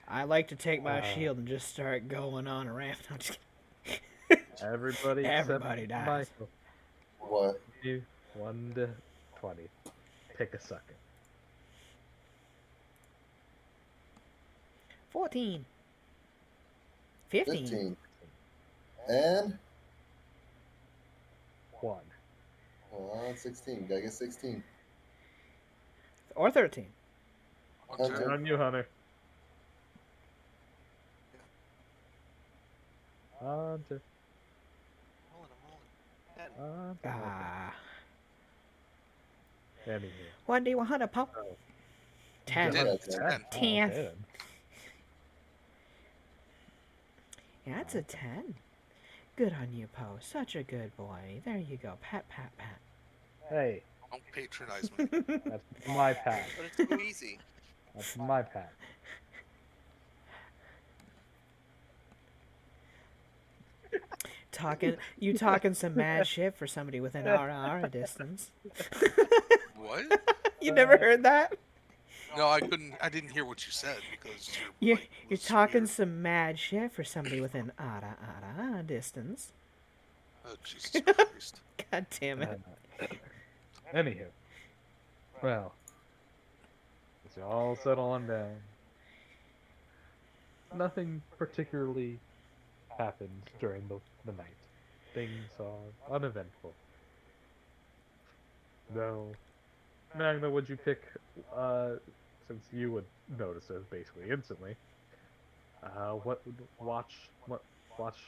I like to take my Uh, shield and just start going on a ramp. I'm just Everybody Everybody except dies. Michael. What? You 1 to 20. Pick a sucker. 14. 15. 15. And? 1. Hold on, 16. Gotta get 16. Or 13. Hunter. Turn on you, Hunter. Hunter. Ten. Hunter. Ah. Anywho. What do you want to pop? Oh. 10. Yeah, Just 10. 10. Oh, 10. okay then. Yeah, it's a 10. Good on you, Poe. Such a good boy. There you go. Pat, pat, pat. Hey, Don't patronize me. that's my pat. But it's too easy. That's my pat. talking some mad shit for somebody within our distance. What? You never heard that? No, I couldn't. I didn't hear what you said because You, mic you're was talking weird. some mad shit for somebody within distance. Oh, Jesus Christ. God damn it. Anywho. Well. Let's all settle on down. Nothing particularly happens during the night. Things are uneventful. Though, Magna, would you pick, since you would notice this basically instantly, what watch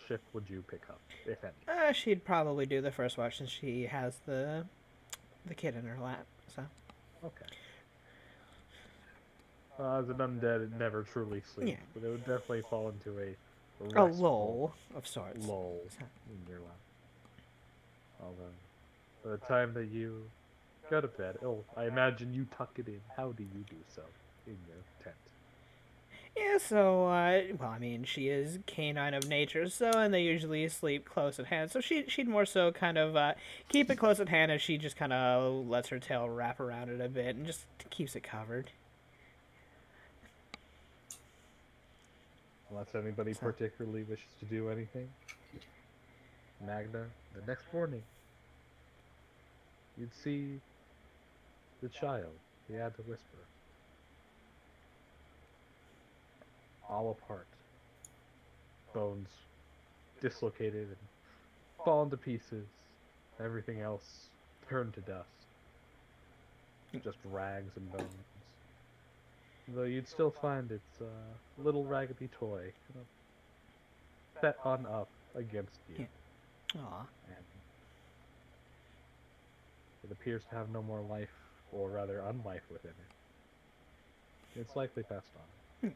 shift would you pick up, if any? She'd probably do the first watch since she has the kid in her lap. So Okay. As an undead, it never truly sleeps, Yeah. but it would definitely fall into a a restful lull of sorts. lull So- in your lap. Although, by the time that you go to bed, I imagine you tuck it in. How do you do so in your tent? Yeah, so, well, I mean, she is canine of nature, so, and they usually sleep close at hand, so she'd more so kind of, keep it close at hand as she just kind of lets her tail wrap around it a bit and just keeps it covered. Unless anybody So- particularly wishes to do anything. Magna, the next morning, you'd see the child. He had to whisper. All apart. Bones dislocated and fallen to pieces. Everything else turned to dust. Just rags and bones. Though you'd still find its little raggedy toy kind of set on up against you. Yeah. Aw. And it appears to have no more life, or rather unlife within it. It's likely passed on.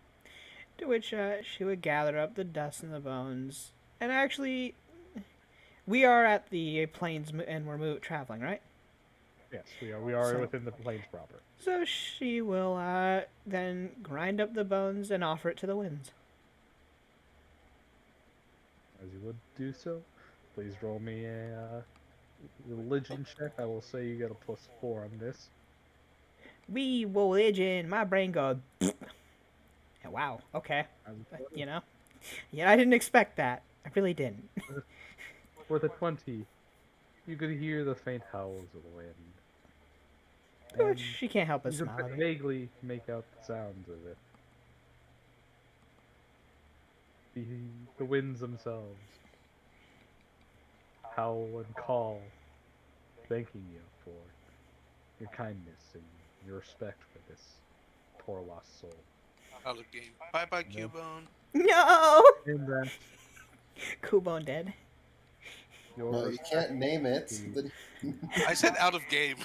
To which, she would gather up the dust and the bones, and actually, we are at the plains and we're traveling, right? Yes, we are So- within the plains proper. So she will, then grind up the bones and offer it to the winds. As you would do so, please roll me a religion check. I will say you get a +4 on this. Religion, my brain goes, wow, okay. As You know? Yeah, I didn't expect that. I really didn't. For the 20, you could hear the faint howls of the wind. Which And she can't help but you smile could at it. vaguely make out the sounds of it. The winds themselves howl and call, thanking you for your kindness and your respect for this poor lost soul. Out of game. Bye bye, No. Cubone. No! And that Kubone dead. your No, you can't name it. the- I said out of game.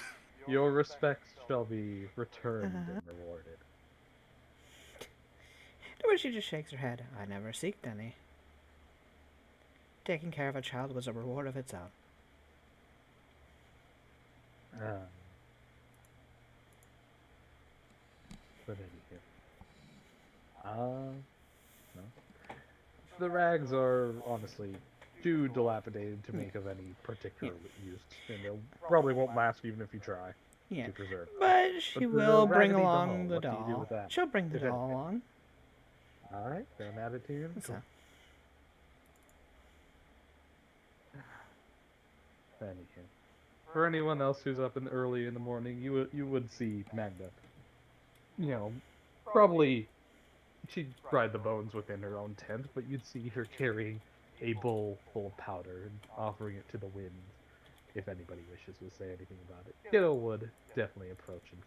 your respects shall be returned and rewarded. But she just shakes her head. I never seeked any. Taking care of a child was a reward of its own. But anywho, no. The rags are honestly too dilapidated to make of any particular use, and they probably won't last even if you try Yeah. to preserve. But she But the will bring raggedy doll, along the what do you do doll. with that? She'll bring the If doll anything. along. All right, then add it to your So, Anywho, for anyone else who's up early in the morning, you would see Magda. You know, probably she'd fried the bones within her own tent, but you'd see her carrying a bowl full of powder and offering it to the winds if anybody wishes to say anything about it. Kiddo would definitely approach and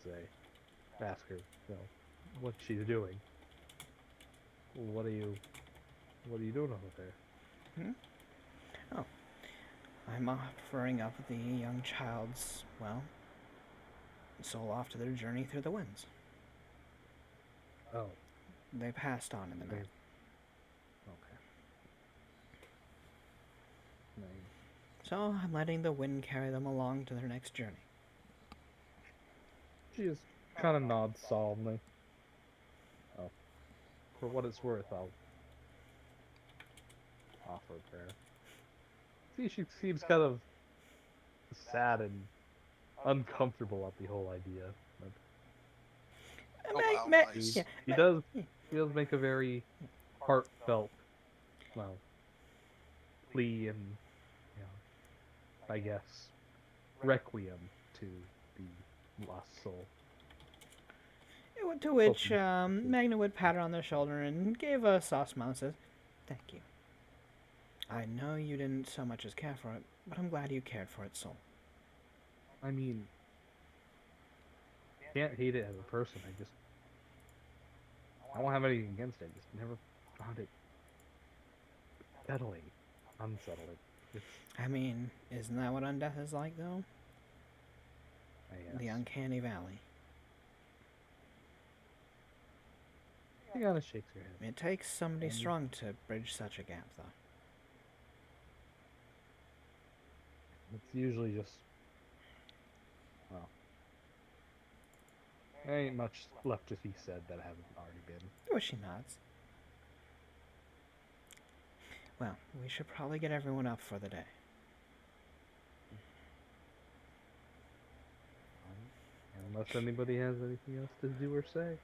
ask her, what she's doing. What are you doing over there? hmm? Oh, I'm offering up the young child's, well, soul off to their journey through the winds. Oh, They passed on in the night. okay. Nice. So I'm letting the wind carry them along to their next journey. She just kind of nods solemnly. Oh, for what it's worth, I'll offer a prayer. See, she seems kind of sad and uncomfortable at the whole idea. But Oh, wow, nice. Yeah, he does make a very heartfelt, well, plea and, I guess, requiem to the lost soul. To which Hoping. Magna would pat her on the shoulder and gave a soft smile and says, "Thank you. I know you didn't so much as care for it, but I'm glad you cared for its soul." I mean, can't hate it as a person. I don't have anything against it. I just never found it settling, unsettling. It's, I mean, isn't that what undeath is like, though? I guess. The uncanny valley. She kind of shakes her head. It takes somebody And- strong to bridge such a gap, though. It's usually just, well, there ain't much left to be said that hasn't already been. Oh, she nods. Well, we should probably get everyone up for the day. Unless anybody has anything else to do or say.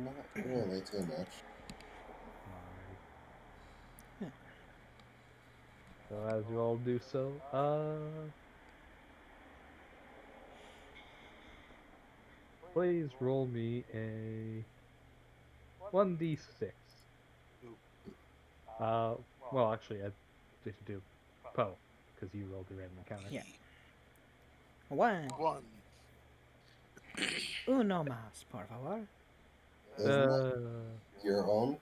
Not really too much. Alright. So as you all do so, please roll me a 1d6. Well, actually, I just do Poe, because you rolled the random encounter. Yeah. 1. 1. Uno más, por favor. Isn't that your own?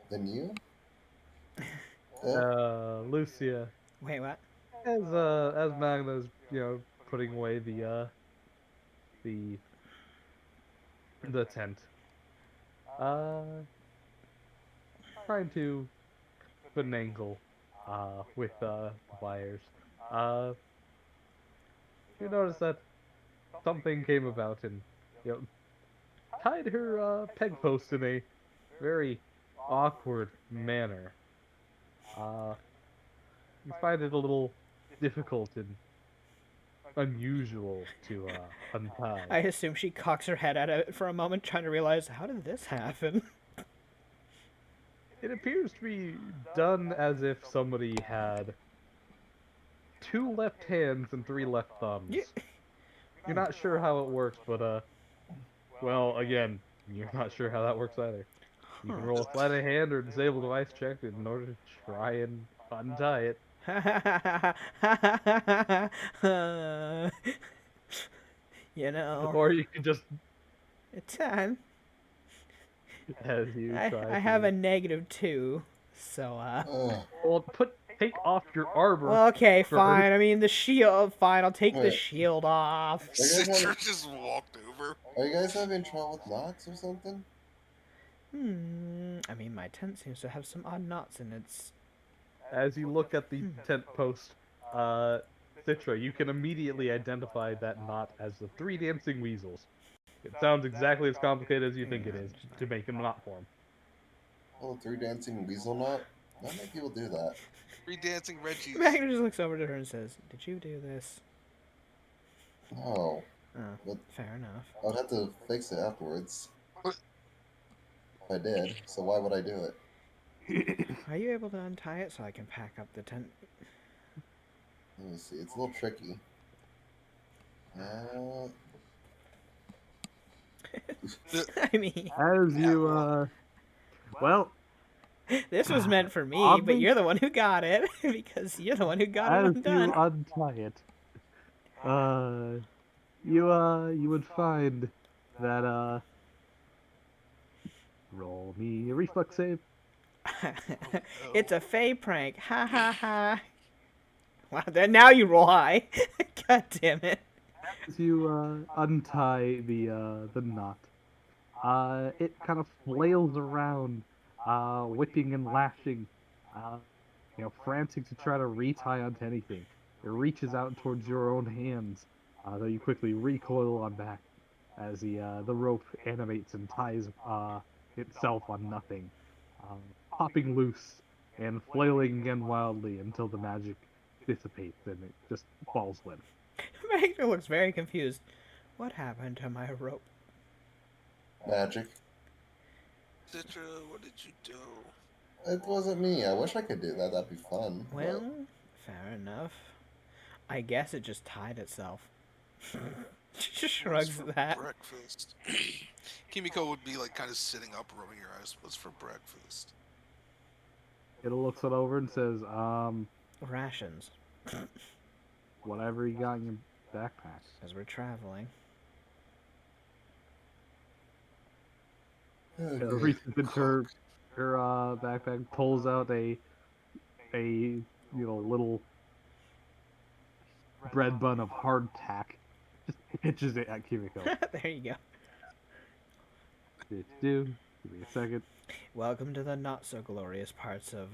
Than you? Lucia, Wait, what? as Magna's, putting away the tent, trying to finagle, with, wires, you notice that something came about and, tied her, peg post in a very awkward manner. You find it a little difficult and unusual to untie. I assume she cocks her head at it for a moment, trying to realize, how did this happen? It appears to be done as if somebody had 2 left hands and 3 left thumbs. Yeah. You're not sure how it works, but well, again, you're not sure how that works either. You can roll a sleight of hand or disable device check in order to try and untie it. You know, Or you can just, a 10. as you try I have to... a -2, so Well, take off your armor. well, okay, first. fine. I mean, the shield. Fine, I'll take the Wait. shield off. guys Citra have- just walked over. Are you guys having trouble with knots or something? I mean, my tent seems to have some odd knots in its. As you look at the tent post, Citra, you can immediately identify that knot as the three dancing weasels. It sounds exactly as complicated as you think it is to make a knot form. Oh, three dancing weasel knot? Not many people do that. Three dancing Reggies. Magna just looks over to her and says, "Did you do this?" No. Oh, But fair enough. I would have to fix it afterwards What? if I did, so why would I do it? Are you able to untie it so I can pack up the tent? Let me see. It's a little tricky. Uh, I mean, As you, well, this was meant for me, but Oddly- you're the one who got it because you're the one who got it as undone. you untie it, you would find that, roll me a reflex save. It's a fey prank. Ha ha ha. Wow, then now you roll high. God damn it. As you, untie the knot, it kind of flails around, whipping and lashing, frantic to try to retie onto anything. It reaches out towards your own hands, though you quickly recoil on back as the rope animates and ties itself on nothing, popping loose and flailing again wildly until the magic dissipates and it just falls limp. Magna looks very confused. What happened to my rope? magic. Citra, what did you do? It wasn't me. I wish I could do that. That'd be fun. but- Well, fair enough. I guess it just tied itself. She just shrugs What's for that. breakfast? Kimiko would be like kind of sitting up, rubbing her eyes. What's for breakfast? It looks it over and says, Rations, whatever you got in your backpack. as we're traveling. Oh, It good. reaches into her backpack, pulls out a little bread bun of hardtack, just pitches it at Kimiko. There you go. Give me a second. Welcome to the not so glorious parts of.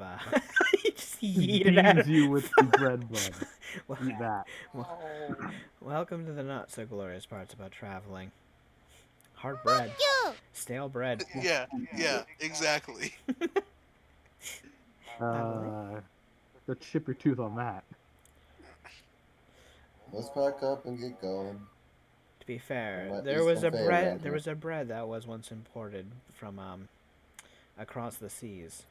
You just He yeet it at beams her. you with the bread bun. Well, Eat that. welcome to the not so glorious parts about traveling. Hard bread. Stale bread. Yeah, exactly. Let's chip your tooth on that. Let's pack up and get going. To be fair, might there be was a some fair bread. around There here. was a bread that was once imported from across the seas.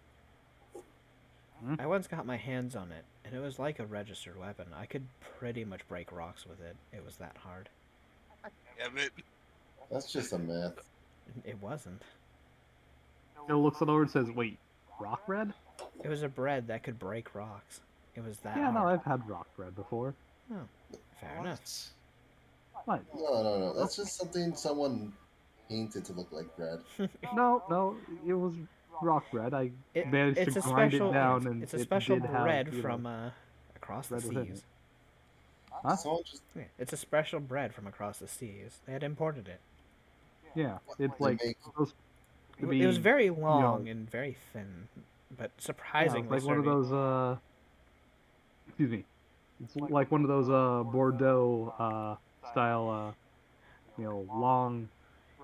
Hmm? I once got my hands on it, and it was like a registered weapon. I could pretty much break rocks with it. It was that hard. Damn it. That's just a myth. It wasn't. It looks it over and says, "Wait, rock bread? It was a bread that could break rocks. It was that Yeah, no, hard. I've had rock bread before." Fair enough. What? No. That's just something someone painted to look like bread. No, it was rock bread. I It- managed it's to a grind special. it down, and it's a it special did have, bread you know, from across the bread within seas. it. Huh? Someone just Yeah, it's a special bread from across the seas. They had imported it. Yeah, it's They like make- supposed to It was be, very long and very thin, but yeah, surprisingly it's like one of sturdy. those. Excuse me. It's like one of those Bordeaux style long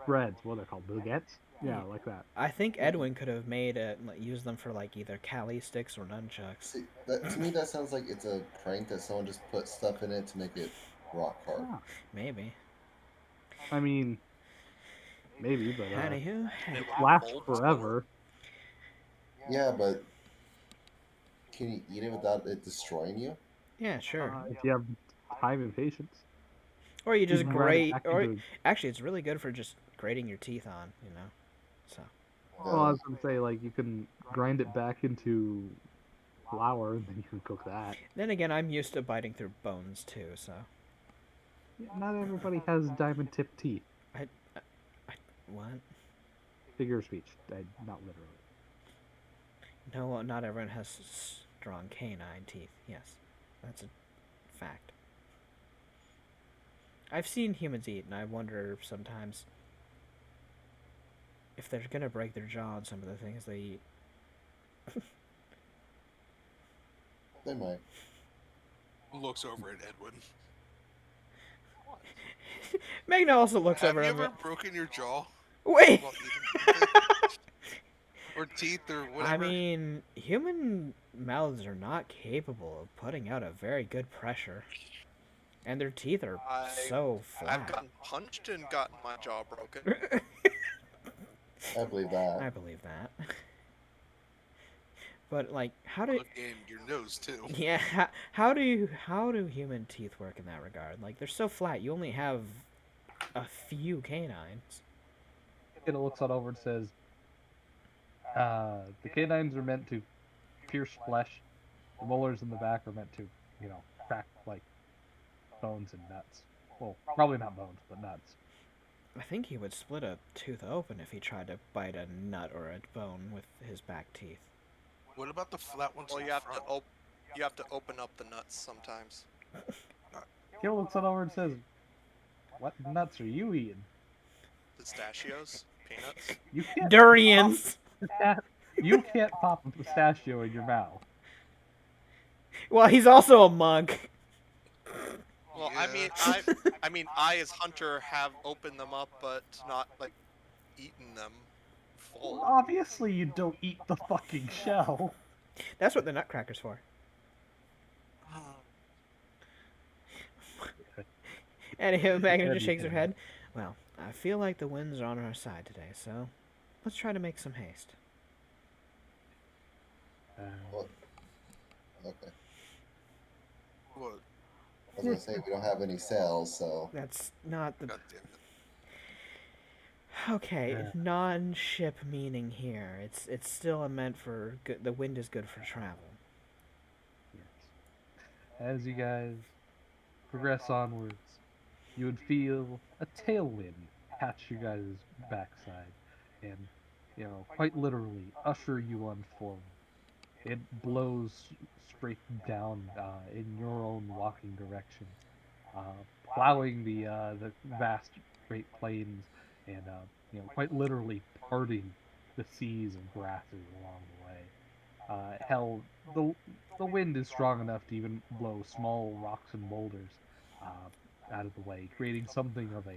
breads. What are they called? Baguettes? Yeah, like that. I think Edwin could have made it, use them for like either Cali sticks or nunchucks. see that to me that sounds like it's a prank that someone just put stuff in it to make it rock hard. Ah, Maybe. I mean, maybe, but Anywho, it lasts forever. Yeah, but can you eat it without it destroying you? yeah, sure. If you have time and patience. Or you just can grind it grate. back Or into- actually, it's really good for just grating your teeth on. So Well, I was gonna say, like, you can grind it back into flour, and then you can cook that. then again, I'm used to biting through bones too. So Yeah, not everybody has diamond tip teeth. what? Figure of speech, not literally. No, not everyone has strong canine teeth. Yes, that's a fact. I've seen humans eat, and I wonder sometimes if they're gonna break their jaw on some of the things they eat. They might. Looks over at Edwin. Magna also looks Have over you him. ever broken your jaw Wait. while eating something? Or teeth or I whatever? mean, human mouths are not capable of putting out a very good pressure, and their teeth are so I've flat. gotten punched and gotten my jaw broken. I believe that. I believe that. But like, how do And your nose too. yeah, how do human teeth work in that regard? Like, they're so flat. You only have a few canines. It looks on over and says, the canines are meant to pierce flesh. The molars in the back are meant to, crack like bones and nuts. Well, probably not bones, but nuts. I think he would split a tooth open if he tried to bite a nut or a bone with his back teeth. What about the flat ones Well, in you have front? to open up the nuts sometimes. Gil looks on over and says, "What nuts are you eating? Pistachios, peanuts. You can't Durians. you can't pop a pistachio in your mouth." Well, he's also a monk. Well, Yeah. I mean, I as hunter have opened them up, but not like eaten them full. Obviously, you don't eat the fucking shell. That's what the nutcracker's for. And Magna just shakes her head. Well, I feel like the winds are on our side today, so let's try to make some haste. What? Okay. What? I was gonna say we don't have any sails, so That's not the... God damn it. Okay, non-ship meaning here. It's still meant for good. The wind is good for travel. Yes. As you guys progress onwards, you would feel a tailwind catch you guys' backside and, quite literally usher you on forward. It blows straight down in your own walking direction, uh, plowing the vast Great Plains and quite literally parting the seas and grasses along the way. Hell, the wind is strong enough to even blow small rocks and boulders out of the way, creating something of a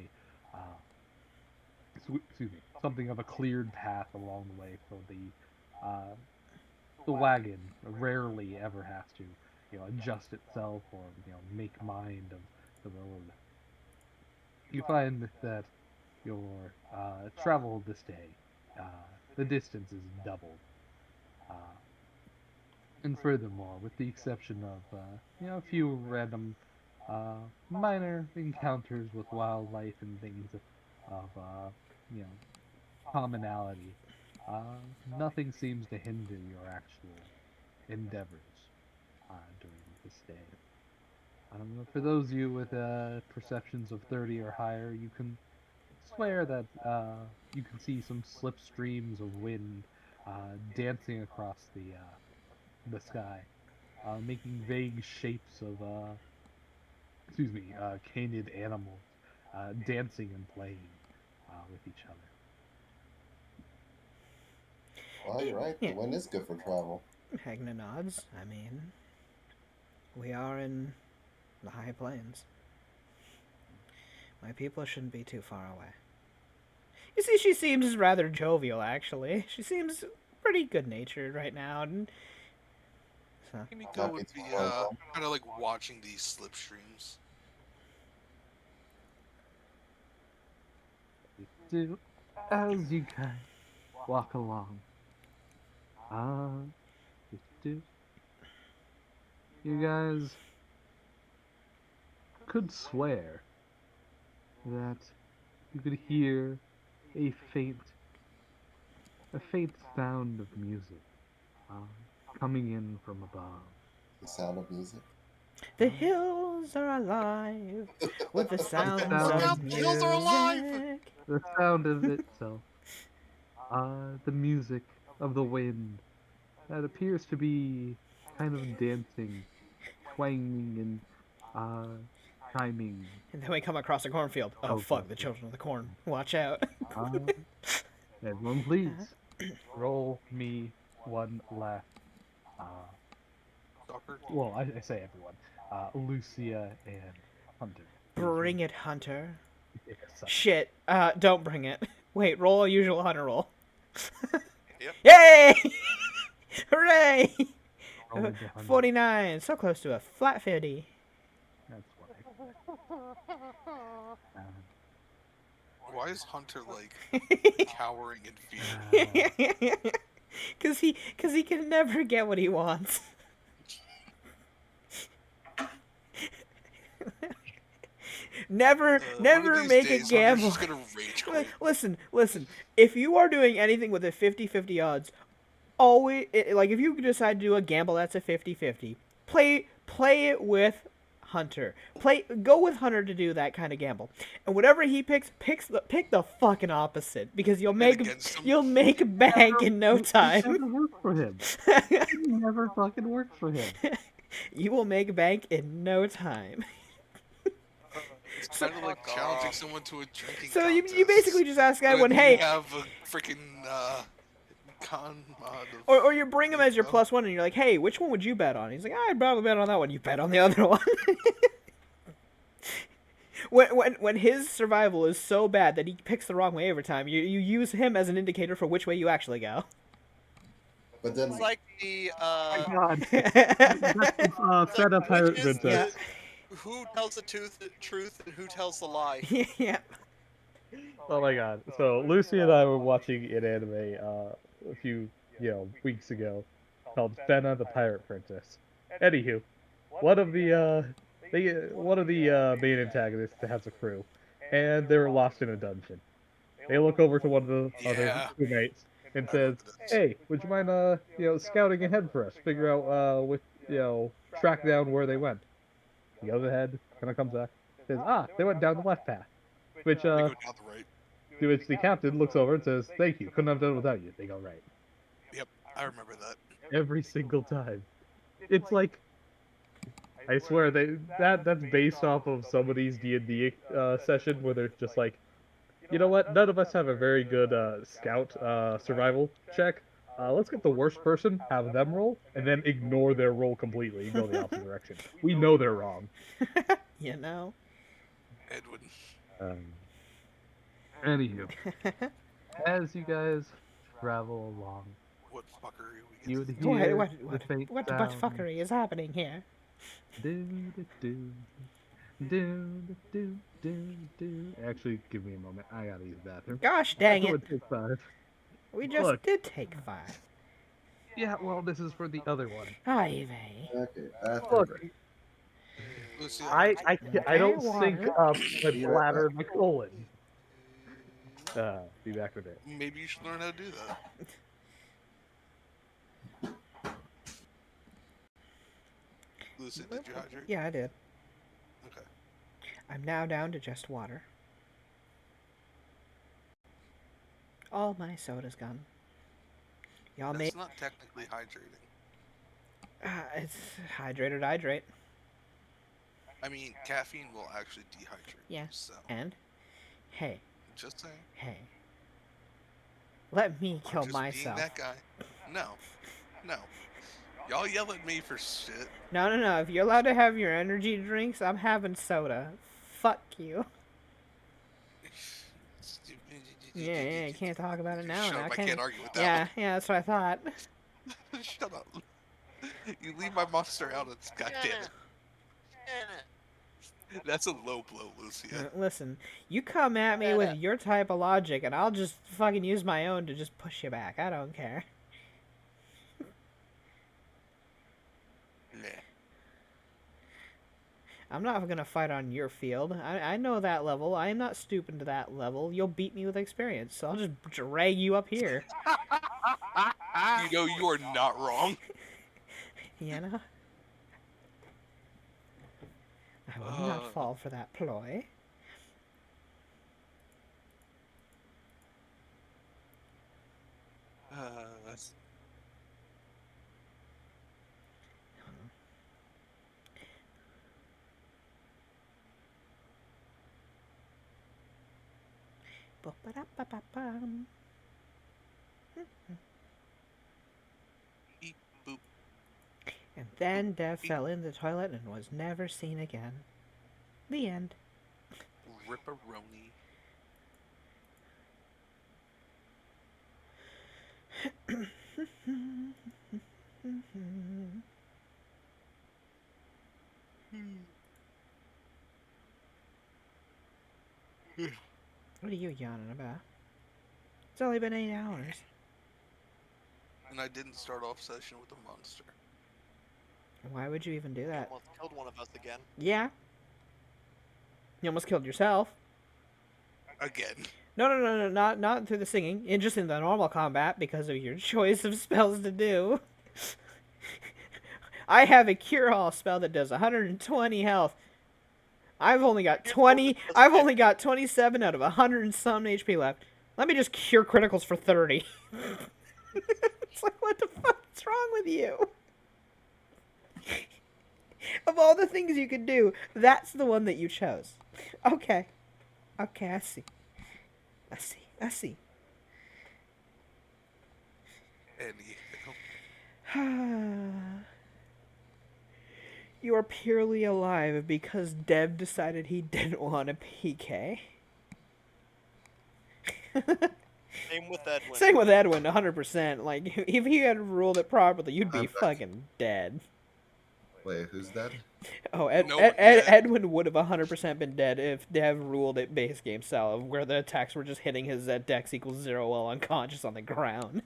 something of a cleared path along the way for the wagon. Rarely ever has to adjust itself or make mind of the road. You find that your travel this day, uh, the distance is doubled. Uh, and furthermore, with the exception of a few random minor encounters with wildlife and things of you know commonality, nothing seems to hinder your actual endeavors during this day. For those of you with perceptions of 30 or higher, you can swear that you can see some slipstreams of wind dancing across the sky, making vague shapes of canid animals dancing and playing with each other. well, you're right. Yeah. The wind is good for travel. Magna nods. I mean, we are in the high plains. My people shouldn't be too far away. You see, she seems rather jovial, actually. She seems pretty good-natured right now. And so, Kimiko would be kind of like watching these slipstreams. Do as you guys walk along. Do you guys could swear that you could hear a faint sound of music coming in from above. The sound of music. the hills are alive with the sounds sound- of The hills are alive! music. The sound of itself. The music of the wind that appears to be kind of dancing, twanging, and chiming. And then we come across a cornfield. Oh, fuck, the children of the corn. Watch out. Uh, Everyone, please roll me one last. Uh, Soccer. well, I say everyone. Lucia and Hunter. Please Bring it, Hunter. take a second. Shit. Don't bring it. Wait, roll a usual Hunter roll. Yep. Yay! Hooray! Roll the 100. 49. So close to a flat 50. That's what I expect. Why is Hunter like cowering in fear? Cause he can never get what he wants. Never One of these make days, a gamble. Hunter's just gonna rage quit. Listen. If you are doing anything with a 50-50 odds, always like if you decide to do a gamble that's a 50-50, play it with Hunter. Go with Hunter to do that kind of gamble. And whatever he pick the fucking opposite because you'll make bank in no It time. never worked for him. It never fucking worked for him. You will make bank in no time. It's kind of like challenging someone to a drinking So contest. you basically just ask everyone, when hey, you have a freaking con mod of or you bring him as your info. +1 and you're like, hey, which one would you bet on? He's like, I'd probably bet on that one. You bet on the other one. when his survival is so bad that he picks the wrong way every time, you use him as an indicator for which way you actually go. But then It's like the Oh my god. That's Fed Up Pirate which is Princess. who tells the truth and who tells the lie. Yeah. Oh my god. So Lucy and I were watching an anime a few, weeks ago called Fena the Pirate Princess. Anywho, one of the main antagonists has a crew, and they're lost in a dungeon. They look over to one of the other Yeah. crewmates and I says, remember this. "Hey, would you mind scouting ahead for us? Figure out track down where they went." He goes ahead, kind of comes back, says, they went down the left path. Which They go down the right. to which the captain looks over and says, "Thank you. Couldn't have done it without you." They go right Yep, I remember that. every single time. It's like, I swear that's based off of somebody's D&D session where they're just like, you know what? None of us have a very good scout survival check. Let's get the worst person, have them roll, and then ignore their roll completely and go the opposite direction. We know they're wrong. You know. Edwin. Anywho, as you guys travel along, What fuckery we you get. would hear What the faint what sound. fuckery is happening here? Do do do do do do. Actually, give me a moment. I gotta use the bathroom. Gosh dang It it. would take 5. We just Look. did take 5. Yeah, well, this is for the other one. Ay vey. okay, bathroom Look, break. Lucy, I don't sync water. up my Be right bladder and my colon. Be back in a bit. maybe you should learn how to do that. Lucy, did you hydrate? Yeah, I did. Okay. I'm now down to just water. All my soda's gone. Y'all That's make not technically hydrating. it's hydrate or hydrate. I mean, caffeine will actually dehydrate. Yeah. So, And hey, just saying. hey. Let me I'm kill just myself. being that guy. No. Y'all yell at me for shit. No. If you're allowed to have your energy drinks, I'm having soda. Fuck you. Yeah, you can't talk about it now. Shut Now up, I can can't you? argue with that Yeah, that's what I thought. one. Shut up. You leave my monster out, it's goddamn. That's a low blow, Lucia. Listen, you come at me with your type of logic, and I'll just fucking use my own to just push you back. I don't care. Nah. I'm not gonna fight on your field. I know that level. I am not stooping to that level. You'll beat me with experience, so I'll just drag you up here. You know you are not wrong. You know? I will not fall for that ploy. Ba-ba-da-ba-ba-bum. Beep boop And then Dev beep. fell in the toilet and was never seen again. The end. Ripperoni. What are you yawning about? It's only been 8 hours. And I didn't start off session with a monster. Why would you even do You that? almost killed one of us again. Yeah. You almost killed yourself. Again. No, not through the singing. Just in the normal combat because of your choice of spells to do. I have a cure-all spell that does 120 health. I've only got 20. I've only got 27 out of 100 and some HP left. Let me just cure criticals for 30. It's like, what the fuck is wrong with you? Of all the things you could do, that's the one that you chose. Okay. Okay, I see. I see. Anyhow. You are purely alive because Deb decided he didn't want a PK. Same with Edwin. Same with Edwin, 100%. Like, if he had ruled it properly, you'd be I'm back. fucking dead. Wait, who's dead? Oh, No one yet. Edwin would have 100% been dead if Dev ruled it base game style, where the attacks were just hitting his dex equals 0 while unconscious on the ground.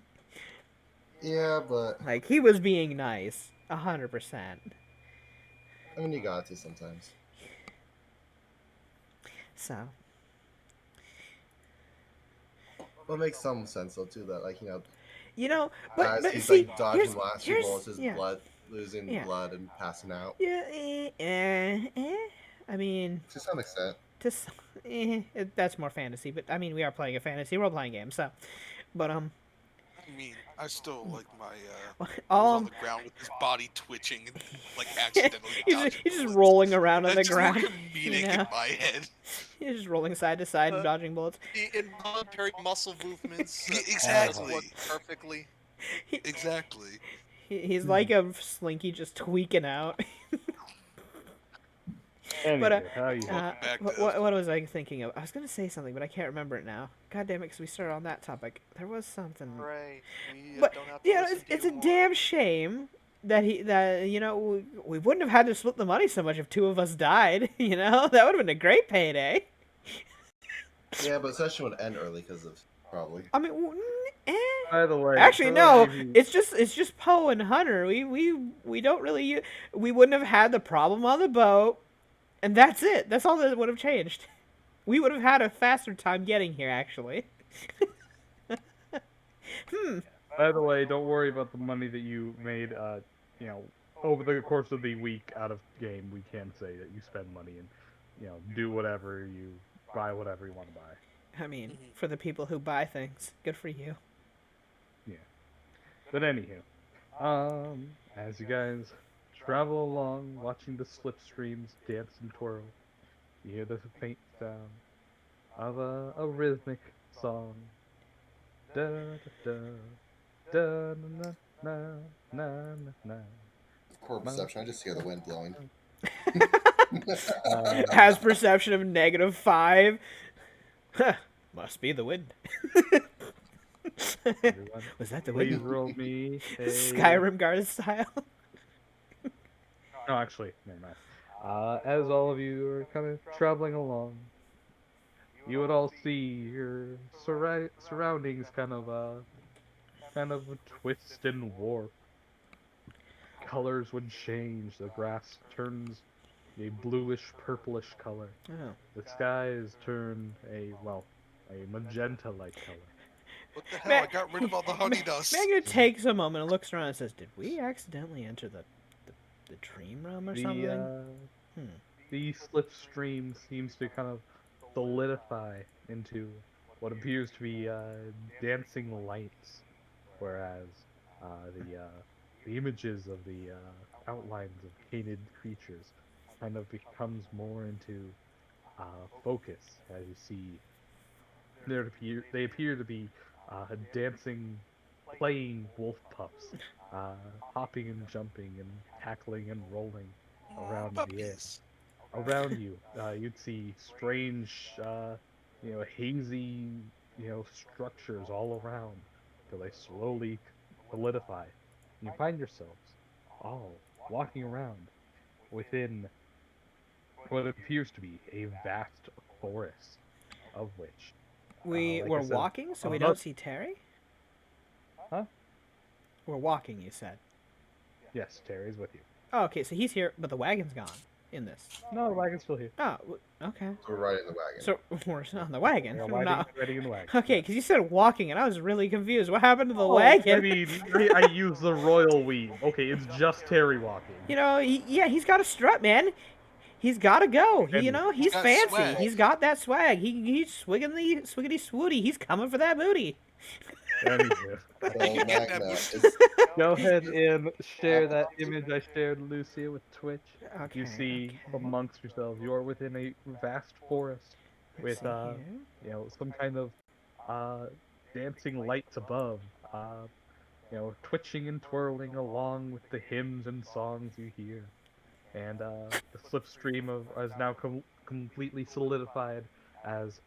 Yeah, but Like, he was being nice. 100%. I mean, you got to sometimes. So, Well, it makes some sense though too that like you know, but as he's see, like dodging here's, the last few here's, bullets, his yeah, blood losing Yeah. blood and passing out. Yeah, I mean, To some extent. that's more fantasy, but I mean, we are playing a fantasy role-playing game, so, but I mean, I still like my all on the ground with his body twitching and like he's accidentally just, dodging he's just bullets. rolling around on the That's just ground. more comedic You know? in my head. He's just rolling side to side and Uh, dodging bullets. The involuntary muscle movements. Yeah, Just exactly. work perfectly. Exactly. He's like a slinky just tweaking out. Anyway, But how you? Welcome back, Dev. what was I thinking of? I was gonna say something, but I can't remember it now. God damn it, because we started on that topic. There was something. Right. We But don't have to yeah, listen to it's you a more. damn shame that we wouldn't have had to split the money so much if two of us died. You know, that would have been a great payday. Yeah, but session would end early because of probably. I mean, By the way, actually for no. those of you- It's just Poe and Hunter. We don't really. We wouldn't have had the problem on the boat, and that's it. That's all that would have changed. We would have had a faster time getting here, actually. By the way, don't worry about the money that you made. Over the course of the week out of game, we can say that you spend money and, do whatever you buy, whatever you want to buy. I mean, for the people who buy things, good for you. But anywho, as you guys travel along, watching the slipstreams dance and twirl, you hear the faint sound of a rhythmic song. Da da da da na na na na na. Poor perception. I just hear the wind blowing. Has perception of -5. Must be the wind. Everyone, Was that the please wind? roll me a... Skyrim guard style. No, actually, never mind. As all of you are kind of traveling along, you would all see your surroundings kind of twist and warp. Colors would change. The grass turns a bluish, purplish color. Oh. The skies turn a magenta-like color. What the hell? I got rid of all the honey dust. Magna takes a moment and looks around and says, "Did we accidentally enter the dream realm or something?" The slipstream seems to kind of solidify into what appears to be dancing lights, whereas the images of the outlines of painted creatures kind of becomes more into focus as you see. They appear to be dancing playing wolf pups, hopping and jumping and tackling and rolling around the air. Puppies. Around you, you'd see strange, hazy, structures all around till they slowly solidify. And you find yourselves all walking around within what appears to be a vast forest, of which, like We're I said, walking, so we another, don't see Terry. huh? We're walking, you said. Yes, Terry's with you. Oh, okay, so he's here, but the wagon's gone in this. No, the wagon's still here. Oh, okay. So we're riding the wagon. So we're on the wagon. They're Not... riding in the wagon. Okay, yes. because you said walking, and I was really confused. What happened to the Oh, wagon? I mean, I use the royal we. Okay, it's just Terry walking. He's got a strut, man. He's got to go. And He's got fancy. swag. He's got that swag. He's swiggity swooty. He's coming for that booty. Anywho, So You get that Magna, boost. is, go ahead and share that image I shared, Lucia, with Twitch. Okay. You see okay. amongst yourselves, you are within a vast forest with Let's see here. some kind of dancing lights above, twitching and twirling along with the hymns and songs you hear. And the slipstream is now completely solidified as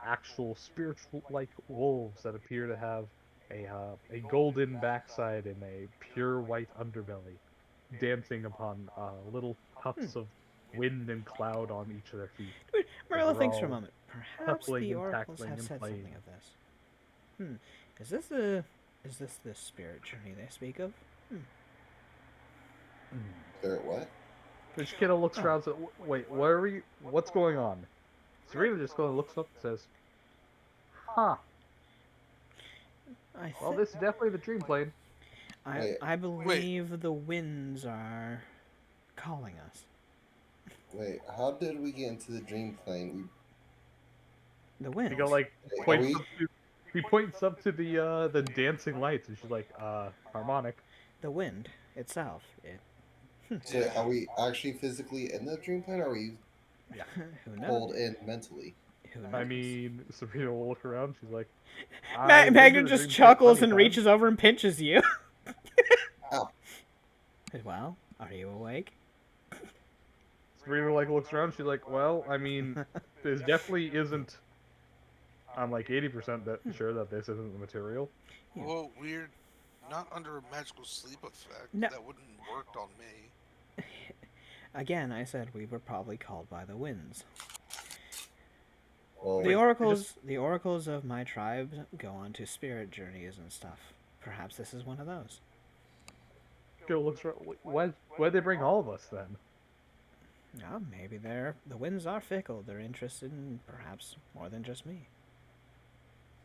actual spiritual-like wolves that appear to have a golden backside and a pure white underbelly, dancing upon little puffs of wind and cloud on each of their feet. Wait, Marilla They're thinks for a all moment. Perhaps shuffling the and oracles tackling have and said playing. something of this. Is this the spirit journey they speak of? there what? Which kiddo looks around and says, "Wait, where are you? What's going on?" Serena just goes and looks up and says, "Huh. I Well, thi- this is definitely the dream plane." I believe the winds are calling us. Wait, how did we get into the dream plane? The winds. He go like Are points we- up to, he points up to the dancing lights, and she's like, harmonic." The wind itself. So are we actually physically in the dream plane, or are we Who knows? pulled in mentally? Who knows? I mean, Sabrina will look around. She's like, Magna just chuckles and reaches over and pinches you. Ow. Well, are you awake? Sabrina like looks around. She's like, "Well, I mean, this definitely isn't. I'm like 80% sure that this isn't the material." Yeah. Well, we're not under a magical sleep effect. No. That wouldn't work on me. Again, I said we were probably called by the winds. Well, The oracles of my tribe go on to spirit journeys and stuff. Perhaps this is one of those. Kiddo looks around. Why'd they bring all of us then? Oh, maybe the winds are fickle. They're interested in perhaps more than just me.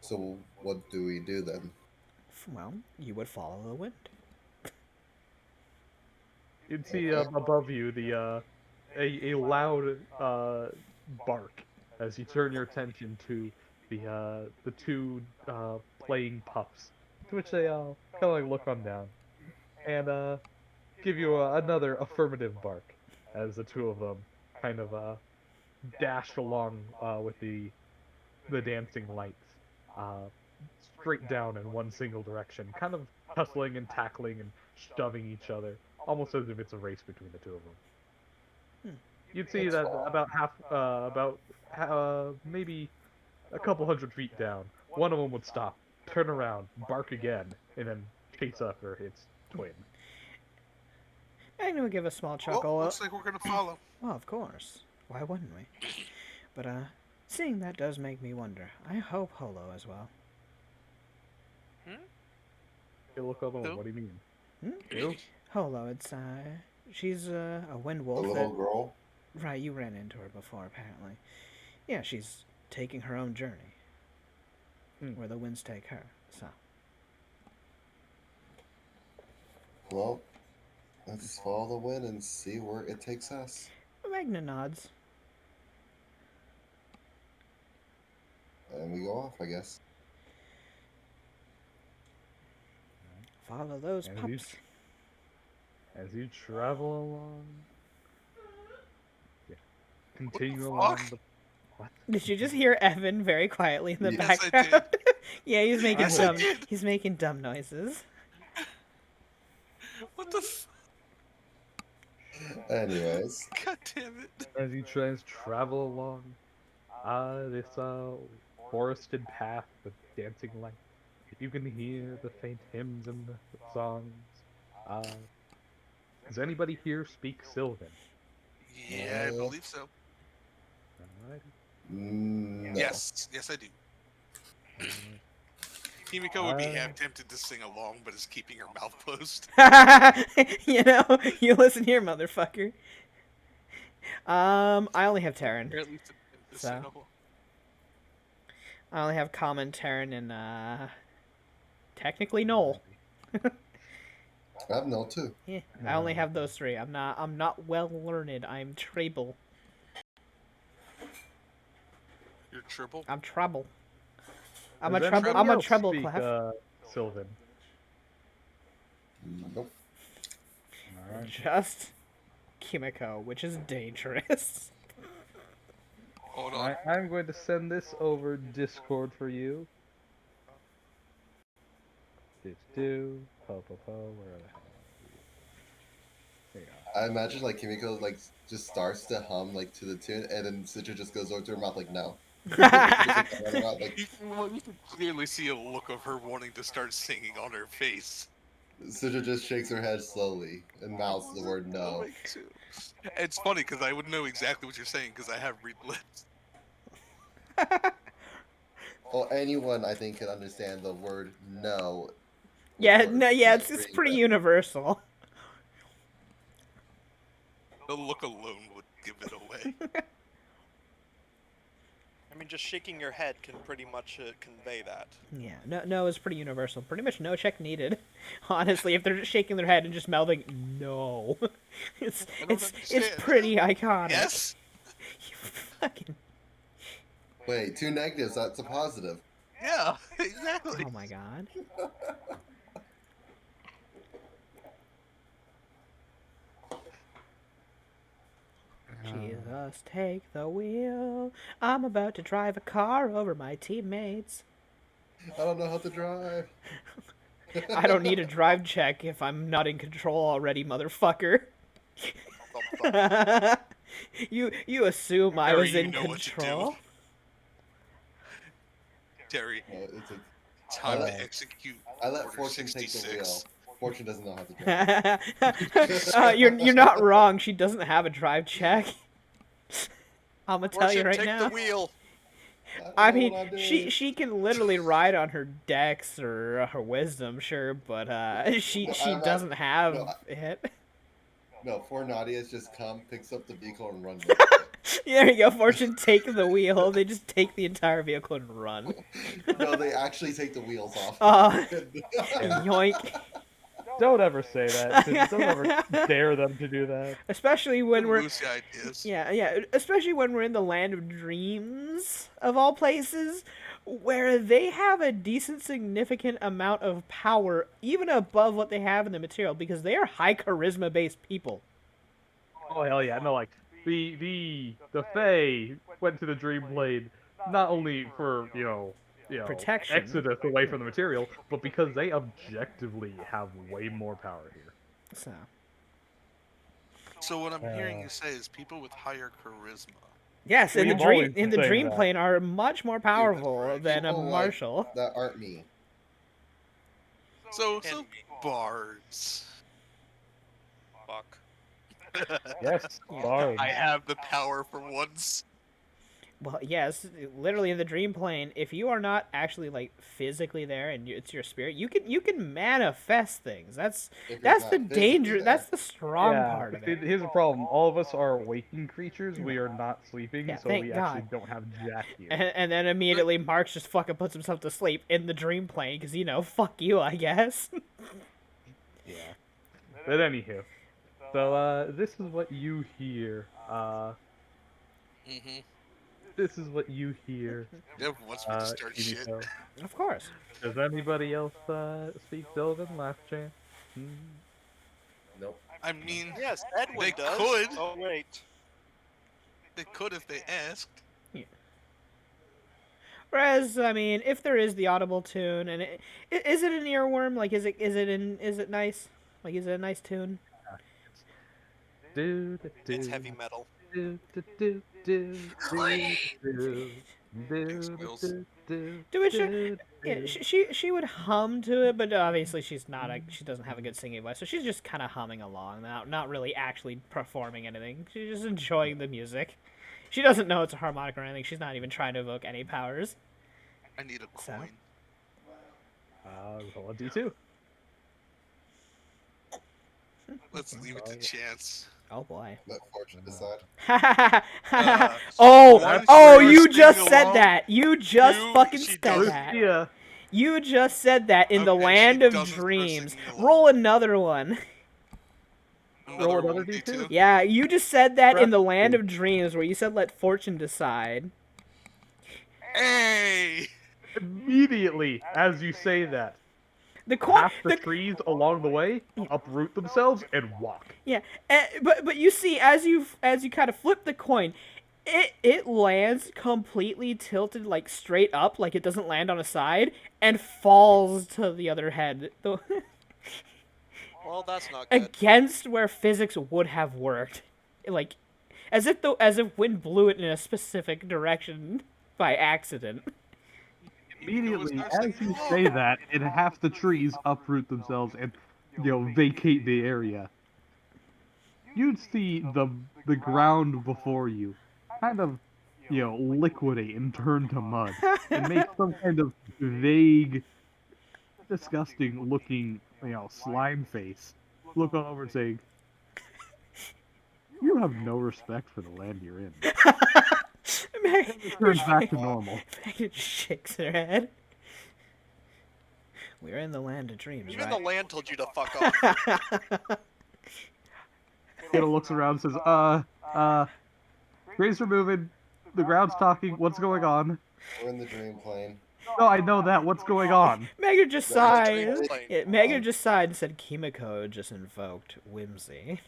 so what do we do then? Well, you would follow the wind. You'd see above you a loud bark as you turn your attention to the two playing pups, to which they kind of like look on down and give you another affirmative bark as the two of them kind of dash along with the dancing lights straight down in one single direction, kind of hustling and tackling and shoving each other, almost as if it's a race between the two of them. You'd see that maybe a couple 100 feet down, one of them would stop, turn around, bark again, and then chase after its twin. Magna would give a small chuckle. Well, looks like we're gonna follow. Well, of course. Why wouldn't we? But, seeing that does make me wonder. I hope Holo as well. You look up and Who? what do you mean? Hmm? You? Holo, it's, she's, a wind The wolf. little girl? Right, you ran into her before, apparently. Yeah, she's taking her own journey. Where the winds take her, so. Well, let's follow the wind and see where it takes us. Magna nods. And we go off, I guess. Follow those And pups. As you travel along, continue the along fuck? the. What? Did you just hear Evan very quietly in the Yes, I background? Yeah, he's making Yes, I dumb. did. He's making dumb noises. What the f... Anyways, God damn it. As you guys travel along this forested path with dancing light, you can hear the faint hymns and the songs. Uh, does anybody here speak Sylvan? Yeah, I believe so. Alright. no. Yes, I do. Himiko would be half tempted to sing along, but is keeping her mouth closed. You know, you listen here, motherfucker. I only have Terran. Or at least attempt to So. sing along. I only have Common, Terran, and technically Null. I have no too. Yeah, I only have those three. I'm not well learned. I'm Trable. You're triple? I'm trouble. I'm Does a treble. anybody I'm a else treble speak, clef. Sylvan. Nope. Alright. Just Kimiko, which is dangerous. Hold on. I'm going to send this over Discord for you. Where are the hell? There you go. I imagine like Kimiko like just starts to hum like to the tune, and then Citra just goes over to her mouth like no. Just, like, run around, like, You can clearly see a look of her wanting to start singing on her face. Citra just shakes her head slowly and mouths the word no. It's funny because I would know exactly what you're saying because I have read lips. Well, anyone I think can understand the word no. Yeah, before no, yeah, it's reading pretty that. universal. The look alone would give it away. I mean, just shaking your head can pretty much convey that. Yeah, no is pretty universal. Pretty much no check needed. Honestly, if they're just shaking their head and just mouthing no, it's I don't it's understand. pretty iconic. Yes? You fucking. Wait, 2 negatives. That's a positive. Yeah, exactly. Oh my god. Jesus, take the wheel. I'm about to drive a car over my teammates. I don't know how to drive. I don't need a drive check if I'm not in control already, motherfucker. you assume I Harry, was you in know what to do. control? Terry, It's a, time I to execute I let Order Fortune take the 66. wheel. Fortune doesn't know how to drive. You're not wrong. She doesn't have a drive check. I'm gonna tell you Fortune, right take now. the wheel. I don't know mean, what I'm she doing. she can literally ride on her dex or her wisdom, sure, but she No, she I'm not- doesn't have no, it. No, 4 Nadia's just come, picks up the vehicle, and runs. With it. There you go, Fortune. Take the wheel. They just take the entire vehicle and run. No, they actually take the wheels off. Oh, Yeah. yoink! Don't ever say that. Don't ever dare them to do that. Especially when we're Lucy ideas. yeah. Especially when we're in the land of dreams, of all places, where they have a decent, significant amount of power, even above what they have in the material, because they are high charisma based people. Oh hell yeah! No, like the Fae went to the Dream Blade not only for Protection. exodus away from the material, but because they objectively have way more power here. So So what I'm hearing you say is people with higher charisma. yes, in the We've always dream been in the saying dream that. plane are much more powerful right. than a People like- marshal. That aren't me. So And- bards. Fuck. Yes, Bard. I have the power for once. Well, yes, literally in the dream plane, if you are not actually like physically there and it's your spirit, you can manifest things. That's If you're that's not the physically danger. there. That's the strong Yeah, part of see, it. here's the problem. All of us are waking creatures. We are not sleeping, Yeah, so thank we God. actually don't have Jack here. And then immediately Marx just fucking puts himself to sleep in the dream plane because fuck you, I guess. Yeah. But anywho, so this is what you hear. Mm-hmm. This is what you hear. Never wants me to start shit. Kimiko. Of course. Does anybody else speak Sylvan? Last chance. Nope. I mean, Yes, Edwin They does. could. Oh wait. they could if they asked. Whereas, I mean, if there is the audible tune, and is it an earworm? Like, is it nice? Like, is it a nice tune? Do, do, It's do, heavy metal. do, do, do, do, do, do, Big do, squeals. do, do, Do it. do, Yeah, do. she would hum to it, but obviously she doesn't have a good singing voice, so she's just kind of humming along, not really actually performing anything. She's just enjoying the music. She doesn't know it's a harmonica or anything. She's not even trying to evoke any powers. I need a So? coin. Roll a d2. Let's leave it to chance. Oh boy. Let fortune decide. Oh, one, oh! she You was just singing said along. that. You just Two, fucking she said does- that. Lucia, You just said that in the Okay, she land of doesn't start dreams. singing along. Roll another one. roll Another another 1d2. d2. Yeah, you just said that in the Press land two. of dreams, where you said let fortune decide. Hey! Immediately, as you say that, The coin. half the trees along the way uproot themselves and walk. Yeah, but you see, as you kind of flip the coin, it lands completely tilted, like straight up, like it doesn't land on a side, and falls to the other head, Well, that's not good. against where physics would have worked, like as if wind blew it in a specific direction by accident. Immediately, It was as you say that, and half the trees uproot themselves and, vacate the area, you'd see the ground before you kind of, liquidate and turn to mud and make some kind of vague, disgusting looking, slime face. Look over and saying, "You have no respect for the land you're in." Turns back to normal. Megan shakes her head. We're in the land of dreams, Even right? the land told you to fuck off. Looks around and says, trees are moving, the ground's talking, what's going on? We're in the dream plane. No, I know that, what's going on? Megan just That's sighed. dream plane. Yeah, Megan just sighed and said Kimiko just invoked whimsy.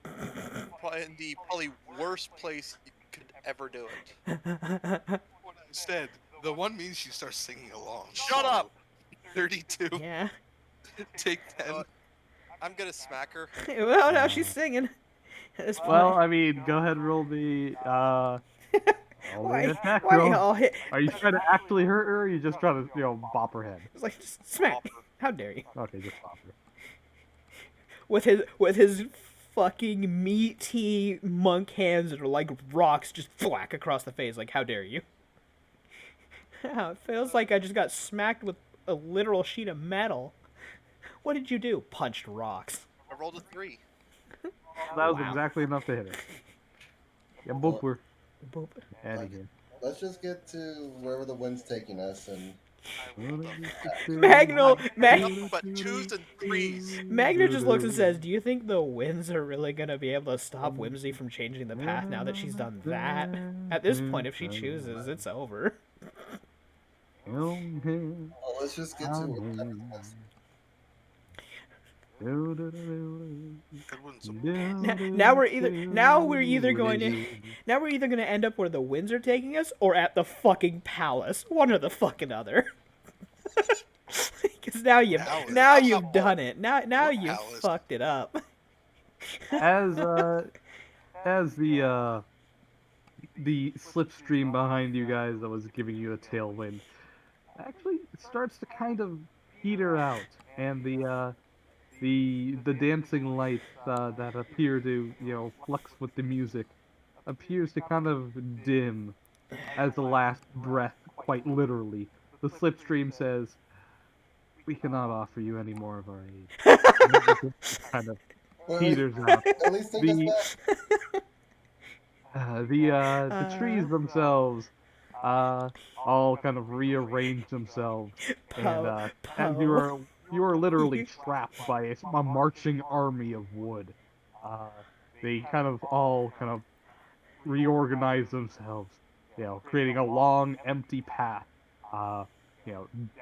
In the probably worst place you could ever do it. Instead, the one means she starts singing along. Shut up! 32. Yeah. Take 10. I'm gonna smack her. Well, now she's singing. At this point. Well, I mean, go ahead and roll the, roll the attack why roll. y'all hit? Are you trying to actually hurt her, or are you just trying to, bop her head? It's like just smack. Bop her. How dare you? Okay, just bop her. With his fucking meaty monk hands that are like rocks, just whack across the face. Like, how dare you? It feels like I just got smacked with a literal sheet of metal. What did you do? Punched rocks. I rolled a 3. That was Wow. exactly enough to hit her. Yeah, boop her. Boop. Out of here. Let's just get to wherever the wind's taking us, and Magno, Nothing but 2s and 3s. Magna just looks and says, "Do you think the winds are really gonna be able to stop Whimsy from changing the path now that she's done that? At this point, if she chooses, it's over." well, let's just get to where the wind is. Now we're either going to end up where the winds are taking us or at the fucking palace, one or the fucking other. Because now you've done it. Now What you've palace? fucked it up. As the slipstream behind you guys that was giving you a tailwind actually starts to kind of peter out, and the dancing lights that appear to flux with the music appears to kind of dim as the last breath, quite literally. The slipstream says, "We cannot offer you any more of our aid." And it just kind of Well, peters out. at least take us The back. the trees themselves all kind of rearrange themselves, and as you are literally trapped by a marching army of wood. They kind of all kind of reorganize themselves, creating a long empty path, uh,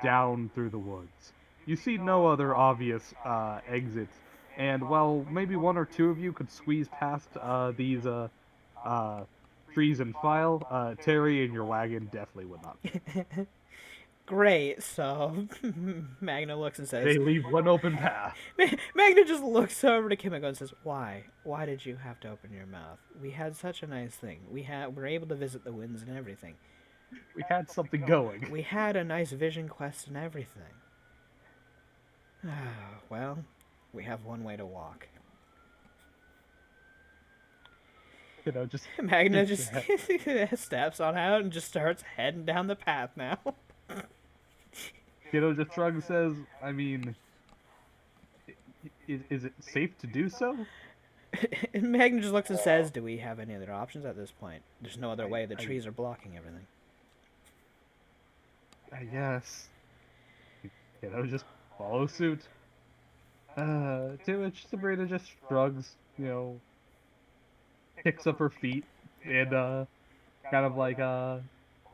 down through the woods. You see no other obvious exits, and while maybe one or two of you could squeeze past these trees and file, Terry and your wagon definitely would not. Great. So Magna looks and says, They leave one open path. Magna just looks over to Kimiko and says, "Why? Why did you have to open your mouth? We had such a nice thing. We're able to visit the winds and everything. We had something going. We had a nice vision quest and everything. Well, we have one way to walk." Just Magna just steps on out and just starts heading down the path now. just shrugs and says, I mean, is it safe to do so? And Magna just looks and says, "Do we have any other options at this point? There's no other way. The trees are blocking everything." I guess. Just follow suit. To which Sabrina just shrugs, kicks up her feet, and kind of like Are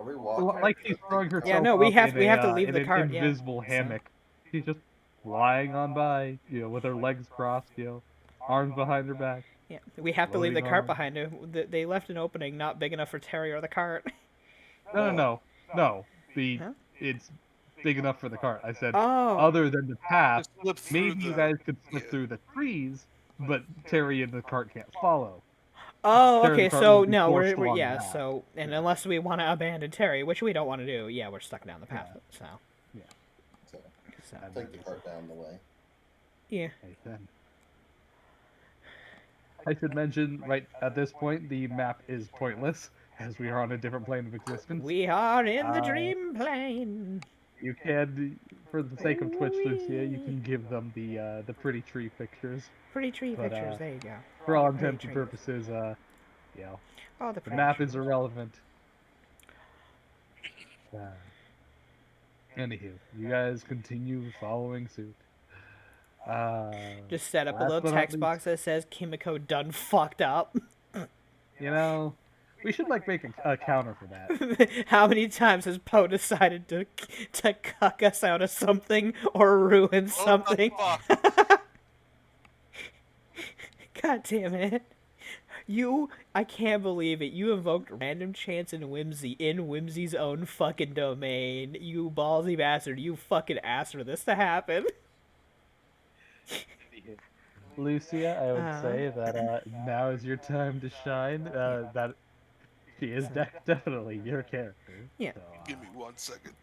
we walking? like she's throwing herself. Yeah, no, we up have in to leave in the an cart. Yeah. invisible hammock. She's just flying on by, with her legs crossed, arms behind her back. Yeah, we have to leave the Floating cart on. behind her. They left an opening not big enough for Terry or the cart. No. Huh? It's big enough for the cart. I said, Oh. other than the path, Just slip through maybe you the- guys could slip yeah. through the trees, but Terry and the cart can't follow. Oh, Terry okay. the cart So would be no, forced we're along yeah. the path. So and unless we want to abandon Terry, which we don't want to do, yeah, we're stuck down the path. So So so take the cart down the way. yeah. Okay, then. I should mention, right at this point, the map is pointless, as we are on a different plane of existence. We are in the Uh, dream plane. You can, for the sake of Twitch, Lucia, you can give them the pretty tree pictures. Pretty tree but, pictures. There you go. For all Pretty intents and trees. purposes, Oh, the the pretty map trees. is irrelevant. Anywho, you guys continue following suit. Just set up a last little but not text box that says Kimiko done fucked up. We should make a counter for that. How many times has Poe decided to cuck us out of something or ruin something? What the fuck? God damn it. I can't believe it. You invoked random chance and whimsy in Whimsy's own fucking domain. You ballsy bastard. You fucking asked for this to happen. Lucia, I would say that now is your time to shine. That she is definitely your character. Yeah. So, Give me 1 second.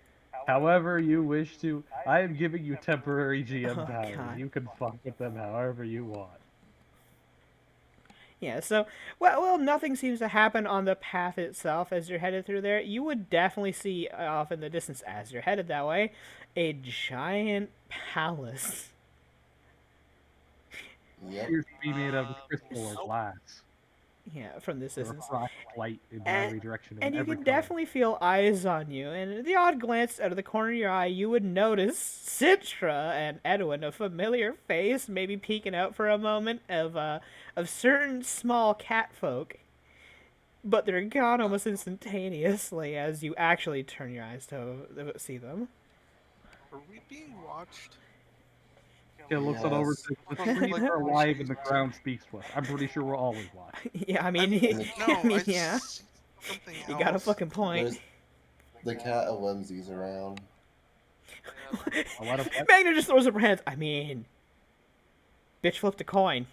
however you wish to, I am giving you temporary GM Oh, powers. God. You can fuck with them however you want. Yeah, so, well, nothing seems to happen on the path itself as you're headed through there. You would definitely see off in the distance as you're headed that way a giant palace. Yep. Appears to be made of crystal or glass. Yeah, from this Or distance. refract light in And- every direction. And in you every can color. definitely feel eyes on you. And at the odd glance out of the corner of your eye, you would notice Citra and Edwin, a familiar face, maybe peeking out for a moment of certain small cat folk. But they're gone almost instantaneously as you actually turn your eyes to see them. Are we being watched? It looks on over. Yes. The trees are alive and the ground speaks to us. I'm pretty sure we're always watching. Yeah, I mean, No, I mean, yeah. see something You got a else. fucking point. There's the cat of whimsies around. A lot of Magna just throws up her hands. I mean, bitch flipped a coin.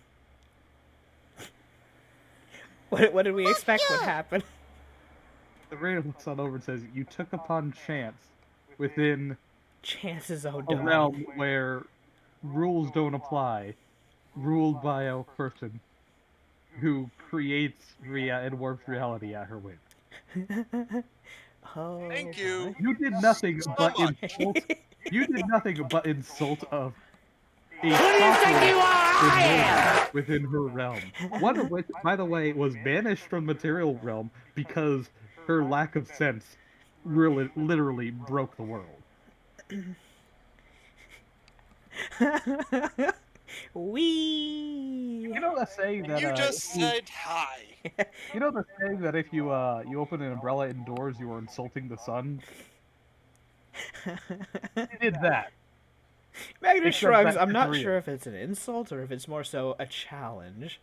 What did we expect would happen? The reader looks on over and says, "You took upon chance within Chances of a domain. realm where rules don't apply, ruled by a person who creates and warps reality at her whim. Oh, Thank you. You did nothing but much. insult. You did nothing but insult of a sorcerer within her realm. One of which, by the way, was banished from material realm because her lack of sense really, literally broke the world. Wee. You know the saying that You just if you- said hi. you know the saying that if you open an umbrella indoors, you are insulting the sun. You did that. Magna Except shrugs. that's I'm not Korean. sure if it's an insult or if it's more so a challenge.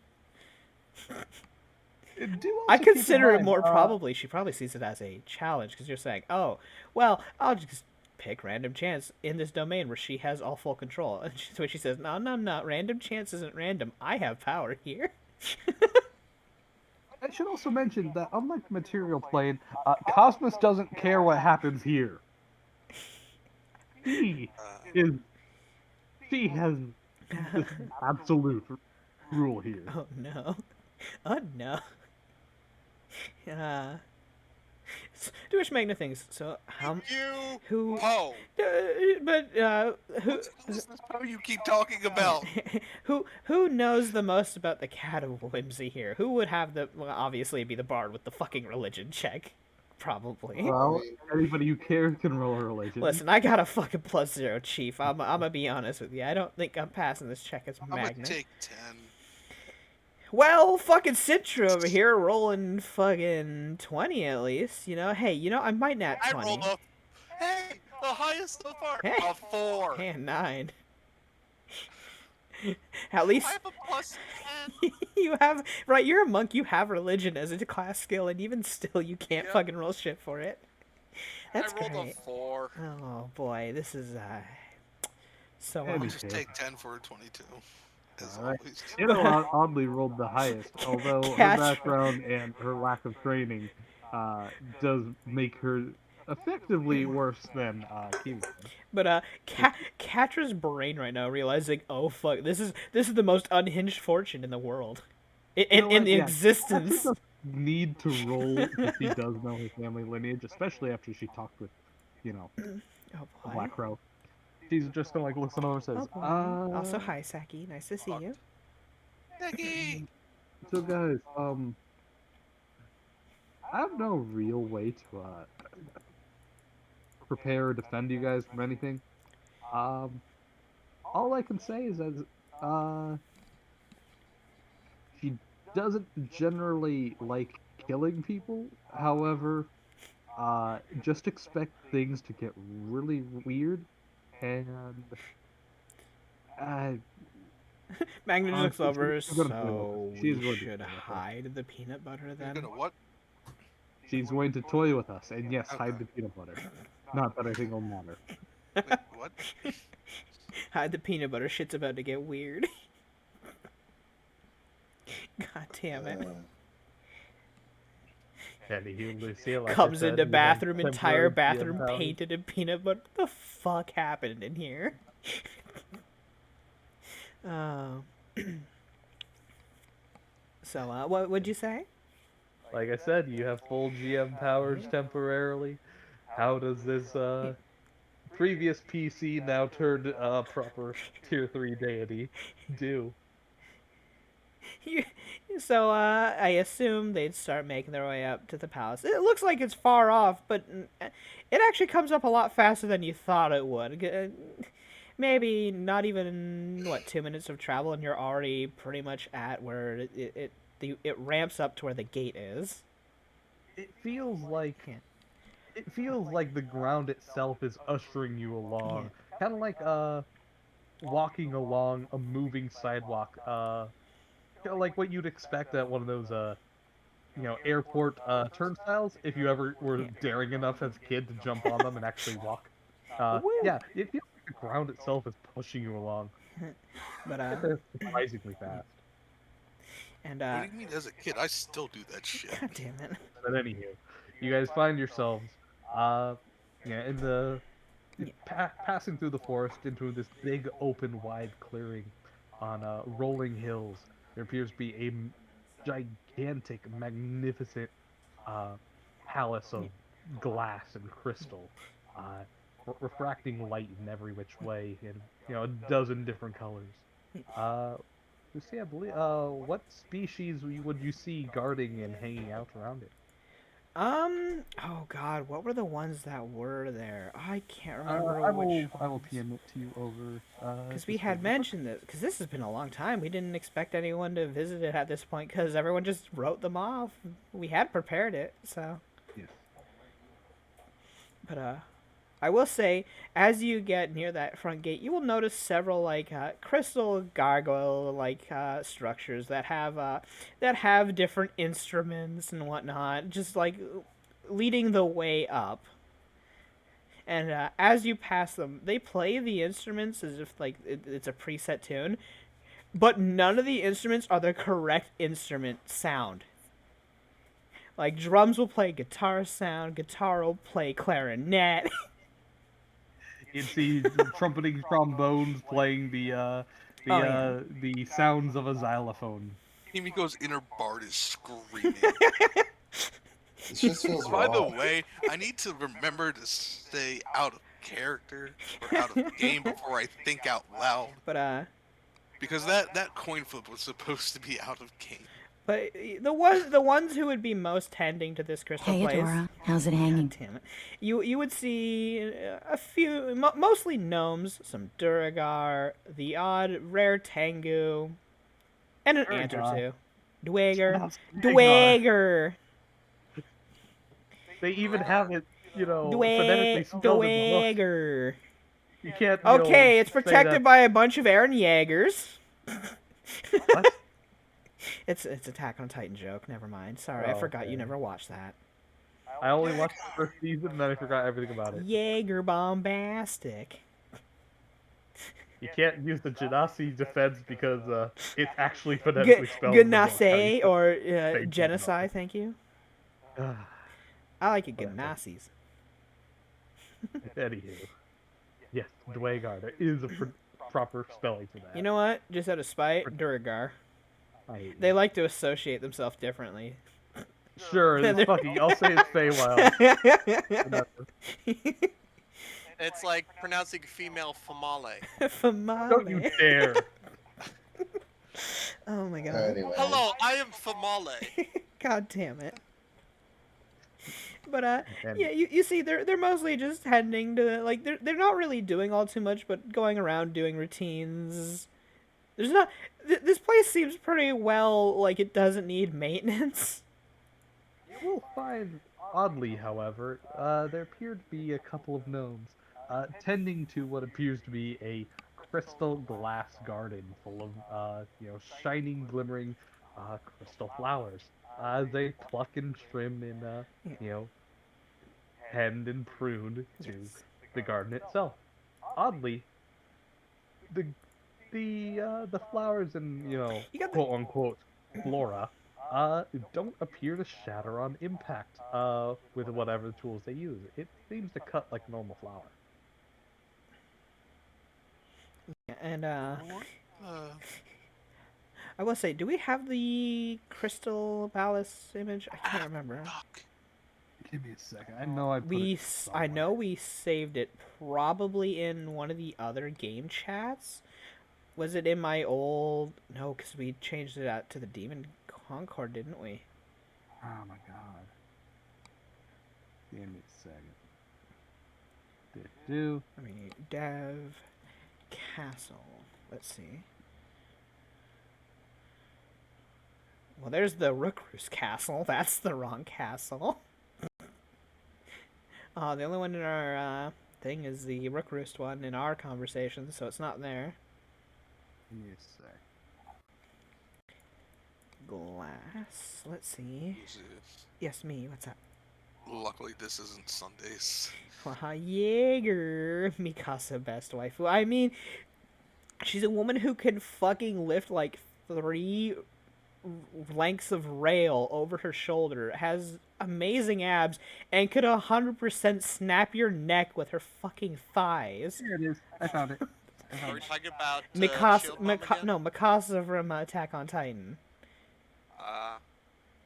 Do I also keep in consider it mind, more probably. She probably sees it as a challenge because you're saying, "Oh, well, I'll just pick random chance in this domain where she has all full control." And so she says, "No, no, no. Random chance isn't random. I have power here." I should also mention that unlike the material plane, Cosmos doesn't care what happens here. She is she has this absolute rule here. Oh no. Oh no. Uh, to which Magna thinks, so You who, Poe. but What's this Poe you keep talking about? who knows the most about the cat of whimsy here? Who would have the, well, obviously be the bard with the fucking religion check, probably. Well, anybody who cares can roll a religion. Listen, I got a fucking +0, Chief. I'm gonna be honest with you. I don't think I'm passing this check as I'm gonna Magna. take 10. Well, fucking Citra over here rolling fucking 20 at least. You know, hey, I might nat I 20. rolled up. Hey, the highest so far. Hey. A 4. Hey, 9. At least I have a +10. you have, right, you're a monk, you have religion as a class skill, and even still you can't Yep. fucking roll shit for it. That's I rolled great. a 4. Oh boy, this is so Maybe. Just take 10 for 22. As Alright. always. It'll oddly rolled the highest, although her Catch. background and her lack of training does make her effectively worse than Kiwi. But Katra's brain right now realizing, oh fuck, this is the most unhinged fortune in the world, in the existence. Katra doesn't need to roll if he does know his family lineage, especially after she talked with, Oh boy. Black Crow. She's just gonna listen over and says, Oh boy. Also, hi Saki, nice to see you. Becky! So guys, I have no real way to prepare or defend you guys from anything. All I can say is that she doesn't generally like killing people. However, just expect things to get really weird, and Magna just looks honestly, over, she's gonna play so with us. She's we going to should play with us. hide the peanut butter You're then. gonna what? She's going to toy with us, and yes, hide Okay. the peanut butter. Not that I think it'll matter. Wait, what? Hide the peanut butter. Shit's about to get weird. God damn it. Comes into bathroom, entire bathroom painted in peanut butter. What the fuck happened in here? So, what would you say? Like I said, you have full GM powers temporarily. How does this previous PC, now turned proper tier 3 deity, do? So, I assume they'd start making their way up to the palace. It looks like it's far off, but it actually comes up a lot faster than you thought it would. Maybe not even, 2 minutes of travel, and you're already pretty much at where it ramps up to where the gate is. It feels like the ground itself is ushering you along, kind of like walking along a moving sidewalk. Kind of like what you'd expect at one of those airport turnstiles, if you ever were daring enough as a kid to jump on them and actually walk. Yeah, it feels like the ground itself is pushing you along. But They're surprisingly fast. and What do you mean as a kid? I still do that shit. God damn it. But anywho, you guys find yourselves, in the passing through the forest into this big, open, wide clearing on rolling hills. There appears to be a gigantic, magnificent palace of glass and crystal, refracting light in every which way in a dozen different colors. Lucy, I believe. What species would you see guarding and hanging out around it? Oh god, what were the ones that were there? I can't remember I which. will PM it to you over. Because we had mentioned this, because this has been a long time. We didn't expect anyone to visit it at this point, because everyone just wrote them off. We had prepared it, so. Yes. But I will say, as you get near that front gate, you will notice several like crystal gargoyle like structures that have different instruments and whatnot, just like leading the way up. And as you pass them, they play the instruments as if like it's a preset tune, but none of the instruments are the correct instrument sound. Like drums will play guitar sound, guitar will play clarinet. You'd see trumpeting trombones playing Oh yeah. the sounds of a xylophone. Himiko's inner bard is screaming. This just feels By the wrong. way, I need to remember to stay out of character or out of game before I think out loud. But Because that coin flip was supposed to be out of game. But the ones who would be most tending to this crystal Hey, place. Adora, how's it hanging? God damn it! You would see a few, mostly gnomes, some Duragar, the odd rare Tengu, and an ant or Duragar. two. Dwager, That's Dwager, They even have it, phonetically spelled in the book. Dwager. You can't. Okay, it's say protected that- by a bunch of Aaron Jaegers. What? It's Attack on Titan joke. Never mind. Sorry, I Oh, forgot you okay. never watched that. I only watched the first season, and then I forgot everything about it. Jaeger bombastic. You can't use the Genasi defense because it's actually phonetically spelled in the book. how you Gnase or say genocide, thank you. Genasi. I like it, Whatever. Gnazis. Anywho, yes, Dwagar. There is a proper spelling for that. You know what? Just out of spite, Duragar. I hate They you. like to associate themselves differently. Sure, it's fucking. I'll say it's Feywild. Whatever. It's like pronouncing female famale. Don't you Famale. dare. Oh my god. Anyway. Hello, I am famale. God damn it. But And yeah, you see, they're mostly just tending to like they're not really doing all too much, but going around doing routines. There's not. This place seems pretty well like it doesn't need maintenance. You will find, oddly, however, there appear to be a couple of gnomes tending to what appears to be a crystal glass garden full of, shining, glimmering crystal flowers. They pluck and trim and, tend and prune to the garden itself. Oddly, the the flowers and You got the- quote unquote flora don't appear to shatter on impact with whatever tools they use. It seems to cut like a normal flower. And What? I will say, do we have the Crystal Palace image? I can't remember. Fuck. Give me a second. I know I put I know we saved it probably in one of the other game chats. Was it in my old? No, because we changed it out to the Demon Concord, didn't we? Oh my god. Give me a second. Do I mean, Dev Castle. Let's see. Well, there's the Rookroost Castle. That's the wrong castle. The only one in our thing is the Rookroost one in our conversation, so it's not there. give me a sec. Glass. Let's see. Who's this? Yes, me. What's up? Luckily, this isn't Sundays. Haha, Jaeger. Mikasa, best waifu. I mean, she's a woman who can fucking lift like 3 lengths of rail over her shoulder, has amazing abs, and could 100% snap your neck with her fucking thighs. Here it is. I found it. Are we talking about Mikasa, Shield Mom again? no, Mikasa from Attack on Titan.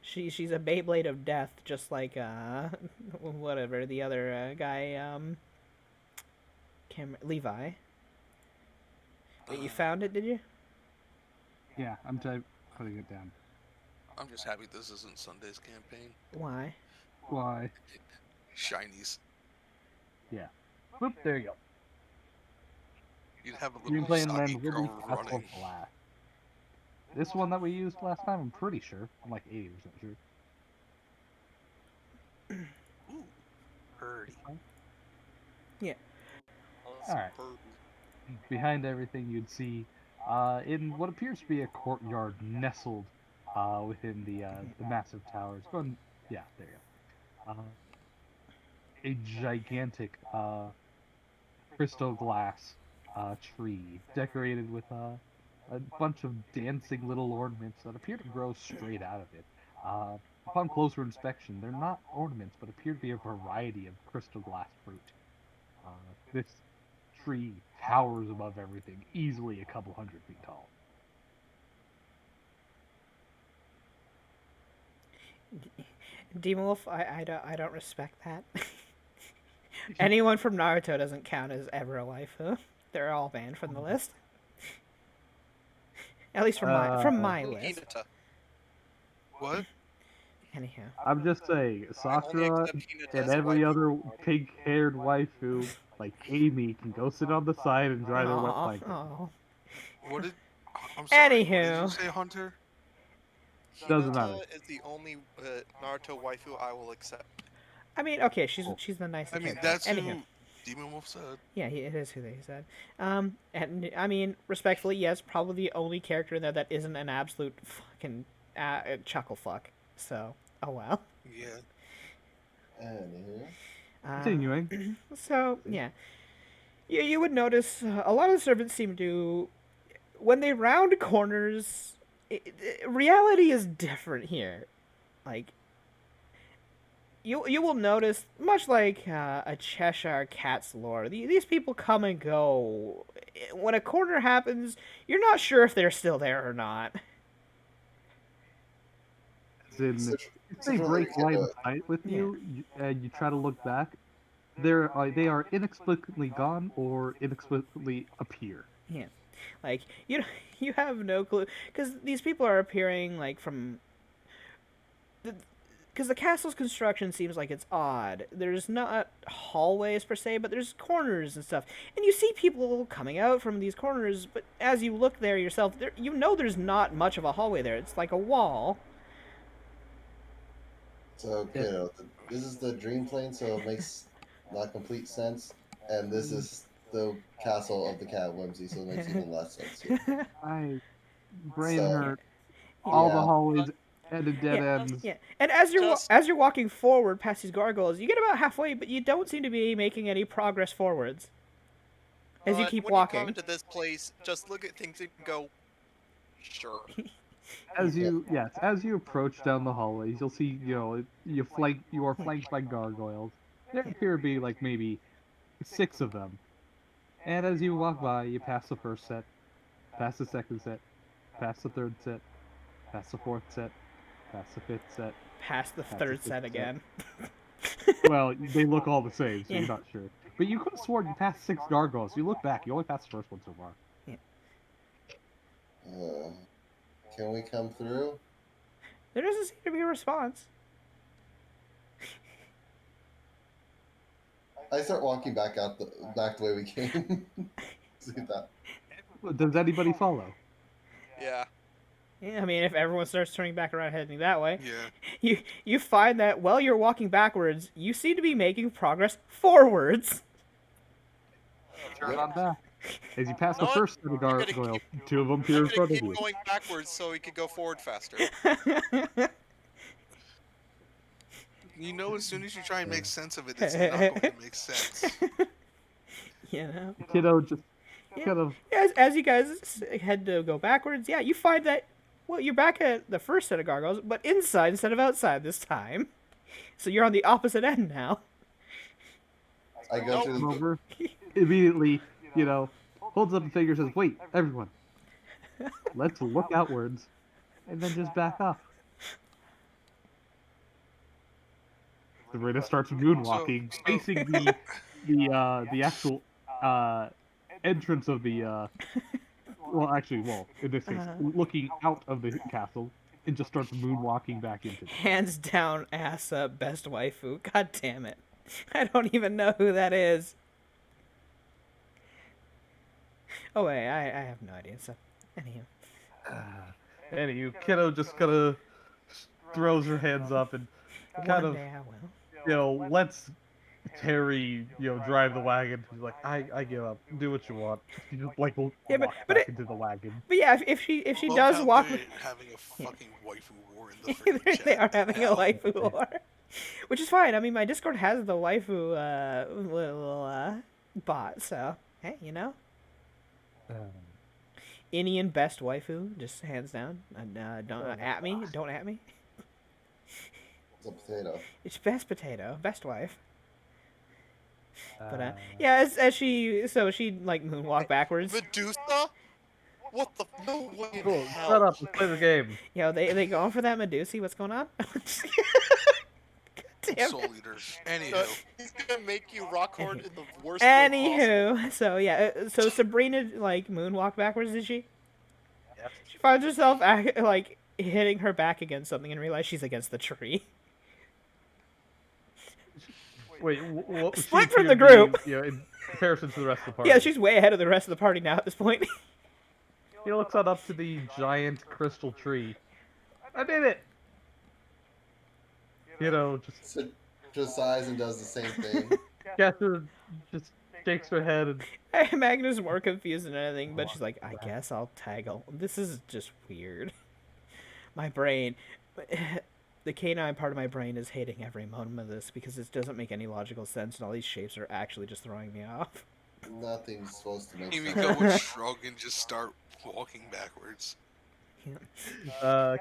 She's a Beyblade of death, just like whatever the other guy Levi. Wait, you found it, did you? Yeah, I'm putting it down. I'm just happy this isn't Sunday's campaign. Why? Why? Shinies. Yeah. Whoop, there you go. You'd have a You're little playing soggy then Ruby girl Castle running. Glass. This one that we used last time, I'm pretty sure. I'm like 80% sure. Ooh, Purdy. Yeah. All right. Behind everything, you'd see, in what appears to be a courtyard nestled, within the massive towers. Going, yeah, there you go. A gigantic, crystal glass, tree decorated with a bunch of dancing little ornaments that appear to grow straight out of it. Upon closer inspection, they're not ornaments, but appear to be a variety of crystal glass fruit. Uh, this tree towers above everything, easily a couple 100 feet tall. Demon Wolf, I don't respect that. Anyone from Naruto doesn't count as ever a waifu. They're all banned from the list. At least from my Oh, list. Hinata. What? Anyhow. I'm just saying, I only Sakura accept Hinata and as a every waifu. other pink-haired waifu, like Amy, can go sit on the side and dry their wet Aw, blanket. aw. What did? I'm sorry. What did you Anywho. say, Hunter? Doesn't matter. Hinata is the only Naruto waifu I will accept. I mean, okay, she's the nicest I mean, character. that's Anywho. who Demon Wolf said. Yeah, it is who they said. And I mean, respectfully, yes, probably the only character there that isn't an absolute fucking chuckle fuck. So, oh well. Yeah. Anywho. Continuing. So yeah, you would notice a lot of the servants seem to, when they round corners, reality is different here. Like you will notice, much like a Cheshire Cat's lore, these people come and go. When a corner happens, you're not sure if they're still there or not. As in, So, if so they for break line of Kiddo, sight with Yeah. you, and you try to look back, they are inexplicably gone or inexplicably appear. Yeah, like you have no clue because these people are appearing like from because the castle's construction seems like it's odd. There's not hallways per se, but there's corners and stuff, and you see people coming out from these corners. But as you look there yourself, you know there's not much of a hallway there. It's like a wall. so Yeah. Kiddo, this is the dream plane, so it makes not complete sense. And this is the castle of the cat whimsy, so it makes even less sense here. I brain So hurt. All the yeah, hallways ended dead Yeah, ends. yeah. And as Just as you're walking forward past these gargoyles, you get about halfway, but you don't seem to be making any progress forwards as you keep when you come walking. into this place, just look at things and go, sure. As you approach down the hallways, you'll see, you are flanked by gargoyles. There appear to be like maybe 6 of them. And as you walk by, you pass the first set, pass the second set, pass the third set, pass the fourth set, pass the fifth set, Past the pass the third sixth set set. again. Well, they look all the same, so Yeah. you're not sure. But you could have sworn you passed 6 gargoyles. You look back, you only passed the first one so far. can we come through? There doesn't seem to be a response. I start walking back back the way we came. See that? Does anybody follow? Yeah. Yeah, I mean, if everyone starts turning back around heading that way, Yeah. you find that while you're walking backwards, you seem to be making progress Turn on back. As you pass the No, first set of I'm gonna gargoyles, keep- 2 of them appear I'm in gonna front of keep you. going backwards so we could go forward faster. You know, as soon as you try and make sense of it, it's not going to make sense. You know. Kiddo just Yeah. kind of As you guys head to go backwards, yeah, you find that well, you're back at the first set of gargoyles, but inside instead of outside this time. So you're on the opposite end now. I go Nope. through come the over, immediately, holds up a finger, says, "Wait, everyone, let's look outwards," and then just back off. Sabrina starts moonwalking, So- facing the actual entrance of the in this case, looking out of the castle, and just starts moonwalking back into it. Hands down, ass up, best waifu. God damn it. I don't even know who that is. Oh wait, I have no idea. So, anyhow. Anywho, Kiddo just kind of throws her hands up and kind One of, day I will. lets Terry, drive the wagon. She's like, I give up. Do what you want. She just like Yeah, walks back into the wagon. but yeah, if she Love does how walk, they're having a Yeah. fucking waifu war in the freaking they chat are having a now. waifu war, which is fine. I mean, my Discord has the waifu little bot, so hey, Indian best waifu, just hands down. And don't at me, don't at me. It's a potato. It's best potato, best wife. But yeah, as she like moonwalk backwards. Medusa? What the? No way in Cool. hell. Shut up. Let's play the game. They going for that Medusa? What's going on? God damn Soul it. Eaters. So Anywho, he's gonna make you rock hard in the worst way possible. Anywho, so yeah, so Sabrina like moonwalk backwards, did she? Yes. She finds herself like hitting her back against something and realizes she's against the tree. Wait, what was Split she from the appeared group. to be, in comparison to the rest of the party? Yeah, she's way ahead of the rest of the party now at this point. He looks on up to the giant crystal tree. I did it! Just sighs and does the same thing. Cather just shakes her head and Magnus more confused than anything, but she's like, I guess I'll tag along. This is just weird. My brain, the canine part of my brain is hating every moment of this because it doesn't make any logical sense, and all these shapes are actually just throwing me off. Nothing's supposed to make sense. Himiko would shrug and just start walking backwards.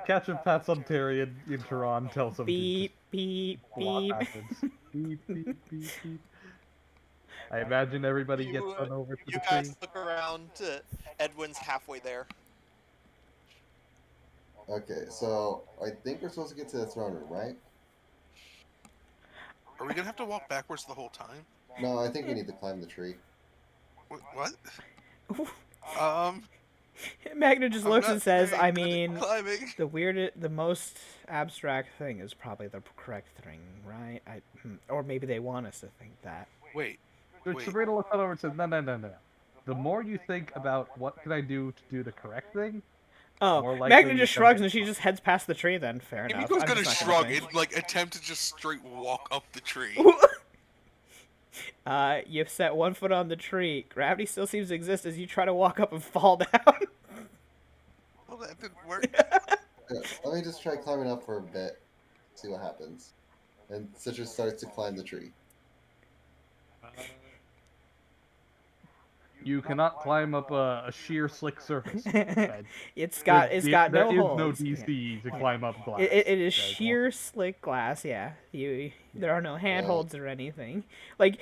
Catcher pats on Terry in Tehran, tells him Beep, to beep, just walk beep. backwards. Beep, beep, beep, beep. I imagine everybody gets run over to You the guys tree. look around. Edwin's halfway there. Okay, so I think we're supposed to get to the throne room, right? Are we gonna have to walk backwards the whole time? No, I think we need to climb the tree. What? Magna just I'm looks not and says, very I good at mean, climbing. the most abstract thing is probably the correct thing, right? Or maybe they want us to think that. Wait. Sabrina looks over and says, no. The more you think about what can I do to do the correct thing, Oh, more likely Magna you just can shrugs get and she just heads past the tree then. Fair enough. Himiko's I'm gonna just not shrug say. and like attempt to just straight walk up the tree. You've set one foot on the tree. Gravity still seems to exist as you try to walk up and fall down. Well, that didn't work. Yeah, let me just try climbing up for a bit, see what happens. And Citrus starts to climb the tree. You cannot climb up a sheer slick surface. It's got no There is holes. no DC to climb up glass. It is That sheer slick glass. Yeah, there are no handholds or anything. Like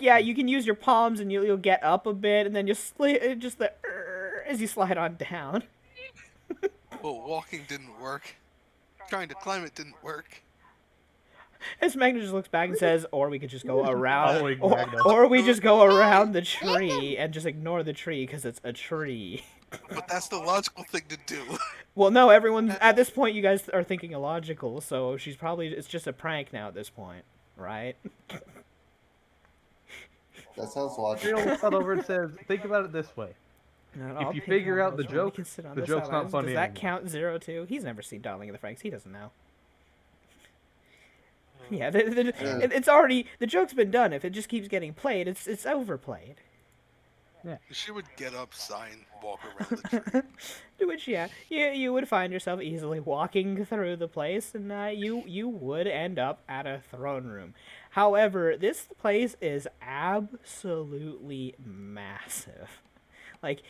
yeah, you can use your palms and you'll get up a bit and then you slide just as you slide on down. Well, walking didn't work. Trying to climb it didn't work. As Magna just looks back and says, or we could just go around, Following Magna. or we just go around the tree and just ignore the tree because it's a tree. But that's the logical thing to do. Well, no, everyone at this point, you guys are thinking illogical, so it's just a prank now at this point, right? That sounds Sabrina logical. looks out over and says, think about it this way. If you figure out the joke, the joke's not funny Does that anymore. count 0 too? He's never seen Darling of the Franks. He doesn't know. Yeah, it's already the joke's been done. If it just keeps getting played, it's overplayed. She would get up, sign, walk around the tree. To which, yeah, you would find yourself easily walking through the place, and you would end up at a throne room. However, this place is absolutely massive. Like,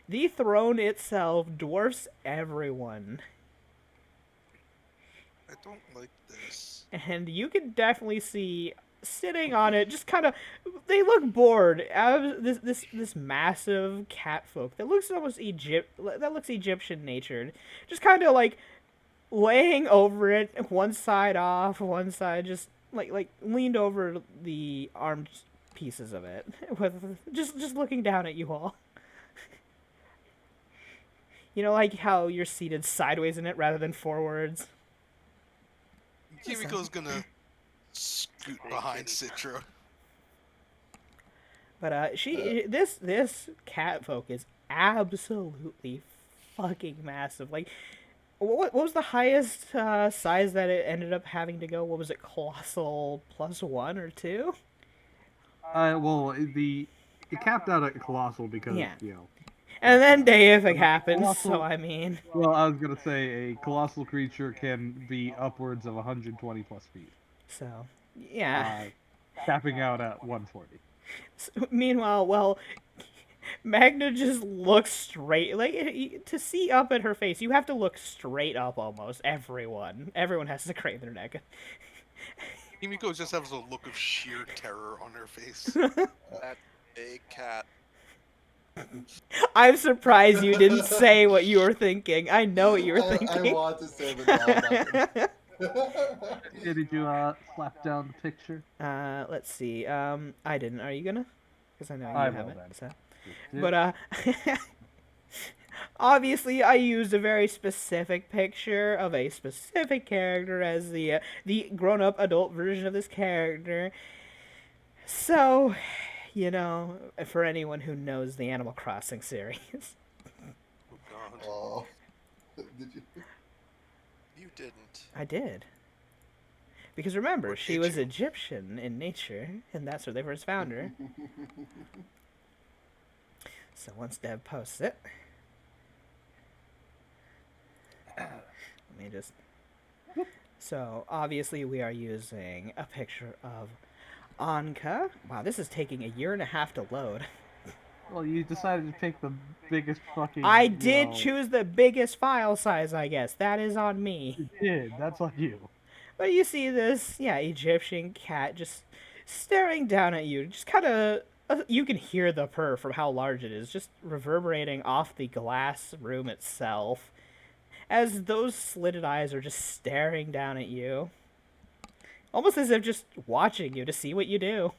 the throne itself dwarfs everyone. I don't like this. And you can definitely see sitting on it, just kind of, they look bored. This massive cat folk that looks almost Egyptian natured, just kind of like laying over it, one side off, one side just like leaned over the armed pieces of it, with just looking down at you all. You know, like how you're seated sideways in it rather than forwards. Kimiko's gonna scoot behind Citra. But this cat folk is absolutely fucking massive. Like, What was the highest size that it ended up having to go? What was it, colossal +1 or 2? Well, it capped out at colossal because Yeah. you know. And then Uh, deific a happens, so colossal. I mean, Well, I was gonna say a colossal creature can be upwards of 120 plus feet, so yeah. uh, capping out at 140. Meanwhile, well, Magna just looks straight. Like, to see up at her face, you have to look straight up almost. Everyone has to crane their neck. Himiko just has a look of sheer terror on her face. That big cat. I'm surprised you didn't say what you were thinking. I know what you were I thinking. want to say, but no, I'm not gonna. Yeah, did you slap down the picture? Let's see. I didn't. Are you gonna? Because I know you I will haven't. then. So, Do- but obviously, I used a very specific picture of a specific character as the grown-up adult version of this character. So, for anyone who knows the Animal Crossing series, Oh god. Oh, did you? You didn't. I did. Because remember, Or she did was you? Egyptian in nature, and that's where they first found her. So once Dev posts it, let me just. So obviously we are using a picture of Anka. Wow, this is taking a year and a half to load. Well, you decided to pick the biggest fucking. I did choose the biggest file size, I guess. That is on me. You did. That's on you. But you see this, Egyptian cat just staring down at you. Just kind of. You can hear the purr from how large it is, just reverberating off the glass room itself. As those slitted eyes are just staring down at you. Almost as if just watching you to see what you do.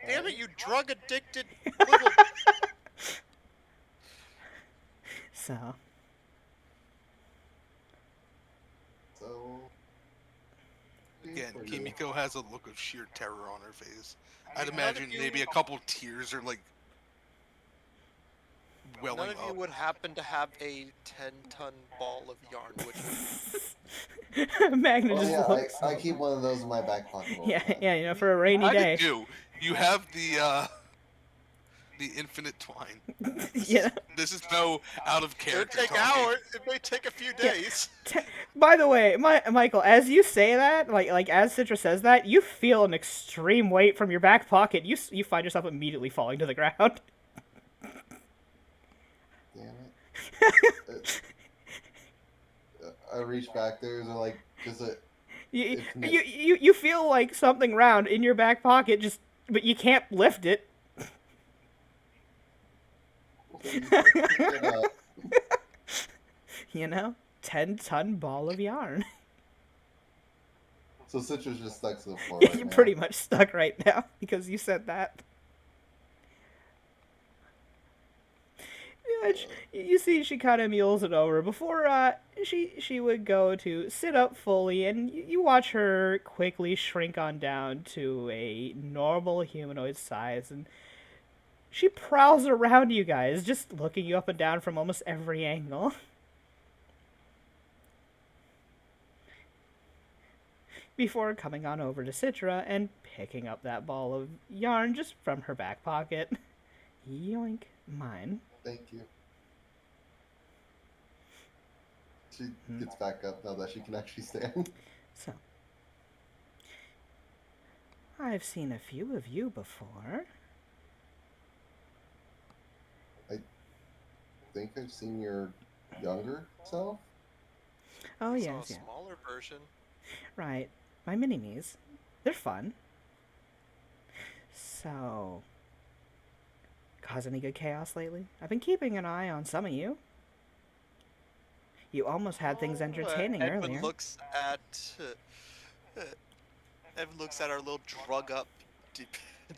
Damn it, you drug addicted little. So, So. Again, for you. Kimiko has a look of sheer terror on her face. I'd None of imagine you- maybe a couple tears are like welling None of you up. would happen to have a 10-ton ball of yarn, would you? Magna Oh just yeah, looks. I keep one of those in my back pocket all the Yeah, time. yeah, for a rainy I day. do. You have the infinite twine. Yeah. This is no out of It'll character take talking. hours. It may take a few days. By the way, Michael, as you say that, like as Citra says that, you feel an extreme weight from your back pocket. You find yourself immediately falling to the ground. Damn it. I reach back there and like just a. You feel like something round in your back pocket, but you can't lift it. Pick it up. 10-ton ball of yarn. So Citra's just stuck to the floor. Right You're now. pretty much stuck right now because you said that. Yeah, you see, she kind of mules it over before she would go to sit up fully, and you watch her quickly shrink on down to a normal humanoid size, and she prowls around you guys, just looking you up and down from almost every angle. Before coming on over to Citra and picking up that ball of yarn just from her back pocket. Yoink, mine. Thank you. She gets back up now that she can actually stand. So, I've seen a few of you before. I think I've seen your younger self. Oh, I yes, saw a yes. smaller version. Right. My mini-me's. They're fun. So, cause any good chaos lately? I've been keeping an eye on some of you. You almost had things entertaining Edwin earlier. looks at. Edwin looks at our little drug up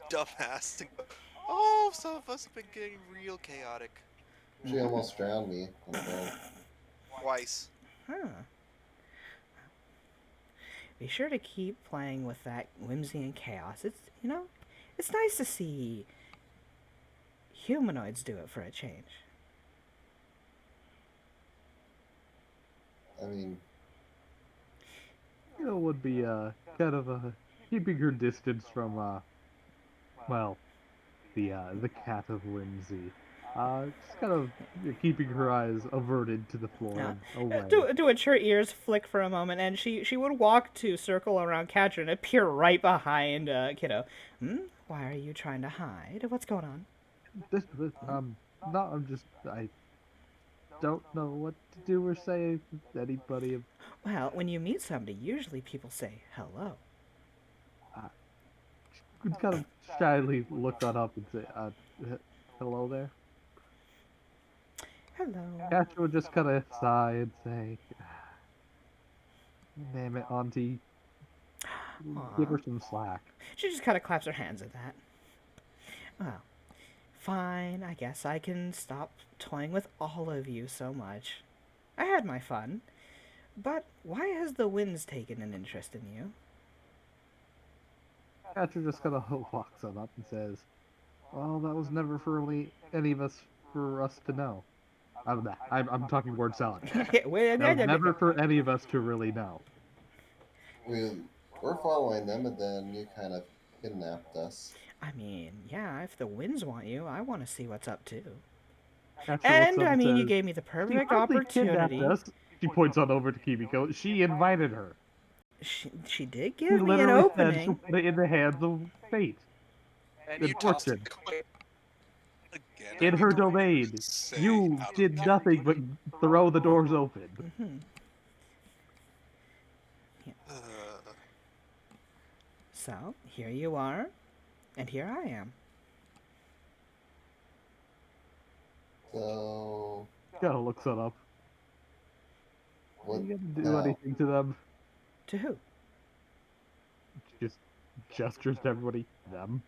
dumbass. And goes, oh, some of us have been getting real chaotic. She almost drowned me on the boat. Twice. Huh. Be sure to keep playing with that whimsy and chaos. It's nice to see humanoids do it for a change. I mean, Would be kind of keeping her distance from well, the cat of whimsy. Just kind of keeping her eyes averted to the floor Yeah. and away. To which her ears flick for a moment, and she would walk to circle around Catcher and appear right behind Kiddo. Why are you trying to hide? What's going on? No, I don't know what to do or say to anybody. Well, when you meet somebody, usually people say hello. Could kind of shyly look on up and say, hello there. Hello. Catcher would just kind of sigh and say, damn it, Auntie. Give her Aw. some slack. She just kind of claps her hands at that. Well, fine. I guess I can stop toying with all of you so much. I had my fun. But why has the winds taken an interest in you? Catcher just kind of walks on up and says, well, that was never for any of us for us to know. I'm talking word salad. That was never for any of us to really know. we're following them, and then you kind of kidnapped us. I mean, yeah, if the winds want you, I want to see what's up too. Catcher looks And up I and mean, you says, gave me the she perfect hardly kidnapped opportunity. us. She points on over to Kimiko. She invited her. She did She give me an literally said she'll opening. put it in the hands of fate. And Good you tossed fortune. the coin again. In I her mean, don't domain. say You out of did character. nothing but throw the doors open. Hmm. Uh, So, here you are, and here I am. So, Kind of looks it up. Are what you gonna do now? anything to them? To who? Just gestures to everybody. Them.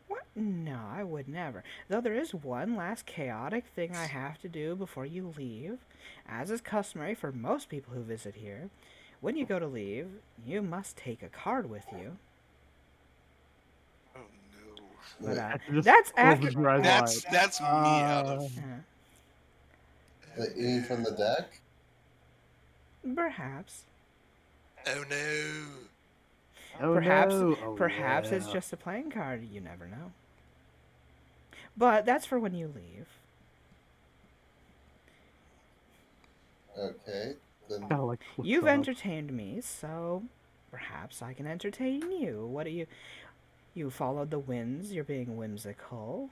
What? No, I would never. Though there is one last chaotic thing I have to do before you leave. As is customary for most people who visit here, when you go to leave, you must take a card with you. oh no. But Just that's after. opens her eyes wide. That's me out of. You mean from the deck? Perhaps. Oh no. Oh Perhaps. no! Oh Perhaps it's yeah. just a playing card. You never know. But that's for when you leave. Okay, then Kind of like flips You've it up. entertained me, so perhaps I can entertain you. What do you? You followed the winds. You're being whimsical.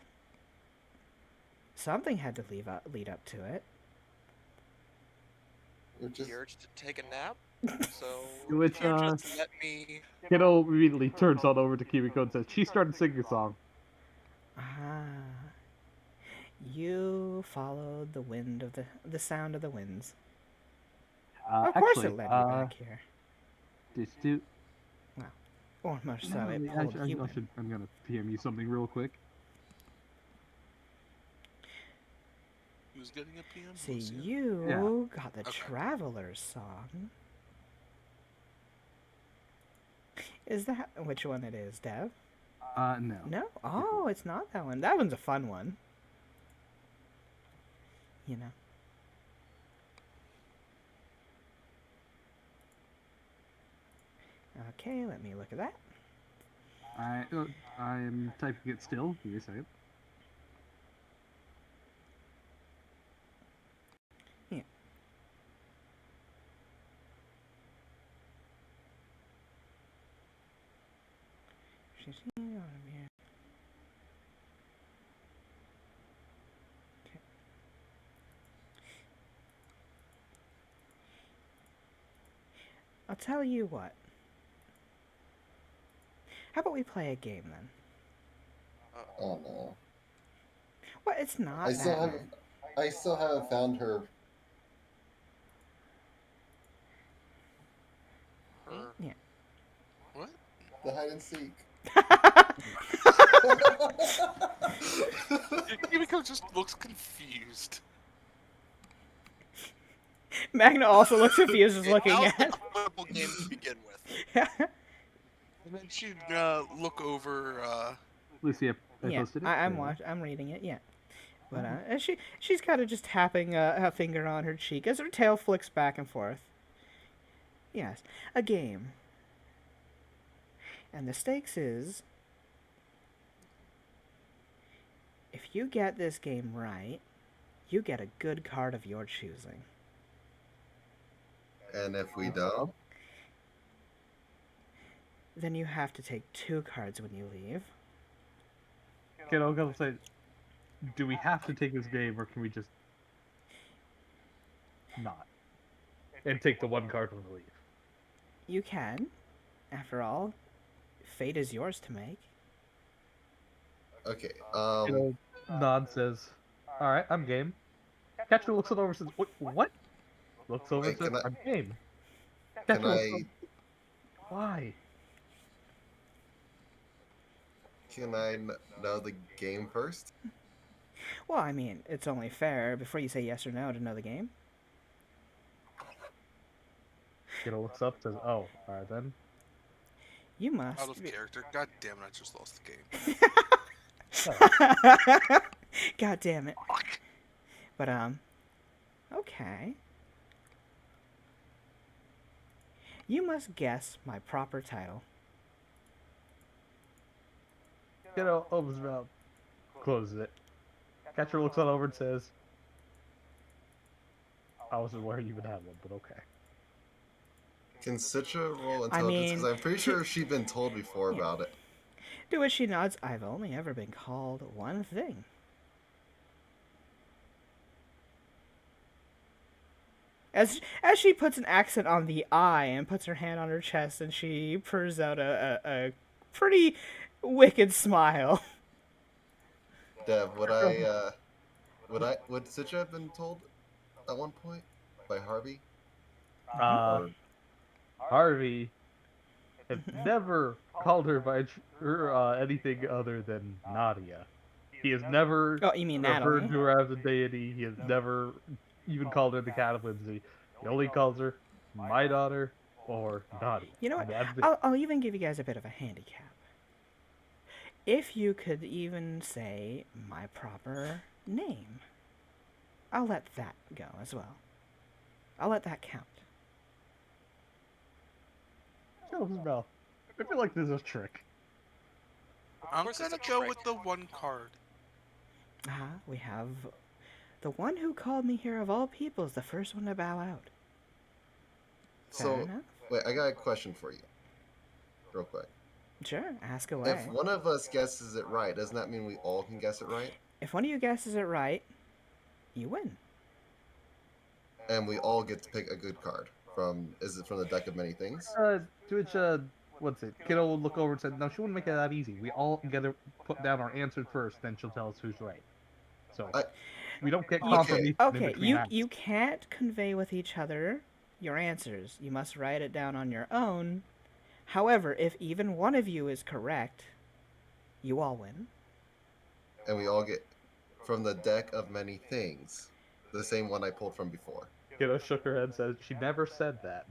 Something had to lead up to it. you're just The urge to take a nap. So Which you just let me. Kiddo immediately turns on over to Kimiko and says she started singing a song. Ah, you followed the wind of the sound of the winds. Of course, Actually, it led you back here. just do. Or much so, No, it I, pulled you in. I'm gonna PM you something real quick. Who's getting a PM? See, Lucia? you got the Okay. Traveler's Song. Is that which one it is, Dev? No. No? Oh, it's not that one. That one's a fun one. You know. Okay, let me look at that. I'm typing it still. Give me a second. Yeah. She's here, I'm here. Okay. I'll tell you what. How about we play a game then? oh no. Well, it's not I still that haven't. hard. I still haven't found her. Her. Yeah. What? The hide and seek. Kimiko just looks confused. Magna also looks confused as looking How's the at. quotable game to begin with? And then she'd look over. Lucia, I Yeah, posted it. I'm reading it. Yeah, but she's kind of just tapping a finger on her cheek as her tail flicks back and forth. Yes, a game. And the stakes is if you get this game right, you get a good card of your choosing. And if we don't, Then you have to take 2 cards when you leave. Kiddo, gonna say, do we have to take this game, or can we just not and take the 1 card when we leave? You can. After all, fate is yours to make. okay. Kiddo Nod says, "All right, I'm game." Catcher looks it over and says, What? Looks over and Wait, says, I'm game." can Catcher looks I over. Why? can I know the game first? Well, I mean, it's only fair before you say yes or no to know the game. Kiddo looks up, says, "Oh, all right then." You must. Out of character. God damn it! I just lost the game. God damn it. But, okay. You must guess my proper title. Kiddo opens his mouth, closes it. Catcher looks on over and says, "I wasn't aware you even had one, but okay." Can Citra roll I intelligence? mean, Because I'm pretty sure she's been told before Yeah. about it. To which she nods, I've only ever been called one thing. As she puts an accent on the I and puts her hand on her chest and she purrs out a pretty wicked smile. Dev, would Citra have been told at one point by Harvey? Uh, Harvey had never called her by her anything other than Nadia. He has never Oh, you mean referred Natalie? to her as a deity. He has never even called her the cataplasm. He only calls her my daughter or Nadia. You know what? That's it. I'll even give you guys a bit of a handicap. If you could even say my proper name, I'll let that go as well. I'll let that count. Shut up his mouth. I feel like this is a trick. I'm course it's gonna a go trick. with the 1 card. We have the one who called me here of all people is the first one to bow out. Fair So, enough. wait, I got a question for you. Real quick. Sure, ask away. If one of us guesses it right, doesn't that mean we all can guess it right? If one of you guesses it right, you win. And we all get to pick a good card is it from the deck of many things? To which, what's it? Kiddo will look over and say, "No, she wouldn't make it that easy. We all together put down our answers first, then she'll tell us who's right. So, we don't get confirmation in Okay, between that." you can't convey with each other your answers. You must write it down on your own. However, if even one of you is correct, you all win. And we all get from the deck of many things. The same one I pulled from before. Kiddo shook her head and says, "She never said that."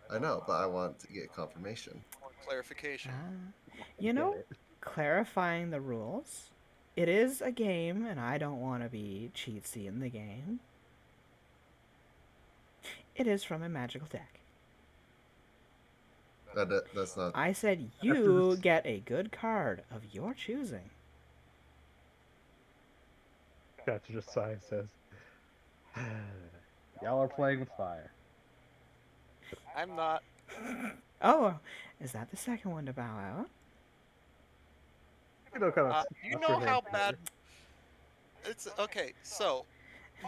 I know, but I want to get confirmation. Clarification. You Get know, it. clarifying the rules. It is a game, and I don't want to be cheatsy in the game. It is from a magical deck. That's not. I said you get a good card of your choosing. Gotcha just sighs says, "Y'all are playing with fire." I'm not. Oh, is that the second one to bow out? Kiddo kind of You know how bad. It's okay. So,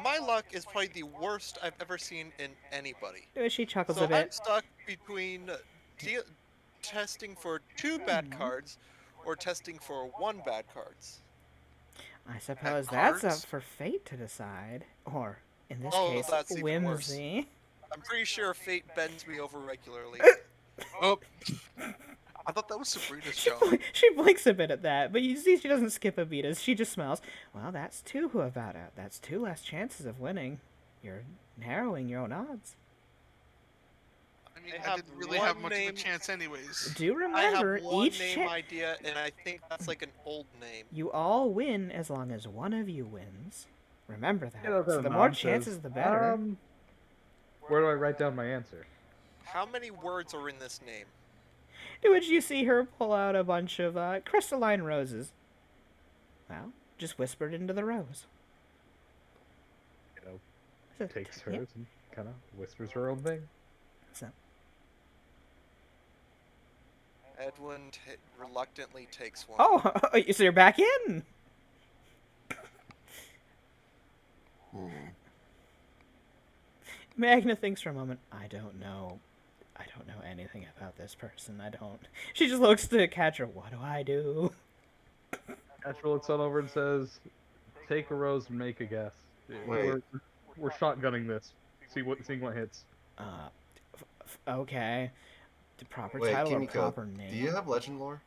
my luck is probably the worst I've ever seen in anybody. She chuckles So a I'm bit. stuck between testing for 2 bad cards or testing for 1 bad cards. I suppose that's cards? up for fate to decide. Or, in this Oh, case, that's even worse. whimsy. I'm pretty sure fate bends me over regularly. Oh, I thought that was Sabrina's She, job. she blinks a bit at that, but you see she doesn't skip a beat as she just smiles. Well, that's 2 who have bowed out. That's 2 less chances of winning. You're narrowing your own odds. I mean, I I have didn't really have one much name- of a chance anyways. Do I have remember, one each name idea, and I think that's like an old name. you all win as long as one of you wins. Remember that. Kiddo So kinda the more nods, chances, says, the better. Where do I write down my answer?" How many words are in this name? To which you see her pull out a bunch of crystalline roses. Well, just whispered into the rose. You know, So, takes yeah, hers and kind of whispers her own thing. so. Edwin reluctantly takes one. Oh, so you're back in. Magna thinks for a moment. I don't know anything about this person. I don't. She just looks to Catra. What do I do? Asher looks on over and says, "Take a rose and make a guess. Wait. We're shotgunning this. Seeing what hits." Okay. The proper Wait, title or Kimiko, proper name? do you have legend lore?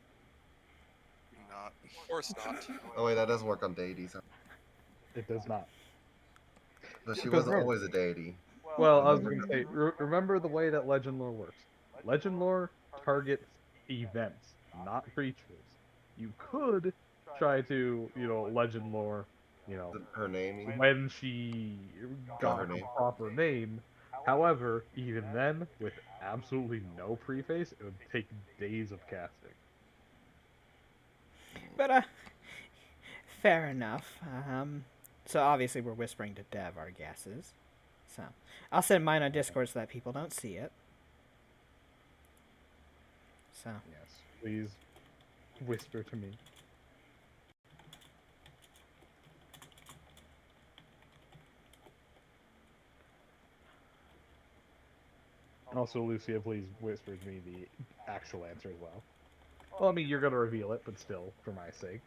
Not. Of course not. Oh wait, that doesn't work on deities. It does not. But she Because wasn't remember- always a deity. Well, I was going to say, remember the way that legend lore works. Legend lore targets events, not creatures. You could try to, legend lore, Her name. you mean? when she got Her her name. proper name. However, even then, with absolutely no preface, it would take days of casting. But fair enough. So obviously we're whispering to Dev our guesses. So I'll send mine on Discord so that people don't see it. So Yes, please whisper to me. And also, Lucia, please whisper to me the actual answer as well. Well, I mean, you're going to reveal it, but still, for my sake.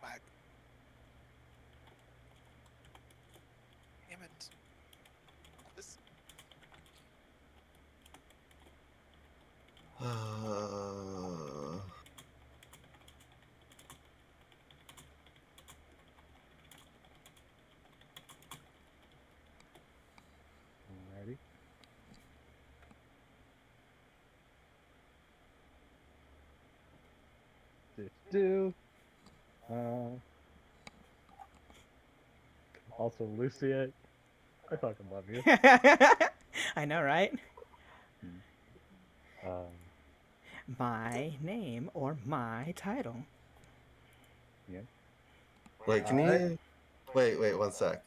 Back. Damn it. This Alrighty. Do. Also, Lucia, I fucking love you. I know, right? Um, My name or my title. yeah. Wait, can you? Wait, 1 sec.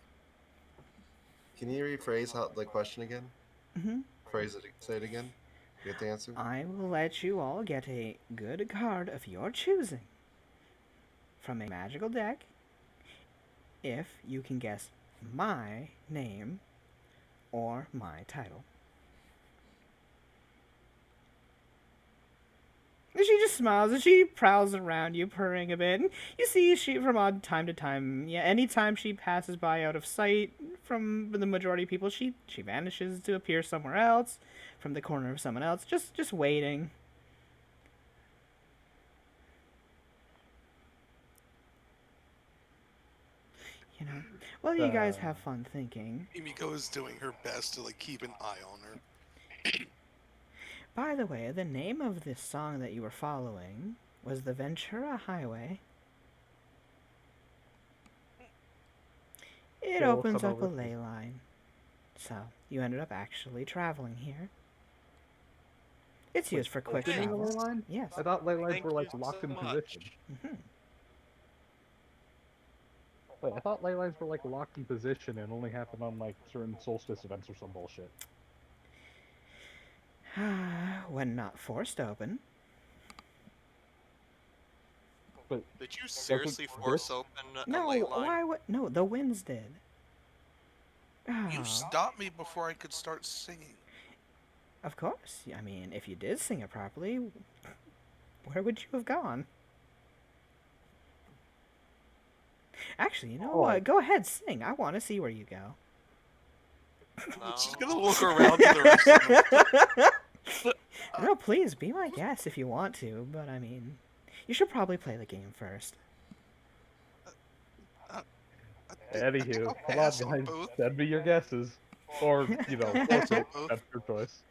Can you rephrase the question again? Phrase it. Say it again. Get the answer. I will let you all get a good card of your choosing from a magical deck if you can guess my name or my title. And she just smiles and she prowls around you, purring a bit. And you see she, from odd time to time, anytime she passes by out of sight from the majority of people, she vanishes to appear somewhere else, from the corner of someone else, just waiting. Well, you guys have fun thinking. Kimiko is doing her best to keep an eye on her. By the way, the name of this song that you were following was the Ventura Highway. It opens up a ley line. So, you ended up actually traveling here. It's used for quick Did you know travels. ley line? Yes. I thought ley lines Thank were you locked so in much. position. Wait, I thought ley lines were locked in position and only happen on certain solstice events or some bullshit. When not forced open. But Did you seriously force open a No, ley line? why would... No, the winds did. You stopped me before I could start singing. Of course. I mean, if you did sing it properly, where would you have gone? Actually, you know what? Go ahead, sing. I want to see where you go. No. She's gonna look around to the rest of them. No, please, be my guest if you want to, but I mean, you should probably play the game first. Anywho, come on, pass on guys. both. Send me your guesses. Or, force it. Both. That's your choice.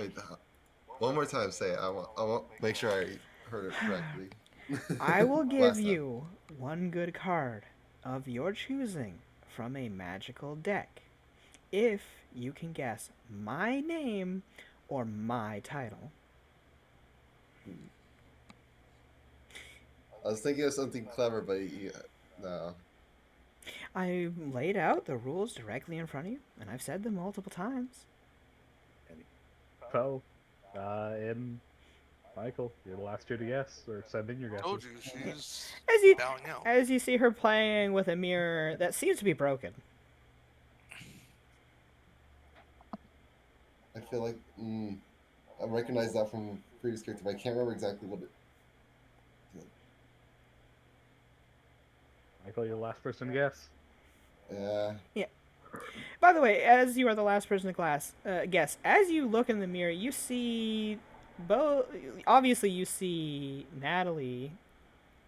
Wait, one more time. Say it. I want. Make sure I heard it correctly. I will give Last time. you one good card of your choosing from a magical deck if you can guess my name or my title. I was thinking of something clever, but no. I laid out the rules directly in front of you, and I've said them multiple times. So, and Michael, you're the last two to guess or send in your guesses. Told you, she's As you bowing out. as you see her playing with a mirror that seems to be broken. I feel like I recognize that from previous character, but I can't remember exactly what it. Michael, you're the last person to guess. Yeah. By the way, as you are the last person to guess, as you look in the mirror, you see both. Obviously, you see Natalie.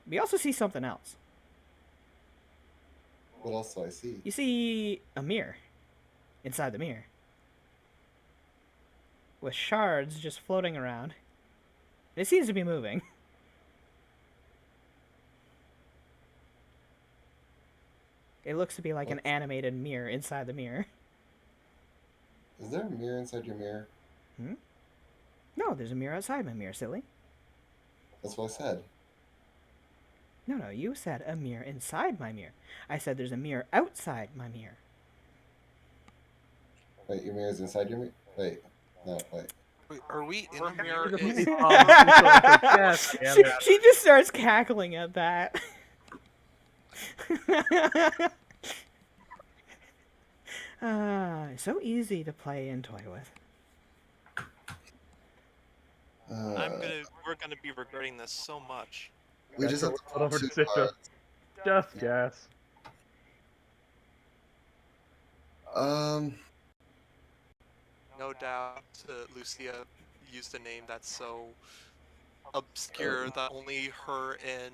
But you also see something else. What else do I see? You see a mirror inside the mirror with shards just floating around. It seems to be moving. It looks to be like an animated mirror inside the mirror. Is there a mirror inside your mirror? No, there's a mirror outside my mirror, silly. That's what I said. No, you said a mirror inside my mirror. I said there's a mirror outside my mirror. Wait, your mirror's inside your mirror? Wait. No, wait. Wait, are we in a mirror? Yes, damn it. She just starts cackling at that. So easy to play and toy with. We're gonna be regretting this so much. We just have to pull over two to Citrus. cards. Just guess. No doubt, Lucia used a name that's so obscure that only her and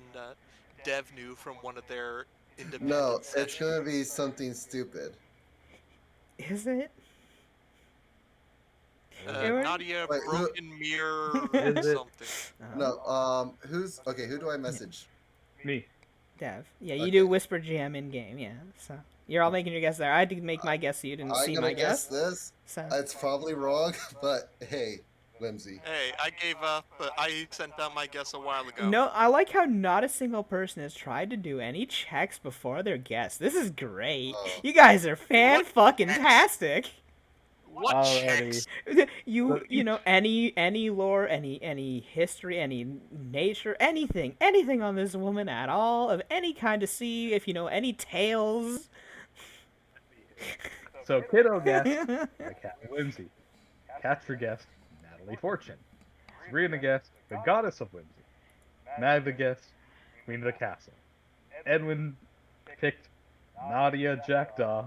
Dev knew from one of their independent No, it's sessions. gonna be something stupid. Is it? Nadia Wait, broken mirror Is it? something. No, who's okay? Who do I message? Me. Dev. Yeah, you Okay. do whisper GM in game, yeah. So you're all making your guess there. I had to make my guess so you didn't I'm see gonna my guess guess. this. So It's probably wrong, but hey, whimsy. Hey, I gave up, but I sent out my guess a while ago. no, I like how not a single person has tried to do any checks before their guess. This is great. Oh. You guys are fan What fucking checks? tastic. What Alrighty. checks? You know any lore, any history, any nature, anything on this woman at all of any kind to see if you know any tales. So Kiddo guessed the Cat of Whimsy. Catcher guessed Natalie Fortune. Serena guessed the Goddess of Whimsy. Magda guessed Queen of the Castle. Edwin picked Nadia Jackdaw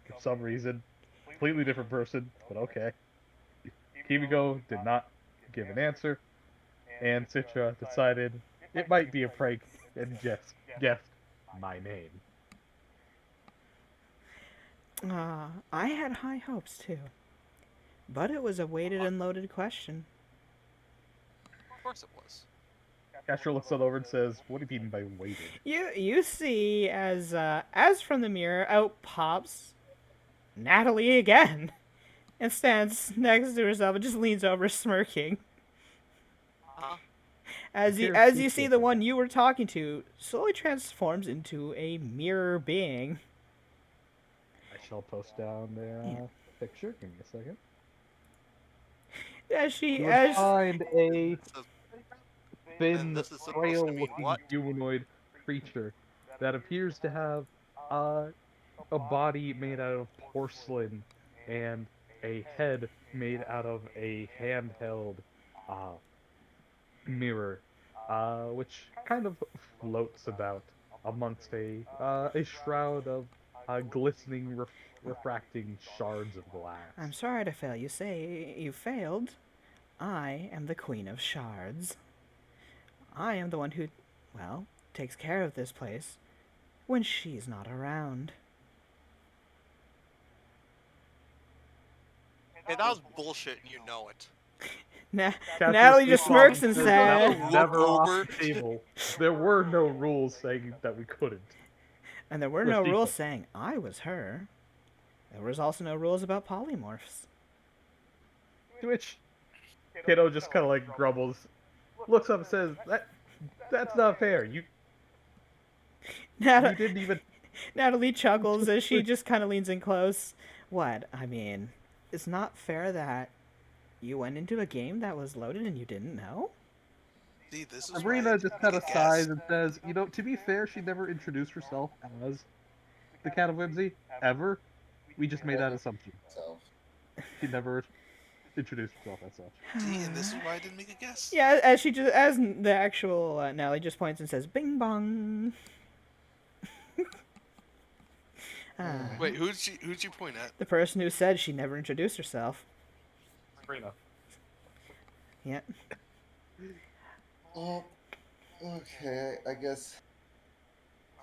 for some reason. Completely different person, but okay. Kimiko did not give an answer, and Citra decided it might be a prank and just guessed my name. I had high hopes too, but it was a weighted and loaded question. Of course it was. Catcher looks it over and says, "What do you mean by weighted?" You see as from the mirror out pops Natalie again, and stands next to herself and just leans over smirking. Huh? As you see the one you were talking to slowly transforms into a mirror being. I shall post down the picture. Give me a second. You Find a thin, And this is supposed to be frail-looking what? humanoid creature that appears to have a body made out of porcelain and a head made out of a handheld mirror, which kind of floats about amongst a shroud of glistening, refracting shards of glass. I'm sorry to fail. You say you failed. I am the Queen of Shards. I am the one who, well, takes care of this place when she's not around. Hey, that was bullshit and you know it. Catherine Natalie just Stefani smirks and says says, that was never off Over. the table. There were no rules saying that we couldn't. and there were Or no she rules could. saying I was her. There was also no rules about polymorphs. To which Kiddo just kind of like grumbles, looks up and says, that's not fair. You Nat- didn't even. Natalie chuckles as she just kind of leans in close. What? I mean, it's not fair that you went into a game that was loaded and you didn't know? See, this is why I Sabrina didn't just make kind a of guess. sighs and says, to be fair, she never introduced herself as the Cat of Whimsy, ever. We just made that assumption. So She never introduced herself as such. See, and this is why I didn't make a guess. Yeah, as the actual Natalie just points and says, "Bing bong." Wait, who'd you point at? The person who said she never introduced herself. Sabrina. Yeah. oh, okay, I guess.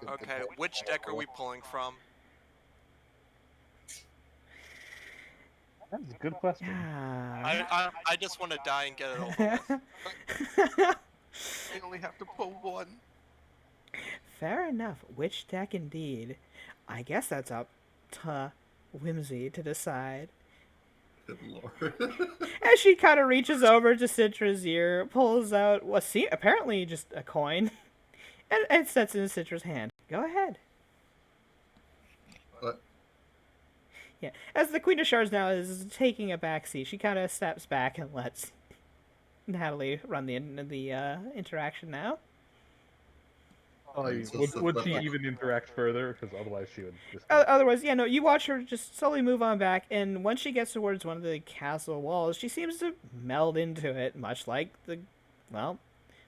Okay, which deck are we pulling from? That's a good question. Yeah. I just want to die and get it over with. I only have to pull one. Fair enough. Which deck indeed? I guess that's up to Whimsy to decide. Good lord. As she kind of reaches over to Citra's ear, pulls out apparently just a coin, and sets it in Citra's hand. Go ahead. What? Yeah. As the Queen of Shards now is taking a backseat, she kind of steps back and lets Natalie run the interaction now. Oh, would she even interact further? Because otherwise she would just. Otherwise, yeah, no, you watch her just slowly move on back, and once she gets towards one of the castle walls, she seems to meld into it, much like the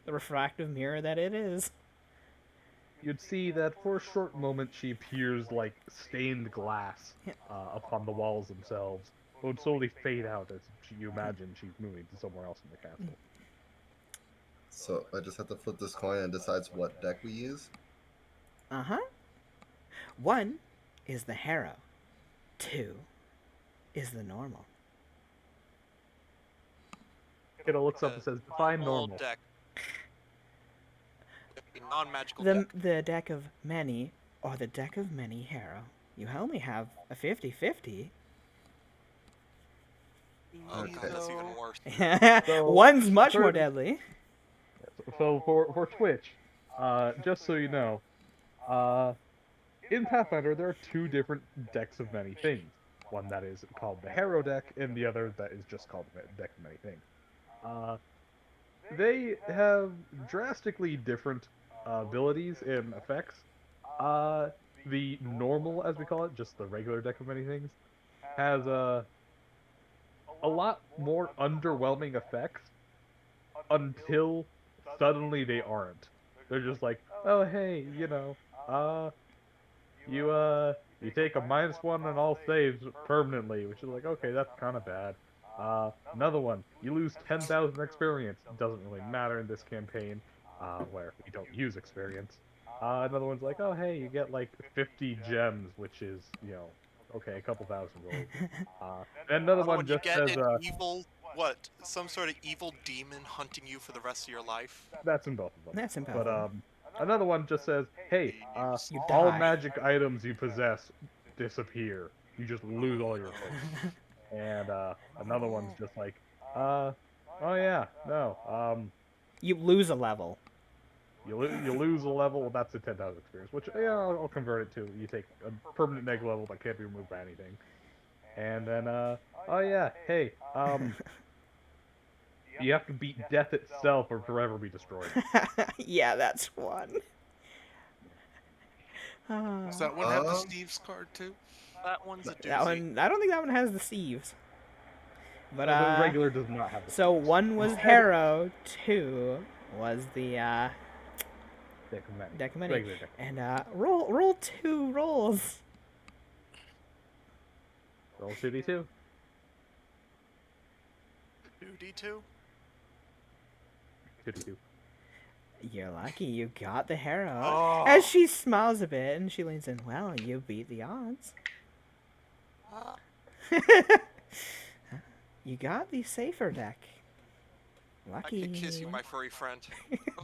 refractive mirror that it is. You'd see that for a short moment she appears like stained glass upon the walls themselves, but would slowly fade out as you imagine she's moving to somewhere else in the castle. So I just have to flip this coin and decides what deck we use. Uh-huh. 1 is the Harrow. 2 is the normal. Kiddo looks up and says, define normal. Deck. Non-magical deck. The deck of many, or the deck of many Harrow. You only have a 50-50. Okay. That's even worse. So, One's much more third- deadly. So for Twitch, just so you know, in Pathfinder there are 2 different decks of many things. One that is called the Harrow deck, and the other that is just called the deck of many things. They have drastically different abilities and effects. The normal, as we call it, just the regular deck of many things, has a lot more underwhelming effects until suddenly they aren't. They're just like, oh hey, you take a -1 on all saves permanently, which is like, okay, that's kind of bad. Another one, you lose 10,000 experience. Doesn't really matter in this campaign, where we don't use experience. Another one's like, oh hey, you get like 50 gems, which is, okay, a couple thousand gold. And another one You just get says, an evil, some sort of evil demon hunting you for the rest of your life. that's in both of them. That's in both But of them. another one just says, hey, You all die. magic items you possess disappear. You just lose all your hopes. And another one's just like, oh yeah, no, You lose a level. you lose a level. Well, that's a 10,000 experience, which I'll convert it to. You take a permanent neg level that can't be removed by anything. And then oh yeah, hey, you have to beat death itself or forever be destroyed. Yeah, that's one. Does that one have the Steve's card too? That one's a doozy. That one, I don't think that one has the Steves. But the regular does not have. So 1 was Harrow, 2 was the Deck of many. deck of many. Regular deck. And roll 2 rolls. Roll 2d2. 2d2? 2d2. You're lucky you got the Harrow. Oh. As she smiles a bit and she leans in, well, you beat the odds. You got the safer deck. I Lucky. could kiss you, my furry friend.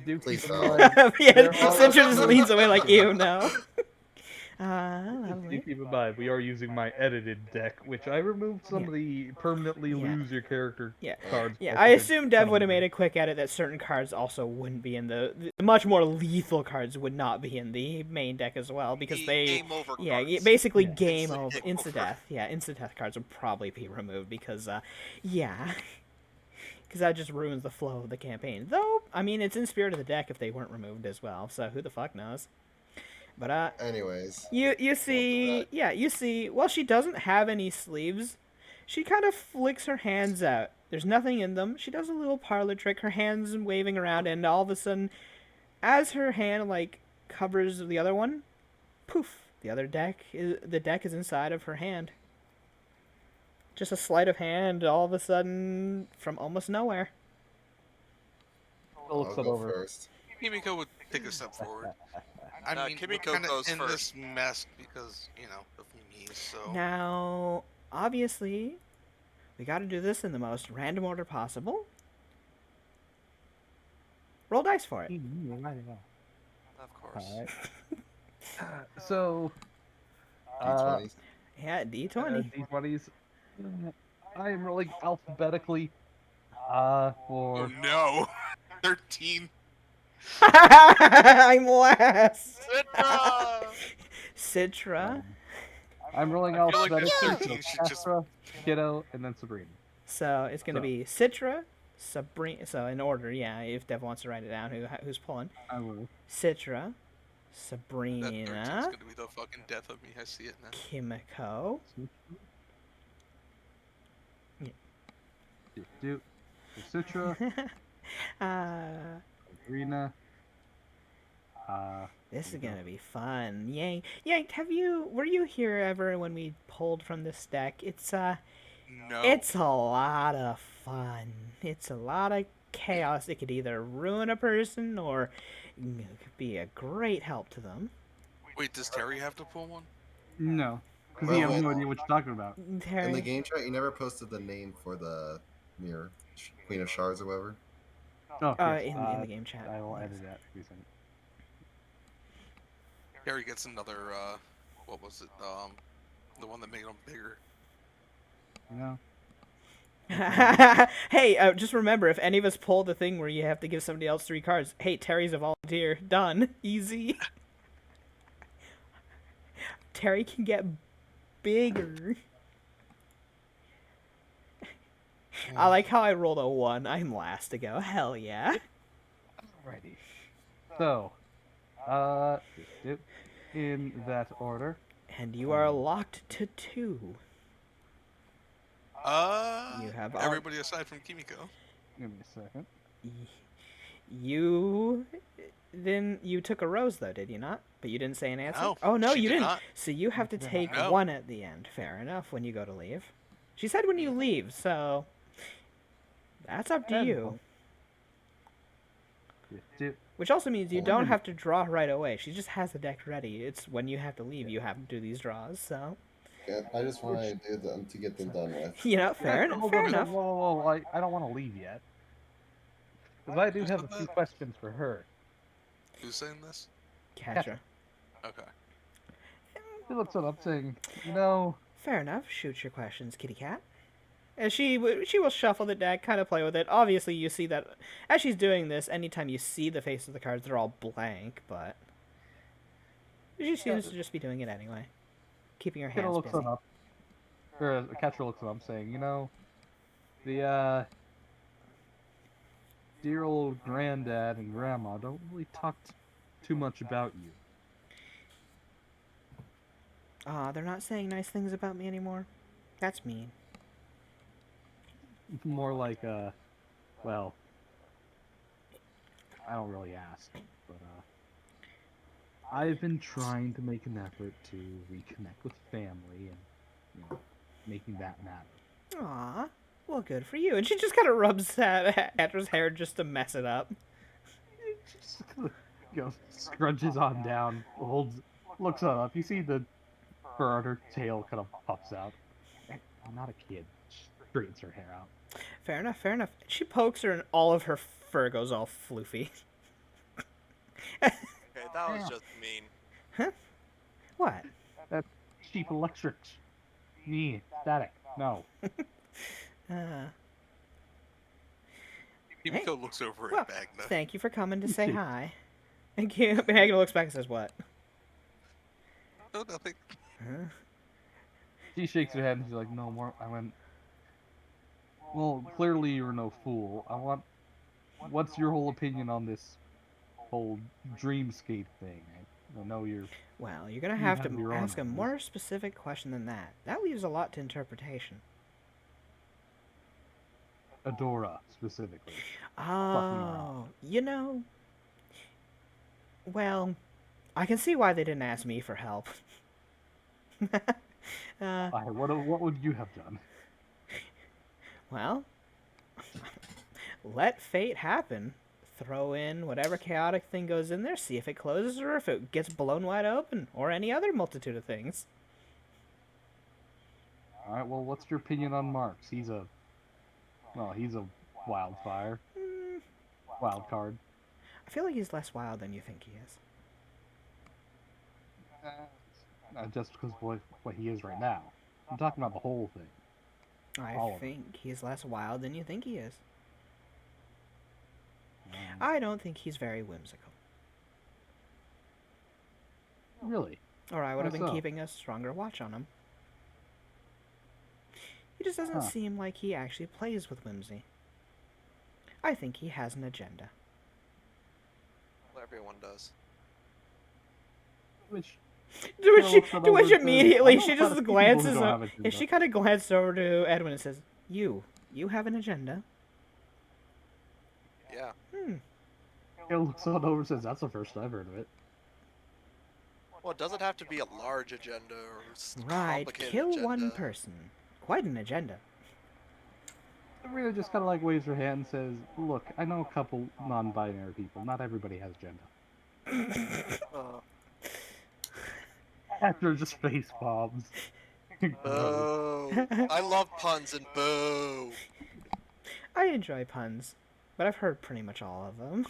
Do Please keep in don't. mind, Yeah, there are- Citra just leans away like, ew, no. do Lovely. keep in mind, we are using my edited deck, which I removed some Yeah. of the permanently Yeah. lose your character Yeah. cards. Yeah, but I because assume Dev some would of have made them- a quick edit that certain cards also wouldn't be in the much more lethal cards would not be in the main deck as well because The they game over yeah cards. basically Yeah. game Instant over game insta over. death insta death cards would probably be removed because yeah because that just ruins the flow of the campaign. Though I mean it's in spirit of the deck if they weren't removed as well, so who the fuck knows. But Anyways, you see, yeah, you see, while she doesn't have any sleeves, she kind of flicks her hands out. There's nothing in them. She does a little parlor trick, her hands waving around, and all of a sudden, as her hand like covers the other one, poof, the deck is inside of her hand. Just a sleight of hand, all of a sudden, from almost nowhere. I'll look I'll some go over. first. Kimiko would take a step forward. I mean, we're Kimiko kind of goes in this first. mess because, of me, so... Now, obviously, we got to do this in the most random order possible. Roll dice for it. Of course. Alright. So, D20s. Yeah, D20. D20s. I am rolling alphabetically. Oh For no! 13! I'm last. Citra! Citra. I'm rolling I feel like this alphabetically. 13 So should just... Castra, Kiddo, and then Sabrina. So it's gonna So. be Citra, Sabrina. So in order, yeah. If Dev wants to write it down, who's pulling? I will. Citra, That 13's Sabrina, gonna be the fucking death of me, I see it now. Kimiko. Do Citra, Sabrina. This is gonna be fun. Yank, were you here ever when we pulled from this deck? It's No. It's a lot of fun. It's a lot of chaos. It could either ruin a person or it could be a great help to them. Wait, does Terry have to pull one? No, because Well, he has wait. no idea what you're talking about. In the Terry, game chat, you never posted the name for the mirror, Queen of Shards or whatever. Oh, yes, in the game chat. I will yes. edit that. Please edit. Terry gets another, what was it? The one that made him bigger. You know. Hey, just remember, if any of us pull the thing where you have to give somebody else 3 cards, hey, Terry's a volunteer. Done. Easy. Terry can get bigger. I like how I rolled a 1. I'm last to go. Hell yeah. Alrighty. So, in that order. And you are locked to 2. You have all- everybody aside from Kimiko. Give me a second. You took a rose though, did you not? But you didn't say an answer. No, Oh no, she you did didn't. not. So you have to did not. take No. 1 at the end. Fair enough. When you go to leave, she said when you leave. So that's up to And- you. Do Which also means you Oh, don't goodness. have to draw right away. She just has the deck ready. It's when you have to leave, you have to do these draws. So Yeah, I just want to do them to get them done with. you know, fair enough. Hold Fair on, enough. Whoa, I don't want to leave yet. Because I do have a few questions for her. Who's saying this? Catcher. Okay. She looks it up saying, you know, Fair enough. Shoot your questions, kitty cat. And she will shuffle the deck, kind of play with it. Obviously, you see that as she's doing this, anytime you see the face of the cards, they're all blank, but she seems to just be doing it anyway, keeping her Kiddo hands looks busy. it up. Or Catcher looks it up saying, you know, the, dear old granddad and grandma don't really talk too much about you. They're not saying nice things about me anymore. That's mean. More like, well, I don't really ask, but, I've been trying to make an effort to reconnect with family and, you know, making that matter. Aw, well, good for you. And she just kind of rubs Catra's hair just to mess it up. Just, scrunches on down, looks up. You see the fur on her tail kind of pops out. I'm not a kid. Straightens her hair out. Fair enough, fair enough. She pokes her and all of her fur goes all floofy. Okay, that was Yeah. just mean. What? That's cheap electric. Static. No. Uh, Himiko looks over well, at Magna. thank you for coming to say Jeez. hi. Thank you. Magna looks back and says, what? No, nothing. She shakes her head and she's like, no more. I went, well, clearly you're no fool. What's your whole opinion on this whole dreamscape thing? I know Well, you're going to You have have to your own ask a ideas. more specific question than that. That leaves a lot to interpretation. Adora, specifically. Oh, well, I can see why they didn't ask me for help. What would you have done? Well, let fate happen. Throw in whatever chaotic thing goes in there, see if it closes or if it gets blown wide open, or any other multitude of things. Alright, well, what's your opinion on Marks? He's a wildfire. Mm, Wild card. I feel like he's less wild than you think he is. Just because what he is right now. I'm talking about the whole thing. I All of it. think he's less wild than you think he is. Um, I don't think he's very whimsical. Really? Or I would have Why been so? keeping a stronger watch on him. He just doesn't Huh. seem like he actually plays with whimsy. I think he has an agenda. Well, everyone does. Which To which, Well, she, looks to over which and says, immediately "I know she quite a just few people who glances don't up. have If she kind of glances over to Edwin and says, You have an agenda? Yeah. Gale looks on over and says, "That's the first I've heard of it." Well, it doesn't have to be a large agenda or Right, complicated kill agenda. one person. Quite an agenda. Sabrina just kind of like waves her hand and says, "Look, I know a couple non-binary people. Not everybody has agenda." Uh, After just face bombs. boo. I love puns and boo. I enjoy puns, but I've heard pretty much all of them.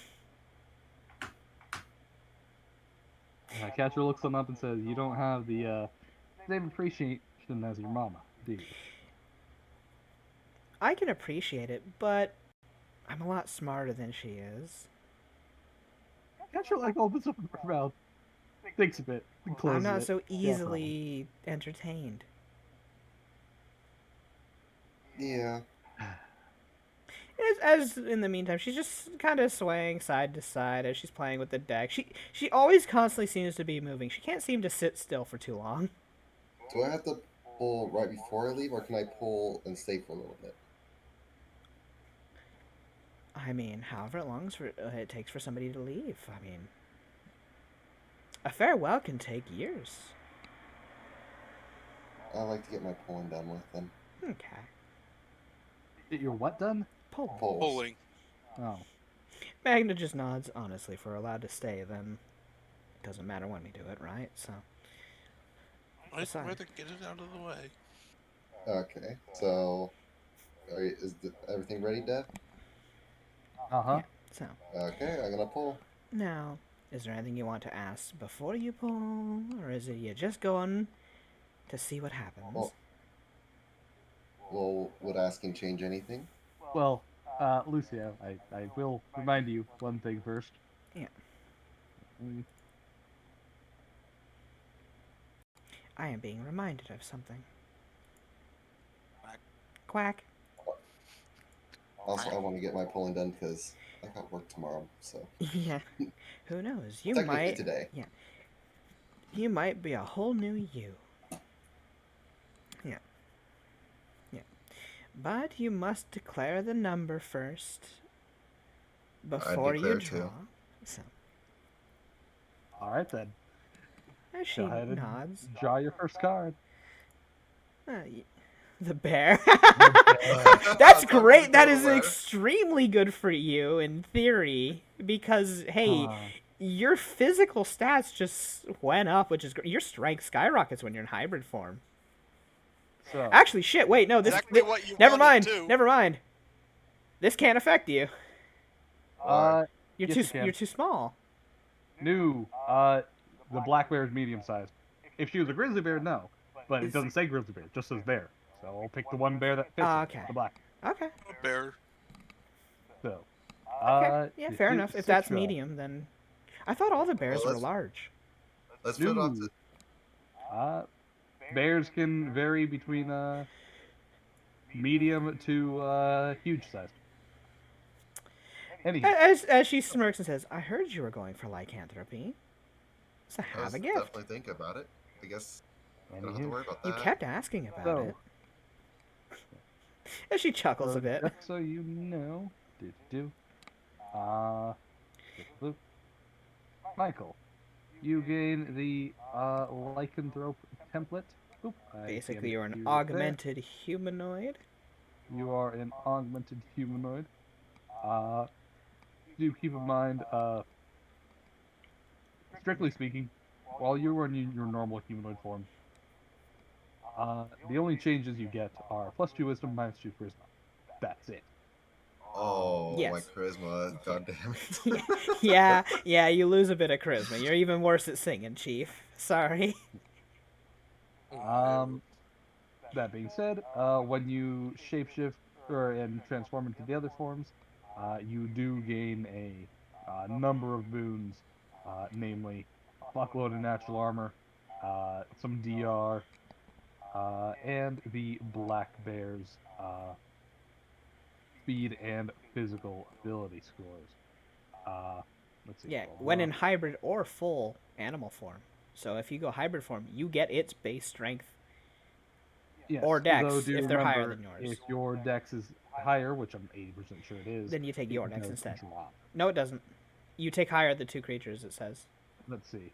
Catcher looks on up and says, "You don't have the same appreciation as your mama, do you?" I can appreciate it, but I'm a lot smarter than she is. Catcher like opens up her mouth, thinks a bit, and closes I'm not it. so Yeah, easily entertained. Yeah. As in the meantime, she's just kind of swaying side to side as she's playing with the deck. She always constantly seems to be moving. She can't seem to sit still for too long. Do I have to pull right before I leave, or can I pull and stay for a little bit? I mean, however long it takes for somebody to leave. I mean, a farewell can take years. I like to get my pulling done with them. Okay. Get your what done? Pull. Pulls. Bowling. Oh. Magna just nods. Honestly, if we're allowed to stay, then it doesn't matter when we do it, right? So. I'd Aside. rather get it out of the way. Okay, so is everything ready, Dev? Uh-huh. Yeah. So. Okay, I'm gonna pull. Now, is there anything you want to ask before you pull, or is it you just going to see what happens? Well, would asking change anything? Well, Lucia, I will remind you one thing first. Yeah. Mm, I am being reminded of something. Quack. Quack. Also, I want to get my pulling done because I got work tomorrow. So Yeah. Who knows? You technically might. today. Yeah. You might be a whole new you. Yeah. Yeah. But you must declare the number first before you declare draw. too. So, All right then. as she Go ahead and nods. draw your first card. The bear. bear. That's Don't great. go That is nowhere. extremely good for you in theory because hey, your physical stats just went up, which is great. Your strength skyrockets when you're in hybrid form. So Actually, shit. Wait, no. This. Exactly what you Never wanted mind. to. Never mind. This can't affect you. Uh, You're yes, too you can. you're too small. No, the black bear is medium sized. If she was a grizzly bear, no. But it doesn't say grizzly bear, it just says bear. So I'll pick the one bear that fits it, Okay. the black. Okay. A bear. So, Okay. Yeah, fair enough. If that's Citra. medium, then I thought all the bears Well, were large. let's put on No. to Bears can vary between medium to huge size. Anyhow, As she smirks and says, "I heard you were going for lycanthropy, so I have was a gift." definitely thinking about it. I guess I don't have to anywho. worry about You that. kept asking about So, it. As she chuckles so a bit. just so you know, uh, Michael, you gain the lycanthrope template. Oop, I Basically, jammed you're an you there. augmented humanoid. You are an augmented humanoid. Do keep in mind, strictly speaking, while you are in your normal humanoid form, the only changes you get are +2 wisdom, -2 charisma. That's it. Oh, my Yes. charisma! God damn it! Yeah, you lose a bit of charisma. You're even worse at singing, Chief. Sorry. Um, that being said, when you shapeshift and transform into the other forms, you do gain a number of boons, namely a fuckload of natural armor, some DR, and the black bear's speed and physical ability scores. Let's see. Yeah, Blah, when blah. in hybrid or full animal form. So if you go hybrid form, you get its base strength. Yes, or dex, though do if they're higher remember, than yours. if your dex is higher, which I'm 80% sure it is, Then you take it your dex does instead. drop. No, it doesn't. You take higher the two creatures, it says. Let's see.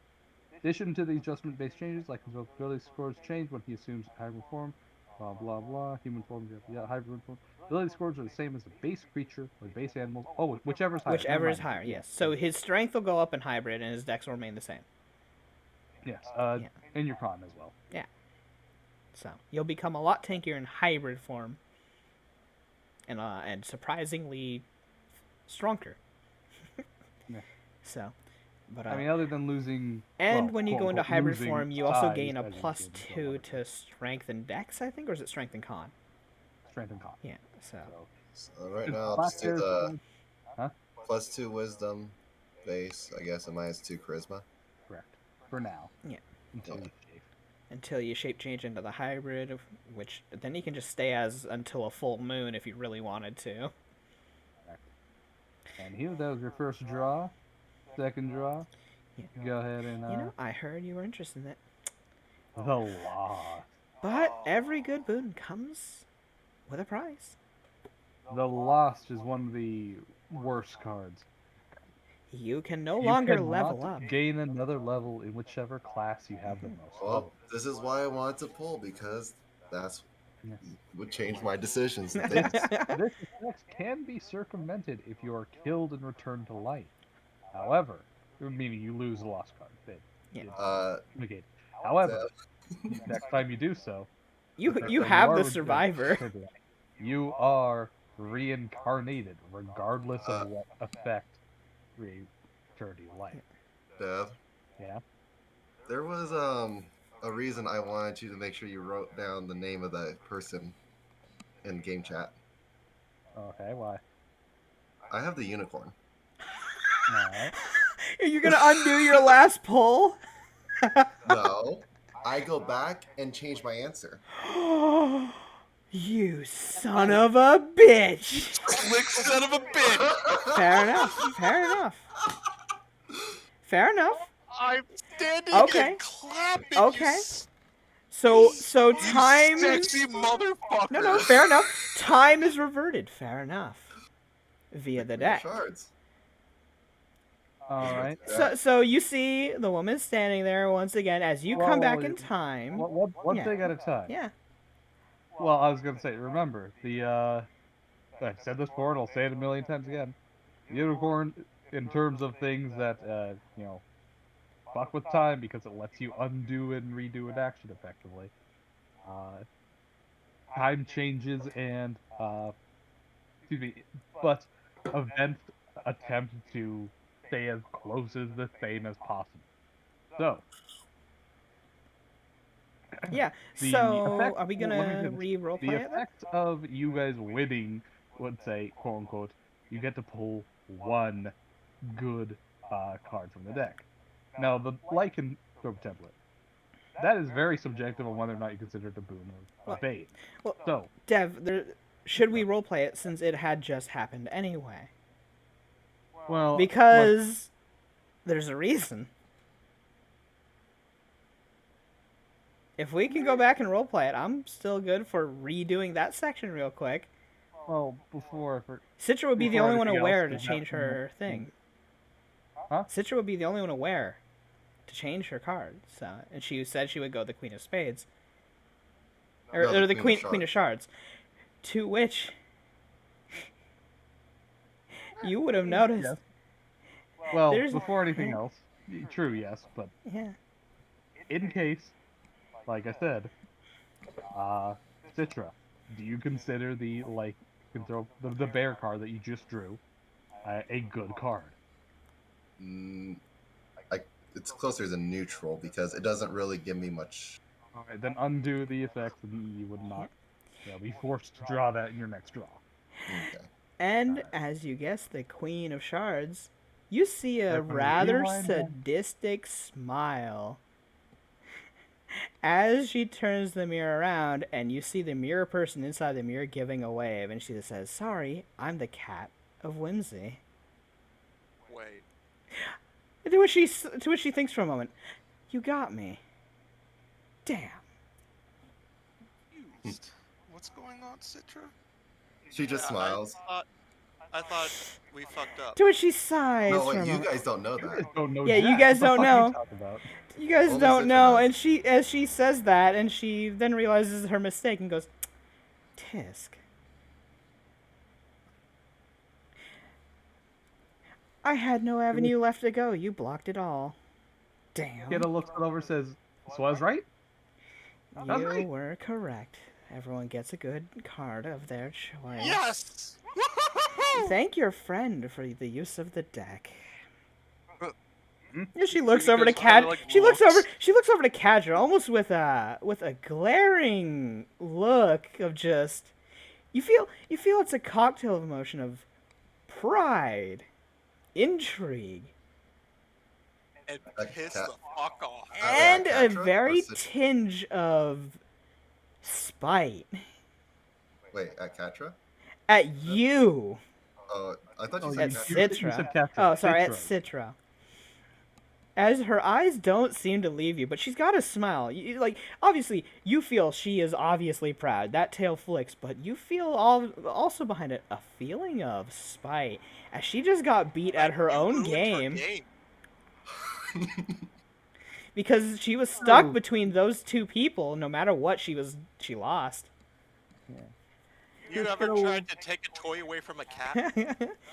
In addition to the adjustment-based changes, like his ability scores change when he assumes hybrid form, blah blah blah. Human form, yeah, hybrid form. Ability scores are the same as the base creature or the base animals. Oh, whichever is higher. Never Whichever is mind. higher, Yeah, yes. So his strength will go up in hybrid, and his dex will remain the same. yes. Yeah. And your con as well. Yeah. So you'll become a lot tankier in hybrid form, and surprisingly stronger. Yeah. So, but I mean, other than losing. and well, when you quote, go into unquote, hybrid losing form, you also size gain a as you plus did 2 level to strength and dex, I think, or is it strength and con? strength and con. Yeah. So So right If now, I'll black just do bears the score- Huh? +2 wisdom base, I guess, and -2 charisma. Correct. For now. Yeah. Until Yeah. you shave. until you shape change into the hybrid, which then you can just stay as until a full moon if you really wanted to. Correct. And here, that was your first draw. Second draw. Yeah. Go ahead and You know, I heard you were interested in it. the lost. But every good boon comes with a price. The lost is one of the worst cards. You can no You longer cannot level up. gain another level in whichever class you have the most. Well, this is why I wanted to pull, because that's Yes. would change my decisions. and This things. this effect can be circumvented if you are killed and returned to life. However, meaning you lose the lost card. Negate. However, next time you do so, You next you time have are the returned survivor. to life, you are reincarnated, regardless of what effect returned to life. Dev, Yeah. there was a reason I wanted you to make sure you wrote down the name of that person in game chat. Okay. Why? I have the unicorn. All right. Are you gonna undo your last pull? No, I go back and change my answer. You son of a bitch! Slick son of a bitch! Fair enough. Fair enough. Fair enough. I'm standing Okay. and clapping. Okay. So time. Sexy motherfucker. No, fair enough. Time is reverted. Fair enough. Via the deck. Shards. All right. So you see the woman standing there once again as you come back in time. One Yeah. thing at a time. Yeah. Well, I was gonna say, remember I said this before, and I'll say it a million times again. The unicorn, in terms of things that fuck with time because it lets you undo and redo an action effectively. Time changes and excuse me, but events attempt to stay as close as the same as possible. So Yeah. the So effect, are we well, let me gonna finish. re-role The play it then? effect of you guys winning would say, quote unquote, you get to pull one good card from the deck. Now, the lycanthrope template, that is very subjective on whether or not you consider it a boon or a Well, bane. well, So, Dev, should we role play it since it had just happened anyway? well, Because there's a reason. If we can go back and role play it, I'm still good for redoing that section real quick. well, before Citra would be the before only one anything else, aware to is that change her thing. Huh? Citra would be the only one aware to change her card. So, and she said she would go the Queen of Spades, or, No, or the Queen of Queen of Shards. To which you would have noticed. Yes. Well, There's before anything yeah, else, true, yes, but yeah. in case, like I said, uh, Citra, do you consider the bear card that you just drew a good card? Mm, I, it's closer to neutral because it doesn't really give me much. All right, then undo the effects, and you would not, be forced to draw that in your next draw. Okay. And as you guessed, the Queen of Shards, you see a From the rather rewind one? sadistic smile as she turns the mirror around, and you see the mirror person inside the mirror giving a wave, and she says, "Sorry, I'm the cat of whimsy." Wait. To which she thinks for a moment, "You got me. Damn." Confused. What's going on, Citra? She just Yeah, smiles. I thought we fucked up. To which she sighs No, for wait, a you moment. guys don't know You that. guys don't know Yeah, you jack. guys What the don't fuck are you know. talking about? You guys Only don't Citra know, knows. and as she says that, and she then realizes her mistake and goes, "Tisk. I had no avenue left to go. You blocked it all. Damn. Kiddo looks it over, says, "So I was right." That's You right. were correct. Everyone gets a good card of their choice. Yes! Woo-hoo-hoo-hoo! Thank your friend for the use of the deck." Hmm? Yeah, she looks over to Because I, Cad. like, She looks over. looks. She looks over to Cadra, almost with a glaring look of just. You feel it's a cocktail of emotion of pride, intrigue, And A piss cat. the fuck off. and a Catra or very Citra? tinge of spite Wait, at Catra? at you. Oh, I thought you Oh, said At Catra. you said Citra. Catra. Oh, sorry, at Citra. Citra. As her eyes don't seem to leave you, but she's got a smile. Like, obviously, you feel she is obviously proud. That tail flicks, but you feel also behind it a feeling of spite, as she just got beat at her You own ruined her game game. because she was stuck Oh. between those two people. No matter what, she lost. You Just ever gonna- tried to take a toy away from a cat?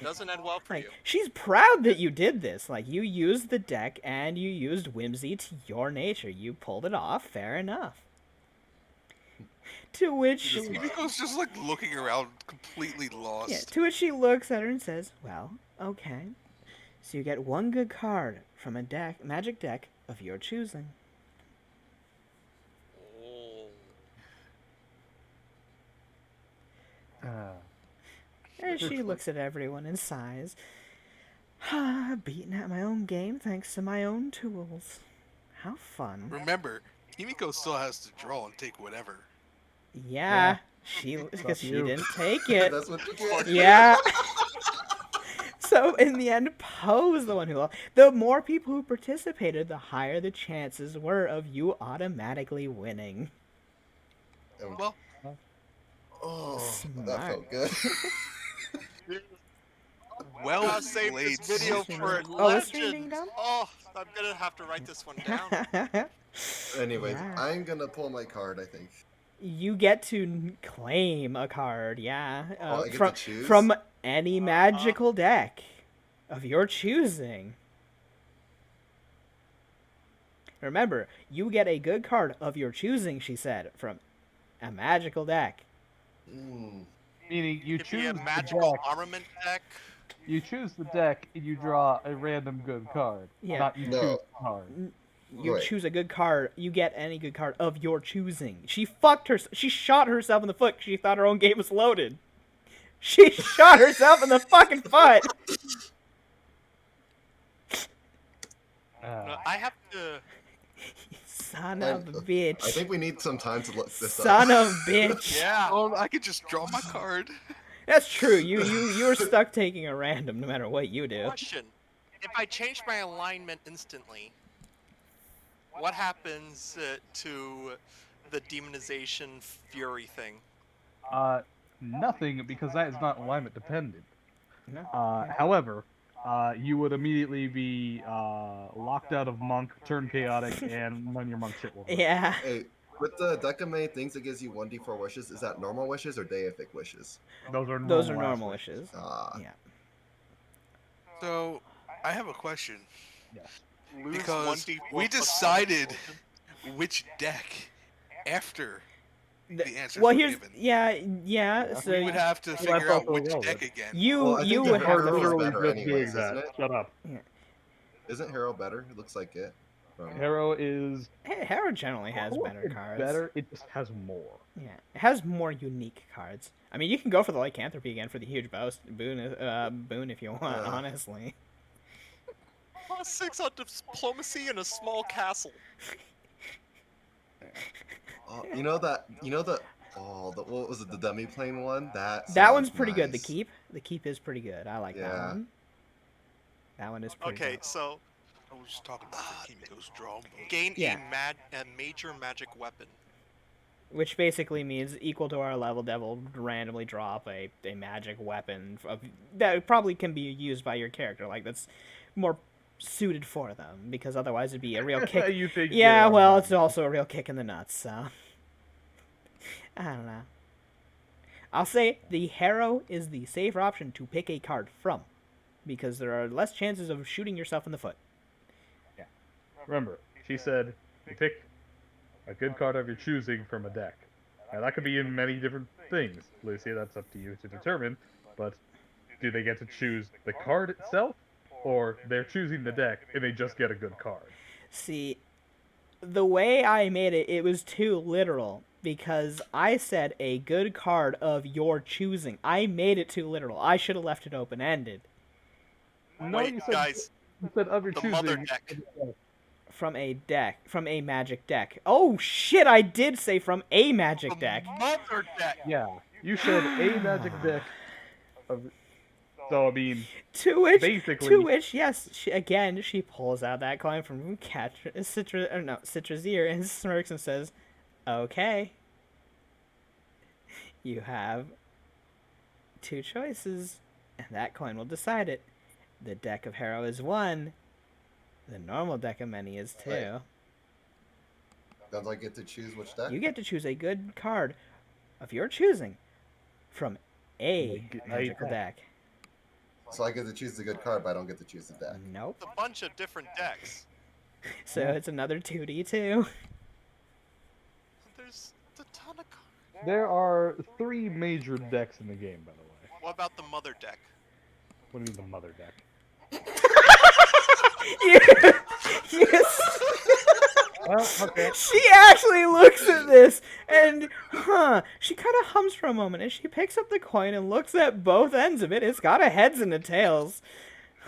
Doesn't end well for Like, you. she's proud that you did this. Like, you used the deck and you used whimsy to your nature. You pulled it off. Fair enough. To which, Kimiko's just like looking around, completely lost. yeah, to which she looks at her and says, "Well, okay. So you get one good card from a magic deck of your choosing." Oh. And she looks at everyone and sighs. "Ah, beaten at my own game thanks to my own tools. How fun." Remember, Kimiko still has to draw and take whatever. Yeah, because she you. didn't take it. That's what you get. Yeah. So in the end, Poe was the one who lost. The more people who participated, the higher the chances were of you automatically winning. Well, Oh, Smart. that felt good. well Gotta save played. this video Citra. for Oh, the stream being legends. done? Oh, I'm gonna have to write this one down. Anyways, Yeah. I'm gonna pull my card, I think. You get to claim a card, yeah, Oh, I get from to choose? from any magical deck of your choosing. Remember, you get a good card of your choosing, she said, from a magical deck. Meaning you It could be a choose the magical deck. armament deck. You choose the deck and you draw a random good card. Yeah. Not you No. choose the card. You Wait. choose a good card. You get any good card of your choosing. She fucked her. She shot herself in the foot 'cause she thought her own game was loaded. She shot herself in the fucking foot. No, I have to. Son I- of a bitch. I think we need some time to look this Son up. of a bitch. Yeah. Oh, I could just draw my card. That's true. You're stuck taking a random no matter what you do. Question: if I change my alignment instantly, what happens to the demonization fury thing? Nothing, because that is not alignment dependent. No. However, you would immediately be locked out of monk, turn chaotic, and none of your monk shit will work. Yeah. Hey, with the deck of many things that gives you 1d4 wishes, is that normal wishes or deific wishes? Those are normal. Those are ass normal wishes. wishes. Ah. Yeah. So, I have a question. Yes. Lose Because 1d4 we plus decided 1d4. which deck after the answers Well, were here's given. yeah. So We would have to Well, figure that's out also which relevant. deck again. you Well, I you think would the have Hero to is pick. literally better just anyways, doing that. isn't it? Shut up. Isn't Hero better? It looks like it. From- Harrow is Harrow generally has Well, better it's cards. Better. It just has more. Yeah, it has more unique cards. I mean, you can go for the lycanthropy again for the huge boon if you want. Honestly. Plus 6 on diplomacy and a small castle. Oh, you know that. What was it? The demi-plane one. That That one's sounds pretty good. The nice. keep is pretty good. I like that Yeah. one. That one is pretty Okay, good. so I was just talking about the Kimiko's draw. gain Yeah. a major magic weapon. Which basically means equal to our level devil randomly drop a magic weapon that probably can be used by your character. Like that's more suited for them because otherwise it'd be a real kick. You think? Yeah, you're well, right. it's also a real kick in the nuts. So I don't know. I'll say the Harrow is the safer option to pick a card from because there are less chances of shooting yourself in the foot. Remember, she said you pick a good card of your choosing from a deck. Now that could be in many different things, Lucy. That's up to you to determine. But do they get to choose the card itself, or they're choosing the deck and they just get a good card? See, the way I made it, it was too literal because I said a good card of your choosing. I made it too literal. I should have left it open ended. No, Wait, you said, guys, you said of your the choosing. mother deck. From a magic deck. Oh shit! I did say from a magic deck. Mother deck. Yeah, you said a magic deck. So I mean, To which, yes, she pulls out that coin from Citra's ear and smirks and says, "Okay, you have two choices, and that coin will decide it. The deck of Harrow is 1. The normal deck of many is 2. Right. Don't I get to choose which deck? You get to choose a good card of your choosing from a magical deck. So I get to choose the good card, but I don't get to choose the deck. Nope. It's a bunch of different decks. So it's another 2d2. There's a ton of cards. there are 3 major decks in the game, by the way. What about the mother deck? What do you mean the mother deck? Yes. Well, okay. She actually looks at this and, she kind of hums for a moment and she picks up the coin and looks at both ends of it. It's got a heads and a tails.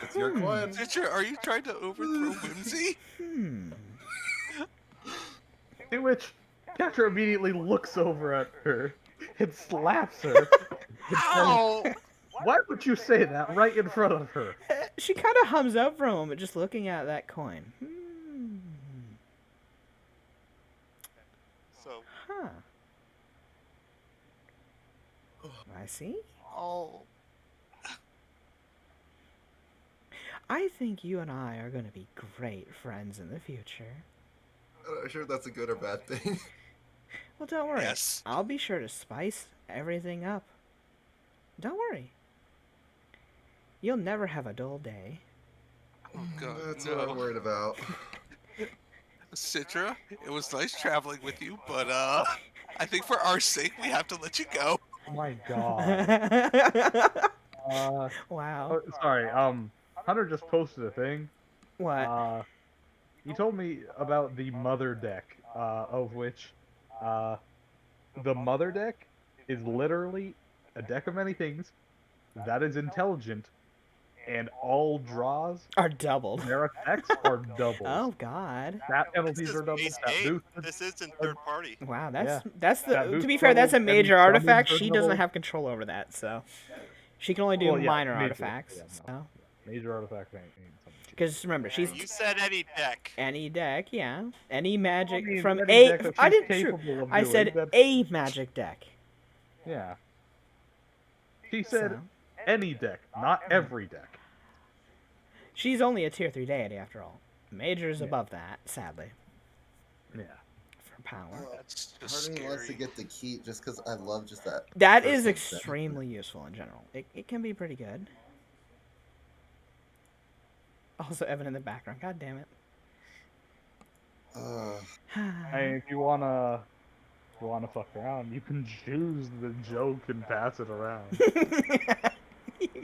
It's your coin. Stitcher, are you trying to overthrow Whimsy? To which Catra immediately looks over at her and slaps her. Ow! Why would you say that right in front of her? She kind of hums out for a moment just looking at that coin. So, Huh. I see. oh, I think you and I are going to be great friends in the future. I'm not sure if that's a good or bad thing. Well, don't worry. Yes. I'll be sure to spice everything up. Don't worry. You'll never have a dull day. Oh god, That's what I'm no. worried about. Citra, it was nice traveling with you, but I think for our sake we have to let you go. Oh my god. Wow. Sorry. Hunter just posted a thing. What? Uh, he told me about the mother deck, of which, uh, the mother deck is literally a deck of many things that is intelligent, and all draws, Are doubled. their effects are doubles. Oh God. Stat This penalties is are double. base Stat game. boost. This isn't are- third party. Wow, Yeah. that's That the. To boost be fair, that's a doubles, any major summons artifact. are She doesn't doubles. have control over that, so she can only do Well, yeah, minor major. artifacts. Yeah, So, no. Major artifacts ain't something cheap. because remember, she's You said any deck. any deck, yeah, any magic I mean, from any a. deck that I she's didn't. True. capable of I doing, said that's- a magic deck. Yeah. She said So any deck, not every deck. she's only a tier 3 deity after all. Major's Yeah. above that, sadly, Yeah. for power. That's Part just of me wants to scary. get the key just because I love just that. That first is thing. extremely useful in general. It can be pretty good. Also, Evan in the background. God damn it. And if you wanna fuck around, you can choose the joke and pass it around.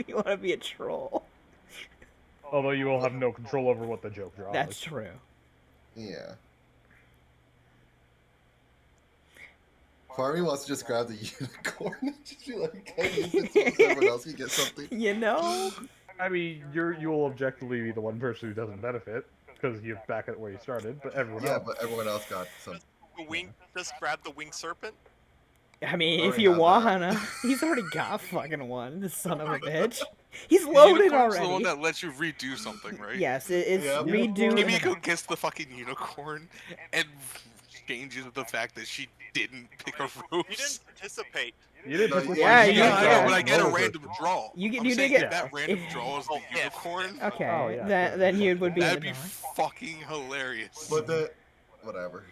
You want to be a troll? Although you will have no control over what the joke draws. That's true. Yeah. Part of me wants to just grab the unicorn and just be like, can I use it so everyone else can get something? You know? I mean, you will objectively be the one person who doesn't benefit because you're back at where you started, but everyone Yeah, else. but everyone else got some. The wing. Just grab the winged serpent. I mean, if Already you have that. wanna. He's already got fucking one, the son of a bitch. He's The loaded unicorn's the one already. that lets you redo something, right? Yes, it's Yep. redo. Kimiko gets the fucking unicorn and changes the fact that she didn't pick a You didn't rose. participate. You didn't No, participate. Yeah, You you- got yeah. But I get a roller random coaster. draw. You I'm do saying get- if that random if- draw is the Oh, yeah. unicorn. Okay, Oh, yeah, then sure. then you would be in the That'd be drawing. fucking hilarious. But the. Whatever.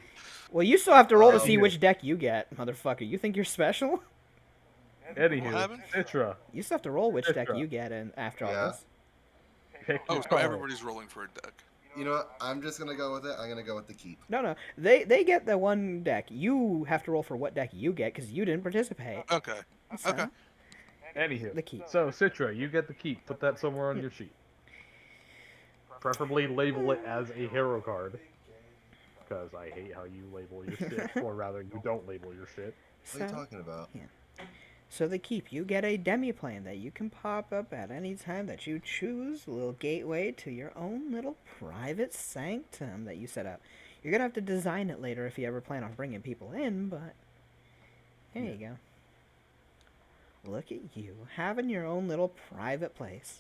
Well, you still have to roll to see Yeah. which deck you get, motherfucker. You think you're special? Anywho, happened? Citra, You still have to roll which deck Citra. you get, and after all Yeah. this. pick Oh, your so card. everybody's rolling for a deck. You know what? I'm just gonna go with it. I'm gonna go with the keep. No, they get the one deck. You have to roll for what deck you get because you didn't participate. Okay. So, Okay. Anywho, The keep. so Citra, you get the keep. Put that somewhere on your sheet. Preferably label it as a hero card, because I hate how you label your shit, or rather, you don't label your shit. What are you So, talking about? so the keep, you get a demi-plane that you can pop up at any time that you choose. A little gateway to your own little private sanctum that you set up. You're gonna have to design it later if you ever plan on bringing people in, but there you go. Look at you, having your own little private place.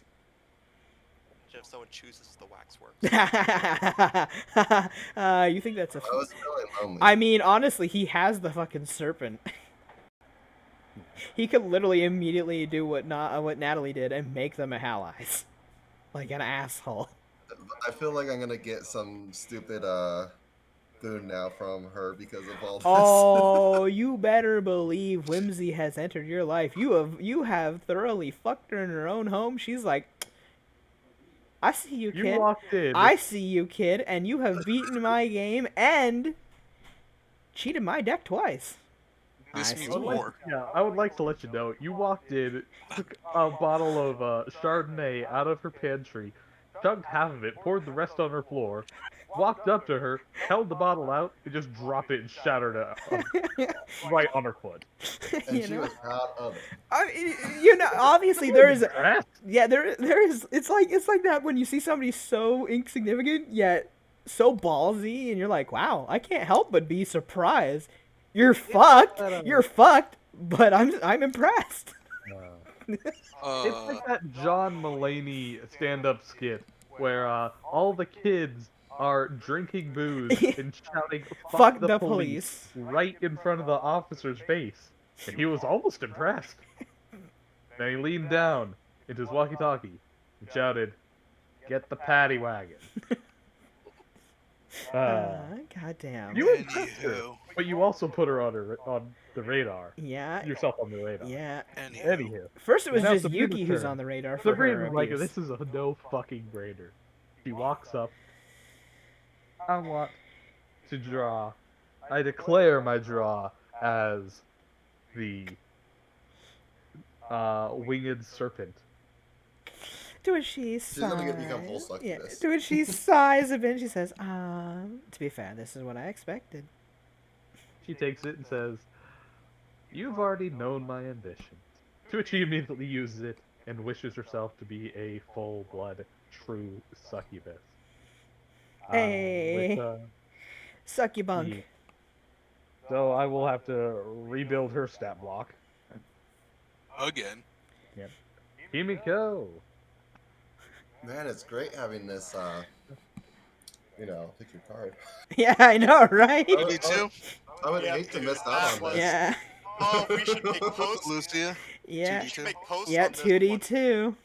If someone chooses the waxworks. You think that's a... I was feeling lonely. I mean, honestly, he has the fucking serpent. He could literally immediately do what Natalie did and make them allies. Like an asshole. I feel like I'm gonna get some stupid boon now from her because of all this. Oh, you better believe whimsy has entered your life. You have thoroughly fucked her in her own home. She's like, I see you, You kid. walked in. I see you, kid, and you have beaten my game and cheated my deck twice. This I means see. war. Yeah, I would like to let you know, you walked in, took a bottle of Chardonnay out of her pantry, chugged half of it, poured the rest on her floor, walked up to her, held the bottle out, and just dropped it and shattered it right on her foot. And You she know? was proud of it. Obviously there is, Impressed. yeah, there is. It's like that when you see somebody so insignificant yet so ballsy, and you're like, wow, I can't help but be surprised. You're fucked. You're fucked. But I'm impressed. It's like that John Mulaney stand-up skit where all the kids are drinking booze and shouting Fuck the the police police. right in front of the officer's face. And he was almost impressed. Then he leaned down into his walkie-talkie and shouted, "Get the paddy wagon." Goddamn. You impressed her, Anywho. but you also put her on the radar. Yeah. Yourself on the radar. Yeah. Anywho, First it was Now just Sabrina's Yuki who's turn. on the radar for her Sabrina's like, abuse. this is a no fucking brainer. She walks up. I want to draw. I declare my draw as the winged serpent. To which she She's gonna become full sighs. Yeah. succubus. To which she sighs a bit. She says, to be fair, this is what I expected. She takes it and says, "You've already known my ambitions." To which she immediately uses it and wishes herself to be a full-blood, true succubus. Hey. With Succubunk. the so I will have to rebuild her stat block. Again. Yep. Himiko. Man, it's great having this. Pick your card. Yeah, I know, right? Me too. I would Yeah, hate to dude, miss that out on was- this. Yeah. Oh, we should make posts. Lucia. Yeah. We should make posts Yeah, on this 2D2.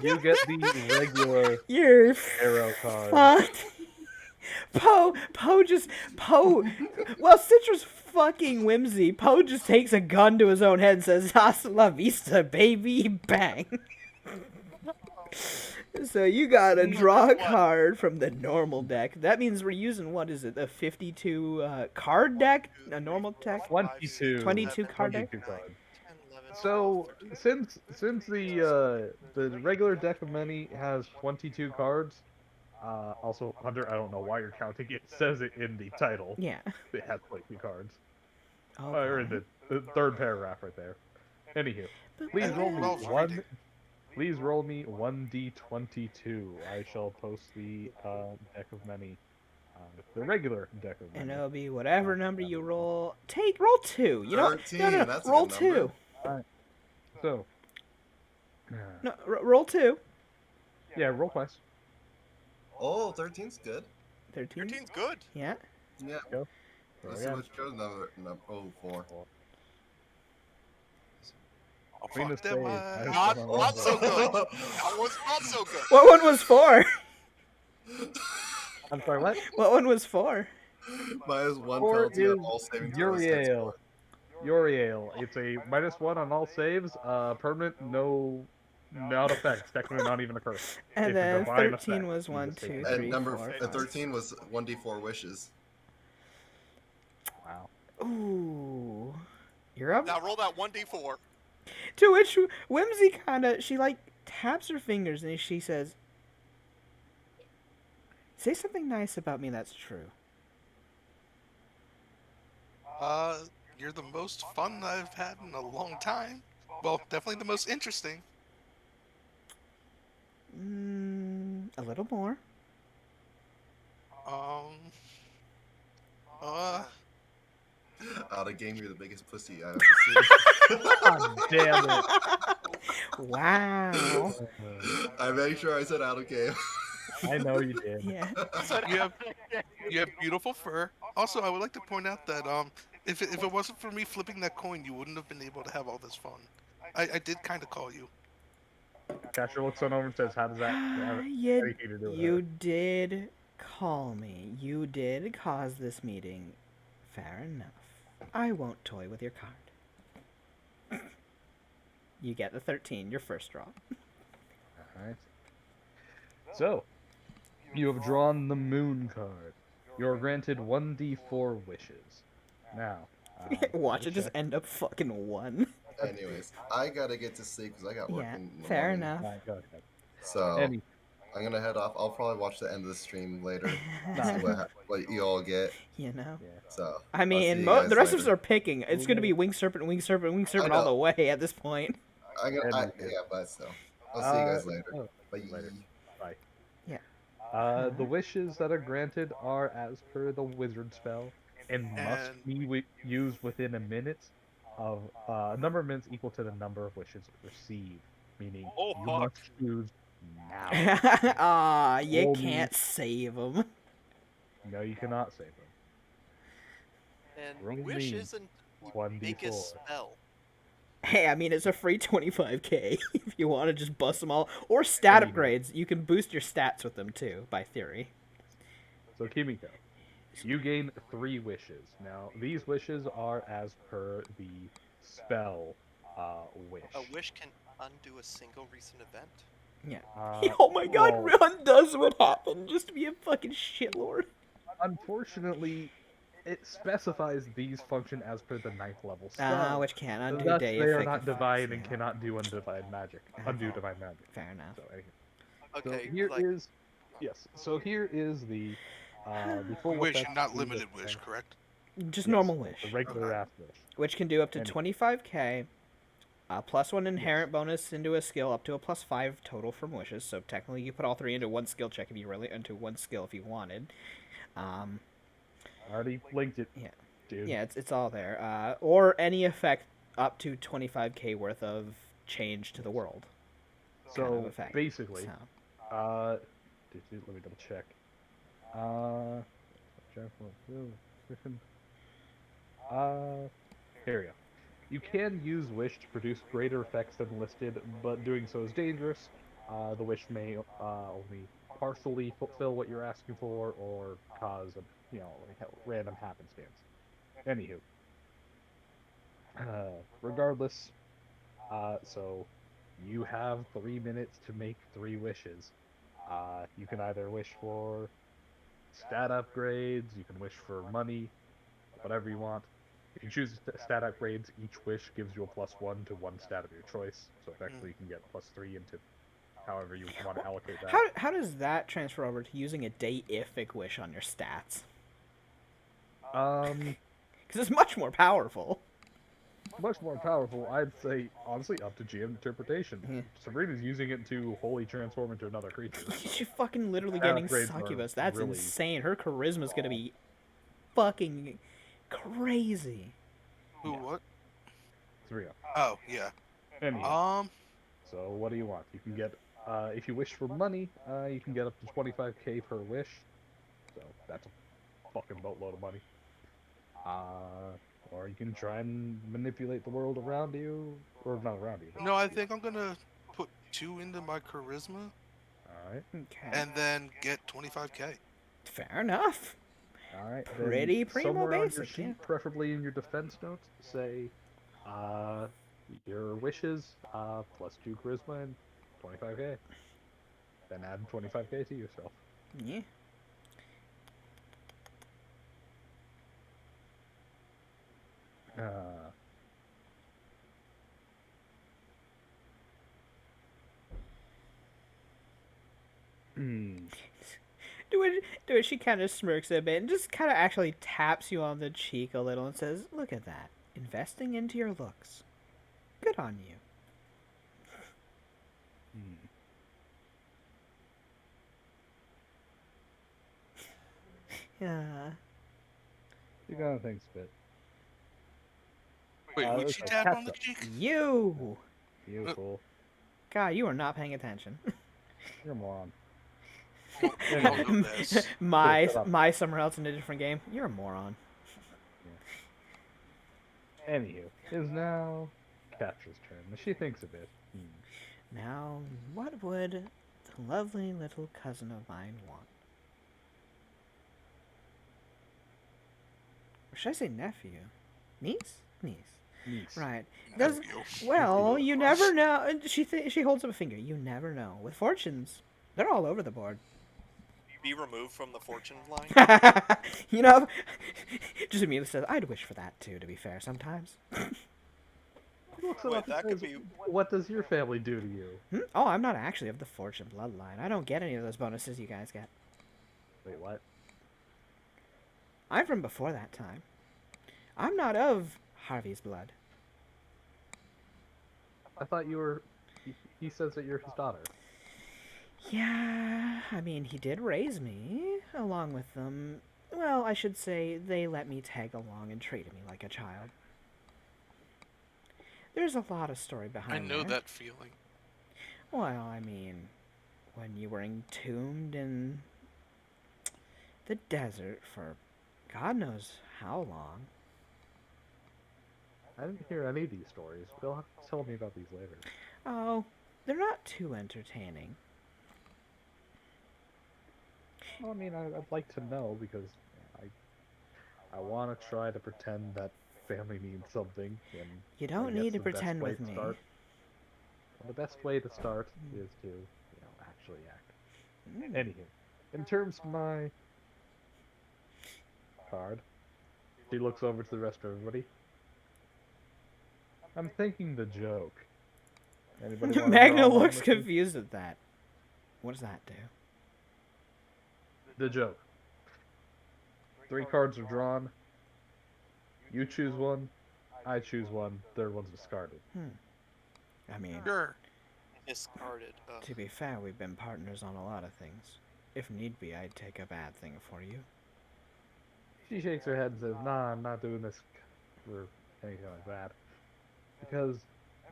You get the regular You're arrow card. fucked. Poe. Well, Citra's fucking whimsy. Poe just takes a gun to his own head and says, "Hasta la vista, baby." Bang. So you gotta draw a card from the normal deck. That means we're using, what is it, a 52 card deck? A normal deck? 22. 22 card deck? 22 cards. 10, 11, So since the regular deck of many has 22 cards, also Hunter, I don't know why you're counting it. It says it in the title. Yeah. It has 22 cards. Oh, Or in the third paragraph right there. Anywho, please roll me Well, one. reading. Please roll me 1d22. I shall post the deck of many, the regular deck of And many. it'll be whatever number you roll. Roll 2. You know what? 13, No. that's a Roll good 2. number. So, No, roll 2. yeah, roll twice. Oh, 13's good. 13. 13's good. Yeah. Yeah. Go. Let's Go see again. what shows number. Oh, 4. Oh, Queen of fuck that Spades. one. Not so good. That was not so good. What one was 4? I'm sorry, what? What one was 4? Minus 1 Four penalty is on all saving throws. Uriel. Uriel. It's a -1 on all saves. Permanent, no, not effects. Technically, not even a curse. And It's a then divine 13 effect. was You 1, just take 2, it. 3, And number 4, 13 was 1d4 wishes. Wow. Ooh. You're up. Now roll that 1d4. To which Whimsy she taps her fingers and she says, "Say something nice about me that's true." You're the most fun I've had in a long time. Well, definitely the most interesting. A little more. Out of game, you're the biggest pussy I've ever God damn it. Wow. seen. I made sure I said out of game. I know you did. Yeah. You have beautiful fur. Also, I would like to point out that if it wasn't for me flipping that coin, you wouldn't have been able to have all this fun. I did kind of call you. Catcher looks on over and says, "How does that have You, anything to do with you it?" did call me. You did cause this meeting. Fair enough. I won't toy with your card. You get the 13, your first draw. Alright. So, you have drawn the moon card. You're granted 1d4 wishes. Now, Watch let it me just check. end up fucking 1. Anyways, I gotta get to sleep because I got work Yeah, in the fair morning. enough. Alright, go ahead. So Any, I'm gonna head off. I'll probably watch the end of the stream later. See Nah. what you all get. You know? yeah. So I I'll see mean, you the guys rest of us later. are picking. It's going to be Wing Serpent, Wing Serpent, Wing Serpent all know. the way at this point. I'm gonna, Any- yeah, but still, I'll see you guys later. oh, Bye. later. Bye. Yeah. The wishes that are granted are as per the wizard spell and must And- be used within a minute of a number of minutes equal to the number of wishes received. Meaning, Oh, you fuck. must choose now. You Roll me. can't save them. No, you cannot save them. And Roll wish me isn't 1d4. make a spell. Hey, I mean, it's a free 25k if you want to just bust them all. Or stat Anyway. upgrades. You can boost your stats with them too, by theory. So Kimiko, you gain 3 wishes. Now, these wishes are as per the spell wish. A wish can undo a single recent event. Yeah. Uh, Oh my god, well, Ron does what happened just to be a fucking shitlord. Unfortunately, it specifies these function as per the 9th level spell. Which can't undo Thus, they are deific not divine and yeah. cannot do undivine magic. Undo divine magic. Fair enough. So, anyway. So Okay, here like is yes. So here is the full Wish effect and not to the limited wish, correct? Just yes, normal the wish, regular Okay. ass wish. which can do up to Any- 25k. Plus one Yes. inherent bonus into a skill, up to a plus 5 total from wishes. So technically, you put all three into one skill check if you really into one skill if you wanted. Um, I already linked it. Yeah. Dude. yeah, it's all there. Or any effect up to 25k worth of change to the world. kind of So effect. basically, So. let me double check. Here we go. You can use wish to produce greater effects than listed, but doing so is dangerous. The wish may only partially fulfill what you're asking for, or cause a like random happenstance. Anywho, regardless, so you have 3 minutes to make 3 wishes. You can either wish for stat upgrades, you can wish for money, whatever you want. If you choose stat upgrades, each wish gives you a +1 to one stat of your choice. So effectively, you can get +3 into however you want to allocate that. How does that transfer over to using a deific wish on your stats? Because it's much more powerful. Much more powerful, I'd say, honestly, up to GM interpretation. Yeah. Sabrina's using it to wholly transform into another creature. She's fucking literally Stat getting upgrades are succubus. That's really insane. Her charisma's gonna be fucking crazy. Who? Yeah. What? Sabrina. Oh, yeah. Anyhow, so what do you want? You can get, if you wish for money, you can get up to 25k per wish. So that's a fucking boatload of money. Or you can try and manipulate the world around you, or not around you. No, I think I'm gonna put 2 into my charisma All right, Okay. and then get 25k. Fair enough. all right. Pretty Then primo somewhere on your basic, sheet, yeah. preferably in your defense notes, say, your wishes, +2 charisma and 25k. Then add 25k to yourself. Yeah. Uh, hmm. Do it. She kind of smirks a bit and just kind of actually taps you on the cheek a little and says, "Look at that, investing into your looks. Good on you." Yeah. You gotta think spit. Wait, would she tap on the Ketchup. cheek? You. Beautiful. God, you are not paying attention. You're a moron. I'll do this. my Shut up. my somewhere else in a different game. You're a moron. Anywho, is now Catra's turn. She thinks a bit. Now, what would the lovely little cousin of mine want? Or should I say nephew? Niece? Niece. Niece. Right. Does, Nephew. well, you never know. She holds up a finger. You never know. With fortunes, they're all over the board. be removed from the fortune line. You know, just immediately says, "I'd wish for that too." To be fair, sometimes. Looks it Wait, up and that could says, be- What does your family do to you? Oh, I'm not actually of the fortune bloodline. I don't get any of those bonuses you guys get. Wait, what? I'm from before that time. I'm not of Harvey's blood. I thought you were. He says that you're his daughter. Yeah, I mean, he did raise me, along with them. Well, I should say they let me tag along and treated me like a child. There's a lot of story I behind know there. that feeling. Well, I mean, when you were entombed in the desert for God knows how long. I didn't hear any of these stories. You'll have to tell me about these later. Oh, they're not too entertaining. Well, I mean, I'd like to know because I want to try to pretend that family means something. And You don't I guess need to the best pretend way with to me. start- Well, the best way to start is to, actually act. Anywho, in terms of my card, She looks over to the rest of everybody. I'm thinking the joke. Anybody want to draw Magna along looks with me? confused at that. What does that do? The joke. 3 cards are drawn. You choose one. I choose one. Third one's discarded. I mean, Sure. Discarded. to be fair, we've been partners on a lot of things. If need be, I'd take a bad thing for you. She shakes her head and says, "Nah, I'm not doing this for anything like that. Because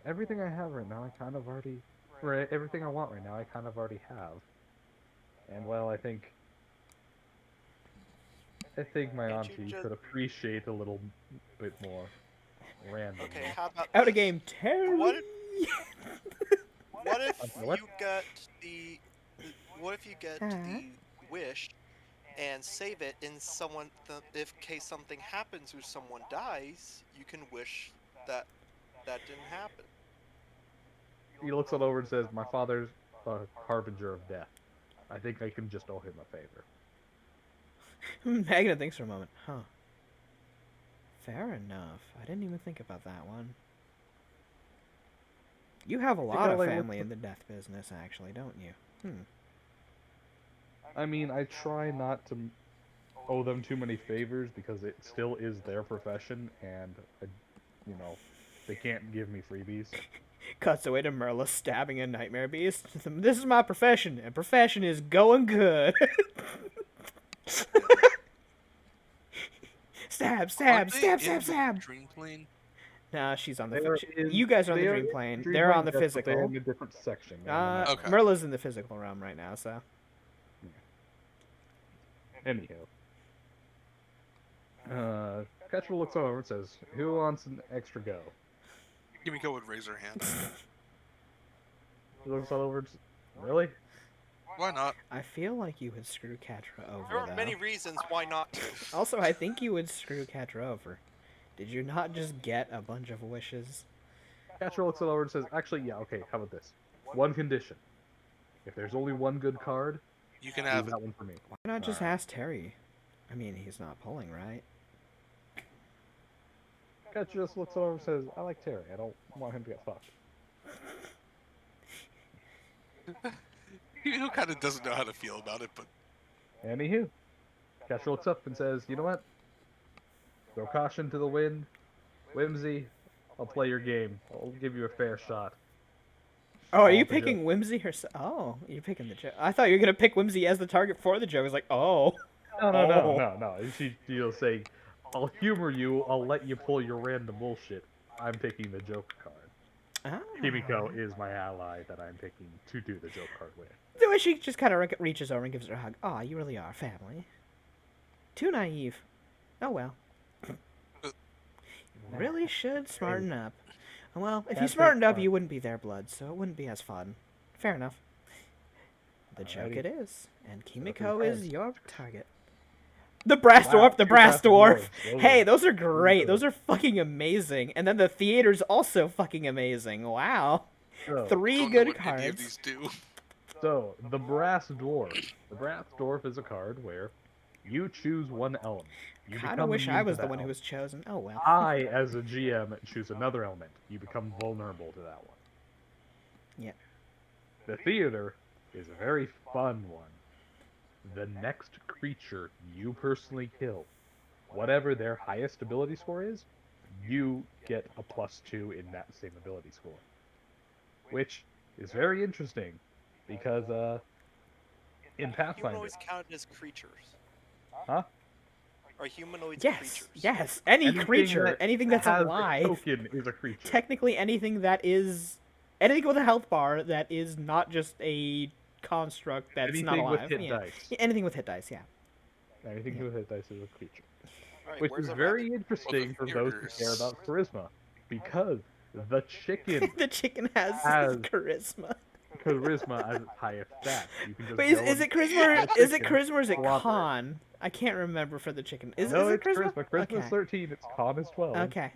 everything I have right now, I kind of already, for everything I want right now, I kind of already have. And well, I think my Can't you auntie just- could appreciate a little bit more random. Okay, how about Out of this? game, Terry. What if What? you get the what if you get the wish and save it in someone if case something happens or someone dies, you can wish that didn't happen. He looks all over and says, "My father's a harbinger of death. I think I can just owe him a favor." Magna thinks for a moment. Huh. Fair enough. I didn't even think about that one. You have a lot of like, family in the death business, actually, don't you? I mean, I try not to owe them too many favors because it still is their profession, and they can't give me freebies. Cuts away to Merla stabbing a nightmare beast. This is my profession, and profession is going good. Stab, stab, Aren't they stab, in stab, the stab. Dream plane? Nah, she's on the. They are You guys are on the they dream in plane. dream They're plane, on the yes, but they're physical. in a different section. They're in the night Okay. Merla's in the physical realm right now, so. Anyhow. Petrol looks over and says, "Who wants an extra go?" Kimiko would raise her hand. He looks all over and says, "Really?" Why not? I feel like you would screw Catra over, There are though. many reasons why not to. Also, I think you would screw Catra over. Did you not just get a bunch of wishes? Petrol looks all over and says, "Actually, yeah, okay, how about this? One condition. If there's only one good card, You can leave have it. that one for me." Why not just Alright. ask Terry? I mean, he's not pulling, right? Petrol just looks over and says, "I like Terry. I don't want him to get fucked." Kimiko kind of doesn't know how to feel about it, but Anywho, Petrol looks up and says, "You know what? Throw caution to the wind. Whimsy, I'll play your game. I'll give you a fair shot." Oh, are you All the picking Whimsy herself? Oh, you're picking the joke. I thought you were gonna pick Whimsy as the target for the joke. I was like, oh. No. She'll say, "I'll humor you. I'll let you pull your random bullshit. I'm picking the joke card. Ah. Kimiko is my ally that I'm picking to do the joke card with." The way she just kind of reaches over and gives her a hug. Aw, you really are family. Too naive. Oh well. You really should smarten up. Well, if you That's smartened up, fun. you wouldn't be their blood, so it wouldn't be as fun. Fair enough. The joke Alrighty. it is. And Joke Kimiko is is fun. your target. The brass Wow, dwarf, the two brass brass dwarf. dwarves. Those Hey, are those are great. good. Those are fucking amazing. And then the theater's also fucking amazing. Wow. So, 3 don't know good what any of cards. these do. so the brass dwarf. The brass dwarf is a card where you choose one element. You Kind of become wish I immune to was the that one who element. was chosen. Oh well. I, as a GM, choose another element. You become vulnerable to that one. Yeah. The theater is a very fun one. The next creature you personally kill, whatever their highest ability score is, you get a +2 in that same ability score. Which is very interesting because in Pathfinder, Humanoids count as creatures. huh? Are humanoids Yes. creatures? Yes. Any creature, anything that's has alive. a token is a creature. Technically, anything with a health bar that is not just a construct that's not Anything with alive. hit yeah. dice. Yeah, anything with hit dice, yeah. Anything Yeah. with hit dice is a creature. Alright, Which where's is the very rabbit? interesting for those who care theaters. about charisma. Because the chicken The chicken has Has- charisma. charisma as its highest stat. You can just Wait, go is and it charisma? kill Is it chicken, charisma or is it swap it. con? I can't remember for the chicken. Is No, it it's charisma? Charisma's Okay. 13, its con is 12. Okay.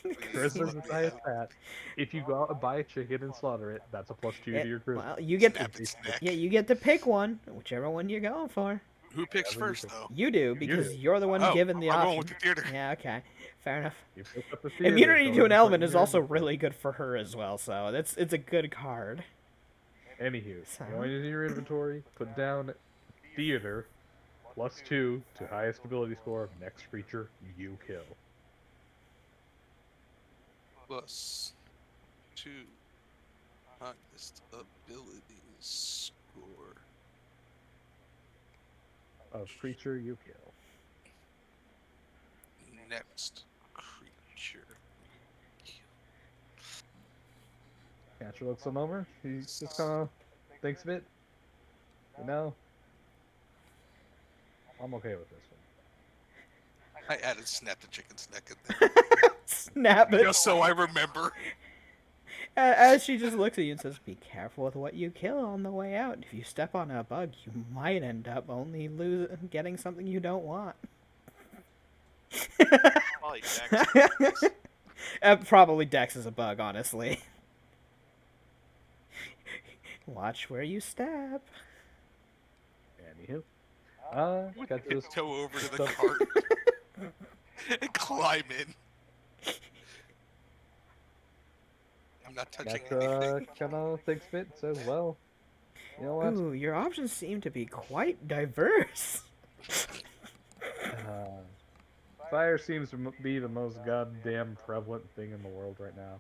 Charisma's its highest stat. If you go out and buy a chicken and slaughter it, that's a +2 to your charisma. Well, you get Snap its neck. yeah, you get to pick one, whichever one you're going for. Who picks Whatever you first, pick. though? You do, You because do. you're the one Oh, given the I'm option. going with the theater. Yeah, okay. Fair enough. You pick up the theater. Immunity go to ahead an and put element in is your also inventory. really good for her as well, so it's a good card. Anywho, So- going into your inventory, put down theater +2 to highest ability score. Next creature you kill. +2 highest ability score. Of creature you kill. Next creature. Catcher looks him over. He just kind of thinks of it. I'm okay with this one. I added snap the chicken's neck in there. Snap it. Just so I remember. As she just looks at you and says, "Be careful with what you kill on the way out. If you step on a bug, you might end up only getting something you don't want." Probably Dex. Probably Dex is a bug, honestly. Watch where you step. Anywho, got this. Tiptoe over to the stuff- cart and climb in. I'm not touching anything. kind of thinks of it and says, well, you know what? Ooh, your options seem to be quite diverse. Fire seems to be the most goddamn prevalent thing in the world right now.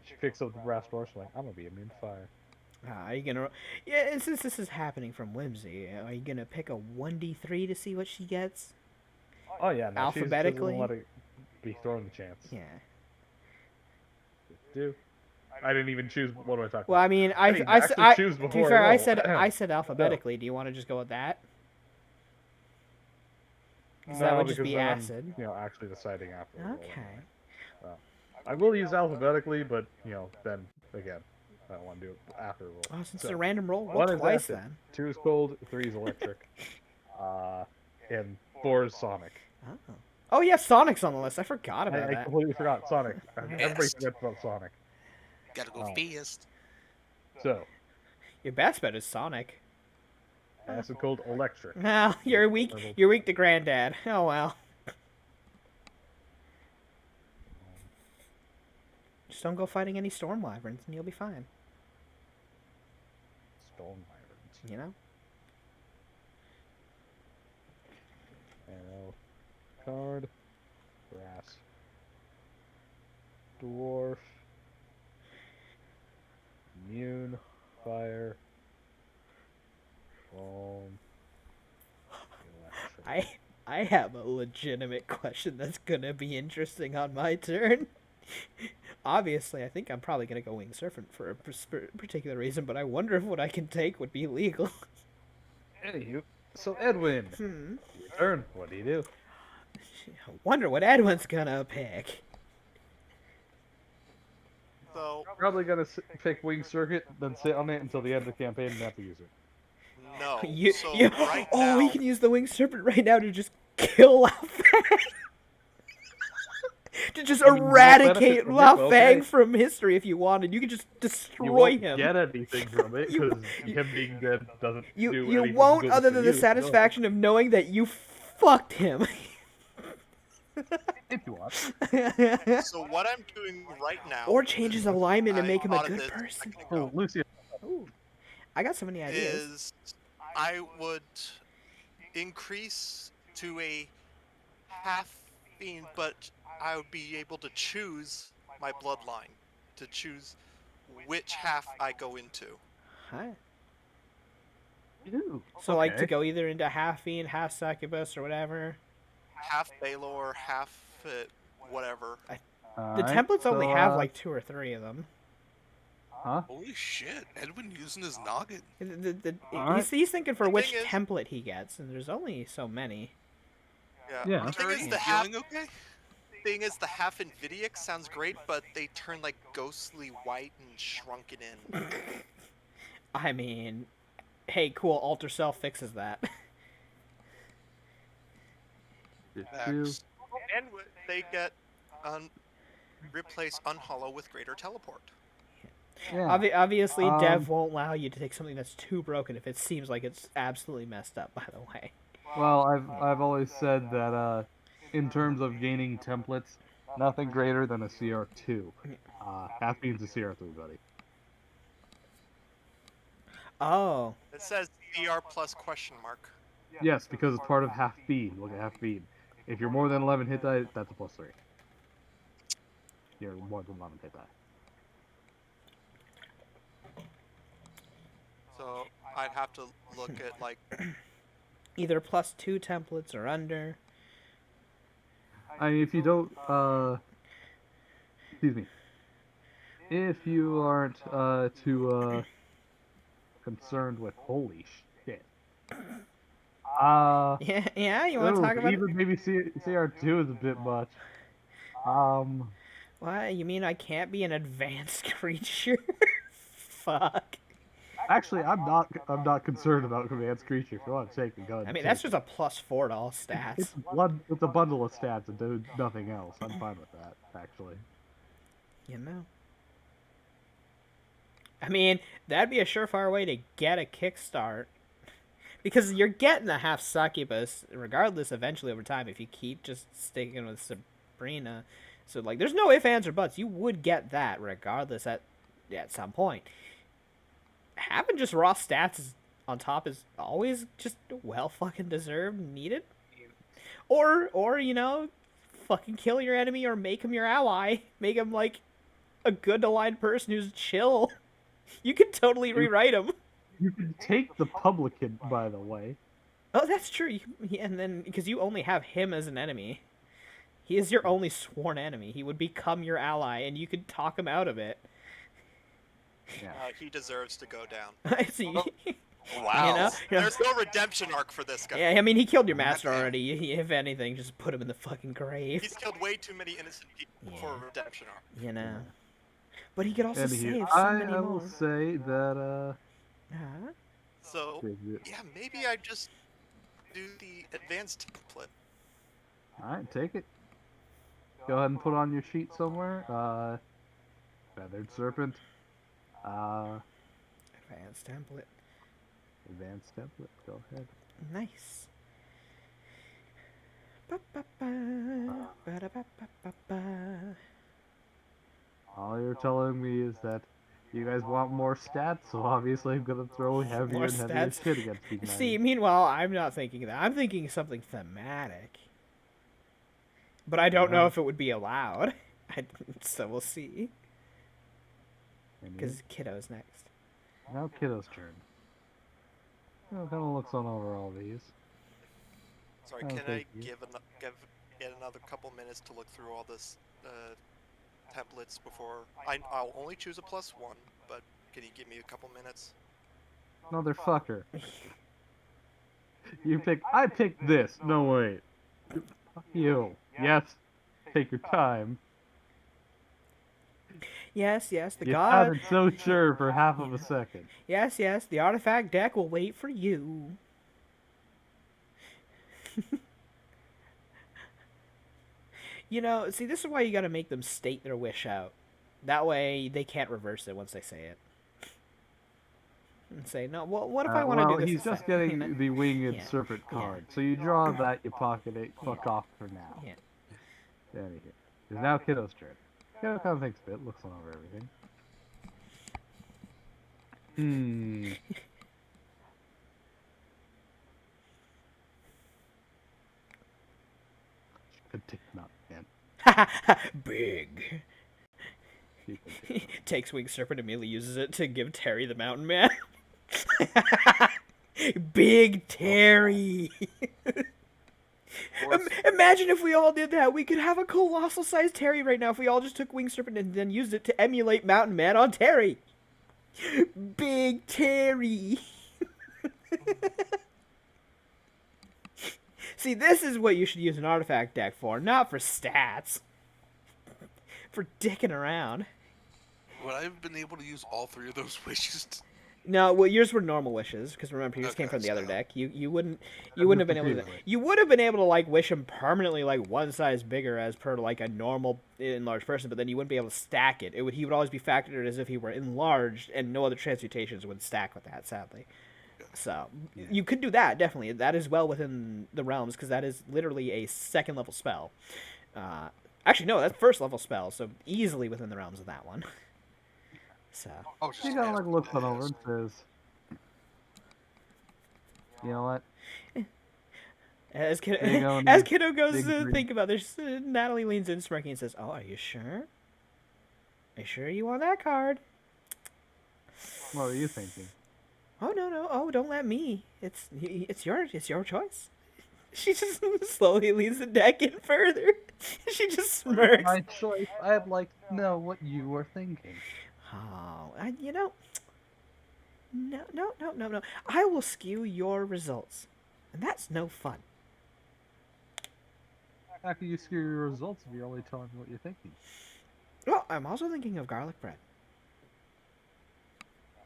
She picks up the brass door. She's like, I'm gonna be immune to fire. Are you gonna? Yeah, since this is happening from Whimsy, are you gonna pick a 1d3 to see what she gets? Oh yeah, no, Alphabetically? She just doesn't let it be thrown the chance. Yeah. Do. I didn't even choose. What do I talk Well, about? I mean, I didn't I actually choose to be before I fair, roll. I said alphabetically. Do you want to just go with that? 'Cause No, that would just because be then acid. I'm, actually deciding after. I roll it. Okay. I will use alphabetically, but then again, I don't want to do it after I roll. Oh, since So, it's a random roll, roll one is twice acid, then. 2 is cold, 3 is electric, and 4 is Sonic. Oh. Oh yeah, Sonic's on the list. I forgot about I that. completely forgot Sonic. Everybody Yes. forgets about Sonic. Gotta go Oh. fast. So, Your best bet is Sonic. acid, cold, electric. Well, you're weak. You're weak to Granddad. Oh well. Just don't go fighting any storm wyverns, and you'll be fine. Storm Wyverns. You know. Arrow. Card. Grass. Dwarf. Immune. Fire. Foam. Electric. I have a legitimate question that's gonna be interesting on my turn. Obviously, I think I'm probably gonna go wing surfing for a particular reason, but I wonder if what I can take would be legal. Anywho, so Edwin, your turn. What do you do? I wonder what Edwin's gonna pick. So, Probably gonna pick Wing Circuit, then sit on it until the end of the campaign and never use it. no. You, so you, right oh, now, we can use the winged serpent right now to just kill Lao Fang. To just I mean, you won't eradicate benefit from it, Lao but Fang okay. from history if you wanted. You could just You destroy won't him. get anything from it You- because him being dead doesn't do You anything won't, good other for than you, the so- satisfaction of knowing that you fucked him. If you want. so what I'm doing right now, Or change his alignment and I make him a thought of good this a person. second ago, Oh, Lucia. Ooh, I got so many ideas. is I would increase to a half fiend, but I would be able to choose my bloodline to choose which half I go into. Hi. Ooh, So, like, to okay. go either into half fiend, half succubus, or whatever. Half Baylor, half whatever. The Alright, templates only so, have like 2 or 3 of them. Huh? Holy shit, Edwin using his noggin. Alright. He's thinking for The which thing is- template he gets, and there's only so many. Yeah. The thing Are is, you the half feeling okay? thing is the half Invidic sounds great, but they turn like ghostly white and shrunken in. I mean, hey, cool, Alter Self fixes that. Facts. And they get replace Unhollow with Greater Teleport. Yeah. Obviously, Um, Dev won't allow you to take something that's too broken if it seems like it's absolutely messed up. By the way. Well, I've always said that in terms of gaining templates, nothing greater than a CR2. Half beam's a CR3, buddy. Oh. It says CR plus question mark. Yes, because it's part of half beam. Look at half beam. If you're more than 11 hit die, that's a +3. You're more than 11 hit die. So I'd have to look at like Either +2 templates or under. I mean, if you don't, excuse me, if you aren't too concerned with holy shit, Yeah. You want to talk about it? even maybe CR2 is a bit much. What? You mean I can't be an advanced creature? Fuck. Actually, I'm not concerned about advanced creature. If you want to take it, go ahead I and mean, take that's just a +4 to all stats. it's a bundle of stats and do nothing else. I'm fine with that, actually. You know. I mean, that'd be a surefire way to get a kickstart. Because you're getting a half succubus, regardless, eventually over time, if you keep just sticking with Sabrina. So, like, there's no ifs, ands, or buts. You would get that, regardless, at some point. Having just raw stats on top is always just well fucking deserved, needed. Or, you know, fucking kill your enemy or make him your ally. Make him, like, a good aligned person who's chill. You could totally rewrite him. You can take the publican, by the way. Oh, that's true. And then, because you only have him as an enemy. He is your only sworn enemy. He would become your ally, and you could talk him out of it. Yeah. he deserves to go down. I see. Wow. You know? There's no redemption arc for this guy. Yeah, I mean, he killed your master already. If anything, just put him in the fucking grave. He's killed way too many innocent people for a redemption arc. You know. But he could also And save so many I more. will say that Huh? So, yeah, maybe I just do the advanced template. Alright, take it. Go ahead and put on your sheet somewhere. Feathered Serpent. Advanced template. Advanced template. Go ahead. Nice. Ba-ba-ba. Ba-da-ba-ba-ba-ba. All you're telling me is that you guys want more stats, so obviously I'm gonna throw heavier More and heavier stats? shit against these See, meanwhile, I'm not thinking that. I'm thinking something thematic. But I don't know if it would be allowed. So we'll see. Because Kiddo's next. Now Kiddo's turn. How kind of looks on over all these? Sorry, Oh, can I thank you. give get another couple minutes to look through all this templates before I'll only choose a +1, but can you give me a couple minutes? Motherfucker. I picked this. No, wait. Fuck you. Yes. Take your time. Yes, the You god. sounded so sure for half of a second. Yes, the artifact deck will wait for you. You know, see, this is why you gotta make them state their wish out. That way, they can't reverse it once they say it. And say, no, well, what if I want to do this? He's just instead? You know? getting the winged Yeah. serpent card. So you draw that, you pocket it, fuck off for now. Yeah. There you go. It's now Kiddo's turn. Kiddo kind of thinks a bit, looks on over everything. Could take him out, man. Big. He could take him out. Takes Winged Serpent, immediately uses it to give Terry the Mountain Man. Big Terry. Imagine if we all did that. We could have a colossal sized Terry right now if we all just took Winged Serpent and then used it to emulate Mountain Man on Terry. Big Terry. See, this is what you should use an artifact deck for, not for stats. For dicking around. Would I have been able to use all three of those wishes? No, well, yours were normal wishes because remember yours came Okay, from the other so deck. You wouldn't Just have been able to. repeatedly. You would have been able to like wish him permanently like one size bigger as per like a normal enlarged person, but then you wouldn't be able to stack it. He would always be factored as if he were enlarged, and no other transmutations would stack with that. Sadly, so you could do that definitely. That is well within the realms because that is literally a second level spell. Actually, no, that's first level spell, so easily within the realms of that one. So. I was She just kind of like asking. looks on over and says, "You know what? As kiddo, Big O as needs kiddo goes big to dreams." think about this, Natalie leans in smirking and says, "Oh, are you sure? Are you sure you want that card?" What are you thinking? Oh no! Oh, don't let me. It's your choice. She just slowly leans the deck in further. She just smirks. My choice. I'd like to know what you were thinking. Oh, no. I will skew your results, and that's no fun. How can you skew your results if you're only telling me what you're thinking? Well, I'm also thinking of garlic bread.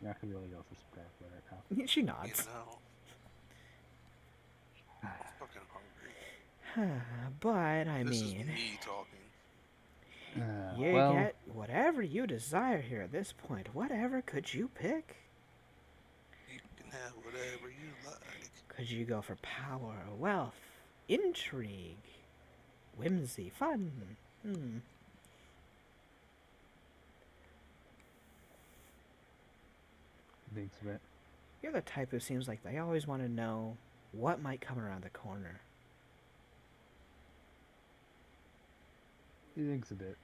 You're not gonna really go for some garlic bread right now. She You nods. know, I'm fucking hungry. But I This mean. is me talking. You Well, get whatever you desire here at this point. Whatever could you pick? You can have whatever you like. Could you go for power, wealth, intrigue, whimsy, fun? thinks of it. You're the type who seems like they always want to know what might come around the corner. He thinks a bit.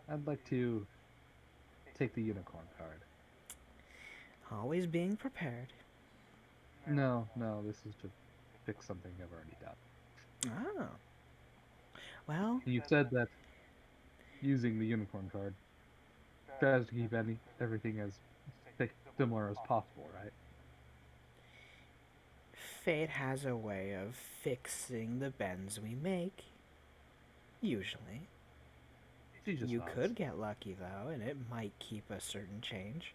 I'd like to take the unicorn card. Always being prepared. No, this is to fix something I've already done. Oh. Well, You said that using the unicorn card tries to keep everything as similar as possible, right? fate has a way of fixing the bends we make. Usually. She just You nods. could get lucky, though, and it might keep a certain change.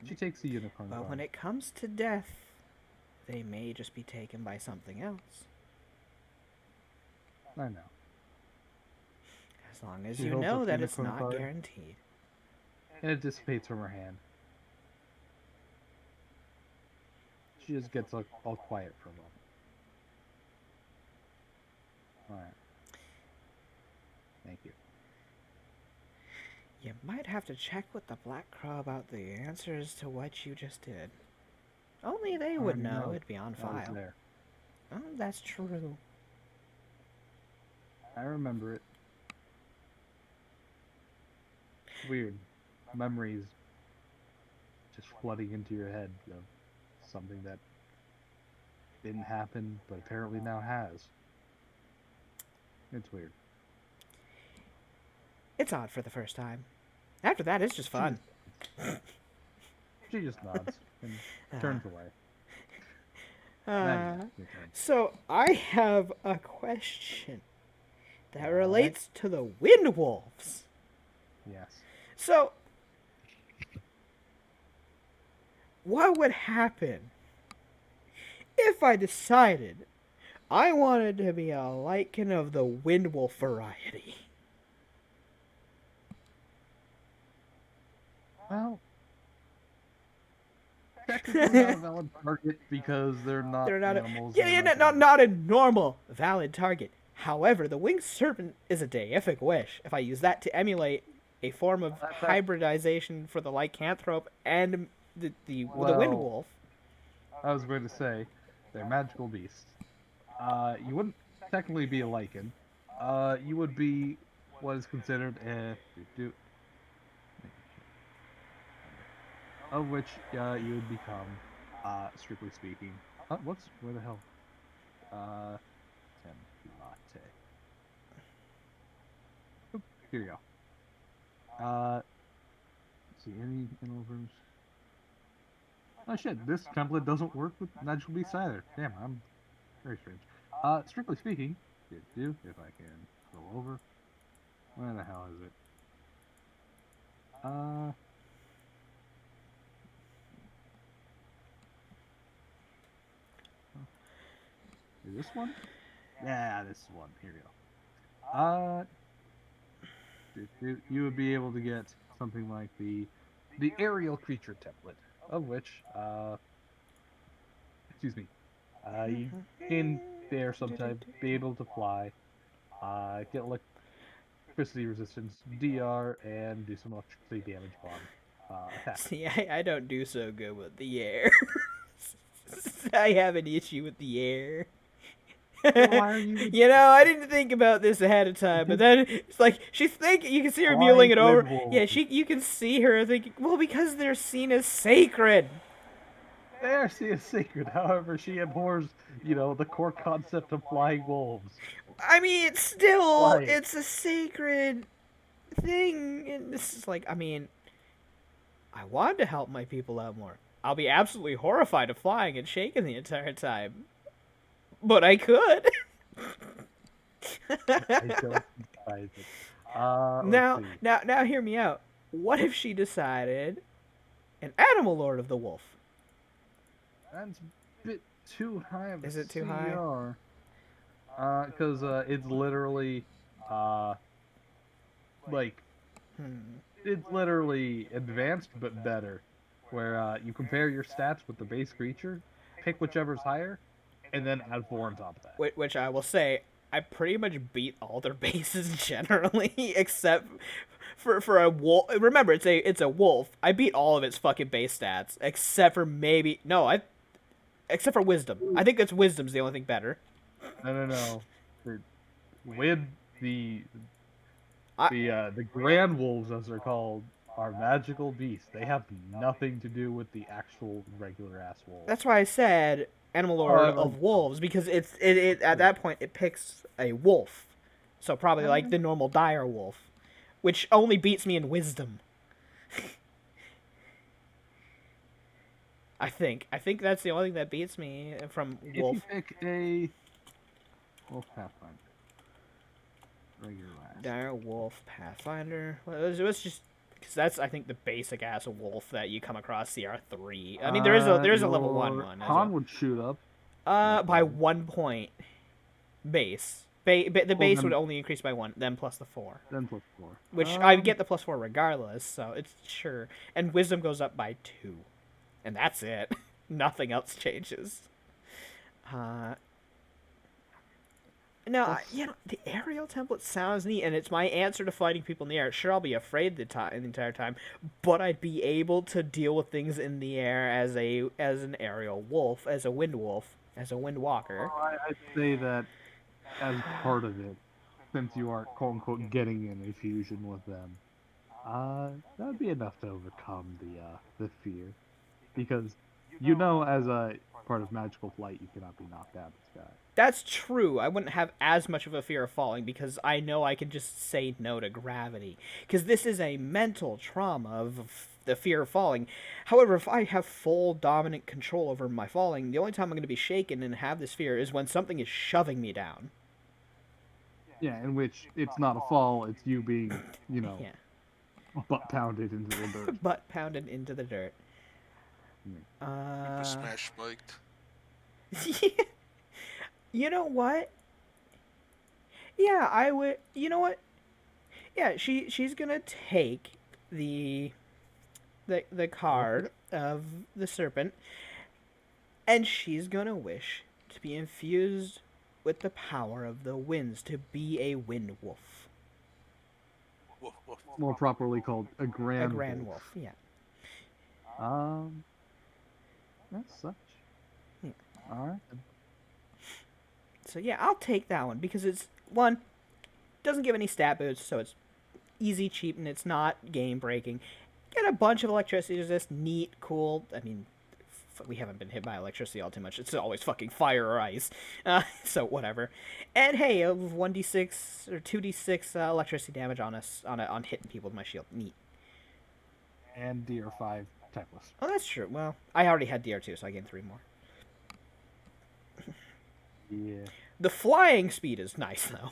She takes the unicorn But card. when it comes to death, they may just be taken by something else. I know. As long as She you holds know up the that it's unicorn not card. guaranteed. And it dissipates from her hand. She just gets all quiet for a moment. Alright. Thank you. You might have to check with the Black Crow about the answers to what you just did. Only they would know. No, It'd be on I was file. there. Oh, that's true. I remember it. Weird. Memories just flooding into your head of something that didn't happen, but apparently now has. It's weird. It's odd for the first time. After that, it's just fun. She just nods and turns away. Uh, Maddie, your turn. so I have a question that relates to the Wind Wolves. Yes. So, what would happen if I decided I wanted to be a Lycan of the Wind Wolf variety? Well, technically not a valid target because they're not animals. Not a normal valid target. However, the Winged Serpent is a deific wish. If I use that to emulate a form of hybridization for the lycanthrope and the Wind Wolf. I was going to say, they're magical beasts. You wouldn't technically be a Lycan. You would be what is considered of which you would become, strictly speaking. Where the hell? Template. Oop, here you go. See any versions? Oh shit, this template doesn't work with magical beasts either. Damn, I'm very strange. Strictly speaking, if I can go over. Where the hell is it? Is this one? Yeah, this one. Here we go. You would be able to get something like the aerial creature template, of which, excuse me, you can dare sometimes be able to fly, get electricity resistance, DR, and do some electricity damage on attack. See, I don't do so good with the air. I have an issue with the air. Why are you You know, I didn't think about this ahead of time, but then it's like she's thinking. You can see her mulling it over. Yeah, you can see her thinking. Well, because they're seen as sacred. There, she is sacred. However, she abhors, the core concept of flying wolves. I mean, it's still Why? it's a sacred thing, and this is like, I mean, I wanted to help my people out more. I'll be absolutely horrified of flying and shaking the entire time, but I could. I don't despise it. Now, Let's see. now, hear me out. What if she decided an animal lord of the wolf? That's a bit too high of a Is it too high? CR. Because it's literally, like, it's literally advanced but better, where you compare your stats with the base creature, pick whichever's higher, and then add 4 on top of that. Which I will say, I pretty much beat all their bases generally, except for a wolf. Remember, it's a wolf. I beat all of its fucking base stats, except for maybe except for wisdom. I think that's wisdom's the only thing better. No. With the grand wolves, as they're called, are magical beasts. They have nothing to do with the actual regular ass wolves. That's why I said animal lord of wolves, because it at that point it picks a wolf, so probably like the normal dire wolf, which only beats me in wisdom. I think that's the only thing that beats me from wolf. If you pick a wolf pathfinder, regular ass. Dire wolf pathfinder. Well, it was just because that's, I think, the basic ass wolf that you come across CR3. I mean, there is a level 1 one. Han would shoot up. By 1 point base. The base would only increase by 1, then plus the 4. Then plus 4. Which I get the plus 4 regardless, so it's sure. And wisdom goes up by 2. And that's it. Nothing else changes. No, the aerial template sounds neat, and it's my answer to fighting people in the air. Sure, I'll be afraid the entire time, but I'd be able to deal with things in the air as an aerial wolf, as a wind wolf, as a wind walker. Well, I'd say that as part of it, since you are quote unquote getting in a fusion with them, that'd be enough to overcome the fear, because as a part of magical flight, you cannot be knocked out of the sky. That's true. I wouldn't have as much of a fear of falling because I know I can just say no to gravity. Because this is a mental trauma of the fear of falling. However, if I have full dominant control over my falling, the only time I'm going to be shaken and have this fear is when something is shoving me down. Yeah, in which it's not a fall, it's you being, Yeah. butt pounded into the dirt. Butt pounded into the dirt. Smash spiked. You know what? Yeah, I would. You know what? Yeah, she's gonna take the card of the serpent, and she's gonna wish to be infused with the power of the winds to be a wind wolf. Woof, woof. More properly called a grand wolf. Yeah. As such. Yeah. All right. So yeah, I'll take that one because it's one, doesn't give any stat boosts, so it's easy, cheap, and it's not game breaking. Get a bunch of electricity resist, neat, cool. I mean, we haven't been hit by electricity all too much. It's always fucking fire or ice, so whatever. And hey, 1d6 or 2d6 electricity damage on hitting people with my shield. Neat. And DR5 techless. Oh, that's true. Well, I already had DR2, so I gained 3 more. Yeah. The flying speed is nice though.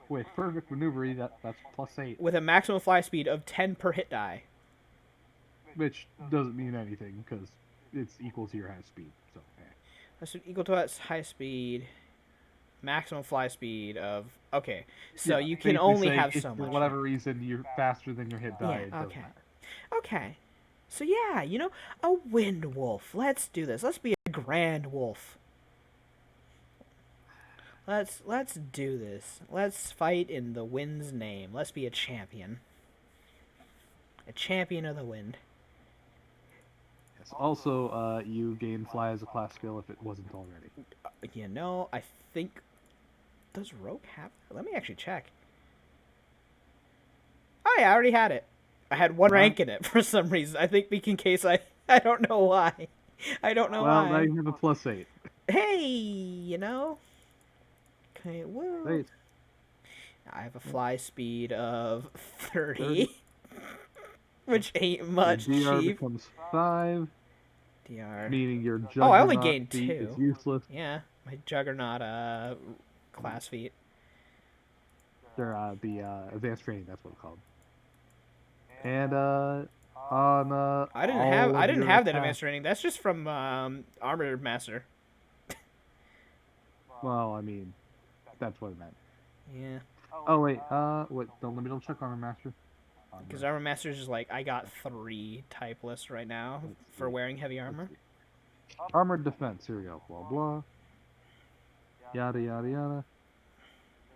With perfect maneuver, that's +8, with a maximum fly speed of 10 per hit die. which doesn't mean anything because it's equal to your high speed. So, That's equal to its high speed, maximum fly speed of. Okay, so yeah, you can basically only saying have if so for much. whatever reason you're faster than your hit die, Yeah, it doesn't okay. matter. Okay. So yeah, a wind wolf. Let's do this. Let's be a grand wolf. Let's do this. Let's fight in the wind's name. Let's be a champion. A champion of the wind. Yes. Also, you gain fly as a class skill if it wasn't already. I think does Rogue have it? Let me actually check. Oh yeah, I already had it. I had one rank in it for some reason. I think in case I don't know why. I don't know Well, now why. you have a +8. Hey, Okay, woo. Wait, I have a fly speed of 30, 30. which ain't Your much, DR chief. becomes 5, DR. meaning your Oh, I only Juggernaut gained feat is 2. useless. Yeah, my Juggernaut class feat. Or the advanced training, that's what it's called. And on I didn't all of have your that attacks. advanced training. That's just from Armored Master. Well, I mean, that's what it meant. Yeah, Oh wait, wait, don't let me double check Armor Master. because Armored Master is just like I got 3 type lists right now for wearing heavy armor. Armored defense. Here we go. Blah blah. Yada yada yada.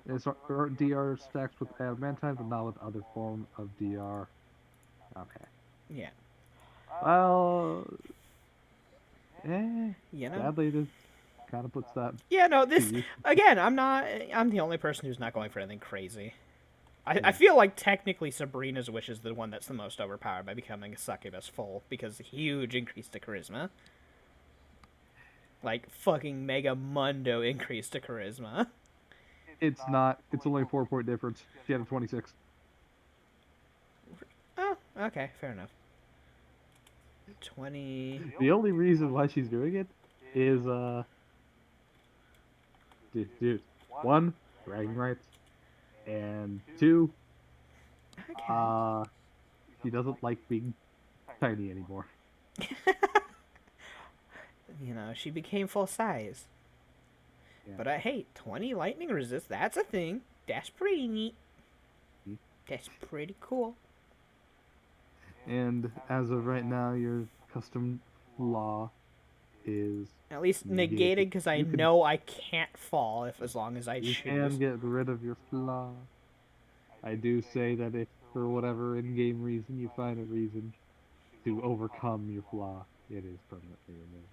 It's DR stacks with adamantine, but not with other form of DR. Okay. Yeah, Well, you know. sadly, this kind of puts that. Yeah, no. to This use. again. I'm the only person who's not going for anything crazy. I Yeah. feel like technically Sabrina's Wish is the one that's the most overpowered by becoming a succubus full because huge increase to charisma. Like fucking mega mundo increase to charisma. It's not. It's only a 4-point difference. She had a 26. Oh, okay, fair enough. 20. The only reason why she's doing it is dude, one, bragging rights, and two, Okay. she doesn't like being tiny anymore. She became full size. Yeah. But hey, 20 lightning resist, that's a thing. That's pretty neat. That's pretty cool. And as of right now, your custom law is At least negated. negated because I know I can't fall as long as I You choose. can get rid of your flaw. I do say that if for whatever in-game reason you find a reason to overcome your flaw, it is permanently removed.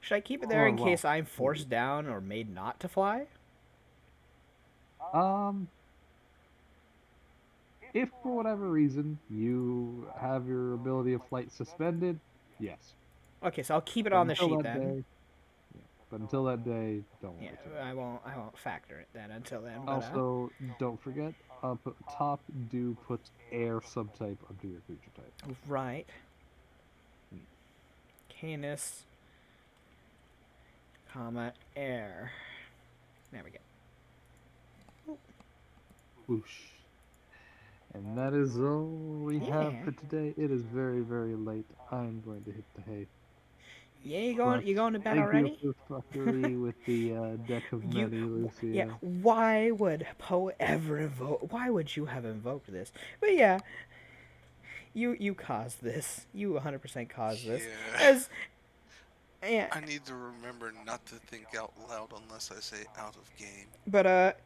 Should I keep it there in well, case I'm forced down or made not to fly? If for whatever reason you have your ability of flight suspended, yes. Okay, so I'll keep it But on the until sheet that then. day, yeah. But until that day, don't Yeah, worry too much. I won't factor it then until then. But, Also, don't forget, up top, do put air subtype under your creature type. right. Canis, comma, air. There we go. Whoosh. And that is all we have Yeah. for today. It is very, very late. I'm going to hit the hay. Yeah, you But going to bed thank already? you for fuckery with the deck of many, Lucia. Yeah. Why would Poe ever invoke? Why would you have invoked this? But yeah, you caused this. You 100% caused this. Yeah. As yeah. I need to remember not to think out loud unless I say out of game. But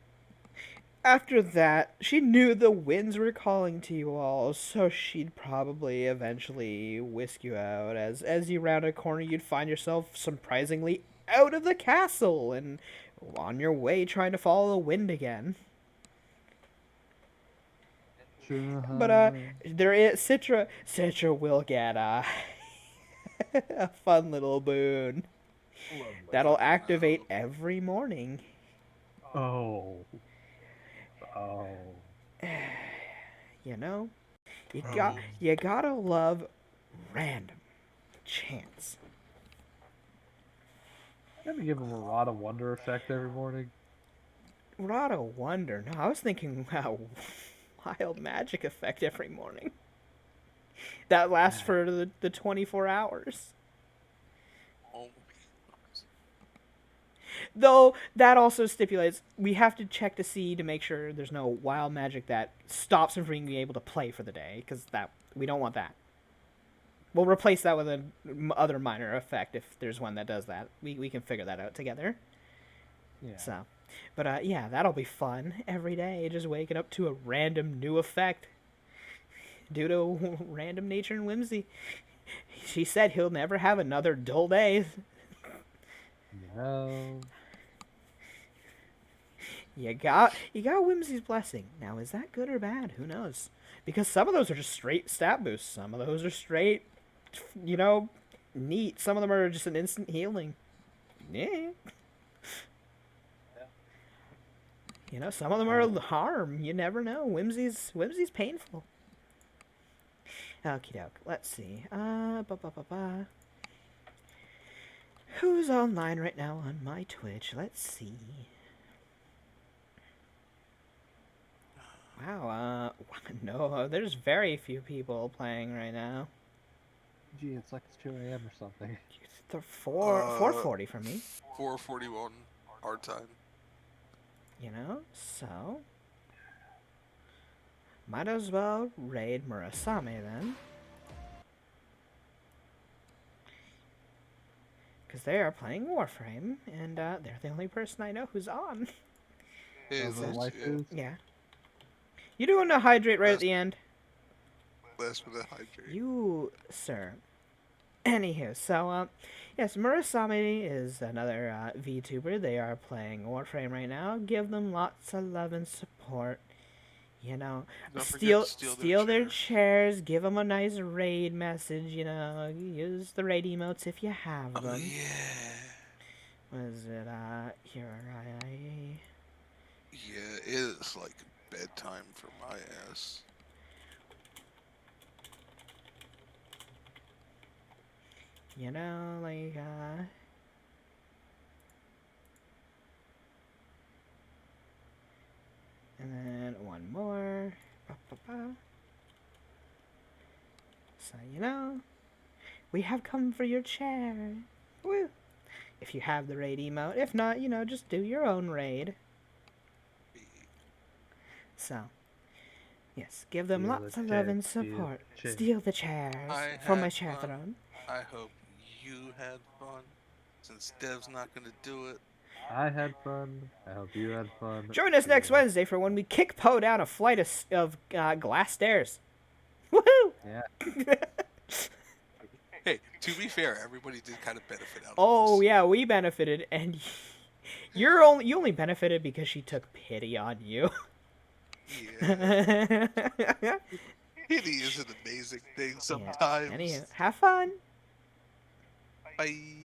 after that, she knew the winds were calling to you all, so she'd probably eventually whisk you out. As you round a corner, you'd find yourself surprisingly out of the castle and on your way trying to follow the wind again. But there is Citra. Citra will get a fun little boon that'll activate every morning. Oh. You gotta love random chance. Gotta give him a lot of wonder effect every morning. Rod of Wonder. No, I was thinking wild magic effect every morning. That lasts for the 24 hours. Oh, Though that also stipulates we have to check to see to make sure there's no wild magic that stops him from being able to play for the day, because that we don't want that. We'll replace that with other minor effect if there's one that does that. We can figure that out together. Yeah. So, but yeah, that'll be fun every day. Just waking up to a random new effect due to random nature and whimsy. She said he'll never have another dull day. No. You got Whimsy's blessing. Now, is that good or bad? Who knows? Because some of those are just straight stat boosts. Some of those are straight, neat. Some of them are just an instant healing. Yeah. Some of them are harm. You never know. Whimsy's painful. Okie doke. Let's see. Who's online right now on my Twitch? Let's see. Wow, no, there's very few people playing right now. Gee, it's like it's 2 a.m. or something. It's 4:40 for me. 4:41 our time. So might as well raid Murasame then. Because they are playing Warframe, and they're the only person I know who's on. Yeah. You doing a hydrate right at the end? Last with a hydrate. You, sir. Anywho, so, yes, Murasame is another VTuber. They are playing Warframe right now. Give them lots of love and support. Steal their chairs. Give them a nice raid message. Use the raid emotes if you have them. Oh yeah. What is it? Here Yeah, it is like bedtime for my ass. And then one more. So, we have come for your chair. Woo! If you have the raid emote. If not, just do your own raid. So, yes, give them lots of love and support. Steal the chairs from my chair throne. I hope you had fun, since Dev's not gonna do it. I had fun. I hope you had fun. Join us next Wednesday for when we kick Poe down a flight of glass stairs. Woohoo! Yeah. Hey, to be fair, everybody did kind of benefit out of this. Oh yeah, we benefited, and you only benefited because she took pity on you. Yeah. Pity is an amazing thing sometimes. Yeah. Anywho, have fun. Bye.